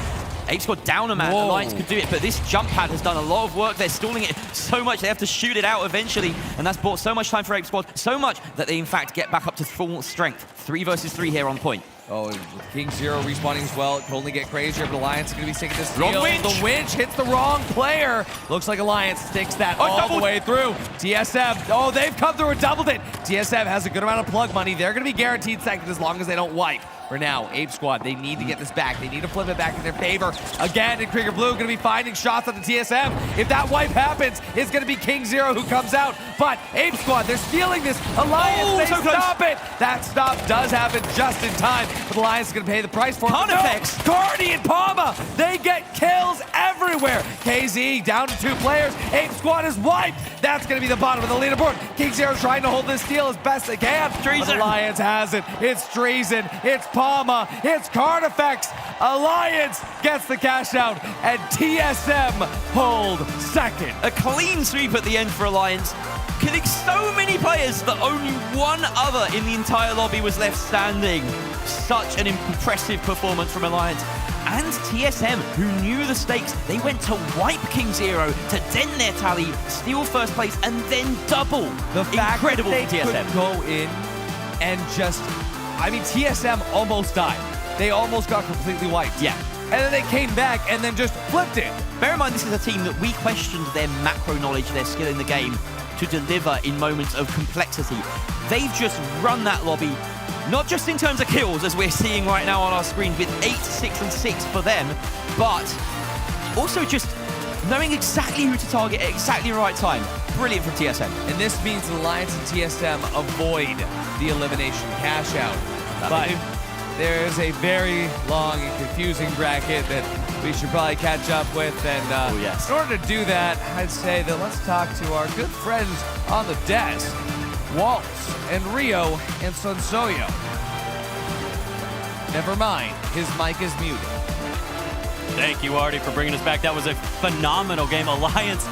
Ape Squad down a man. Whoa. Alliance could do it, but this jump pad has done a lot of work. They're stalling it so much, they have to shoot it out eventually, and that's bought so much time for Ape Squad, so much that they in fact get back up to full strength. 3 versus 3 here on point. Oh, with King Zero respawning as well. It could only get crazier, but Alliance is going to be sick of this steal. Wrong winch. The winch hits the wrong player. Looks like Alliance sticks that all the way through. TSM, oh, they've come through and doubled it. TSM has a good amount of plug money. They're going to be guaranteed second as long as they don't wipe. For now, Ape Squad, they need to get this back. They need to flip it back in their favor. Again, and Krieger Blue going to be finding shots at the TSM. If that wipe happens, it's going to be King Zero who comes out. But Ape Squad, they're stealing this. Alliance, they stop it. That stop does happen just in time. But Alliance is going to pay the price for it. Conifex. Cardi and Palma, they get kills everywhere. KZ down to 2 players. Ape Squad is wiped. That's going to be the bottom of the leaderboard. King Zero trying to hold this steal as best they can. Treason. But Alliance has it. It's Treason. It's Palma. It's Carnifex. Alliance gets the cash out, and TSM hold second. A clean sweep at the end for Alliance, killing so many players that only one other in the entire lobby was left standing. Such an impressive performance from Alliance. And TSM, who knew the stakes, they went to wipe King Zero to dent their tally, steal first place, and then double. The fact Incredible that they for TSM. could go in and just, I mean, TSM almost died. They almost got completely wiped. Yeah. And then they came back and then just flipped it. Bear in mind, this is a team that we questioned their macro knowledge, their skill in the game to deliver in moments of complexity. They've just run that lobby, not just in terms of kills, as we're seeing right now on our screen with 8, 6, and 6 for them, but also just knowing exactly who to target at exactly the right time. Brilliant from TSM. And this means Alliance and TSM avoid the elimination cash out. But there's a very long and confusing bracket that we should probably catch up with. And in order to do that, I'd say that let's talk to our good friends on the desk, Waltz and Rio and Sonsoyo. Never mind, his mic is muted. Thank you, Artie, for bringing us back. That was a phenomenal game. Alliance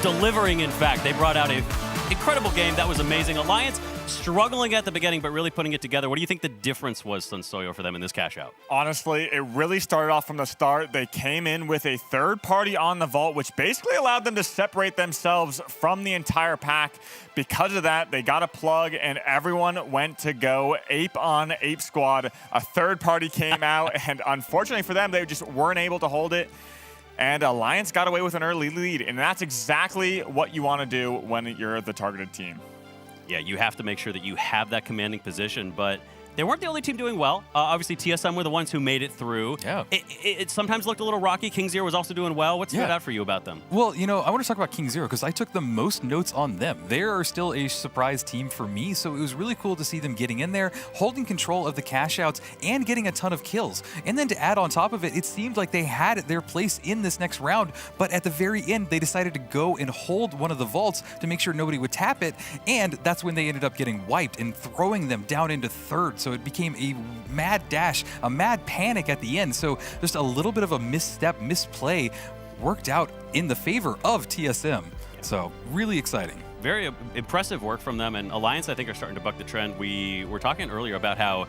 delivering, in fact. They brought out an incredible game. That was amazing. Alliance struggling at the beginning, but really putting it together. What do you think the difference was, Sonsoyo, for them in this cash out? Honestly, it really started off from the start. They came in with a third party on the vault, which basically allowed them to separate themselves from the entire pack. Because of that, they got a plug and everyone went to go ape on Ape Squad. A third party came out, and unfortunately for them, they just weren't able to hold it. And Alliance got away with an early lead, and that's exactly what you want to do when you're the targeted team. Yeah, you have to make sure that you have that commanding position, but they weren't the only team doing well. Obviously, TSM were the ones who made it through. Yeah. It sometimes looked a little rocky. King Zero was also doing well. What stood out for you about them? Well, you know, I want to talk about King Zero because I took the most notes on them. They are still a surprise team for me, so it was really cool to see them getting in there, holding control of the cash outs, and getting a ton of kills. And then to add on top of it, it seemed like they had their place in this next round, but at the very end, they decided to go and hold one of the vaults to make sure nobody would tap it, and that's when they ended up getting wiped and throwing them down into third. So so it became a mad dash, a mad panic at the end. So just a little bit of a misstep, misplay worked out in the favor of TSM. So really exciting. Very impressive work from them, and Alliance, I think, are starting to buck the trend. We were talking earlier about how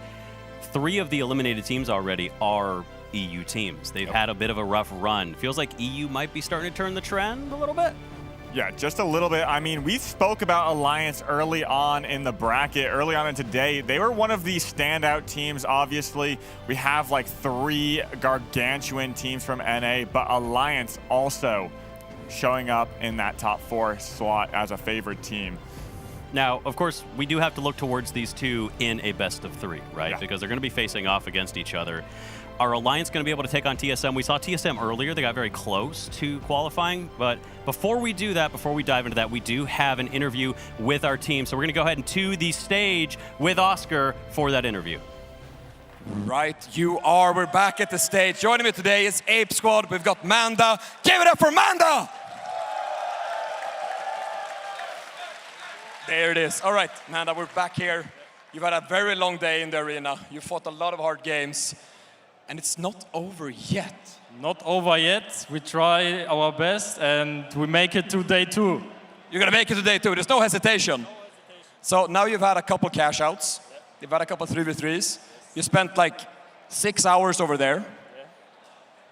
3 of the eliminated teams already are EU teams. They've had a bit of a rough run. Feels like EU might be starting to turn the trend a little bit. Yeah, just a little bit. I mean, we spoke about Alliance early on in the bracket, early on in today. They were one of the standout teams, obviously. We have like 3 gargantuan teams from NA, but Alliance also showing up in that top 4 slot as a favored team. Now, of course, we do have to look towards these 2 in a best of 3, right? Yeah. Because they're going to be facing off against each other. Are Alliance going to be able to take on TSM? We saw TSM earlier. They got very close to qualifying. But before we do that, before we dive into that, we do have an interview with our team. So we're going to go ahead and to the stage with Oscar for that interview. Right, you are. We're back at the stage. Joining me today is Ape Squad. We've got Manda. Give it up for Manda! There it is. All right, Manda, we're back here. You've had a very long day in the arena. You fought a lot of hard games, and it's not over yet. Not over yet. We try our best, and we make it to day 2. You're gonna make it to day 2. There's no hesitation. So now you've had a couple cash outs. You've had a couple 3v3s. You spent like 6 hours over there.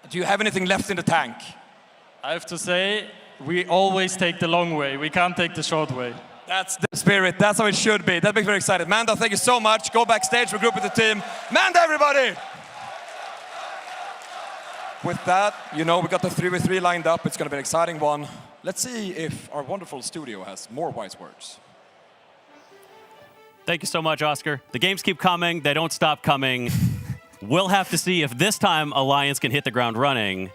Do you have anything left in the tank? I have to say, we always take the long way. We can't take the short way. That's the spirit. That's how it should be. That makes me very excited. Manda, thank you so much. Go backstage, regroup with the team. Manda, everybody! With that, you know, we got the 3v3 lined up. It's going to be an exciting one. Let's see if our wonderful studio has more wise words. Thank you so much, Oscar. The games keep coming. They don't stop coming. We'll have to see if this time Alliance can hit the ground running.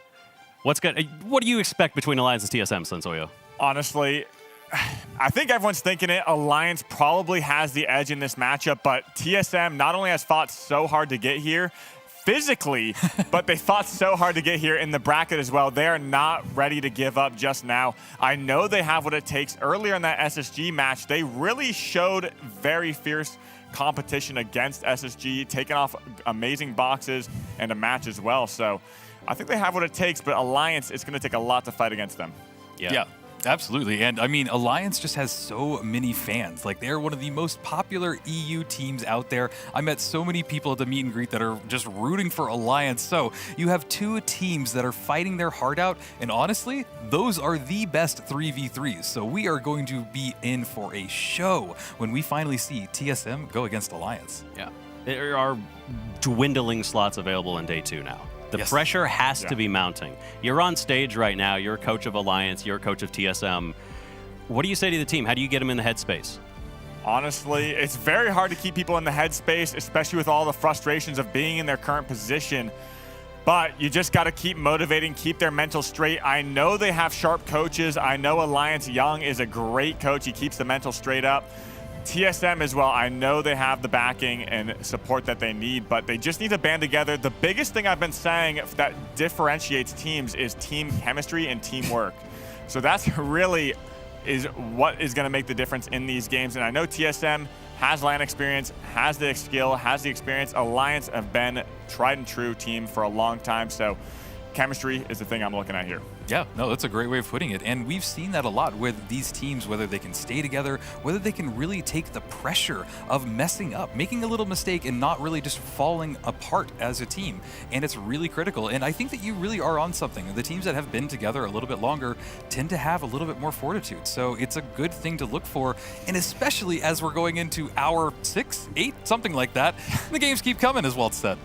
What do you expect between Alliance and TSM, Sensoyo? Honestly, I think everyone's thinking it. Alliance probably has the edge in this matchup, but TSM not only has fought so hard to get here physically, but they fought so hard to get here in the bracket as well. They are not ready to give up just now. I know they have what it takes. Earlier in that SSG match, they really showed very fierce competition against SSG, taking off amazing boxes and a match as well. So I think they have what it takes, but Alliance, it's going to take a lot to fight against them. Yeah. Absolutely. And I mean, Alliance just has so many fans. Like, they're one of the most popular EU teams out there. I met so many people at the meet and greet that are just rooting for Alliance. So you have 2 teams that are fighting their heart out. And honestly, those are the best 3v3s. So we are going to be in for a show when we finally see TSM go against Alliance. Yeah. There are dwindling slots available in day 2 now. The pressure has to be mounting. You're on stage right now. You're a coach of Alliance. You're a coach of TSM. What do you say to the team? How do you get them in the headspace? Honestly, it's very hard to keep people in the headspace, especially with all the frustrations of being in their current position. But you just got to keep motivating, keep their mental straight. I know they have sharp coaches. I know Alliance Young is a great coach. He keeps the mental straight up. TSM as well, I know they have the backing and support that they need, but they just need to band together. The biggest thing I've been saying that differentiates teams is team chemistry and teamwork. So that's really is what is going to make the difference in these games. And I know TSM has LAN experience, has the skill, has the experience. Alliance have been tried and true team for a long time. So chemistry is the thing I'm looking at here. Yeah, no, that's a great way of putting it. And we've seen that a lot with these teams, whether they can stay together, whether they can really take the pressure of messing up, making a little mistake and not really just falling apart as a team. And it's really critical. And I think that you really are on something. The teams that have been together a little bit longer tend to have a little bit more fortitude. So it's a good thing to look for. And especially as we're going into hour 6, 8, something like that, the games keep coming, as Walt said.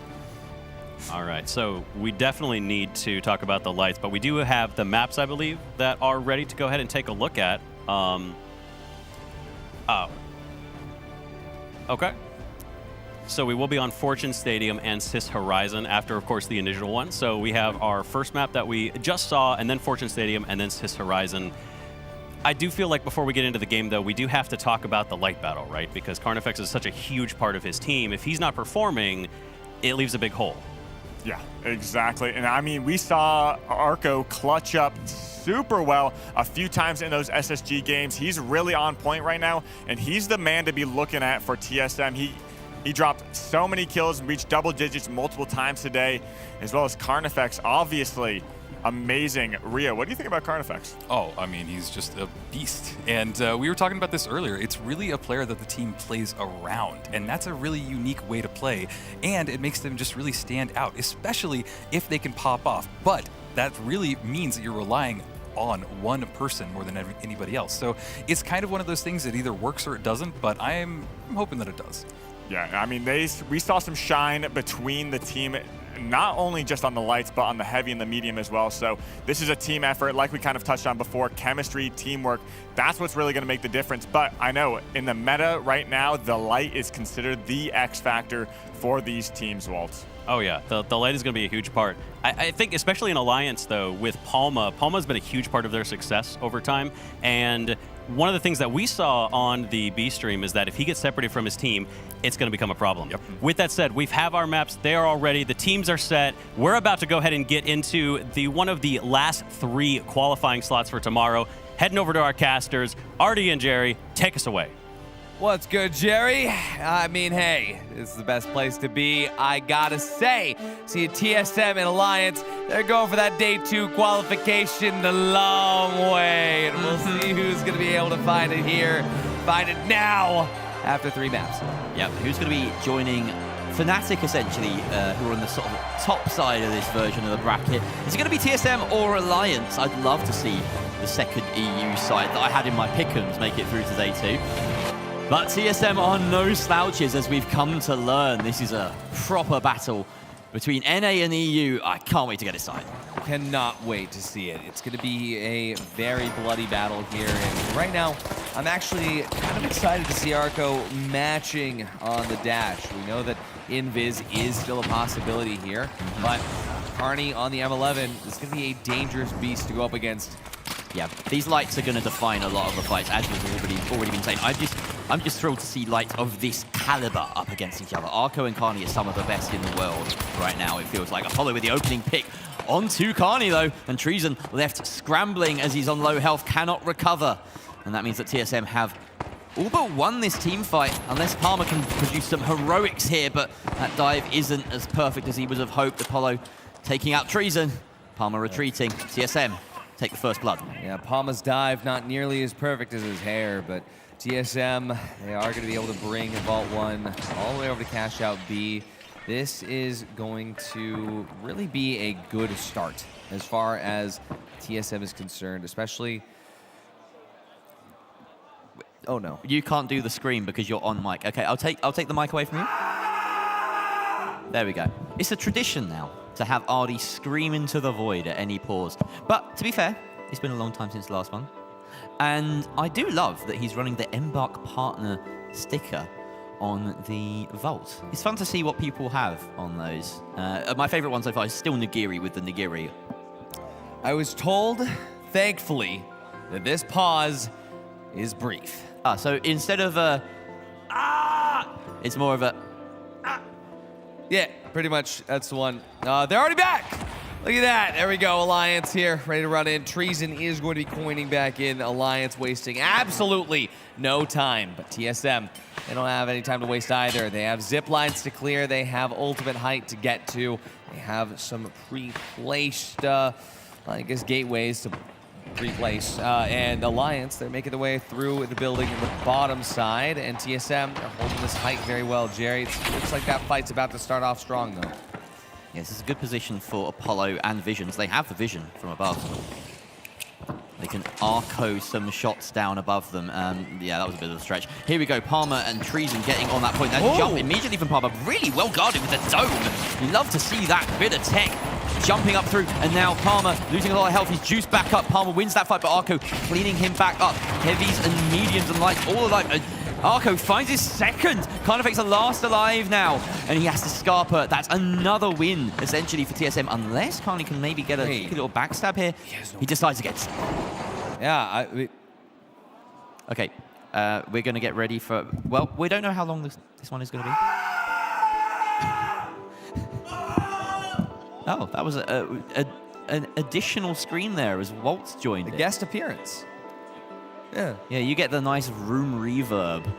All right, so we definitely need to talk about the lights, but we do have the maps, I believe, that are ready to go ahead and take a look at. Okay. So we will be on Fortune Stadium and Sis Horizon after, of course, the initial one. So we have our first map that we just saw, and then Fortune Stadium, and then Sis Horizon. I do feel like before we get into the game, though, we do have to talk about the light battle, right? Because Carnifex is such a huge part of his team. If he's not performing, it leaves a big hole. Yeah, exactly. And I mean, we saw Arco clutch up super well a few times in those SSG games. He's really on point right now, and he's the man to be looking at for TSM. He dropped so many kills and reached double digits multiple times today, as well as Carnifex, obviously amazing. Rio, what do you think about Carnifex? Oh, I mean, he's just a beast. And we were talking about this earlier. It's really a player that the team plays around, and that's a really unique way to play. And it makes them just really stand out, especially if they can pop off. But that really means that you're relying on one person more than anybody else. So it's kind of one of those things that either works or it doesn't, but I'm hoping that it does. Yeah, I mean, we saw some shine between the team, not only just on the lights, but on the heavy and the medium as well. So this is a team effort, like we kind of touched on before, chemistry, teamwork. That's what's really going to make the difference. But I know in the meta right now, the light is considered the X factor for these teams, Walt. Oh yeah, the light is going to be a huge part. I think especially in Alliance though, with Palma's been a huge part of their success over time. And one of the things that we saw on the B stream is that if he gets separated from his team, it's going to become a problem. Yep. With that said, we have our maps. They are all ready. The teams are set. We're about to go ahead and get into one of the last 3 qualifying slots for tomorrow. Heading over to our casters. Artie and Jerry, take us away. What's good, Jerry? I mean, hey, this is the best place to be, I gotta say. See, TSM and Alliance, they're going for that day 2 qualification the long way. And we'll see who's gonna be able to find it here, find it now, after 3 maps. Yep, who's gonna be joining Fnatic, essentially, who are on the sort of top side of this version of the bracket. Is it gonna be TSM or Alliance? I'd love to see the second EU side that I had in my pick'ems make it through to day 2. But TSM are no slouches, as we've come to learn. This is a proper battle between NA and EU. I can't wait to get it started. Cannot wait to see it. It's going to be a very bloody battle here. And right now, I'm actually kind of excited to see Arco matching on the dash. We know that Invis is still a possibility here, but Carney on the M11 is going to be a dangerous beast to go up against. Yeah, these lights are going to define a lot of the fights, as has already been saying. I'm just thrilled to see lights of this caliber up against each other. Arco and Carney are some of the best in the world right now, it feels like. Apollo with the opening pick onto Carney, though, and Treason left scrambling as he's on low health, cannot recover. And that means that TSM have all but won this team fight, unless Palmer can produce some heroics here, but that dive isn't as perfect as he would have hoped. Apollo taking out Treason, Palmer retreating. TSM take the first blood. Yeah, Palma's dive not nearly as perfect as his hair, but TSM, they are going to be able to bring Vault 1 all the way over to Cash Out B. This is going to really be a good start as far as TSM is concerned, especially... Oh no. You can't do the scream because you're on mic. Okay, I'll take the mic away from you. There we go. It's a tradition now to have Artie scream into the void at any pause. But to be fair, it's been a long time since the last one. And I do love that he's running the Embark Partner sticker on the Vault. It's fun to see what people have on those. My favorite one so far is still Nigiri with the Nigiri. I was told, thankfully, that this pause is brief. So instead of a it's more of a Yeah, pretty much. That's the one. They're already back. Look at that. There we go. Alliance here, ready to run in. Treason is going to be coining back in. Alliance wasting absolutely no time. But TSM, they don't have any time to waste either. They have zip lines to clear. They have ultimate height to get to. They have some pre-placed, I guess, gateways to replace. And Alliance, they're making their way through the building in the bottom side. And TSM, they're holding this height very well. Jerry, it looks like that fight's about to start off strong, though. Yes, this is a good position for Apollo and Visions. They have the vision from above. They can arco some shots down above them. Yeah, that was a bit of a stretch. Here we go, Palmer and Treason getting on that point. That jump immediately from Palmer, really well guarded with the dome. You love to see that bit of tech jumping up through, and now Palmer losing a lot of health. He's juiced back up. Palmer wins that fight, but Arco cleaning him back up. Heavies and mediums and lights, all alive. Arco finds his second. Carnifex the last alive now, and he has to Scarper. That's another win, essentially, for TSM, unless Carney can maybe get a little backstab here. He decides against. Yeah, Okay, we're going to get ready for... Well, we don't know how long this one is going to be. Oh, that was an additional screen there as Waltz joined a guest appearance. Yeah. Yeah, you get the nice room reverb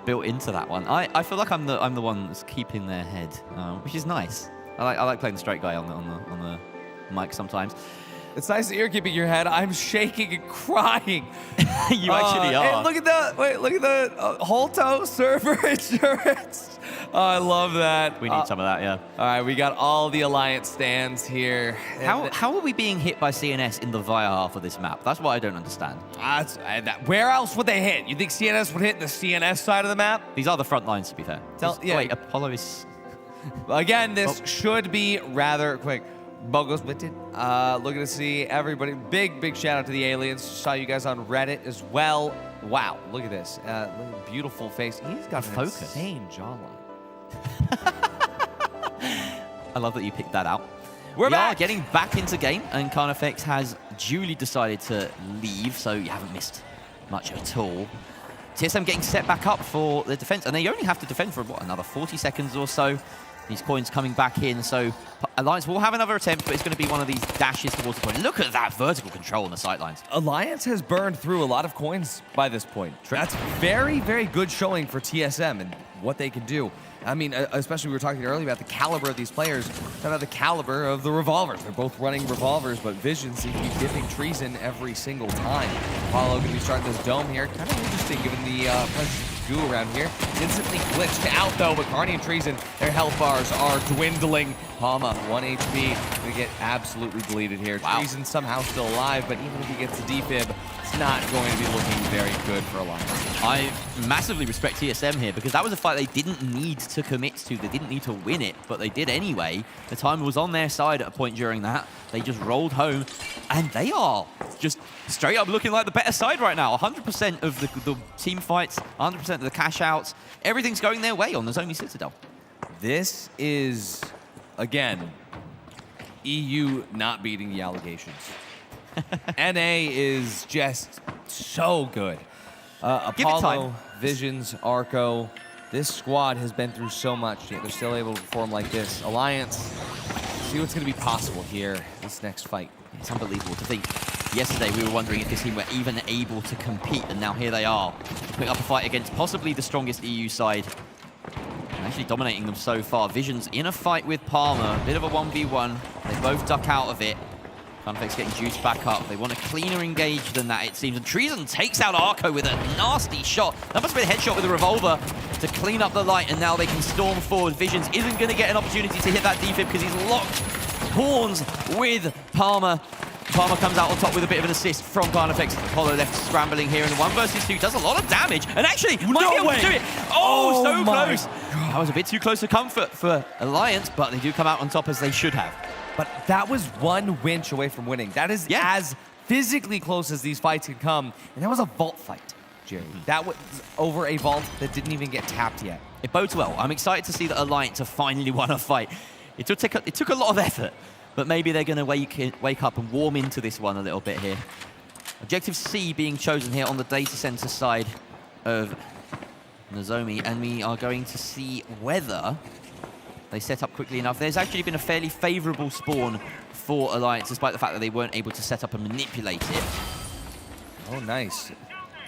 built into that one. I feel like I'm the one that's keeping their head, which is nice. I like playing the straight guy on the mic sometimes. It's nice that you're keeping your head. I'm shaking and crying. You actually are. Hey, look at the Holto server insurance. Oh, I love that. We need some of that, yeah. All right, we got all the Alliance stands here. How are we being hit by CNS in the Via half of this map? That's what I don't understand. Where else would they hit? You think CNS would hit the CNS side of the map? These are the front lines, to be fair. Wait, Apollo is... Again, this should be rather quick. Bogo's Witted. Looking to see everybody. Big shout out to the aliens. Saw you guys on Reddit as well. Wow, look at this. Beautiful face. He's got an insane jawline. I love that you picked that out. We are getting back into game, and Carnifex has duly decided to leave, so you haven't missed much at all. TSM getting set back up for the defense, and they only have to defend for, what, another 40 seconds or so. These coins coming back in, so Alliance will have another attempt, but it's going to be one of these dashes towards the point. Look at that vertical control on the sidelines. Alliance has burned through a lot of coins by this point. That's very good showing for TSM and what they can do. I mean, especially we were talking earlier about the caliber of these players, kind of the caliber of the revolvers. They're both running revolvers, but Vision seems to be dipping Treason every single time. Apollo going to be starting this dome here. Kind of interesting given the presence of goo around here. Instantly glitched out though, but Carney and Treason, their health bars are dwindling. Palma, 1 HP, going to get absolutely bleeded here. Wow. Treason somehow still alive, but even if he gets the defib, it's not going to be looking very good for Alliance. I massively respect TSM here because that was a fight they didn't need to commit to. They didn't need to win it, but they did anyway. The time was on their side at a point during that. They just rolled home, and they are just straight up looking like the better side right now. 100% of the team fights, 100% of the cash outs, everything's going their way on the Nozomi Citadel. This is, again, EU not beating the allegations. NA is just so good. Apollo, Visions, Arco, this squad has been through so much, yet they're still able to perform like this. Alliance, see what's going to be possible here this next fight. It's unbelievable to think. Yesterday, we were wondering if this team were even able to compete, and now here they are, putting up a fight against possibly the strongest EU side. And actually dominating them so far. Visions in a fight with Palmer, a bit of a 1v1. They both duck out of it. Carnifex getting juiced back up. They want a cleaner engage than that, it seems. And Treason takes out Arco with a nasty shot. That must be a headshot with a revolver to clean up the light, and now they can storm forward. Visions isn't going to get an opportunity to hit that defib because he's locked horns with Palmer. Palmer comes out on top with a bit of an assist from Carnifex. Apollo left scrambling here, and 1 versus 2 does a lot of damage. And actually, might be able to do it. Oh, so close. That was a bit too close for comfort for Alliance, but they do come out on top as they should have. But that was 1 winch away from winning. That is as physically close as these fights can come. And that was a vault fight, Jerry. That was over a vault that didn't even get tapped yet. It bodes well. I'm excited to see that Alliance have finally won a fight. It took a lot of effort, but maybe they're going to wake up and warm into this one a little bit here. Objective C being chosen here on the data center side of Nozomi, and we are going to see whether they set up quickly enough. There's actually been a fairly favorable spawn for Alliance, despite the fact that they weren't able to set up and manipulate it. Oh, nice. A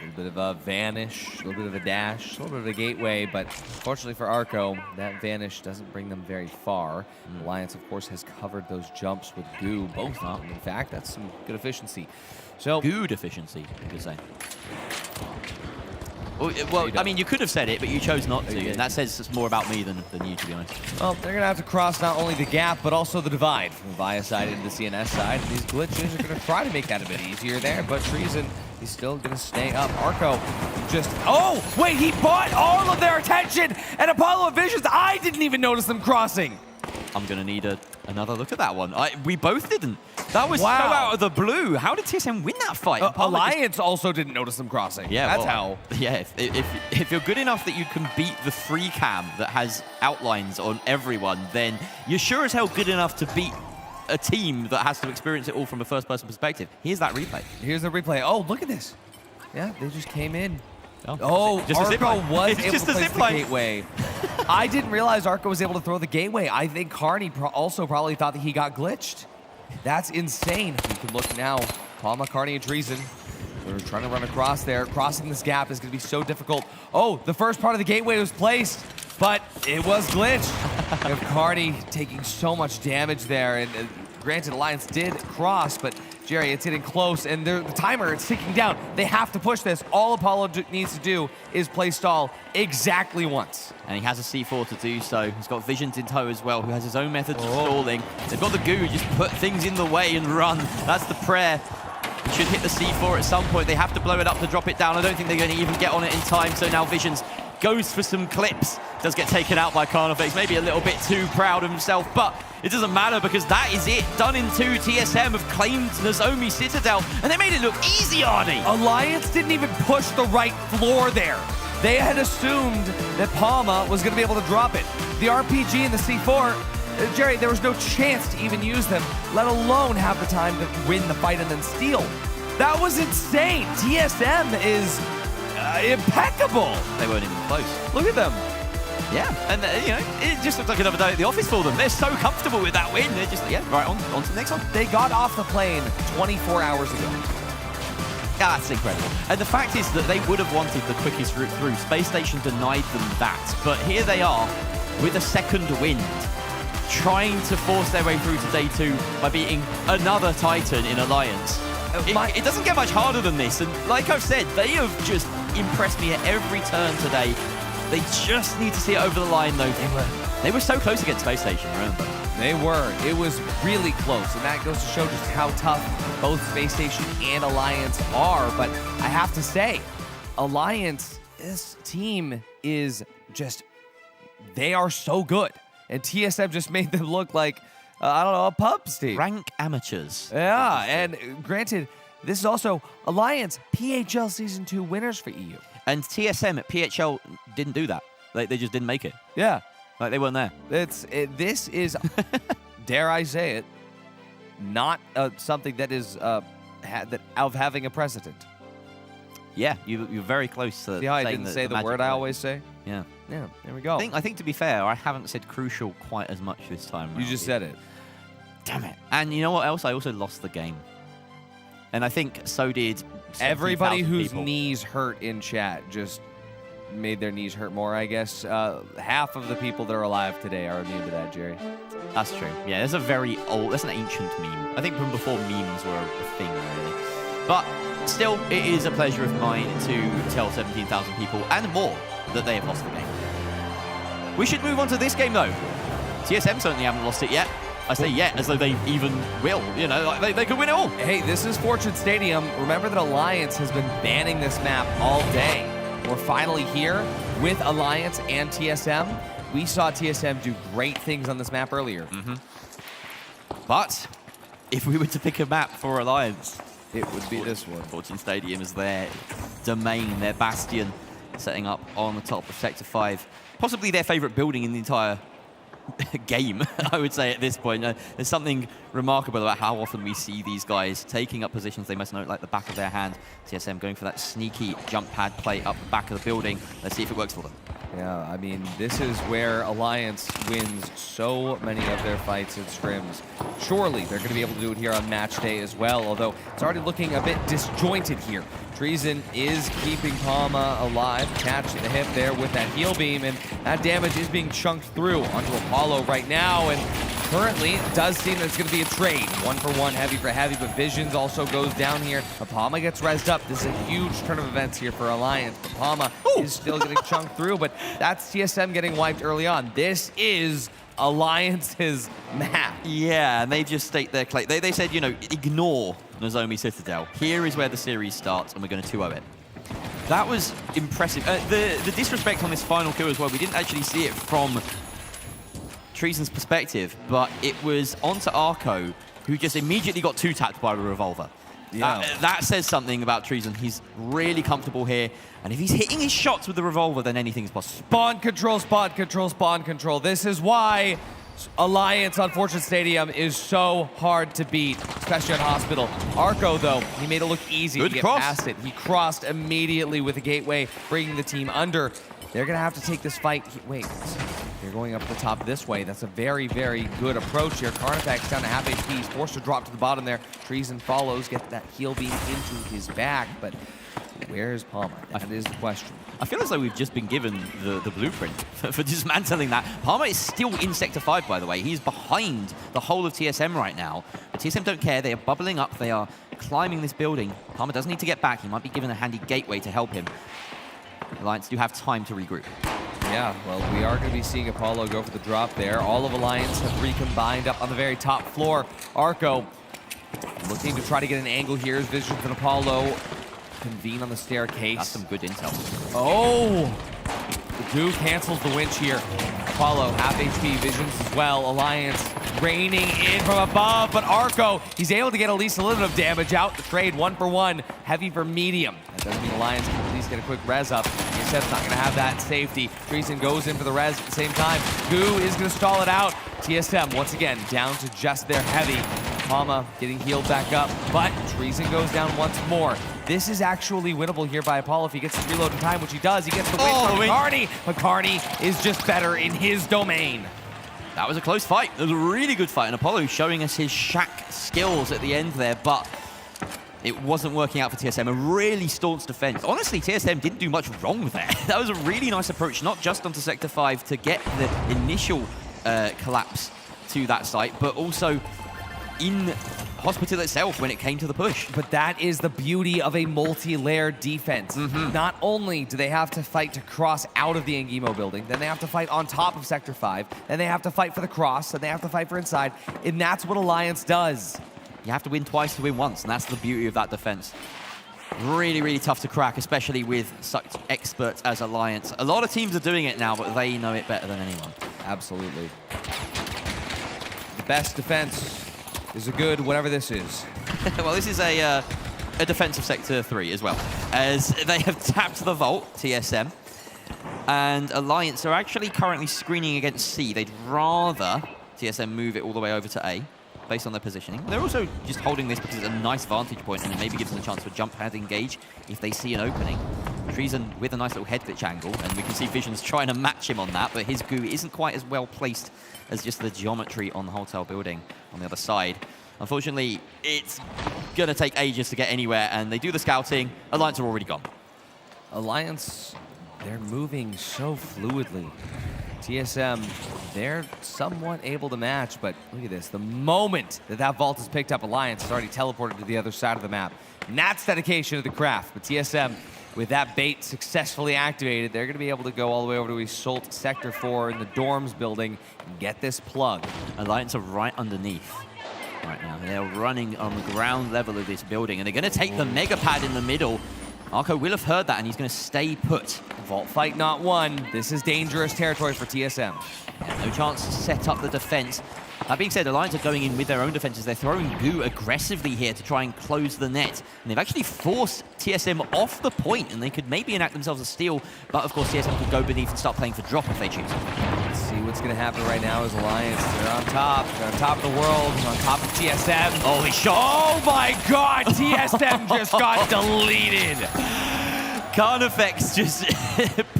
little bit of a vanish, a little bit of a dash, a little bit of a gateway, but fortunately for Arco, that vanish doesn't bring them very far. Alliance, of course, has covered those jumps with goo, both up. In fact, that's some good efficiency. So good efficiency, you could say. Well, I mean, you could have said it, but you chose not to, and that says it's more about me than you, to be honest. Well, they're going to have to cross not only the gap, but also the divide from the Via side into the CNS side. And these glitches are going to try to make that a bit easier there, but Treason, he's still going to stay up. Arco just... Oh, wait, he bought all of their attention! And Apollo and Visions, I didn't even notice them crossing! I'm going to need another look at that one. We both didn't. That was so out of the blue. How did TSM win that fight? Alliance also didn't notice them crossing. Yeah, that's how. Yeah, if you're good enough that you can beat the free cam that has outlines on everyone, then you're sure as hell good enough to beat a team that has to experience it all from a first-person perspective. Here's that replay. Here's the replay. Oh, look at this. Yeah, they just came in. Oh, Arco was able to place the gateway. I didn't realize Arco was able to throw the gateway. I think Carney also probably thought that he got glitched. That's insane. You can look now. Palma, Carney, and Treason. We're trying to run across there. Crossing this gap is going to be so difficult. Oh, the first part of the gateway was placed, but it was glitched. We have Cardi taking so much damage there, and granted, Alliance did cross, but Jerry, it's getting close, and the timer, it's ticking down. They have to push this. All Apollo needs to do is play stall exactly once. And he has a C4 to do so. He's got Visions in tow as well, who has his own methods of stalling. They've got the goo, just put things in the way and run. That's the prayer. He should hit the C4 at some point. They have to blow it up to drop it down. I don't think they're going to even get on it in time, so now Visions goes for some clips. Does get taken out by Carnifex, maybe a little bit too proud of himself, but it doesn't matter because that is it. Done in 2. TSM have claimed Nozomi Citadel, and they made it look easy, Arnie. Alliance didn't even push the right floor there. They had assumed that Palma was going to be able to drop it. The RPG and the C4, Jerry, there was no chance to even use them, let alone have the time to win the fight and then steal. That was insane. TSM is impeccable. They weren't even close. Look at them. Yeah, and you know, it just looks like another day at the office for them. They're so comfortable with that win. They're just, yeah, right, on to the next one. They got off the plane 24 hours ago. That's incredible. And the fact is that they would have wanted the quickest route through. Space Station denied them that. But here they are with a second wind, trying to force their way through to day 2 by beating another Titan in Alliance. It doesn't get much harder than this. And like I've said, they have just impressed me at every turn today. They just need to see it over the line, though. They were so close against Space Station, remember? They were. It was really close, and that goes to show just how tough both Space Station and Alliance are. But I have to say, Alliance, this team is just, they are so good. And TSM just made them look like, I don't know, a pubs team. Rank amateurs. Yeah, and granted, this is also Alliance PHL Season 2 winners for EU. And TSM at PHL didn't do that. They just didn't make it. Yeah. Like, they weren't there. This is, dare I say it, not something that is of having a precedent. Yeah, you're very close to See how I didn't say the word I always say? Yeah. Yeah, there we go. I think to be fair, I haven't said crucial quite as much this time. You just said it. Damn it. And you know what else? I also lost the game. And I think so did everybody whose people. knees hurt in chat just made their knees hurt more, I guess. Half of the people that are alive today are immune to that, Jerry. That's true. Yeah, that's an ancient meme. I think from before memes were a thing, really. But still, it is a pleasure of mine to tell 17,000 people and more that they have lost the game. We should move on to this game, though. TSM certainly haven't lost it yet. I say yet, as though they even will. You know, like they could win it all. Hey, this is Fortune Stadium. Remember that Alliance has been banning this map all day. We're finally here with Alliance and TSM. We saw TSM do great things on this map earlier. But if we were to pick a map for Alliance, it would be this one. Fortune Stadium is their domain, their bastion, setting up on the top of Sector 5. Possibly their favorite building in the entire game, I would say at this point. There's something remarkable about how often we see these guys taking up positions they must know like the back of their hand. TSM going for that sneaky jump pad play up the back of the building. Let's see if it works for them. Yeah, I mean, this is where Alliance wins so many of their fights and scrims. Surely they're going to be able to do it here on match day as well, although it's already looking a bit disjointed here. Treason is keeping Palma alive, catching the hip there with that heal beam, and that damage is being chunked through onto Apollo right now, and currently it does seem that it's going to be a trade. 1-for-1, heavy for heavy, but Visions also goes down here. Palma gets rezzed up. This is a huge turn of events here for Alliance, but Palma is still getting chunked through, but that's TSM getting wiped early on. This is Alliance's map. Yeah, and they just state their claim. They said, you know, ignore Nozomi Citadel. Here is where the series starts, and we're going to 2-0 it. That was impressive. The disrespect on this final kill as well, we didn't actually see it from Treason's perspective, but it was onto Arco, who just immediately got 2-tapped by a revolver. Yeah. That says something about Treason. He's really comfortable here, and if he's hitting his shots with the revolver, then anything's possible. Spawn control, spawn control, spawn control. This is why Alliance on Fortune Stadium is so hard to beat, especially on Hospital. Arco, though, he made it look easy to get past it. He crossed immediately with a gateway, bringing the team under. They're going to have to take this fight. Wait, They're going up the top this way. That's a very, very good approach here. Carnifex down to half HP. He's forced to drop to the bottom there. Treason follows, get that heal beam into his back, but where's Palmer? That is the question. I feel as though we've just been given the blueprint for dismantling that. Palmer is still in Sector 5, by the way. He's behind the whole of TSM right now. But TSM don't care. They are bubbling up. They are climbing this building. Palmer does need to get back. He might be given a handy gateway to help him. Alliance do have time to regroup. Yeah, well, we are going to be seeing Apollo go for the drop there. All of Alliance have recombined up on the very top floor. Arco looking to try to get an angle here. His Visions and Apollo convene on the staircase. That's some good intel. Oh! The Goo cancels the winch here. Apollo, half HP, Visions as well. Alliance raining in from above, but Arco, he's able to get at least a little bit of damage out. The trade 1 for 1, heavy for medium. That doesn't mean Alliance can at least get a quick res up. Yosef's not going to have that safety. Treason goes in for the res at the same time. Goo is going to stall it out. TSM, once again, down to just their heavy. Palma getting healed back up, but Treason goes down once more. This is actually winnable here by Apollo if he gets his reload in time, which he does. He gets the win from Carney, but Carney is just better in his domain. That was a close fight. It was a really good fight, and Apollo showing us his shack skills at the end there, but it wasn't working out for TSM. A really staunch defense. Honestly, TSM didn't do much wrong there. That was a really nice approach, not just onto Sector 5 to get the initial collapse to that site, but also in Hospital itself when it came to the push. But that is the beauty of a multi-layered defense. Not only do they have to fight to cross out of the Angimo building, then they have to fight on top of Sector 5, then they have to fight for the cross, and they have to fight for inside, and that's what Alliance does. You have to win twice to win once, and that's the beauty of that defense. Really, really tough to crack, especially with such experts as Alliance. A lot of teams are doing it now, but they know it better than anyone. Absolutely. The best defense is a good whatever this is. Well, this is a defensive Sector 3 as well, as they have tapped the vault, TSM, and Alliance are actually currently screening against C. They'd rather TSM move it all the way over to A, based on their positioning. They're also just holding this because it's a nice vantage point, and it maybe gives them a chance to jump pad engage if they see an opening. Treason with a nice little head glitch angle, and we can see Visions trying to match him on that, but his goo isn't quite as well placed as just the geometry on the hotel building on the other side. Unfortunately, it's going to take ages to get anywhere, and they do the scouting. Alliance are already gone. Alliance, they're moving so fluidly. TSM, they're somewhat able to match, but look at this. The moment that that vault is picked up, Alliance has already teleported to the other side of the map. And that's dedication to the craft. But TSM, with that bait successfully activated, they're going to be able to go all the way over to Isolt Sector 4 in the dorms building and get this plug. Alliance are right underneath right now. They're running on the ground level of this building, and they're going to take the mega pad in the middle. Arco will have heard that, and he's going to stay put. Vault fight not won. This is dangerous territory for TSM. Yeah, no chance to set up the defense. That being said, Alliance are going in with their own defenses. They're throwing goo aggressively here to try and close the net. And they've actually forced TSM off the point, and they could maybe enact themselves a steal. But of course, TSM could go beneath and start playing for drop if they choose. Let's see what's going to happen right now is Alliance. They're on top. They're on top of the world. They're on top of TSM. Holy shot! Oh my God! TSM just got deleted. Carnifex just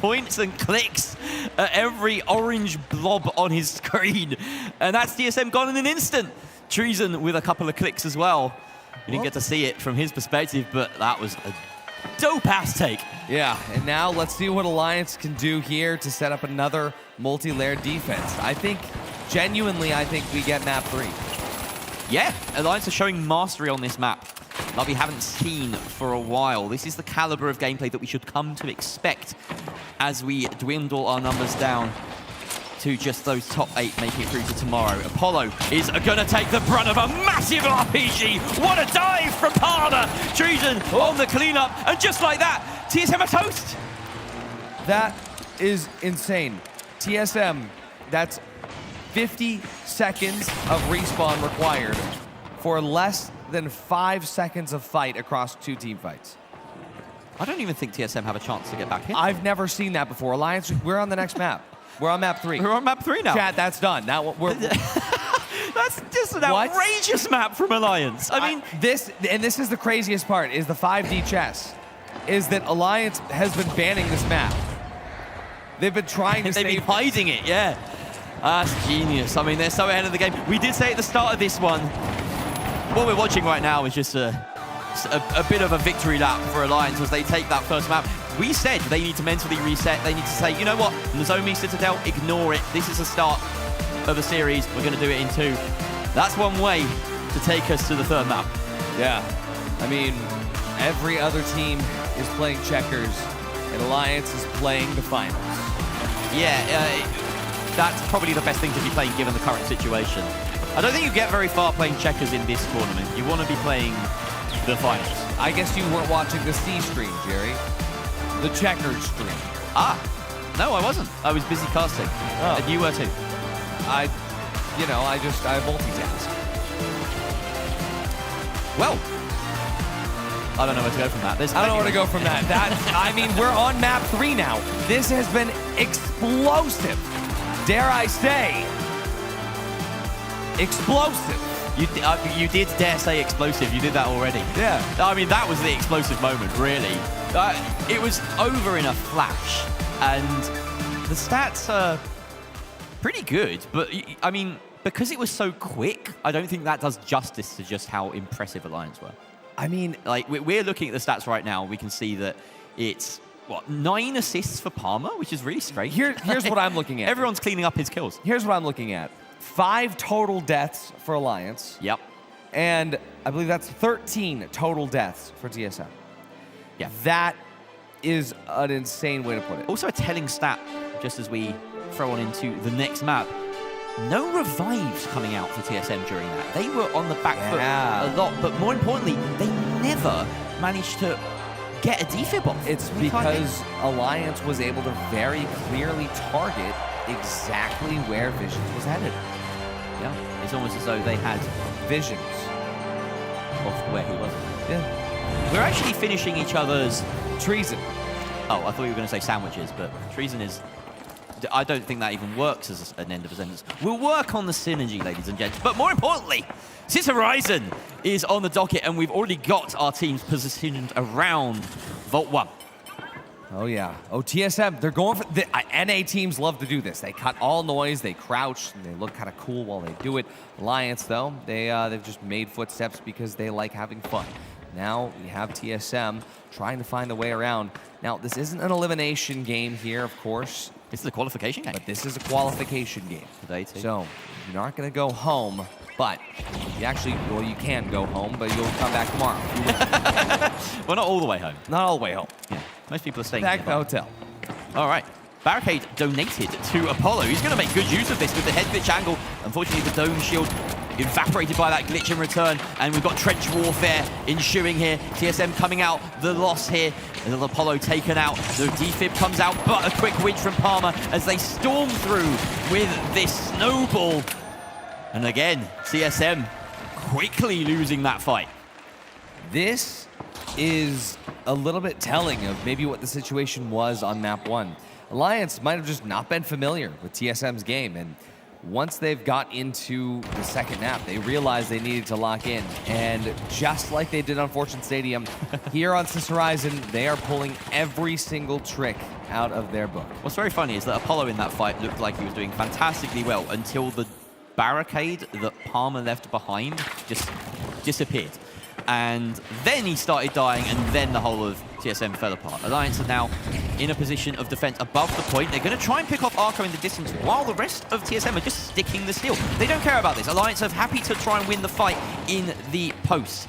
points and clicks at every orange blob on his screen. And that's TSM gone in an instant. Treason with a couple of clicks as well. We didn't get to see it from his perspective, but that was a dope-ass take. Yeah, and now let's see what Alliance can do here to set up another multi-layered defense. Genuinely, I think we get map 3. Yeah, Alliance are showing mastery on this map that we haven't seen for a while. This is the caliber of gameplay that we should come to expect as we dwindle our numbers down to just those top 8 making it through to tomorrow. Apollo is going to take the brunt of a massive RPG. What a dive from Palmer. Treason on the cleanup, and just like that, TSM are toast. That is insane. TSM, that's 50 seconds of respawn required for less than 5 seconds of fight across 2 team fights. I don't even think TSM have a chance to get back in. I've never seen that before. Alliance, we're on the next map. We're on map 3. We're on map 3 now. Chat, that's done. Now we're That's just an outrageous map from Alliance. I mean, this is the craziest part, is the 5D chess, is that Alliance has been banning this map. They've been trying to They've been save hiding it, yeah. That's genius. I mean, they're so ahead of the game. We did say at the start of this one, what we're watching right now is just a bit of a victory lap for Alliance as they take that first map. We said they need to mentally reset. They need to say, you know what, Nozomi Citadel, ignore it. This is the start of a series. We're going to do it in 2. That's one way to take us to the 3rd map. Yeah. I mean, every other team is playing checkers, and Alliance is playing the finals. Yeah, that's probably the best thing to be playing given the current situation. I don't think you get very far playing checkers in this tournament. You want to be playing the finals. I guess you weren't watching the C stream, Jerry. The checkers stream. Ah, no, I wasn't. I was busy casting. Oh. And you were too. I multitask. Well, I don't know where to go from that. I don't know where to go from that. I mean, we're on map 3 now. This has been explosive. Dare I say, explosive. You did dare say explosive. You did that already. Yeah. I mean, that was the explosive moment, really. It was over in a flash, and the stats are pretty good. But, I mean, because it was so quick, I don't think that does justice to just how impressive Alliance were. I mean, like, we're looking at the stats right now. We can see that it's, 9 assists for Palmer, which is really straight. Here's what I'm looking at. Everyone's cleaning up his kills. Here's what I'm looking at. 5 total deaths for Alliance. Yep. And I believe that's 13 total deaths for TSM. Yeah. That is an insane way to put it. Also a telling stat, just as we throw on into the next map. No revives coming out for TSM during that. They were on the back foot a lot, but more importantly, they never managed to get a defib off. It's because Alliance was able to very clearly target exactly where Visions was headed. Yeah, it's almost as though they had visions of where he was. Yeah. We're actually finishing each other's treason. Oh, I thought you were going to say sandwiches, but treason is... I don't think that even works as an end of a sentence. We'll work on the synergy, ladies and gents. But more importantly, since Horizon is on the docket and we've already got our teams positioned around Vault 1. Oh, yeah. Oh, TSM, they're going for... NA teams love to do this. They cut all noise, they crouch, and they look kind of cool while they do it. Alliance, though, they've just made footsteps because they like having fun. Now we have TSM trying to find the way around. Now, this isn't an elimination game here, of course. This is a qualification game. But this is a qualification game. Today, too. So, you're not going to go home, but you actually, well, you can go home, but you'll come back tomorrow. Well, not all the way home. Not all the way home. Yeah. Most people are staying back at the hotel. All right. Barricade donated to Apollo. He's going to make good use of this with the head glitch angle. Unfortunately, the dome shield evaporated by that glitch in return, and we've got trench warfare ensuing here. TSM coming out, the loss here. A little Apollo taken out. The defib comes out, but a quick win from Palmer as they storm through with this snowball. And again, TSM quickly losing that fight. This is a little bit telling of maybe what the situation was on map 1. Alliance might have just not been familiar with TSM's game, and once they've got into the second map, they realized they needed to lock in. And just like they did on Fortune Stadium, here on Sis Horizon, they are pulling every single trick out of their book. What's very funny is that Apollo in that fight looked like he was doing fantastically well until the barricade that Palmer left behind just disappeared. And then he started dying, and then the whole of TSM fell apart. Alliance are now in a position of defense above the point. They're going to try and pick off Arco in the distance while the rest of TSM are just sticking the steal. They don't care about this. Alliance are happy to try and win the fight in the post.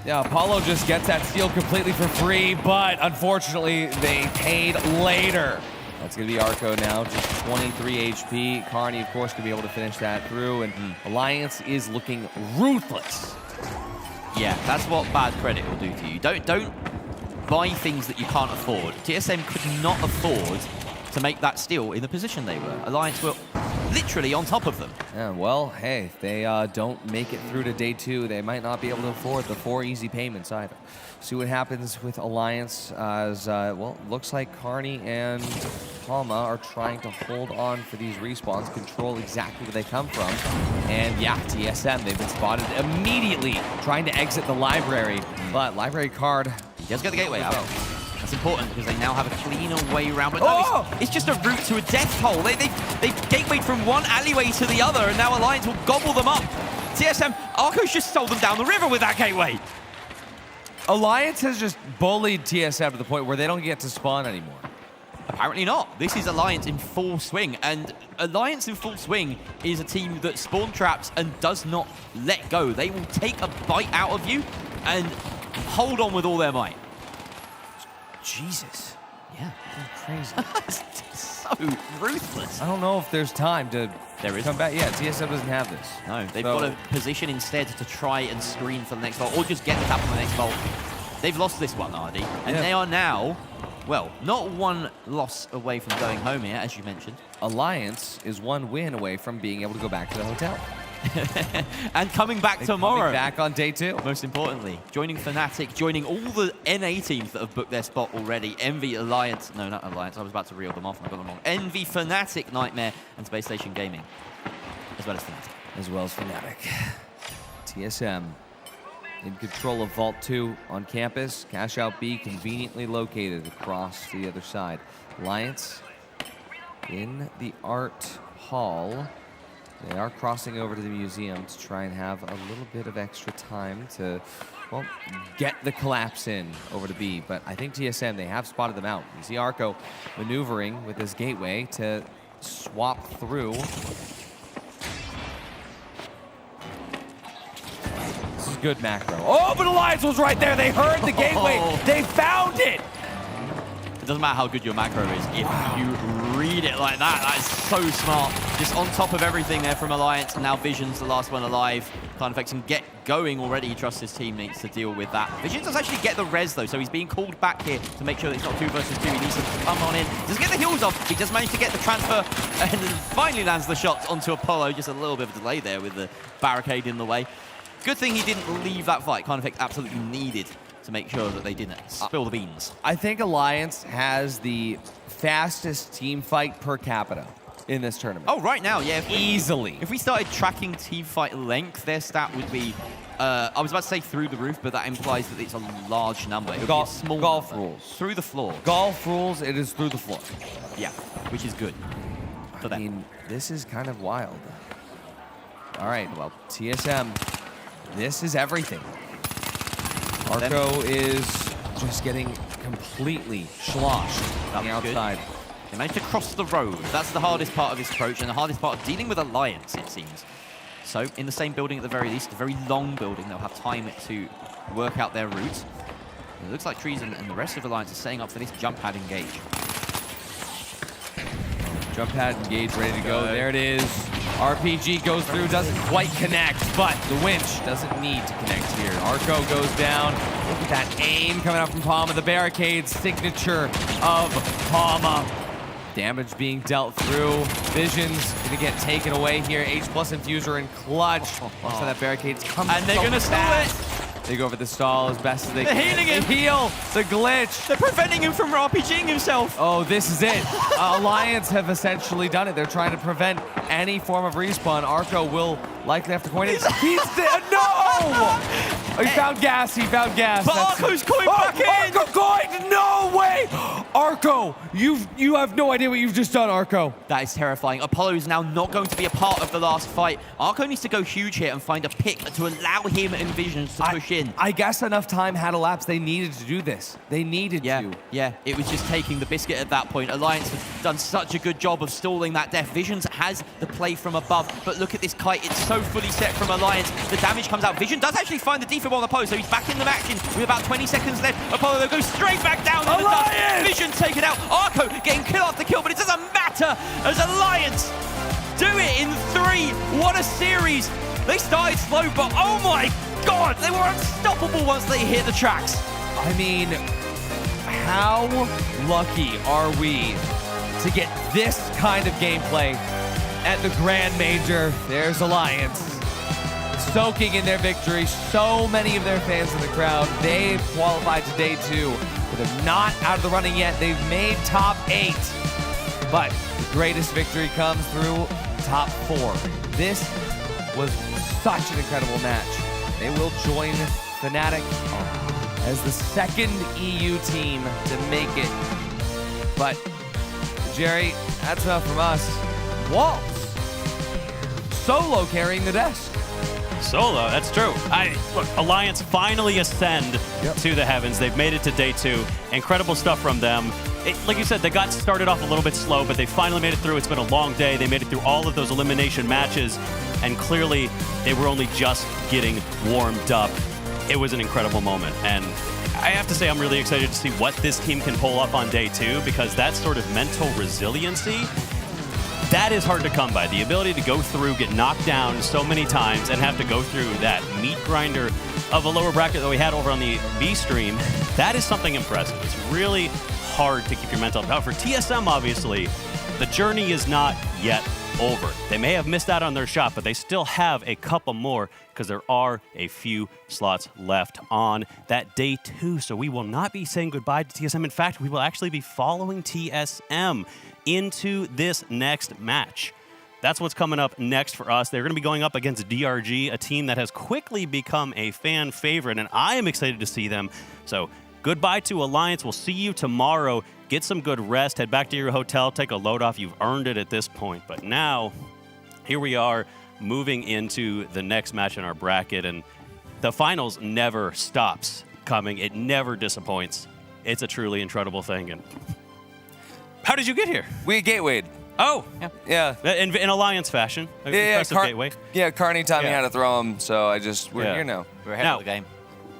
Yeah, Apollo just gets that steal completely for free, but unfortunately, they paid later. That's going to be Arco now, just 23 HP. Carney, of course, going to be able to finish that through, and Alliance is looking ruthless. Yeah, that's what bad credit will do to you. Don't buy things that you can't afford. TSM could not afford to make that steal in the position they were. Alliance were literally on top of them. Yeah, well, hey, if they don't make it through to day 2, they might not be able to afford the 4 easy payments either. See what happens with Alliance as, well, looks like Carney and Palma are trying to hold on for these respawns, control exactly where they come from. And yeah, TSM, they've been spotted immediately trying to exit the library, but library card he does get the gateway out. That's important because they now have a cleaner way around. But no, it's just a route to a death hole. They've gatewayed from one alleyway to the other, and now Alliance will gobble them up. TSM, Arco's just sold them down the river with that gateway. Alliance has just bullied TSM to the point where they don't get to spawn anymore. Apparently not. This is Alliance in full swing, and Alliance in full swing is a team that spawn traps and does not let go. They will take a bite out of you and hold on with all their might. Jesus. Yeah. Crazy. It's so ruthless. I don't know if there's time to come back. Yeah, TSM doesn't have this. No, they've got a position instead to try and screen for the next vault, or just get the tap on the next vault. They've lost this one, Ardy, and they are now, well, not one loss away from going home here, as you mentioned. Alliance is one win away from being able to go back to the hotel. And coming back tomorrow. Coming back on day 2. Most importantly, joining Fnatic, joining all the NA teams that have booked their spot already. Envy, Alliance, no, not Alliance, I was about to reel them off and I got them wrong. Envy, Fnatic, Nightmare, and Space Station Gaming, as well as Fnatic. As well as Fnatic. TSM in control of Vault 2 on campus. Cash Out B conveniently located across the other side. Alliance in the art hall. They are crossing over to the museum to try and have a little bit of extra time to, well, get the collapse in over to B. But I think TSM, they have spotted them out. You see Arco maneuvering with this gateway to swap through. This is good macro. Oh, but Alliance was right there. They heard the gateway. They found it. It doesn't matter how good your macro is. If you read it like that, that is so smart. Just on top of everything there from Alliance, and now Vision's the last one alive. Carnifex can get going already. He trusts his teammates to deal with that. Vision does actually get the res, though, so he's being called back here to make sure that it's not 2 versus 2. He needs to come on in. Doesn't get the heals off. He does manage to get the transfer and finally lands the shots onto Apollo. Just a little bit of a delay there with the barricade in the way. Good thing he didn't leave that fight. Carnifex absolutely needed to make sure that they didn't spill the beans. I think Alliance has the fastest team fight per capita in this tournament. Oh, right now, yeah. Easily. If we started tracking team fight length, their stat would be, I was about to say through the roof, but that implies that it's a large number. It would be a small golf number. rules. Through the floor. Golf rules, it is through the floor. Yeah, which is good. I mean, this is kind of wild. All right, well, TSM, this is everything. Arco is just getting completely sloshed on the outside. They managed to cross the road. That's the hardest part of this approach and the hardest part of dealing with Alliance, it seems. So, in the same building at the very least, a very long building, they'll have time to work out their route. It looks like Trees and the rest of Alliance are setting up for this jump pad engage. Jump pad engage, ready to go. There it is. RPG goes through, doesn't quite connect, but the winch doesn't need to connect here. Arco goes down. Look at that aim coming out from Palma. The barricade signature of Palma. Damage being dealt through. Vision's gonna get taken away here. H+ Infuser and Clutch. So that barricade's coming. And they're gonna stall it. They go over the stall as best as they can. They're healing him. They heal the glitch. They're preventing him from RPGing himself. Oh, this is it. Alliance have essentially done it. They're trying to prevent any form of respawn. Arco will likely have to coin it. He's dead. No! Oh, he found gas. He found gas. But Arco's coined back in. Arco coined. No way. Arco, you have no idea what you've just done, Arco. That is terrifying. Apollo is now not going to be a part of the last fight. Arco needs to go huge here and find a pick to allow him and Visions to push in. I guess enough time had elapsed. They needed to do this. They needed to. Yeah, it was just taking the biscuit at that point. Alliance has done such a good job of stalling that death. Visions has the play from above, but look at this kite. It's so fully set from Alliance. The damage comes out. Vision does actually find the defib on the post, so he's back in the action with about 20 seconds left. Apollo goes straight back down in the dust. Vision taken out. Arco getting kill after kill, but it doesn't matter as Alliance do it in 3. What a series. They started slow, but oh my God, they were unstoppable once they hit the tracks. I mean, how lucky are we to get this kind of gameplay at the Grand Major? There's Alliance soaking in their victory. So many of their fans in the crowd. They've qualified to day 2, but they're not out of the running yet. They've made top 8, but the greatest victory comes through top 4. This was such an incredible match. They will join Fnatic. Oh, as the second EU team to make it. But, Jerry, that's enough from us. Waltz, solo carrying the desk. Solo, that's true. Look, Alliance finally ascend to the heavens. They've made it to day 2. Incredible stuff from them. Like you said, they got started off a little bit slow, but they finally made it through. It's been a long day. They made it through all of those elimination matches, and clearly they were only just getting warmed up. It was an incredible moment, and I have to say I'm really excited to see what this team can pull up on day 2, because that sort of mental resiliency, that is hard to come by. The ability to go through, get knocked down so many times, and have to go through that meat grinder of a lower bracket that we had over on the B stream, that is something impressive. It's really hard to keep your mental health. For TSM, obviously, the journey is not yet over. They may have missed out on their shot, but they still have a couple more, because there are a few slots left on that day 2. So we will not be saying goodbye to TSM. In fact, we will actually be following TSM into this next match. That's what's coming up next for us. They're going to be going up against DRG, a team that has quickly become a fan favorite, and I am excited to see them. So goodbye to Alliance. We'll see you tomorrow. Get some good rest. Head back to your hotel. Take a load off. You've earned it at this point. But now, here we are moving into the next match in our bracket, and the finals never stops coming. It never disappoints. It's a truly incredible thing. And how did you get here? We gatewayed. Oh, yeah. In Alliance fashion. Impressive gateway. Yeah, Carney taught me how to throw them, so we're here now. We're ahead of the game.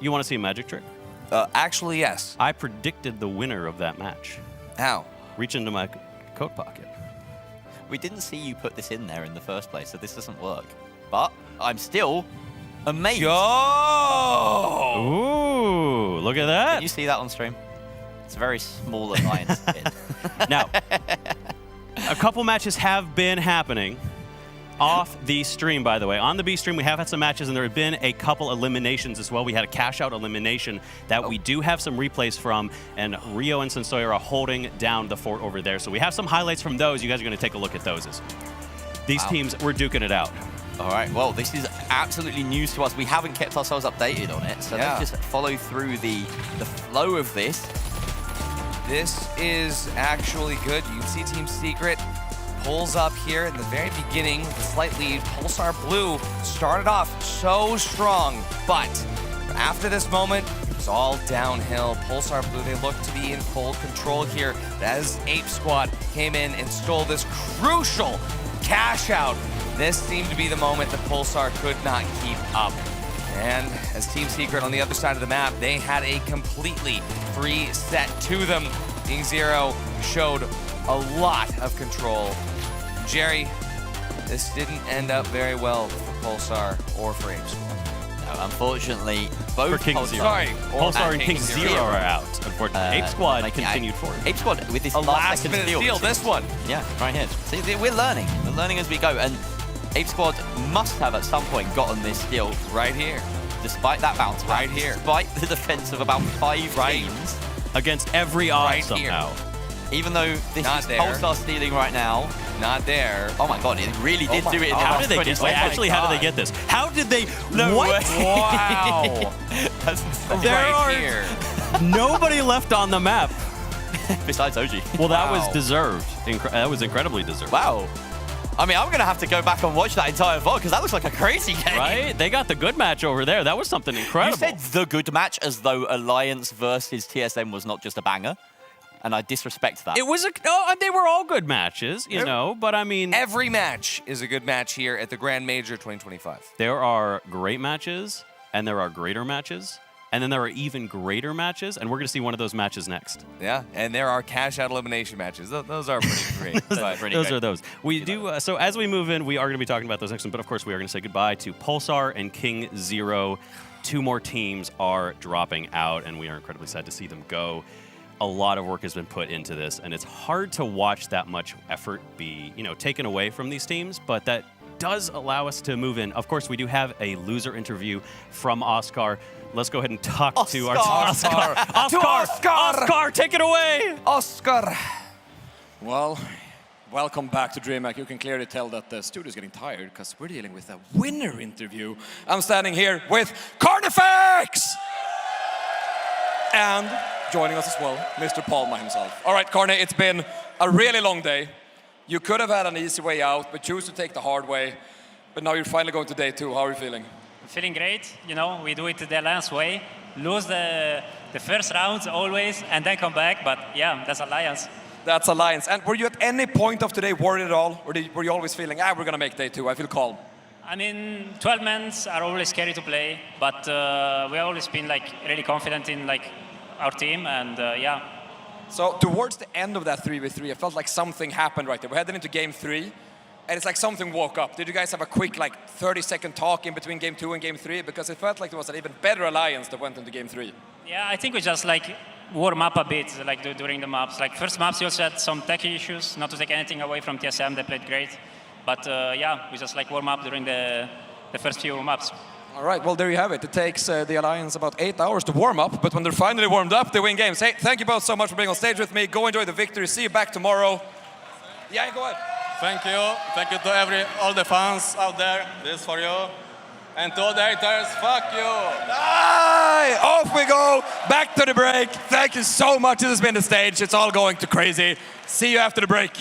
You want to see a magic trick? Actually, yes. I predicted the winner of that match. How? Reach into my coat pocket. We didn't see you put this in there in the first place, so this doesn't work. But I'm still amazed. Ooh, look at that. Can you see that on stream? It's a very small Alliance kid. Now, a couple matches have been happening off the stream, by the way. On the B stream, we have had some matches, and there have been a couple eliminations as well. We had a cash-out elimination that we do have some replays from, and Rio and Sensoya are holding down the fort over there. So we have some highlights from those. You guys are going to take a look at those. These teams were duking it out. All right, well, this is absolutely news to us. We haven't kept ourselves updated on it, so let's just follow through the flow of this. This is actually good. You can see Team Secret pulls up here in the very beginning with a slight lead. Pulsar Blue started off so strong, but after this moment, it's all downhill. Pulsar Blue, they look to be in full control here as Ape Squad came in and stole this crucial cash out. This seemed to be the moment that Pulsar could not keep up. And as Team Secret on the other side of the map, they had a completely free set to them. Team Zero showed a lot of control. Jerry, this didn't end up very well for Pulsar or for Ape Squad. No, unfortunately, both for King Zero. Pulsar and King Zero are out. Unfortunately, Ape Squad continued forward. Ape Squad with this a last minute steal. This one. Yeah, right here. See, we're learning. We're learning as we go. And Ape Squad must have at some point gotten this steal right here. Despite that bounce right here. Despite the defense of about 5 teams. Against every odd somehow. Even though this is Pulsar stealing right now. Not there. Oh my god, it really did do it. How did they get this? Actually, how did they get this? How did they? No what? Way. Wow. That's right here. Nobody left on the map. Besides OG. Well, that was deserved. That was incredibly deserved. Wow. I mean, I'm going to have to go back and watch that entire VOD because that looks like a crazy game. Right? They got the good match over there. That was something incredible. You said the good match as though Alliance versus TSM was not just a banger. And I disrespect that. It was they were all good matches, you know, but I mean... Every match is a good match here at the Grand Major 2025. There are great matches, and there are greater matches, and then there are even greater matches, and we're going to see one of those matches next. Yeah, and there are cash-out elimination matches. Those are pretty great. Those are those. We do, so as we move in, we are going to be talking about those next ones, but of course we are going to say goodbye to Pulsar and King Zero. 2 more teams are dropping out, and we are incredibly sad to see them go. A lot of work has been put into this, and it's hard to watch that much effort be, taken away from these teams, but that does allow us to move in. Of course, we do have a loser interview from Oscar. Let's go ahead and talk to our Oscar, take it away. Oscar. Well, welcome back to DreamHack. You can clearly tell that the studio's getting tired because we're dealing with a winner interview. I'm standing here with Carnifex! And joining us as well, Mr. Palma himself. All right, Carney, it's been a really long day. You could have had an easy way out, but choose to take the hard way. But now you're finally going to day 2. How are you feeling? Feeling great. You know, we do it the Alliance way. Lose the first rounds always, and then come back. But yeah, that's Alliance. That's Alliance. And were you at any point of today worried at all? Or were you always feeling, we're going to make day 2, I feel calm? I mean, 12 men are always scary to play, but we've always been like really confident in like our team, and yeah. So towards the end of that 3v3, it felt like something happened right there. We're heading into game 3, and it's like something woke up. Did you guys have a quick like 30-second talk in between game 2 and game 3? Because it felt like there was an even better alliance that went into game 3. Yeah, I think we just like warm up a bit like during the maps. Like first maps, we also had some techie issues. Not to take anything away from TSM, they played great. But yeah, we just like warm up during the first few maps. All right, well, there you have it. It takes the Alliance about 8 hours to warm up, but when they're finally warmed up, they win games. Hey, thank you both so much for being on stage with me. Go enjoy the victory. See you back tomorrow. Yeah, go ahead. Thank you. Thank you to all the fans out there. This is for you. And to all the haters, fuck you. Aye, off we go. Back to the break. Thank you so much. This has been the stage. It's all going too crazy. See you after the break.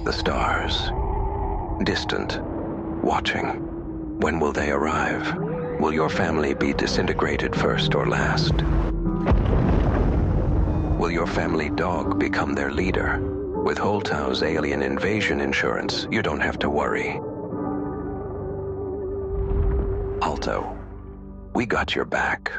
The stars, distant, watching. When will they arrive? Will your family be disintegrated first or last? Will your family dog become their leader? With Holtau's alien invasion insurance, you don't have to worry. Alto, we got your back.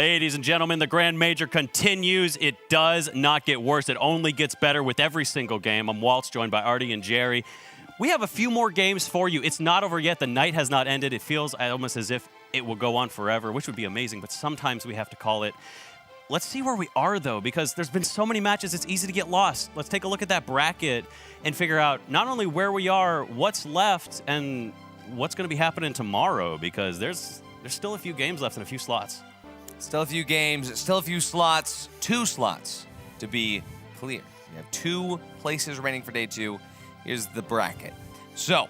Ladies and gentlemen, the Grand Major continues. It does not get worse. It only gets better with every single game. I'm Waltz, joined by Artie and Jerry. We have a few more games for you. It's not over yet. The night has not ended. It feels almost as if it will go on forever, which would be amazing, but sometimes we have to call it. Let's see where we are, though, because there's been so many matches, it's easy to get lost. Let's take a look at that bracket and figure out not only where we are, what's left, and what's going to be happening tomorrow, because there's still a few games left and a few slots. Still a few games, still a few slots, 2 slots to be clear. We have 2 places remaining for day 2. Here's the bracket. So,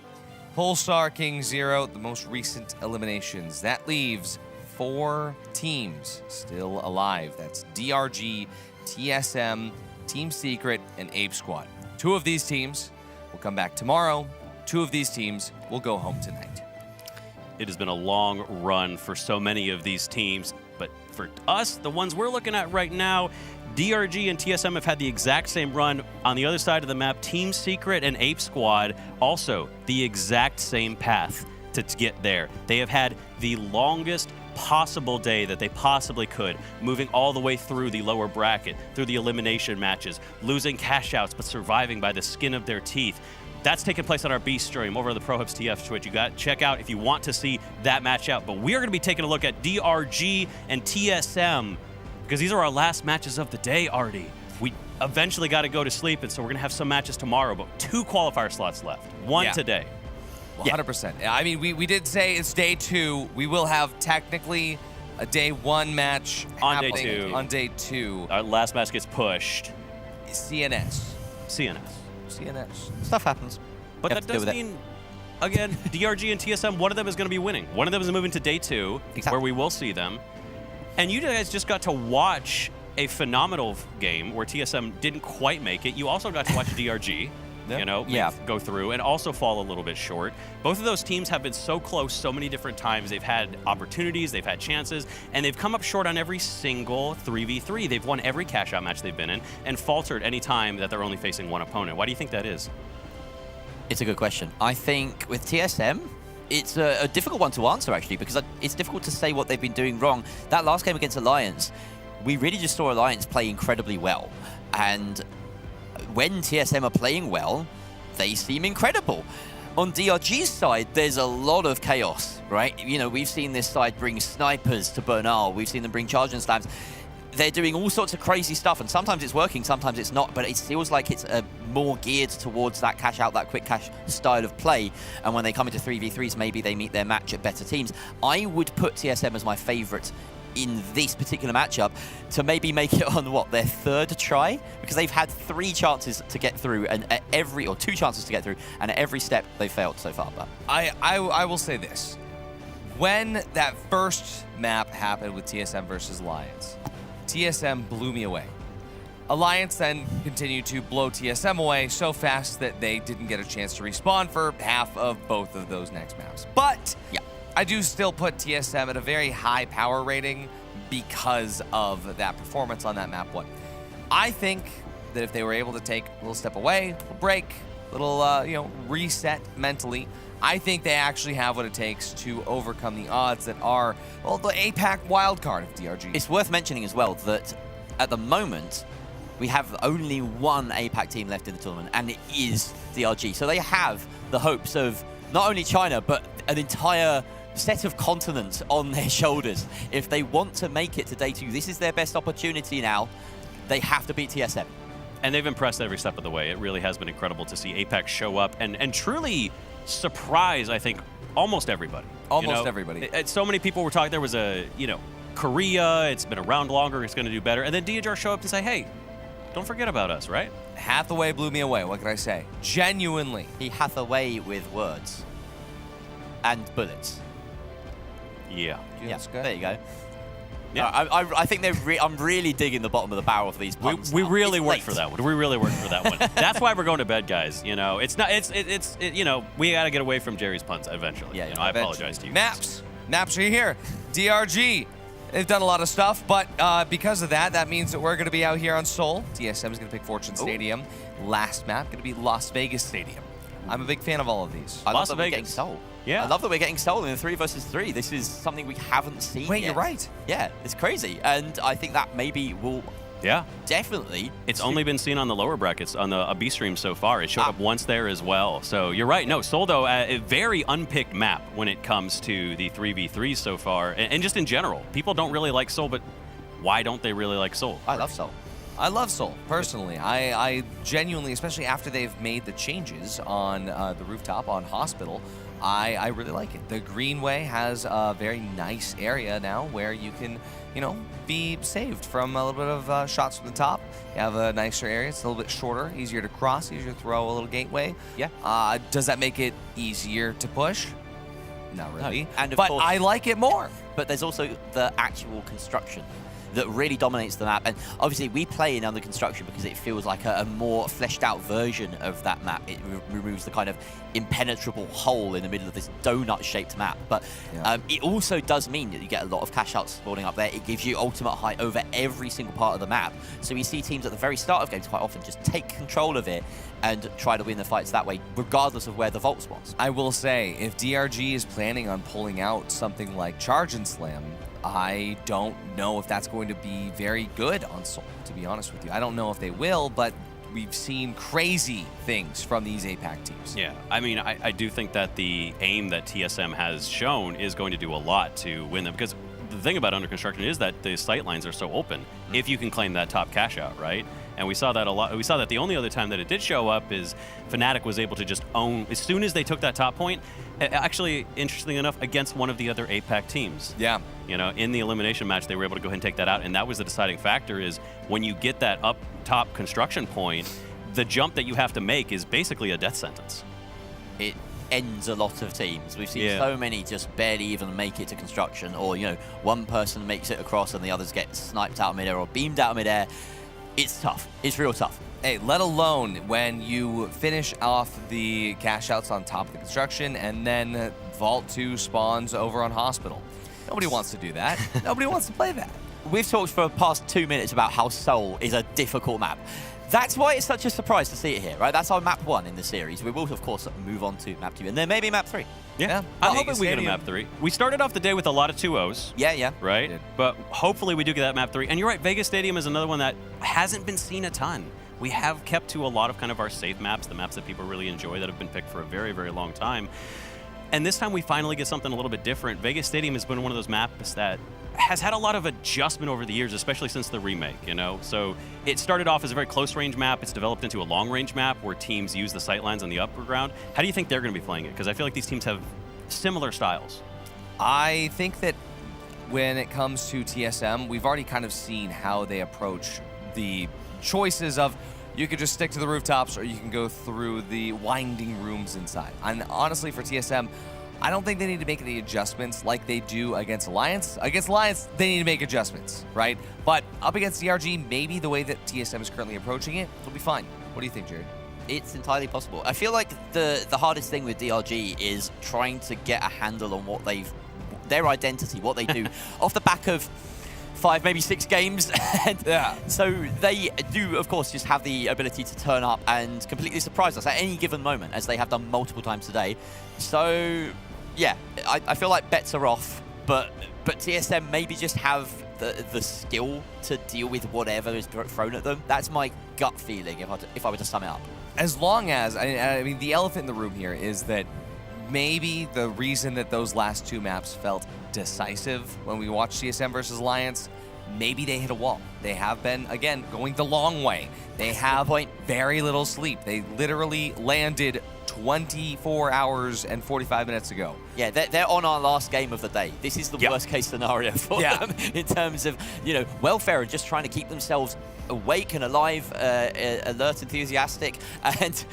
Polestar King 0, the most recent eliminations. That leaves 4 teams still alive. That's DRG, TSM, Team Secret, and Ape Squad. 2 of these teams will come back tomorrow. 2 of these teams will go home tonight. It has been a long run for so many of these teams, but for us, the ones we're looking at right now, DRG and TSM have had the exact same run. On the other side of the map, Team Secret and Ape Squad also the exact same path to get there. They have had the longest possible day that they possibly could, moving all the way through the lower bracket, through the elimination matches, losing cash outs, but surviving by the skin of their teeth. That's taking place on our B stream over on the ProHubs TF Twitch. You got to check out if you want to see that match out. But we are going to be taking a look at DRG and TSM because these are our last matches of the day, Artie. We eventually got to go to sleep, and so we're going to have some matches tomorrow, but 2 qualifier slots left. 1 today. 100%. I mean, we did say it's day 2. We will have technically a day 1 match on happening day 2. On day 2. Our last match gets pushed. CNS. Stuff happens. But that does mean, again, DRG and TSM, one of them is going to be winning. One of them is moving to day 2, where we will see them. And you guys just got to watch a phenomenal game where TSM didn't quite make it. You also got to watch DRG. Go through and also fall a little bit short. Both of those teams have been so close so many different times. They've had opportunities, they've had chances, and they've come up short on every single 3v3. They've won every cash-out match they've been in and faltered any time that they're only facing one opponent. Why do you think that is? It's a good question. I think with TSM, it's a difficult one to answer, actually, because it's difficult to say what they've been doing wrong. That last game against Alliance, we really just saw Alliance play incredibly well. And when TSM are playing well, they seem incredible. On DRG's side, there's a lot of chaos, right? You know, we've seen this side bring snipers to Bernal. We've seen them bring charge and slams. They're doing all sorts of crazy stuff, and sometimes it's working, sometimes it's not, but it feels like it's more geared towards that cash out, that quick cash style of play. And when they come into 3v3s, maybe they meet their match at better teams. I would put TSM as my favorite in this particular matchup to maybe make it on their 3rd try, because they've had 3 chances to get through, and at 2 chances to get through, and at every step they failed so far. But I will say this: when that first map happened with TSM versus Alliance, TSM blew me away. Alliance then continued to blow TSM away so fast that they didn't get a chance to respawn for half of both of those next maps. But I do still put TSM at a very high power rating because of that performance on that map 1. I think that if they were able to take a little step away, a break, a little reset mentally, I think they actually have what it takes to overcome the odds that are, well, the APAC wildcard of DRG. It's worth mentioning as well that at the moment, we have only one APAC team left in the tournament, and it is DRG. So they have the hopes of not only China, but an entire set of continents on their shoulders. If they want to make it to day 2, this is their best opportunity now. They have to beat TSM. And they've impressed every step of the way. It really has been incredible to see Apex show up and truly surprise, I think, almost everybody. Almost everybody. So many people were talking. There was Korea, it's been around longer, it's going to do better. And then DHR show up to say, hey, don't forget about us, right? Hathaway blew me away. What can I say? Genuinely. He hath away with words and bullets. Yeah. There you go. Yeah, I think I'm really digging the bottom of the barrel of these puns. We really worked for that one. We really worked for that one. That's why we're going to bed, guys. You know, it's not. We got to get away from Jerry's puns eventually. Yeah. I apologize to you. Maps are here. DRG. They've done a lot of stuff, but because of that means that we're going to be out here on Seoul. TSM is going to pick Fortune Stadium. Last map going to be Las Vegas Stadium. I'm a big fan of all of these. I love Las that we're Vegas. getting Seoul. Yeah. I love that we're getting Seoul in a 3 versus 3. This is something we haven't seen Wait, yet. you're right. Yeah, it's crazy. And I think that maybe will definitely. It's only been seen on the lower brackets on the B stream so far. It showed up once there as well. So you're right. No, Seoul, though, a very unpicked map when it comes to the 3v3s so far. And just in general, people don't really like Seoul, but why don't they really like Seoul? I love Seoul. I love Seoul, personally. I genuinely, especially after they've made the changes on the rooftop on Hospital, I really like it. The Greenway has a very nice area now where you can, be saved from a little bit of shots from the top. You have a nicer area. It's a little bit shorter, easier to cross, easier to throw a little gateway. Yeah. Does that make it easier to push? Not really. No. And of but course, I like it more. But there's also the actual construction that really dominates the map. And obviously we play in under construction because it feels like a more fleshed out version of that map. It removes the kind of impenetrable hole in the middle of this donut shaped map. But it also does mean that you get a lot of cash outs spawning up there. It gives you ultimate height over every single part of the map. So we see teams at the very start of games quite often just take control of it and try to win the fights that way, regardless of where the vault spawns. I will say, if DRG is planning on pulling out something like Charge and Slam, I don't know if that's going to be very good on Seoul, to be honest with you. I don't know if they will, but we've seen crazy things from these APAC teams. Yeah, I mean, I do think that the aim that TSM has shown is going to do a lot to win them, because the thing about under construction is that the sight lines are so open if you can claim that top cash out, right? And we saw that a lot. We saw that the only other time that it did show up is Fnatic was able to just own, as soon as they took that top point, actually, interestingly enough, against one of the other APAC teams. Yeah. In the elimination match, they were able to go ahead and take that out. And that was the deciding factor, is when you get that up top construction point, the jump that you have to make is basically a death sentence. It ends a lot of teams. We've seen so many just barely even make it to construction, or, one person makes it across and the others get sniped out of midair or beamed out of midair. It's tough. It's real tough. Hey, let alone when you finish off the cash outs on top of the construction and then Vault 2 spawns over on Hospital. Nobody wants to do that. Nobody wants to play that. We've talked for the past 2 minutes about how Seoul is a difficult map. That's why it's such a surprise to see it here, right? That's our map 1 in the series. We will, of course, move on to map 2, and then maybe map 3. Yeah, I'm hoping we get a map 3. We started off the day with a lot of 2-0s. Yeah. Right? But hopefully we do get that map 3. And you're right, Vegas Stadium is another one that hasn't been seen a ton. We have kept to a lot of kind of our safe maps, the maps that people really enjoy that have been picked for a very, very long time. And this time we finally get something a little bit different. Vegas Stadium has been one of those maps that has had a lot of adjustment over the years, especially since the remake, So it started off as a very close-range map. It's developed into a long-range map where teams use the sightlines on the upper ground. How do you think they're going to be playing it? Because I feel like these teams have similar styles. I think that when it comes to TSM, we've already kind of seen how they approach the choices of you could just stick to the rooftops or you can go through the winding rooms inside. And honestly, for TSM, I don't think they need to make any adjustments like they do against Alliance. Against Alliance, they need to make adjustments, right? But up against DRG, maybe the way that TSM is currently approaching it, it'll be fine. What do you think, Jared? It's entirely possible. I feel like the hardest thing with DRG is trying to get a handle on what their identity, what they do, off the back of 5, maybe 6 games. So they do, of course, just have the ability to turn up and completely surprise us at any given moment, as they have done multiple times today. So, yeah, I feel like bets are off, but TSM maybe just have the skill to deal with whatever is thrown at them. That's my gut feeling if I were to sum it up. As long as, I mean, the elephant in the room here is that maybe the reason that those last 2 maps felt decisive when we watched TSM versus Alliance, maybe they hit a wall. They have been, again, going the long way. They have very little sleep. They literally landed 24 hours and 45 minutes ago. Yeah, they're on our last game of the day. This is the worst case scenario for them in terms of, welfare and just trying to keep themselves awake and alive, alert, enthusiastic, and,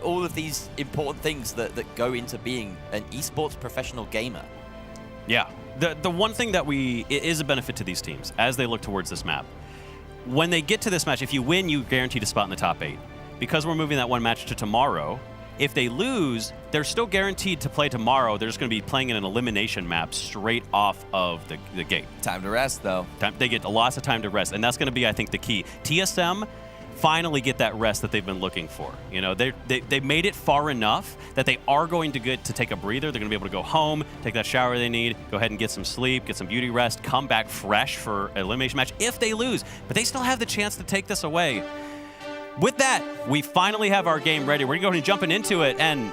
all of these important things that go into being an esports professional gamer. Yeah. The one thing that it is a benefit to these teams as they look towards this map. When they get to this match, if you win, you guaranteed a spot in the top 8. Because we're moving that one match to tomorrow, if they lose, they're still guaranteed to play tomorrow. They're just going to be playing in an elimination map straight off of the gate. Time to rest, though. They get lots of time to rest, and that's going to be, I think, the key. TSM, finally get that rest that they've been looking for. You know, they made it far enough that they are going to get to take a breather. They're going to be able to go home, take that shower they need, go ahead and get some sleep, get some beauty rest, come back fresh for an elimination match if they lose. But they still have the chance to take this away. With that, we finally have our game ready. We're going to go ahead and jumping into it, and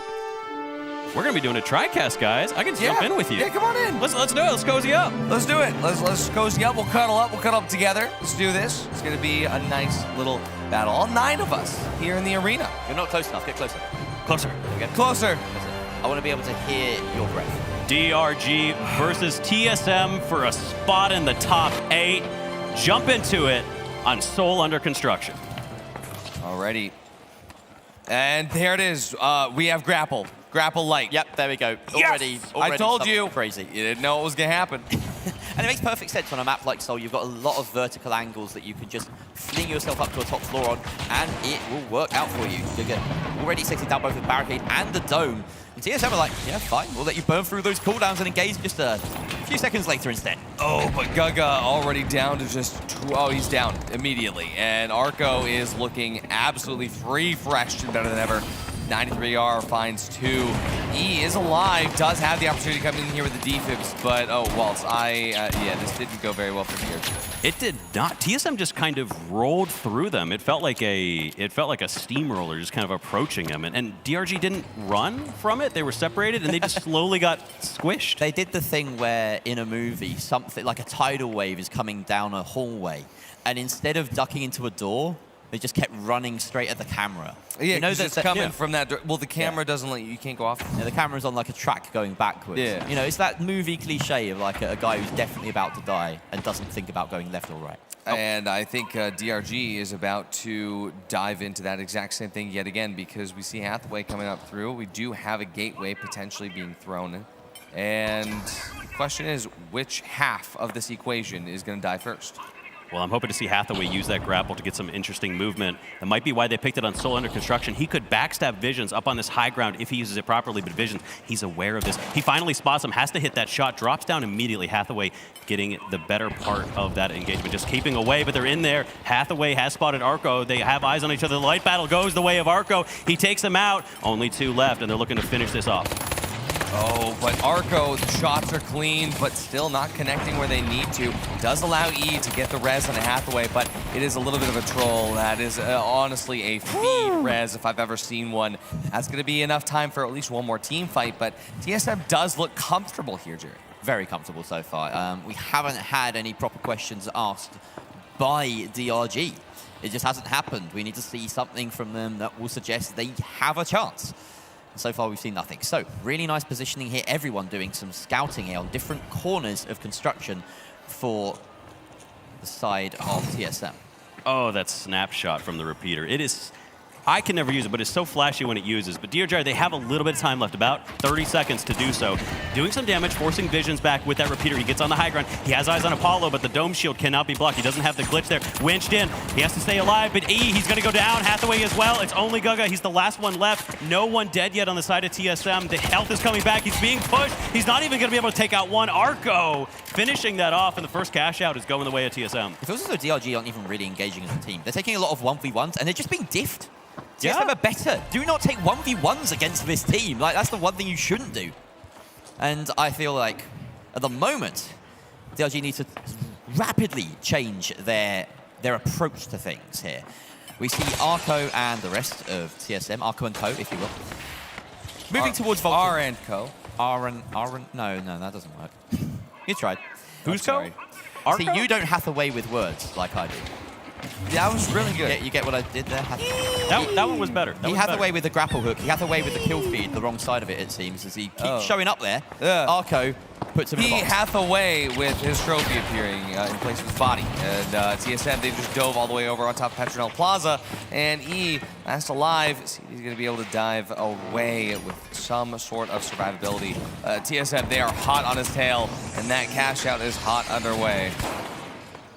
we're going to be doing a TriCast, guys. I can jump in with you. Yeah, come on in. Let's do it. Let's cozy up. Let's do it. Let's cozy up. We'll cuddle up. We'll cuddle up together. Let's do this. It's going to be a nice little battle. All 9 of us here in the arena. You're not close enough. Get closer. Closer. Closer. I want to be able to hear your breath. DRG versus TSM for a spot in the top 8. Jump into it on Soul Under Construction. Alrighty. And there it is. We have Grapple. Grapple Light. Yep, there we go. Already I told you. Crazy. You didn't know what was going to happen. And it makes perfect sense on a map like Soul. You've got a lot of vertical angles that you can just fling yourself up to a top floor on, and it will work out for you. You get already 60 down both the barricade and the dome. And TSM are like, yeah, fine. We'll let you burn through those cooldowns and engage just a few seconds later instead. Oh, but Gaga already down to just he's down immediately. And Arco is looking absolutely refreshed and better than ever. 93R finds 2. E is alive, does have the opportunity to come in here with the defibs, but Waltz, yeah, this didn't go very well for DRG. It did not. TSM just kind of rolled through them. It felt like a steamroller just kind of approaching them, and DRG didn't run from it. They were separated, and they just slowly got squished. They did the thing where in a movie, something like a tidal wave is coming down a hallway, and instead of ducking into a door, they just kept running straight at the camera. Yeah, you know it's coming from that. Well, the camera doesn't let you can't go off. Yeah, the camera's on like a track going backwards. Yeah. You know, it's that movie cliche of like a guy who's definitely about to die and doesn't think about going left or right. And I think DRG is about to dive into that exact same thing yet again, because we see Hathaway coming up through. We do have a gateway potentially being thrown in. And the question is, which half of this equation is going to die first? Well, I'm hoping to see Hathaway use that grapple to get some interesting movement. That might be why they picked it on Soul Under Construction. He could backstab Visions up on this high ground if he uses it properly, but Visions, he's aware of this. He finally spots him, has to hit that shot, drops down immediately. Hathaway getting the better part of that engagement, just keeping away, but they're in there. Hathaway has spotted Arco. They have eyes on each other. The light battle goes the way of Arco. He takes them out. Only 2 left, and they're looking to finish this off. Oh, but Arco, the shots are clean, but still not connecting where they need to. Does allow E to get the res on a Hathaway, but it is a little bit of a troll. That is honestly a feed res if I've ever seen one. That's going to be enough time for at least one more team fight, but TSM does look comfortable here, Jerry. Very comfortable so far. We haven't had any proper questions asked by DRG. It just hasn't happened. We need to see something from them that will suggest they have a chance. So far, we've seen nothing. So, really nice positioning here. Everyone doing some scouting here on different corners of construction for the side of TSM. Oh, that snapshot from the repeater. It is... I can never use it, but it's so flashy when it uses. But DRG, they have a little bit of time left, about 30 seconds to do so. Doing some damage, forcing Visions back with that repeater. He gets on the high ground. He has eyes on Apollo, but the dome shield cannot be blocked. He doesn't have the glitch there. Winched in. He has to stay alive, but E, he's going to go down. Hathaway as well. It's only Gaga. He's the last one left. No one dead yet on the side of TSM. The health is coming back. He's being pushed. He's not even going to be able to take out one. Arco finishing that off, and the first cash out is going the way of TSM. It feels as though DRG aren't even really engaging as a team. They're taking a lot of 1v1s, and they're just being diffed. Yeah. TSM are better. Do not take 1v1s against this team. Like, that's the one thing you shouldn't do. And I feel like, at the moment, DRG needs to rapidly change their approach to things here. We see Arco and the rest of TSM, Arco and Co, if you will, moving towards Vulcan. R and Co. No, that doesn't work. You tried. Who's Co? See, you don't Hathaway with words like I do. Yeah, that was really good. You get what I did there? That one was better. He had away with the grapple hook. He had away with the kill feed, the wrong side of it, it seems, as he keeps showing up there. Arco puts him in the box. He Hathaway with his trophy appearing in place of his body. And TSM, they just dove all the way over on top of Petronel Plaza. And E, last alive, he's going to be able to dive away with some sort of survivability. TSM, they are hot on his tail, and that cash out is hot underway.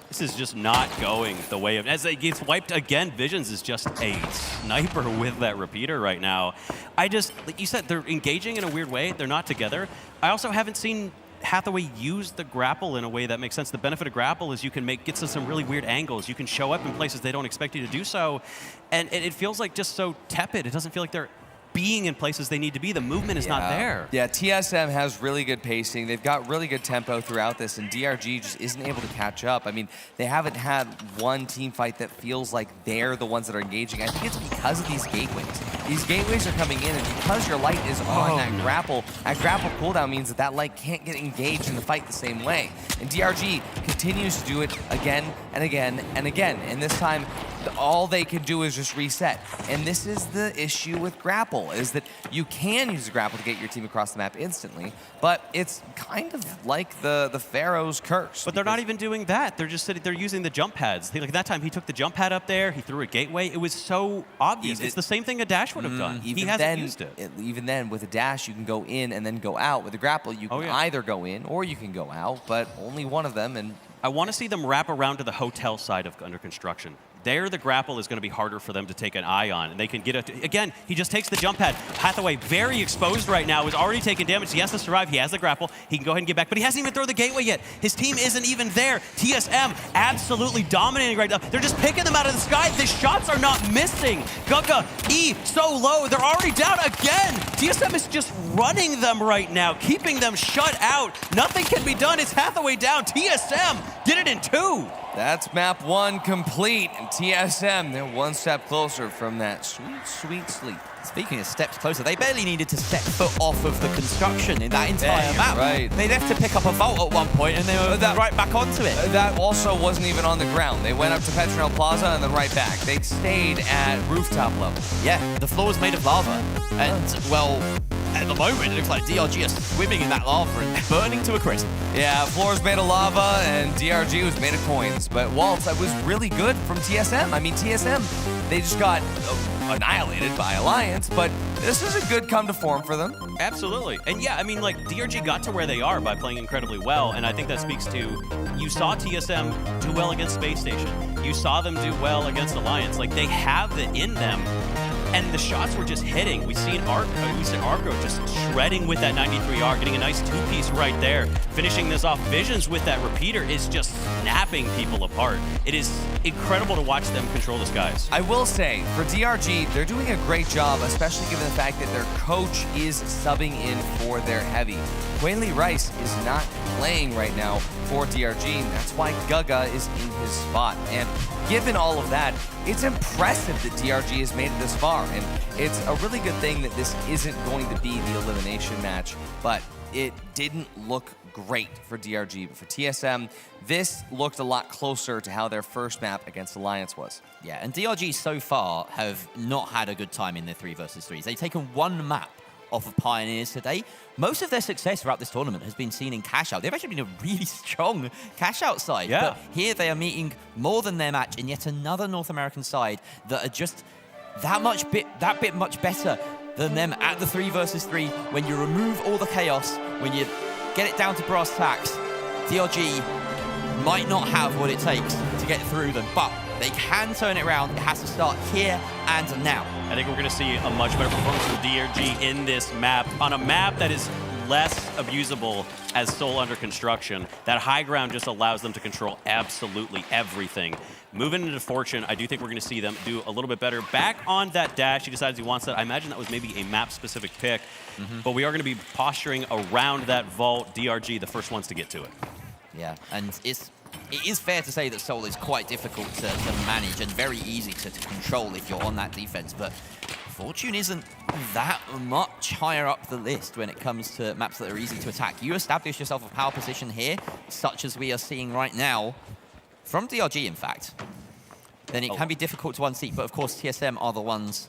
This is just not going the way of... As it gets wiped again, Visions is just a sniper with that repeater right now. Like you said, they're engaging in a weird way. They're not together. I also haven't seen Hathaway used the grapple in a way that makes sense. The benefit of grapple is you can get to some really weird angles. You can show up in places they don't expect you to do so. And it feels like just so tepid. It doesn't feel like they're being in places they need to be. The movement is not there. Yeah, TSM has really good pacing. They've got really good tempo throughout this, and DRG just isn't able to catch up. I mean, they haven't had one team fight that feels like they're the ones that are engaging. I think it's because of these gateways. These gateways are coming in, and because your light is on that grapple cooldown means that light can't get engaged in the fight the same way. And DRG continues to do it again and again and again. And this time, all they can do is just reset. And this is the issue with grapple, is that you can use the grapple to get your team across the map instantly, but it's kind of like the Pharaoh's curse. But they're not even doing that. They're just they're using the jump pads. Like that time, he took the jump pad up there. He threw a gateway. It was so obvious. It's the same thing a dash would have done. He hasn't used it. Even then, with a dash, you can go in and then go out. With a grapple, you can either go in or you can go out, but only one of them. And I want to see them wrap around to the hotel side of under construction. There, the grapple is going to be harder for them to take an eye on, and they can get it. Again, he just takes the jump pad. Hathaway, very exposed right now, is already taking damage. He has to survive. He has the grapple. He can go ahead and get back, but he hasn't even thrown the gateway yet. His team isn't even there. TSM absolutely dominating right now. They're just picking them out of the sky. The shots are not missing. Guga, E, so low. They're already down again. TSM is just running them right now, keeping them shut out. Nothing can be done. It's Hathaway down. TSM did it in 2. That's map 1 complete, and TSM, they're one step closer from that sweet, sweet sleep. Speaking of steps closer, they barely needed to step foot off of the construction in that entire map. Right. They left to pick up a vault at one point, and they were right back onto it. That also wasn't even on the ground. They went up to Petronel Plaza and then right back. They stayed at rooftop level. Yeah, the floor was made of lava. And, well, at the moment, it looks like DRG are swimming in that lava and burning to a crisp. Yeah, floor was made of lava and DRG was made of coins. But Waltz, that was really good from TSM. I mean, TSM, they just got annihilated by Alliance, but this is a good come to form for them. Absolutely. And yeah, I mean, like, DRG got to where they are by playing incredibly well, and I think that speaks to, you saw TSM do well against Space Station. You saw them do well against Alliance. Like, they have it in them, and the shots were just hitting. We've seen Arco just shredding with that 93R, getting a nice two-piece right there. Finishing this off, Visions with that repeater is just snapping people apart. It is incredible to watch them control the skies. I will say, for DRG, they're doing a great job, especially given the fact that their coach is subbing in for their heavy. Quayle Rice is not playing right now for DRG, and that's why Guga is in his spot. And given all of that, it's impressive that DRG has made it this far, and it's a really good thing that this isn't going to be the elimination match, but it didn't look great for DRG. But for TSM, this looked a lot closer to how their first map against Alliance was. Yeah, and DRG so far have not had a good time in their 3 versus 3s. They've taken one map off of Pioneers today. Most of their success throughout this tournament has been seen in cash out. They've actually been a really strong cash out side. Yeah. But here they are meeting more than their match in yet another North American side that are just that bit much better than them at the 3 versus 3. When you remove all the chaos, when you get it down to brass tacks, DRG might not have what it takes to get through them, but they can turn it around. It has to start here and now. I think we're going to see a much better performance from DRG in this map, on a map that is less abusable as Seoul under construction. That high ground just allows them to control absolutely everything. Moving into Fortune, I do think we're going to see them do a little bit better. Back on that dash, he decides he wants that. I imagine that was maybe a map-specific pick, but we are going to be posturing around that vault. DRG, the first ones to get to it. Yeah, and it is fair to say that Seoul is quite difficult to manage and very easy to control if you're on that defense, but Fortune isn't that much higher up the list when it comes to maps that are easy to attack. You establish yourself a power position here, such as we are seeing right now, from DRG in fact, then it can be difficult to unseat, but of course TSM are the ones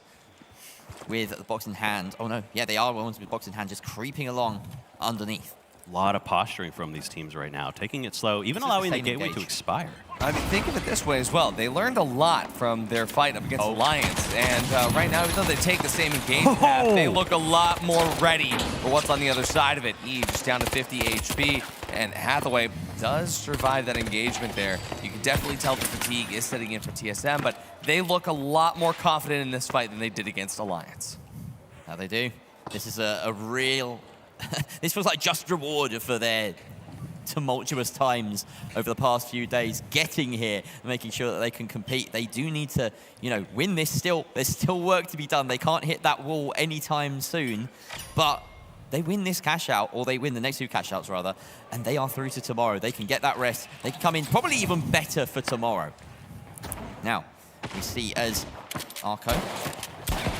with the box in hand. Oh no, yeah, they are the ones with box in hand just creeping along underneath. A lot of posturing from these teams right now, taking it slow, even allowing the gateway to expire. I mean, think of it this way as well. They learned a lot from their fight up against Alliance, and right now, even though they take the same engagement path, they look a lot more ready for what's on the other side of it. Eve just down to 50 HP, and Hathaway does survive that engagement there. You can definitely tell the fatigue is setting in for TSM, but they look a lot more confident in this fight than they did against Alliance. Now they do. This is a real this was like just reward for their tumultuous times over the past few days, getting here, making sure that they can compete. They do need to, you know, win this still. There's still work to be done. They can't hit that wall anytime soon, but they win this cash out, or they win the next 2 cash outs rather, and they are through to tomorrow. They can get that rest. They can come in probably even better for tomorrow. Now, we see as Arco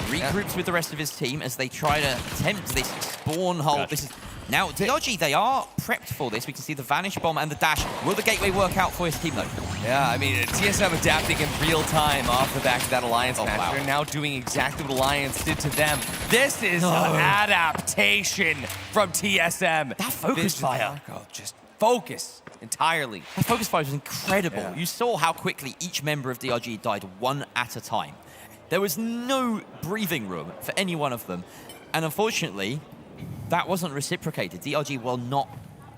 regroups with the rest of his team as they try to attempt this spawn hold. Gotcha. This is now DRG, they are prepped for this. We can see the Vanish Bomb and the dash. Will the gateway work out for his team though? Yeah, I mean, TSM adapting in real time off the back of that Alliance match. Wow. They're now doing exactly what Alliance did to them. This is an adaptation from TSM. That focus fire. Just focus entirely. That focus fire was incredible. Yeah. You saw how quickly each member of DRG died one at a time. There was no breathing room for any one of them. And unfortunately, that wasn't reciprocated. DRG were not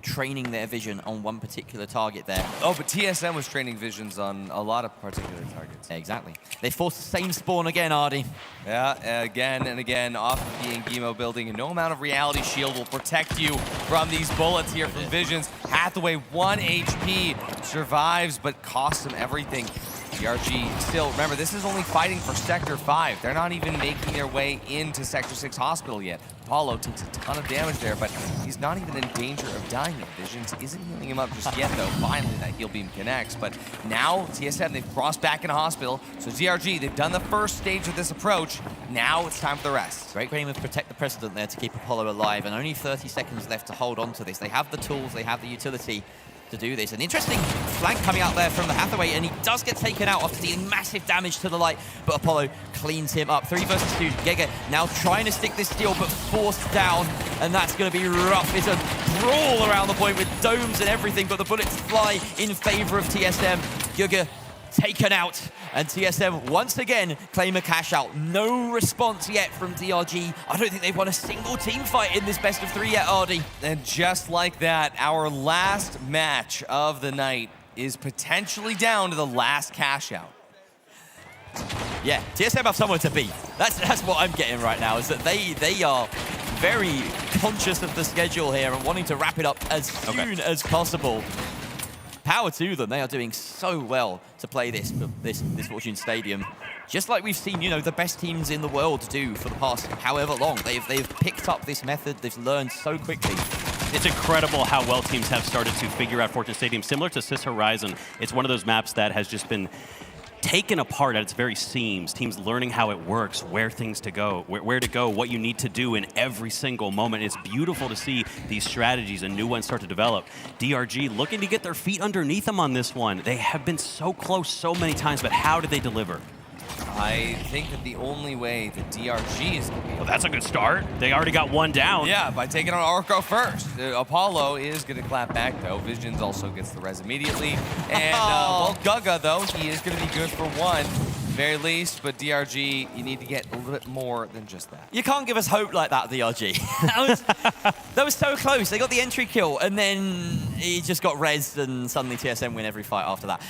training their vision on one particular target there. Oh, but TSM was training visions on a lot of particular targets. Exactly. They forced the same spawn again, Ardy. Yeah, again and again, off of the Engimo building, and no amount of reality shield will protect you from these bullets here from Visions. Hathaway, 1 HP, survives, but costs him everything. DRG still, remember, this is only fighting for Sector 5. They're not even making their way into Sector 6 Hospital yet. Apollo takes a ton of damage there, but he's not even in danger of dying yet. Visions isn't healing him up just yet, though. Finally, that heal beam connects. But now, TSM, they've crossed back into Hospital. So DRG, they've done the first stage of this approach. Now it's time for the rest. Great game of Protect the President there to keep Apollo alive, and only 30 seconds left to hold on to this. They have the tools, they have the utility to do this. An interesting flank coming out there from the Hathaway, and he does get taken out after dealing massive damage to the light, but Apollo cleans him up. 3 versus 2. Gege now trying to stick this steal, but forced down, and that's going to be rough. It's a brawl around the point with domes and everything, but the bullets fly in favor of TSM. Gege taken out, and TSM once again claim a cash out. No response yet from DRG. I don't think they've won a single team fight in this best of 3 yet, Ardy. And just like that, our last match of the night is potentially down to the last cash out. Yeah, TSM have someone to beat. That's what I'm getting right now, is that they are very conscious of the schedule here and wanting to wrap it up as soon as possible. Power to them. They are doing so well to play this Fortune Stadium. Just like we've seen, you know, the best teams in the world do for the past however long. They've picked up this method. They've learned so quickly. It's incredible how well teams have started to figure out Fortune Stadium. Similar to Sis Horizon, it's one of those maps that has just been taken apart at its very seams. Teams learning how it works, where things to go, where to go, what you need to do in every single moment. It's beautiful to see these strategies and new ones start to develop. DRG looking to get their feet underneath them on this one. They have been so close so many times, but how did they deliver? I think that the only way that DRG is going to be... Well, that's a good start. They already got one down. Yeah, by taking on Arco first. Apollo is going to clap back, though. Visions also gets the res immediately. And, well, Gaga, though, he is going to be good for 1, very least. But DRG, you need to get a little bit more than just that. You can't give us hope like that, DRG. that was so close. They got the entry kill, and then he just got rezzed, and suddenly TSM win every fight after that.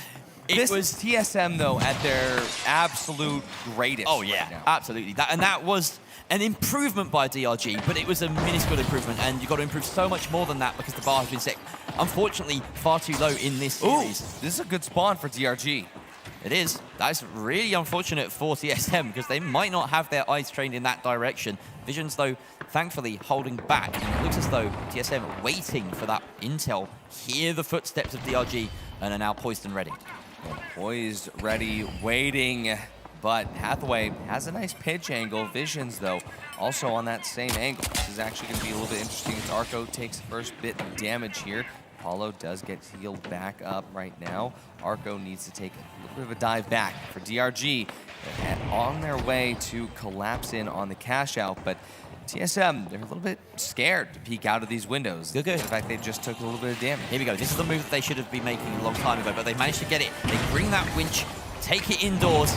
This was TSM, though, at their absolute greatest. Oh, yeah, right now. absolutely. And that was an improvement by DRG, but it was a minuscule improvement, and you've got to improve so much more than that because the bar has been set, unfortunately, far too low in this series. Ooh, this is a good spawn for DRG. It is. That's really unfortunate for TSM because they might not have their eyes trained in that direction. Visions, though, thankfully holding back. It looks as though TSM waiting for that intel, hear the footsteps of DRG, and are now poised and ready. Poised, ready, waiting, but Hathaway has a nice pitch angle. Visions, though, also on that same angle. This is actually going to be a little bit interesting as Arco takes the first bit of damage here. Apollo does get healed back up right now. Arco needs to take a little bit of a dive back for DRG. They're on their way to collapse in on the cash out, but TSM, they're a little bit scared to peek out of these windows. Good. In fact, they just took a little bit of damage. Here we go. This is the move that they should have been making a long time ago, but they managed to get it. They bring that winch, take it indoors,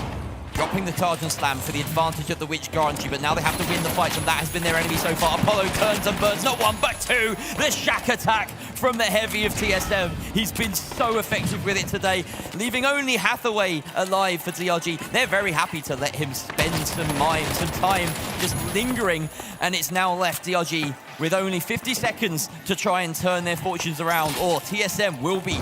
dropping the charge and slam for the advantage of the Witch Guarantee, but now they have to win the fight, and that has been their enemy so far. Apollo turns and burns not 1, but 2. The Shack attack from the heavy of TSM. He's been so effective with it today, leaving only Hathaway alive for DRG. They're very happy to let him spend some time just lingering, and it's now left DRG with only 50 seconds to try and turn their fortunes around, or TSM will be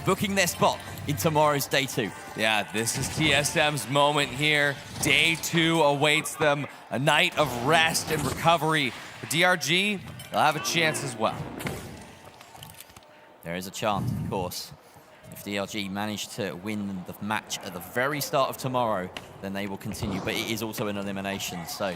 booking their spot in tomorrow's day 2. Yeah, this is TSM's moment here. Day 2 awaits them. A night of rest and recovery. For DRG, they'll have a chance as well. There is a chance, of course. If DRG manage to win the match at the very start of tomorrow, then they will continue. But it is also an elimination, so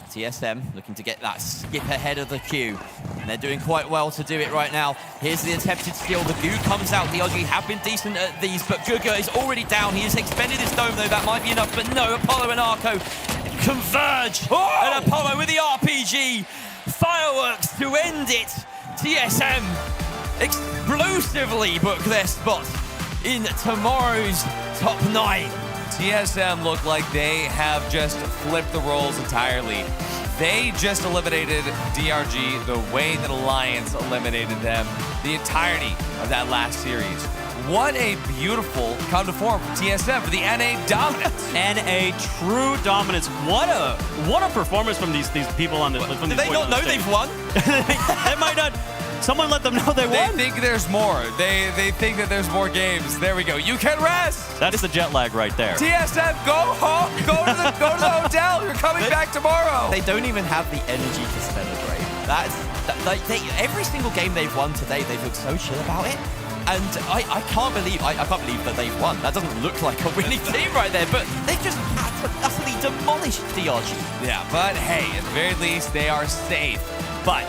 TSM looking to get that skip ahead of the queue. And they're doing quite well to do it right now. Here's the attempted steal. The goo comes out. DRG have been decent at these, but Guga is already down. He has expended his dome, though. That might be enough, but no. Apollo and Arco converge. Oh! And Apollo with the RPG. Fireworks to end it. TSM explosively book their spot in tomorrow's top 9. TSM look like they have just flipped the roles entirely. They just eliminated DRG the way that Alliance eliminated them the entirety of that last series. What a beautiful come to form for TSM for the NA dominance. NA true dominance. What a performance from these people on this. Do they not know they've won? They might not. Someone let them know they won. They think there's more. They think that there's more games. There we go. You can rest. That's the jet lag right there. TSM, go home. Go to the hotel. You're coming back tomorrow. They don't even have the energy to celebrate. Every single game they've won today, they've looked so chill about it. And I can't believe that they've won. That doesn't look like a winning team right there, but they've just utterly demolished DRG. Yeah, but hey, at the very least, they are safe. But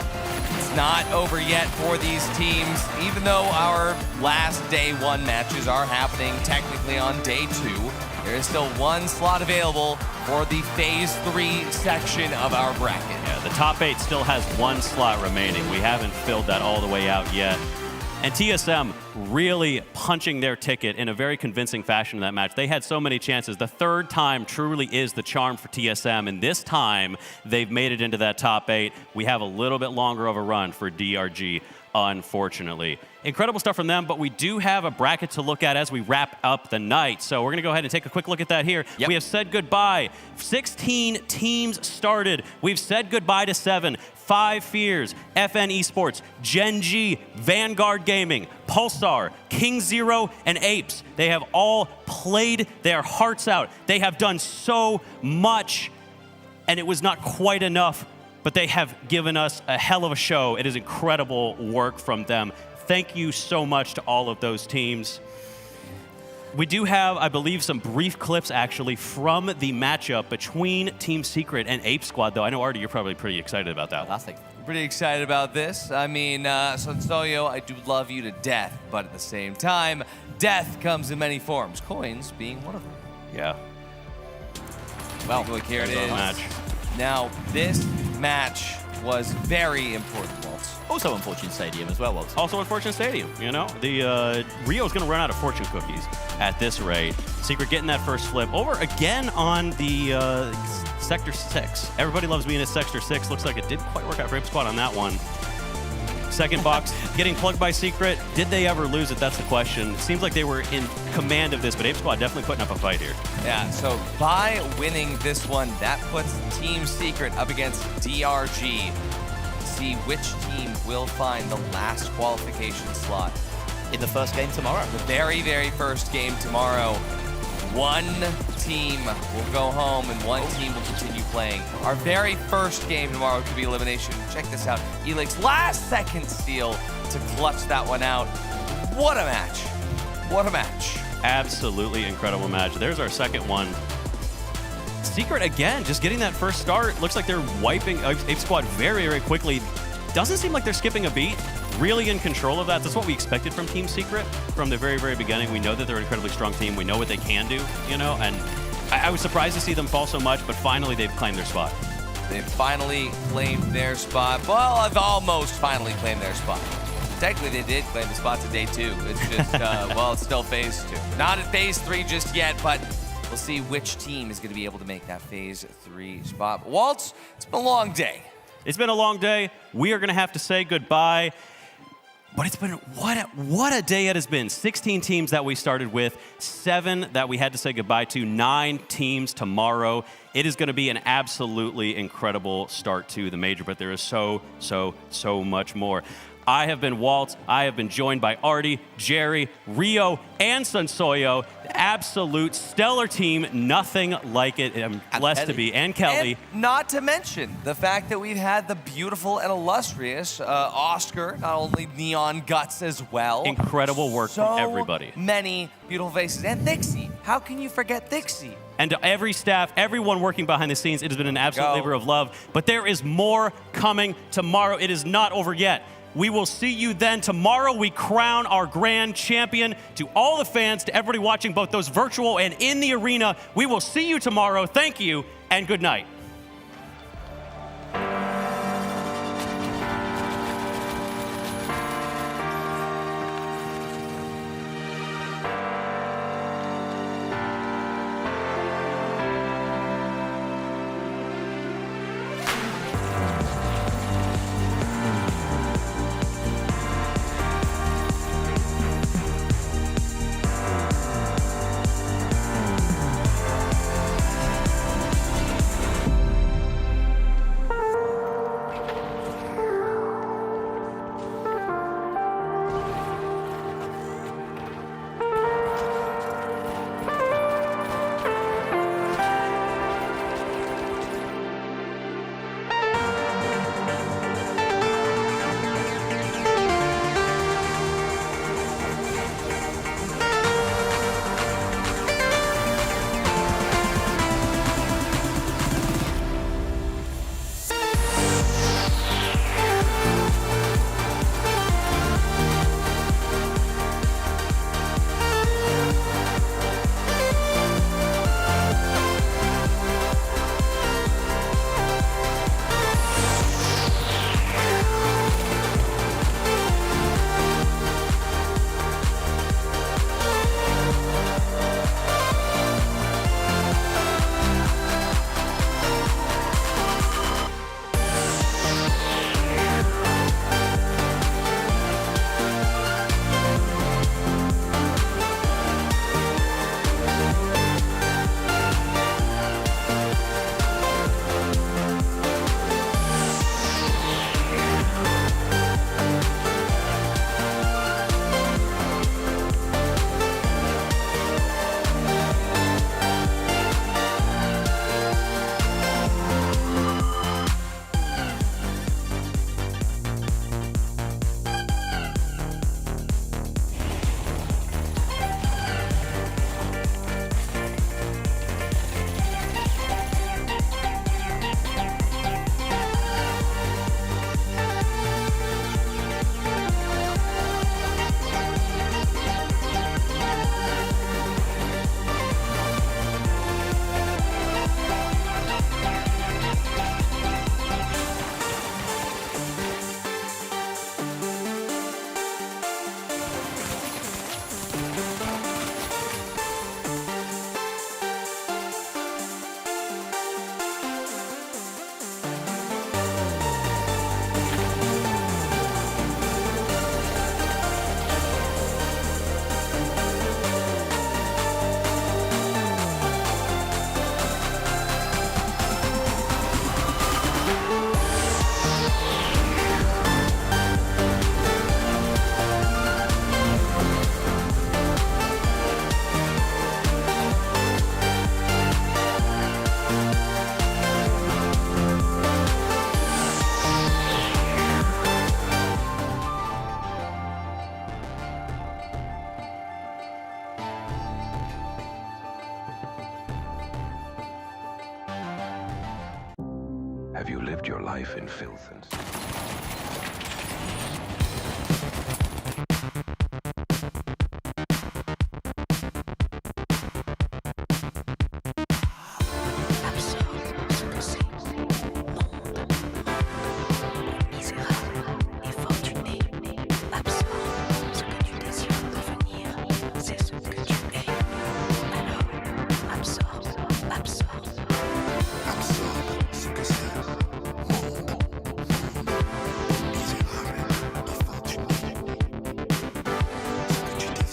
it's not over yet for these teams, even though our last day 1 matches are happening technically on day 2. There is still 1 slot available for the Phase 3 section of our bracket. Yeah, the top 8 still has 1 slot remaining. We haven't filled that all the way out yet. And TSM really punching their ticket in a very convincing fashion in that match. They had so many chances. The 3rd time truly is the charm for TSM, and this time they've made it into that top 8. We have a little bit longer of a run for DRG, unfortunately. Incredible stuff from them, but we do have a bracket to look at as we wrap up the night. So we're going to go ahead and take a quick look at that here. Yep. We have said goodbye. 16 teams started. We've said goodbye to 7. 5 Fears, FN Esports, Gen G, Vanguard Gaming, Pulsar, King Zero, and Apes. They have all played their hearts out. They have done so much, and it was not quite enough, but they have given us a hell of a show. It is incredible work from them. Thank you so much to all of those teams. We do have, I believe, some brief clips, actually, from the matchup between Team Secret and Ape Squad, though. I know, Artie, you're probably pretty excited about that. Pretty excited about this. I mean, Sonsoyo, I do love you to death, but at the same time, death comes in many forms, coins being one of them. Yeah. Well, look, here it is. Now, this match was very important, Waltz. Also in Fortune Stadium as well, Waltz. Also in Fortune Stadium, you know? The Rio's going to run out of fortune cookies at this rate. Secret getting that first flip over again on the Sector 6. Everybody loves being at Sector 6. Looks like it didn't quite work out for Ape Squad on that one. Second box getting plugged by Secret. Did they ever lose it? That's the question. Seems like they were in command of this, but Ape Squad definitely putting up a fight here. Yeah, so by winning this one, that puts Team Secret up against DRG. See which team will find the last qualification slot in the first game tomorrow. The very, very first game tomorrow. One team will go home and one team will continue playing. Our very first game tomorrow could be elimination. Check this out. Elix last second steal to clutch that one out. What a match. What a match. Absolutely incredible match. There's our second one. Secret again, just getting that first start. Looks like they're wiping Ape Squad very, very quickly. Doesn't seem like they're skipping a beat. Really in control of that. That's what we expected from Team Secret from the very, very beginning. We know that they're an incredibly strong team. We know what they can do, you know, and I was surprised to see them fall so much, but finally they've claimed their spot. They've finally claimed their spot. Well, I've almost finally claimed their spot. Technically, they did claim the spot to day 2. It's just, well, it's still phase 2. Not at phase 3 just yet, but we'll see which team is going to be able to make that phase 3 spot. Waltz, it's been a long day. It's been a long day. We are going to have to say goodbye. But it's been, what a day it has been. 16 teams that we started with, 7 that we had to say goodbye to, 9 teams tomorrow. It is going to be an absolutely incredible start to the major, but there is so much more. I have been Walt. I have been joined by Artie, Jerry, Rio, and Sonsoyo. Absolute stellar team. Nothing like it. I'm blessed to be. And Kelly. And not to mention the fact that we've had the beautiful and illustrious Oscar, not only Neon Guts as well. Incredible work from everybody. Many beautiful faces. And Thixie. How can you forget Thixie? And to every staff, everyone working behind the scenes, it has been an absolute labor of love. But there is more coming tomorrow. It is not over yet. We will see you then. Tomorrow we crown our grand champion. To all the fans, to everybody watching both those virtual and in the arena, we will see you tomorrow. Thank you and good night. Have you lived your life in filth and...